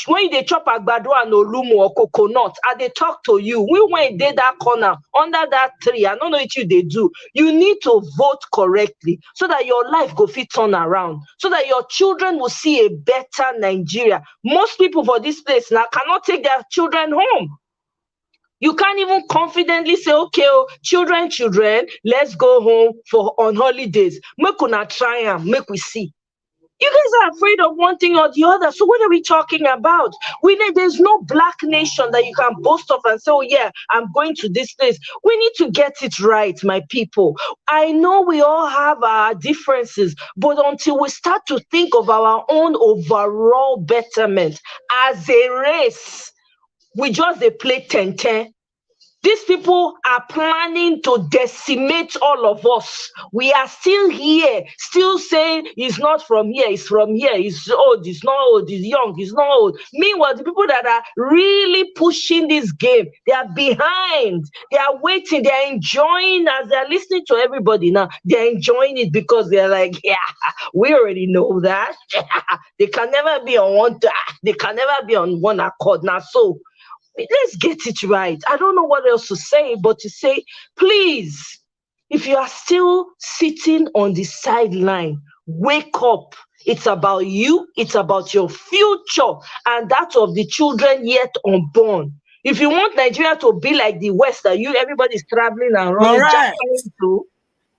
Speaker 18: When they chop agbado and olumu or coconut, and they talk to you, we went there that corner under that tree. I don't know what they do. You need to vote correctly so that your life go fit turn around, so that your children will see a better Nigeria. Most people for this place now cannot take their children home. You can't even confidently say, okay, children, let's go home on holidays. Make una try and make we see. You guys are afraid of one thing or the other. So what are we talking about? There's no Black nation that you can boast of and say, oh yeah, I'm going to this place. We need to get it right, my people. I know we all have our differences, but until we start to think of our own overall betterment as a race, we just play 10-10. These people are planning to decimate all of us. We are still here, still saying it's not from here, it's from here, it's old, it's not old, it's young, it's not old. Meanwhile, the people that are really pushing this game, they are behind, they are waiting, they are enjoying as they're listening to everybody now. They're enjoying it because they're like, yeah, we already know that. They can never be on one accord now. So let's get it right. I don't know what else to say, but to say, please, if you are still sitting on the sideline, wake up. It's about you. It's about your future and that of the children yet unborn. If you want Nigeria to be like the West that everybody's traveling and running to,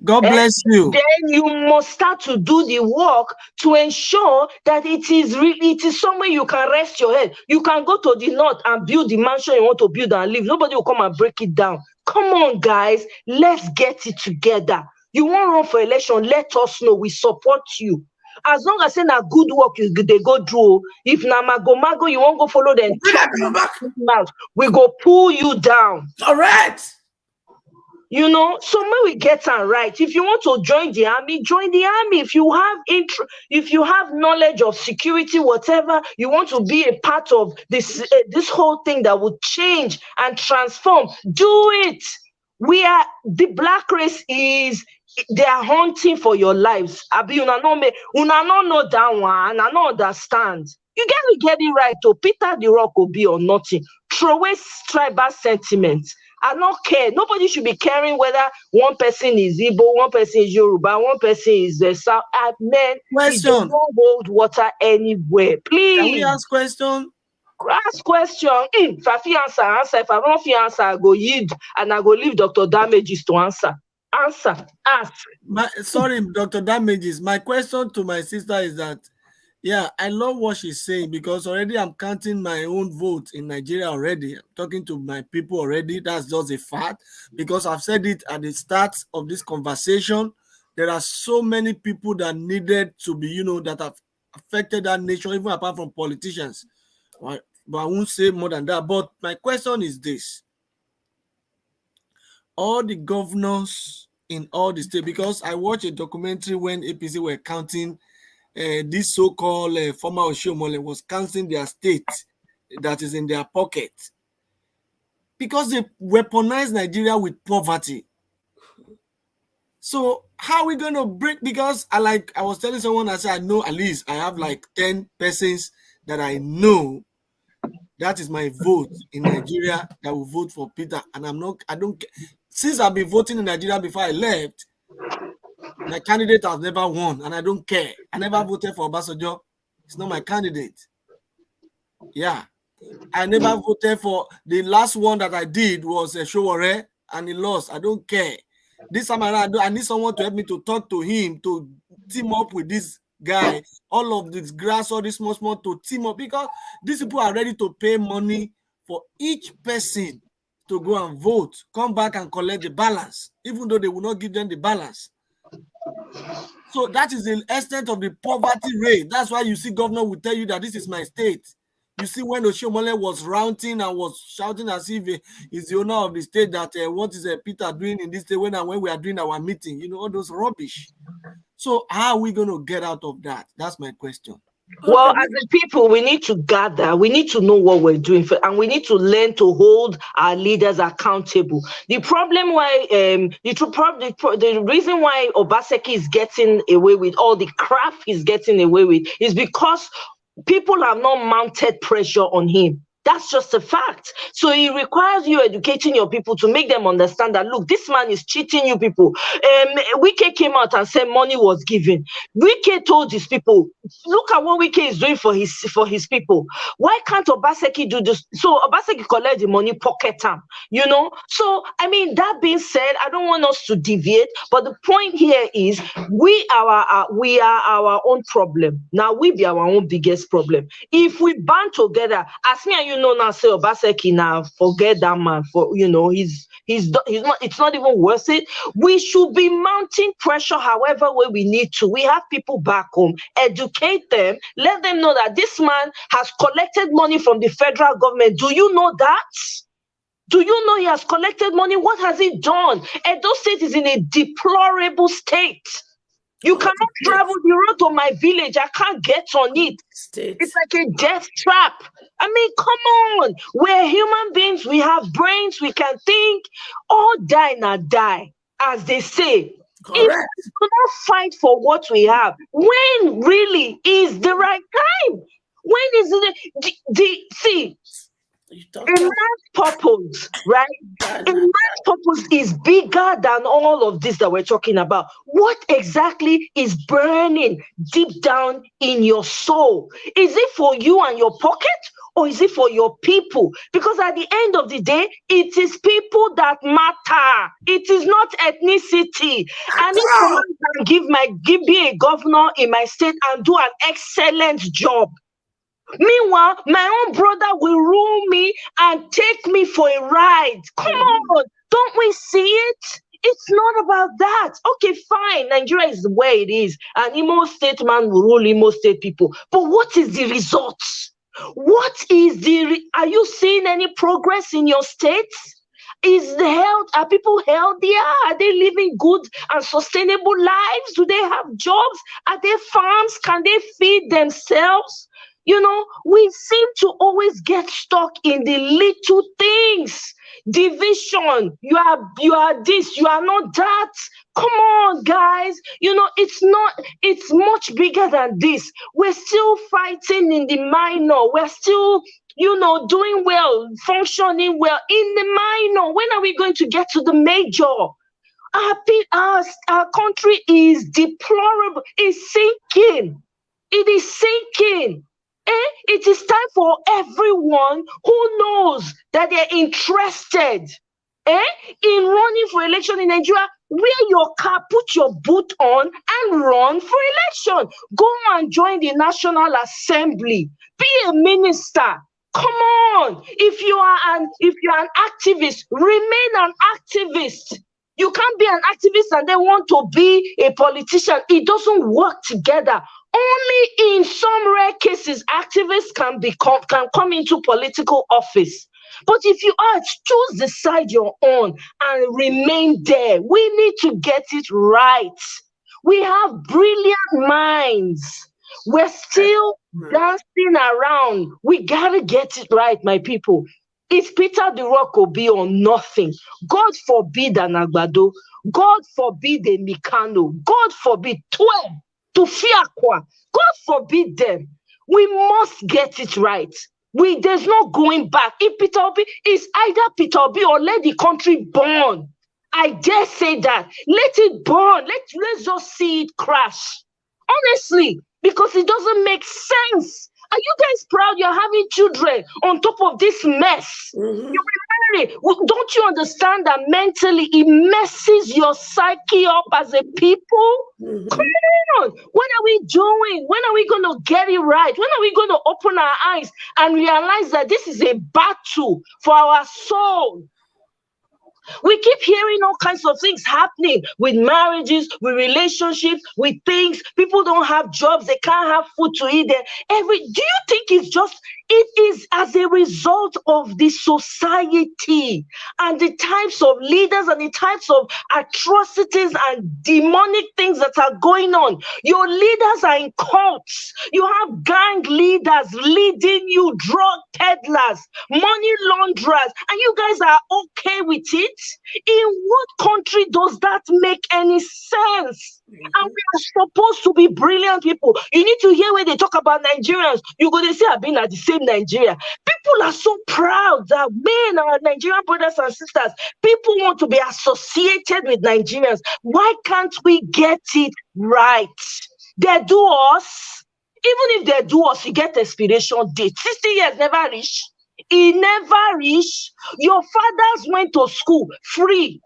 Speaker 15: God bless you.
Speaker 18: Then you must start to do the work to ensure that it is somewhere you can rest your head. You can go to the north and build the mansion you want to build and live. Nobody will come and break it down. Come on, guys, let's get it together. You want to run for election? Let us know. We support you. As long as saying a good work they go through. If na mago, you won't go follow them. We go pull you down.
Speaker 12: All right.
Speaker 18: So when we get it right, if you want to join the army, join the army. If you have knowledge of security, whatever, you want to be a part of this whole thing that would change and transform, do it. The Black race they are hunting for your lives. Abi, una no know that one, I don't understand. You got to get it right. To Peter the Rock will be or nothing. Throw away tribal sentiments. I don't care. Nobody should be caring whether one person is Igbo, one person is Yoruba, one person is South. Men, it don't hold water anywhere. Please.
Speaker 15: Can we ask question?
Speaker 4: Ask question. If I fit answer. If I don't fit answer, I go yield and I go leave Dr. Damages to answer. Answer. Ask.
Speaker 15: Sorry, Dr. Damages. My question to my sister is that, yeah, I love what she's saying because already I'm counting my own vote in Nigeria already. I'm talking to my people already. That's just a fact because I've said it at the start of this conversation. There are so many people that needed to be, that have affected that nation, even apart from politicians. Right? But I won't say more than that. But my question is this. All the governors in all the states, because I watched a documentary when APC were counting this so-called former Oshiomhole was counting their state that is in their pocket because they weaponize Nigeria with poverty. So how are we going to break? Because I was telling someone, I said, I know at least I have like 10 persons that I know that is my vote in Nigeria that will vote for Peter. And since I've been voting in Nigeria before I left, my candidate has never won, and I don't care. I never voted for Obasanjo. It's not my candidate. Yeah. I never voted for the last one that I did was Showore, and he lost. I don't care. This time around, I need someone to help me to talk to him, to team up with this guy, all of this grass, all this small to team up because these people are ready to pay money for each person to go and vote, come back and collect the balance, even though they will not give them the balance. So that is the extent of the poverty rate. That's why you see governor will tell you that this is my state. You see when Oshiomhole was ranting and was shouting as if he's the owner of the state that what is Peter doing in this state when we are doing our meeting, all those rubbish. So how are we going to get out of that? That's my question.
Speaker 4: Well, as a people, we need to gather. We need to know what we're doing, and we need to learn to hold our leaders accountable. The problem why, the reason why Obaseki is getting away with all the crap he's getting away with is because people have not mounted pressure on him. That's just a fact. So it requires you educating your people to make them understand that, look, this man is cheating you people. Wike came out and said money was given. Wike told his people, look at what Wike is doing for his people. Why can't Obaseki do this? So Obaseki collect the money, pocket him, So, that being said, I don't want us to deviate, but the point here is we are our own problem. Now we be our own biggest problem. If we band together, as me and you know now, say Obaseki now, forget that man. It's not even worth it. We should be mounting pressure however way we need to. We have people back home, educate them, let them know that this man has collected money from the federal government. Do you know that? Do you know he has collected money? What has he done? Edo State is in a deplorable state. You cannot travel the road to my village. I can't get on it. It's like a death trap. Come on. We're human beings. We have brains. We can think. All die not die, as they say. Correct. If we do not fight for what we have, when really is the right time? When is it? A man's purpose, right? A man's purpose is bigger than all of this that we're talking about. What exactly is burning deep down in your soul? Is it for you and your pocket, or is it for your people? Because at the end of the day, it is people that matter. It is not ethnicity. And if someone can give me a governor in my state and do an excellent job, meanwhile, my own brother will rule me and take me for a ride. Come on, don't we see it? It's not about that. Okay, fine. Nigeria is the way it is. An Imo State man will rule Imo State people. But what is the results? Are you seeing any progress in your states? Are people healthier? Are they living good and sustainable lives? Do they have jobs? Are there farms? Can they feed themselves? We seem to always get stuck in the little things. Division. You are this, you are not that. Come on, guys. It's much bigger than this. We're still fighting in the minor. We're still, doing well, functioning well in the minor. When are we going to get to the major? Our country is deplorable. It's sinking. It is sinking. It is time for everyone who knows that they're interested in running for election in Nigeria. Wear your cap, put your boot on, and run for election. Go and join the National Assembly. Be a minister. Come on. If you're an activist, remain an activist. You can't be an activist and then want to be a politician. It doesn't work together. Only in some rare cases, activists can come into political office. But if you are, choose the side you're on and remain there. We need to get it right. We have brilliant minds. We're still dancing around. We gotta get it right, my people. It's Peter the Rock Obi or nothing. God forbid an Agbado. God forbid a Mikano. God forbid 12 to Fiakwa. God forbid them. We must get it right. There's no going back. If Peter Obi is either Peter Obi or let the country burn. I dare say that. Let it burn. Let's just see it crash. Honestly, because it doesn't make sense. Are you guys proud you're having children on top of this mess? You marry. Don't you understand that mentally it messes your psyche up as a people? Come on. What are we doing? When are we going to get it right? When are we going to open our eyes and realize that this is a battle for our soul? We keep hearing all kinds of things happening with marriages, with relationships, with things. People don't have jobs. They can't have food to eat. Do you think it is as a result of the society and the types of leaders and the types of atrocities and demonic things that are going on? Your leaders are in cults. You have gang leaders leading you, drug peddlers, money launderers, and you guys are okay with it? In what country does that make any sense? And we are supposed to be brilliant people. You need to hear when they talk about Nigerians. You're going to say, I've been at the same Nigeria. People are so proud that men are Nigerian brothers and sisters. People want to be associated with Nigerians. Why can't we get it right? They do us. Even if they do us, you get expiration date. 60 years never reach. It never reached. Your fathers went to school free.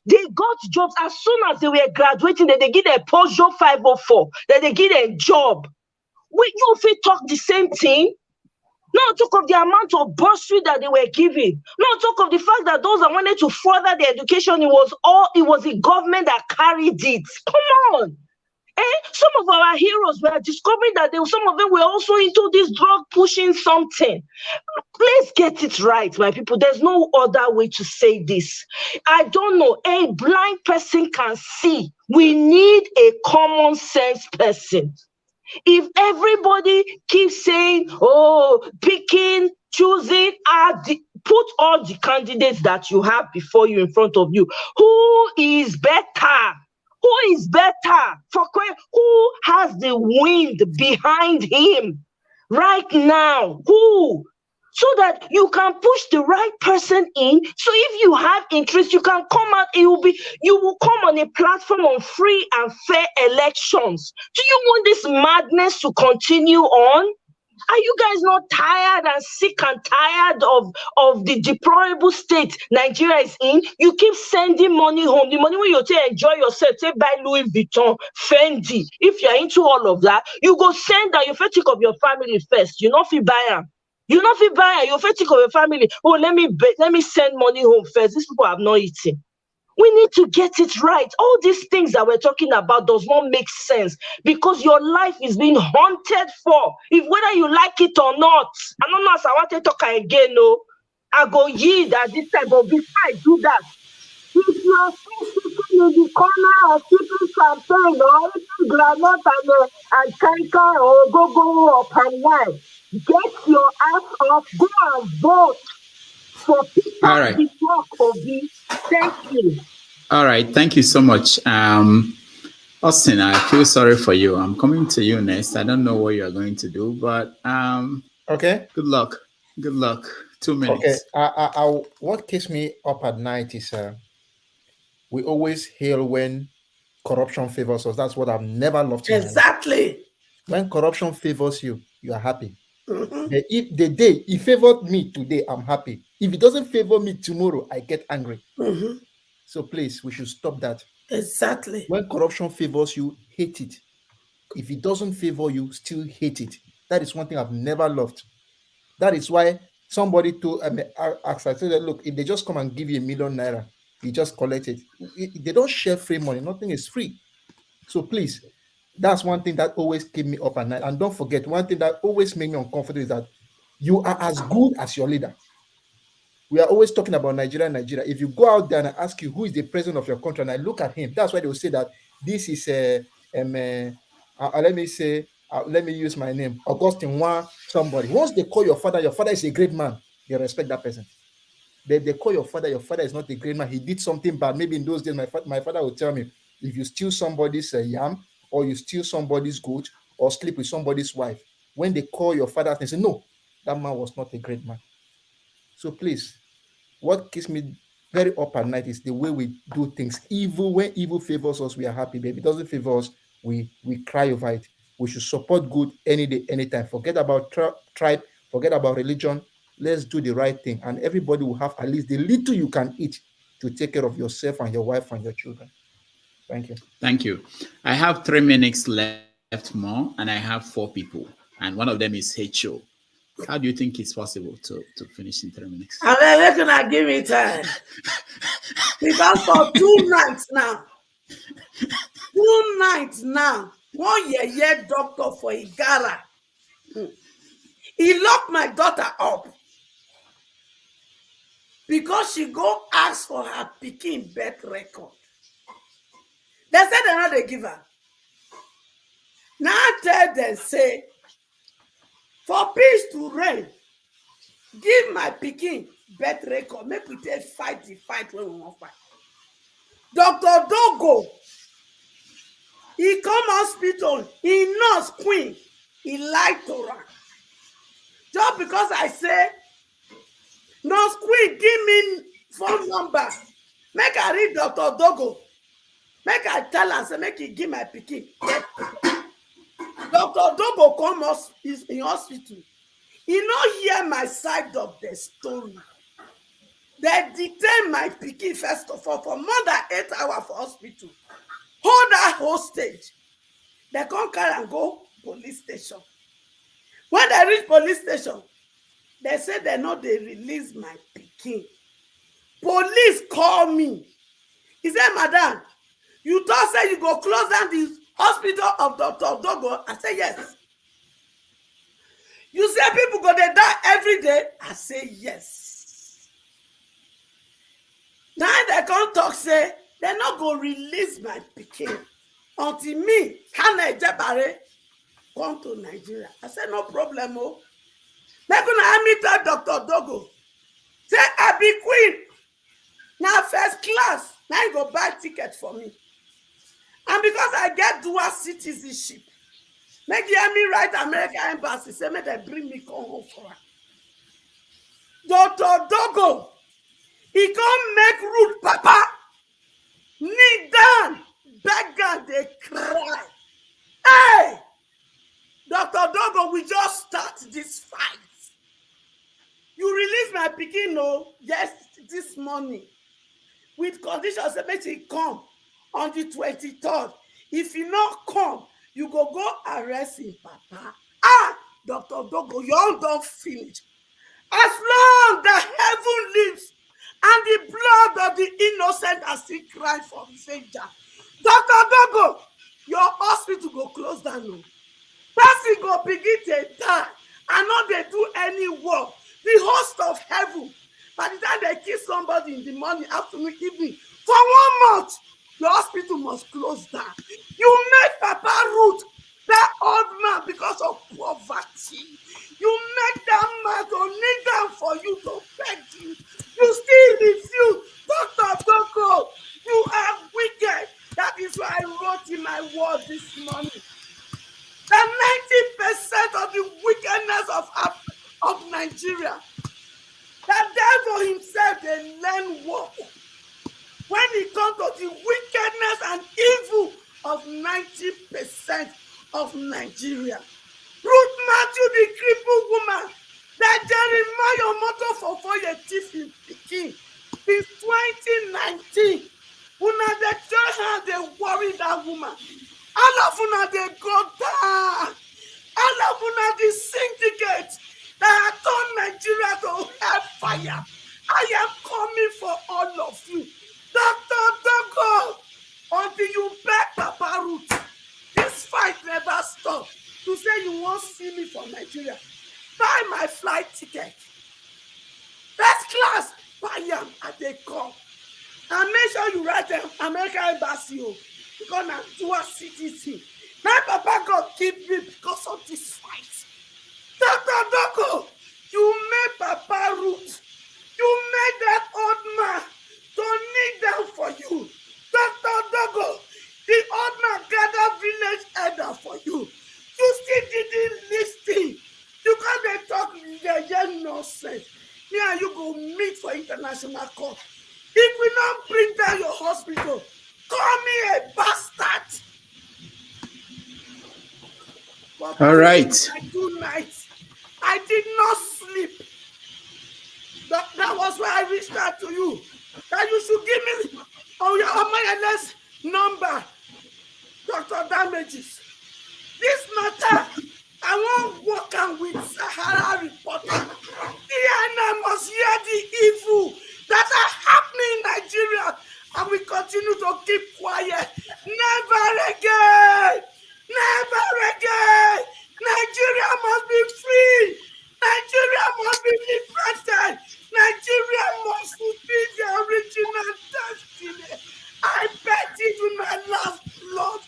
Speaker 4: They got jobs as soon as they were graduating. Then they get a Peugeot 504. Then they get a job. You fit talk the same thing. No talk of the amount of bursary that they were giving. No talk of the fact that those that wanted to further their education, it was the government that carried it. Come on. Some of our heroes were discovering that some of them were also into this drug pushing something. Let's get it right, my people. There's no other way to say this. I don't know. A blind person can see. We need a common sense person. If everybody keeps saying, picking, choosing, put all the candidates that you have before you in front of you. Who is better? Who is better? Who has the wind behind him right now? Who? So that you can push the right person in. So if you have interest, you can come out. You will come on a platform on free and fair elections. Do you want this madness to continue on? Are you guys not tired and sick and tired of the deplorable state Nigeria is in? You keep sending money home. The money when you take enjoy yourself, take buy Louis Vuitton, Fendi. If you're into all of that, you go send that. You first think of your family first. You not feel buy them. You not feel buy them. You first think of your family. Oh, let me send money home first. These people have not eaten. We need to get it right. All these things that we're talking about does not make sense because your life is being haunted for. Whether you like it or not. I don't know if I want to talk again. No, I go yield at this time, but before I do that, if you are sitting in the corner or sipping champagne or eating granite and kanka or go or palm wine, get your ass off, go and vote for Peter the Rock Obi. Thank you.
Speaker 5: All right. Thank you so much. Austin, I feel sorry for you. I'm coming to you next. I don't know what you're going to do, but
Speaker 19: okay.
Speaker 5: Good luck. Good luck. 2 minutes.
Speaker 19: Okay. What keeps me up at night is we always hail when corruption favors us. That's what I've never loved.
Speaker 21: Exactly.
Speaker 19: When corruption favors you, you are happy. But if the day he favored me today, I'm happy. If he doesn't favor me tomorrow, I get angry. So please, we should stop that.
Speaker 13: Exactly.
Speaker 19: When corruption favors you, hate it. If it doesn't favor you, still hate it. That is one thing I've never loved. That is why somebody told asked, I said, look, if they just come and give you ₦1,000,000, you just collect it. They don't share free money. Nothing is free. So please, that's one thing that always keep me up at night. And don't forget, one thing that always make me uncomfortable is that you are as good as your leader. We are always talking about Nigeria. If you go out there and I ask you who is the president of your country, and I look at him, that's why they will say that this is let me use my name, Augustine Wa somebody. Once they call your father is a great man, they respect that person. They call your father is not a great man. He did something bad. Maybe in those days, my father would tell me, if you steal somebody's yam, or you steal somebody's goat, or sleep with somebody's wife, when they call your father, they say, no, that man was not a great man. So please, what keeps me very up at night is the way we do things. Evil, when evil favors us, we are happy. But if it doesn't favor us, we cry over it. We should support good any day, anytime. Forget about tribe, forget about religion. Let's do the right thing. And everybody will have at least the little you can eat to take care of yourself and your wife and your children. Thank you.
Speaker 5: Thank you. I have 3 minutes left more, and I have 4 people. And one of them is HO. How do you think it's possible to finish in 3 minutes?
Speaker 13: And then they're gonna give me time. Because for 2 nights now, 2 nights now, 1 year doctor for Igara. He locked my daughter up because she go ask for her Peking birth record. They said they're not a giver. Now I tell them, say, for peace to reign, give my Peking birth record. Make we take fight the fight when we want fight. Dr. Dogo, he come hospital, he nurse queen, he lied to her. Just because I say, nurse queen, give me phone number. Make I read Dr. Dogo. Make I tell her, say, make he give my Peking. Dr. Dogo come in hospital. He not hear my side of the story. They detain my Peking first of all for more than 8 hours for hospital. Hold that hostage. They come carry and go police station. When they reach police station, they say they know they release my Peking. Police call me. He said, madam, you thought say you go close down the hospital of Dr. Dogo? I say yes. You say people go they die every day? I say yes. Now they come talk say they not go release my Peking until me, Hannah Ejebare, come to Nigeria. I said no problem. Oh, they're gonna meet that Dr. Dogo. Say I be queen. Now first class. Now you go buy ticket for me. And because I get dual citizenship, make hear me write American embassy, say make they bring me come home for her. Dr. Dogo, he come make rude papa, kneel down, beg and they cry. Hey, Dr. Dogo, we just start this fight. You release my Peking, no? Yes, this morning. With conditions that make it come on the 23rd. If you not come, you go arrest him, papa. Dr. Dogo, you all don't finish. As long as heaven lives and the blood of the innocent are still crying for Savior, Dr. Dogo, your hospital go close down. No. Person go begin to die and not they do any work. The host of heaven, by the time they kill somebody in the morning, afternoon, evening, for 1 month, your hospital must close down. You make Papa root that old man because of poverty. You make that man to kneel down for you to beg you. You still refuse. Dr. Dogo, you are wicked. That is why I wrote in my word this morning that 90% of the wickedness of Nigeria, that devil himself, they learn work. When it comes to the wickedness and evil of 90% of Nigeria. Ruth Matthew, the crippled woman, that Jeremiah Motor for 4 thief in Pikin. Since 2019, una dey tell her they worry that woman. All of una dey go down. All of una the syndicate that turn Nigeria to hellfire. I am coming for all of you. Dr. Dogo, until you beg Papa Ruth, this fight never stop. To say you won't see me from Nigeria, buy my flight ticket. First class, buy am as they come. And make sure you write them American Embassy because I'm dual citizen. Now Papa God keep me because of this fight. Dr. Dogo, you made Papa Ruth. You made that old man to kneel down for you. Dr. Dogo, the old man gathered village elder for you. You still didn't listen. You can't talk the nonsense. Me and you go meet for international court. If we don't bring down your hospital, call me a bastard. But
Speaker 5: All right.
Speaker 13: Tonight, I did not sleep. That was why I reached out to you. That you should give me your MLS number, Dr. Damages. This matter, I won't work on with Sahara reporter. The must hear the evil that are happening in Nigeria, and we continue to keep quiet. Never again! Never again! Nigeria must be free! Nigeria must be liberated! Nigeria must fulfill their original destiny! I bet it with my last blood.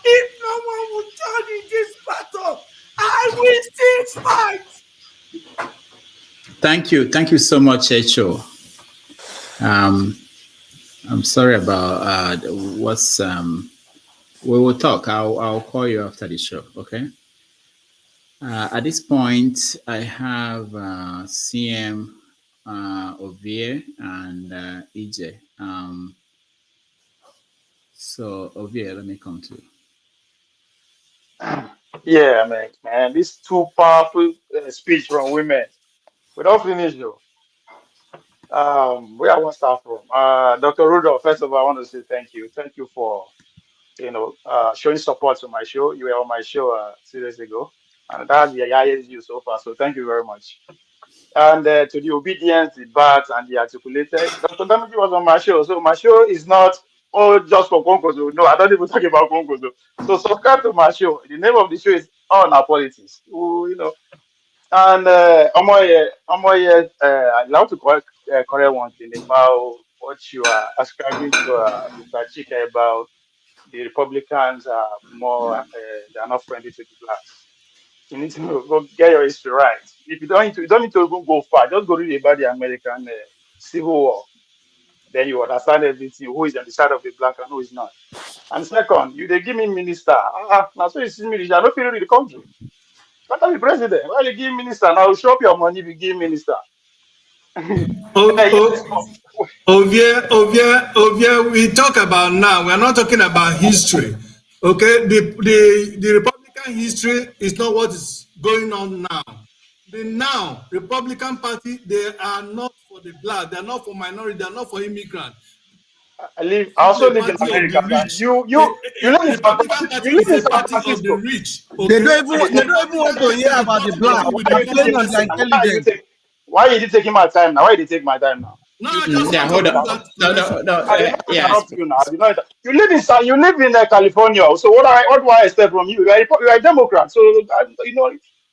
Speaker 13: If no one will join in this battle, I will still fight!
Speaker 5: Thank you. Thank you so much, Echo. I'm sorry about what's we will talk. I'll call you after the show, okay? At this point, I have CM Ovie and EJ. So Ovie, let me come to you.
Speaker 9: Yeah, man, this too powerful speech from women. We don't finish though. Where I want to start from, Dr. Rudolph. First of all, I want to say thank you. Thank you for showing support to my show. You were on my show 2 days ago, and that's the highest view so far. So thank you very much. And to the obedience, the bats, and the articulated, Dr. Damiji was on my show. So my show is not just for Congozo. No, I don't even talk about Congozo. So subscribe to my show. The name of the show is All Our Politics. And I'd love to correct one thing about what you are ascribing to Mr. Chike about the Republicans are more, they are not friendly to the blacks. You need to go get your history right. If you don't need to even go far. Just go read about the American Civil War. Then you understand everything. Who is on the side of the black and who is not. And second, you they give me minister. Now so you see me, I don't feel the country. But I'm the president. Why you give minister? Now show up your money if you give minister.
Speaker 8: Ovie, we talk about now. We're not talking about history. Okay, the Republican history is not what is going on now. The now Republican Party, they are not for the black, they are not for minority, they are not for immigrants.
Speaker 9: I also live in America. You live in South Africa. You live in San Francisco.
Speaker 15: They don't even want to hear about the black.
Speaker 9: Why are you taking my time now? Why are you taking my time now?
Speaker 8: No,
Speaker 5: yeah, hold on.
Speaker 9: You live in California. So what do I expect from you? You are a Democrat. So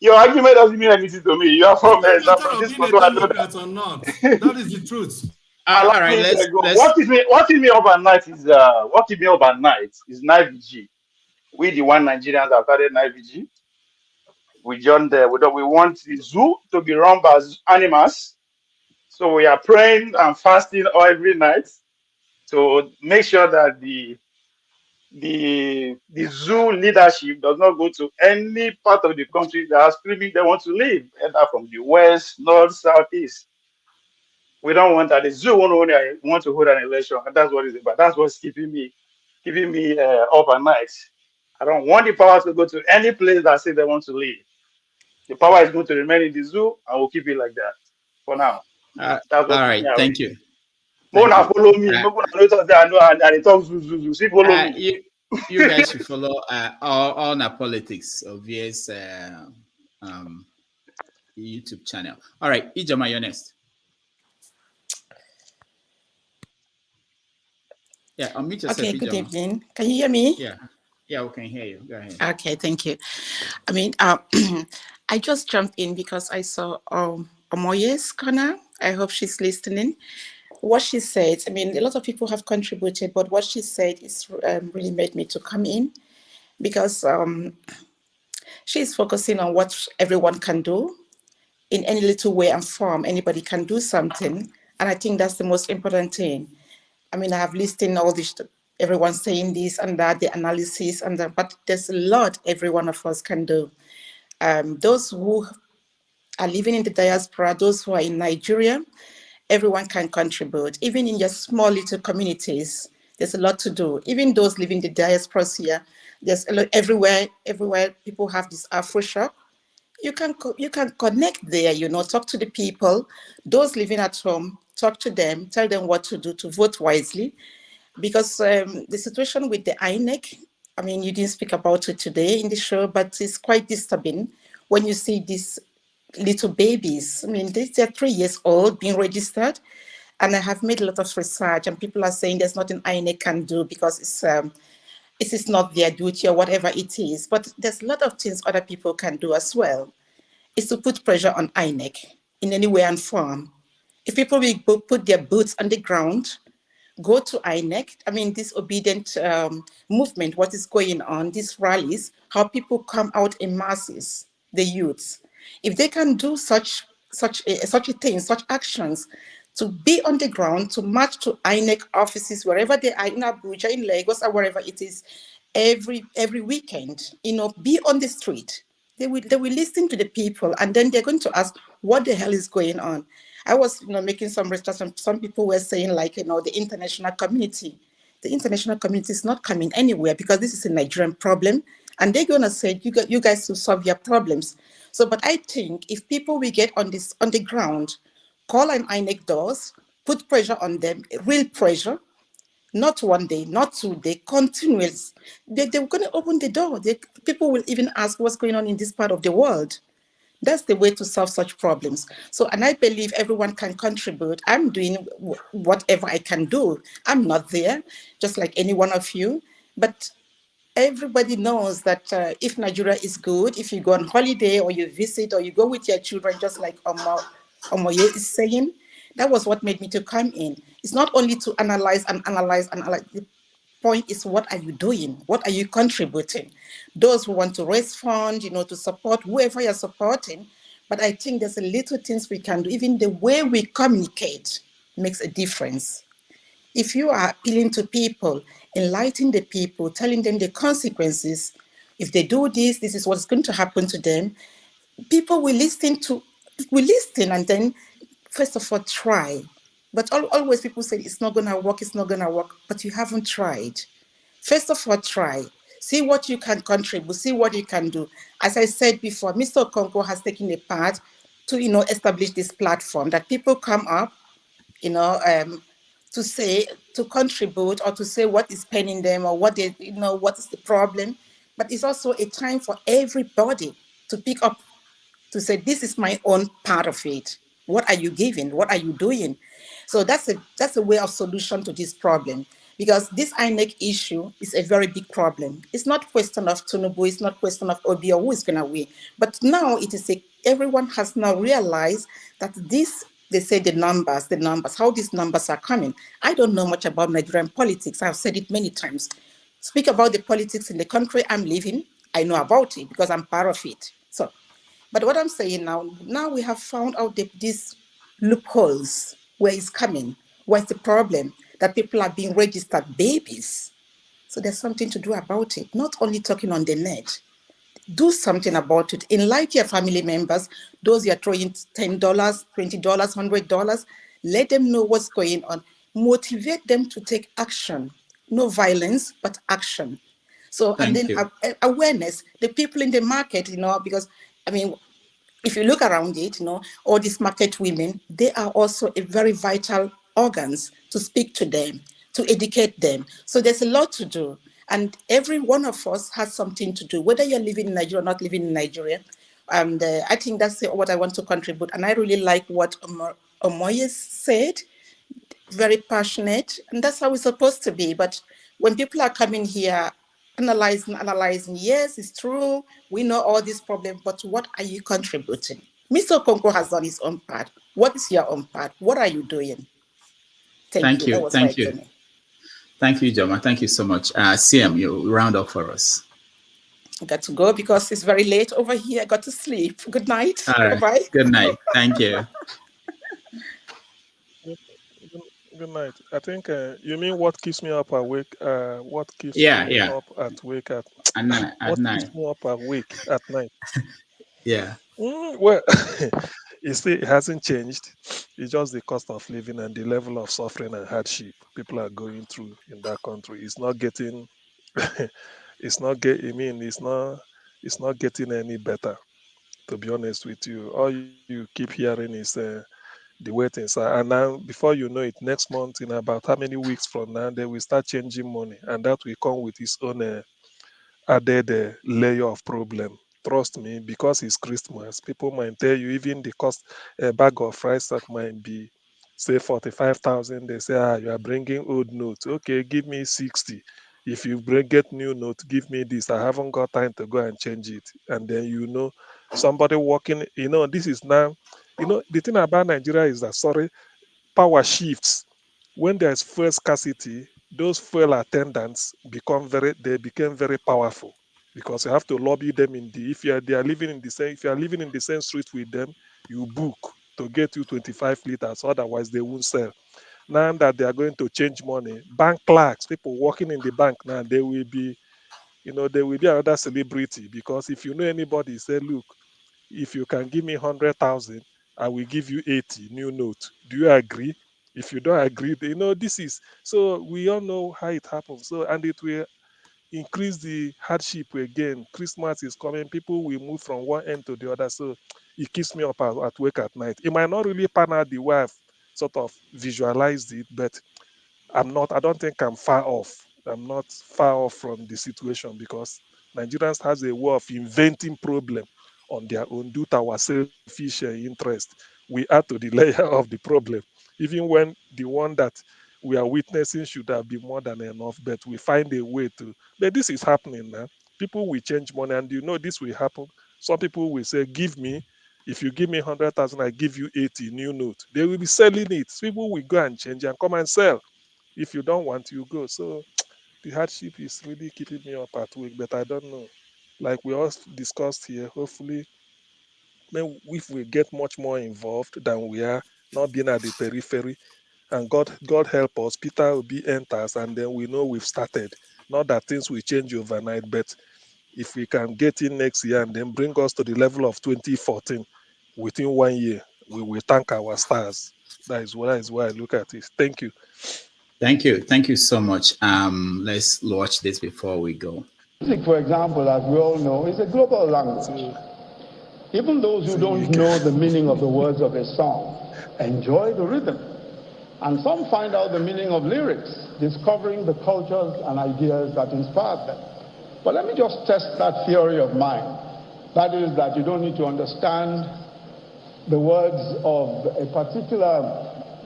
Speaker 9: your argument doesn't mean anything to me. You are from San Francisco.
Speaker 8: So I know that or not. That is the truth.
Speaker 5: All right, let's
Speaker 9: what keeps me up at night is night VG. We the one Nigerians have started night VG. We joined we want the zoo to be run by animals. So we are praying and fasting every night to make sure that the zoo leadership does not go to any part of the country that are screaming they want to leave, either from the west, north, south, east. We don't want that. The zoo want to hold an election, and that's what it's about. That's what's keeping me up at night. I don't want the power to go to any place that say they want to leave. The power is going to remain in the zoo, and we'll keep it like that for now. That's
Speaker 5: All
Speaker 9: what
Speaker 5: right.
Speaker 9: yeah.
Speaker 5: Thank you.
Speaker 9: Mona
Speaker 5: Thank you.
Speaker 9: follow me. Make una know something I know, and they talk zoo. See, follow me.
Speaker 5: You guys should follow all our politics obvious YouTube channel. All right, Ijoma, you're next. Yeah, unmute yourself.
Speaker 16: Okay, good
Speaker 5: Ijoma.
Speaker 16: evening. Can you hear me?
Speaker 5: Yeah, we can hear you. Go ahead.
Speaker 16: Okay, thank you. I mean, I just jumped in because I saw Omoye's corner. I hope she's listening. What she said, I mean, a lot of people have contributed, but what she said is really made me to come in because she's focusing on what everyone can do in any little way and form. Anybody can do something. And I think that's the most important thing. I mean, I have listened all this, everyone saying this and that, the analysis and that, but there's a lot every one of us can do. Those who are living in the diaspora, those who are in Nigeria, everyone can contribute. Even in your small little communities, there's a lot to do. Even those living in the diaspora here, there's a lot everywhere people have this Afro shop. You can connect there, talk to the people. Those living at home, talk to them, tell them what to do to vote wisely. Because the situation with the INEC, I mean, you didn't speak about it today in the show, but it's quite disturbing when you see these little babies. I mean, they're 3 years old being registered. And I have made a lot of research, and people are saying there's nothing INEC can do because it is not their duty or whatever it is. But there's a lot of things other people can do as well. It's to put pressure on INEC in any way and form. If people will put their boots on the ground, go to INEC, I mean, this obedient movement, what is going on, these rallies, how people come out in masses, the youths. If they can do such a thing, such actions, to be on the ground, to march to INEC offices, wherever they are, in Abuja, in Lagos, or wherever it is, every weekend, be on the street. They will listen to the people, and then they're going to ask, what the hell is going on? I was making some research, and some people were saying, like, the international community. The international community is not coming anywhere because this is a Nigerian problem, and they're going to say, you guys will solve your problems. So, but I think if people will get on the ground, call an INEC doors, put pressure on them, real pressure, not one day, not 2 days, continuous. They're going to open the door. People will even ask what's going on in this part of the world. That's the way to solve such problems. So, and I believe everyone can contribute. I'm doing whatever I can do. I'm not there, just like any one of you. But everybody knows that if Nigeria is good, if you go on holiday or you visit or you go with your children, just like Omoye is saying, that was what made me to come in. It's not only to analyze. The point is, what are you doing? What are you contributing? Those who want to raise funds, to support whoever you're supporting. But I think there's a little things we can do. Even the way we communicate makes a difference. If you are appealing to people, enlightening the people, telling them the consequences, if they do this, this is what's going to happen to them, people will listen and then, first of all, try. But always people say it's not going to work, but you haven't tried. First of all, try. See what you can contribute, see what you can do. As I said before, Mr. Okonkwo has taken a part to, establish this platform that people come up, to contribute or to say what is paining them or what what is the problem. But it's also a time for everybody to pick up, to say, this is my own part of it. What are you giving? What are you doing? So that's a way of solution to this problem, because this INEC issue is a very big problem. It's not question of Tinubu, it's not question of Obi or who is going to win. But now it is everyone has now realized that this, they say the numbers, how these numbers are coming. I don't know much about Nigerian politics. I've said it many times. Speak about the politics in the country I'm living. I know about it because I'm part of it. So, but what I'm saying now we have found out these loopholes, where it's coming, what's the problem, that people are being registered babies. So there's something to do about it, not only talking on the net. Do something about it. Enlighten your family members, those you're throwing $10, $20, $100, let them know what's going on. Motivate them to take action. No violence, but action. So, and then awareness, the people in the market, because, I mean, if you look around it, all these market women, they are also a very vital organs to speak to them, to educate them. So there's a lot to do. And every one of us has something to do, whether you're living in Nigeria or not living in Nigeria. And I think that's what I want to contribute. And I really like what Omoye said, very passionate. And that's how it's supposed to be. But when people are coming here, analyzing, yes, it's true, we know all these problems, but what are you contributing? Mr. Konko has done his own part. What is your own part? What are you doing? Thank you. That was my opinion.
Speaker 5: Thank you, Joma. Thank you so much. CM, you round up for us.
Speaker 16: I got to go because it's very late over here. I got to sleep. Good night.
Speaker 5: All right.
Speaker 16: Bye-bye.
Speaker 5: Good night. Thank you.
Speaker 17: Good night. I think you mean what keeps me up awake? What keeps me up at wake at
Speaker 5: night?
Speaker 17: Keeps me up awake at night?
Speaker 5: Yeah.
Speaker 17: Well, you see, it hasn't changed. It's just the cost of living and the level of suffering and hardship people are going through in that country. It's not getting. It's not get. I mean, it's not getting any better. To be honest with you, all you keep hearing is the way things are. And now, before you know it, next month, in about how many weeks from now, they will start changing money, and that will come with its own added layer of problem. Trust me, because it's Christmas, people might tell you even the cost a bag of rice that might be say 45,000. They say, you are bringing old notes. Okay, give me 60. If you get new note, give me this. I haven't got time to go and change it. And then somebody walking. This is now. The thing about Nigeria is that power shifts. When there's fuel scarcity, those fuel attendants became very powerful because you have to lobby them if you are living in the same street with them, you book to get you 25 liters, otherwise they won't sell. Now that they are going to change money, bank clerks, people working in the bank now, they will be another celebrity, because if you know anybody, say, look, if you can give me 100,000, I will give you 80 new note. Do you agree? If you don't agree, this is so we all know how it happens. So, and it will increase the hardship again. Christmas is coming, people will move from one end to the other. So it keeps me up at work at night. It might not really pan out the way I've sort of visualized it, but I don't think I'm far off. I'm not far off from the situation, because Nigerians has a way of inventing problem on their own due to our selfish interest. We add to the layer of the problem, even when the one that we are witnessing should have been more than enough, but we find a way to. But this is happening now. People will change money, and this will happen. Some people will say, give me, if you give me 100,000, I give you 80 new note. They will be selling it. People will go and change and come and sell. If you don't want, you go. So the hardship is really keeping me up at work, but I don't know. Like we all discussed here, hopefully, if we get much more involved than we are, not being at the periphery, and God help us, Peter Obi enters, and then we know we've started. Not that things will change overnight, but if we can get in next year and then bring us to the level of 2014 within 1 year, we will thank our stars. That is why I look at it. Thank you.
Speaker 5: Thank you. Thank you so much. Let's watch this before we go.
Speaker 7: Music, for example, as we all know, is a global language. Even those who don't know the meaning of the words of a song enjoy the rhythm. And some find out the meaning of lyrics, discovering the cultures and ideas that inspired them. But let me just test that theory of mine. That is that you don't need to understand the words of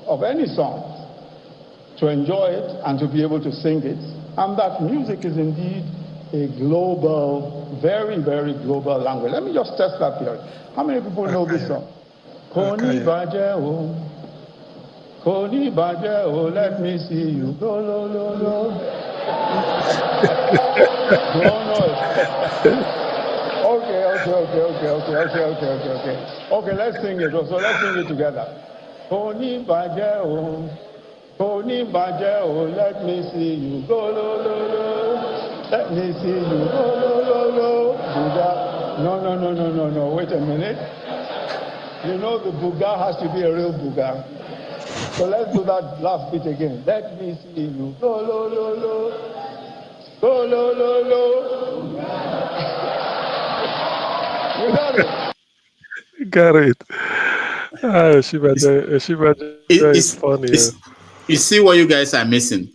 Speaker 7: of any song to enjoy it and to be able to sing it. And that music is indeed a global, very, very global language. Let me just test that theory. How many people know this song? Koni Bajeo, Koni Bajeo, let me see you go, lo, lo, lo. Okay, let's sing it. So let's sing it together. Koni Bajeo, Koni Bajeo, let me see you go, lo, lo, lo. Let me see you go, lo, lo, lo. Buga. No, wait a minute. You know the buga has to be a real buga. So let's do that last bit again. Let me see you go, lo, lo, lo. Go, lo, lo, lo. You got it.
Speaker 17: carry it. Shibaja is funny.
Speaker 5: You see what you guys are missing.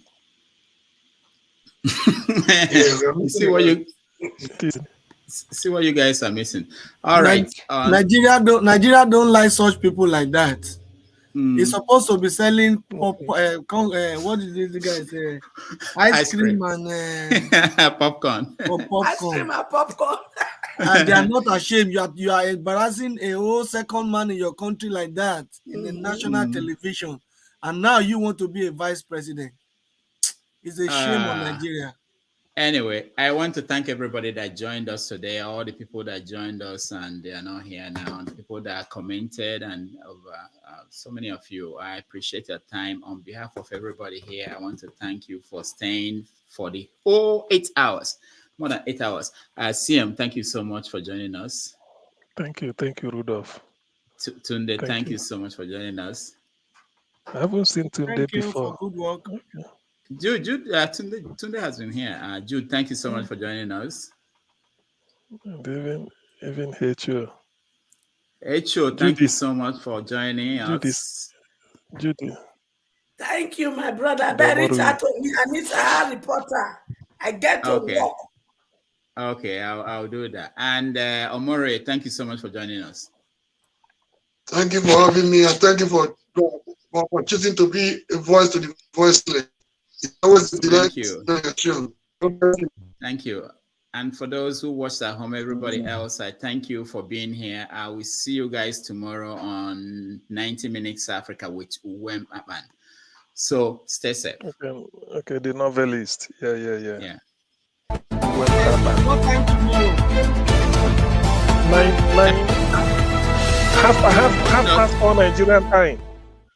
Speaker 5: You see what you guys are missing. All right.
Speaker 15: Nigeria don't like such people like that. He's supposed to be selling what did the guy say? Ice cream and
Speaker 5: popcorn.
Speaker 15: Popcorn.
Speaker 13: Ice cream and popcorn.
Speaker 15: And they are not ashamed. You are embarrassing a whole second man in your country like that in the national television, and now you want to be a vice president. It's a shame on Nigeria.
Speaker 5: Anyway, I want to thank everybody that joined us today, all the people that joined us and they are not here now, and the people that commented, and so many of you. I appreciate your time. On behalf of everybody here, I want to thank you for staying for the whole 8 hours, more than 8 hours. CM, thank you so much for joining us.
Speaker 17: Thank you, Rudolph.
Speaker 5: Tunde, thank you so much for joining us.
Speaker 17: I haven't seen Tunde before.
Speaker 15: For good work.
Speaker 17: Okay.
Speaker 5: Jude, Tunde has been here. Jude, thank you so much for joining us.
Speaker 17: And even Hecho.
Speaker 5: Hecho, thank you so much for joining us.
Speaker 17: Judy.
Speaker 13: Thank you, my brother. Very chat on me. I need a Harry Potter. I get to work.
Speaker 5: Okay, I'll do that. And Omore, thank you so much for joining us.
Speaker 2: Thank you for having me, and thank you for choosing to be a voice to the voiceless. It's always a delight.
Speaker 5: Thank you. And for those who watched at home, everybody else, I thank you for being here. I will see you guys tomorrow on 90 Minutes Africa with Uwem Aban. So stay safe.
Speaker 17: Okay, the novelist. Yeah.
Speaker 15: What time tomorrow?
Speaker 17: 9 half past 4 Nigerian time.